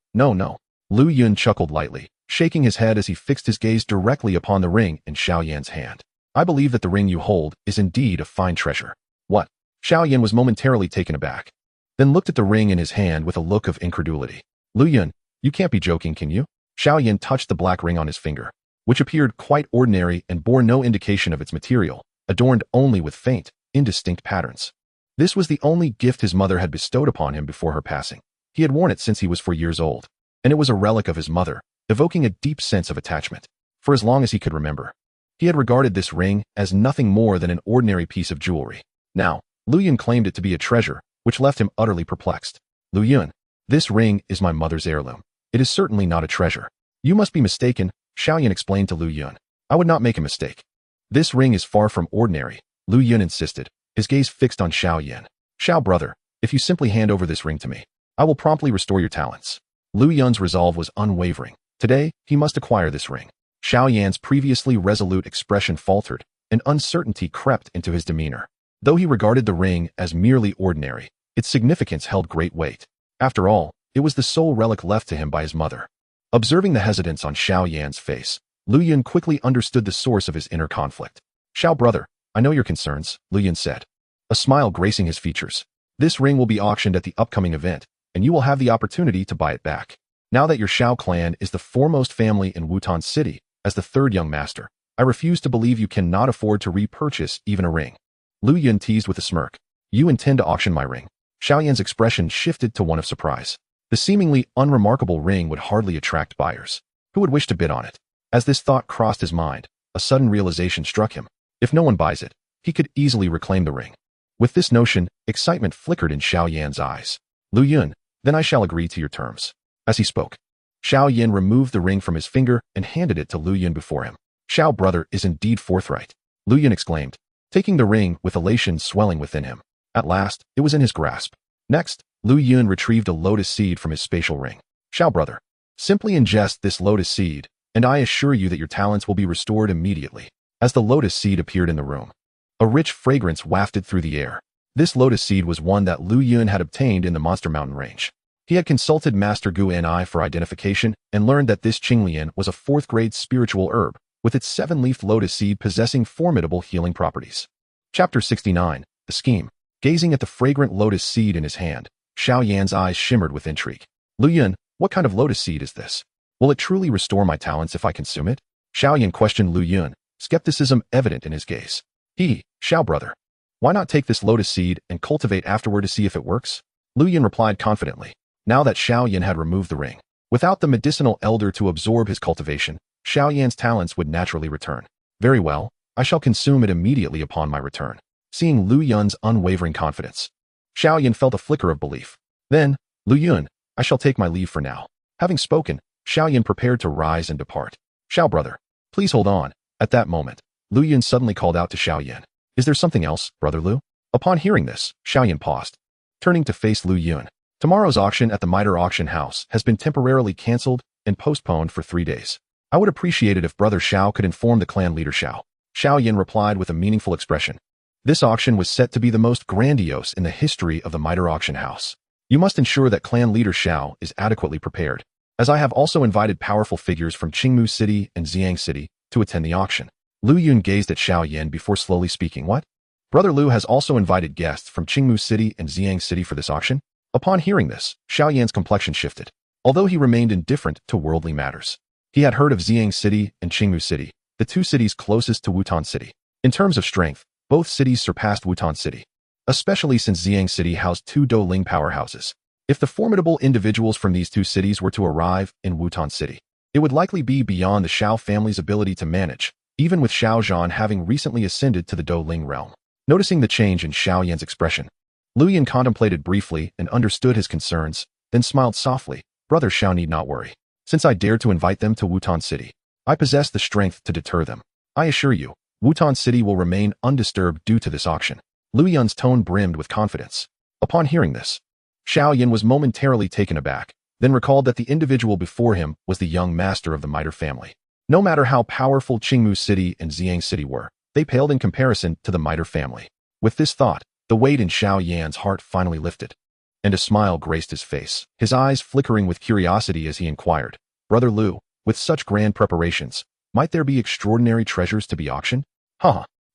Lu Yun chuckled lightly, shaking his head as he fixed his gaze directly upon the ring in Xiao Yan's hand. I believe that the ring you hold is indeed a fine treasure. What? Xiao Yan was momentarily taken aback, then looked at the ring in his hand with a look of incredulity. Lu Yun, you can't be joking, can you? Xiao Yan touched the black ring on his finger, which appeared quite ordinary and bore no indication of its material, adorned only with faint, indistinct patterns. This was the only gift his mother had bestowed upon him before her passing. He had worn it since he was 4 years old, and it was a relic of his mother, evoking a deep sense of attachment. For as long as he could remember, he had regarded this ring as nothing more than an ordinary piece of jewelry. Now, Lu Yun claimed it to be a treasure, which left him utterly perplexed. Lu Yun, this ring is my mother's heirloom. It is certainly not a treasure. You must be mistaken, Xiao Yan explained to Lu Yun. I would not make a mistake. This ring is far from ordinary, Lu Yun insisted, his gaze fixed on Xiao Yan. Xiao brother, if you simply hand over this ring to me, I will promptly restore your talents. Lu Yun's resolve was unwavering. Today, he must acquire this ring. Xiao Yan's previously resolute expression faltered, and uncertainty crept into his demeanor. Though he regarded the ring as merely ordinary, its significance held great weight. After all, it was the sole relic left to him by his mother. Observing the hesitance on Xiao Yan's face, Lu Yun quickly understood the source of his inner conflict. Xiao brother, I know your concerns, Lu Yun said, a smile gracing his features. This ring will be auctioned at the upcoming event, and you will have the opportunity to buy it back. Now that your Xiao clan is the foremost family in Wutan City, as the third young master, I refuse to believe you cannot afford to repurchase even a ring. Lu Yun teased with a smirk. You intend to auction my ring? Xiao Yan's expression shifted to one of surprise. The seemingly unremarkable ring would hardly attract buyers. Who would wish to bid on it? As this thought crossed his mind, a sudden realization struck him. If no one buys it, he could easily reclaim the ring. With this notion, excitement flickered in Xiao Yan's eyes. Lu Yun, then I shall agree to your terms. As he spoke, Xiao Yan removed the ring from his finger and handed it to Lu Yun before him. Xiao brother is indeed forthright, Lu Yun exclaimed, taking the ring with elation swelling within him. At last, it was in his grasp. Next, Lu Yun retrieved a lotus seed from his spatial ring. Xiao brother, simply ingest this lotus seed, and I assure you that your talents will be restored immediately. As the lotus seed appeared in the room, a rich fragrance wafted through the air. This lotus seed was one that Lu Yun had obtained in the Monster Mountain range. He had consulted Master Gu Ni for identification and learned that this Qinglian was a 4th-grade spiritual herb, with its 7-leafed lotus seed possessing formidable healing properties. Chapter 69, The Scheme. Gazing at the fragrant lotus seed in his hand, Xiao Yan's eyes shimmered with intrigue. Lu Yun, what kind of lotus seed is this? Will it truly restore my talents if I consume it? Xiao Yan questioned Lu Yun, skepticism evident in his gaze. Xiao brother, why not take this lotus seed and cultivate afterward to see if it works? Lu Yun replied confidently. Now that Xiao Yan had removed the ring, without the medicinal elder to absorb his cultivation, Xiao Yan's talents would naturally return. Very well, I shall consume it immediately upon my return. Seeing Lu Yun's unwavering confidence, Xiao Yan felt a flicker of belief. Then, Lu Yun, I shall take my leave for now. Having spoken, Xiao Yan prepared to rise and depart. Xiao brother, please hold on. At that moment, Lu Yun suddenly called out to Xiao Yan. Is there something else, brother Lu? Upon hearing this, Xiao Yan paused, turning to face Lu Yun. Tomorrow's auction at the Mitre Auction House has been temporarily cancelled and postponed for 3 days. I would appreciate it if Brother Xiao could inform the clan leader Xiao. Xiao Yan replied with a meaningful expression. This auction was set to be the most grandiose in the history of the Mitre Auction House. You must ensure that clan leader Xiao is adequately prepared, as I have also invited powerful figures from Qingmu City and Xiang City to attend the auction. Lu Yun gazed at Xiao Yan before slowly speaking. What? Brother Lu has also invited guests from Qingmu City and Xiang City for this auction? Upon hearing this, Xiao Yan's complexion shifted, although he remained indifferent to worldly matters. He had heard of Xiang City and Qingmu City, the 2 cities closest to Wutan City. In terms of strength, both cities surpassed Wutan City, especially since Xiang City housed 2 Douling powerhouses. If the formidable individuals from these 2 cities were to arrive in Wutan City, it would likely be beyond the Xiao family's ability to manage, even with Xiao Zhan having recently ascended to the Douling realm. Noticing the change in Xiao Yan's expression, Lu Yun contemplated briefly and understood his concerns, then smiled softly. Brother Xiao need not worry. Since I dared to invite them to Wutan City, I possess the strength to deter them. I assure you, Wutan City will remain undisturbed due to this auction. Lu Yun's tone brimmed with confidence. Upon hearing this, Xiao Yan was momentarily taken aback, then recalled that the individual before him was the young master of the Mitre family. No matter how powerful Qingmu City and Xiang City were, they paled in comparison to the Mitre family. With this thought, the weight in Xiao Yan's heart finally lifted, and a smile graced his face, his eyes flickering with curiosity as he inquired, Brother Lu, with such grand preparations, might there be extraordinary treasures to be auctioned?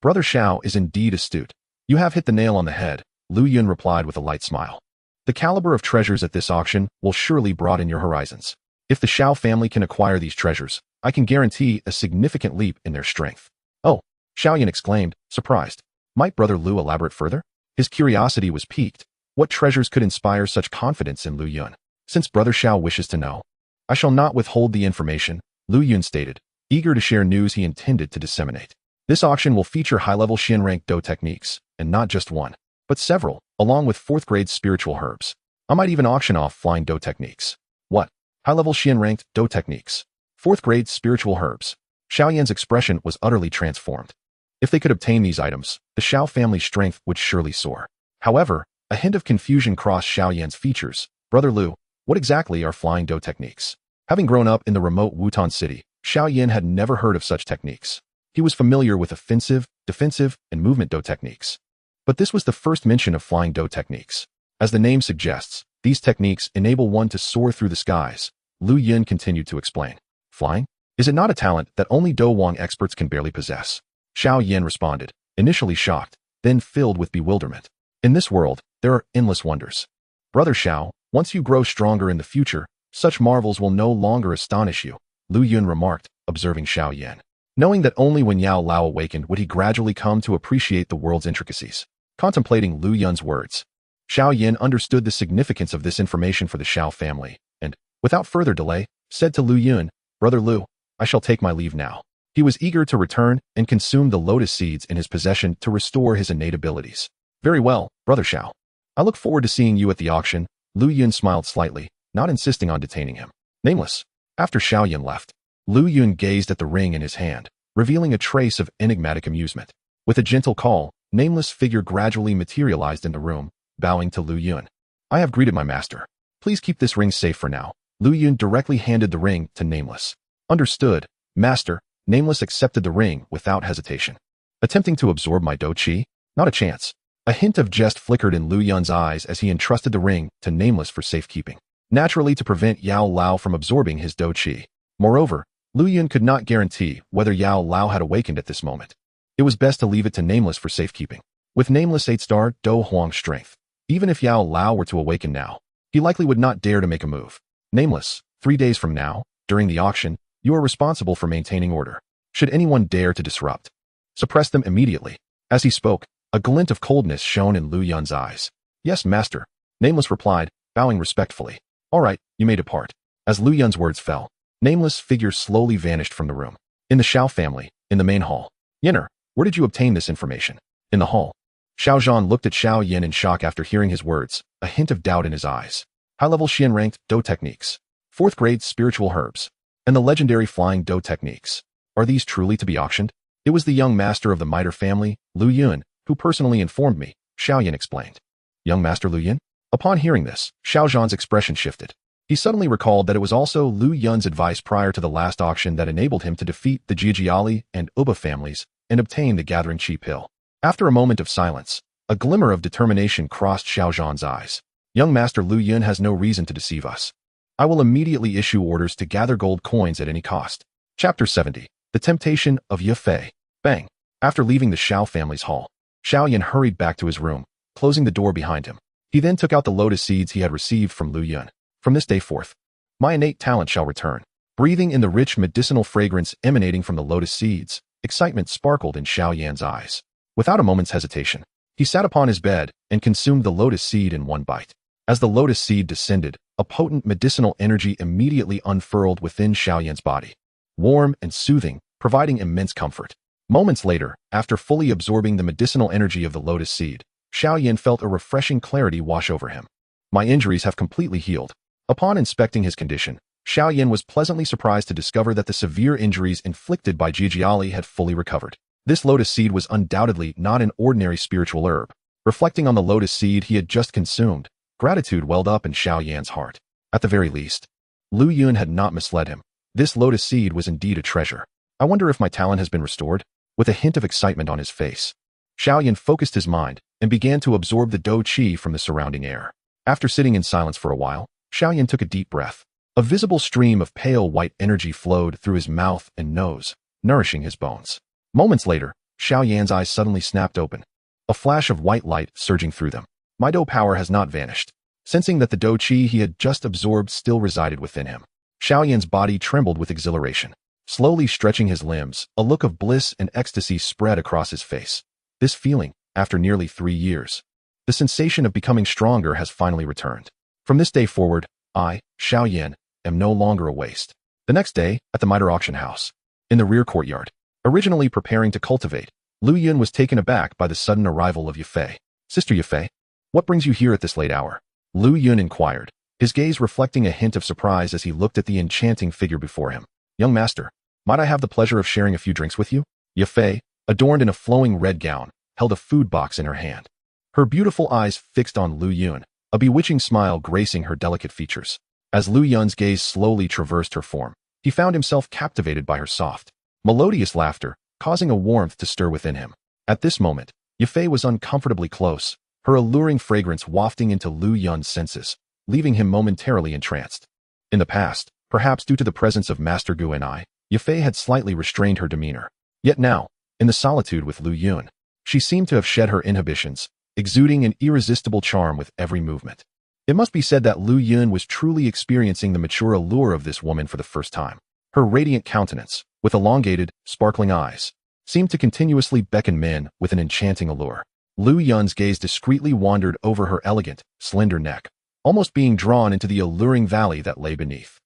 Brother Xiao is indeed astute. You have hit the nail on the head. Lu Yun replied with a light smile. The caliber of treasures at this auction will surely broaden your horizons. If the Shao family can acquire these treasures, I can guarantee a significant leap in their strength. Oh, Xiaoyan exclaimed, surprised. Might Brother Lu elaborate further? His curiosity was piqued. What treasures could inspire such confidence in Lu Yun? Since Brother Xiao wishes to know, I shall not withhold the information, Lu Yun stated, eager to share news he intended to disseminate. This auction will feature high-level Xian rank Do techniques, and not just one, but several, along with 4th grade spiritual herbs. I might even auction off flying Do techniques. What? High-level Xian ranked Do techniques. 4th grade spiritual herbs. Xiaoyan's expression was utterly transformed. If they could obtain these items, the Xiao family's strength would surely soar. However, a hint of confusion crossed Xiaoyan's features. Brother Lu, what exactly are flying Do techniques? Having grown up in the remote Wutan city, Xiaoyan had never heard of such techniques. He was familiar with offensive, defensive, and movement Do techniques. But this was the first mention of flying Do techniques. As the name suggests, these techniques enable one to soar through the skies. Lu Yun continued to explain. Flying? Is it not a talent that only Do Wang experts can barely possess? Xiao Yan responded, initially shocked, then filled with bewilderment. In this world, there are endless wonders. Brother Xiao, once you grow stronger in the future, such marvels will no longer astonish you, Lu Yun remarked, observing Xiao Yan. Knowing that only when Yao Lao awakened would he gradually come to appreciate the world's intricacies. Contemplating Lu Yun's words, Xiao Yan understood the significance of this information for the Xiao family, and, without further delay, said to Lu Yun, Brother Lu, I shall take my leave now. He was eager to return and consume the lotus seeds in his possession to restore his innate abilities. Very well, Brother Xiao. I look forward to seeing you at the auction. Lu Yun smiled slightly, not insisting on detaining him. Nameless. After Xiao Yan left, Lu Yun gazed at the ring in his hand, revealing a trace of enigmatic amusement. With a gentle call, Nameless figure gradually materialized in the room, bowing to Lu Yun. I have greeted my master. Please keep this ring safe for now. Lu Yun directly handed the ring to Nameless. Understood, Master. Nameless accepted the ring without hesitation. Attempting to absorb my Do Chi? Not a chance. A hint of jest flickered in Lu Yun's eyes as he entrusted the ring to Nameless for safekeeping, naturally to prevent Yao Lao from absorbing his Do Chi. Moreover, Lu Yun could not guarantee whether Yao Lao had awakened at this moment. It was best to leave it to Nameless for safekeeping. With Nameless 8-star Do Huang strength, even if Yao Lao were to awaken now, he likely would not dare to make a move. Nameless, 3 days from now, during the auction, you are responsible for maintaining order. Should anyone dare to disrupt, suppress them immediately. As he spoke, a glint of coldness shone in Lu Yun's eyes. Yes, Master. Nameless replied, bowing respectfully. All right, you may depart. As Lu Yun's words fell, Nameless figure slowly vanished from the room. In the Xiao family, in the main hall. Yenner, where did you obtain this information? In the hall. Xiao Zhan looked at Xiao Yin in shock after hearing his words, a hint of doubt in his eyes. High-level Xian ranked Do techniques. 4th grade spiritual herbs. And the legendary flying Do techniques. Are these truly to be auctioned? It was the young master of the Miter family, Lu Yun, who personally informed me, Xiao Yan explained. Young Master Lu Yun? Upon hearing this, Xiao Zhan's expression shifted. He suddenly recalled that it was also Lu Yun's advice prior to the last auction that enabled him to defeat the Jijiali and Uba families and obtain the Gathering Chi Pill. After a moment of silence, a glimmer of determination crossed Xiao Zhan's eyes. Young Master Lu Yun has no reason to deceive us. I will immediately issue orders to gather gold coins at any cost. Chapter 70. The Temptation of Ye Fei. Bang. After leaving the Xiao family's hall, Xiao Yan hurried back to his room, closing the door behind him. He then took out the lotus seeds he had received from Lu Yun. From this day forth, my innate talent shall return. Breathing in the rich medicinal fragrance emanating from the lotus seeds, excitement sparkled in Xiao Yan's eyes. Without a moment's hesitation, he sat upon his bed and consumed the lotus seed in one bite. As the lotus seed descended, a potent medicinal energy immediately unfurled within Xiao Yan's body. Warm and soothing, providing immense comfort. Moments later, after fully absorbing the medicinal energy of the lotus seed, Xiao Yan felt a refreshing clarity wash over him. My injuries have completely healed. Upon inspecting his condition, Xiao Yan was pleasantly surprised to discover that the severe injuries inflicted by Jijiali had fully recovered. This lotus seed was undoubtedly not an ordinary spiritual herb. Reflecting on the lotus seed he had just consumed, gratitude welled up in Xiao Yan's heart. At the very least, Lu Yun had not misled him. This lotus seed was indeed a treasure. I wonder if my talent has been restored? With a hint of excitement on his face, Xiao Yan focused his mind and began to absorb the Do Chi from the surrounding air. After sitting in silence for a while, Xiao Yan took a deep breath. A visible stream of pale white energy flowed through his mouth and nose, nourishing his bones. Moments later, Xiao Yan's eyes suddenly snapped open, a flash of white light surging through them. My Do power has not vanished. Sensing that the Do Chi he had just absorbed still resided within him, Xiaoyan's body trembled with exhilaration. Slowly stretching his limbs, a look of bliss and ecstasy spread across his face. This feeling, after nearly 3 years, the sensation of becoming stronger has finally returned. From this day forward, I, Xiaoyan, am no longer a waste. The next day, at the miter auction house, in the rear courtyard, originally preparing to cultivate, Lu Yun was taken aback by the sudden arrival of Yafei. Sister Yafei, what brings you here at this late hour? Lu Yun inquired, his gaze reflecting a hint of surprise as he looked at the enchanting figure before him. Young master, might I have the pleasure of sharing a few drinks with you? Yafei, adorned in a flowing red gown, held a food box in her hand. Her beautiful eyes fixed on Lu Yun, a bewitching smile gracing her delicate features. As Lu Yun's gaze slowly traversed her form, he found himself captivated by her soft, melodious laughter, causing a warmth to stir within him. At this moment, Yafei was uncomfortably close, her alluring fragrance wafting into Lu Yun's senses, leaving him momentarily entranced. In the past, perhaps due to the presence of Master Gu and I, Yafei had slightly restrained her demeanor. Yet now, in the solitude with Lu Yun, she seemed to have shed her inhibitions, exuding an irresistible charm with every movement. It must be said that Lu Yun was truly experiencing the mature allure of this woman for the first time. Her radiant countenance, with elongated, sparkling eyes, seemed to continuously beckon men with an enchanting allure. Lu Yun's gaze discreetly wandered over her elegant, slender neck, almost being drawn into the alluring valley that lay beneath.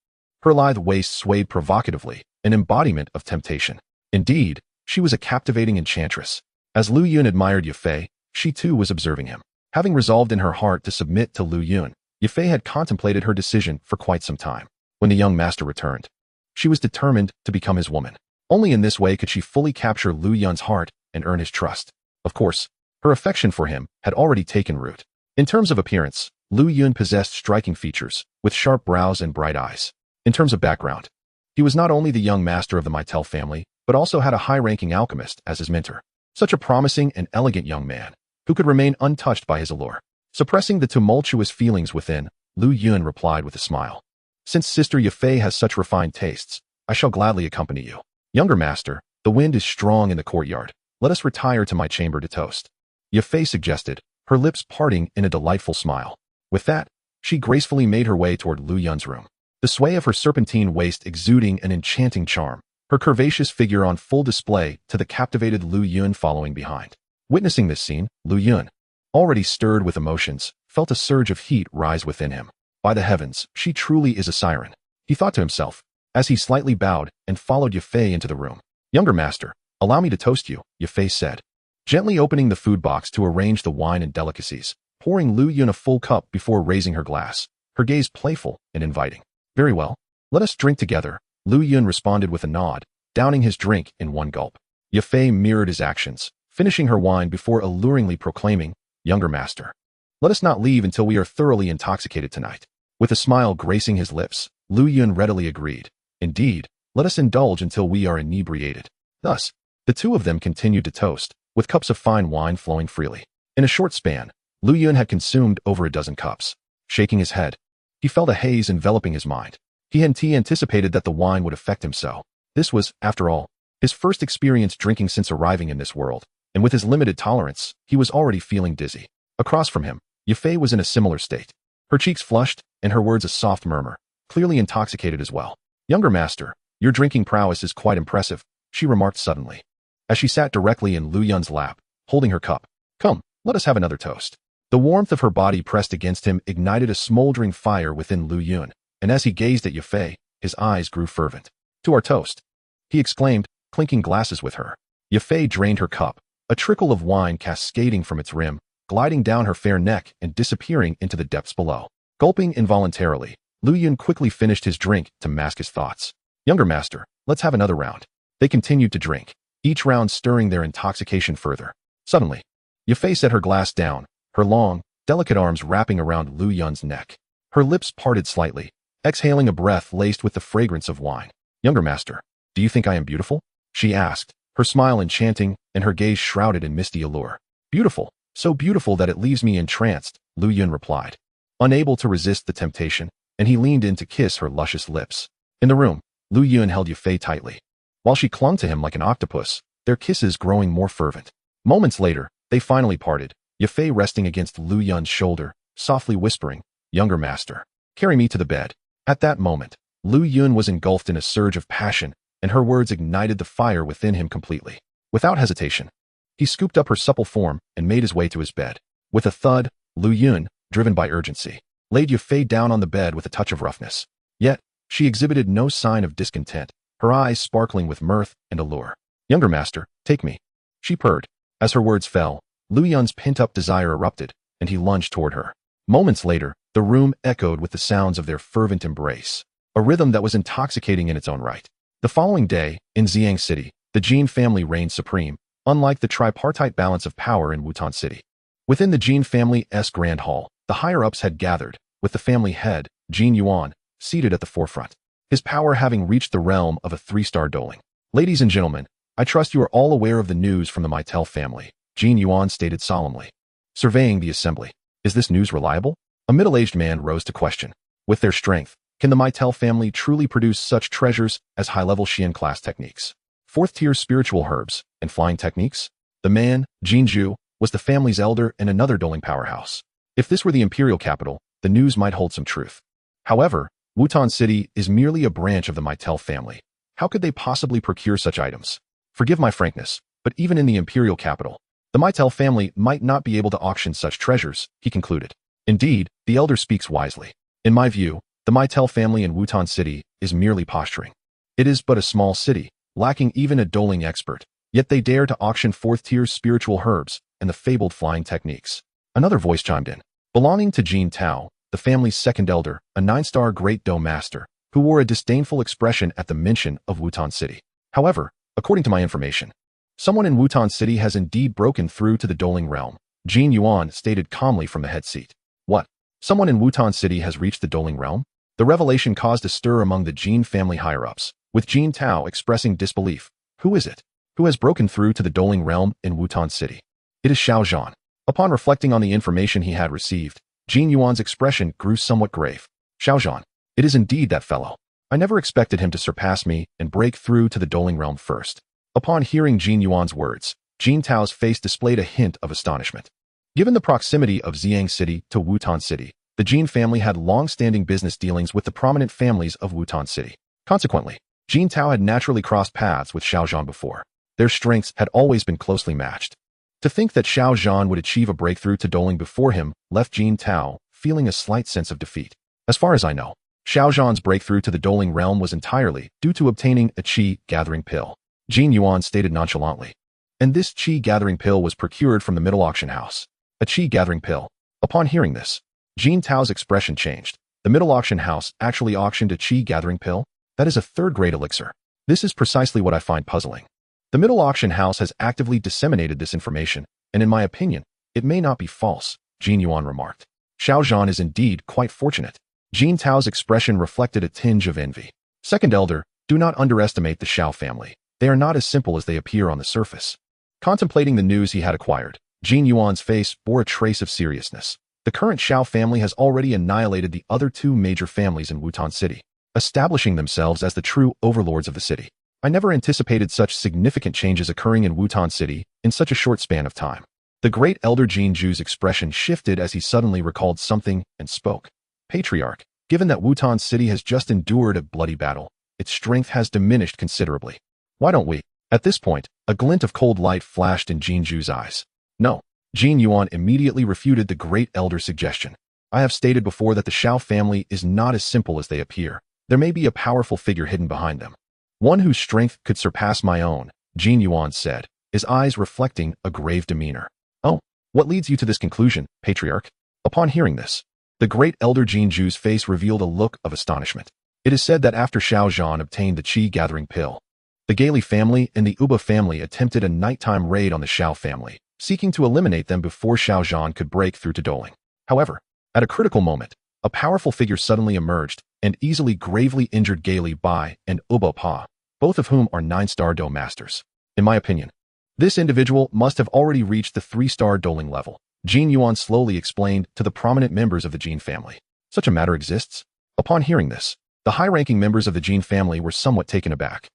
Her lithe waist swayed provocatively, an embodiment of temptation. Indeed, she was a captivating enchantress. As Lu Yun admired Yafei, she too was observing him. Having resolved in her heart to submit to Lu Yun, Yafei had contemplated her decision for quite some time. When the young master returned, she was determined to become his woman. Only in this way could she fully capture Lu Yun's heart and earn his trust. Of course, her affection for him had already taken root. In terms of appearance, Lu Yun possessed striking features, with sharp brows and bright eyes. In terms of background, he was not only the young master of the Meitel family, but also had a high-ranking alchemist as his mentor. Such a promising and elegant young man, who could remain untouched by his allure. Suppressing the tumultuous feelings within, Lu Yun replied with a smile. Since Sister Yafei has such refined tastes, I shall gladly accompany you. Younger master, the wind is strong in the courtyard. Let us retire to my chamber to toast. Yafei suggested, her lips parting in a delightful smile. With that, she gracefully made her way toward Lu Yun's room. The sway of her serpentine waist exuding an enchanting charm, her curvaceous figure on full display to the captivated Lu Yun following behind. Witnessing this scene, Lu Yun, already stirred with emotions, felt a surge of heat rise within him. By the heavens, she truly is a siren, he thought to himself, as he slightly bowed and followed Yafei into the room. Younger master, allow me to toast you, Yafei said, gently opening the food box to arrange the wine and delicacies, pouring Lu Yun a full cup before raising her glass, her gaze playful and inviting. Very well, let us drink together, Lu Yun responded with a nod, downing his drink in one gulp. Yafei mirrored his actions, finishing her wine before alluringly proclaiming, Younger master, let us not leave until we are thoroughly intoxicated tonight. With a smile gracing his lips, Lu Yun readily agreed. Indeed, let us indulge until we are inebriated. Thus, the two of them continued to toast, with cups of fine wine flowing freely. In a short span, Lu Yun had consumed over a dozen cups. Shaking his head, he felt a haze enveloping his mind. He hadn't anticipated that the wine would affect him so. This was, after all, his first experience drinking since arriving in this world, and with his limited tolerance, he was already feeling dizzy. Across from him, Yafei was in a similar state. Her cheeks flushed, and her words a soft murmur, clearly intoxicated as well. Younger master, your drinking prowess is quite impressive, she remarked suddenly, as she sat directly in Lu Yun's lap, holding her cup. Come, let us have another toast. The warmth of her body pressed against him ignited a smoldering fire within Lu Yun, and as he gazed at Yafei, his eyes grew fervent. To our toast, he exclaimed, clinking glasses with her. Yafei drained her cup, a trickle of wine cascading from its rim, gliding down her fair neck and disappearing into the depths below. Gulping involuntarily, Lu Yun quickly finished his drink to mask his thoughts. Younger master, let's have another round. They continued to drink, each round stirring their intoxication further. Suddenly, Yafei set her glass down, her long, delicate arms wrapping around Lu Yun's neck. Her lips parted slightly, exhaling a breath laced with the fragrance of wine. Younger master, do you think I am beautiful? She asked, her smile enchanting and her gaze shrouded in misty allure. Beautiful, so beautiful that it leaves me entranced, Lu Yun replied, unable to resist the temptation, and he leaned in to kiss her luscious lips. In the room, Lu Yun held Yafei tightly, while she clung to him like an octopus, their kisses growing more fervent. Moments later, they finally parted, Yafei resting against Lu Yun's shoulder, softly whispering, "Younger master, carry me to the bed." At that moment, Lu Yun was engulfed in a surge of passion, and her words ignited the fire within him completely. Without hesitation, he scooped up her supple form and made his way to his bed. With a thud, Lu Yun, driven by urgency, laid Yafei down on the bed with a touch of roughness. Yet, she exhibited no sign of discontent, her eyes sparkling with mirth and allure. "Younger master, take me," she purred. As her words fell, Lu Yun's pent-up desire erupted, and he lunged toward her. Moments later, the room echoed with the sounds of their fervent embrace, a rhythm that was intoxicating in its own right. The following day, in Xiang City, the Jin family reigned supreme, unlike the tripartite balance of power in Wutan City. Within the Jin family's grand hall, the higher-ups had gathered, with the family head, Jin Yuan, seated at the forefront, his power having reached the realm of a 3-star doling. "Ladies and gentlemen, I trust you are all aware of the news from the Meitel family," Jin Yuan stated solemnly. Surveying the assembly, "Is this news reliable?" A middle-aged man rose to question. With their strength, can the Meitel family truly produce such treasures as high-level Xian class techniques, 4th-tier spiritual herbs, and flying techniques? The man, Jin Ju, was the family's elder and another doling powerhouse. If this were the imperial capital, the news might hold some truth. However, Wutan City is merely a branch of the Meitel family. How could they possibly procure such items? Forgive my frankness, but even in the imperial capital, the Meitel family might not be able to auction such treasures, he concluded. Indeed, the elder speaks wisely. In my view, the Meitel family in Wutan City is merely posturing. It is but a small city, lacking even a doling expert, yet they dare to auction 4th-tier spiritual herbs and the fabled flying techniques. Another voice chimed in. Belonging to Jin Tao, the family's second elder, a 9-star Great Dome master, who wore a disdainful expression at the mention of Wutan City. However, according to my information, someone in Wutan City has indeed broken through to the doling realm, Jin Yuan stated calmly from the head seat. What? Someone in Wutan City has reached the doling realm? The revelation caused a stir among the Jin family higher-ups, with Jin Tao expressing disbelief. Who is it? Who has broken through to the doling realm in Wutan City? It is Xiao Zhan. Upon reflecting on the information he had received, Jin Yuan's expression grew somewhat grave. Xiao Zhan. It is indeed that fellow. I never expected him to surpass me and break through to the doling realm first. Upon hearing Jin Yuan's words, Jin Tao's face displayed a hint of astonishment. Given the proximity of Xiang City to Wutan City, the Jin family had long-standing business dealings with the prominent families of Wutan City. Consequently, Jin Tao had naturally crossed paths with Xiao Zhan before. Their strengths had always been closely matched. To think that Xiao Zhan would achieve a breakthrough to doling before him left Jin Tao feeling a slight sense of defeat. As far as I know, Xiao Zhan's breakthrough to the doling realm was entirely due to obtaining a qi-gathering pill, Jin Yuan stated nonchalantly. And this qi-gathering pill was procured from the middle auction house. A qi-gathering pill. Upon hearing this, Jin Tao's expression changed. The middle auction house actually auctioned a qi-gathering pill? That is a 3rd-grade elixir. This is precisely what I find puzzling. The middle auction house has actively disseminated this information, and in my opinion, it may not be false, Jin Yuan remarked. Xiao Zhan is indeed quite fortunate. Jin Tao's expression reflected a tinge of envy. Second elder, do not underestimate the Xiao family. They are not as simple as they appear on the surface. Contemplating the news he had acquired, Jin Yuan's face bore a trace of seriousness. The current Xiao family has already annihilated the other 2 major families in Wutan City, establishing themselves as the true overlords of the city. I never anticipated such significant changes occurring in Wutan City in such a short span of time. The great elder Jin Ju's expression shifted as he suddenly recalled something and spoke. Patriarch, given that Wutan City has just endured a bloody battle, its strength has diminished considerably. Why don't we? At this point, a glint of cold light flashed in Jin Ju's eyes. No. Jin Yuan immediately refuted the great elder's suggestion. I have stated before that the Xiao family is not as simple as they appear. There may be a powerful figure hidden behind them. One whose strength could surpass my own, Jin Yuan said, his eyes reflecting a grave demeanor. Oh, what leads you to this conclusion, Patriarch? Upon hearing this, the great elder Jin Ju's face revealed a look of astonishment. It is said that after Xiao Zhan obtained the qi-gathering pill, the Gailey family and the Uba family attempted a nighttime raid on the Xiao family, seeking to eliminate them before Xiao Zhan could break through to doling. However, at a critical moment, a powerful figure suddenly emerged and easily gravely injured Gailey Bai and Uba Pa, both of whom are 9-star Dome masters. In my opinion, this individual must have already reached the 3-star doling level, Jin Yuan slowly explained to the prominent members of the Jin family. Such a matter exists? Upon hearing this, the high-ranking members of the Jin family were somewhat taken aback.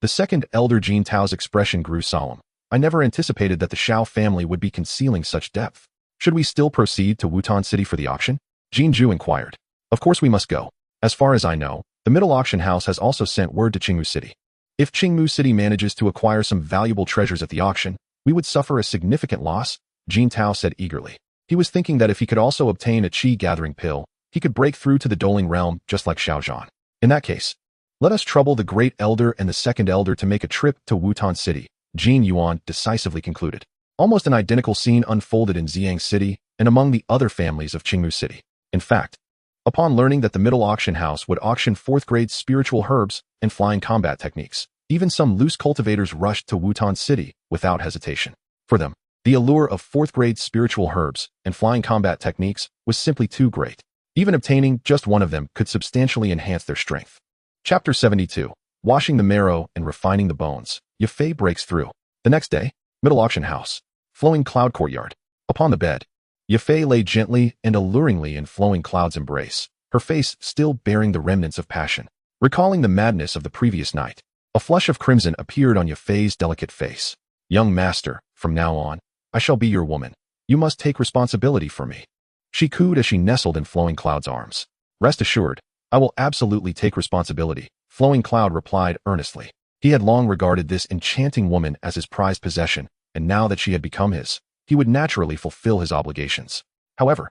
The second elder Jin Tao's expression grew solemn. I never anticipated that the Xiao family would be concealing such depth. Should we still proceed to Wutan City for the auction? Jinju inquired. Of course we must go. As far as I know, the middle auction house has also sent word to Qingmu City. If Qingmu City manages to acquire some valuable treasures at the auction, we would suffer a significant loss, Jin Tao said eagerly. He was thinking that if he could also obtain a qi-gathering pill, he could break through to the Doling realm just like Xiao Zhan. In that case, let us trouble the Great Elder and the Second Elder to make a trip to Wutan City, Jin Yuan decisively concluded. Almost an identical scene unfolded in Xiang City and among the other families of Qingmu City. In fact, upon learning that the middle auction house would auction 4th-grade spiritual herbs and flying combat techniques, even some loose cultivators rushed to Wutan City without hesitation. For them, the allure of 4th-grade spiritual herbs and flying combat techniques was simply too great. Even obtaining just one of them could substantially enhance their strength. Chapter 72. Washing the marrow and refining the bones. Yafei breaks through. The next day, middle auction house. Flowing Cloud courtyard. Upon the bed, Yafei lay gently and alluringly in Flowing Cloud's embrace, her face still bearing the remnants of passion. Recalling the madness of the previous night, a flush of crimson appeared on Yafei's delicate face. Young master, from now on, I shall be your woman. You must take responsibility for me. She cooed as she nestled in Flowing Cloud's arms. Rest assured, I will absolutely take responsibility, Flowing Cloud replied earnestly. He had long regarded this enchanting woman as his prized possession, and now that she had become his, he would naturally fulfill his obligations. However,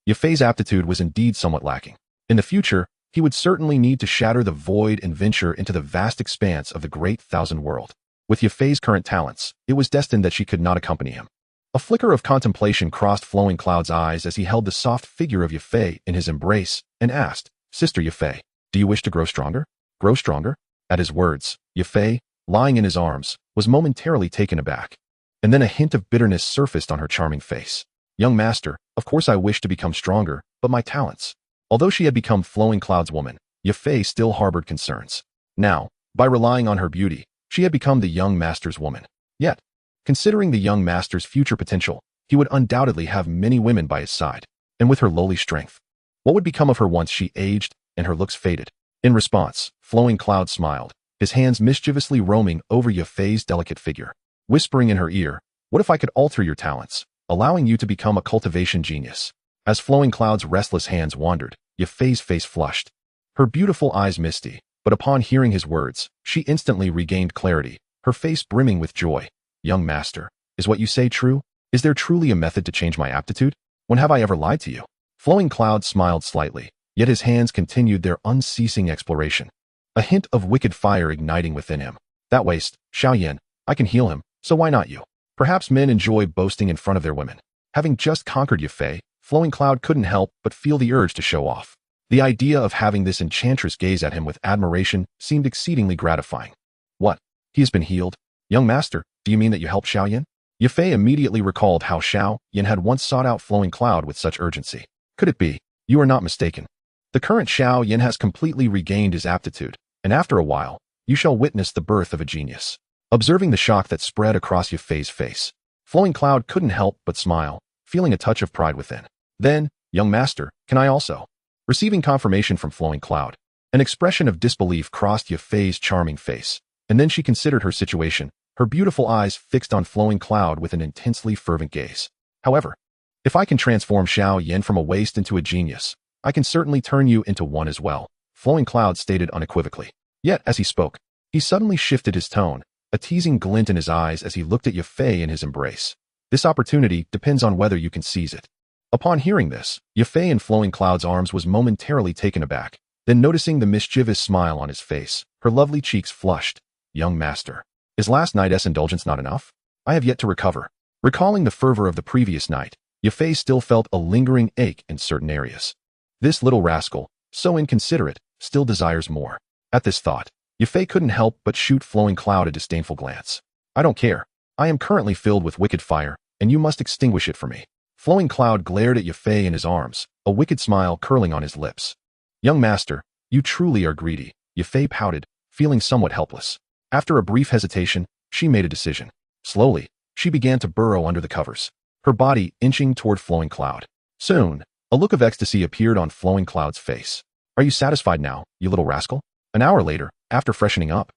Yafei's aptitude was indeed somewhat lacking. In the future, he would certainly need to shatter the void and venture into the vast expanse of the great thousand world. With Yafei's current talents, it was destined that she could not accompany him. A flicker of contemplation crossed Flowing Cloud's eyes as he held the soft figure of Yafei in his embrace and asked, Sister Yafei, do you wish to grow stronger? Grow stronger? At his words, Yafei, lying in his arms, was momentarily taken aback. And then a hint of bitterness surfaced on her charming face. Young master, of course I wish to become stronger, but my talents. Although she had become Flowing Cloud's woman, Yafei still harbored concerns. Now, by relying on her beauty, she had become the young master's woman. Yet, considering the young master's future potential, he would undoubtedly have many women by his side. And with her lowly strength, what would become of her once she aged and her looks faded? In response, Flowing Cloud smiled, his hands mischievously roaming over Yafei's delicate figure. Whispering in her ear, what if I could alter your talents, allowing you to become a cultivation genius? As Flowing Cloud's restless hands wandered, Yafei's face flushed, her beautiful eyes misty, but upon hearing his words, she instantly regained clarity, her face brimming with joy. Young master, is what you say true? Is there truly a method to change my aptitude? When have I ever lied to you? Flowing Cloud smiled slightly, yet his hands continued their unceasing exploration. A hint of wicked fire igniting within him. That waste, Xiao Yan, I can heal him. So why not you? Perhaps men enjoy boasting in front of their women. Having just conquered Yafei, Flowing Cloud couldn't help but feel the urge to show off. The idea of having this enchantress gaze at him with admiration seemed exceedingly gratifying. What? He has been healed? Young master, do you mean that you helped Xiao Yan? Yafei immediately recalled how Xiao Yan had once sought out Flowing Cloud with such urgency. Could it be? You are not mistaken. The current Xiao Yan has completely regained his aptitude, and after a while, you shall witness the birth of a genius. Observing the shock that spread across Yafei's face, Flowing Cloud couldn't help but smile, feeling a touch of pride within. Then, young master, can I also? Receiving confirmation from Flowing Cloud, an expression of disbelief crossed Yafei's charming face, and then she considered her situation, her beautiful eyes fixed on Flowing Cloud with an intensely fervent gaze. However, if I can transform Xiao Yan from a waste into a genius, I can certainly turn you into one as well, Flowing Cloud stated unequivocally. Yet, as he spoke, he suddenly shifted his tone, a teasing glint in his eyes as he looked at Yafei in his embrace. This opportunity depends on whether you can seize it. Upon hearing this, Yafei in Flowing Cloud's arms was momentarily taken aback. Then noticing the mischievous smile on his face, her lovely cheeks flushed. Young master, is last night's indulgence not enough? I have yet to recover. Recalling the fervor of the previous night, Yafei still felt a lingering ache in certain areas. This little rascal, so inconsiderate, still desires more. At this thought, Yafei couldn't help but shoot Flowing Cloud a disdainful glance. I don't care. I am currently filled with wicked fire, and you must extinguish it for me. Flowing Cloud glared at Yafei in his arms, a wicked smile curling on his lips. Young master, you truly are greedy, Yafei pouted, feeling somewhat helpless. After a brief hesitation, she made a decision. Slowly, she began to burrow under the covers, her body inching toward Flowing Cloud. Soon, a look of ecstasy appeared on Flowing Cloud's face. Are you satisfied now, you little rascal? An hour later, after freshening up,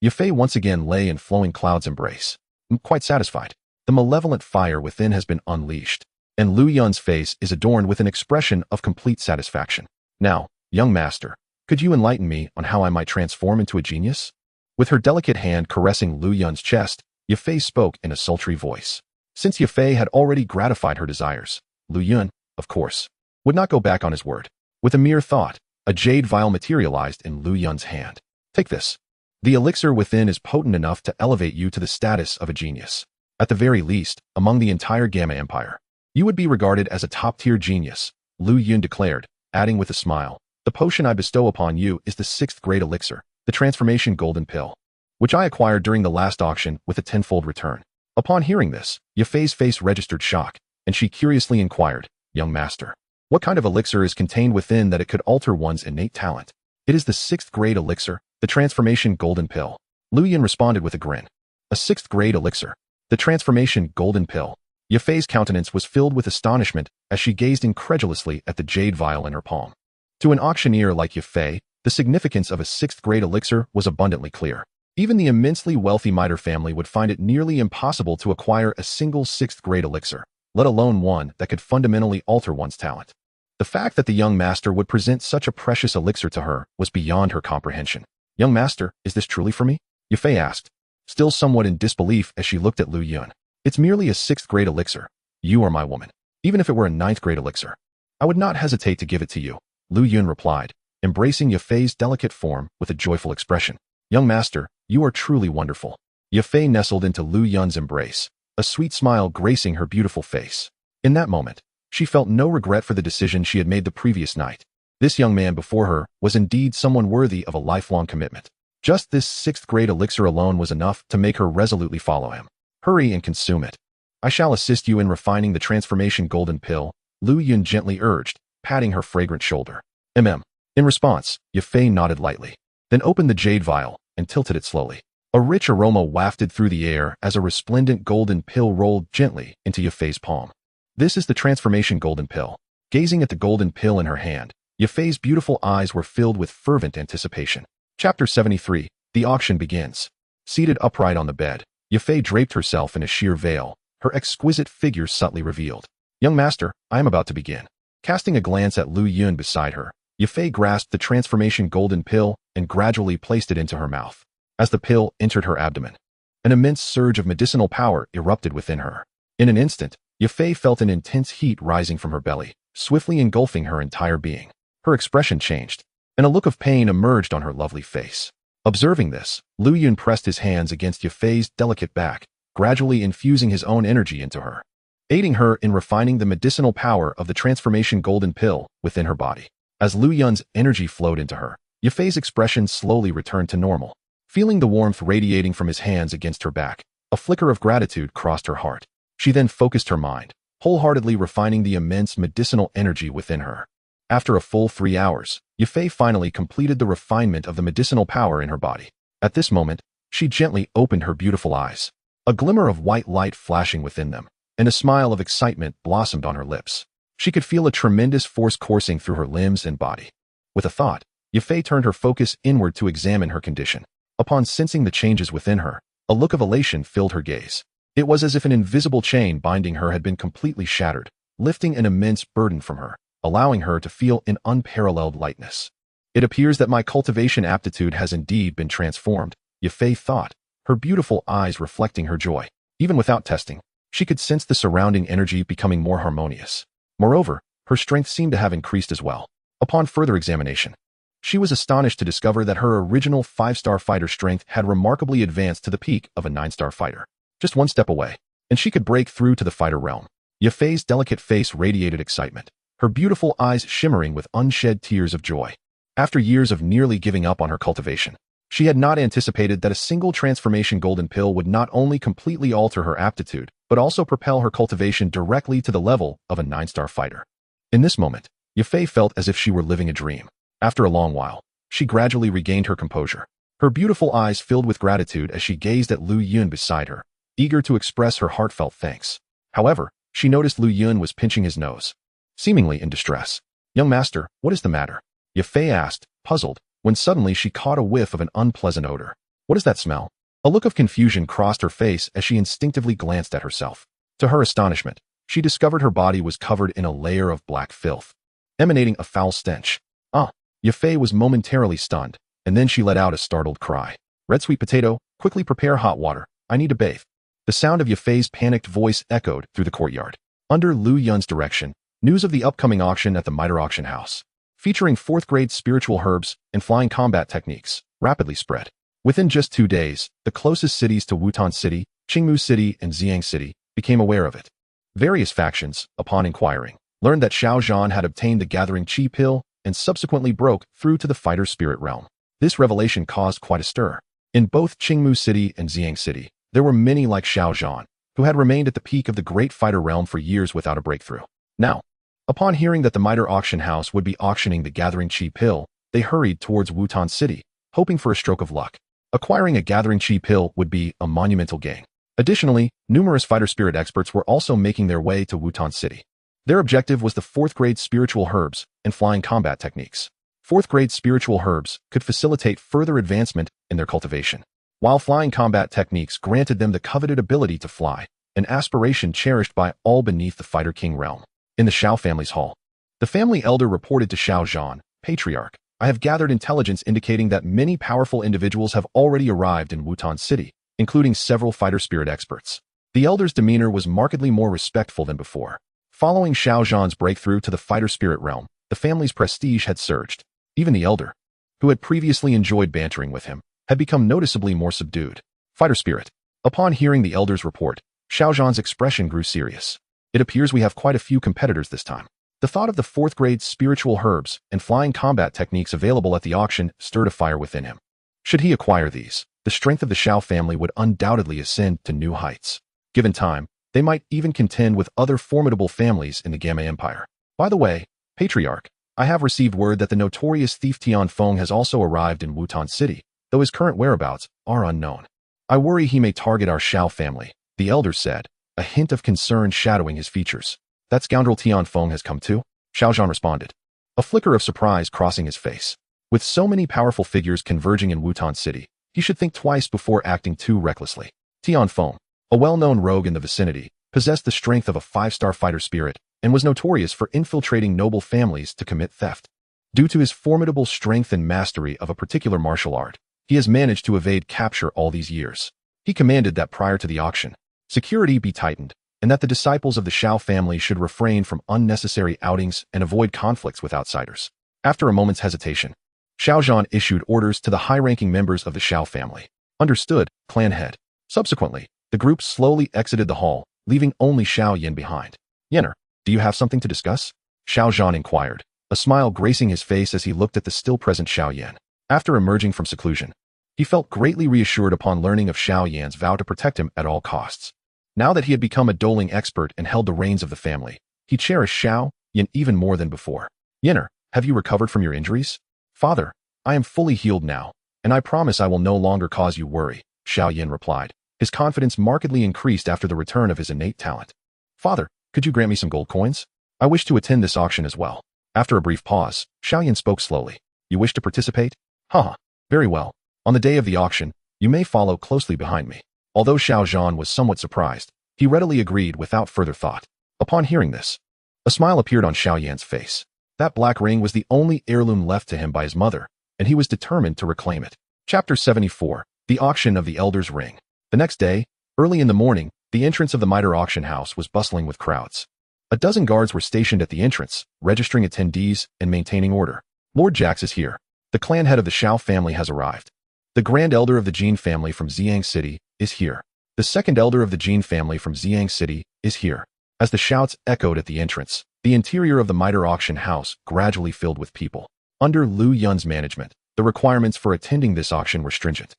Yafei once again lay in Flowing Cloud's embrace. I'm quite satisfied. The malevolent fire within has been unleashed. and Lu Yun's face is adorned with an expression of complete satisfaction. Now, young master, could you enlighten me on how I might transform into a genius? With her delicate hand caressing Lu Yun's chest, Yafei spoke in a sultry voice. Since Yafei had already gratified her desires, Lu Yun, of course, would not go back on his word. With a mere thought, a jade vial materialized in Lu Yun's hand. Take this. The elixir within is potent enough to elevate you to the status of a genius. At the very least, among the entire Gamma Empire, you would be regarded as a top-tier genius, Lu Yun declared, adding with a smile, the potion I bestow upon you is the 6th grade elixir, the transformation golden pill, which I acquired during the last auction with a tenfold return. Upon hearing this, Yafei's face registered shock, and she curiously inquired, young master, what kind of elixir is contained within that it could alter one's innate talent? It is the 6th grade elixir, the transformation golden pill. Lu Yun responded with a grin. A 6th grade elixir, the transformation golden pill. Yafei's countenance was filled with astonishment as she gazed incredulously at the jade vial in her palm. To an auctioneer like Yafei, the significance of a 6th grade elixir was abundantly clear. Even the immensely wealthy Miter family would find it nearly impossible to acquire a single 6th grade elixir, let alone one that could fundamentally alter one's talent. The fact that the young master would present such a precious elixir to her was beyond her comprehension. Young master, is this truly for me? Yafei asked, still somewhat in disbelief as she looked at Lu Yun. It's merely a 6th grade elixir. You are my woman. Even if it were a 9th grade elixir, I would not hesitate to give it to you, Lu Yun replied, embracing Yafei's delicate form with a joyful expression. Young master, you are truly wonderful. Yafei nestled into Lu Yun's embrace, a sweet smile gracing her beautiful face. In that moment, she felt no regret for the decision she had made the previous night. This young man before her was indeed someone worthy of a lifelong commitment. Just this 6th grade elixir alone was enough to make her resolutely follow him. Hurry and consume it. I shall assist you in refining the transformation golden pill, Lu Yun gently urged, patting her fragrant shoulder. In response, Yafei nodded lightly, then opened the jade vial and tilted it slowly. A rich aroma wafted through the air as a resplendent golden pill rolled gently into Yafei's palm. This is the transformation golden pill. Gazing at the golden pill in her hand, Yafei's beautiful eyes were filled with fervent anticipation. Chapter 73. The auction begins. Seated upright on the bed, Yafei draped herself in a sheer veil, her exquisite figure subtly revealed. Young master, I am about to begin. Casting a glance at Lu Yun beside her, Yafei grasped the transformation golden pill and gradually placed it into her mouth. As the pill entered her abdomen, an immense surge of medicinal power erupted within her. In an instant, Yafei felt an intense heat rising from her belly, swiftly engulfing her entire being. Her expression changed, and a look of pain emerged on her lovely face. Observing this, Lu Yun pressed his hands against Yafei's delicate back, gradually infusing his own energy into her, aiding her in refining the medicinal power of the transformation golden pill within her body. As Lu Yun's energy flowed into her, Yafei's expression slowly returned to normal. Feeling the warmth radiating from his hands against her back, a flicker of gratitude crossed her heart. She then focused her mind, wholeheartedly refining the immense medicinal energy within her. After a full 3 hours, Yafei finally completed the refinement of the medicinal power in her body. At this moment, she gently opened her beautiful eyes, a glimmer of white light flashing within them, and a smile of excitement blossomed on her lips. She could feel a tremendous force coursing through her limbs and body. With a thought, Yafei turned her focus inward to examine her condition. Upon sensing the changes within her, a look of elation filled her gaze. It was as if an invisible chain binding her had been completely shattered, lifting an immense burden from her, allowing her to feel an unparalleled lightness. It appears that my cultivation aptitude has indeed been transformed, Yafei thought, her beautiful eyes reflecting her joy. Even without testing, she could sense the surrounding energy becoming more harmonious. Moreover, her strength seemed to have increased as well. Upon further examination, she was astonished to discover that her original 5-star fighter strength had remarkably advanced to the peak of a 9-star fighter. Just one step away, and she could break through to the fighter realm. Yafei's delicate face radiated excitement, her beautiful eyes shimmering with unshed tears of joy. After years of nearly giving up on her cultivation, she had not anticipated that a single transformation golden pill would not only completely alter her aptitude, but also propel her cultivation directly to the level of a 9-star fighter. In this moment, Yafei felt as if she were living a dream. After a long while, she gradually regained her composure. Her beautiful eyes filled with gratitude as she gazed at Lu Yun beside her, eager to express her heartfelt thanks. However, she noticed Lu Yun was pinching his nose, seemingly in distress. Young master, what is the matter? Yafei asked, puzzled, when suddenly she caught a whiff of an unpleasant odor. What is that smell? A look of confusion crossed her face as she instinctively glanced at herself. To her astonishment, she discovered her body was covered in a layer of black filth, emanating a foul stench. Ah! Yafei was momentarily stunned, and then she let out a startled cry. Red sweet potato, quickly prepare hot water. I need to bathe. The sound of Yafei's panicked voice echoed through the courtyard. Under Lu Yun's direction, news of the upcoming auction at the Mitre Auction House, featuring 4th-grade spiritual herbs and flying combat techniques, rapidly spread. Within just 2 days, the closest cities to Wutan City, Qingmu City, and Xiang City became aware of it. Various factions, upon inquiring, learned that Xiao Zhan had obtained the Gathering Qi pill and subsequently broke through to the fighter spirit realm. This revelation caused quite a stir. In both Qingmu City and Xiang City, there were many like Xiao Zhan, who had remained at the peak of the great fighter realm for years without a breakthrough. Now, upon hearing that the Mitre Auction House would be auctioning the Gathering Qi pill, they hurried towards Wutan City, hoping for a stroke of luck. Acquiring a Gathering Qi pill would be a monumental gain. Additionally, numerous fighter spirit experts were also making their way to Wutan City. Their objective was the 4th-grade spiritual herbs and flying combat techniques. 4th-grade spiritual herbs could facilitate further advancement in their cultivation, while flying combat techniques granted them the coveted ability to fly, an aspiration cherished by all beneath the Fighter King realm. In the Xiao family's hall, the family elder reported to Xiao Zhan, Patriarch, I have gathered intelligence indicating that many powerful individuals have already arrived in Wutan City, including several fighter spirit experts. The elder's demeanor was markedly more respectful than before. Following Xiao Zhan's breakthrough to the fighter spirit realm, the family's prestige had surged. Even the elder, who had previously enjoyed bantering with him, had become noticeably more subdued. Fighter spirit. Upon hearing the elder's report, Xiao Zhan's expression grew serious. It appears we have quite a few competitors this time. The thought of the 4th-grade spiritual herbs and flying combat techniques available at the auction stirred a fire within him. Should he acquire these, the strength of the Xiao family would undoubtedly ascend to new heights. Given time, they might even contend with other formidable families in the Gamma Empire. By the way, Patriarch, I have received word that the notorious thief Tianfeng has also arrived in Wutan City, though his current whereabouts are unknown. I worry he may target our Xiao family, the elder said, a hint of concern shadowing his features. That scoundrel Tianfeng has come too? Xiao Zhan responded, a flicker of surprise crossing his face. With so many powerful figures converging in Wutan City, he should think twice before acting too recklessly. Tianfeng, a well-known rogue in the vicinity, possessed the strength of a 5-star fighter spirit and was notorious for infiltrating noble families to commit theft. Due to his formidable strength and mastery of a particular martial art, he has managed to evade capture all these years. He commanded that prior to the auction, security be tightened, and that the disciples of the Xiao family should refrain from unnecessary outings and avoid conflicts with outsiders. After a moment's hesitation, Xiao Zhan issued orders to the high-ranking members of the Xiao family. Understood, clan head. Subsequently, the group slowly exited the hall, leaving only Xiao Yan behind. Yenner, do you have something to discuss? Xiao Zhan inquired, a smile gracing his face as he looked at the still-present Xiao Yan. After emerging from seclusion, he felt greatly reassured upon learning of Xiao Yan's vow to protect him at all costs. Now that he had become a dueling expert and held the reins of the family, he cherished Xiao Yan even more than before. Yenner, have you recovered from your injuries? Father, I am fully healed now, and I promise I will no longer cause you worry, Xiao Yan replied. His confidence markedly increased after the return of his innate talent. Father, could you grant me some gold coins? I wish to attend this auction as well. After a brief pause, Xiao Yan spoke slowly. You wish to participate? Haha, very well. On the day of the auction, you may follow closely behind me. Although Xiao Zhan was somewhat surprised, he readily agreed without further thought. Upon hearing this, a smile appeared on Xiao Yan's face. That black ring was the only heirloom left to him by his mother, and he was determined to reclaim it. Chapter 74, The Auction of the Elder's Ring. The next day, early in the morning, the entrance of the Mitre Auction House was bustling with crowds. A dozen guards were stationed at the entrance, registering attendees and maintaining order. Lord Jax is here. The clan head of the Xiao family has arrived. The Grand Elder of the Jin family from Xiang City is here. The Second Elder of the Jin family from Xiang City is here. As the shouts echoed at the entrance, the interior of the Mitre Auction House gradually filled with people. Under Lu Yun's management, the requirements for attending this auction were stringent.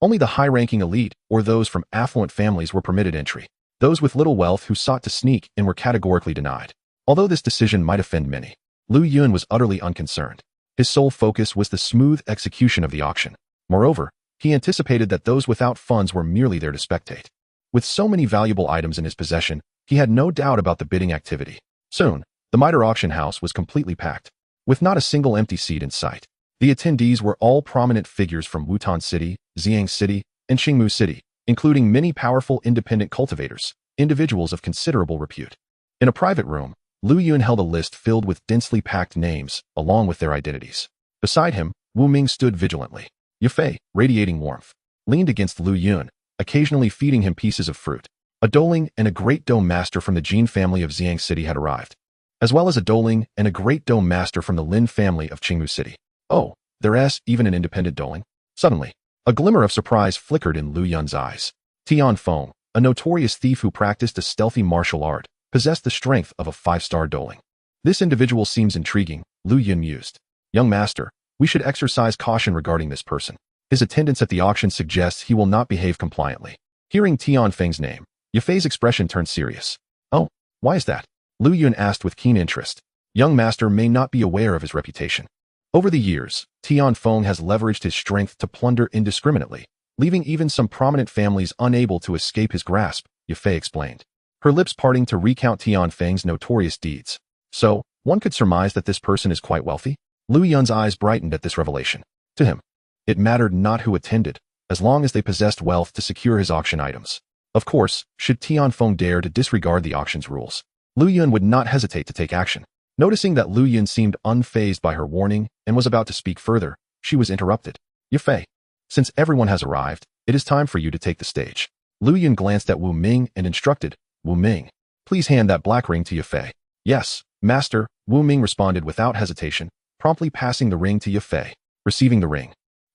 Only the high-ranking elite or those from affluent families were permitted entry. Those with little wealth who sought to sneak in were categorically denied. Although this decision might offend many, Lu Yun was utterly unconcerned. His sole focus was the smooth execution of the auction. Moreover, he anticipated that those without funds were merely there to spectate. With so many valuable items in his possession, he had no doubt about the bidding activity. Soon, the Mitre Auction House was completely packed, with not a single empty seat in sight. The attendees were all prominent figures from Wutan City, Xiang City, and Qingmu City, including many powerful independent cultivators, individuals of considerable repute. In a private room, Lu Yun held a list filled with densely packed names, along with their identities. Beside him, Wu Ming stood vigilantly. Yafei, radiating warmth, leaned against Lu Yun, occasionally feeding him pieces of fruit. A Doling and a Great Dome Master from the Jin family of Xiang City had arrived, as well as a Doling and a Great Dome Master from the Lin family of Qingmu City. Oh, there's even an independent Doling? Suddenly, a glimmer of surprise flickered in Lu Yun's eyes. Ten-Thousandfold, a notorious thief who practiced a stealthy martial art, possessed the strength of a 5-star Doling. This individual seems intriguing, Lu Yun mused. Young master, we should exercise caution regarding this person. His attendance at the auction suggests he will not behave compliantly. Hearing Ten-Thousandfold's name, Yafei's expression turned serious. Oh, why is that? Lu Yun asked with keen interest. Young master may not be aware of his reputation. Over the years, Ten-Thousandfold has leveraged his strength to plunder indiscriminately, leaving even some prominent families unable to escape his grasp, Yafei explained, her lips parting to recount Ten-Thousandfold's notorious deeds. So, one could surmise that this person is quite wealthy? Lu Yun's eyes brightened at this revelation. To him, it mattered not who attended, as long as they possessed wealth to secure his auction items. Of course, should Ten-Thousandfold dare to disregard the auction's rules, Lu Yun would not hesitate to take action. Noticing that Lu Yun seemed unfazed by her warning and was about to speak further, she was interrupted. Yafei, since everyone has arrived, it is time for you to take the stage. Lu Yun glanced at Wu Ming and instructed, Wu Ming, please hand that black ring to Yafei. Yes, master, Wu Ming responded without hesitation, promptly passing the ring to Yafei. Receiving the ring,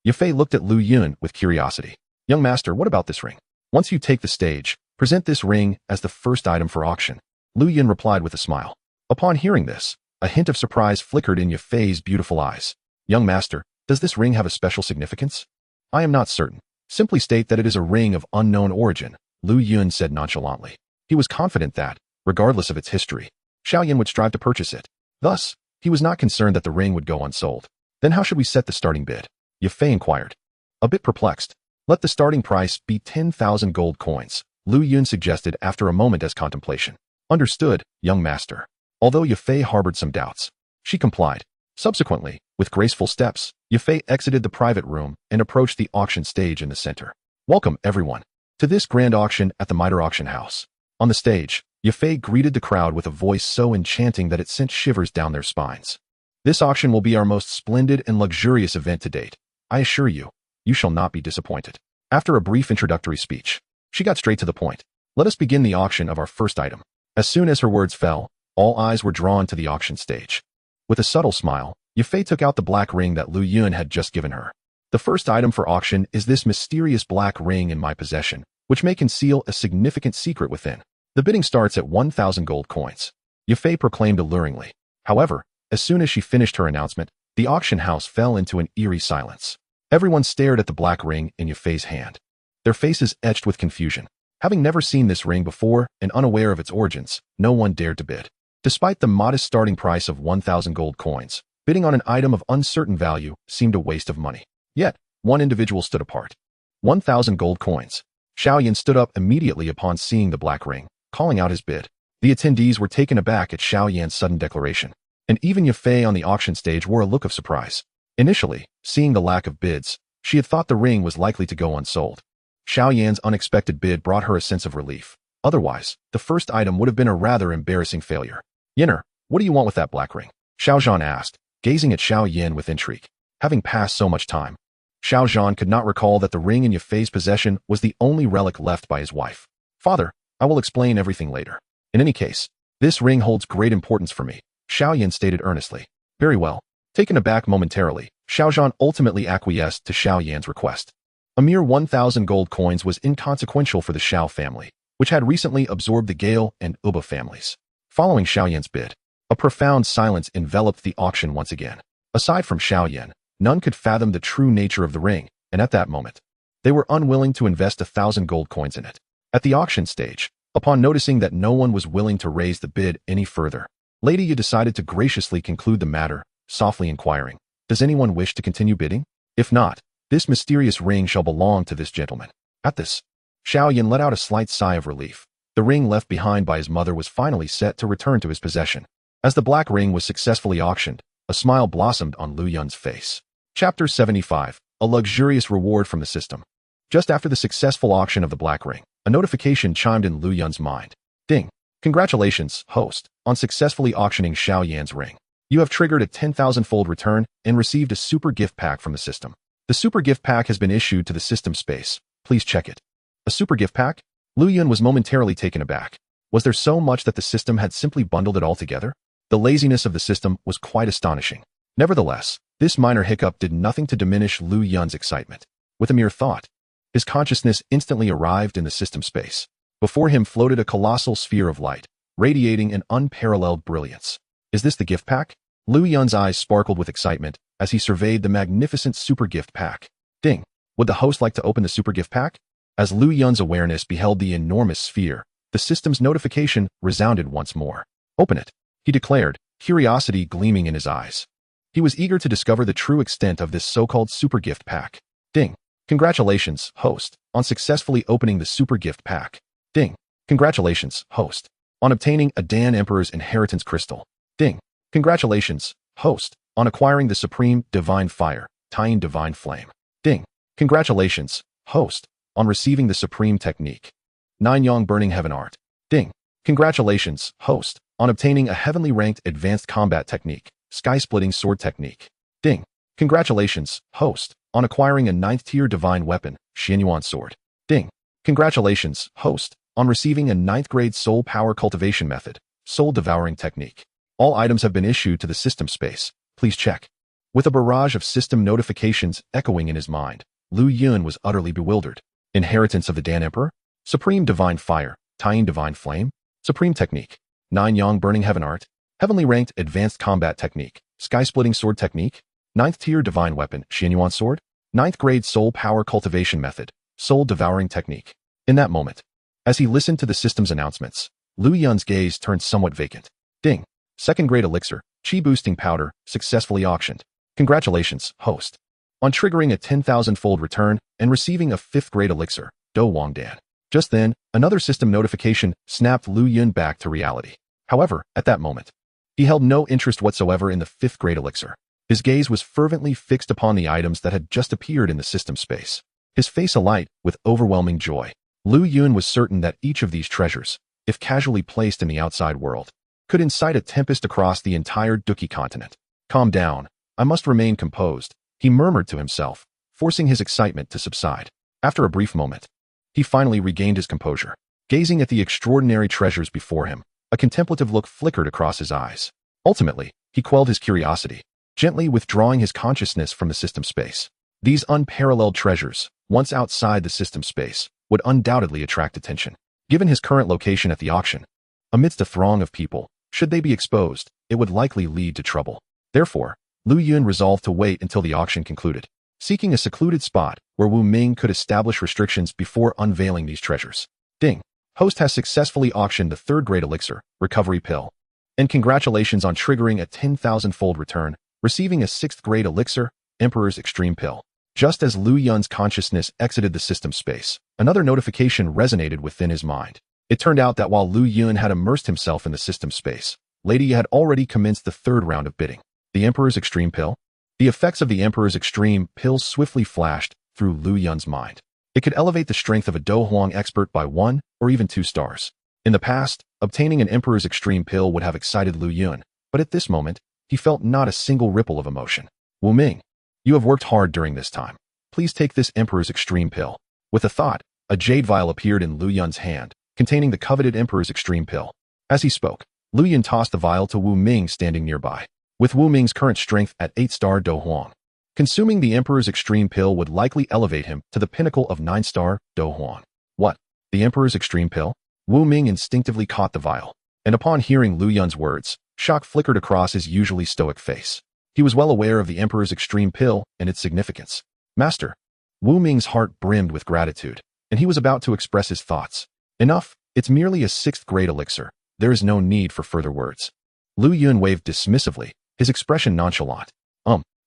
Yafei looked at Lu Yun with curiosity. Young master, what about this ring? Once you take the stage, present this ring as the first item for auction. Lu Yun replied with a smile. Upon hearing this, a hint of surprise flickered in Yafei's beautiful eyes. Young master, does this ring have a special significance? I am not certain. Simply state that it is a ring of unknown origin, Lu Yun said nonchalantly. He was confident that, regardless of its history, Xiaoyan would strive to purchase it. Thus, he was not concerned that the ring would go unsold. Then how should we set the starting bid? Yafei inquired. A bit perplexed. Let the starting price be 10,000 gold coins, Lu Yun suggested after a moment as contemplation. Understood, young master. Although Yafei harbored some doubts, she complied. Subsequently, with graceful steps, Yafei exited the private room and approached the auction stage in the center. Welcome, everyone, to this grand auction at the Mitre Auction House. On the stage, Yafei greeted the crowd with a voice so enchanting that it sent shivers down their spines. This auction will be our most splendid and luxurious event to date. I assure you, you shall not be disappointed. After a brief introductory speech, she got straight to the point. Let us begin the auction of our first item. As soon as her words fell, all eyes were drawn to the auction stage. With a subtle smile, Yafei took out the black ring that Lu Yun had just given her. The first item for auction is this mysterious black ring in my possession, which may conceal a significant secret within. The bidding starts at 1,000 gold coins, Yafei proclaimed alluringly. However, as soon as she finished her announcement, the auction house fell into an eerie silence. Everyone stared at the black ring in Yafei's hand, their faces etched with confusion. Having never seen this ring before and unaware of its origins, no one dared to bid. Despite the modest starting price of 1,000 gold coins, bidding on an item of uncertain value seemed a waste of money. Yet, one individual stood apart. 1,000 gold coins. Xiaoyan stood up immediately upon seeing the black ring, calling out his bid. The attendees were taken aback at Xiaoyan's sudden declaration, and even Yafei on the auction stage wore a look of surprise. Initially, seeing the lack of bids, she had thought the ring was likely to go unsold. Xiaoyan's unexpected bid brought her a sense of relief. Otherwise, the first item would have been a rather embarrassing failure. Yinner, what do you want with that black ring? Xiao Zhan asked, gazing at Xiaoyan with intrigue. Having passed so much time, Xiao Zhan could not recall that the ring in Yafei's possession was the only relic left by his wife. Father, I will explain everything later. In any case, this ring holds great importance for me, Xiaoyan stated earnestly. Very well. Taken aback momentarily, Xiao Zhan ultimately acquiesced to Xiaoyan's request. A mere 1,000 gold coins was inconsequential for the Xiao family, which had recently absorbed the Gale and Uba families. Following Xiaoyan's bid, a profound silence enveloped the auction once again. Aside from Xiaoyan, none could fathom the true nature of the ring, and at that moment, they were unwilling to invest 1,000 gold coins in it. At the auction stage, upon noticing that no one was willing to raise the bid any further, Lady Yu decided to graciously conclude the matter, softly inquiring, does anyone wish to continue bidding? If not, this mysterious ring shall belong to this gentleman. At this, Xiaoyan let out a slight sigh of relief. The ring left behind by his mother was finally set to return to his possession. As the black ring was successfully auctioned, a smile blossomed on Lu Yun's face. Chapter 75, a luxurious reward from the system. Just after the successful auction of the black ring, a notification chimed in Lu Yun's mind. Ding. Congratulations, host, on successfully auctioning Xiao Yan's ring. You have triggered a 10,000-fold return and received a super gift pack from the system. The super gift pack has been issued to the system space. Please check it. A super gift pack? Lu Yun was momentarily taken aback. Was there so much that the system had simply bundled it all together? The laziness of the system was quite astonishing. Nevertheless, this minor hiccup did nothing to diminish Lu Yun's excitement. With a mere thought, his consciousness instantly arrived in the system space. Before him floated a colossal sphere of light, radiating an unparalleled brilliance. Is this the gift pack? Lu Yun's eyes sparkled with excitement as he surveyed the magnificent super gift pack. Ding! Would the host like to open the super gift pack? As Lu Yun's awareness beheld the enormous sphere, the system's notification resounded once more. Open it, he declared, curiosity gleaming in his eyes. He was eager to discover the true extent of this so-called super gift pack. Ding! Congratulations, host, on successfully opening the super gift pack. Ding! Congratulations, host, on obtaining a Dan Emperor's Inheritance Crystal. Ding! Congratulations, host, on acquiring the Supreme Divine Fire, Tying Divine Flame. Ding! Congratulations, host, on receiving the Supreme Technique, Nine Yang Burning Heaven Art. Ding! Congratulations, host, on obtaining a heavenly ranked Advanced Combat Technique, Sky Splitting Sword Technique. Ding! Congratulations, host, on acquiring a 9th-tier Divine Weapon, Xianyuan Sword. Ding! Congratulations, host, on receiving a 9th-grade Soul Power Cultivation Method, Soul Devouring Technique. All items have been issued to the system space. Please check. With a barrage of system notifications echoing in his mind, Lu Yun was utterly bewildered. Inheritance of the Dan Emperor? Supreme Divine Fire, Tying Divine Flame? Supreme Technique, Nine Yang Burning Heaven Art? Heavenly Ranked Advanced Combat Technique, Sky Splitting Sword Technique? 9th-tier Divine Weapon, Xianyuan Sword? 9th-grade Soul Power Cultivation Method, Soul Devouring Technique. In that moment, as he listened to the system's announcements, Lu Yun's gaze turned somewhat vacant. Ding! 2nd-grade Elixir, Qi Boosting Powder, successfully auctioned. Congratulations, host, on triggering a 10,000-fold return and receiving a 5th-grade Elixir, Do Wang Dan. Just then, another system notification snapped Lu Yun back to reality. However, at that moment, he held no interest whatsoever in the 5th-grade Elixir. His gaze was fervently fixed upon the items that had just appeared in the system space. His face alight with overwhelming joy. Lu Yun was certain that each of these treasures, if casually placed in the outside world, could incite a tempest across the entire Duki continent. Calm down. I must remain composed, he murmured to himself, forcing his excitement to subside. After a brief moment, he finally regained his composure. Gazing at the extraordinary treasures before him, a contemplative look flickered across his eyes. Ultimately, he quelled his curiosity, gently withdrawing his consciousness from the system space. These unparalleled treasures, once outside the system space, would undoubtedly attract attention. Given his current location at the auction, amidst a throng of people, should they be exposed, it would likely lead to trouble. Therefore, Lu Yun resolved to wait until the auction concluded, seeking a secluded spot where Wu Ming could establish restrictions before unveiling these treasures. Ding! Host has successfully auctioned the 3rd-grade Elixir, Recovery Pill. And congratulations on triggering a 10,000-fold return, receiving a 6th-grade Elixir, Emperor's Extreme Pill. Just as Lu Yun's consciousness exited the system space, another notification resonated within his mind. It turned out that while Lu Yun had immersed himself in the system space, Lady had already commenced the 3rd round of bidding. The Emperor's Extreme Pill? The effects of the Emperor's Extreme Pill swiftly flashed through Lu Yun's mind. It could elevate the strength of a Do Huang expert by 1 or even 2 stars. In the past, obtaining an Emperor's Extreme Pill would have excited Lu Yun, but at this moment, he felt not a single ripple of emotion. Wu Ming, you have worked hard during this time. Please take this Emperor's Extreme Pill. With a thought, a jade vial appeared in Lu Yun's hand, containing the coveted Emperor's Extreme Pill. As he spoke, Lu Yun tossed the vial to Wu Ming standing nearby. With Wu Ming's current strength at 8-star Do Huang, consuming the Emperor's Extreme Pill would likely elevate him to the pinnacle of 9-star Do Huang. What? The Emperor's Extreme Pill? Wu Ming instinctively caught the vial, and upon hearing Lu Yun's words, shock flickered across his usually stoic face. He was well aware of the Emperor's Extreme Pill and its significance. Master. Wu Ming's heart brimmed with gratitude, and he was about to express his thoughts. Enough, it's merely a 6th-grade elixir. There is no need for further words. Lu Yun waved dismissively, his expression nonchalant.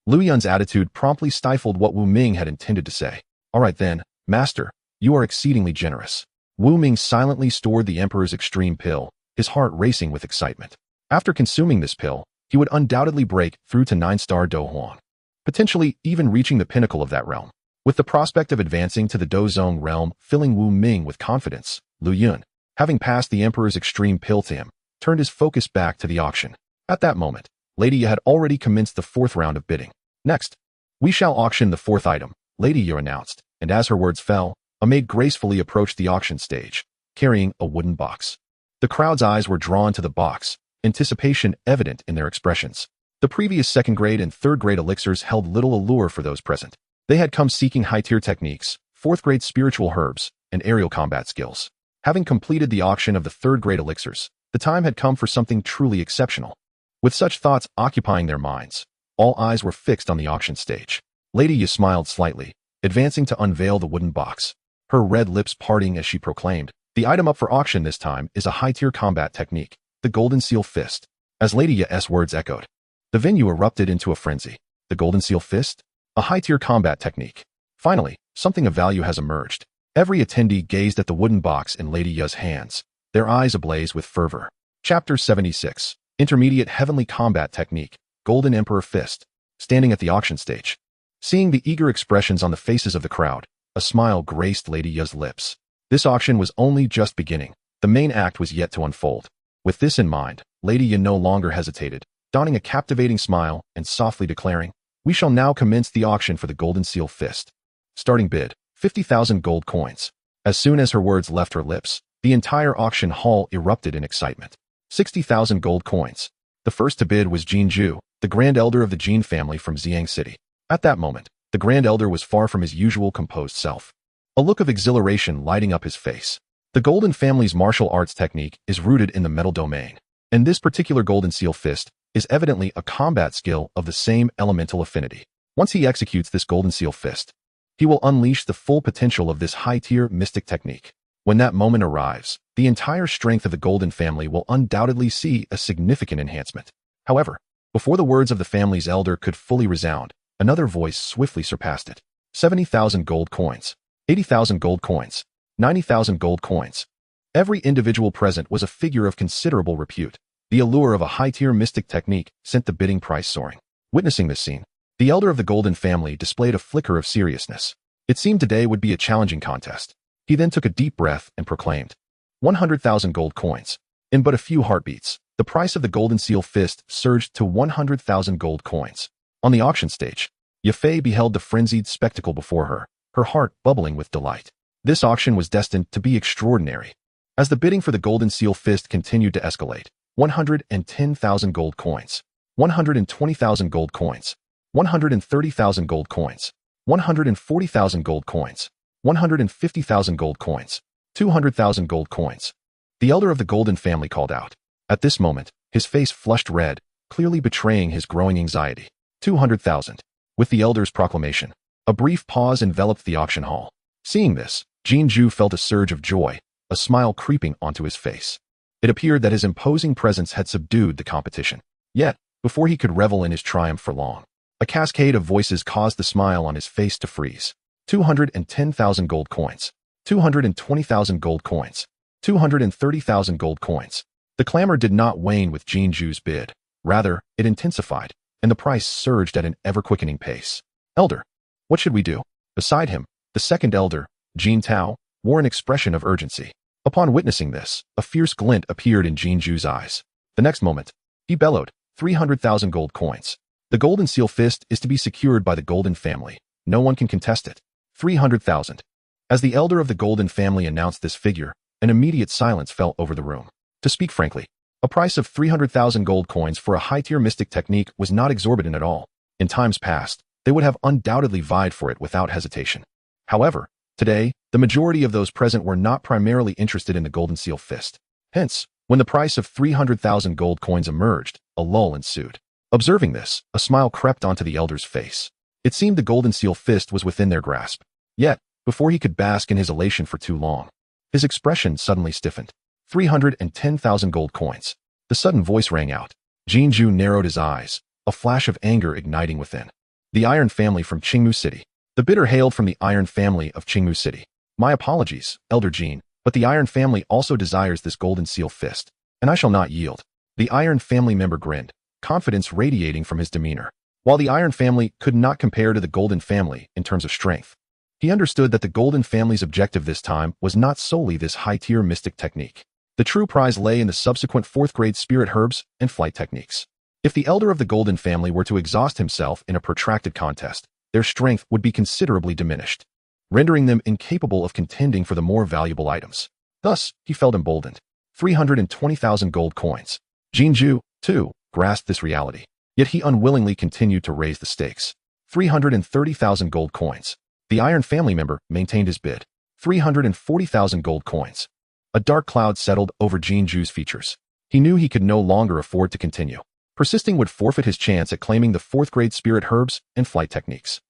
Lu Yun's attitude promptly stifled what Wu Ming had intended to say. All right then, master, you are exceedingly generous. Wu Ming silently stored the Emperor's Extreme Pill, his heart racing with excitement. After consuming this pill, he would undoubtedly break through to 9-star Do Huang, potentially even reaching the pinnacle of that realm. With the prospect of advancing to the Do Zong realm filling Wu Ming with confidence, Lu Yun having passed the Emperor's extreme pill to him, turned his focus back to the auction. At that moment, Lady Yu had already commenced the fourth round of bidding. Next, we shall auction the fourth item, Lady Yu announced, and as her words fell, a maid gracefully approached the auction stage, carrying a wooden box. The crowd's eyes were drawn to the box, anticipation evident in their expressions. The previous second-grade and third-grade elixirs held little allure for those present. They had come seeking high-tier techniques, fourth-grade spiritual herbs, and aerial combat skills. Having completed the auction of the third-grade elixirs, the time had come for something truly exceptional. With such thoughts occupying their minds, all eyes were fixed on the auction stage. Lady Yu smiled slightly, advancing to unveil the wooden box, her red lips parting as she proclaimed, "The item up for auction this time is a high-tier combat technique, the Golden Seal Fist." As Lady Yu's words echoed, the venue erupted into a frenzy. The Golden Seal Fist? A high-tier combat technique. Finally, something of value has emerged. Every attendee gazed at the wooden box in Lady Yu's hands, their eyes ablaze with fervor. Chapter 76. Intermediate Heavenly Combat Technique, Golden Emperor Fist. Standing at the auction stage, seeing the eager expressions on the faces of the crowd, a smile graced Lady Yu's lips. This auction was only just beginning. The main act was yet to unfold. With this in mind, Lady Yu no longer hesitated, donning a captivating smile and softly declaring, "We shall now commence the auction for the Golden Seal Fist. Starting bid, 50,000 gold coins." As soon as her words left her lips, the entire auction hall erupted in excitement. 60,000 gold coins. The first to bid was Jin Ju, the Grand Elder of the Jin family from Xiang City. At that moment, the Grand Elder was far from his usual composed self, a look of exhilaration lighting up his face. The Golden family's martial arts technique is rooted in the metal domain, and this particular Golden Seal Fist is evidently a combat skill of the same elemental affinity. Once he executes this Golden Seal Fist, he will unleash the full potential of this high-tier mystic technique. When that moment arrives, the entire strength of the Golden family will undoubtedly see a significant enhancement. However, before the words of the family's elder could fully resound, another voice swiftly surpassed it. 70,000 gold coins, 80,000 gold coins, 90,000 gold coins. Every individual present was a figure of considerable repute. The allure of a high-tier mystic technique sent the bidding price soaring. Witnessing this scene, the elder of the Golden family displayed a flicker of seriousness. It seemed today would be a challenging contest. He then took a deep breath and proclaimed, 100,000 gold coins. In but a few heartbeats, the price of the Golden Seal Fist surged to 100,000 gold coins. On the auction stage, Yafei beheld the frenzied spectacle before her, her heart bubbling with delight. This auction was destined to be extraordinary. As the bidding for the Golden Seal Fist continued to escalate, 110,000 gold coins, 120,000 gold coins, 130,000 gold coins, 140,000 gold coins, 150,000 gold coins, 200,000 gold coins. The elder of the Golden family called out. At this moment, his face flushed red, clearly betraying his growing anxiety. 200,000. With the elder's proclamation, a brief pause enveloped the auction hall. Seeing this, Jin Ju felt a surge of joy, a smile creeping onto his face. It appeared that his imposing presence had subdued the competition. Yet, before he could revel in his triumph for long, a cascade of voices caused the smile on his face to freeze. 210,000 gold coins, 220,000 gold coins, 230,000 gold coins. The clamor did not wane with Jin Ju's bid. Rather, it intensified, and the price surged at an ever-quickening pace. "Elder, what should we do?" Beside him, the second elder, Jin Tao, wore an expression of urgency. Upon witnessing this, a fierce glint appeared in Jin Ju's eyes. The next moment, he bellowed, 300,000 gold coins. The Golden Seal Fist is to be secured by the Golden family. No one can contest it. 300,000. As the elder of the Golden family announced this figure, an immediate silence fell over the room. To speak frankly, a price of 300,000 gold coins for a high-tier mystic technique was not exorbitant at all. In times past, they would have undoubtedly vied for it without hesitation. However, today, the majority of those present were not primarily interested in the Golden Seal Fist. Hence, when the price of 300,000 gold coins emerged, a lull ensued. Observing this, a smile crept onto the elder's face. It seemed the Golden Seal Fist was within their grasp. Yet, before he could bask in his elation for too long, his expression suddenly stiffened. 310,000 gold coins. The sudden voice rang out. Jin Ju narrowed his eyes, a flash of anger igniting within. The Iron family from Qingmu City. The bidder hailed from the Iron family of Qingmu City. "My apologies, Elder Jin, but the Iron family also desires this Golden Seal Fist, and I shall not yield." The Iron family member grinned, confidence radiating from his demeanor. While the Iron family could not compare to the Golden family in terms of strength, He understood that the Golden family's objective this time was not solely this high-tier mystic technique. The true prize lay in the subsequent fourth-grade spirit herbs and flight techniques. If the elder of the Golden family were to exhaust himself in a protracted contest, their strength would be considerably diminished, rendering them incapable of contending for the more valuable items. Thus, he felt emboldened. 320,000 gold coins. Jinju, too, grasped this reality. Yet he unwillingly continued to raise the stakes. 330,000 gold coins. The Iron family member maintained his bid. 340,000 gold coins. A dark cloud settled over Jinju's features. He knew he could no longer afford to continue. Persisting would forfeit his chance at claiming the fourth-grade spirit herbs and flight techniques.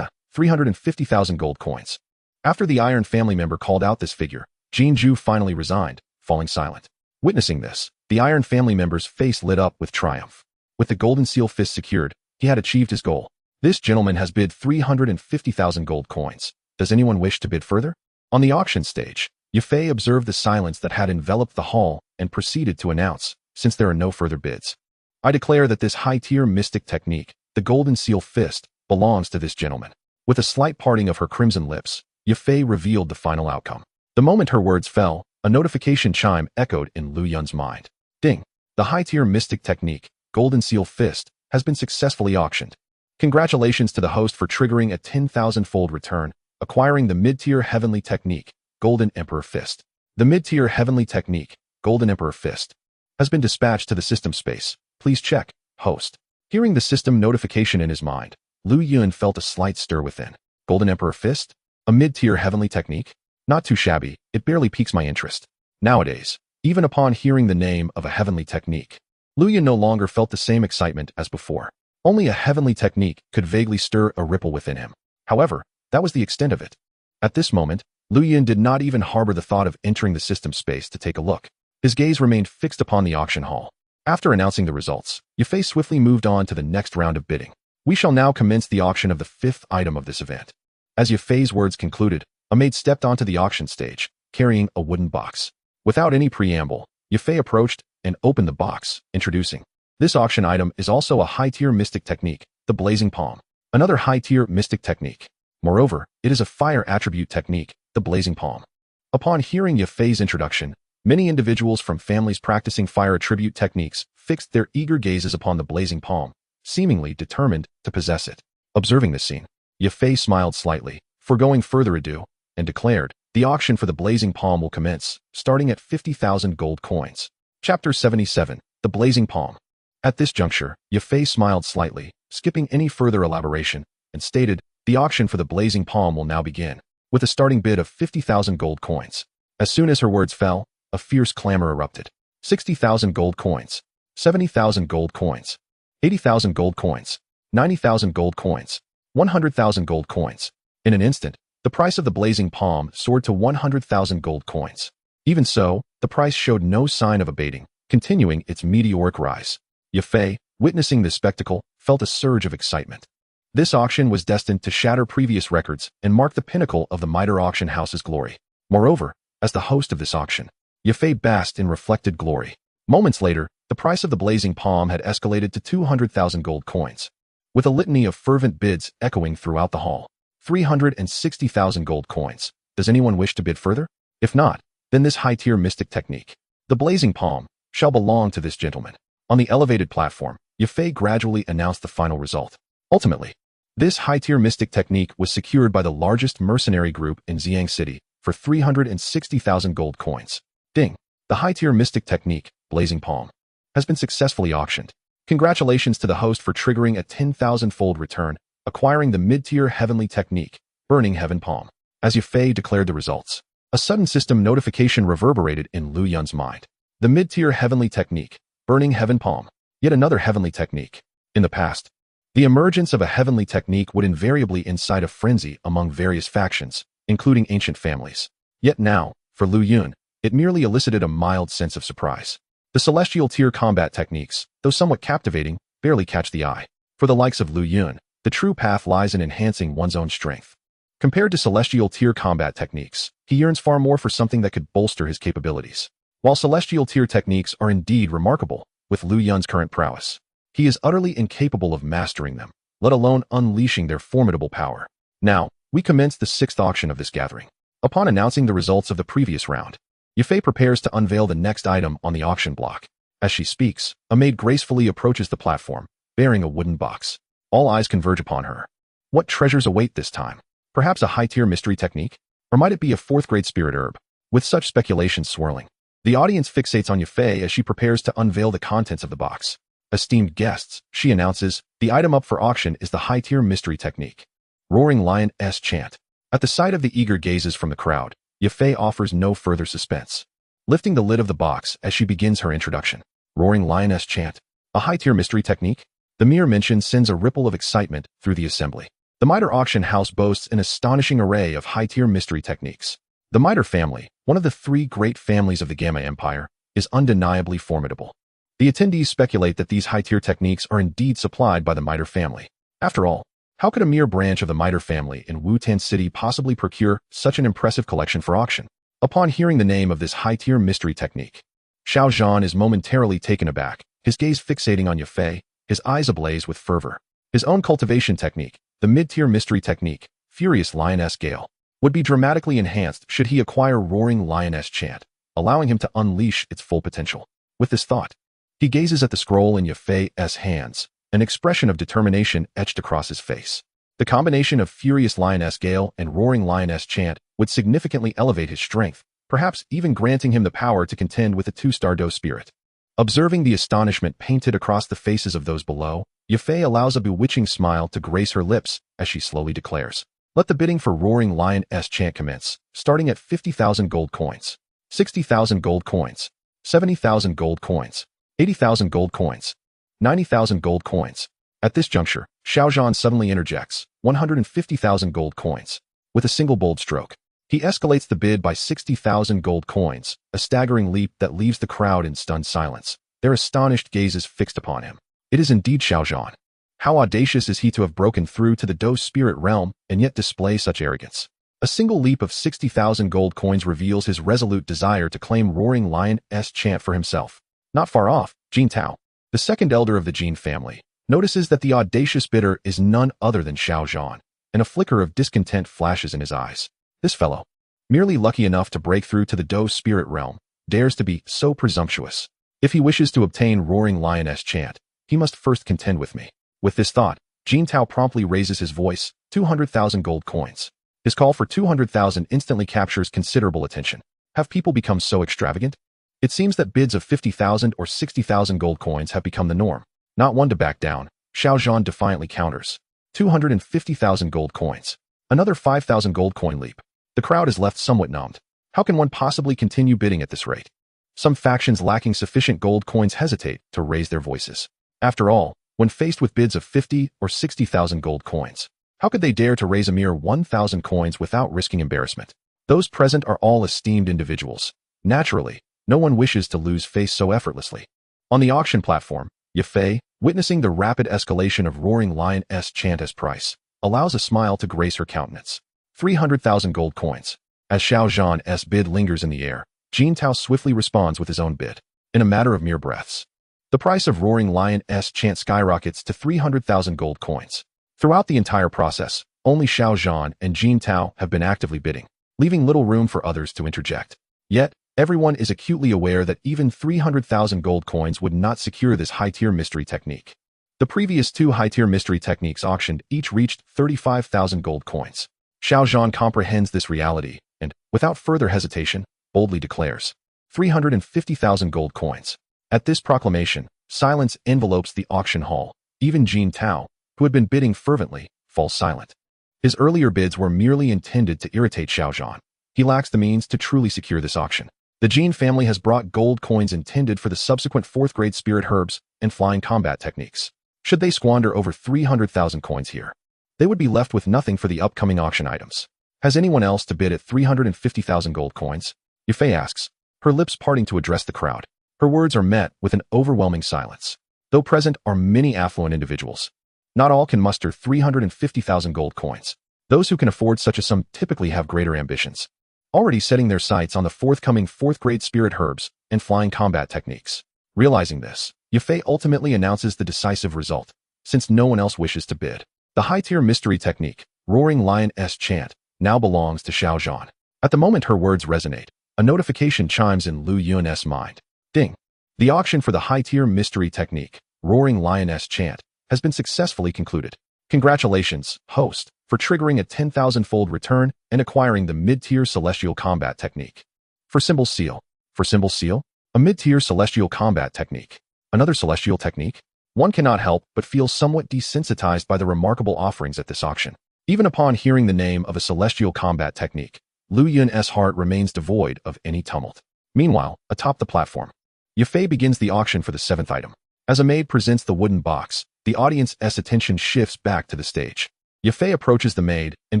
350,000 gold coins. After the Iron family member called out this figure, Jinju finally resigned, falling silent. Witnessing this, the Iron family member's face lit up with triumph. With the golden seal fist secured, he had achieved his goal. This gentleman has bid 350,000 gold coins. Does anyone wish to bid further? On the auction stage, Yafei observed the silence that had enveloped the hall and proceeded to announce, since there are no further bids, I declare that this high-tier mystic technique, the golden seal fist, belongs to this gentleman. With a slight parting of her crimson lips, Yafei revealed the final outcome. The moment her words fell, a notification chime echoed in Lu Yun's mind. Ding! The high-tier mystic technique, golden seal fist, has been successfully auctioned. Congratulations to the host for triggering a 10,000-fold return, acquiring the mid-tier heavenly technique, Golden Emperor Fist. The mid-tier heavenly technique, Golden Emperor Fist, has been dispatched to the system space. Please check, host. Hearing the system notification in his mind, Lu Yun felt a slight stir within. Golden Emperor Fist? A mid-tier heavenly technique? Not too shabby, it barely piques my interest. Nowadays, even upon hearing the name of a heavenly technique, Lu Yun no longer felt the same excitement as before. Only a heavenly technique could vaguely stir a ripple within him. However, that was the extent of it. At this moment, Lu Yun did not even harbor the thought of entering the system space to take a look. His gaze remained fixed upon the auction hall. After announcing the results, Yafei swiftly moved on to the next round of bidding. We shall now commence the auction of the fifth item of this event. As Yafei's words concluded, a maid stepped onto the auction stage, carrying a wooden box. Without any preamble, Yafei approached and opened the box, introducing. This auction item is also a high-tier mystic technique, the Blazing Palm. Another high-tier mystic technique. Moreover, it is a fire attribute technique, the Blazing Palm. Upon hearing Yafei's introduction, many individuals from families practicing fire attribute techniques fixed their eager gazes upon the Blazing Palm, seemingly determined to possess it. Observing this scene, Yafei smiled slightly, foregoing further ado, and declared, the auction for the Blazing Palm will commence, starting at 50,000 gold coins. Chapter 77, The Blazing Palm. At this juncture, Yafei smiled slightly, skipping any further elaboration, and stated, the auction for the Blazing Palm will now begin, with a starting bid of 50,000 gold coins. As soon as her words fell, a fierce clamor erupted. 60,000 gold coins, 70,000 gold coins, 80,000 gold coins, 90,000 gold coins, 100,000 gold coins. In an instant, the price of the Blazing Palm soared to 100,000 gold coins. Even so, the price showed no sign of abating, continuing its meteoric rise. Yafei, witnessing this spectacle, felt a surge of excitement. This auction was destined to shatter previous records and mark the pinnacle of the Mitre auction house's glory. Moreover, as the host of this auction, Yafei basked in reflected glory. Moments later, the price of the Blazing Palm had escalated to 200,000 gold coins, with a litany of fervent bids echoing throughout the hall. 360,000 gold coins. Does anyone wish to bid further? If not, then this high-tier mystic technique, the Blazing Palm, shall belong to this gentleman. On the elevated platform, Yafei gradually announced the final result. Ultimately, this high-tier mystic technique was secured by the largest mercenary group in Xiang City for 360,000 gold coins. Ding! The high-tier mystic technique, Blazing Palm, has been successfully auctioned. Congratulations to the host for triggering a 10,000-fold return, acquiring the mid-tier heavenly technique, Burning Heaven Palm. As Yafei declared the results, a sudden system notification reverberated in Lu Yun's mind. The mid-tier heavenly technique, Burning Heaven Palm. Yet another heavenly technique. In the past, the emergence of a heavenly technique would invariably incite a frenzy among various factions, including ancient families. Yet now, for Lu Yun, it merely elicited a mild sense of surprise. The celestial tier combat techniques, though somewhat captivating, barely catch the eye. For the likes of Lu Yun, the true path lies in enhancing one's own strength. Compared to celestial tier combat techniques, he yearns far more for something that could bolster his capabilities. While celestial tier techniques are indeed remarkable, with Lu Yun's current prowess, he is utterly incapable of mastering them, let alone unleashing their formidable power. Now, We commence the sixth auction of this gathering. Upon announcing the results of the previous round, Yafei prepares to unveil the next item on the auction block. As she speaks, a maid gracefully approaches the platform, bearing a wooden box. All eyes converge upon her. What treasures await this time? Perhaps a high-tier mystery technique? Or might it be a fourth-grade spirit herb? With such speculations swirling, the audience fixates on Yafei as she prepares to unveil the contents of the box. Esteemed guests, she announces, the item up for auction is the high-tier mystery technique. Roaring Lion's chant. At the sight of the eager gazes from the crowd, Yafei offers no further suspense. Lifting the lid of the box as she begins her introduction. Roaring Lion's chant. A high-tier mystery technique? The mere mention sends a ripple of excitement through the assembly. The Mitre auction house boasts an astonishing array of high-tier mystery techniques. The Mitre family, one of the three great families of the Gamma Empire, is undeniably formidable. The attendees speculate that these high-tier techniques are indeed supplied by the Mitre family. After all, how could a mere branch of the Mitre family in Wutan City possibly procure such an impressive collection for auction? Upon hearing the name of this high-tier mystery technique, Xiao Zhan is momentarily taken aback, his gaze fixating on Yafei, his eyes ablaze with fervor. His own cultivation technique, the mid-tier mystery technique, Furious Lioness Gale, would be dramatically enhanced should he acquire Roaring Lioness Chant, allowing him to unleash its full potential. With this thought, he gazes at the scroll in Yafei's hands, an expression of determination etched across his face. The combination of Furious Lioness Gale and Roaring Lioness Chant would significantly elevate his strength, perhaps even granting him the power to contend with a two-star Do spirit. Observing the astonishment painted across the faces of those below, Yafei allows a bewitching smile to grace her lips as she slowly declares, "Let the bidding for Roaring Lion's Chant commence, starting at 50,000 gold coins, 60,000 gold coins, 70,000 gold coins, 80,000 gold coins, 90,000 gold coins." At this juncture, Xiao Zhan suddenly interjects, 150,000 gold coins. With a single bold stroke, he escalates the bid by 60,000 gold coins, a staggering leap that leaves the crowd in stunned silence, their astonished gazes fixed upon him. It is indeed Xiao Zhan. How audacious is he to have broken through to the Do spirit realm and yet display such arrogance? A single leap of 60,000 gold coins reveals his resolute desire to claim Roaring Lion's Chant for himself. Not far off, Jin Tao, the second elder of the Jin family, notices that the audacious bidder is none other than Xiao Zhan, and a flicker of discontent flashes in his eyes. This fellow, merely lucky enough to break through to the Do spirit realm, dares to be so presumptuous. If he wishes to obtain Roaring Lion's Chant, he must first contend with me. With this thought, Jin Tao promptly raises his voice, 200,000 gold coins. His call for 200,000 instantly captures considerable attention. Have people become so extravagant? It seems that bids of 50,000 or 60,000 gold coins have become the norm. Not one to back down, Xiao Zhan defiantly counters. 250,000 gold coins. Another 5,000 gold coin leap. The crowd is left somewhat numbed. How can one possibly continue bidding at this rate? Some factions lacking sufficient gold coins hesitate to raise their voices. After all, when faced with bids of 50 or 60,000 gold coins, how could they dare to raise a mere 1,000 coins without risking embarrassment? Those present are all esteemed individuals. Naturally, no one wishes to lose face so effortlessly. On the auction platform, Yafei, witnessing the rapid escalation of Roaring Lion's Chant's price, allows a smile to grace her countenance. 300,000 gold coins. As Xiao Zhan's bid lingers in the air, Jin Tao swiftly responds with his own bid. In a matter of mere breaths, the price of Roaring Lion's Chant skyrockets to 300,000 gold coins. Throughout the entire process, only Xiao Zhan and Jin Tao have been actively bidding, leaving little room for others to interject. Yet, everyone is acutely aware that even 300,000 gold coins would not secure this high-tier mystery technique. The previous two high-tier mystery techniques auctioned each reached 35,000 gold coins. Xiao Zhan comprehends this reality and, without further hesitation, boldly declares, 350,000 gold coins. At this proclamation, silence envelopes the auction hall. Even Jin Tao, who had been bidding fervently, falls silent. His earlier bids were merely intended to irritate Xiao Zhan. He lacks the means to truly secure this auction. The Jin family has brought gold coins intended for the subsequent fourth-grade spirit herbs and flying combat techniques. Should they squander over 300,000 coins here, they would be left with nothing for the upcoming auction items. Has anyone else to bid at 350,000 gold coins? Yafei asks, her lips parting to address the crowd. Her words are met with an overwhelming silence. Though present are many affluent individuals, not all can muster 350,000 gold coins. Those who can afford such a sum typically have greater ambitions, already setting their sights on the forthcoming fourth-grade spirit herbs and flying combat techniques. Realizing this, Yafei ultimately announces the decisive result, since no one else wishes to bid. The high-tier mystery technique, Roaring Lioness chant, now belongs to Xiao Zhan. At the moment her words resonate, a notification chimes in Lu Yun's mind. Ding! The auction for the high-tier mystery technique, Roaring Lioness chant, has been successfully concluded. Congratulations, host, for triggering a 10,000-fold return and acquiring the mid-tier celestial combat technique. For symbol seal. For symbol seal, a mid-tier celestial combat technique. Another celestial technique? One cannot help but feel somewhat desensitized by the remarkable offerings at this auction. Even upon hearing the name of a celestial combat technique, Lu Yun's heart remains devoid of any tumult. Meanwhile, atop the platform, Yafei begins the auction for the 7th item. As a maid presents the wooden box, the audience's attention shifts back to the stage. Yafei approaches the maid and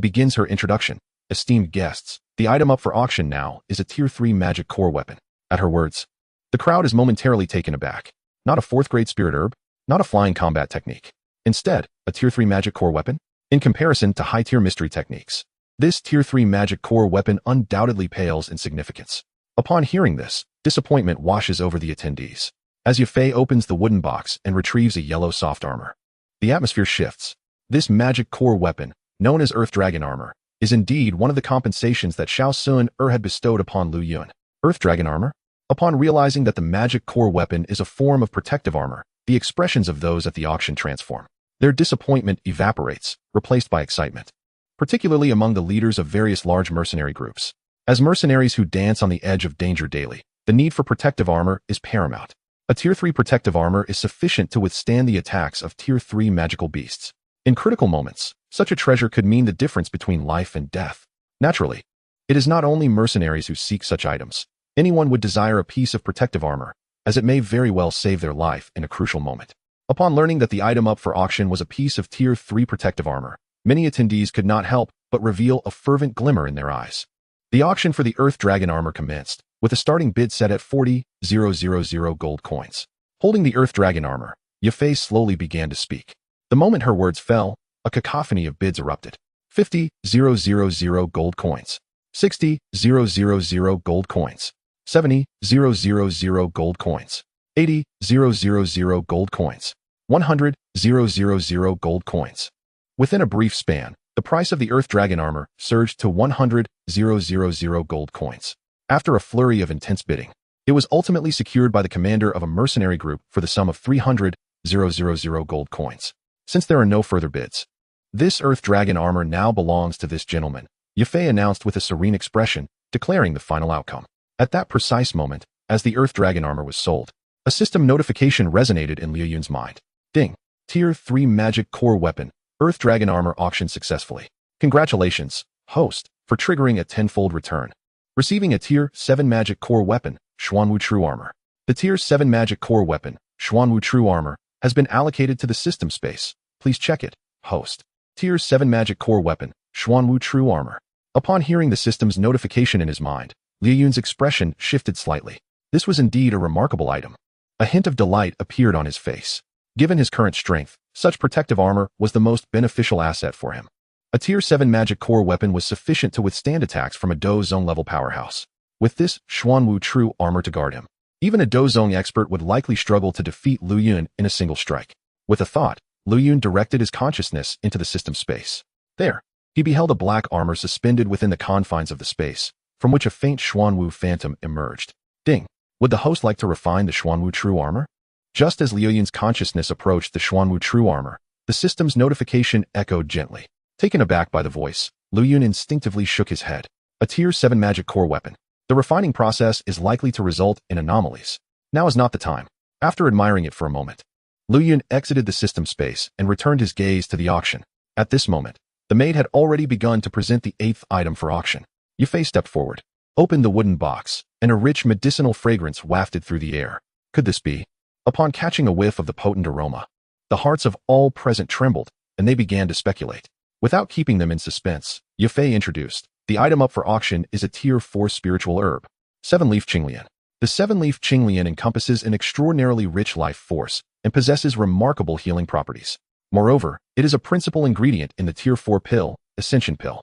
begins her introduction. Esteemed guests, the item up for auction now is a Tier 3 magic core weapon. At her words, the crowd is momentarily taken aback. Not a 4th-grade spirit herb, not a flying combat technique. Instead, a Tier 3 magic core weapon? In comparison to high-tier mystery techniques, this Tier 3 magic core weapon undoubtedly pales in significance. Upon hearing this, disappointment washes over the attendees. As Yafei opens the wooden box and retrieves a yellow soft armor, the atmosphere shifts. This magic core weapon, known as Earth Dragon Armor, is indeed one of the compensations that Xiao Sun had bestowed upon Lu Yun. Earth Dragon Armor? Upon realizing that the magic core weapon is a form of protective armor, the expressions of those at the auction transform. Their disappointment evaporates, replaced by excitement, particularly among the leaders of various large mercenary groups. As mercenaries who dance on the edge of danger daily, the need for protective armor is paramount. A Tier 3 protective armor is sufficient to withstand the attacks of Tier 3 magical beasts. In critical moments, such a treasure could mean the difference between life and death. Naturally, it is not only mercenaries who seek such items. Anyone would desire a piece of protective armor, as it may very well save their life in a crucial moment. Upon learning that the item up for auction was a piece of Tier 3 protective armor, many attendees could not help but reveal a fervent glimmer in their eyes. The auction for the Earth Dragon Armor commenced, with a starting bid set at 40,000 gold coins. Holding the Earth Dragon Armor, Yafei slowly began to speak. The moment her words fell, a cacophony of bids erupted. 50,000 gold coins. 60,000 gold coins. 70,000 gold coins. 80,000 gold coins. 100,000 gold coins. Within a brief span, the price of the Earth Dragon Armor surged to 100,000 gold coins. After a flurry of intense bidding, it was ultimately secured by the commander of a mercenary group for the sum of 300,000 gold coins. Since there are no further bids, this Earth Dragon Armor now belongs to this gentleman, Yafei announced with a serene expression, declaring the final outcome. At that precise moment, as the Earth Dragon Armor was sold, a system notification resonated in Liu Yun's mind. Ding! Tier 3 Magic Core Weapon, Earth Dragon Armor auctioned successfully. Congratulations, host, for triggering a 10-fold return. Receiving a Tier 7 Magic Core Weapon, Xuanwu True Armor. The Tier 7 Magic Core Weapon, Xuanwu True Armor, has been allocated to the system space. Please check it, host. Tier 7 Magic Core Weapon, Xuanwu True Armor. Upon hearing the system's notification in his mind, Liu Yun's expression shifted slightly. This was indeed a remarkable item. A hint of delight appeared on his face. Given his current strength, such protective armor was the most beneficial asset for him. A Tier 7 Magic Core Weapon was sufficient to withstand attacks from a Do-Zone-level powerhouse. With this Xuanwu True Armor to guard him, even a Do-Zone expert would likely struggle to defeat Liu Yun in a single strike. With a thought, Liu Yun directed his consciousness into the system space. There, he beheld a black armor suspended within the confines of the space, from which a faint Xuanwu phantom emerged. Ding! Would the host like to refine the Xuanwu True Armor? Just as Liu Yun's consciousness approached the Xuanwu True Armor, the system's notification echoed gently. Taken aback by the voice, Liu Yun instinctively shook his head. A Tier 7 Magic Core Weapon. The refining process is likely to result in anomalies. Now is not the time. After admiring it for a moment, Liu Yun exited the system space and returned his gaze to the auction. At this moment, the maid had already begun to present the 8th item for auction. Yafei stepped forward, opened the wooden box, and a rich medicinal fragrance wafted through the air. Could this be? Upon catching a whiff of the potent aroma, the hearts of all present trembled, and they began to speculate. Without keeping them in suspense, Yafei introduced, the item up for auction is a Tier 4 spiritual herb, 7-leaf Qinglian. The 7-leaf Qinglian encompasses an extraordinarily rich life force and possesses remarkable healing properties. Moreover, it is a principal ingredient in the Tier 4 pill, Ascension Pill.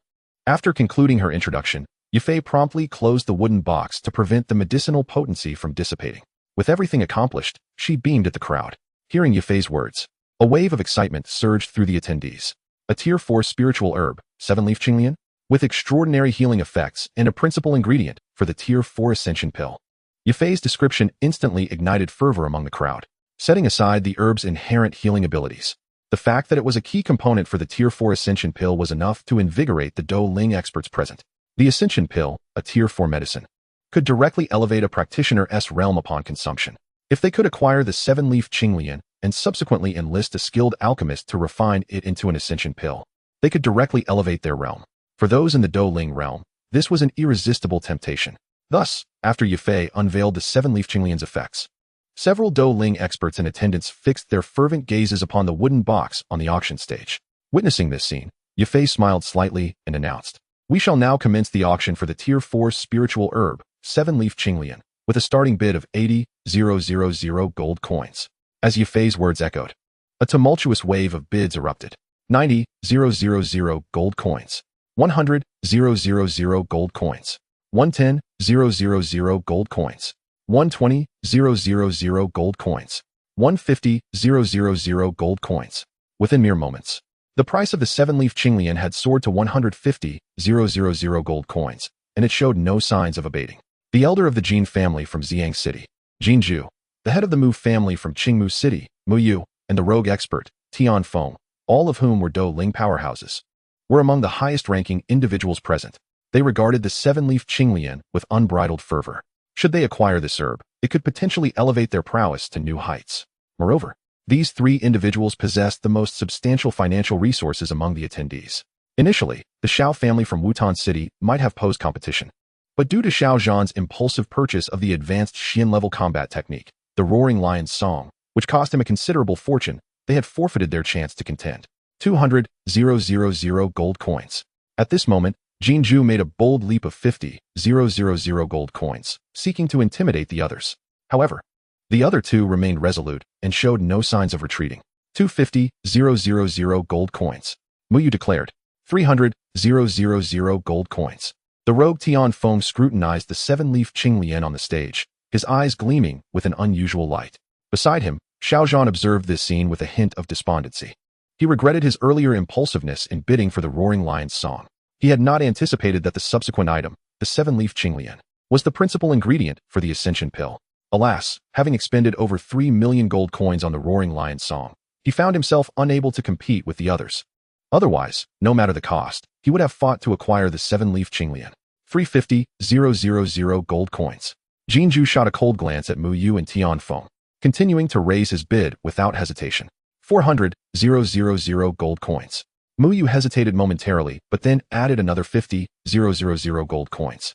After concluding her introduction, Yafei promptly closed the wooden box to prevent the medicinal potency from dissipating. With everything accomplished, she beamed at the crowd. Hearing Yafei's words, a wave of excitement surged through the attendees. a Tier 4 spiritual herb, 7-leaf Qinglian, with extraordinary healing effects and a principal ingredient for the Tier 4 Ascension Pill. Yafei's description instantly ignited fervor among the crowd, setting aside the herb's inherent healing abilities. The fact that it was a key component for the Tier 4 Ascension Pill was enough to invigorate the Do Ling experts present. The Ascension Pill, a Tier 4 medicine, could directly elevate a practitioner's realm upon consumption. If they could acquire the 7-leaf Qinglian and subsequently enlist a skilled alchemist to refine it into an Ascension Pill, they could directly elevate their realm. For those in the Do Ling realm, this was an irresistible temptation. Thus, after Yafei unveiled the 7-leaf Qinglian's effects, several Do Ling experts in attendance fixed their fervent gazes upon the wooden box on the auction stage. Witnessing this scene, Yafei smiled slightly and announced, "We shall now commence the auction for the Tier 4 spiritual herb, 7-leaf Qinglian, with a starting bid of 80,000 gold coins." As Yafei's words echoed, a tumultuous wave of bids erupted. 90,000 gold coins. 100,000 gold coins. 110,000 gold coins. 120,000 gold coins. 150,000 gold coins. Within mere moments, the price of the 7-leaf Qinglian had soared to 150,000 gold coins, and it showed no signs of abating. The elder of the Jin family from Xiang City, Jinju, the head of the Mu family from Qingmu City, Mu Yu, and the rogue expert, Ten-Thousandfold, all of whom were Do Ling powerhouses, were among the highest-ranking individuals present. They regarded the 7-leaf Qinglian with unbridled fervor. Should they acquire this herb, it could potentially elevate their prowess to new heights. Moreover, these three individuals possessed the most substantial financial resources among the attendees. Initially, the Xiao family from Wutan City might have posed competition, but due to Xiao Zhan's impulsive purchase of the advanced Xian-level combat technique, the Roaring Lion's Song, which cost him a considerable fortune, they had forfeited their chance to contend. 200,000 gold coins. At this moment, Jinju made a bold leap of 50,000 gold coins, seeking to intimidate the others. However, the other two remained resolute and showed no signs of retreating. 250,000 gold coins. Muyu declared. 300,000 gold coins. The rogue Ten-Thousandfold scrutinized the 7-leaf Qinglian on the stage, his eyes gleaming with an unusual light. Beside him, Xiao Zhan observed this scene with a hint of despondency. He regretted his earlier impulsiveness in bidding for the Roaring Lion's Song. He had not anticipated that the subsequent item, the 7-leaf Qinglian, was the principal ingredient for the Ascension Pill. Alas, having expended over 3 million gold coins on the Roaring Lion's Song, he found himself unable to compete with the others. Otherwise, no matter the cost, he would have fought to acquire the 7-leaf Qinglian. 350,000 gold coins. Jinju shot a cold glance at Mu Yu and Ten-Thousandfold, continuing to raise his bid without hesitation. 400,000 gold coins. Mu Yu hesitated momentarily, but then added another 50,000 gold coins.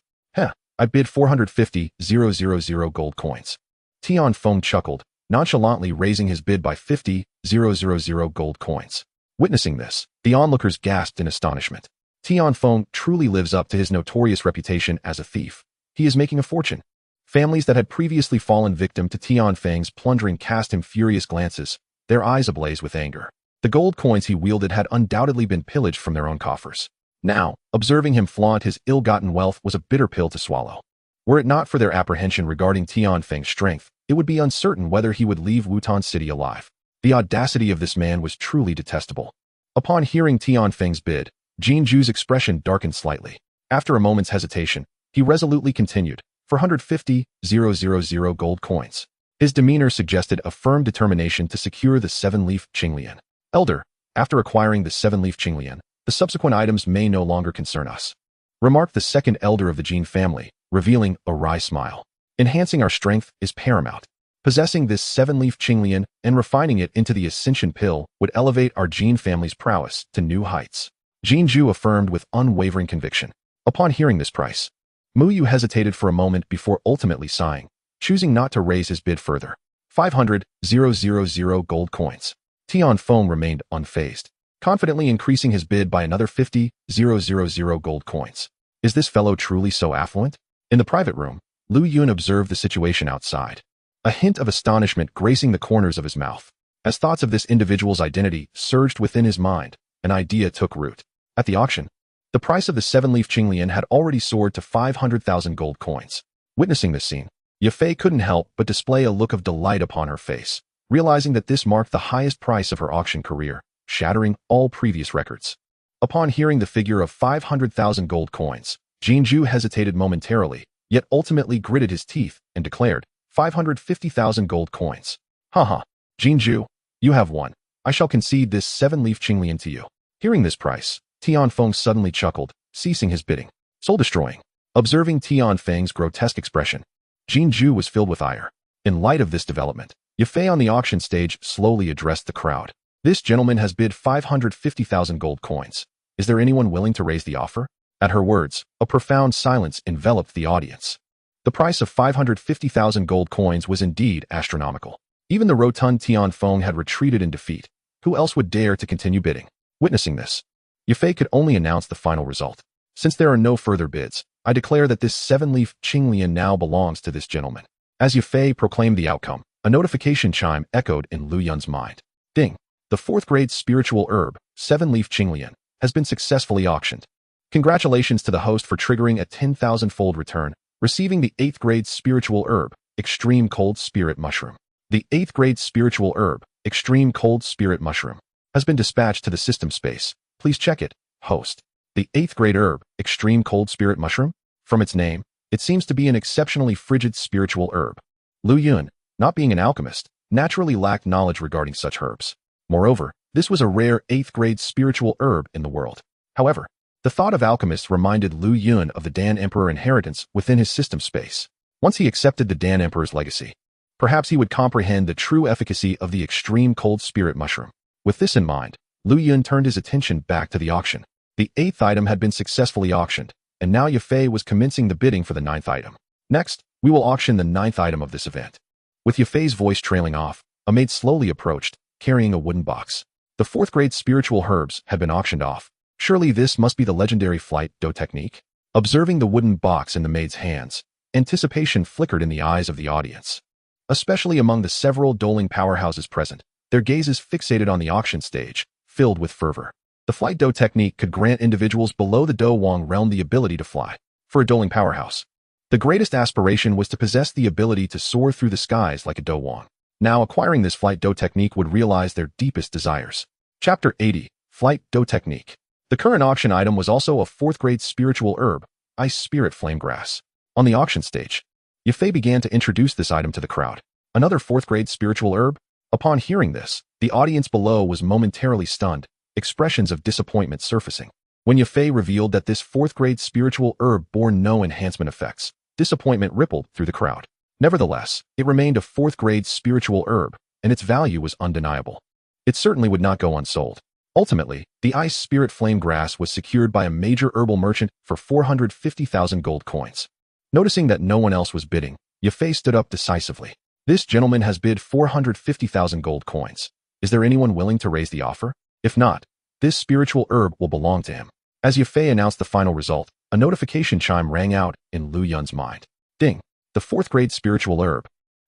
I bid 450,000 gold coins. Ten-Thousandfold chuckled, nonchalantly raising his bid by 50,000 gold coins. Witnessing this, the onlookers gasped in astonishment. Ten-Thousandfold truly lives up to his notorious reputation as a thief. He is making a fortune. Families that had previously fallen victim to Ten-Thousandfold's plundering cast him furious glances, their eyes ablaze with anger. The gold coins he wielded had undoubtedly been pillaged from their own coffers. Now, observing him flaunt his ill-gotten wealth was a bitter pill to swallow. Were it not for their apprehension regarding Ten-Thousandfold's strength, it would be uncertain whether he would leave Wutan City alive. The audacity of this man was truly detestable. Upon hearing Ten-Thousandfold's bid, Jinju's expression darkened slightly. After a moment's hesitation, he resolutely continued, 450,000 gold coins. His demeanor suggested a firm determination to secure the 7-leaf Qinglian. Elder, after acquiring the 7-leaf Qinglian, the subsequent items may no longer concern us, remarked the second elder of the Jin family, revealing a wry smile. Enhancing our strength is paramount. Possessing this 7-leaf Qinglian and refining it into the Ascension Pill would elevate our Jin family's prowess to new heights. Jinju affirmed with unwavering conviction. Upon hearing this price, Mu Yu hesitated for a moment before ultimately sighing, choosing not to raise his bid further. 500,000 gold coins. Ten-Thousandfold remained unfazed, confidently increasing his bid by another 50,000 gold coins. Is this fellow truly so affluent? In the private room, Lu Yun observed the situation outside, a hint of astonishment gracing the corners of his mouth. As thoughts of this individual's identity surged within his mind, an idea took root. At the auction, the price of the 7-leaf Qinglian had already soared to 500,000 gold coins. Witnessing this scene, Yafei couldn't help but display a look of delight upon her face, realizing that this marked the highest price of her auction career. shattering all previous records. Upon hearing the figure of 500,000 gold coins, Jinju hesitated momentarily, yet ultimately gritted his teeth and declared, 550,000 gold coins. Haha, Jinju, you have won. I shall concede this 7-leaf Qinglian to you. Hearing this price, Tianfeng suddenly chuckled, ceasing his bidding. Soul-destroying. Observing Tianfeng's grotesque expression, Jinju was filled with ire. In light of this development, Yafei on the auction stage slowly addressed the crowd. This gentleman has bid 550,000 gold coins. Is there anyone willing to raise the offer? At her words, a profound silence enveloped the audience. The price of 550,000 gold coins was indeed astronomical. Even the rotund Tianfeng had retreated in defeat. Who else would dare to continue bidding? Witnessing this, Yafei could only announce the final result. Since there are no further bids, I declare that this 7-leaf Qinglian now belongs to this gentleman. As Yafei proclaimed the outcome, a notification chime echoed in Lu Yun's mind. Ding! The 4th-grade spiritual herb, 7-leaf Qinglian, has been successfully auctioned. Congratulations to the host for triggering a 10,000-fold return, receiving the 8th-grade spiritual herb, Extreme Cold Spirit Mushroom. The 8th-grade spiritual herb, Extreme Cold Spirit Mushroom, has been dispatched to the system space. Please check it, host. The 8th-grade herb, Extreme Cold Spirit Mushroom? From its name, it seems to be an exceptionally frigid spiritual herb. Lu Yun, not being an alchemist, naturally lacked knowledge regarding such herbs. Moreover, this was a rare 8th-grade spiritual herb in the world. However, the thought of alchemists reminded Lu Yun of the Dan Emperor inheritance within his system space. Once he accepted the Dan Emperor's legacy, perhaps he would comprehend the true efficacy of the Extreme Cold Spirit Mushroom. With this in mind, Lu Yun turned his attention back to the auction. The 8th item had been successfully auctioned, and now Yafei was commencing the bidding for the 9th item. Next, we will auction the 9th item of this event. With Yafei's voice trailing off, a maid slowly approached, carrying a wooden box. The 4th-grade spiritual herbs had been auctioned off. Surely this must be the legendary flight dough technique? Observing the wooden box in the maid's hands, anticipation flickered in the eyes of the audience. Especially among the several doling powerhouses present, their gazes fixated on the auction stage, filled with fervor. The flight dough technique could grant individuals below the Do Wang realm the ability to fly. For a doling powerhouse, the greatest aspiration was to possess the ability to soar through the skies like a Do Wang. Now acquiring this flight dough technique would realize their deepest desires. Chapter 80, Flight Dough Technique. The current auction item was also a 4th-grade spiritual herb, Ice Spirit Flame Grass. On the auction stage, Yafei began to introduce this item to the crowd. Another 4th-grade spiritual herb? Upon hearing this, the audience below was momentarily stunned, expressions of disappointment surfacing. When Yafei revealed that this 4th-grade spiritual herb bore no enhancement effects, disappointment rippled through the crowd. Nevertheless, it remained a 4th-grade spiritual herb, and its value was undeniable. It certainly would not go unsold. Ultimately, the Ice Spirit Flame Grass was secured by a major herbal merchant for 450,000 gold coins. Noticing that no one else was bidding, Yafei stood up decisively. This gentleman has bid 450,000 gold coins. Is there anyone willing to raise the offer? If not, this spiritual herb will belong to him. As Yafei announced the final result, a notification chime rang out in Lu Yun's mind. Ding! The 4th-grade spiritual herb,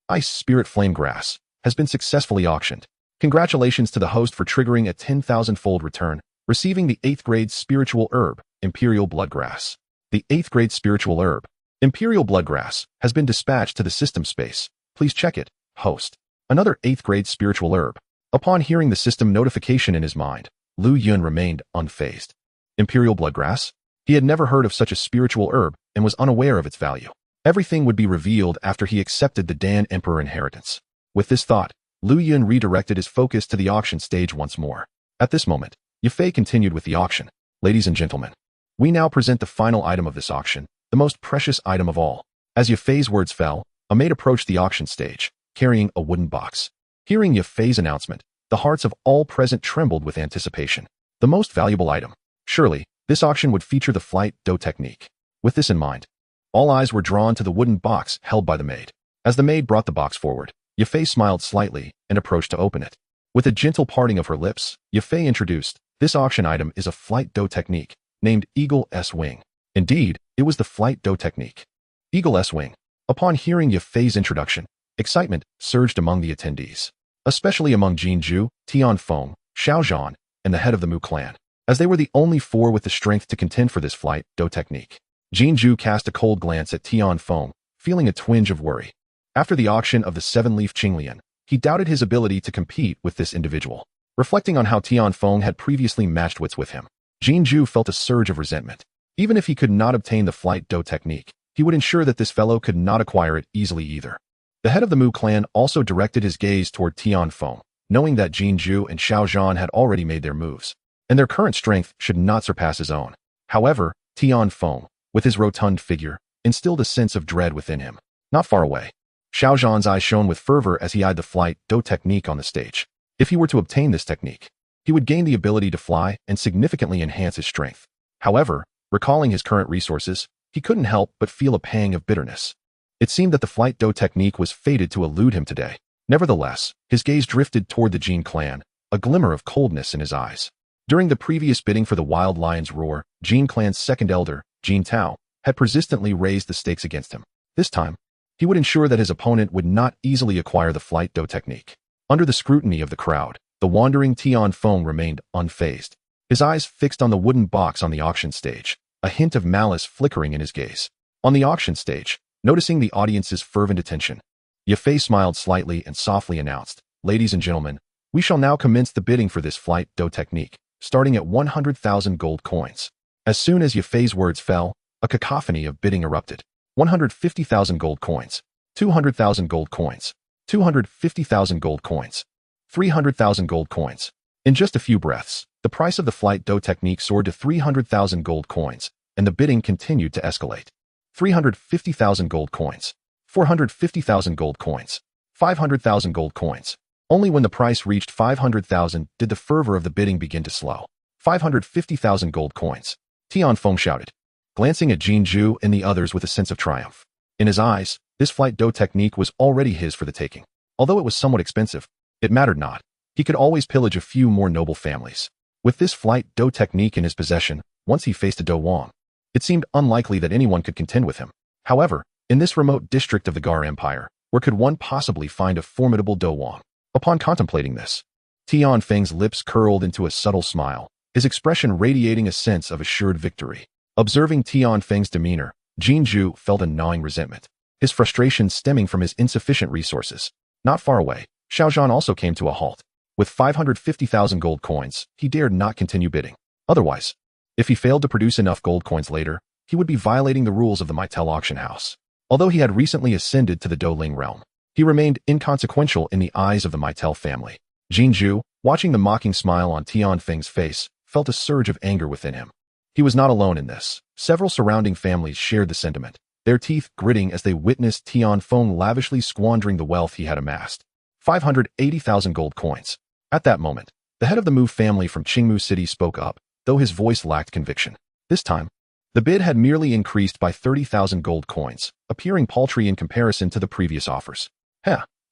Ice Spirit Flame Grass, has been successfully auctioned. Congratulations to the host for triggering a 10,000-fold return, receiving the 8th-grade spiritual herb, Imperial Bloodgrass. The 8th-grade spiritual herb, Imperial Bloodgrass, has been dispatched to the system space. Please check it, host. Another 8th-grade spiritual herb. Upon hearing the system notification in his mind, Lu Yun remained unfazed. Imperial Bloodgrass? He had never heard of such a spiritual herb and was unaware of its value. Everything would be revealed after he accepted the Dan Emperor inheritance. With this thought, Lu Yun redirected his focus to the auction stage once more. At this moment, Yafei continued with the auction. Ladies and gentlemen, we now present the final item of this auction, the most precious item of all. As Yafei's words fell, a maid approached the auction stage, carrying a wooden box. Hearing Yafei's announcement, the hearts of all present trembled with anticipation. The most valuable item. Surely, this auction would feature the flight dough technique. With this in mind, all eyes were drawn to the wooden box held by the maid. As the maid brought the box forward, Yafei smiled slightly and approached to open it. With a gentle parting of her lips, Yafei introduced, this auction item is a flight dough technique, named Eagle S Wing. Indeed, it was the flight dough technique. Eagle S Wing. Upon hearing Yafei's introduction, excitement surged among the attendees, especially among Jinju, Tianfeng, Xiaozhan, and the head of the Mu clan, as they were the only 4 with the strength to contend for this flight dough technique. Jinju cast a cold glance at Tianfeng, feeling a twinge of worry. After the auction of the 7-leaf Qinglian, he doubted his ability to compete with this individual. Reflecting on how Tianfeng had previously matched wits with him, Jinju felt a surge of resentment. Even if he could not obtain the flight do technique, he would ensure that this fellow could not acquire it easily either. The head of the Mu clan also directed his gaze toward Tianfeng, knowing that Jinju and Xiao Zhan had already made their moves, and their current strength should not surpass his own. However, Tianfeng, with his rotund figure, instilled a sense of dread within him. Not far away, Xiao Zhan's eyes shone with fervor as he eyed the flight do technique on the stage. If he were to obtain this technique, he would gain the ability to fly and significantly enhance his strength. However, recalling his current resources, he couldn't help but feel a pang of bitterness. It seemed that the flight do technique was fated to elude him today. Nevertheless, his gaze drifted toward the Jin clan, a glimmer of coldness in his eyes. During the previous bidding for the Wild Lion's Roar, Jin clan's second elder, Jin Tao, had persistently raised the stakes against him. This time, he would ensure that his opponent would not easily acquire the flight do technique. Under the scrutiny of the crowd, the wandering Tianfeng remained unfazed, his eyes fixed on the wooden box on the auction stage, a hint of malice flickering in his gaze. On the auction stage, noticing the audience's fervent attention, Yafei smiled slightly and softly announced, "Ladies and gentlemen, we shall now commence the bidding for this flight do technique, starting at 100,000 gold coins." As soon as Yafei's words fell, a cacophony of bidding erupted. 150,000 gold coins, 200,000 gold coins, 250,000 gold coins, 300,000 gold coins. In just a few breaths, the price of the flight do technique soared to 300,000 gold coins, and the bidding continued to escalate. 350,000 gold coins, 450,000 gold coins, 500,000 gold coins. Only when the price reached 500,000 did the fervor of the bidding begin to slow. 550,000 gold coins. Tianfeng shouted, glancing at Jinju and the others with a sense of triumph. In his eyes, this flight do technique was already his for the taking. Although it was somewhat expensive, it mattered not. He could always pillage a few more noble families. With this flight do technique in his possession, once he faced a Do Wang, it seemed unlikely that anyone could contend with him. However, in this remote district of the Gar Empire, where could one possibly find a formidable Do Wang? Upon contemplating this, Tianfeng's lips curled into a subtle smile, his expression radiating a sense of assured victory. Observing Tianfeng's demeanor, Jinju felt a gnawing resentment, his frustration stemming from his insufficient resources. Not far away, Xiao Zhan also came to a halt. With 550,000 gold coins, he dared not continue bidding. Otherwise, if he failed to produce enough gold coins later, he would be violating the rules of the Maitel auction house. Although he had recently ascended to the Doling realm, he remained inconsequential in the eyes of the Maitel family. Jinju, watching the mocking smile on Tianfeng's face, felt a surge of anger within him. He was not alone in this. Several surrounding families shared the sentiment, their teeth gritting as they witnessed Tianfeng lavishly squandering the wealth he had amassed. 580,000 gold coins. At that moment, the head of the Mu family from Qingmu City spoke up, though his voice lacked conviction. This time, the bid had merely increased by 30,000 gold coins, appearing paltry in comparison to the previous offers.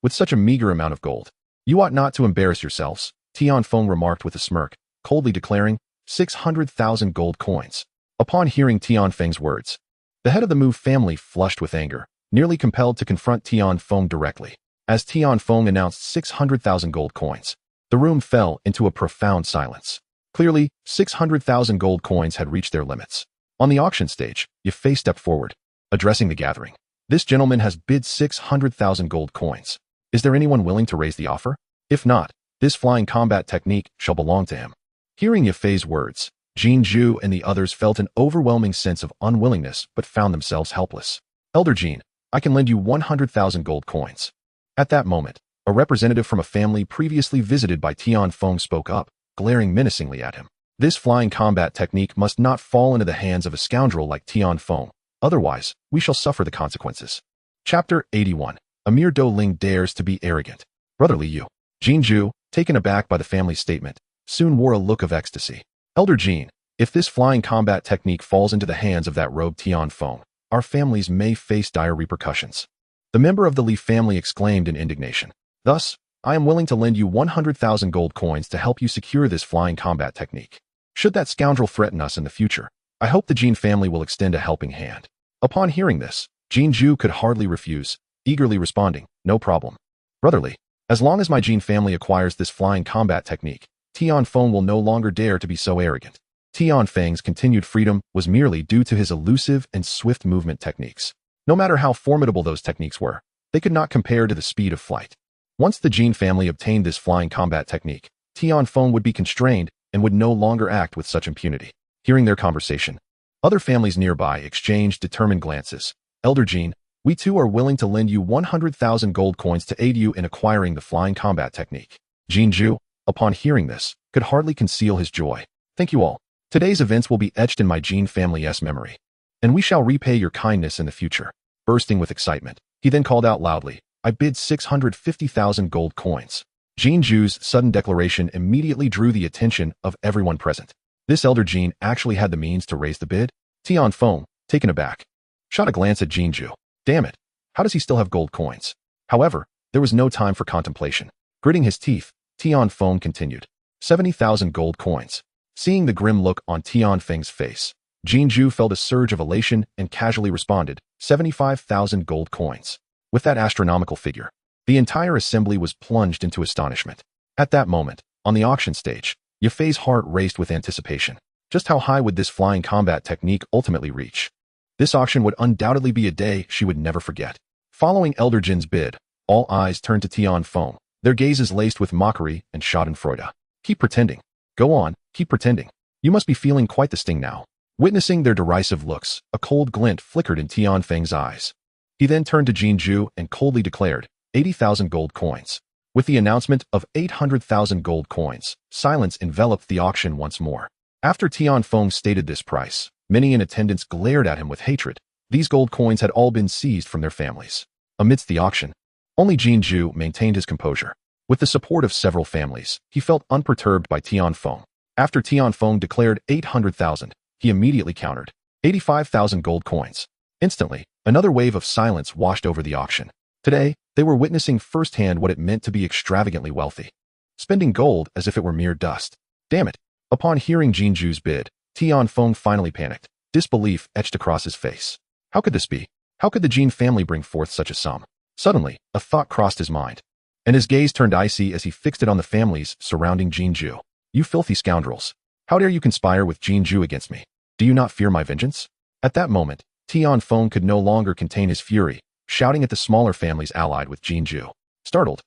With such a meager amount of gold, you ought not to embarrass yourselves, Tianfeng remarked with a smirk, coldly declaring, 600,000 gold coins. Upon hearing Tianfeng's words, the head of the Mu family flushed with anger, nearly compelled to confront Tianfeng directly. As Tianfeng announced 600,000 gold coins, the room fell into a profound silence. Clearly, 600,000 gold coins had reached their limits. On the auction stage, Yafei stepped forward, addressing the gathering. This gentleman has bid 600,000 gold coins. Is there anyone willing to raise the offer? If not, this flying combat technique shall belong to him. Hearing Yafei's words, Jinju and the others felt an overwhelming sense of unwillingness but found themselves helpless. Elder Jin, I can lend you 100,000 gold coins. At that moment, a representative from a family previously visited by Tianfeng spoke up, glaring menacingly at him. This flying combat technique must not fall into the hands of a scoundrel like Tianfeng, otherwise, we shall suffer the consequences. Chapter 81. A mere Doling dares to be arrogant. Brotherly Yu. Jinju, taken aback by the family's statement, soon wore a look of ecstasy. Elder Jin, if this flying combat technique falls into the hands of that rogue Tianfeng, our families may face dire repercussions. The member of the Li family exclaimed in indignation. Thus, I am willing to lend you 100,000 gold coins to help you secure this flying combat technique. Should that scoundrel threaten us in the future, I hope the Jin family will extend a helping hand. Upon hearing this, Jinju could hardly refuse, eagerly responding, no problem. Brotherly, as long as my Jin family acquires this flying combat technique, Tianfeng will no longer dare to be so arrogant. Tianfeng's continued freedom was merely due to his elusive and swift movement techniques. No matter how formidable those techniques were, they could not compare to the speed of flight. Once the Jin family obtained this flying combat technique, Ten-Thousandfold would be constrained and would no longer act with such impunity. Hearing their conversation, other families nearby exchanged determined glances. Elder Jean, we too are willing to lend you 100,000 gold coins to aid you in acquiring the flying combat technique. Jean Ju, upon hearing this, could hardly conceal his joy. Thank you all. Today's events will be etched in my Jean family's memory, and we shall repay your kindness in the future. Bursting with excitement, he then called out loudly, I bid 650,000 gold coins. Jean Ju's sudden declaration immediately drew the attention of everyone present. This elder Jean actually had the means to raise the bid? Ten-Thousandfold, taken aback, shot a glance at Jean Ju. Damn it, how does he still have gold coins? However, there was no time for contemplation. Gritting his teeth, Ten-Thousandfold continued, 70,000 gold coins. Seeing the grim look on Ten-Thousandfold's face, Jean Ju felt a surge of elation and casually responded, 75,000 gold coins. With that astronomical figure, the entire assembly was plunged into astonishment. At that moment, on the auction stage, Yafei's heart raced with anticipation. Just how high would this flying combat technique ultimately reach? This auction would undoubtedly be a day she would never forget. Following Elder Jin's bid, all eyes turned to Ten-Thousandfold, their gazes laced with mockery and schadenfreude. Keep pretending. Go on, keep pretending. You must be feeling quite the sting now. Witnessing their derisive looks, a cold glint flickered in Ten-Thousandfold's eyes. He then turned to Jean Ju and coldly declared, 80,000 gold coins. With the announcement of 800,000 gold coins, silence enveloped the auction once more. After Ten-Thousandfold stated this price, many in attendance glared at him with hatred. These gold coins had all been seized from their families. Amidst the auction, only Jean Ju maintained his composure. With the support of several families, he felt unperturbed by Ten-Thousandfold. After Ten-Thousandfold declared 800,000, he immediately countered, 85,000 gold coins. Instantly, another wave of silence washed over the auction. Today, they were witnessing firsthand what it meant to be extravagantly wealthy, spending gold as if it were mere dust. Damn it! Upon hearing Jean Ju's bid, Ten-Thousandfold finally panicked. Disbelief etched across his face. How could this be? How could the Jean family bring forth such a sum? Suddenly, a thought crossed his mind, and his gaze turned icy as he fixed it on the families surrounding Jean Ju. You filthy scoundrels! How dare you conspire with Jean Ju against me? Do you not fear my vengeance? At that moment, Ten-Thousandfold could no longer contain his fury, shouting at the smaller families allied with Jean Ju. Startled,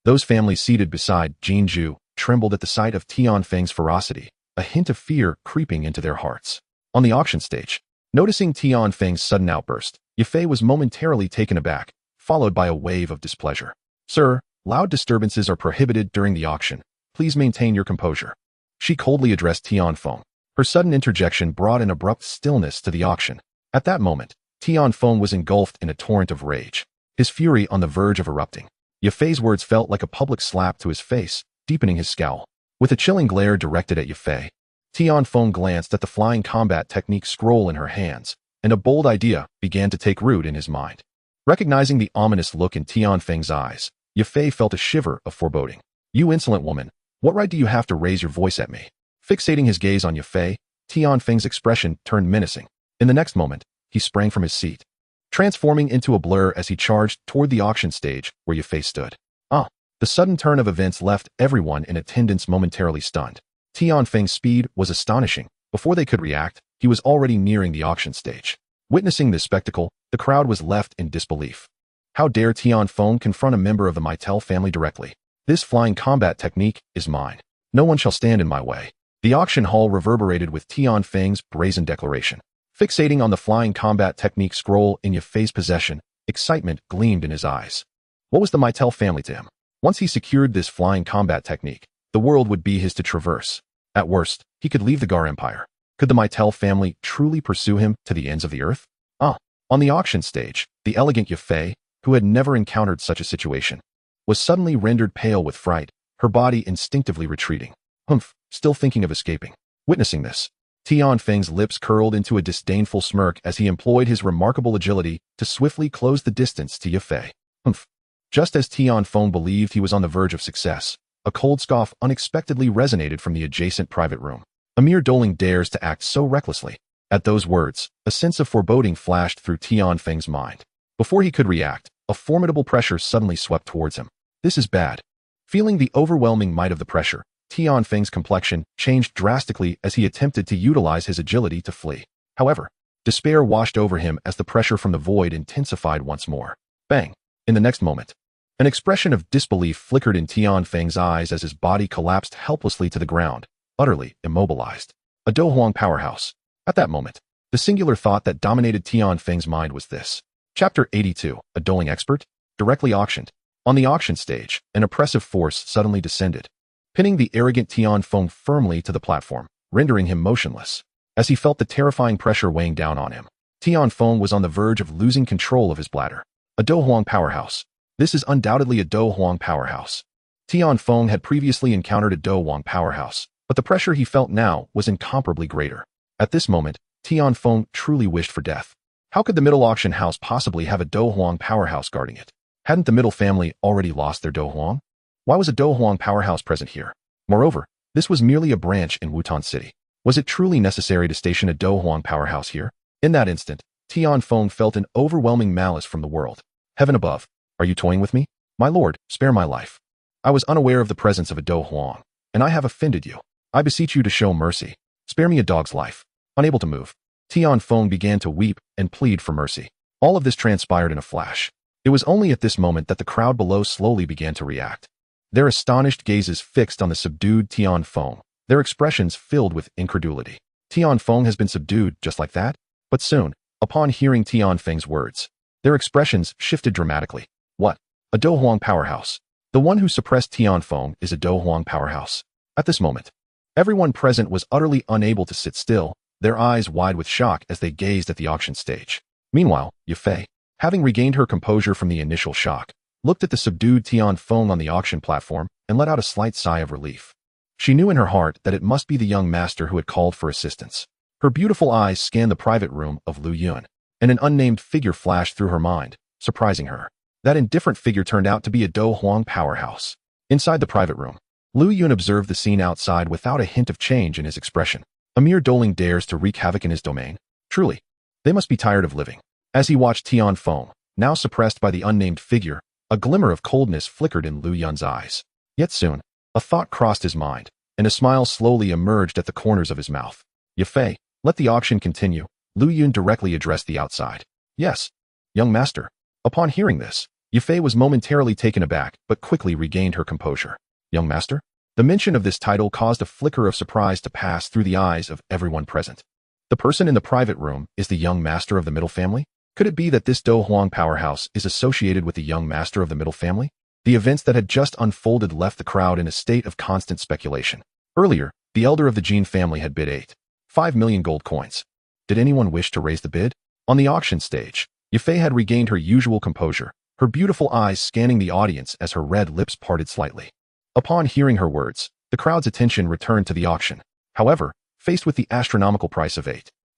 those families seated beside Jean Ju trembled at the sight of Ten-Thousandfold's ferocity, a hint of fear creeping into their hearts. On the auction stage, noticing Ten-Thousandfold's sudden outburst, Yafei was momentarily taken aback, followed by a wave of displeasure. Sir, loud disturbances are prohibited during the auction. Please maintain your composure. She coldly addressed Ten-Thousandfold. Her sudden interjection brought an abrupt stillness to the auction. At that moment, Ten-Thousandfold was engulfed in a torrent of rage, his fury on the verge of erupting. Yafei's words felt like a public slap to his face, deepening his scowl. With a chilling glare directed at Yafei, Ten-Thousandfold glanced at the flying combat technique scroll in her hands, and a bold idea began to take root in his mind. Recognizing the ominous look in Ten-Thousandfold's eyes, Yafei felt a shiver of foreboding. You insolent woman, what right do you have to raise your voice at me? Fixating his gaze on Yafei, Ten-Thousandfold's expression turned menacing. In the next moment, he sprang from his seat, transforming into a blur as he charged toward the auction stage where Yafei stood. The sudden turn of events left everyone in attendance momentarily stunned. Ten-Thousandfold's speed was astonishing. Before they could react, he was already nearing the auction stage. Witnessing this spectacle, the crowd was left in disbelief. How dare Ten-Thousandfold confront a member of the Meitel family directly? This flying combat technique is mine. No one shall stand in my way. The auction hall reverberated with Ten-Thousandfold's brazen declaration. Fixating on the flying combat technique scroll in Yafei's possession, excitement gleamed in his eyes. What was the Meitel family to him? Once he secured this flying combat technique, the world would be his to traverse. At worst, he could leave the Gar Empire. Could the Meitel family truly pursue him to the ends of the earth? On the auction stage, the elegant Yafei, who had never encountered such a situation, was suddenly rendered pale with fright, her body instinctively retreating. Still thinking of escaping. Witnessing this, Ten-Thousandfold's lips curled into a disdainful smirk as he employed his remarkable agility to swiftly close the distance to Yafei. Just as Ten-Thousandfold believed he was on the verge of success, a cold scoff unexpectedly resonated from the adjacent private room. A mere doling dares to act so recklessly. At those words, a sense of foreboding flashed through Ten-Thousandfold's mind. Before he could react, a formidable pressure suddenly swept towards him. This is bad. Feeling the overwhelming might of the pressure, Ten-Thousandfold's complexion changed drastically as he attempted to utilize his agility to flee. However, despair washed over him as the pressure from the void intensified once more. Bang! In the next moment, An expression of disbelief flickered in Tian Feng's eyes as his body collapsed helplessly to the ground, utterly immobilized. A Do Huang powerhouse. At that moment, the singular thought that dominated Tian Feng's mind was this. Chapter 82, A Dueling Expert? Directly auctioned. On the auction stage, an oppressive force suddenly descended, pinning the arrogant Tian Feng firmly to the platform, rendering him motionless. As he felt the terrifying pressure weighing down on him, Tian Feng was on the verge of losing control of his bladder. A Do Huang powerhouse. This is undoubtedly a Do Huang powerhouse. Tian Feng had previously encountered a Do Huang powerhouse, but the pressure he felt now was incomparably greater. At this moment, Tian Feng truly wished for death. How could the middle auction house possibly have a Do Huang powerhouse guarding it? Hadn't the middle family already lost their Do Huang? Why was a Do Huang powerhouse present here? Moreover, this was merely a branch in Wutan City. Was it truly necessary to station a Do Huang powerhouse here? In that instant, Tian Feng felt an overwhelming malice from the world. Heaven above, are you toying with me? My lord, spare my life. I was unaware of the presence of a Do Huang, and I have offended you. I beseech you to show mercy. Spare me a dog's life. Unable to move, Tian Feng began to weep and plead for mercy. All of this transpired in a flash. It was only at this moment that the crowd below slowly began to react. Their astonished gazes fixed on the subdued Tian Feng, their expressions filled with incredulity. Tian Feng has been subdued just like that? But soon, upon hearing Tian Feng's words, their expressions shifted dramatically. What? A Do Huang powerhouse. The one who suppressed Tian Feng is a Do Huang powerhouse. At this moment, everyone present was utterly unable to sit still, their eyes wide with shock as they gazed at the auction stage. Meanwhile, Yafei, having regained her composure from the initial shock, looked at the subdued Tian Feng on the auction platform and let out a slight sigh of relief. She knew in her heart that it must be the young master who had called for assistance. Her beautiful eyes scanned the private room of Lu Yun, and an unnamed figure flashed through her mind, surprising her. That indifferent figure turned out to be a Do Huang powerhouse. Inside the private room, Lu Yun observed the scene outside without a hint of change in his expression. A mere doling dares to wreak havoc in his domain? Truly, they must be tired of living. As he watched Tian Feng, now suppressed by the unnamed figure, a glimmer of coldness flickered in Lu Yun's eyes. Yet soon, a thought crossed his mind, and a smile slowly emerged at the corners of his mouth. Yafei, let the auction continue. Lu Yun directly addressed the outside. Yes, young master. Upon hearing this, Yafei was momentarily taken aback, but quickly regained her composure. Young master? The mention of this title caused a flicker of surprise to pass through the eyes of everyone present. The person in the private room is the young master of the middle family? Could it be that this Do Huang powerhouse is associated with the young master of the middle family? The events that had just unfolded left the crowd in a state of constant speculation. Earlier, the elder of the Jin family had bid 5 million gold coins. Did anyone wish to raise the bid? On the auction stage, Yafei had regained her usual composure, her beautiful eyes scanning the audience as her red lips parted slightly. Upon hearing her words, the crowd's attention returned to the auction. However, faced with the astronomical price of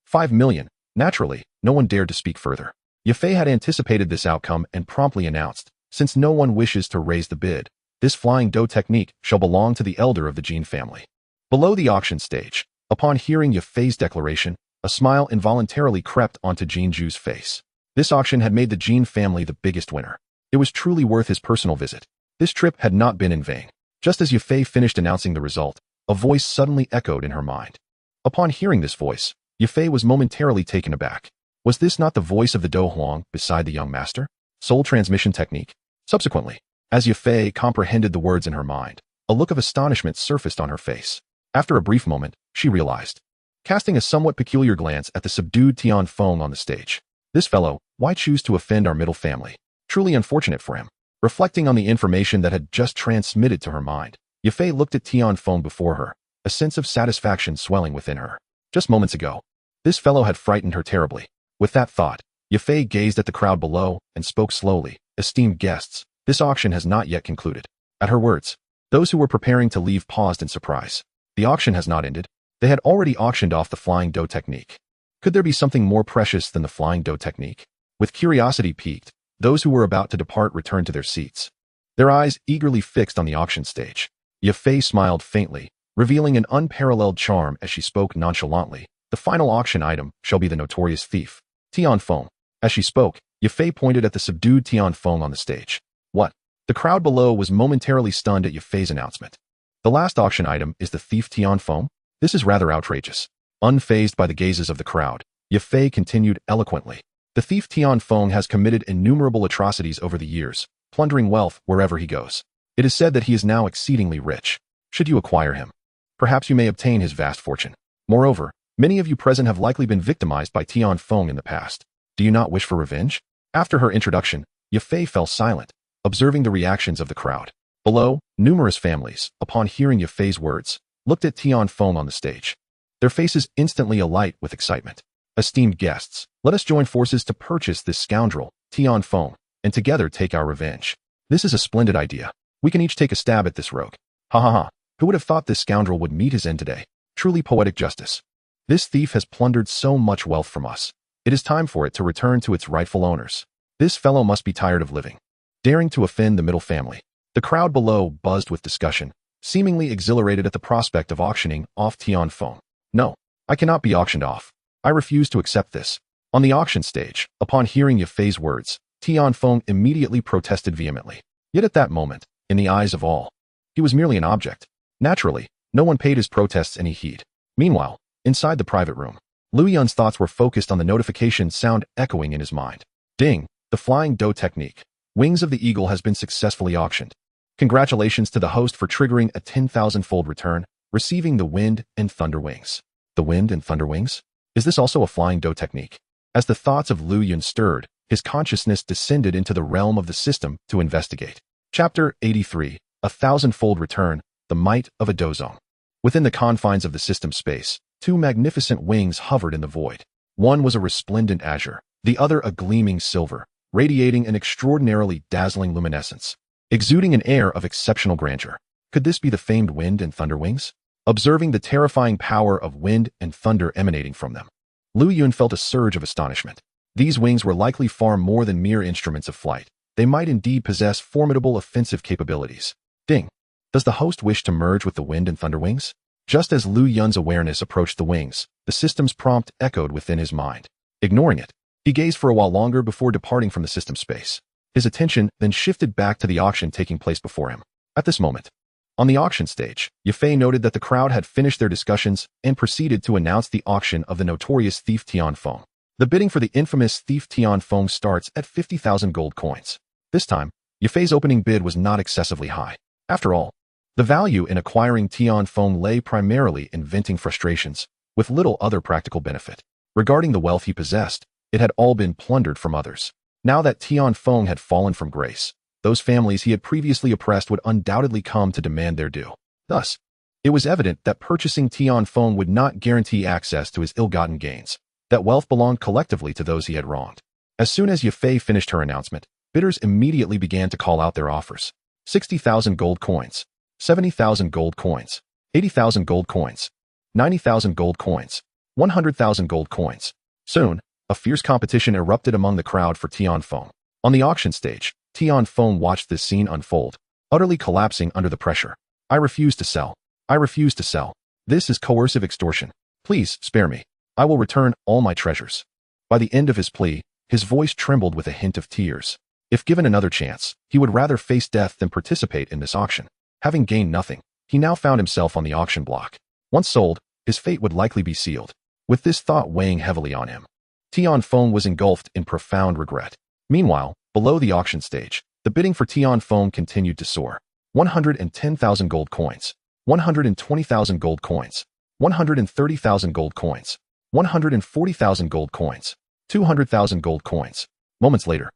5 million, naturally, no one dared to speak further. Yafei had anticipated this outcome and promptly announced, since no one wishes to raise the bid, this flying dough technique shall belong to the elder of the Jin family. Below the auction stage, upon hearing Yafei's declaration, a smile involuntarily crept onto Jin Ju's face. This auction had made the Jin family the biggest winner. It was truly worth his personal visit. This trip had not been in vain. Just as Yafei finished announcing the result, a voice suddenly echoed in her mind. Upon hearing this voice, Yafei was momentarily taken aback. Was this not the voice of the Do Huang beside the young master? Soul transmission technique? Subsequently, as Yafei comprehended the words in her mind, a look of astonishment surfaced on her face. After a brief moment, she realized, casting a somewhat peculiar glance at the subdued Tian Feng on the stage. This fellow, why choose to offend our middle family? Truly unfortunate for him. Reflecting on the information that had just transmitted to her mind, Yafei looked at Tian Feng before her, a sense of satisfaction swelling within her. Just moments ago, this fellow had frightened her terribly. With that thought, Yafei gazed at the crowd below and spoke slowly. Esteemed guests, this auction has not yet concluded. At her words, those who were preparing to leave paused in surprise. The auction has not ended. They had already auctioned off the flying dough technique. Could there be something more precious than the flying dough technique? With curiosity piqued, those who were about to depart returned to their seats, their eyes eagerly fixed on the auction stage. Yafei smiled faintly, revealing an unparalleled charm as she spoke nonchalantly. The final auction item shall be the notorious thief, Tian Feng. As she spoke, Yafei pointed at the subdued Tian Feng on the stage. What? The crowd below was momentarily stunned at Yafei's announcement. The last auction item is the thief Tian Feng? This is rather outrageous. Unfazed by the gazes of the crowd, Yafei continued eloquently. The thief Tian Feng has committed innumerable atrocities over the years, plundering wealth wherever he goes. It is said that he is now exceedingly rich. Should you acquire him, perhaps you may obtain his vast fortune. Moreover, many of you present have likely been victimized by Tianfeng in the past. Do you not wish for revenge? After her introduction, Yafei fell silent, observing the reactions of the crowd. Below, numerous families, upon hearing Yafei's words, looked at Tianfeng on the stage. Their faces instantly alight with excitement. Esteemed guests, let us join forces to purchase this scoundrel, Tianfeng, and together take our revenge. This is a splendid idea. We can each take a stab at this rogue. Ha ha ha. Who would have thought this scoundrel would meet his end today? Truly poetic justice. This thief has plundered so much wealth from us. It is time for it to return to its rightful owners. This fellow must be tired of living, daring to offend the middle family. The crowd below buzzed with discussion, seemingly exhilarated at the prospect of auctioning off Tianfeng. No, I cannot be auctioned off. I refuse to accept this. On the auction stage, upon hearing Yafei's words, Tianfeng immediately protested vehemently. Yet at that moment, in the eyes of all, he was merely an object. Naturally, no one paid his protests any heed. Meanwhile, inside the private room, Lu Yun's thoughts were focused on the notification sound echoing in his mind. Ding! The flying dough technique. Wings of the Eagle has been successfully auctioned. Congratulations to the host for triggering a 10,000-fold return, receiving the Wind and Thunder Wings. The Wind and Thunder Wings? Is this also a flying dough technique? As the thoughts of Lu Yun stirred, his consciousness descended into the realm of the system to investigate. Chapter 83, A Thousandfold Return, The Might of a Dozong. Within the confines of the system space, two magnificent wings hovered in the void. One was a resplendent azure, the other a gleaming silver, radiating an extraordinarily dazzling luminescence, exuding an air of exceptional grandeur. Could this be the famed Wind and Thunder Wings? Observing the terrifying power of wind and thunder emanating from them, Lu Yun felt a surge of astonishment. These wings were likely far more than mere instruments of flight. They might indeed possess formidable offensive capabilities. Ding! Does the host wish to merge with the Wind and Thunder Wings? Just as Lu Yun's awareness approached the wings, the system's prompt echoed within his mind. Ignoring it, he gazed for a while longer before departing from the system space. His attention then shifted back to the auction taking place before him. At this moment, on the auction stage, Yafei noted that the crowd had finished their discussions and proceeded to announce the auction of the notorious thief Tianfeng. The bidding for the infamous thief Tianfeng starts at 50,000 gold coins. This time, Yafei's opening bid was not excessively high. After all, the value in acquiring Tianfeng lay primarily in venting frustrations, with little other practical benefit. Regarding the wealth he possessed, it had all been plundered from others. Now that Tianfeng had fallen from grace, those families he had previously oppressed would undoubtedly come to demand their due. Thus, it was evident that purchasing Tianfeng would not guarantee access to his ill-gotten gains. That wealth belonged collectively to those he had wronged. As soon as Yafei finished her announcement, bidders immediately began to call out their offers. 60,000 gold coins, 70,000 gold coins, 80,000 gold coins, 90,000 gold coins, 100,000 gold coins. Soon, a fierce competition erupted among the crowd for Tianfeng. On the auction stage, Tianfeng watched this scene unfold, utterly collapsing under the pressure. I refuse to sell. I refuse to sell. This is coercive extortion. Please spare me. I will return all my treasures. By the end of his plea, his voice trembled with a hint of tears. If given another chance, he would rather face death than participate in this auction. Having gained nothing, he now found himself on the auction block. Once sold, his fate would likely be sealed. With this thought weighing heavily on him, Tianfeng was engulfed in profound regret. Meanwhile, below the auction stage, the bidding for Tianfeng continued to soar. 110,000 gold coins, 120,000 gold coins, 130,000 gold coins, 140,000 gold coins, 200,000 gold coins. Moments later,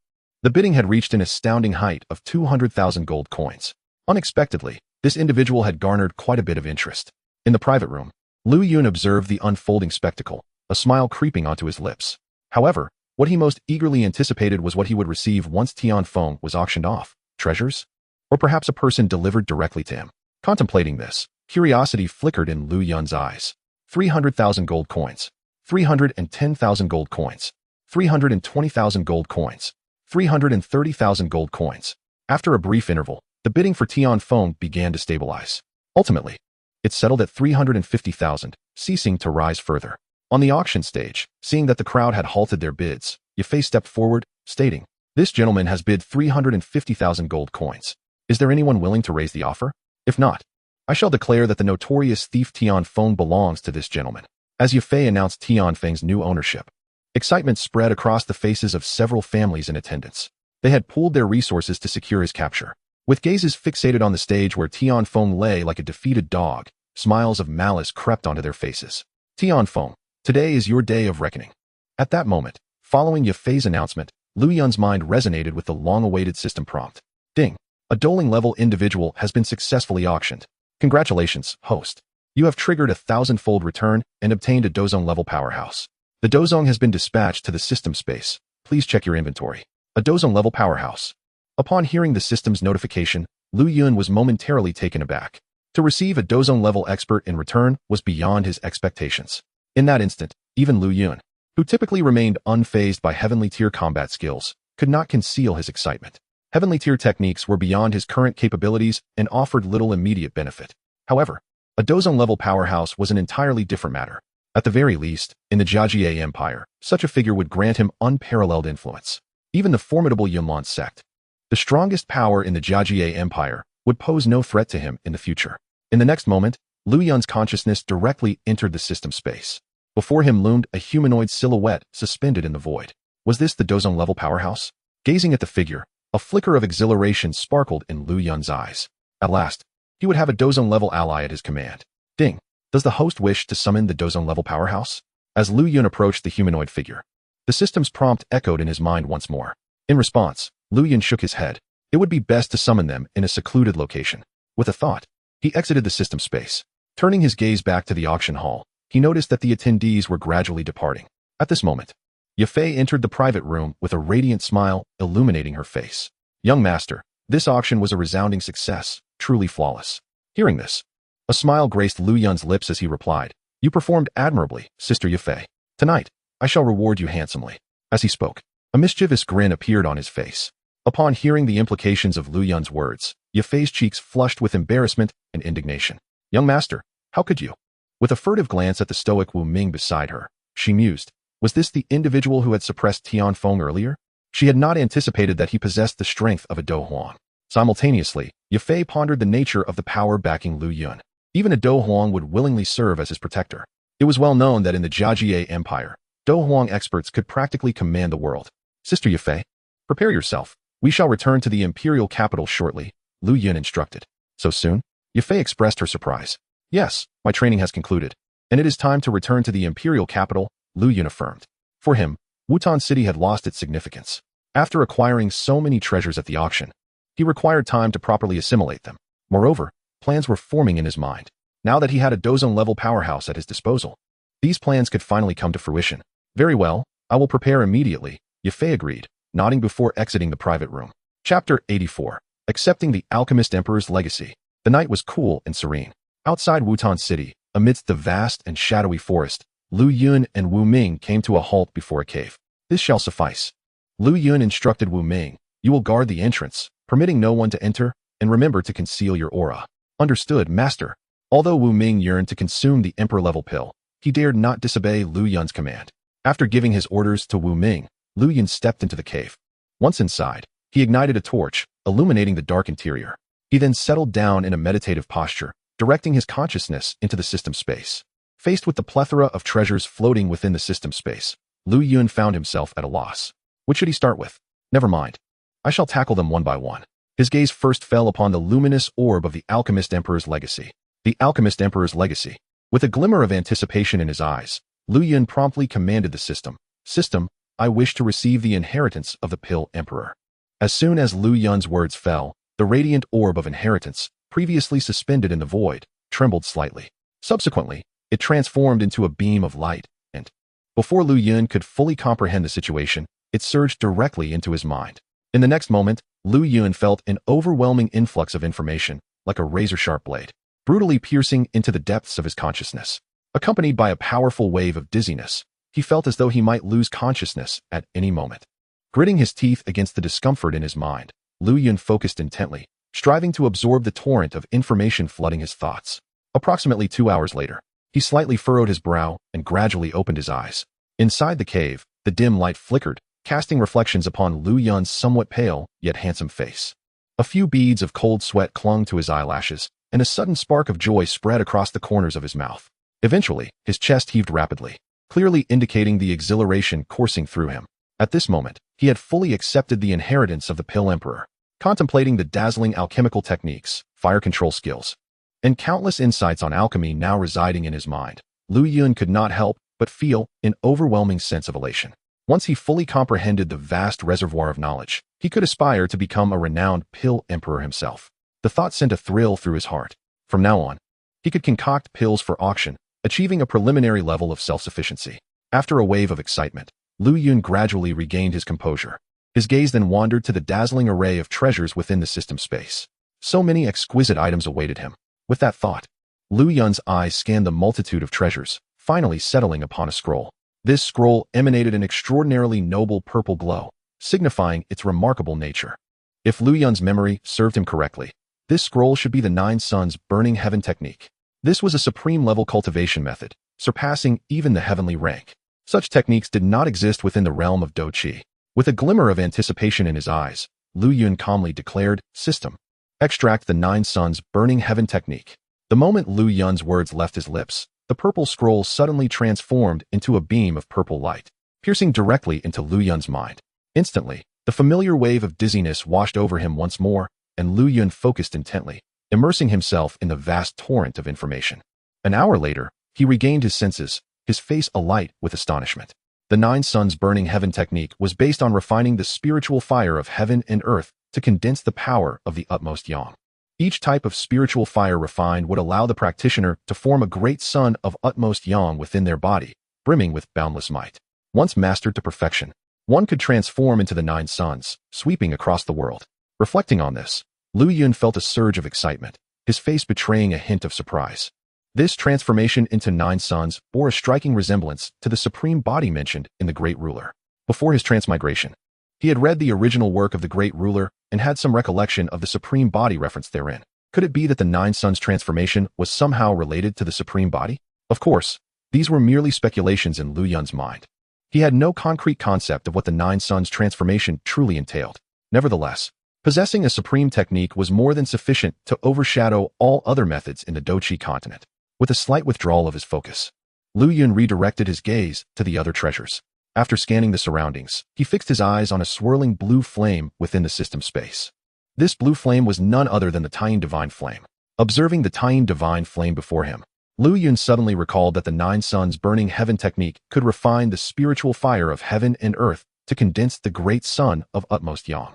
the bidding had reached an astounding height of 200,000 gold coins. Unexpectedly, this individual had garnered quite a bit of interest. In the private room, Lu Yun observed the unfolding spectacle, a smile creeping onto his lips. However, what he most eagerly anticipated was what he would receive once Tianfeng was auctioned off. Treasures? Or perhaps a person delivered directly to him. Contemplating this, curiosity flickered in Lu Yun's eyes. 300,000 gold coins, 310,000 gold coins, 320,000 gold coins, 330,000 gold coins. After a brief interval, the bidding for Tianfeng began to stabilize. Ultimately, it settled at 350,000, ceasing to rise further. On the auction stage, seeing that the crowd had halted their bids, Yafei stepped forward, stating, "This gentleman has bid 350,000 gold coins. Is there anyone willing to raise the offer? If not, I shall declare that the notorious thief Tianfeng belongs to this gentleman." As Yafei announced Tianfeng's new ownership, excitement spread across the faces of several families in attendance. They had pooled their resources to secure his capture. With gazes fixated on the stage where Ten-Thousandfold lay like a defeated dog, smiles of malice crept onto their faces. Ten-Thousandfold, today is your day of reckoning. At that moment, following Yafei's announcement, Lu Yun's mind resonated with the long-awaited system prompt. Ding! A doling-level individual has been successfully auctioned. Congratulations, host. You have triggered a 1,000-fold return and obtained a Dozong-level powerhouse. The Dozong has been dispatched to the system space. Please check your inventory. A Dozong-level powerhouse. Upon hearing the system's notification, Lu Yun was momentarily taken aback. To receive a Dozong-level expert in return was beyond his expectations. In that instant, even Lu Yun, who typically remained unfazed by heavenly tier combat skills, could not conceal his excitement. Heavenly tier techniques were beyond his current capabilities and offered little immediate benefit. However, a Dozong-level powerhouse was an entirely different matter. At the very least, in the Jiajie Empire, such a figure would grant him unparalleled influence. Even the formidable Yunlan sect, the strongest power in the Jiajie Empire, would pose no threat to him in the future. In the next moment, Lu Yun's consciousness directly entered the system space. Before him loomed a humanoid silhouette suspended in the void. Was this the Dozong-level powerhouse? Gazing at the figure, a flicker of exhilaration sparkled in Lu Yun's eyes. At last, he would have a Dozong-level ally at his command. Ding! Does the host wish to summon the Dozong-level powerhouse? As Lu Yun approached the humanoid figure, the system's prompt echoed in his mind once more. In response, Lu Yun shook his head. It would be best to summon them in a secluded location. With a thought, he exited the system space. Turning his gaze back to the auction hall, he noticed that the attendees were gradually departing. At this moment, Yafei entered the private room with a radiant smile illuminating her face. Young master, this auction was a resounding success, truly flawless. Hearing this, a smile graced Lu Yun's lips as he replied, You performed admirably, Sister Yafei. Tonight, I shall reward you handsomely. As he spoke, a mischievous grin appeared on his face. Upon hearing the implications of Lu Yun's words, Yafei's cheeks flushed with embarrassment and indignation. Young master, how could you? With a furtive glance at the stoic Wu Ming beside her, she mused, was this the individual who had suppressed Ten-Thousandfold earlier? She had not anticipated that he possessed the strength of a Do Huang. Simultaneously, Yafei pondered the nature of the power backing Lu Yun. Even a Do Huang would willingly serve as his protector. It was well known that in the Jiajie Empire, Do Huang experts could practically command the world. Sister Yafei, prepare yourself. We shall return to the imperial capital shortly, Lu Yun instructed. So soon? Yafei expressed her surprise. Yes, my training has concluded, and it is time to return to the imperial capital, Lu Yun affirmed. For him, Wutan City had lost its significance. After acquiring so many treasures at the auction, he required time to properly assimilate them. Moreover, plans were forming in his mind. Now that he had a Dozong-level powerhouse at his disposal, these plans could finally come to fruition. Very well, I will prepare immediately, Yafei agreed, nodding before exiting the private room. Chapter 84. Accepting the Alchemist Emperor's Legacy. The night was cool and serene. Outside Wutan City, amidst the vast and shadowy forest, Lu Yun and Wu Ming came to a halt before a cave. This shall suffice. Lu Yun instructed Wu Ming, You will guard the entrance, permitting no one to enter, and remember to conceal your aura. Understood, master. Although Wu Ming yearned to consume the emperor-level pill, he dared not disobey Lu Yun's command. After giving his orders to Wu Ming, Lu Yun stepped into the cave. Once inside, he ignited a torch, illuminating the dark interior. He then settled down in a meditative posture, directing his consciousness into the system space. Faced with the plethora of treasures floating within the system space, Lu Yun found himself at a loss. What should he start with? Never mind. I shall tackle them one by one. His gaze first fell upon the luminous orb of the Alchemist Emperor's Legacy. The Alchemist Emperor's Legacy. With a glimmer of anticipation in his eyes, Lu Yun promptly commanded the system. System, I wish to receive the inheritance of the Pill Emperor. As soon as Lu Yun's words fell, the radiant orb of inheritance, previously suspended in the void, trembled slightly. Subsequently, it transformed into a beam of light, and before Lu Yun could fully comprehend the situation, it surged directly into his mind. In the next moment, Lu Yun felt an overwhelming influx of information, like a razor-sharp blade, brutally piercing into the depths of his consciousness. Accompanied by a powerful wave of dizziness, he felt as though he might lose consciousness at any moment. Gritting his teeth against the discomfort in his mind, Lu Yun focused intently, striving to absorb the torrent of information flooding his thoughts. Approximately 2 hours later, he slightly furrowed his brow and gradually opened his eyes. Inside the cave, the dim light flickered, casting reflections upon Lu Yun's somewhat pale, yet handsome face. A few beads of cold sweat clung to his eyelashes, and a sudden spark of joy spread across the corners of his mouth. Eventually, his chest heaved rapidly, clearly indicating the exhilaration coursing through him. At this moment, he had fully accepted the inheritance of the Pill Emperor, contemplating the dazzling alchemical techniques, fire control skills, and countless insights on alchemy now residing in his mind. Lu Yun could not help but feel an overwhelming sense of elation. Once he fully comprehended the vast reservoir of knowledge, he could aspire to become a renowned Pill Emperor himself. The thought sent a thrill through his heart. From now on, he could concoct pills for auction, achieving a preliminary level of self-sufficiency. After a wave of excitement, Lu Yun gradually regained his composure. His gaze then wandered to the dazzling array of treasures within the system space. So many exquisite items awaited him. With that thought, Lu Yun's eyes scanned the multitude of treasures, finally settling upon a scroll. This scroll emanated an extraordinarily noble purple glow, signifying its remarkable nature. If Lu Yun's memory served him correctly, this scroll should be the Nine Suns Burning Heaven technique. This was a supreme-level cultivation method, surpassing even the heavenly rank. Such techniques did not exist within the realm of Do Qi. With a glimmer of anticipation in his eyes, Lu Yun calmly declared, "System. Extract the Nine Suns Burning Heaven technique." The moment Lu Yun's words left his lips, the purple scroll suddenly transformed into a beam of purple light, piercing directly into Lu Yun's mind. Instantly, the familiar wave of dizziness washed over him once more, and Lu Yun focused intently, immersing himself in the vast torrent of information. An hour later, he regained his senses, his face alight with astonishment. The Nine Suns Burning Heaven technique was based on refining the spiritual fire of heaven and earth to condense the power of the utmost yang. Each type of spiritual fire refined would allow the practitioner to form a great sun of utmost yang within their body, brimming with boundless might. Once mastered to perfection, one could transform into the Nine Suns, sweeping across the world. Reflecting on this, Lu Yun felt a surge of excitement, his face betraying a hint of surprise. This transformation into Nine Suns bore a striking resemblance to the supreme body mentioned in the Great Ruler. Before his transmigration, he had read the original work of the Great Ruler and had some recollection of the supreme body referenced therein. Could it be that the Nine Suns transformation was somehow related to the supreme body? Of course, these were merely speculations in Lu Yun's mind. He had no concrete concept of what the Nine Suns transformation truly entailed. Nevertheless, possessing a supreme technique was more than sufficient to overshadow all other methods in the Do Qi continent. With a slight withdrawal of his focus, Lu Yun redirected his gaze to the other treasures. After scanning the surroundings, he fixed his eyes on a swirling blue flame within the system space. This blue flame was none other than the Tying Divine Flame. Observing the Tying Divine Flame before him, Lu Yun suddenly recalled that the Nine Suns Burning Heaven technique could refine the spiritual fire of heaven and earth to condense the great sun of utmost yang.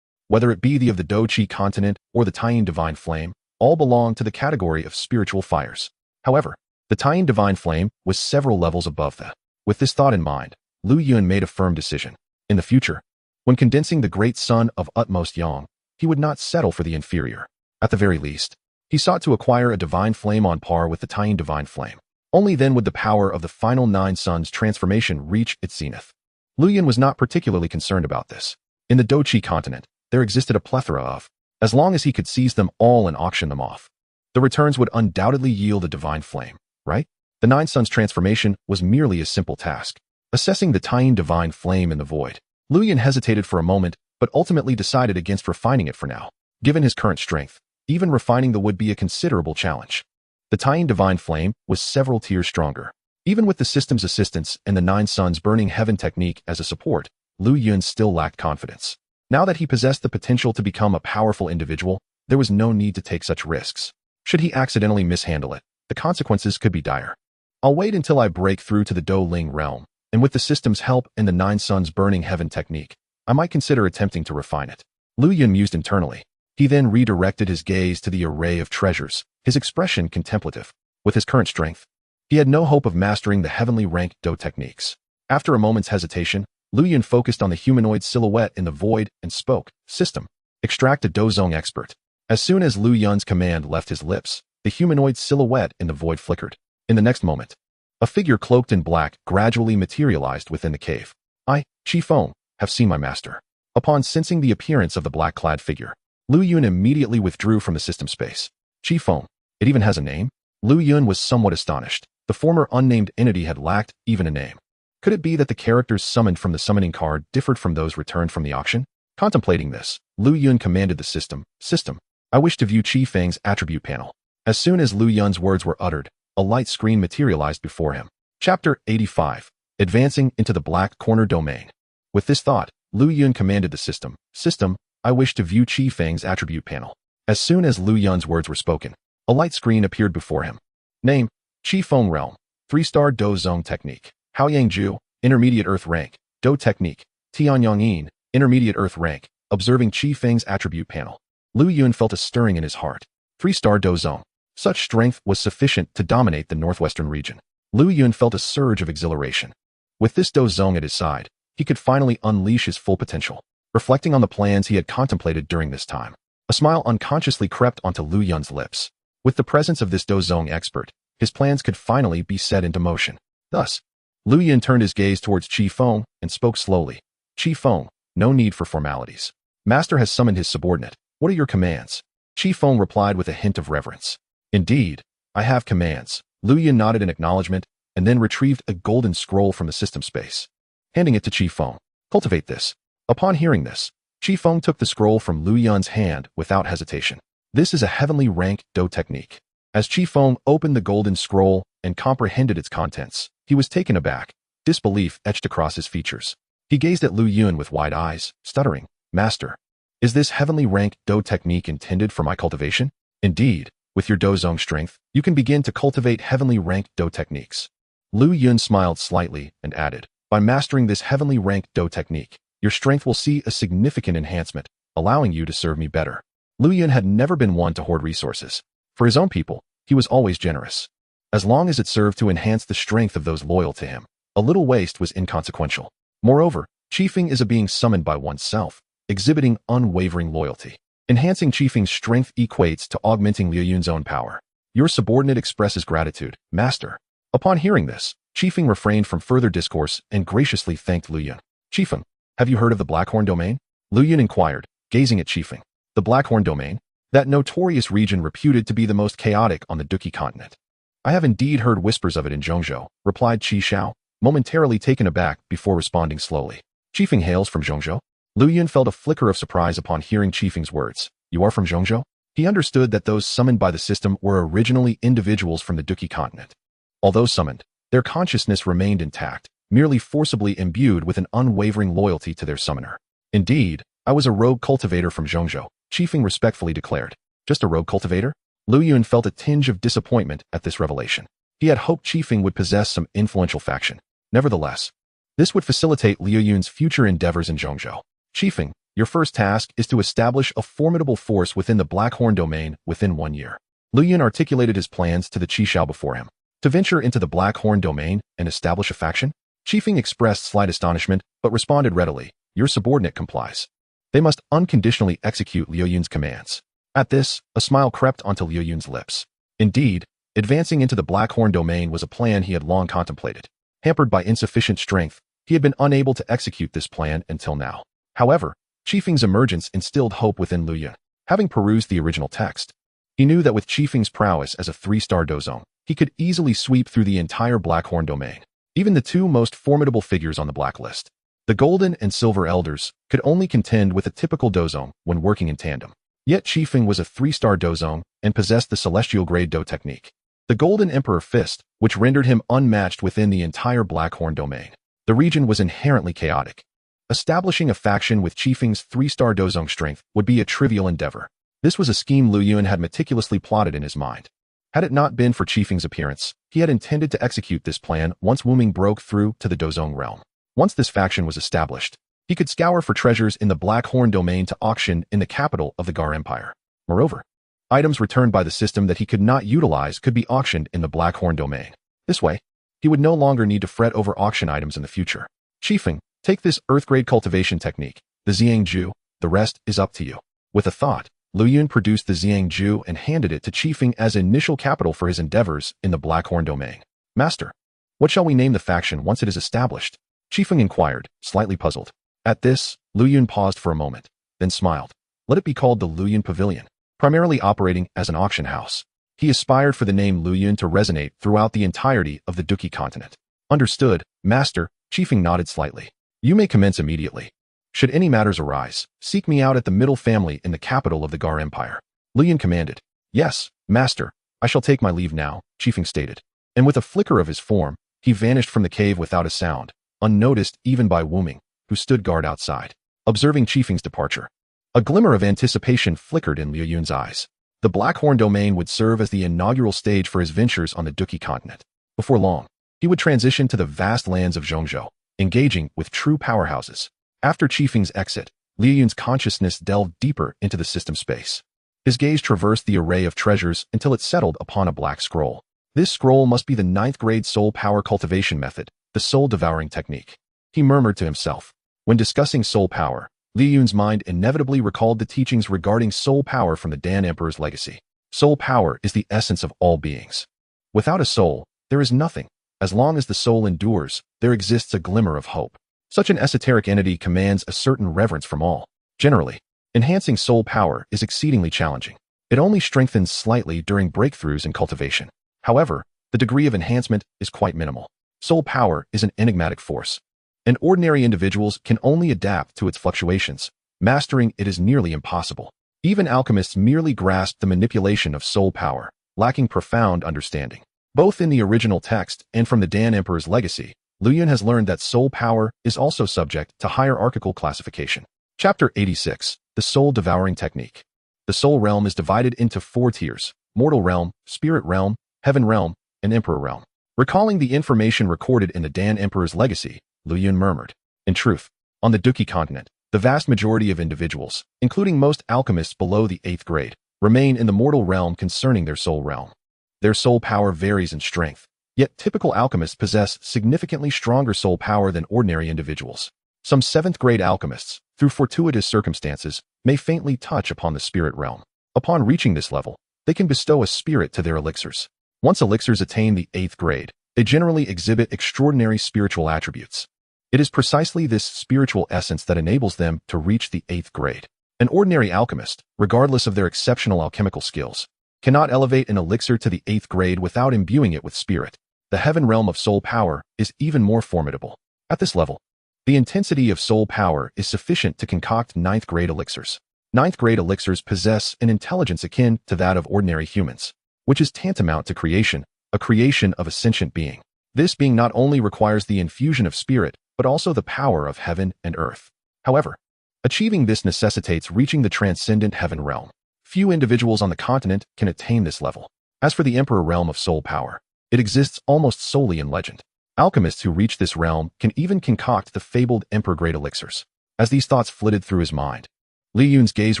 Whether it be the of the Do Qi continent or the Tying Divine Flame, all belong to the category of spiritual fires. However, the Tying Divine Flame was several levels above that. With this thought in mind, Lu Yun made a firm decision. In the future, when condensing the great sun of utmost yang, he would not settle for the inferior. At the very least, he sought to acquire a divine flame on par with the Tying Divine Flame. Only then would the power of the final Nine Suns transformation reach its zenith. Lu Yun was not particularly concerned about this. In the Do Qi continent, there existed a plethora of, as long as he could seize them all and auction them off, the returns would undoubtedly yield a divine flame, right? The Nine Suns transformation was merely a simple task. Assessing the Tying Divine Flame in the void, Lu Yun hesitated for a moment, but ultimately decided against refining it for now. Given his current strength, even refining the would be a considerable challenge. The Tying Divine Flame was several tiers stronger. Even with the system's assistance and the Nine Suns Burning Heaven technique as a support, Lu Yun still lacked confidence. Now that he possessed the potential to become a powerful individual, there was no need to take such risks. Should he accidentally mishandle it, the consequences could be dire. I'll wait until I break through to the Do Ling realm, and with the system's help and the Nine Suns Burning Heaven technique, I might consider attempting to refine it. Lu Yun mused internally. He then redirected his gaze to the array of treasures, his expression contemplative. With his current strength, he had no hope of mastering the heavenly rank Do techniques. After a moment's hesitation, Lu Yun focused on the humanoid silhouette in the void and spoke, "System. Extract a Dozong expert." As soon as Lu Yun's command left his lips, the humanoid silhouette in the void flickered. In the next moment, a figure cloaked in black gradually materialized within the cave. "I, Qi Feng, have seen my master." Upon sensing the appearance of the black-clad figure, Lu Yun immediately withdrew from the system space. "Qi Feng, it even has a name?" Lu Yun was somewhat astonished. The former unnamed entity had lacked even a name. Could it be that the characters summoned from the summoning card differed from those returned from the auction? Contemplating this, Lu Yun commanded the system, "System, I wish to view Qi Feng's attribute panel." As soon as Lu Yun's words were uttered, a light screen materialized before him. Chapter 85. Advancing into the Black Corner Domain. With this thought, Lu Yun commanded the system, "System, I wish to view Qi Feng's attribute panel." As soon as Lu Yun's words were spoken, a light screen appeared before him. Name: Qi Feng Realm. 3-star Do Zone Technique. Haoyang Ju, Intermediate Earth Rank. Do Technique. Tianyang Yin, Intermediate Earth Rank. Observing Qi Feng's attribute panel, Lu Yun felt a stirring in his heart. 3-star Do Zone. Such strength was sufficient to dominate the northwestern region. Lu Yun felt a surge of exhilaration. With this Do Zone at his side, he could finally unleash his full potential. Reflecting on the plans he had contemplated during this time, a smile unconsciously crept onto Lu Yun's lips. With the presence of this Do Zone expert, his plans could finally be set into motion. Thus, Lu Yun turned his gaze towards Qi Feng and spoke slowly. "Qi Feng, no need for formalities. Master has summoned his subordinate. What are your commands?" Qi Feng replied with a hint of reverence. "Indeed, I have commands." Lu Yun nodded in acknowledgement and then retrieved a golden scroll from the system space. Handing it to Qi Feng, "Cultivate this." Upon hearing this, Qi Feng took the scroll from Lu Yun's hand without hesitation. This is a heavenly rank Do technique. As Qi Feng opened the golden scroll and comprehended its contents, he was taken aback, disbelief etched across his features. He gazed at Lu Yun with wide eyes, stuttering, "Master, is this heavenly rank Do technique intended for my cultivation?" "Indeed, with your Do Zone strength, you can begin to cultivate heavenly ranked Do techniques." Lu Yun smiled slightly and added, "By mastering this heavenly ranked Do technique, your strength will see a significant enhancement, allowing you to serve me better." Lu Yun had never been one to hoard resources. For his own people, he was always generous. As long as it served to enhance the strength of those loyal to him, a little waste was inconsequential. Moreover, Qi Feng is a being summoned by oneself, exhibiting unwavering loyalty. Enhancing Qi Feng's strength equates to augmenting Liu Yun's own power. Your subordinate expresses gratitude, Master. Upon hearing this, Qi Feng refrained from further discourse and graciously thanked Lu Yun. "Qi Feng, have you heard of the Blackhorn Domain?" Lu Yun inquired, gazing at Qi Feng. "The Blackhorn Domain? That notorious region reputed to be the most chaotic on the Duki continent." "I have indeed heard whispers of it in Zhongzhou," replied Qi Xiao, momentarily taken aback before responding slowly. "Qi Feng hails from Zhongzhou?" Lu Yun felt a flicker of surprise upon hearing Qi Feng's words. "You are from Zhongzhou?" He understood that those summoned by the system were originally individuals from the Duki continent. Although summoned, their consciousness remained intact, merely forcibly imbued with an unwavering loyalty to their summoner. "Indeed, I was a rogue cultivator from Zhongzhou," Qi Feng respectfully declared. "Just a rogue cultivator?" Lu Yun felt a tinge of disappointment at this revelation. He had hoped Qi Feng would possess some influential faction. Nevertheless, this would facilitate Liu Yun's future endeavors in Zhongzhou. "Qi Feng, your first task is to establish a formidable force within the Blackhorn Domain within 1 year." Lu Yun articulated his plans to the Qi Xiao before him. To venture into the Blackhorn Domain and establish a faction? Qi Feng expressed slight astonishment, but responded readily, "Your subordinate complies. They must unconditionally execute Liu Yun's commands." At this, a smile crept onto Liu Yun's lips. Indeed, advancing into the Blackhorn Domain was a plan he had long contemplated. Hampered by insufficient strength, he had been unable to execute this plan until now. However, Qi Feng's emergence instilled hope within Lu Yun. Having perused the original text, he knew that with Qi Feng's prowess as a 3-star Do Zone, he could easily sweep through the entire Blackhorn Domain. Even the two most formidable figures on the blacklist, the Golden and Silver Elders, could only contend with a typical Do Zone when working in tandem. Yet Qi Feng was a 3-star Do Zone and possessed the celestial grade Do technique, the Golden Emperor Fist, which rendered him unmatched within the entire Blackhorn Domain. The region was inherently chaotic. Establishing a faction with Qi Feng's 3-star Do Zone strength would be a trivial endeavor. This was a scheme Lu Yun had meticulously plotted in his mind. Had it not been for Qi Feng's appearance, he had intended to execute this plan once Wu Ming broke through to the Do Zone realm. Once this faction was established, he could scour for treasures in the Blackhorn Domain to auction in the capital of the Gar Empire. Moreover, items returned by the system that he could not utilize could be auctioned in the Blackhorn Domain. This way, he would no longer need to fret over auction items in the future. "Qi Feng, take this earth-grade cultivation technique, the Xiang Ju, the rest is up to you." With a thought, Lu Yun produced the Xiang Ju and handed it to Qi Feng as initial capital for his endeavors in the Blackhorn Domain. "Master, what shall we name the faction once it is established?" Qi Feng inquired, slightly puzzled. At this, Lu Yun paused for a moment, then smiled. "Let it be called the Lu Yun Pavilion." Primarily operating as an auction house, he aspired for the name Lu Yun to resonate throughout the entirety of the Duki continent. "Understood, Master," Qi Feng nodded slightly. "You may commence immediately. Should any matters arise, seek me out at the Middle Family in the capital of the Gar Empire." Lu Yun commanded. "Yes, Master, I shall take my leave now," Qi Feng stated. And with a flicker of his form, he vanished from the cave without a sound, unnoticed even by Wu Ming, who who stood guard outside, observing Qifeng's departure. A glimmer of anticipation flickered in Liu Yun's eyes. The Blackhorn domain would serve as the inaugural stage for his ventures on the Duki continent. Before long, he would transition to the vast lands of Zhongzhou, engaging with true powerhouses. After Qifeng's exit, Liu Yun's consciousness delved deeper into the system space. His gaze traversed the array of treasures until it settled upon a black scroll. This scroll must be the 9th-grade soul power cultivation method, the soul-devouring technique. He murmured to himself. When discussing soul power, Liu Yun's mind inevitably recalled the teachings regarding soul power from the Dan Emperor's legacy. Soul power is the essence of all beings. Without a soul, there is nothing. As long as the soul endures, there exists a glimmer of hope. Such an esoteric entity commands a certain reverence from all. Generally, enhancing soul power is exceedingly challenging. It only strengthens slightly during breakthroughs in cultivation. However, the degree of enhancement is quite minimal. Soul power is an enigmatic force, and ordinary individuals can only adapt to its fluctuations. Mastering it is nearly impossible. Even alchemists merely grasp the manipulation of soul power, lacking profound understanding. Both in the original text and from the Dan Emperor's legacy, Liu Yun has learned that soul power is also subject to hierarchical classification. Chapter 86. The Soul-Devouring Technique. The soul realm is divided into 4 tiers: mortal realm, spirit realm, heaven realm, and emperor realm. Recalling the information recorded in the Dan Emperor's legacy, Liu Yun murmured. In truth, on the Duki continent, the vast majority of individuals, including most alchemists below the 8th grade, remain in the mortal realm concerning their soul realm. Their soul power varies in strength, yet typical alchemists possess significantly stronger soul power than ordinary individuals. Some 7th-grade alchemists, through fortuitous circumstances, may faintly touch upon the spirit realm. Upon reaching this level, they can bestow a spirit to their elixirs. Once elixirs attain the 8th grade, they generally exhibit extraordinary spiritual attributes. It is precisely this spiritual essence that enables them to reach the 8th grade. An ordinary alchemist, regardless of their exceptional alchemical skills, cannot elevate an elixir to the 8th grade without imbuing it with spirit. The heaven realm of soul power is even more formidable. At this level, the intensity of soul power is sufficient to concoct 9th grade elixirs. 9th grade elixirs possess an intelligence akin to that of ordinary humans, which is tantamount to creation, a creation of a sentient being. This being not only requires the infusion of spirit, but also the power of heaven and earth. However, achieving this necessitates reaching the transcendent heaven realm. Few individuals on the continent can attain this level. As for the emperor realm of soul power, it exists almost solely in legend. Alchemists who reach this realm can even concoct the fabled emperor-grade elixirs. As these thoughts flitted through his mind, Liu Yun's gaze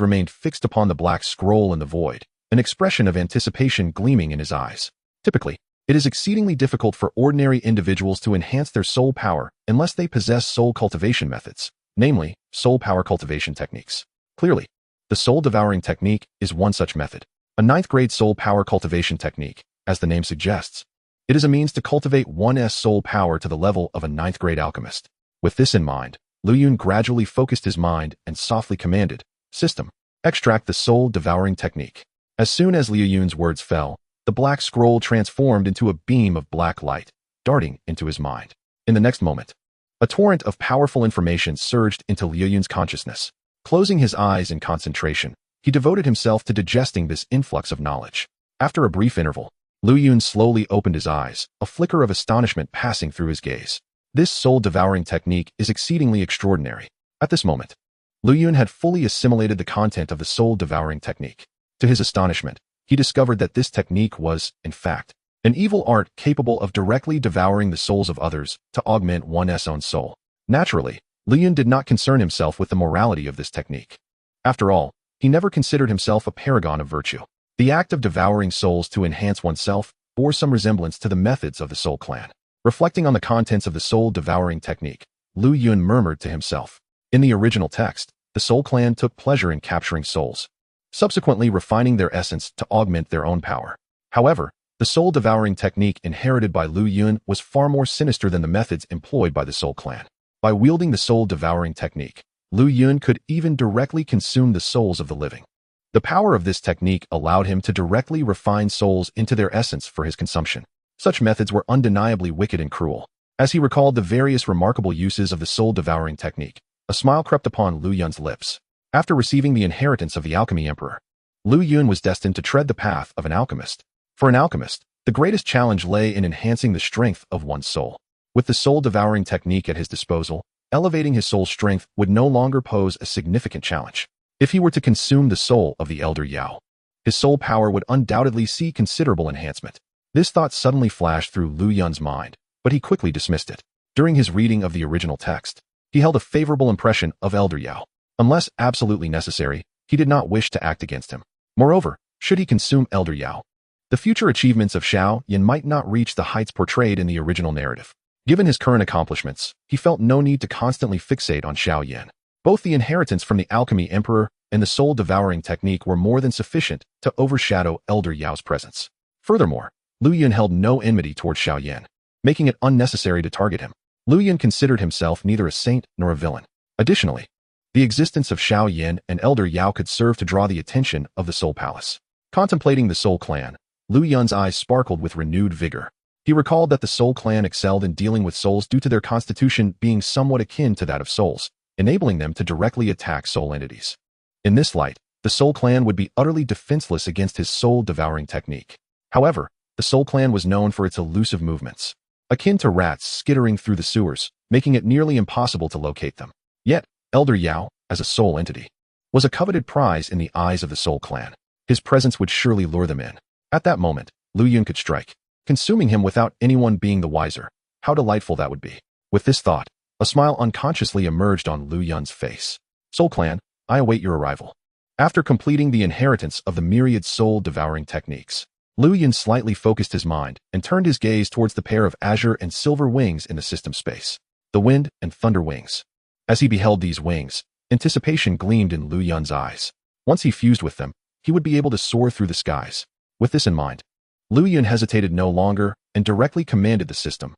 remained fixed upon the black scroll in the void, an expression of anticipation gleaming in his eyes. Typically, it is exceedingly difficult for ordinary individuals to enhance their soul power unless they possess soul cultivation methods, namely, soul power cultivation techniques. Clearly, the soul-devouring technique is one such method. A 9th-grade soul power cultivation technique, as the name suggests. It is a means to cultivate one's soul power to the level of a 9th-grade alchemist. With this in mind, Liu Yun gradually focused his mind and softly commanded, "System, extract the soul-devouring technique." As soon as Liu Yun's words fell, the black scroll transformed into a beam of black light, darting into his mind. In the next moment, a torrent of powerful information surged into Liu Yun's consciousness. Closing his eyes in concentration, he devoted himself to digesting this influx of knowledge. After a brief interval, Liu Yun slowly opened his eyes, a flicker of astonishment passing through his gaze. This soul-devouring technique is exceedingly extraordinary. At this moment, Liu Yun had fully assimilated the content of the soul-devouring technique. To his astonishment, he discovered that this technique was, in fact, an evil art capable of directly devouring the souls of others to augment one's own soul. Naturally, Liu Yun did not concern himself with the morality of this technique. After all, he never considered himself a paragon of virtue. The act of devouring souls to enhance oneself bore some resemblance to the methods of the Soul Clan. Reflecting on the contents of the soul-devouring technique, Liu Yun murmured to himself. In the original text, the Soul Clan took pleasure in capturing souls, subsequently refining their essence to augment their own power. However, the soul-devouring technique inherited by Liu Yun was far more sinister than the methods employed by the Soul Clan. By wielding the soul-devouring technique, Liu Yun could even directly consume the souls of the living. The power of this technique allowed him to directly refine souls into their essence for his consumption. Such methods were undeniably wicked and cruel. As he recalled the various remarkable uses of the soul-devouring technique, a smile crept upon Liu Yun's lips. After receiving the inheritance of the Alchemy Emperor, Liu Yun was destined to tread the path of an alchemist. For an alchemist, the greatest challenge lay in enhancing the strength of one's soul. With the soul-devouring technique at his disposal, Elevating his soul's strength would no longer pose a significant challenge. If he were to consume the soul of the Elder Yao, his soul power would undoubtedly see considerable enhancement. This thought suddenly flashed through Lu Yun's mind, but he quickly dismissed it. During his reading of the original text, he held a favorable impression of Elder Yao. Unless absolutely necessary, he did not wish to act against him. Moreover, should he consume Elder Yao, the future achievements of Xiao Yan might not reach the heights portrayed in the original narrative. Given his current accomplishments, he felt no need to constantly fixate on Xiao Yan. Both the inheritance from the Alchemy Emperor and the soul-devouring technique were more than sufficient to overshadow Elder Yao's presence. Furthermore, Lu Yun held no enmity towards Xiao Yan, making it unnecessary to target him. Lu Yun considered himself neither a saint nor a villain. Additionally, the existence of Xiao Yan and Elder Yao could serve to draw the attention of the Soul Palace. Contemplating the Soul Clan, Lu Yun's eyes sparkled with renewed vigor. He recalled that the Soul Clan excelled in dealing with souls due to their constitution being somewhat akin to that of souls, enabling them to directly attack soul entities. In this light, the Soul Clan would be utterly defenseless against his soul-devouring technique. However, the Soul Clan was known for its elusive movements, akin to rats skittering through the sewers, making it nearly impossible to locate them. Yet, Elder Yao, as a soul entity, was a coveted prize in the eyes of the Soul Clan. His presence would surely lure them in. At that moment, Lu Yun could strike, consuming him without anyone being the wiser. How delightful that would be. With this thought, a smile unconsciously emerged on Lu Yun's face. Soul Clan, I await your arrival. After completing the inheritance of the myriad soul-devouring techniques, Lu Yun slightly focused his mind and turned his gaze towards the pair of azure and silver wings in the system space, the wind and thunder wings. As he beheld these wings, anticipation gleamed in Lu Yun's eyes. Once he fused with them, he would be able to soar through the skies. With this in mind, Lu Yun hesitated no longer and directly commanded the system,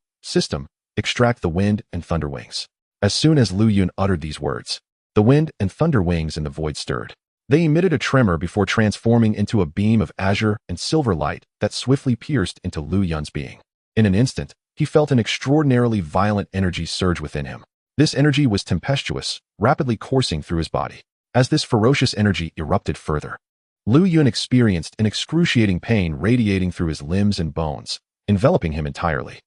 extract the wind and thunder wings. As soon as Lu Yun uttered these words, the wind and thunder wings in the void stirred. They emitted a tremor before transforming into a beam of azure and silver light that swiftly pierced into Lu Yun's being. In an instant, he felt an extraordinarily violent energy surge within him. This energy was tempestuous, rapidly coursing through his body. As this ferocious energy erupted further, Lu Yun experienced an excruciating pain radiating through his limbs and bones, enveloping him entirely.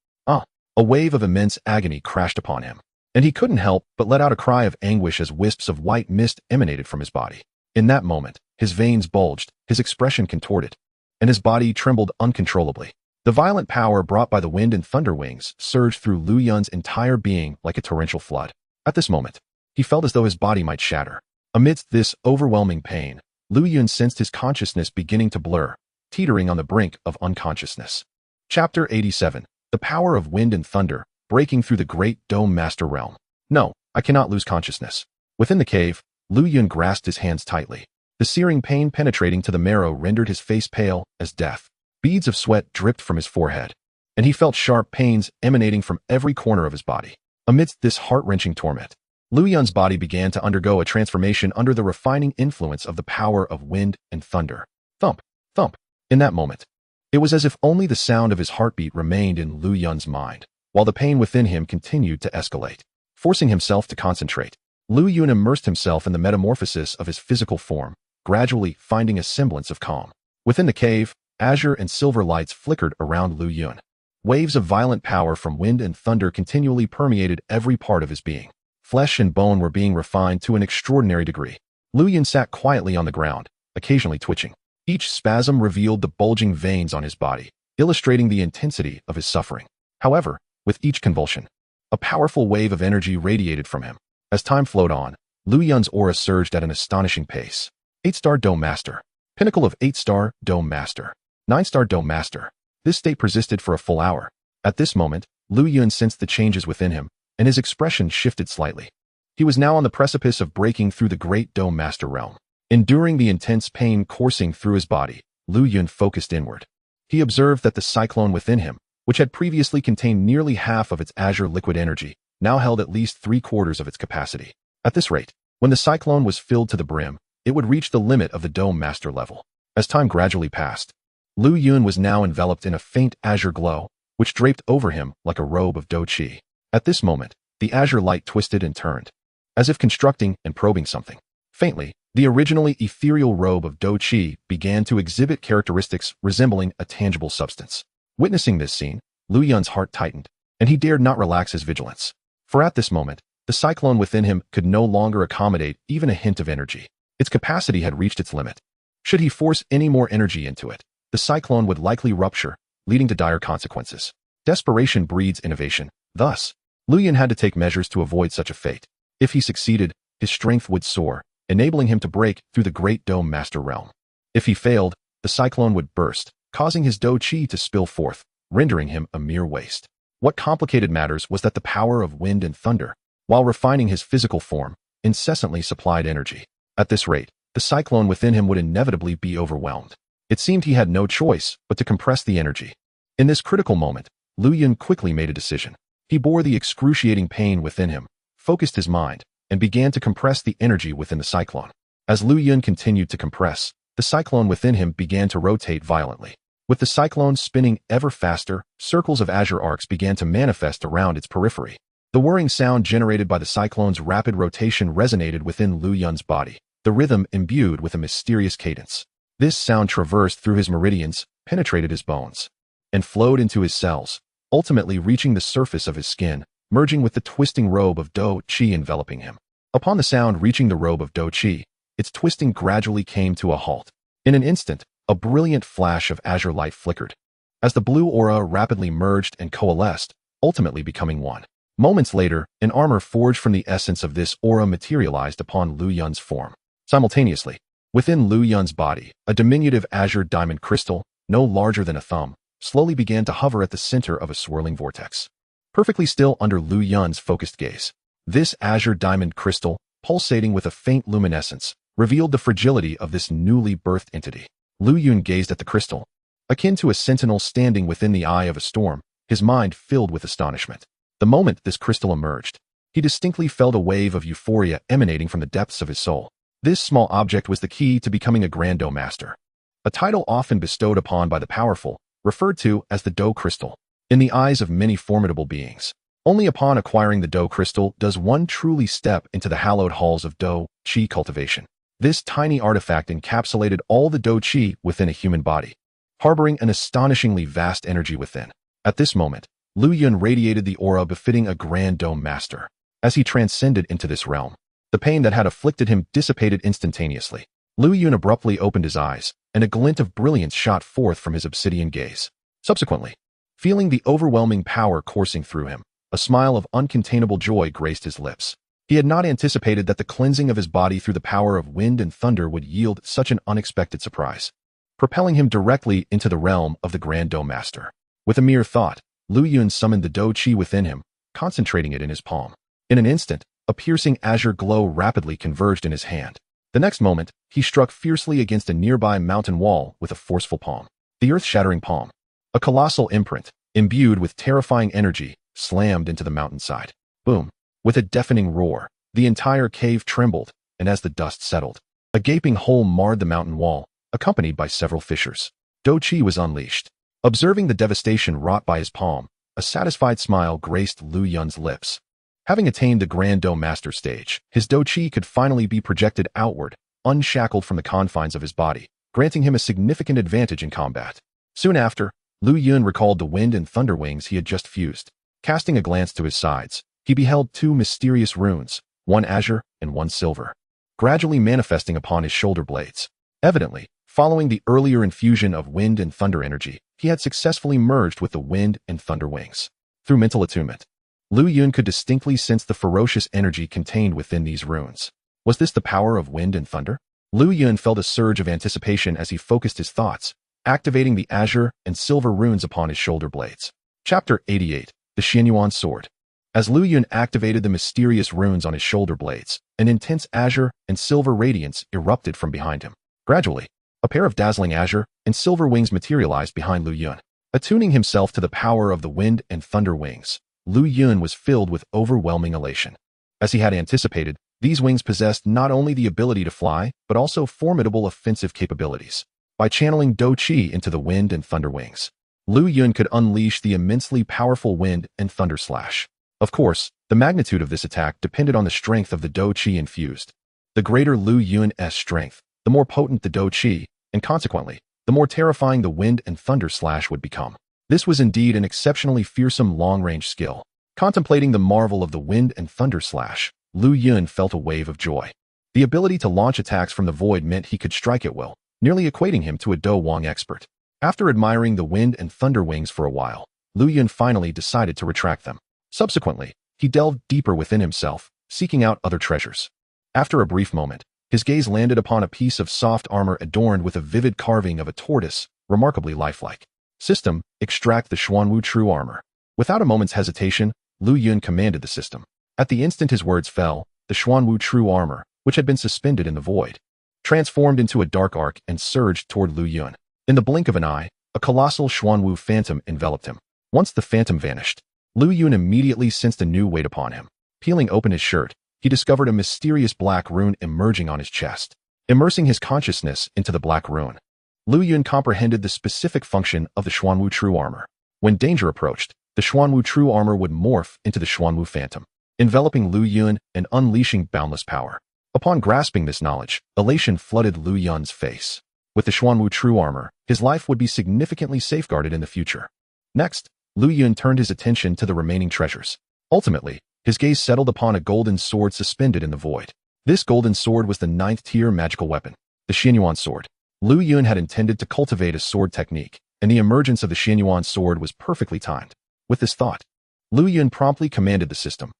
A wave of immense agony crashed upon him, and he couldn't help but let out a cry of anguish as wisps of white mist emanated from his body. In that moment, his veins bulged, his expression contorted, and his body trembled uncontrollably. The violent power brought by the wind and thunder wings surged through Lu Yun's entire being like a torrential flood. At this moment, he felt as though his body might shatter. Amidst this overwhelming pain, Lu Yun sensed his consciousness beginning to blur, teetering on the brink of unconsciousness. Chapter 87. The Power of Wind and Thunder, Breaking Through the Great Dome Master Realm. No, I cannot lose consciousness. Within the cave, Lu Yun grasped his hands tightly. The searing pain penetrating to the marrow rendered his face pale as death. Beads of sweat dripped from his forehead, and he felt sharp pains emanating from every corner of his body. Amidst this heart-wrenching torment, Lu Yun's body began to undergo a transformation under the refining influence of the power of wind and thunder. Thump, thump. In that moment, it was as if only the sound of his heartbeat remained in Lu Yun's mind, while the pain within him continued to escalate. Forcing himself to concentrate, Lu Yun immersed himself in the metamorphosis of his physical form, gradually finding a semblance of calm. Within the cave, azure and silver lights flickered around Lu Yun. Waves of violent power from wind and thunder continually permeated every part of his being. Flesh and bone were being refined to an extraordinary degree. Lu Yun sat quietly on the ground, occasionally twitching. Each spasm revealed the bulging veins on his body, illustrating the intensity of his suffering. However, with each convulsion, a powerful wave of energy radiated from him. As time flowed on, Lu Yun's aura surged at an astonishing pace. 8-star Dome Master. Pinnacle of 8-star Dome Master. 9-star Dome Master. This state persisted for a full hour. At this moment, Lu Yun sensed the changes within him, and his expression shifted slightly. He was now on the precipice of breaking through the great Dome Master realm. Enduring the intense pain coursing through his body, Lu Yun focused inward. He observed that the cyclone within him, which had previously contained nearly half of its azure liquid energy, now held at least 3/4 of its capacity. At this rate, when the cyclone was filled to the brim, it would reach the limit of the Dome Master level. As time gradually passed, Lu Yun was now enveloped in a faint azure glow, which draped over him like a robe of Do Qi. At this moment, the azure light twisted and turned, as if constructing and probing something. Faintly, the originally ethereal robe of Do Qi began to exhibit characteristics resembling a tangible substance. Witnessing this scene, Lu Yun's heart tightened, and he dared not relax his vigilance. For at this moment, The cyclone within him could no longer accommodate even a hint of energy. Its capacity had reached its limit. Should he force any more energy into it, the cyclone would likely rupture, leading to dire consequences. Desperation breeds innovation. Thus, Lu Yun had to take measures to avoid such a fate. If he succeeded, his strength would soar, enabling him to break through the Great Dome Master realm. If he failed, the cyclone would burst, causing his Do Chi to spill forth, rendering him a mere waste. What complicated matters was that the power of wind and thunder, while refining his physical form, incessantly supplied energy. At this rate, the cyclone within him would inevitably be overwhelmed. It seemed he had no choice but to compress the energy. In this critical moment, Lu Yun quickly made a decision. He bore the excruciating pain within him, focused his mind, and began to compress the energy within the cyclone. As Lu Yun continued to compress, the cyclone within him began to rotate violently. With the cyclone spinning ever faster, circles of azure arcs began to manifest around its periphery. The whirring sound generated by the cyclone's rapid rotation resonated within Lu Yun's body, the rhythm imbued with a mysterious cadence. This sound traversed through his meridians, penetrated his bones, and flowed into his cells, ultimately reaching the surface of his skin, merging with the twisting robe of Do Chi enveloping him. Upon the sound reaching the robe of Do Chi, its twisting gradually came to a halt. In an instant, a brilliant flash of azure light flickered, as the blue aura rapidly merged and coalesced, ultimately becoming one. Moments later, an armor forged from the essence of this aura materialized upon Lu Yun's form. Simultaneously, within Lu Yun's body, a diminutive azure diamond crystal, no larger than a thumb, slowly began to hover at the center of a swirling vortex. Perfectly still under Lu Yun's focused gaze, this azure diamond crystal, pulsating with a faint luminescence, revealed the fragility of this newly birthed entity. Lu Yun gazed at the crystal, akin to a sentinel standing within the eye of a storm, his mind filled with astonishment. The moment this crystal emerged, he distinctly felt a wave of euphoria emanating from the depths of his soul. This small object was the key to becoming a Grand Do Master, a title often bestowed upon by the powerful, referred to as the Do Crystal. In the eyes of many formidable beings, only upon acquiring the Do Crystal does one truly step into the hallowed halls of Do Chi cultivation. This tiny artifact encapsulated all the Do Chi within a human body, harboring an astonishingly vast energy within. At this moment, Lu Yun radiated the aura befitting a Grand Dome Master. As he transcended into this realm, the pain that had afflicted him dissipated instantaneously. Lu Yun abruptly opened his eyes, and a glint of brilliance shot forth from his obsidian gaze. Subsequently, feeling the overwhelming power coursing through him, a smile of uncontainable joy graced his lips. He had not anticipated that the cleansing of his body through the power of wind and thunder would yield such an unexpected surprise, propelling him directly into the realm of the Grand Dome Master. With a mere thought, Lu Yun summoned the Do Chi within him, concentrating it in his palm. In an instant, a piercing azure glow rapidly converged in his hand. The next moment, he struck fiercely against a nearby mountain wall with a forceful palm. The earth-shattering palm, a colossal imprint, imbued with terrifying energy, slammed into the mountainside. Boom! With a deafening roar, the entire cave trembled, and as the dust settled, a gaping hole marred the mountain wall, accompanied by several fissures. Do Chi was unleashed. Observing the devastation wrought by his palm, a satisfied smile graced Lu Yun's lips. Having attained the Grand Do Master stage, his Do Chi could finally be projected outward, unshackled from the confines of his body, granting him a significant advantage in combat. Soon after, Lu Yun recalled the wind and thunder wings he had just fused. Casting a glance to his sides, he beheld two mysterious runes, one azure and one silver, gradually manifesting upon his shoulder blades. Evidently, following the earlier infusion of wind and thunder energy, he had successfully merged with the wind and thunder wings. Through mental attunement, Lu Yun could distinctly sense the ferocious energy contained within these runes. Was this the power of wind and thunder? Lu Yun felt a surge of anticipation as he focused his thoughts, activating the azure and silver runes upon his shoulder blades. Chapter 88, The Xianyuan Sword. As Lu Yun activated the mysterious runes on his shoulder blades, an intense azure and silver radiance erupted from behind him. Gradually, a pair of dazzling azure and silver wings materialized behind Lu Yun. Attuning himself to the power of the wind and thunder wings, Lu Yun was filled with overwhelming elation. As he had anticipated, these wings possessed not only the ability to fly, but also formidable offensive capabilities. By channeling Do Chi into the wind and thunder wings, Lu Yun could unleash the immensely powerful wind and thunder slash. Of course, the magnitude of this attack depended on the strength of the Do Chi infused. The greater Lu Yun's strength, the more potent the Do Chi, and consequently, the more terrifying the wind and thunder slash would become. This was indeed an exceptionally fearsome long-range skill. Contemplating the marvel of the wind and thunder slash, Lu Yun felt a wave of joy. The ability to launch attacks from the void meant he could strike at will, nearly equating him to a Do Wang expert. After admiring the wind and thunder wings for a while, Lu Yun finally decided to retract them. Subsequently, he delved deeper within himself, seeking out other treasures. After a brief moment, his gaze landed upon a piece of soft armor adorned with a vivid carving of a tortoise, remarkably lifelike. System, extract the Xuanwu True Armor. Without a moment's hesitation, Lu Yun commanded the system. At the instant his words fell, the Xuanwu True Armor, which had been suspended in the void, transformed into a dark arc and surged toward Lu Yun. In the blink of an eye, a colossal Xuanwu phantom enveloped him. Once the phantom vanished, Lu Yun immediately sensed a new weight upon him. Peeling open his shirt, he discovered a mysterious black rune emerging on his chest. Immersing his consciousness into the black rune, Lu Yun comprehended the specific function of the Xuanwu True Armor. When danger approached, the Xuanwu True Armor would morph into the Xuanwu Phantom, enveloping Lu Yun and unleashing boundless power. Upon grasping this knowledge, elation flooded Lu Yun's face. With the Xuanwu True Armor, his life would be significantly safeguarded in the future. Next, Lu Yun turned his attention to the remaining treasures. Ultimately, his gaze settled upon a golden sword suspended in the void. This golden sword was the 9th-tier magical weapon, the Xianyuan sword. Lu Yun had intended to cultivate a sword technique, and the emergence of the Xianyuan sword was perfectly timed. With this thought, Lu Yun promptly commanded the system,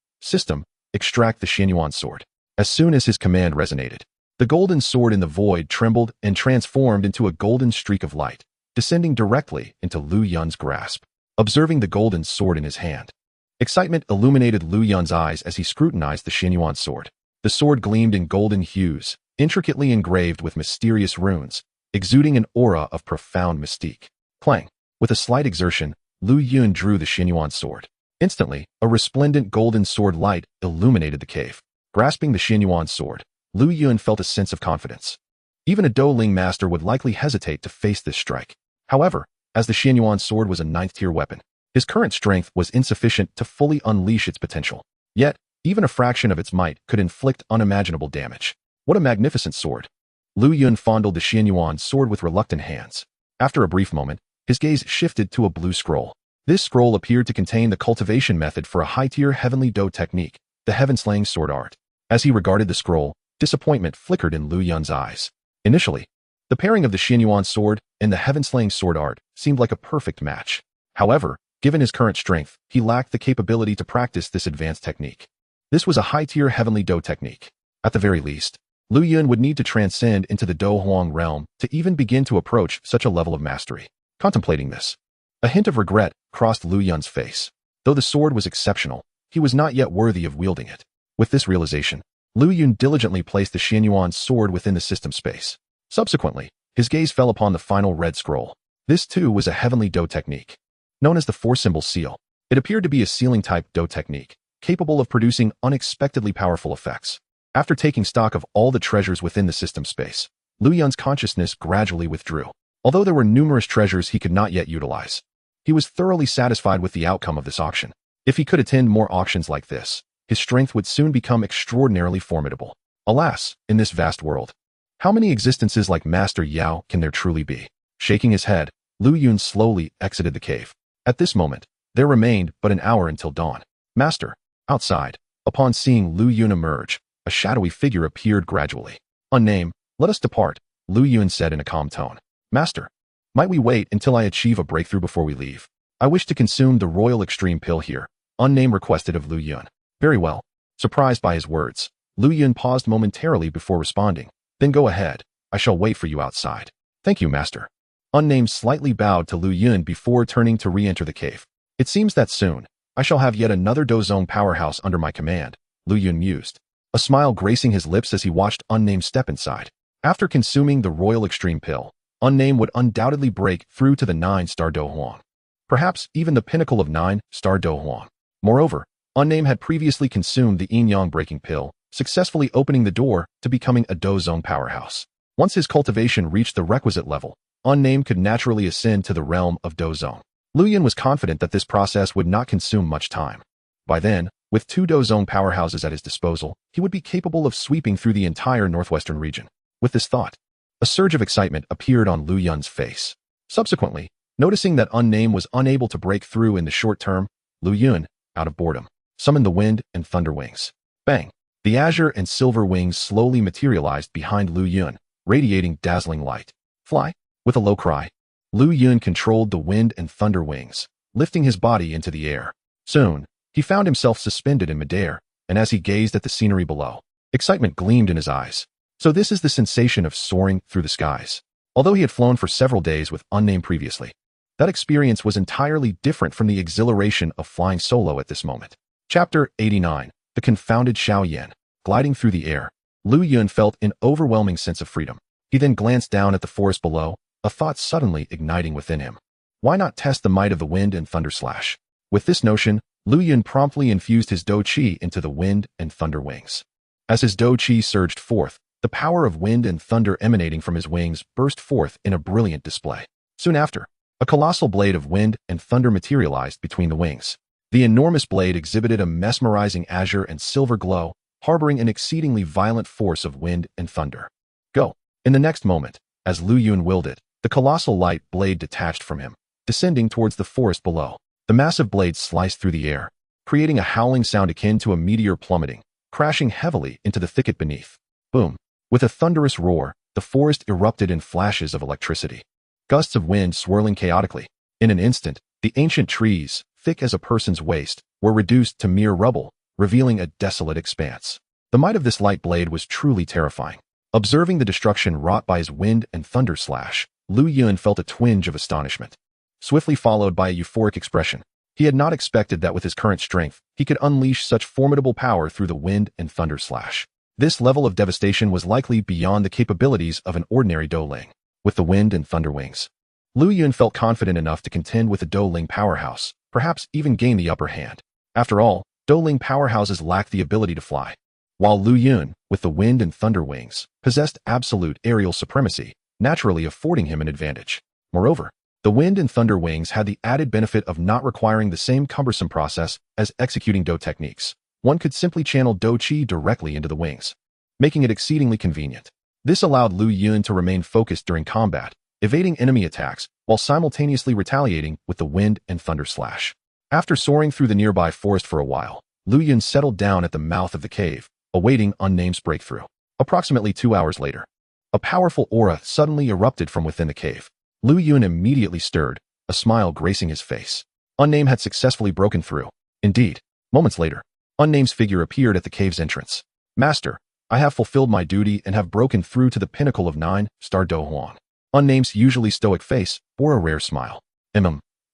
extract the Xianyuan sword. As soon as his command resonated, the golden sword in the void trembled and transformed into a golden streak of light, descending directly into Lu Yun's grasp. Observing the golden sword in his hand, excitement illuminated Lu Yun's eyes as he scrutinized the Xianyuan sword. The sword gleamed in golden hues, intricately engraved with mysterious runes, exuding an aura of profound mystique. Clang! With a slight exertion, Lu Yun drew the Xianyuan sword. Instantly, a resplendent golden sword light illuminated the cave. Grasping the Xianyuan sword, Lu Yun felt a sense of confidence. Even a Douling master would likely hesitate to face this strike. However, as the Xianyuan sword was a 9th-tier weapon, his current strength was insufficient to fully unleash its potential. Yet, even a fraction of its might could inflict unimaginable damage. What a magnificent sword! Lu Yun fondled the Xianyuan sword with reluctant hands. After a brief moment, his gaze shifted to a blue scroll. This scroll appeared to contain the cultivation method for a high-tier heavenly Do technique, the Heaven-Slaying Sword Art. As he regarded the scroll, disappointment flickered in Lu Yun's eyes. Initially, the pairing of the Xianyuan sword and the Heaven-Slaying Sword Art seemed like a perfect match. However, given his current strength, he lacked the capability to practice this advanced technique. This was a high-tier heavenly Do technique. At the very least, Lu Yun would need to transcend into the Do Huang realm to even begin to approach such a level of mastery. Contemplating this, a hint of regret crossed Lu Yun's face. Though the sword was exceptional, he was not yet worthy of wielding it. With this realization, Lu Yun diligently placed the Xianyuan sword within the system space. Subsequently, his gaze fell upon the final red scroll. This too was a heavenly Do technique. Known as the Four-Symbol Seal, it appeared to be a sealing-type Do technique, capable of producing unexpectedly powerful effects. After taking stock of all the treasures within the system space, Lu Yun's consciousness gradually withdrew. Although there were numerous treasures he could not yet utilize, he was thoroughly satisfied with the outcome of this auction. If he could attend more auctions like this, his strength would soon become extraordinarily formidable. Alas, in this vast world, how many existences like Master Yao can there truly be? Shaking his head, Lu Yun slowly exited the cave. At this moment, there remained but an hour until dawn. Master, outside, upon seeing Lu Yun emerge, a shadowy figure appeared gradually. Unnamed, let us depart, Lu Yun said in a calm tone. Master, might we wait until I achieve a breakthrough before we leave? I wish to consume the royal extreme pill here, Unnamed requested of Lu Yun. Very well. Surprised by his words, Lu Yun paused momentarily before responding. Then go ahead, I shall wait for you outside. Thank you, Master. Unnamed slightly bowed to Lu Yun before turning to re-enter the cave. It seems that soon, I shall have yet another Dozong powerhouse under my command, Lu Yun mused, a smile gracing his lips as he watched Unnamed step inside. After consuming the royal extreme pill, Unnamed would undoubtedly break through to the 9-star Do Huang. Perhaps even the pinnacle of 9-star Do Huang. Moreover, Unnamed had previously consumed the Yin-Yang breaking pill, successfully opening the door to becoming a Dozong powerhouse. Once his cultivation reached the requisite level, Unnamed could naturally ascend to the realm of Dozong. Lu Yun was confident that this process would not consume much time. By then, with 2 Dozong powerhouses at his disposal, he would be capable of sweeping through the entire northwestern region. With this thought, a surge of excitement appeared on Lu Yun's face. Subsequently, noticing that Unnamed was unable to break through in the short term, Lu Yun, out of boredom, summoned the wind and thunder wings. Bang! The azure and silver wings slowly materialized behind Lu Yun, radiating dazzling light. Fly! With a low cry, Lu Yun controlled the wind and thunder wings, lifting his body into the air. Soon, he found himself suspended in midair, and as he gazed at the scenery below, excitement gleamed in his eyes. So this is the sensation of soaring through the skies. Although he had flown for several days with Unnamed previously, that experience was entirely different from the exhilaration of flying solo at this moment. Chapter 89. The Confounded Xiao Yan. Gliding through the air, Lu Yun felt an overwhelming sense of freedom. He then glanced down at the forest below, a thought suddenly igniting within him. Why not test the might of the wind and thunder slash? With this notion, Lu Yun promptly infused his Do Qi into the wind and thunder wings. As his Do Qi surged forth, the power of wind and thunder emanating from his wings burst forth in a brilliant display. Soon after, a colossal blade of wind and thunder materialized between the wings. The enormous blade exhibited a mesmerizing azure and silver glow, harboring an exceedingly violent force of wind and thunder. Go! In the next moment, as Lu Yun willed it, the colossal light blade detached from him, descending towards the forest below. The massive blade sliced through the air, creating a howling sound akin to a meteor plummeting, crashing heavily into the thicket beneath. Boom! With a thunderous roar, the forest erupted in flashes of electricity. Gusts of wind swirling chaotically. In an instant, the ancient trees, thick as a person's waist, were reduced to mere rubble, revealing a desolate expanse. The might of this light blade was truly terrifying. Observing the destruction wrought by his wind and thunder slash, Lu Yun felt a twinge of astonishment, swiftly followed by a euphoric expression. He had not expected that with his current strength, he could unleash such formidable power through the wind and thunder slash. This level of devastation was likely beyond the capabilities of an ordinary Douling. With the wind and thunder wings, Lu Yun felt confident enough to contend with the Douling powerhouse, perhaps even gain the upper hand. After all, Douling powerhouses lack the ability to fly, while Lu Yun, with the wind and thunder wings, possessed absolute aerial supremacy, naturally affording him an advantage. Moreover, the wind and thunder wings had the added benefit of not requiring the same cumbersome process as executing Do techniques. One could simply channel Do Qi directly into the wings, making it exceedingly convenient. This allowed Lu Yun to remain focused during combat, evading enemy attacks while simultaneously retaliating with the wind and thunder slash. After soaring through the nearby forest for a while, Lu Yun settled down at the mouth of the cave, awaiting Unnamed's breakthrough. Approximately 2 hours later, a powerful aura suddenly erupted from within the cave. Lu Yun immediately stirred, a smile gracing his face. Unnamed had successfully broken through. Indeed, moments later, Unnamed's figure appeared at the cave's entrance. Master, I have fulfilled my duty and have broken through to the pinnacle of 9-star Do Huang. Unnamed's usually stoic face bore a rare smile.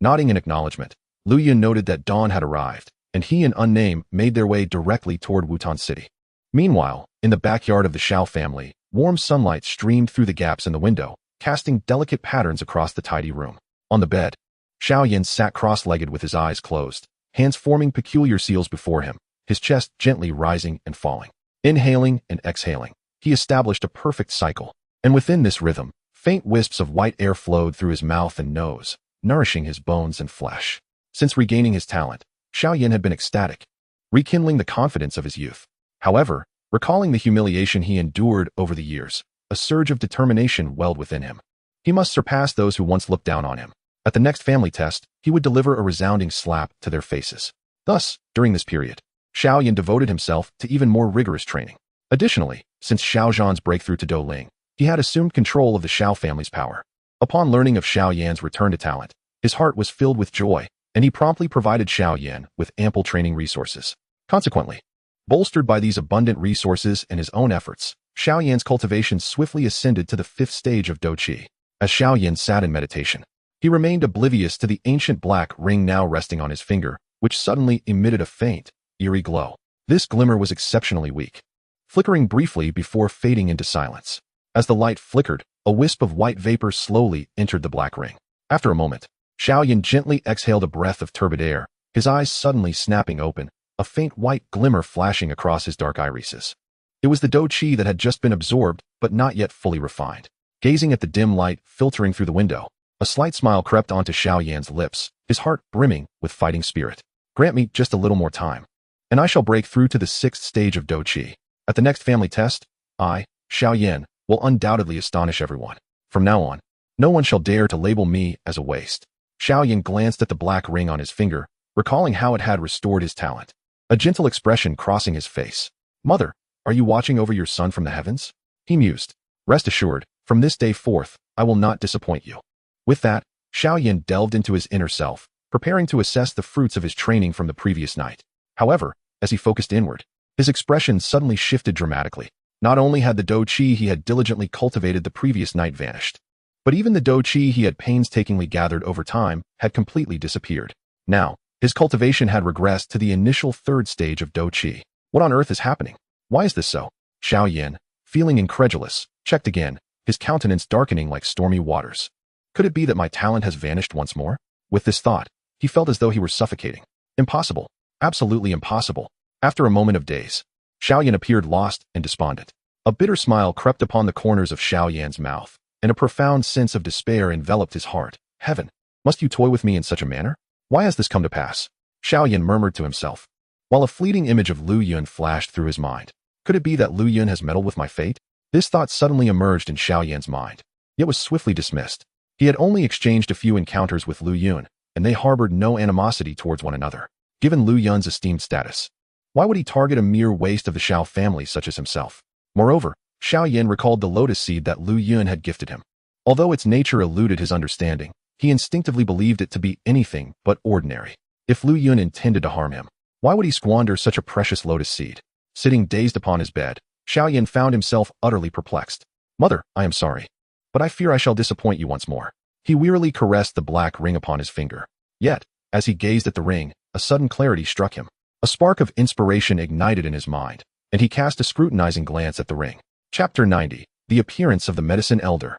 Nodding in acknowledgement, Lu Yun noted that dawn had arrived, and he and Unnamed made their way directly toward Wutan City. Meanwhile, in the backyard of the Xiao family, warm sunlight streamed through the gaps in the window, casting delicate patterns across the tidy room. On the bed, Xiao Yan sat cross-legged with his eyes closed, hands forming peculiar seals before him, his chest gently rising and falling. Inhaling and exhaling, he established a perfect cycle, and within this rhythm, faint wisps of white air flowed through his mouth and nose, nourishing his bones and flesh. Since regaining his talent, Xiao Yan had been ecstatic, rekindling the confidence of his youth. However, recalling the humiliation he endured over the years, a surge of determination welled within him. He must surpass those who once looked down on him. At the next family test, he would deliver a resounding slap to their faces. Thus, during this period, Xiao Yan devoted himself to even more rigorous training. Additionally, since Xiao Zhan's breakthrough to Douling, he had assumed control of the Xiao family's power. Upon learning of Xiao Yan's return to talent, his heart was filled with joy, and he promptly provided Xiao Yan with ample training resources. Consequently, bolstered by these abundant resources and his own efforts, Xiao Yan's cultivation swiftly ascended to the 5th stage of Do Qi. As Xiao Yan sat in meditation, he remained oblivious to the ancient black ring now resting on his finger, which suddenly emitted a faint, eerie glow. This glimmer was exceptionally weak, flickering briefly before fading into silence. As the light flickered, a wisp of white vapor slowly entered the black ring. After a moment, Xiao Yan gently exhaled a breath of turbid air, his eyes suddenly snapping open, a faint white glimmer flashing across his dark irises. It was the Do Qi that had just been absorbed, but not yet fully refined. Gazing at the dim light filtering through the window, a slight smile crept onto Xiao Yan's lips, his heart brimming with fighting spirit. Grant me just a little more time, and I shall break through to the 6th stage of Do Qi. At the next family test, I, Xiao Yan, will undoubtedly astonish everyone. From now on, no one shall dare to label me as a waste. Xiao Yan glanced at the black ring on his finger, recalling how it had restored his talent. A gentle expression crossing his face. "Mother, are you watching over your son from the heavens?" He mused. "Rest assured, from this day forth, I will not disappoint you." With that, Xiao Yin delved into his inner self, preparing to assess the fruits of his training from the previous night. However, as he focused inward, his expression suddenly shifted dramatically. Not only had the dou qi he had diligently cultivated the previous night vanished, but even the dou qi he had painstakingly gathered over time had completely disappeared. Now, his cultivation had regressed to the initial third stage of dou qi. What on earth is happening? Why is this so? Xiao Yin, feeling incredulous, checked again, his countenance darkening like stormy waters. Could it be that my talent has vanished once more? With this thought, he felt as though he were suffocating. Impossible. Absolutely impossible. After a moment of daze, Xiao Yin appeared lost and despondent. A bitter smile crept upon the corners of Xiao Yan's mouth, and a profound sense of despair enveloped his heart. Heaven, must you toy with me in such a manner? Why has this come to pass? Xiao Yin murmured to himself, while a fleeting image of Lu Yun flashed through his mind. Could it be that Lu Yun has meddled with my fate? This thought suddenly emerged in Xiao Yan's mind, yet was swiftly dismissed. He had only exchanged a few encounters with Lu Yun, and they harbored no animosity towards one another. Given Lu Yun's esteemed status, why would he target a mere waste of the Xiao family such as himself? Moreover, Xiao Yin recalled the lotus seed that Lu Yun had gifted him. Although its nature eluded his understanding, he instinctively believed it to be anything but ordinary. If Lu Yun intended to harm him, why would he squander such a precious lotus seed? Sitting dazed upon his bed, Xiao Yin found himself utterly perplexed. "Mother, I am sorry, but I fear I shall disappoint you once more." He wearily caressed the black ring upon his finger. Yet, as he gazed at the ring, a sudden clarity struck him. A spark of inspiration ignited in his mind, and he cast a scrutinizing glance at the ring. Chapter 90. The Appearance of the Medicine Elder.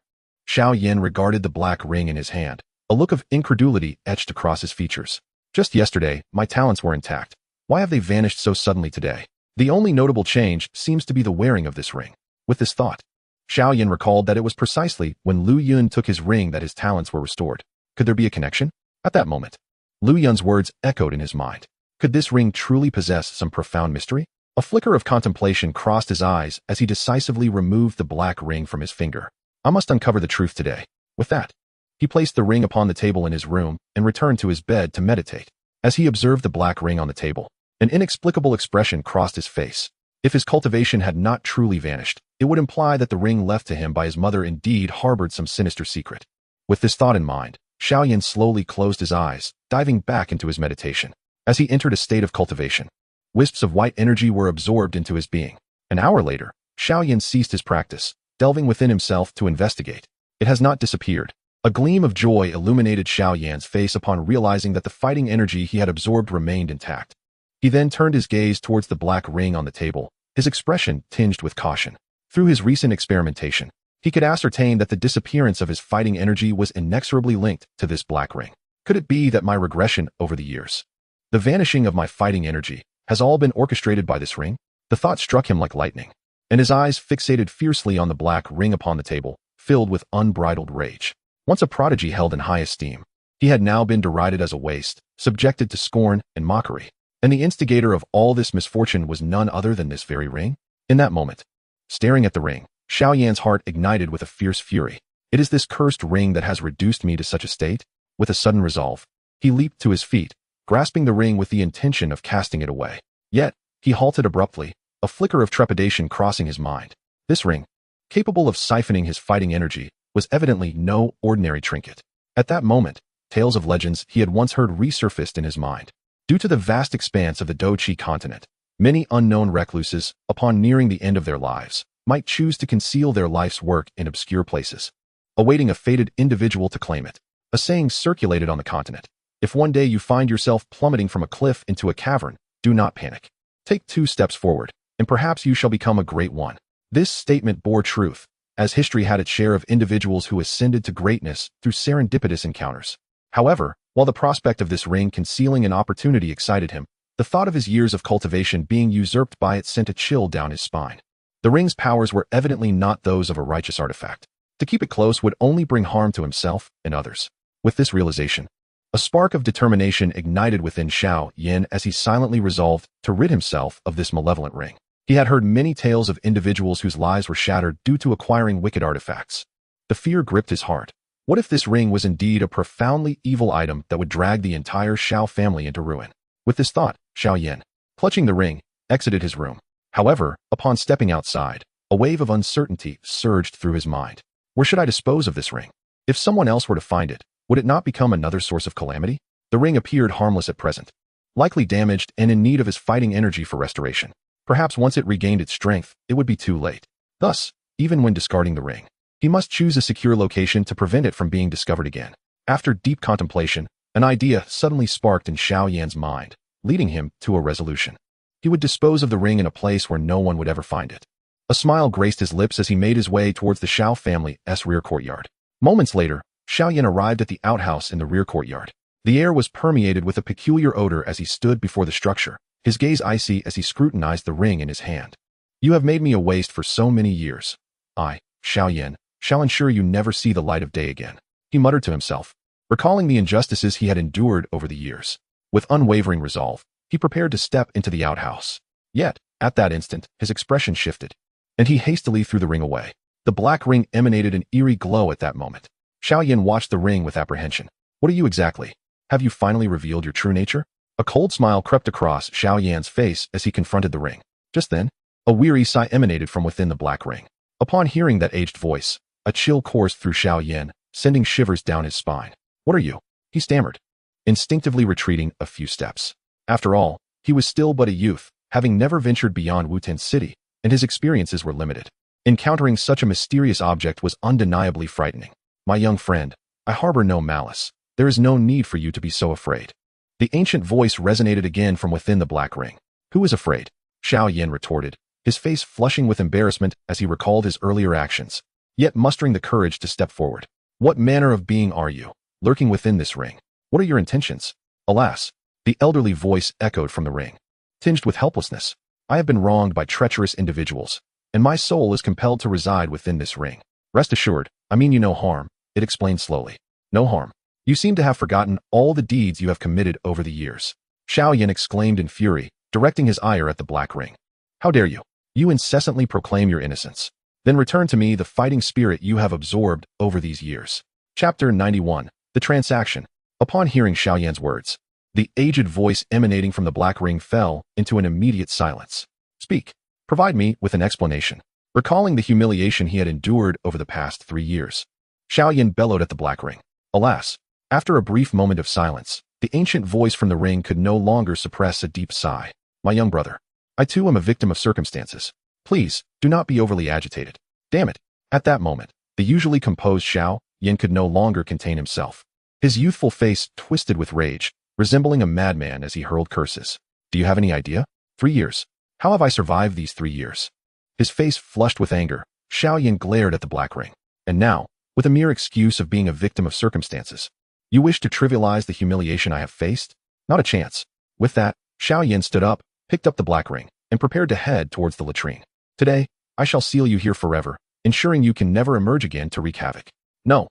Xiao Yin regarded the black ring in his hand, a look of incredulity etched across his features. "Just yesterday, my talents were intact. Why have they vanished so suddenly today? The only notable change seems to be the wearing of this ring." With this thought, Xiao Yin recalled that it was precisely when Lu Yun took his ring that his talents were restored. Could there be a connection? At that moment, Lu Yun's words echoed in his mind. Could this ring truly possess some profound mystery? A flicker of contemplation crossed his eyes as he decisively removed the black ring from his finger. "I must uncover the truth today." With that, he placed the ring upon the table in his room and returned to his bed to meditate. As he observed the black ring on the table, an inexplicable expression crossed his face. If his cultivation had not truly vanished, it would imply that the ring left to him by his mother indeed harbored some sinister secret. With this thought in mind, Xiao Yin slowly closed his eyes, diving back into his meditation. As he entered a state of cultivation, wisps of white energy were absorbed into his being. An hour later, Xiao Yin ceased his practice, delving within himself to investigate. It has not disappeared. A gleam of joy illuminated Xiao Yan's face upon realizing that the fighting energy he had absorbed remained intact. He then turned his gaze towards the black ring on the table, his expression tinged with caution. Through his recent experimentation, he could ascertain that the disappearance of his fighting energy was inexorably linked to this black ring. Could it be that my regression over the years, the vanishing of my fighting energy, has all been orchestrated by this ring? The thought struck him like lightning, and his eyes fixated fiercely on the black ring upon the table, filled with unbridled rage. Once a prodigy held in high esteem, he had now been derided as a waste, subjected to scorn and mockery. And the instigator of all this misfortune was none other than this very ring? In that moment, staring at the ring, Xiao Yan's heart ignited with a fierce fury. It is this cursed ring that has reduced me to such a state? With a sudden resolve, he leaped to his feet, grasping the ring with the intention of casting it away. Yet, he halted abruptly, a flicker of trepidation crossing his mind. This ring, capable of siphoning his fighting energy, was evidently no ordinary trinket. At that moment, tales of legends he had once heard resurfaced in his mind. Due to the vast expanse of the Douqi continent, many unknown recluses, upon nearing the end of their lives, might choose to conceal their life's work in obscure places, awaiting a fated individual to claim it. A saying circulated on the continent: if one day you find yourself plummeting from a cliff into a cavern, do not panic. Take 2 steps forward, and perhaps you shall become a great one. This statement bore truth, as history had its share of individuals who ascended to greatness through serendipitous encounters. However, while the prospect of this ring concealing an opportunity excited him, the thought of his years of cultivation being usurped by it sent a chill down his spine. The ring's powers were evidently not those of a righteous artifact. To keep it close would only bring harm to himself and others. With this realization, a spark of determination ignited within Xiao Yin as he silently resolved to rid himself of this malevolent ring. He had heard many tales of individuals whose lives were shattered due to acquiring wicked artifacts. The fear gripped his heart, What if this ring was indeed a profoundly evil item that would drag the entire Xiao family into ruin? With this thought, Xiao Yan, clutching the ring, exited his room. However, upon stepping outside, a wave of uncertainty surged through his mind. Where should I dispose of this ring? If someone else were to find it, would it not become another source of calamity? The ring appeared harmless at present, likely damaged and in need of his fighting energy for restoration. Perhaps once it regained its strength, it would be too late. Thus, even when discarding the ring, he must choose a secure location to prevent it from being discovered again. After deep contemplation, an idea suddenly sparked in Xiao Yan's mind, leading him to a resolution. He would dispose of the ring in a place where no one would ever find it. A smile graced his lips as he made his way towards the Xiao family's rear courtyard. Moments later, Xiao Yan arrived at the outhouse in the rear courtyard. The air was permeated with a peculiar odor as he stood before the structure, his gaze icy as he scrutinized the ring in his hand. You have made me a waste for so many years. I, Xiao Yan, shall ensure you never see the light of day again, he muttered to himself, recalling the injustices he had endured over the years. With unwavering resolve, he prepared to step into the outhouse. Yet, at that instant, his expression shifted, and he hastily threw the ring away. The black ring emanated an eerie glow at that moment. Xiao Yan watched the ring with apprehension. What are you exactly? Have you finally revealed your true nature? A cold smile crept across Xiao Yan's face as he confronted the ring. Just then, a weary sigh emanated from within the black ring. Upon hearing that aged voice, a chill coursed through Xiao Yan, sending shivers down his spine. What are you? He stammered, instinctively retreating a few steps. After all, he was still but a youth, having never ventured beyond Wuten City, and his experiences were limited. Encountering such a mysterious object was undeniably frightening. My young friend, I harbor no malice. There is no need for you to be so afraid. The ancient voice resonated again from within the black ring. Who is afraid? Xiao Yan retorted, his face flushing with embarrassment as he recalled his earlier actions, yet mustering the courage to step forward. What manner of being are you, lurking within this ring? What are your intentions? Alas, the elderly voice echoed from the ring, tinged with helplessness. I have been wronged by treacherous individuals, and my soul is compelled to reside within this ring. Rest assured, I mean you no harm, it explained slowly. No harm. You seem to have forgotten all the deeds you have committed over the years. Xiao Yan exclaimed in fury, directing his ire at the black ring. How dare you? You incessantly proclaim your innocence. Then return to me the fighting spirit you have absorbed over these years. Chapter 91. The Transaction. Upon hearing Xiao Yan's words, the aged voice emanating from the black ring fell into an immediate silence. Speak. Provide me with an explanation. Recalling the humiliation he had endured over the past 3 years, Xiao Yan bellowed at the black ring. Alas, after a brief moment of silence, the ancient voice from the ring could no longer suppress a deep sigh. My young brother, I too am a victim of circumstances. Please, do not be overly agitated. Damn it. At that moment, the usually composed Xiao Yan could no longer contain himself. His youthful face twisted with rage, resembling a madman as he hurled curses. Do you have any idea? 3 years. How have I survived these 3 years? His face flushed with anger, Xiao Yan glared at the black ring. And now, with a mere excuse of being a victim of circumstances, you wish to trivialize the humiliation I have faced? Not a chance. With that, Xiao Yan stood up, picked up the black ring, and prepared to head towards the latrine. Today, I shall seal you here forever, ensuring you can never emerge again to wreak havoc. No.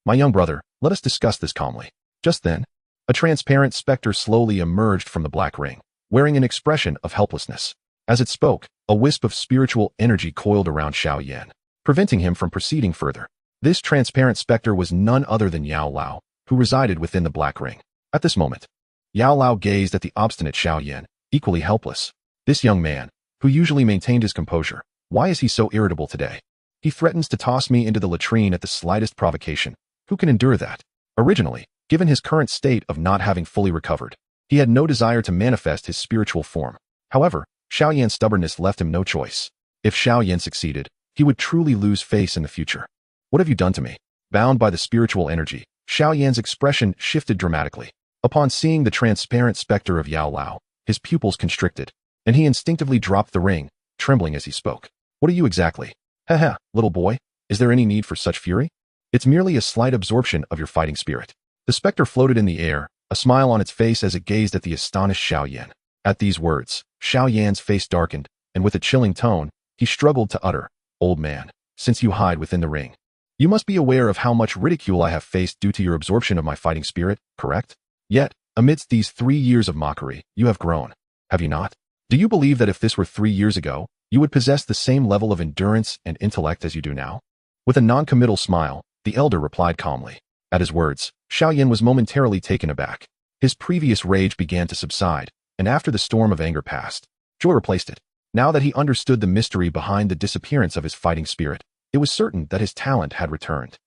My young brother, let us discuss this calmly. Just then, a transparent specter slowly emerged from the black ring, wearing an expression of helplessness. As it spoke, a wisp of spiritual energy coiled around Xiao Yan, preventing him from proceeding further. This transparent specter was none other than Yao Lao, who resided within the black ring. At this moment, Yao Lao gazed at the obstinate Xiao Yan, equally helpless. This young man, who usually maintained his composure, why is he so irritable today? He threatens to toss me into the latrine at the slightest provocation. Who can endure that? Originally, given his current state of not having fully recovered, he had no desire to manifest his spiritual form. However, Xiao Yan's stubbornness left him no choice. If Xiao Yan succeeded, he would truly lose face in the future. What have you done to me? Bound by the spiritual energy, Xiao Yan's expression shifted dramatically. Upon seeing the transparent specter of Yao Lao, his pupils constricted, and he instinctively dropped the ring, trembling as he spoke. What are you exactly? Haha, little boy, is there any need for such fury? It's merely a slight absorption of your fighting spirit. The specter floated in the air, a smile on its face as it gazed at the astonished Xiao Yan. At these words, Xiao Yan's face darkened, and with a chilling tone, he struggled to utter, Old man, since you hide within the ring, you must be aware of how much ridicule I have faced due to your absorption of my fighting spirit, correct? Yet, amidst these 3 years of mockery, you have grown, have you not? Do you believe that if this were 3 years ago, you would possess the same level of endurance and intellect as you do now? With a non-committal smile, the elder replied calmly. At his words, Xiaoyan was momentarily taken aback. His previous rage began to subside, and after the storm of anger passed, joy replaced it. Now that he understood the mystery behind the disappearance of his fighting spirit, it was certain that his talent had returned.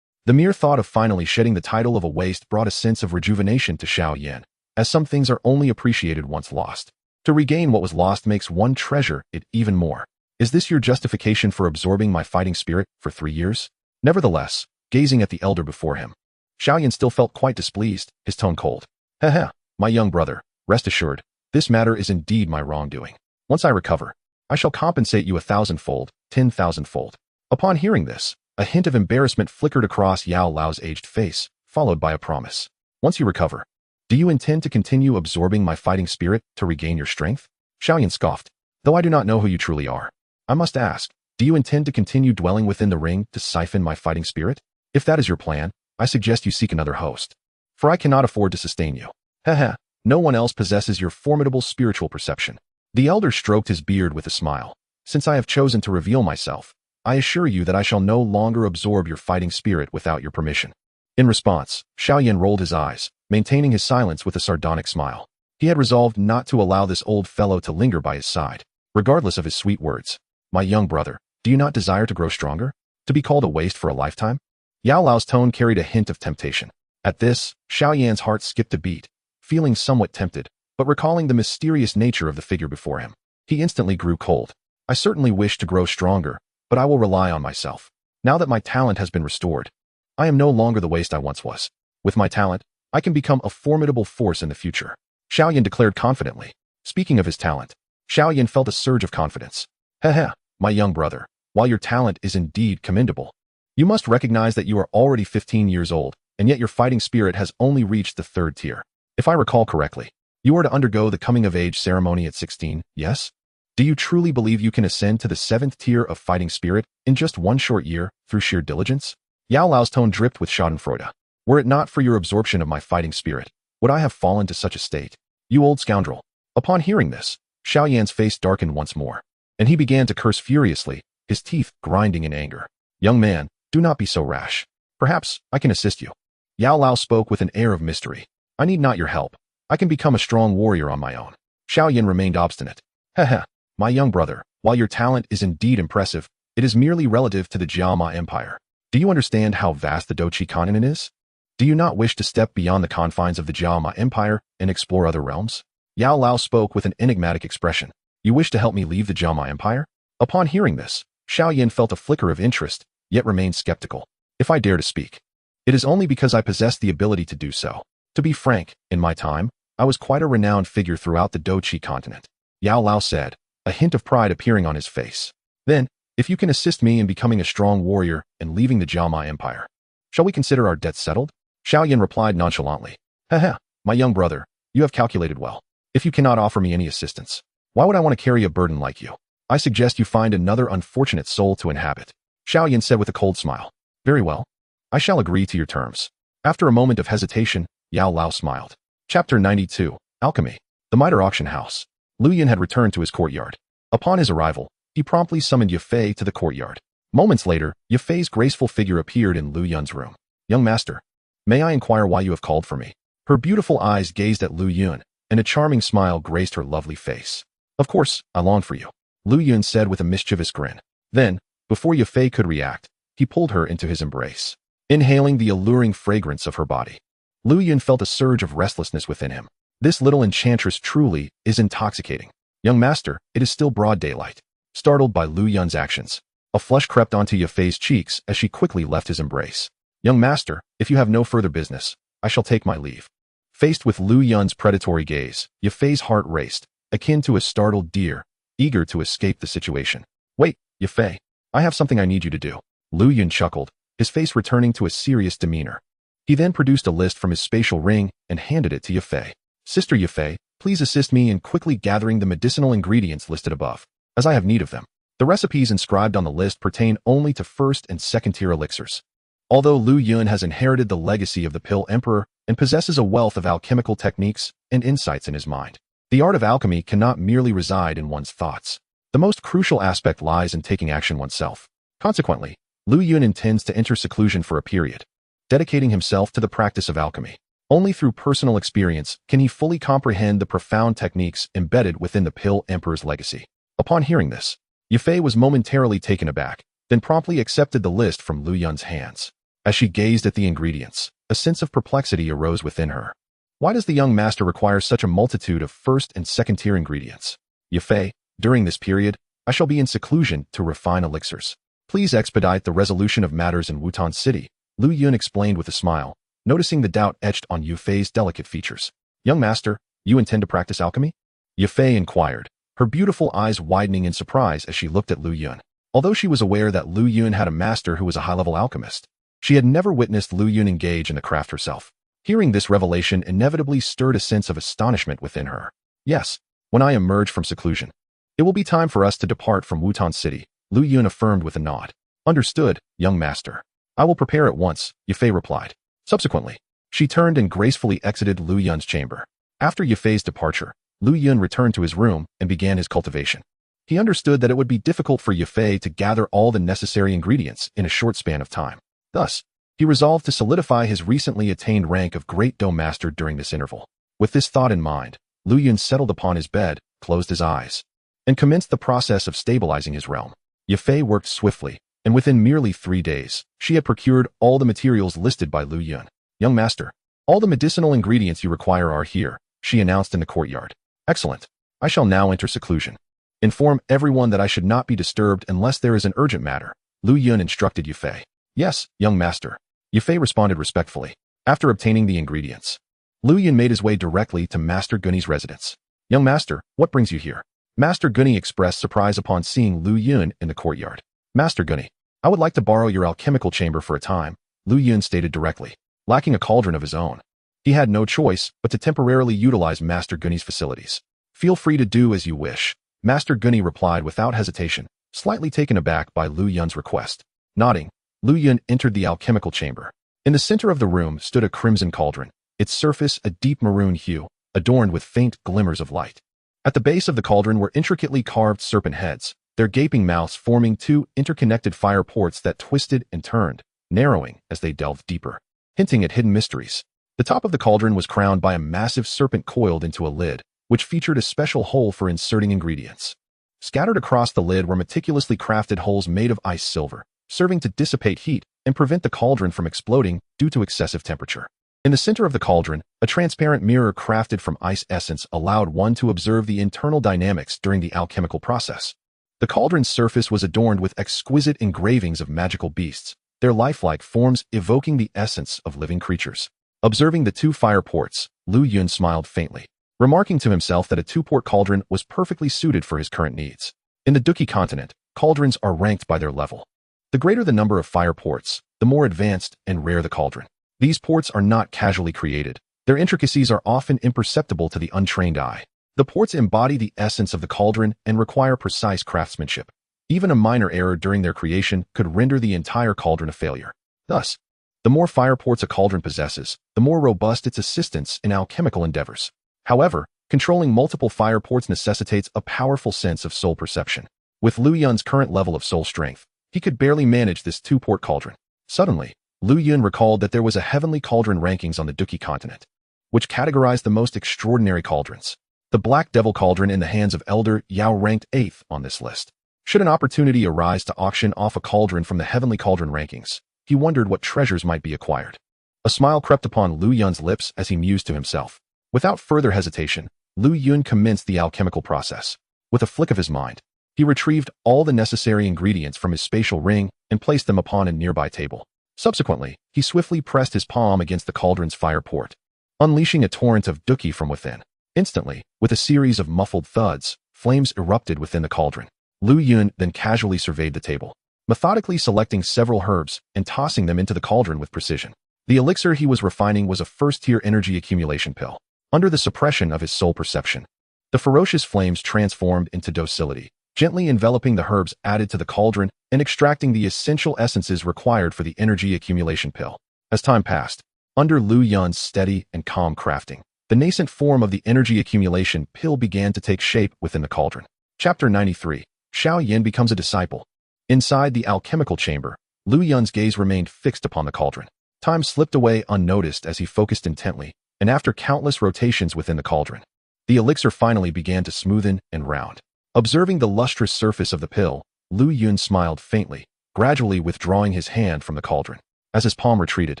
The mere thought of finally shedding the title of a waste brought a sense of rejuvenation to Xiaoyan, as some things are only appreciated once lost. To regain what was lost makes one treasure it even more. Is this your justification for absorbing my fighting spirit for 3 years? Nevertheless, gazing at the elder before him, Xiaoyan still felt quite displeased, his tone cold. Haha, my young brother, rest assured, this matter is indeed my wrongdoing. Once I recover, I shall compensate you 1,000-fold, 10,000-fold. Upon hearing this, a hint of embarrassment flickered across Yao Lao's aged face, followed by a promise. Once you recover, do you intend to continue absorbing my fighting spirit to regain your strength? Xiaoyan scoffed. Though I do not know who you truly are, I must ask, do you intend to continue dwelling within the ring to siphon my fighting spirit? If that is your plan, I suggest you seek another host. For I cannot afford to sustain you. Haha, no one else possesses your formidable spiritual perception. The elder stroked his beard with a smile. Since I have chosen to reveal myself, I assure you that I shall no longer absorb your fighting spirit without your permission. In response, Xiaoyan rolled his eyes, maintaining his silence with a sardonic smile. He had resolved not to allow this old fellow to linger by his side, regardless of his sweet words. My young brother, do you not desire to grow stronger? To be called a waste for a lifetime? Yao Lao's tone carried a hint of temptation. At this, Xiaoyan's heart skipped a beat, feeling somewhat tempted, but recalling the mysterious nature of the figure before him, he instantly grew cold. I certainly wish to grow stronger, but I will rely on myself. Now that my talent has been restored, I am no longer the waste I once was. With my talent, I can become a formidable force in the future, Xiaoyan declared confidently. Speaking of his talent, Xiaoyan felt a surge of confidence. Haha, my young brother, while your talent is indeed commendable, you must recognize that you are already 15 years old, and yet your fighting spirit has only reached the 3rd tier. If I recall correctly, you are to undergo the coming-of-age ceremony at 16, yes? Do you truly believe you can ascend to the 7th tier of fighting spirit in just 1 short year through sheer diligence? Yao Lao's tone dripped with schadenfreude. Were it not for your absorption of my fighting spirit, would I have fallen to such a state? You old scoundrel. Upon hearing this, Xiaoyan's face darkened once more, and he began to curse furiously, his teeth grinding in anger. Young man, do not be so rash. Perhaps I can assist you. Yao Lao spoke with an air of mystery. I need not your help. I can become a strong warrior on my own. Xiaoyan remained obstinate. Haha, my young brother, while your talent is indeed impressive, it is merely relative to the Jiama Empire. Do you understand how vast the Dochi continent is? Do you not wish to step beyond the confines of the Jiama Empire and explore other realms? Yao Lao spoke with an enigmatic expression. You wish to help me leave the Jiama Empire? Upon hearing this, Xiaoyan felt a flicker of interest, yet remained skeptical. If I dare to speak, it is only because I possess the ability to do so. To be frank, in my time, I was quite a renowned figure throughout the Dochi continent, Yao Lao said, a hint of pride appearing on his face. Then, if you can assist me in becoming a strong warrior and leaving the Jiama Empire, shall we consider our debts settled? Xiaoyan replied nonchalantly. Haha, my young brother, you have calculated well. If you cannot offer me any assistance, why would I want to carry a burden like you? I suggest you find another unfortunate soul to inhabit, Xiaoyan said with a cold smile. Very well. I shall agree to your terms. After a moment of hesitation, Yao Lao smiled. Chapter 92, Alchemy. The Mitre Auction House. Lu Yun had returned to his courtyard. Upon his arrival, he promptly summoned Ye Fei to the courtyard. Moments later, Ye Fei's graceful figure appeared in Lu Yun's room. Young master, may I inquire why you have called for me? Her beautiful eyes gazed at Lu Yun, and a charming smile graced her lovely face. Of course, I long for you, Lu Yun said with a mischievous grin. Then, before Ye Fei could react, he pulled her into his embrace. Inhaling the alluring fragrance of her body, Lu Yun felt a surge of restlessness within him. This little enchantress truly is intoxicating. Young master, it is still broad daylight. Startled by Lu Yun's actions, a flush crept onto Ye Fei's cheeks as she quickly left his embrace. Young master, if you have no further business, I shall take my leave. Faced with Lu Yun's predatory gaze, Ye Fei's heart raced, akin to a startled deer, eager to escape the situation. Wait, Ye Fei, I have something I need you to do. Lu Yun chuckled, his face returning to a serious demeanor. He then produced a list from his spatial ring and handed it to Ye Fei. Sister Ye Fei, please assist me in quickly gathering the medicinal ingredients listed above, as I have need of them. The recipes inscribed on the list pertain only to 1st and 2nd tier elixirs. Although Lu Yun has inherited the legacy of the Pill Emperor and possesses a wealth of alchemical techniques and insights in his mind, the art of alchemy cannot merely reside in one's thoughts. The most crucial aspect lies in taking action oneself. Consequently, Lu Yun intends to enter seclusion for a period, dedicating himself to the practice of alchemy. Only through personal experience can he fully comprehend the profound techniques embedded within the Pill Emperor's legacy. Upon hearing this, Yufei was momentarily taken aback, then promptly accepted the list from Lu Yun's hands. As she gazed at the ingredients, a sense of perplexity arose within her. Why does the young master require such a multitude of first and second-tier ingredients? Yufei, during this period, I shall be in seclusion to refine elixirs. Please expedite the resolution of matters in Wutan City, Lu Yun explained with a smile, noticing the doubt etched on Yufei's delicate features. Young master, you intend to practice alchemy? Yufei inquired, her beautiful eyes widening in surprise as she looked at Lu Yun. Although she was aware that Lu Yun had a master who was a high-level alchemist, she had never witnessed Lu Yun engage in the craft herself. Hearing this revelation inevitably stirred a sense of astonishment within her. Yes, when I emerge from seclusion, it will be time for us to depart from Wutan City, Lu Yun affirmed with a nod. Understood, young master. I will prepare at once, Yufei replied. Subsequently, she turned and gracefully exited Lu Yun's chamber. After Yufei's departure, Lu Yun returned to his room and began his cultivation. He understood that it would be difficult for Yufei to gather all the necessary ingredients in a short span of time. Thus, he resolved to solidify his recently attained rank of Great Dome Master during this interval. With this thought in mind, Lu Yun settled upon his bed, closed his eyes, and commenced the process of stabilizing his realm. Yufei worked swiftly, and within merely 3 days, she had procured all the materials listed by Lu Yun. Young master, all the medicinal ingredients you require are here, she announced in the courtyard. Excellent. I shall now enter seclusion. Inform everyone that I should not be disturbed unless there is an urgent matter, Lu Yun instructed Yufei. Yes, young master. Yufei responded respectfully. After obtaining the ingredients, Lu Yun made his way directly to Master Gunny's residence. Young master, what brings you here? Master Gunny expressed surprise upon seeing Lu Yun in the courtyard. Master Gunny, I would like to borrow your alchemical chamber for a time, Lu Yun stated directly. Lacking a cauldron of his own, he had no choice but to temporarily utilize Master Gunny's facilities. Feel free to do as you wish, Master Gunny replied without hesitation, slightly taken aback by Lu Yun's request. Nodding, Lu Yun entered the alchemical chamber. In the center of the room stood a crimson cauldron, its surface a deep maroon hue, adorned with faint glimmers of light. At the base of the cauldron were intricately carved serpent heads, their gaping mouths forming 2 interconnected fire ports that twisted and turned, narrowing as they delved deeper, hinting at hidden mysteries. The top of the cauldron was crowned by a massive serpent coiled into a lid, which featured a special hole for inserting ingredients. Scattered across the lid were meticulously crafted holes made of ice silver, serving to dissipate heat and prevent the cauldron from exploding due to excessive temperature. In the center of the cauldron, a transparent mirror crafted from ice essence allowed one to observe the internal dynamics during the alchemical process. The cauldron's surface was adorned with exquisite engravings of magical beasts, their lifelike forms evoking the essence of living creatures. Observing the 2 fire ports, Lu Yun smiled faintly, remarking to himself that a 2-port cauldron was perfectly suited for his current needs. In the Duki continent, cauldrons are ranked by their level. The greater the number of fire ports, the more advanced and rare the cauldron. These ports are not casually created. Their intricacies are often imperceptible to the untrained eye. The ports embody the essence of the cauldron and require precise craftsmanship. Even a minor error during their creation could render the entire cauldron a failure. Thus, the more fire ports a cauldron possesses, the more robust its assistance in alchemical endeavors. However, controlling multiple fire ports necessitates a powerful sense of soul perception. With Lu Yun's current level of soul strength, he could barely manage this 2-port cauldron. Suddenly, Lu Yun recalled that there was a heavenly cauldron rankings on the Duki continent, which categorized the most extraordinary cauldrons. The Black Devil Cauldron in the hands of Elder Yao ranked 8th on this list. Should an opportunity arise to auction off a cauldron from the heavenly cauldron rankings, he wondered what treasures might be acquired. A smile crept upon Lu Yun's lips as he mused to himself. Without further hesitation, Lu Yun commenced the alchemical process. With a flick of his mind, he retrieved all the necessary ingredients from his spatial ring and placed them upon a nearby table. Subsequently, he swiftly pressed his palm against the cauldron's fire port, unleashing a torrent of Duki from within. Instantly, with a series of muffled thuds, flames erupted within the cauldron. Lu Yun then casually surveyed the table, methodically selecting several herbs and tossing them into the cauldron with precision. The elixir he was refining was a first-tier energy accumulation pill. Under the suppression of his soul perception, the ferocious flames transformed into docility, gently enveloping the herbs added to the cauldron and extracting the essential essences required for the energy accumulation pill. As time passed, under Lu Yun's steady and calm crafting, the nascent form of the energy accumulation pill began to take shape within the cauldron. Chapter 93. Xiao Yin becomes a disciple. Inside the alchemical chamber, Lu Yun's gaze remained fixed upon the cauldron. Time slipped away unnoticed as he focused intently, and after countless rotations within the cauldron, the elixir finally began to smoothen and round. Observing the lustrous surface of the pill, Lu Yun smiled faintly, gradually withdrawing his hand from the cauldron. As his palm retreated,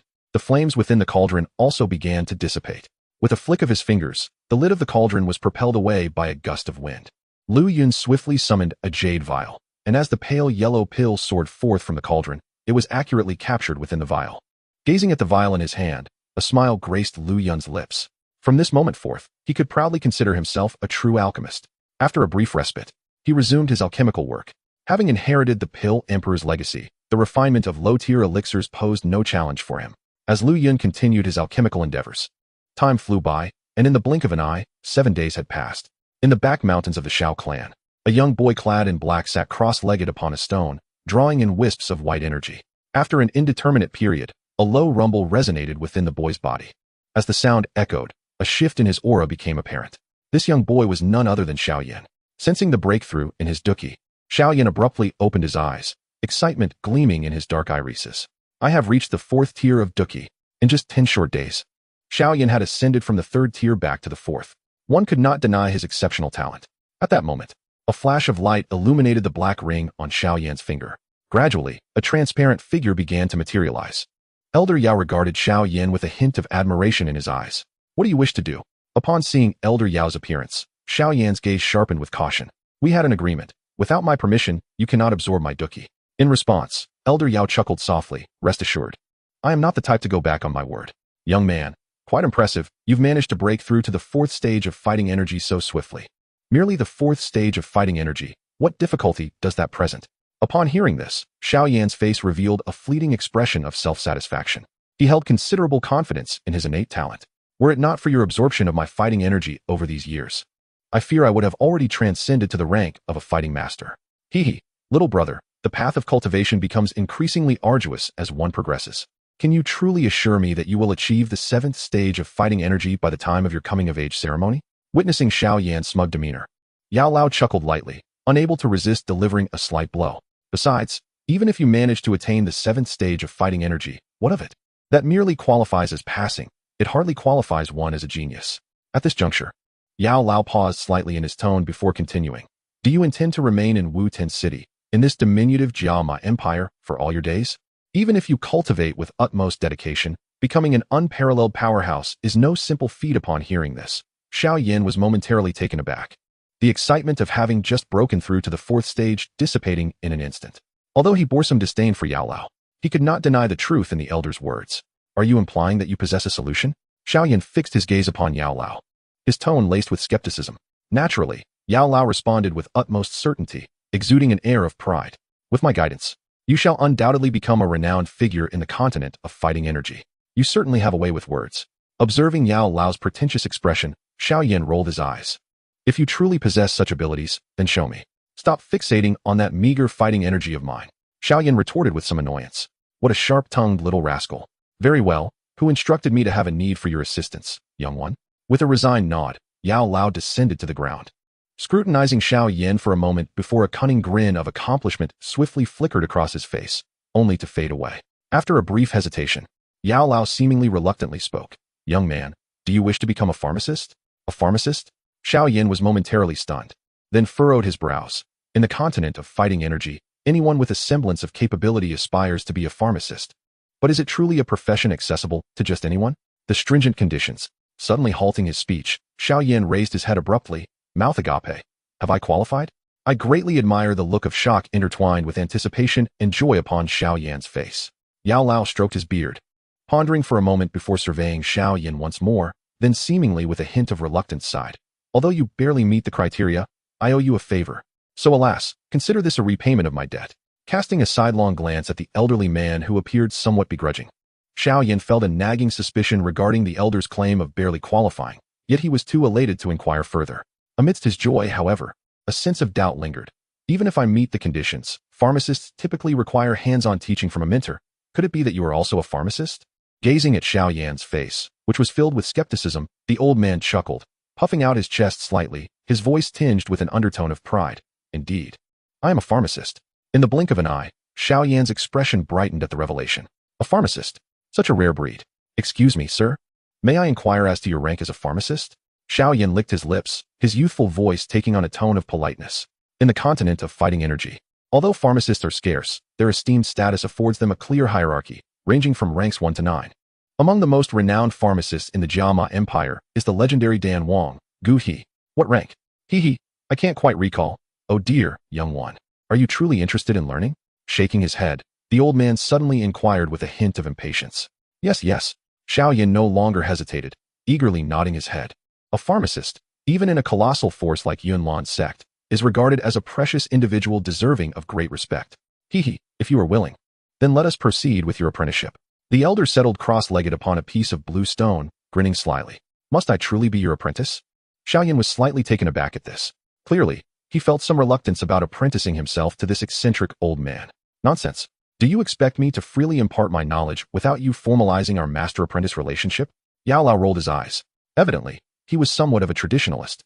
the flames within the cauldron also began to dissipate. With a flick of his fingers, the lid of the cauldron was propelled away by a gust of wind. Lu Yun swiftly summoned a jade vial, and as the pale yellow pill soared forth from the cauldron, it was accurately captured within the vial. Gazing at the vial in his hand, a smile graced Lu Yun's lips. From this moment forth, he could proudly consider himself a true alchemist. After a brief respite, he resumed his alchemical work. Having inherited the Pill Emperor's legacy, the refinement of low-tier elixirs posed no challenge for him. As Lu Yun continued his alchemical endeavors, time flew by, and in the blink of an eye, 7 days had passed. In the back mountains of the Shao clan, a young boy clad in black sat cross-legged upon a stone, drawing in wisps of white energy. After an indeterminate period, a low rumble resonated within the boy's body. As the sound echoed, a shift in his aura became apparent. This young boy was none other than Xiao Yan. Sensing the breakthrough in his Duki, Xiao Yan abruptly opened his eyes, excitement gleaming in his dark irises. I have reached the 4th tier of Duki in just 10 short days. Xiao Yan had ascended from the 3rd tier back to the 4th. One could not deny his exceptional talent. At that moment, a flash of light illuminated the black ring on Xiao Yan's finger. Gradually, a transparent figure began to materialize. Elder Yao regarded Xiao Yan with a hint of admiration in his eyes. What do you wish to do? Upon seeing Elder Yao's appearance, Xiao Yan's gaze sharpened with caution. We had an agreement. Without my permission, you cannot absorb my Duki. In response, Elder Yao chuckled softly, rest assured. I am not the type to go back on my word. Young man, quite impressive, you've managed to break through to the 4th stage of fighting energy so swiftly. Merely the 4th stage of fighting energy, what difficulty does that present? Upon hearing this, Xiao Yan's face revealed a fleeting expression of self-satisfaction. He held considerable confidence in his innate talent. Were it not for your absorption of my fighting energy over these years, I fear I would have already transcended to the rank of a fighting master. Hee, little brother, the path of cultivation becomes increasingly arduous as one progresses. Can you truly assure me that you will achieve the 7th stage of fighting energy by the time of your coming-of-age ceremony? Witnessing Xiao Yan's smug demeanor, Yao Lao chuckled lightly, unable to resist delivering a slight blow. Besides, even if you manage to attain the 7th stage of fighting energy, what of it? That merely qualifies as passing. It hardly qualifies one as a genius. At this juncture, Yao Lao paused slightly in his tone before continuing. Do you intend to remain in Wu Ten City, in this diminutive Jiama Empire, for all your days? Even if you cultivate with utmost dedication, becoming an unparalleled powerhouse is no simple feat. Upon hearing this, Xiao Yan was momentarily taken aback. The excitement of having just broken through to the 4th stage dissipating in an instant. Although he bore some disdain for Yao Lao, he could not deny the truth in the elder's words. Are you implying that you possess a solution? Xiao Yan fixed his gaze upon Yao Lao, his tone laced with skepticism. Naturally, Yao Lao responded with utmost certainty, exuding an air of pride. With my guidance, you shall undoubtedly become a renowned figure in the continent of fighting energy. You certainly have a way with words. Observing Yao Lao's pretentious expression, Xiao Yan rolled his eyes. If you truly possess such abilities, then show me. Stop fixating on that meager fighting energy of mine. Xiao Yan retorted with some annoyance. What a sharp-tongued little rascal. Very well, who instructed me to have a need for your assistance, young one? With a resigned nod, Yao Lao descended to the ground, scrutinizing Xiao Yan for a moment before a cunning grin of accomplishment swiftly flickered across his face, only to fade away. After a brief hesitation, Yao Lao seemingly reluctantly spoke. Young man, do you wish to become a pharmacist? A pharmacist? Xiao Yan was momentarily stunned, then furrowed his brows. In the continent of fighting energy, anyone with a semblance of capability aspires to be a pharmacist. But is it truly a profession accessible to just anyone? The stringent conditions. Suddenly halting his speech, Xiao Yan raised his head abruptly, mouth agape. Have I qualified? I greatly admire the look of shock intertwined with anticipation and joy upon Xiao Yan's face. Yao Lao stroked his beard, pondering for a moment before surveying Xiao Yan once more, then seemingly with a hint of reluctance sighed. Although you barely meet the criteria, I owe you a favor. So alas, consider this a repayment of my debt. Casting a sidelong glance at the elderly man who appeared somewhat begrudging, Xiao Yan felt a nagging suspicion regarding the elder's claim of barely qualifying, yet he was too elated to inquire further. Amidst his joy, however, a sense of doubt lingered. Even if I meet the conditions, pharmacists typically require hands-on teaching from a mentor. Could it be that you are also a pharmacist? Gazing at Xiao Yan's face, which was filled with skepticism, the old man chuckled, puffing out his chest slightly, his voice tinged with an undertone of pride. Indeed, I am a pharmacist. In the blink of an eye, Xiao Yan's expression brightened at the revelation. A pharmacist? Such a rare breed. Excuse me, sir? May I inquire as to your rank as a pharmacist? Xiao Yan licked his lips, his youthful voice taking on a tone of politeness. In the continent of fighting energy, although pharmacists are scarce, their esteemed status affords them a clear hierarchy, ranging from ranks 1 to 9. Among the most renowned pharmacists in the Jiama Empire is the legendary Dan Wang, Gu He. What rank? He, I can't quite recall. Oh dear, young one. Are you truly interested in learning? Shaking his head, the old man suddenly inquired with a hint of impatience. Yes. Xiao Yan no longer hesitated, eagerly nodding his head. A pharmacist, even in a colossal force like Yunlan's sect, is regarded as a precious individual deserving of great respect. If you are willing, then let us proceed with your apprenticeship. The elder settled cross-legged upon a piece of blue stone, grinning slyly. Must I truly be your apprentice? Xiao Yan was slightly taken aback at this. Clearly, he felt some reluctance about apprenticing himself to this eccentric old man. Nonsense. Do you expect me to freely impart my knowledge without you formalizing our master-apprentice relationship? Yao Lao rolled his eyes. Evidently, he was somewhat of a traditionalist,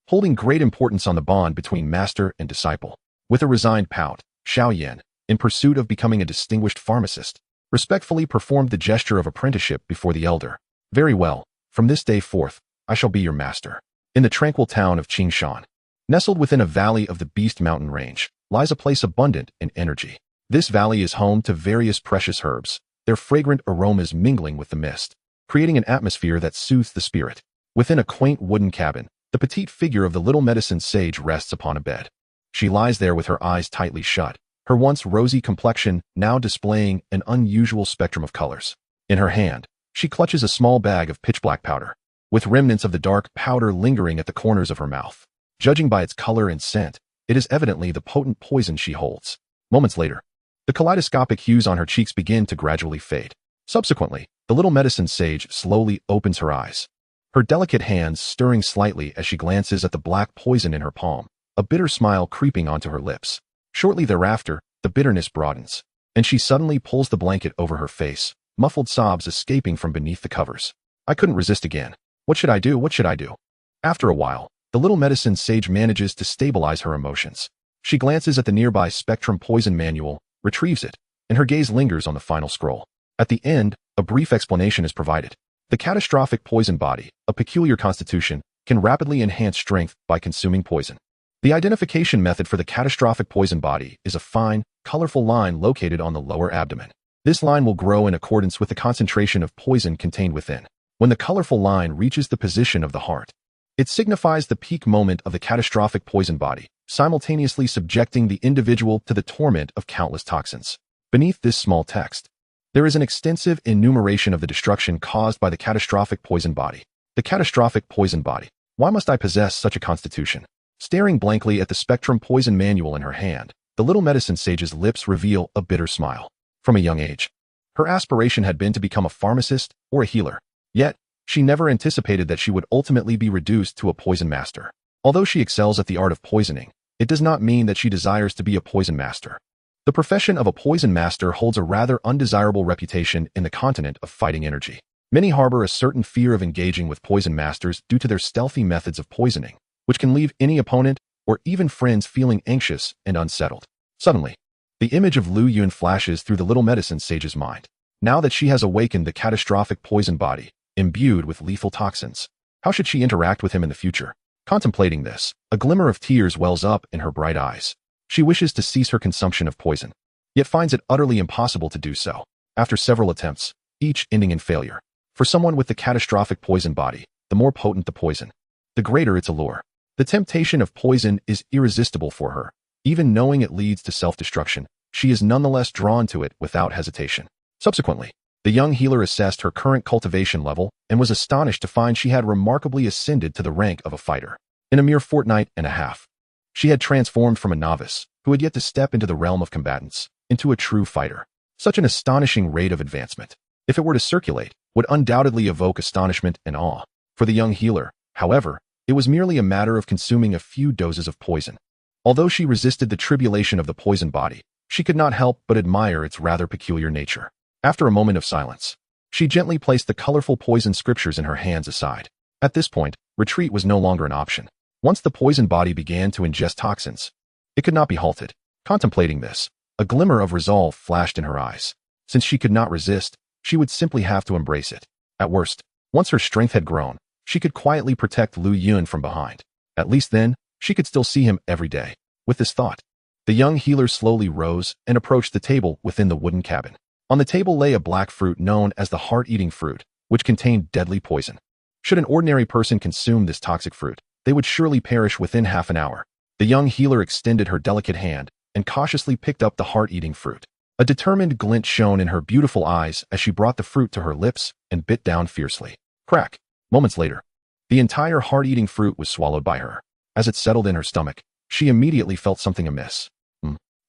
holding great importance on the bond between master and disciple. With a resigned pout, Xiao Yan, in pursuit of becoming a distinguished pharmacist, respectfully performed the gesture of apprenticeship before the elder. Very well, from this day forth, I shall be your master. In the tranquil town of Qingshan, nestled within a valley of the Beast Mountain Range, lies a place abundant in energy. This valley is home to various precious herbs, their fragrant aromas mingling with the mist, creating an atmosphere that soothes the spirit. Within a quaint wooden cabin, the petite figure of the little medicine sage rests upon a bed. She lies there with her eyes tightly shut, her once rosy complexion now displaying an unusual spectrum of colors. In her hand, she clutches a small bag of pitch-black powder, with remnants of the dark powder lingering at the corners of her mouth. Judging by its color and scent, it is evidently the potent poison she holds. Moments later, the kaleidoscopic hues on her cheeks begin to gradually fade. Subsequently, the little medicine sage slowly opens her eyes, her delicate hands stirring slightly as she glances at the black poison in her palm, a bitter smile creeping onto her lips. Shortly thereafter, the bitterness broadens, and she suddenly pulls the blanket over her face, muffled sobs escaping from beneath the covers. I couldn't resist again. What should I do? What should I do? After a while, the little medicine sage manages to stabilize her emotions. She glances at the nearby Spectrum Poison Manual, retrieves it, and her gaze lingers on the final scroll. At the end, a brief explanation is provided. The catastrophic poison body, a peculiar constitution, can rapidly enhance strength by consuming poison. The identification method for the catastrophic poison body is a fine, colorful line located on the lower abdomen. This line will grow in accordance with the concentration of poison contained within. When the colorful line reaches the position of the heart, it signifies the peak moment of the catastrophic poison body, simultaneously subjecting the individual to the torment of countless toxins. Beneath this small text, there is an extensive enumeration of the destruction caused by the catastrophic poison body. The catastrophic poison body. Why must I possess such a constitution? Staring blankly at the Spectrum Poison Manual in her hand, the little medicine sage's lips reveal a bitter smile. From a young age, her aspiration had been to become a pharmacist or a healer. Yet, she never anticipated that she would ultimately be reduced to a poison master. Although she excels at the art of poisoning, it does not mean that she desires to be a poison master. The profession of a poison master holds a rather undesirable reputation in the continent of fighting energy. Many harbor a certain fear of engaging with poison masters due to their stealthy methods of poisoning, which can leave any opponent or even friends feeling anxious and unsettled. Suddenly, the image of Lu Yun flashes through the little medicine sage's mind. Now that she has awakened the catastrophic poison body, imbued with lethal toxins, how should she interact with him in the future? Contemplating this, a glimmer of tears wells up in her bright eyes. She wishes to cease her consumption of poison, yet finds it utterly impossible to do so. After several attempts, each ending in failure. For someone with the catastrophic poison body, the more potent the poison, the greater its allure. The temptation of poison is irresistible for her. Even knowing it leads to self-destruction, she is nonetheless drawn to it without hesitation. Subsequently, the young healer assessed her current cultivation level and was astonished to find she had remarkably ascended to the rank of a fighter. In a mere fortnight and a half, she had transformed from a novice, who had yet to step into the realm of combatants, into a true fighter. Such an astonishing rate of advancement, if it were to circulate, would undoubtedly evoke astonishment and awe. For the young healer, however, it was merely a matter of consuming a few doses of poison. Although she resisted the tribulation of the poison body, she could not help but admire its rather peculiar nature. After a moment of silence, she gently placed the colorful poison scriptures in her hands aside. At this point, retreat was no longer an option. Once the poison body began to ingest toxins, it could not be halted. Contemplating this, A glimmer of resolve flashed in her eyes. Since she could not resist, she would simply have to embrace it. At worst, once her strength had grown, she could quietly protect Lu Yun from behind. At least then, she could still see him every day. With this thought, the young healer slowly rose and approached the table within the wooden cabin. On the table lay a black fruit known as the heart-eating fruit, which contained deadly poison. Should an ordinary person consume this toxic fruit, they would surely perish within half an hour. The young healer extended her delicate hand and cautiously picked up the heart-eating fruit. A determined glint shone in her beautiful eyes as she brought the fruit to her lips and bit down fiercely. Crack! Moments later, the entire heart-eating fruit was swallowed by her. As it settled in her stomach, she immediately felt something amiss.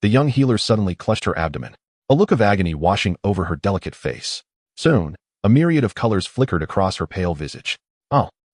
The young healer suddenly clutched her abdomen, a look of agony washing over her delicate face. Soon, a myriad of colors flickered across her pale visage.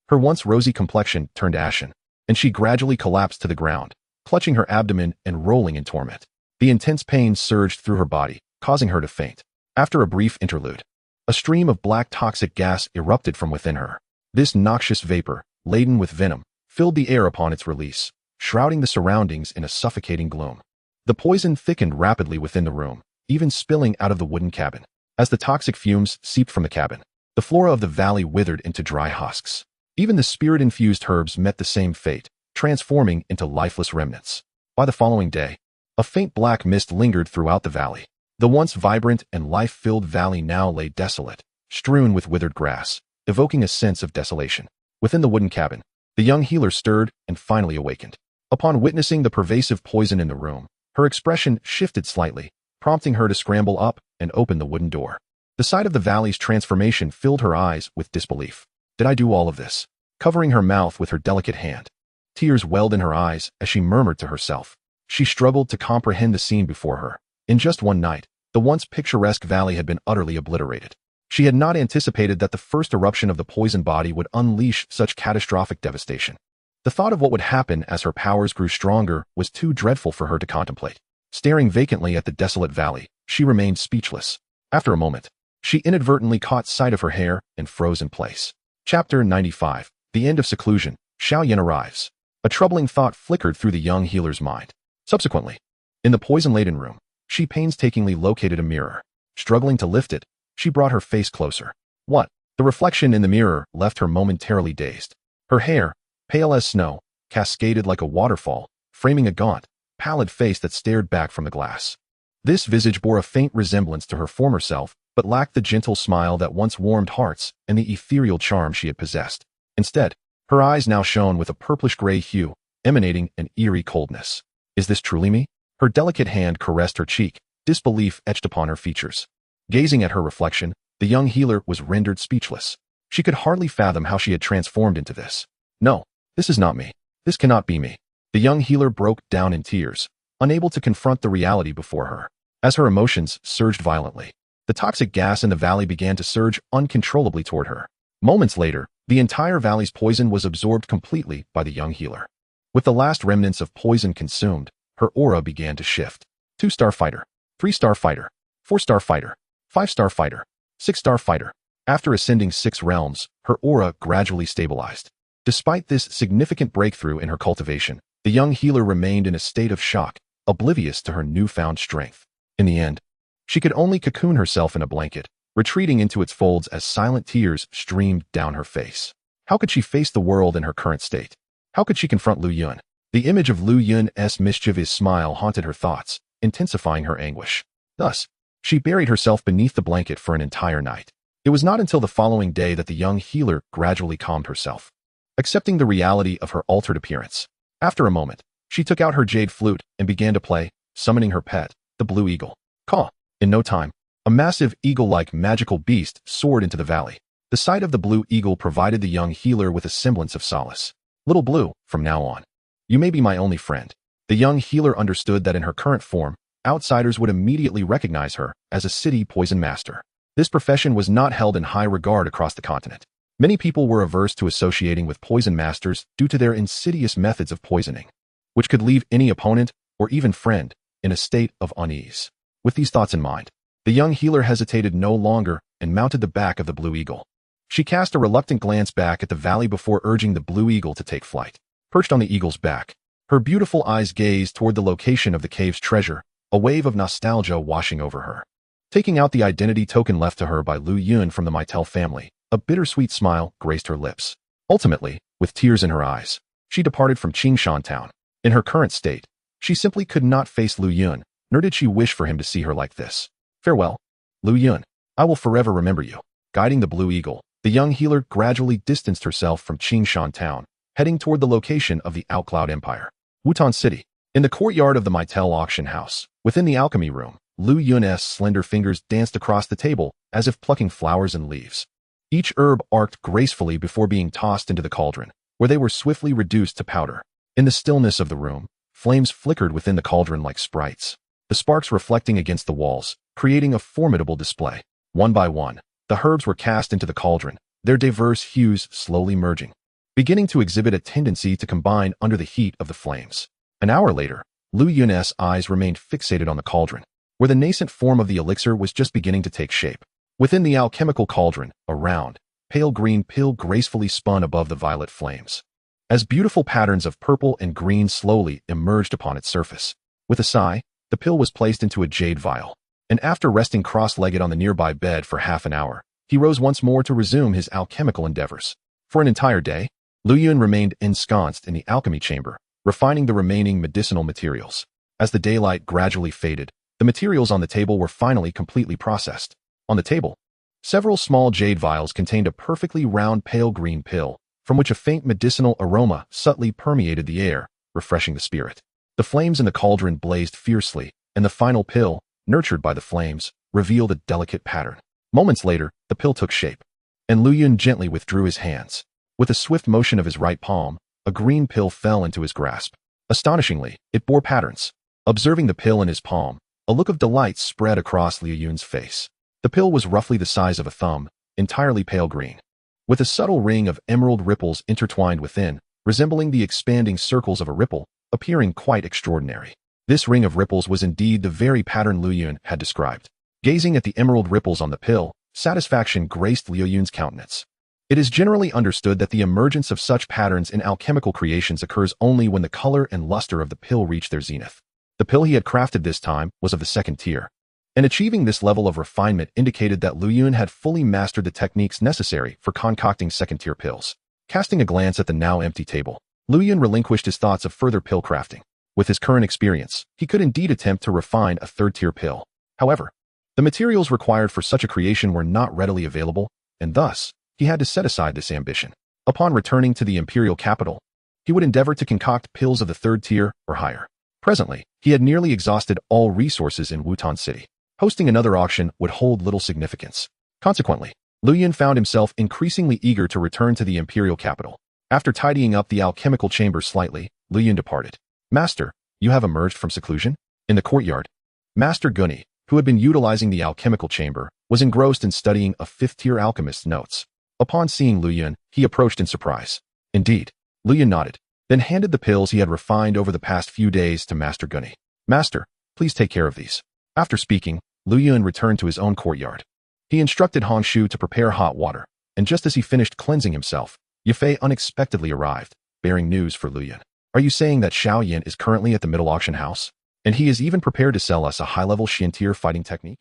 Her once rosy complexion turned ashen, and she gradually collapsed to the ground, clutching her abdomen and rolling in torment. The intense pain surged through her body, causing her to faint. After a brief interlude, a stream of black toxic gas erupted from within her. This noxious vapor, laden with venom, filled the air upon its release, shrouding the surroundings in a suffocating gloom. The poison thickened rapidly within the room, even spilling out of the wooden cabin. As the toxic fumes seeped from the cabin, the flora of the valley withered into dry husks. Even the spirit-infused herbs met the same fate, transforming into lifeless remnants. By the following day, a faint black mist lingered throughout the valley. The once vibrant and life-filled valley now lay desolate, strewn with withered grass, evoking a sense of desolation. Within the wooden cabin, the young healer stirred and finally awakened. Upon witnessing the pervasive poison in the room, her expression shifted slightly, prompting her to scramble up and open the wooden door. The sight of the valley's transformation filled her eyes with disbelief. Did I do all of this? Covering her mouth with her delicate hand, tears welled in her eyes as she murmured to herself. She struggled to comprehend the scene before her. In just one night, the once picturesque valley had been utterly obliterated. She had not anticipated that the first eruption of the poison body would unleash such catastrophic devastation. The thought of what would happen as her powers grew stronger was too dreadful for her to contemplate. Staring vacantly at the desolate valley, she remained speechless. After a moment, she inadvertently caught sight of her hair and froze in place. Chapter 95. The End of Seclusion. Xiao Yan arrives. A troubling thought flickered through the young healer's mind. Subsequently, in the poison-laden room, she painstakingly located a mirror. Struggling to lift it, she brought her face closer. What? The reflection in the mirror left her momentarily dazed. Her hair, pale as snow, cascaded like a waterfall, framing a gaunt, pallid face that stared back from the glass. This visage bore a faint resemblance to her former self, but lacked the gentle smile that once warmed hearts and the ethereal charm she had possessed. Instead, her eyes now shone with a purplish-gray hue, emanating an eerie coldness. Is this truly me? Her delicate hand caressed her cheek, disbelief etched upon her features. Gazing at her reflection, the young healer was rendered speechless. She could hardly fathom how she had transformed into this. No, this is not me. This cannot be me. The young healer broke down in tears, unable to confront the reality before her. As her emotions surged violently, the toxic gas in the valley began to surge uncontrollably toward her. Moments later, the entire valley's poison was absorbed completely by the young healer. With the last remnants of poison consumed, her aura began to shift. 2-star fighter, 3-star fighter, 4-star fighter, 5-star fighter, 6-star fighter. After ascending 6 realms, her aura gradually stabilized. Despite this significant breakthrough in her cultivation, the young healer remained in a state of shock, oblivious to her newfound strength. In the end, she could only cocoon herself in a blanket, retreating into its folds as silent tears streamed down her face. How could she face the world in her current state? How could she confront Lu Yun? The image of Lu Yun's mischievous smile haunted her thoughts, intensifying her anguish. Thus, she buried herself beneath the blanket for an entire night. It was not until the following day that the young healer gradually calmed herself, accepting the reality of her altered appearance. After a moment, she took out her jade flute and began to play, summoning her pet, the blue eagle. Caw! In no time, a massive eagle-like magical beast soared into the valley. The sight of the blue eagle provided the young healer with a semblance of solace. Little Blue, from now on, you may be my only friend. The young healer understood that in her current form, outsiders would immediately recognize her as a city poison master. This profession was not held in high regard across the continent. Many people were averse to associating with poison masters due to their insidious methods of poisoning, which could leave any opponent or even friend in a state of unease. With these thoughts in mind, the young healer hesitated no longer and mounted the back of the blue eagle. She cast a reluctant glance back at the valley before urging the blue eagle to take flight. Perched on the eagle's back, her beautiful eyes gazed toward the location of the cave's treasure, a wave of nostalgia washing over her. Taking out the identity token left to her by Lu Yun from the Meitel family, a bittersweet smile graced her lips. Ultimately, with tears in her eyes, she departed from Qingshan town. In her current state, she simply could not face Lu Yun, nor did she wish for him to see her like this. Farewell, Lu Yun. I will forever remember you. Guiding the Blue Eagle, the young healer gradually distanced herself from Qingshan town, heading toward the location of the Outcloud Empire, Wutan City. In the courtyard of the Meitel auction house, within the alchemy room, Lu Yun's slender fingers danced across the table as if plucking flowers and leaves. Each herb arced gracefully before being tossed into the cauldron, where they were swiftly reduced to powder. In the stillness of the room, flames flickered within the cauldron like sprites, the sparks reflecting against the walls, creating a formidable display. One by one, the herbs were cast into the cauldron, their diverse hues slowly merging, beginning to exhibit a tendency to combine under the heat of the flames. An hour later, Lu Yun's eyes remained fixated on the cauldron, where the nascent form of the elixir was just beginning to take shape. Within the alchemical cauldron, a round, pale green pill gracefully spun above the violet flames, as beautiful patterns of purple and green slowly emerged upon its surface. With a sigh, the pill was placed into a jade vial, and after resting cross-legged on the nearby bed for half an hour, he rose once more to resume his alchemical endeavors. For an entire day, Lu Yun remained ensconced in the alchemy chamber, refining the remaining medicinal materials. As the daylight gradually faded, the materials on the table were finally completely processed. On the table, several small jade vials contained a perfectly round pale green pill, from which a faint medicinal aroma subtly permeated the air, refreshing the spirit. The flames in the cauldron blazed fiercely, and the final pill, nurtured by the flames, revealed a delicate pattern. Moments later, the pill took shape, and Lu Yun gently withdrew his hands. With a swift motion of his right palm, a green pill fell into his grasp. Astonishingly, it bore patterns. Observing the pill in his palm, a look of delight spread across Lu Yun's face. The pill was roughly the size of a thumb, entirely pale green, with a subtle ring of emerald ripples intertwined within, resembling the expanding circles of a ripple, appearing quite extraordinary. This ring of ripples was indeed the very pattern Lu Yun had described. Gazing at the emerald ripples on the pill, satisfaction graced Lu Yun's countenance. It is generally understood that the emergence of such patterns in alchemical creations occurs only when the color and luster of the pill reach their zenith. The pill he had crafted this time was of the second tier, and achieving this level of refinement indicated that Lu Yun had fully mastered the techniques necessary for concocting second-tier pills. Casting a glance at the now empty table, Lu Yun relinquished his thoughts of further pill crafting. With his current experience, he could indeed attempt to refine a third-tier pill. However, the materials required for such a creation were not readily available, and thus, he had to set aside this ambition. Upon returning to the imperial capital, he would endeavor to concoct pills of the third tier or higher. Presently, he had nearly exhausted all resources in Wutan City. Hosting another auction would hold little significance. Consequently, Lu Yun found himself increasingly eager to return to the imperial capital. After tidying up the alchemical chamber slightly, Lu Yun departed. Master, you have emerged from seclusion? In the courtyard, Master Gunny, who had been utilizing the alchemical chamber, was engrossed in studying a fifth-tier alchemist's notes. Upon seeing Lu Yun, he approached in surprise. Indeed, Lu Yun nodded, then handed the pills he had refined over the past few days to Master Gunny. Master, please take care of these. After speaking, Lu Yun returned to his own courtyard. He instructed Hong Shu to prepare hot water, and just as he finished cleansing himself, Yafei unexpectedly arrived, bearing news for Lu Yun. Are you saying that Xiao Yin is currently at the middle auction house? And he is even prepared to sell us a high-level Xian tier fighting technique?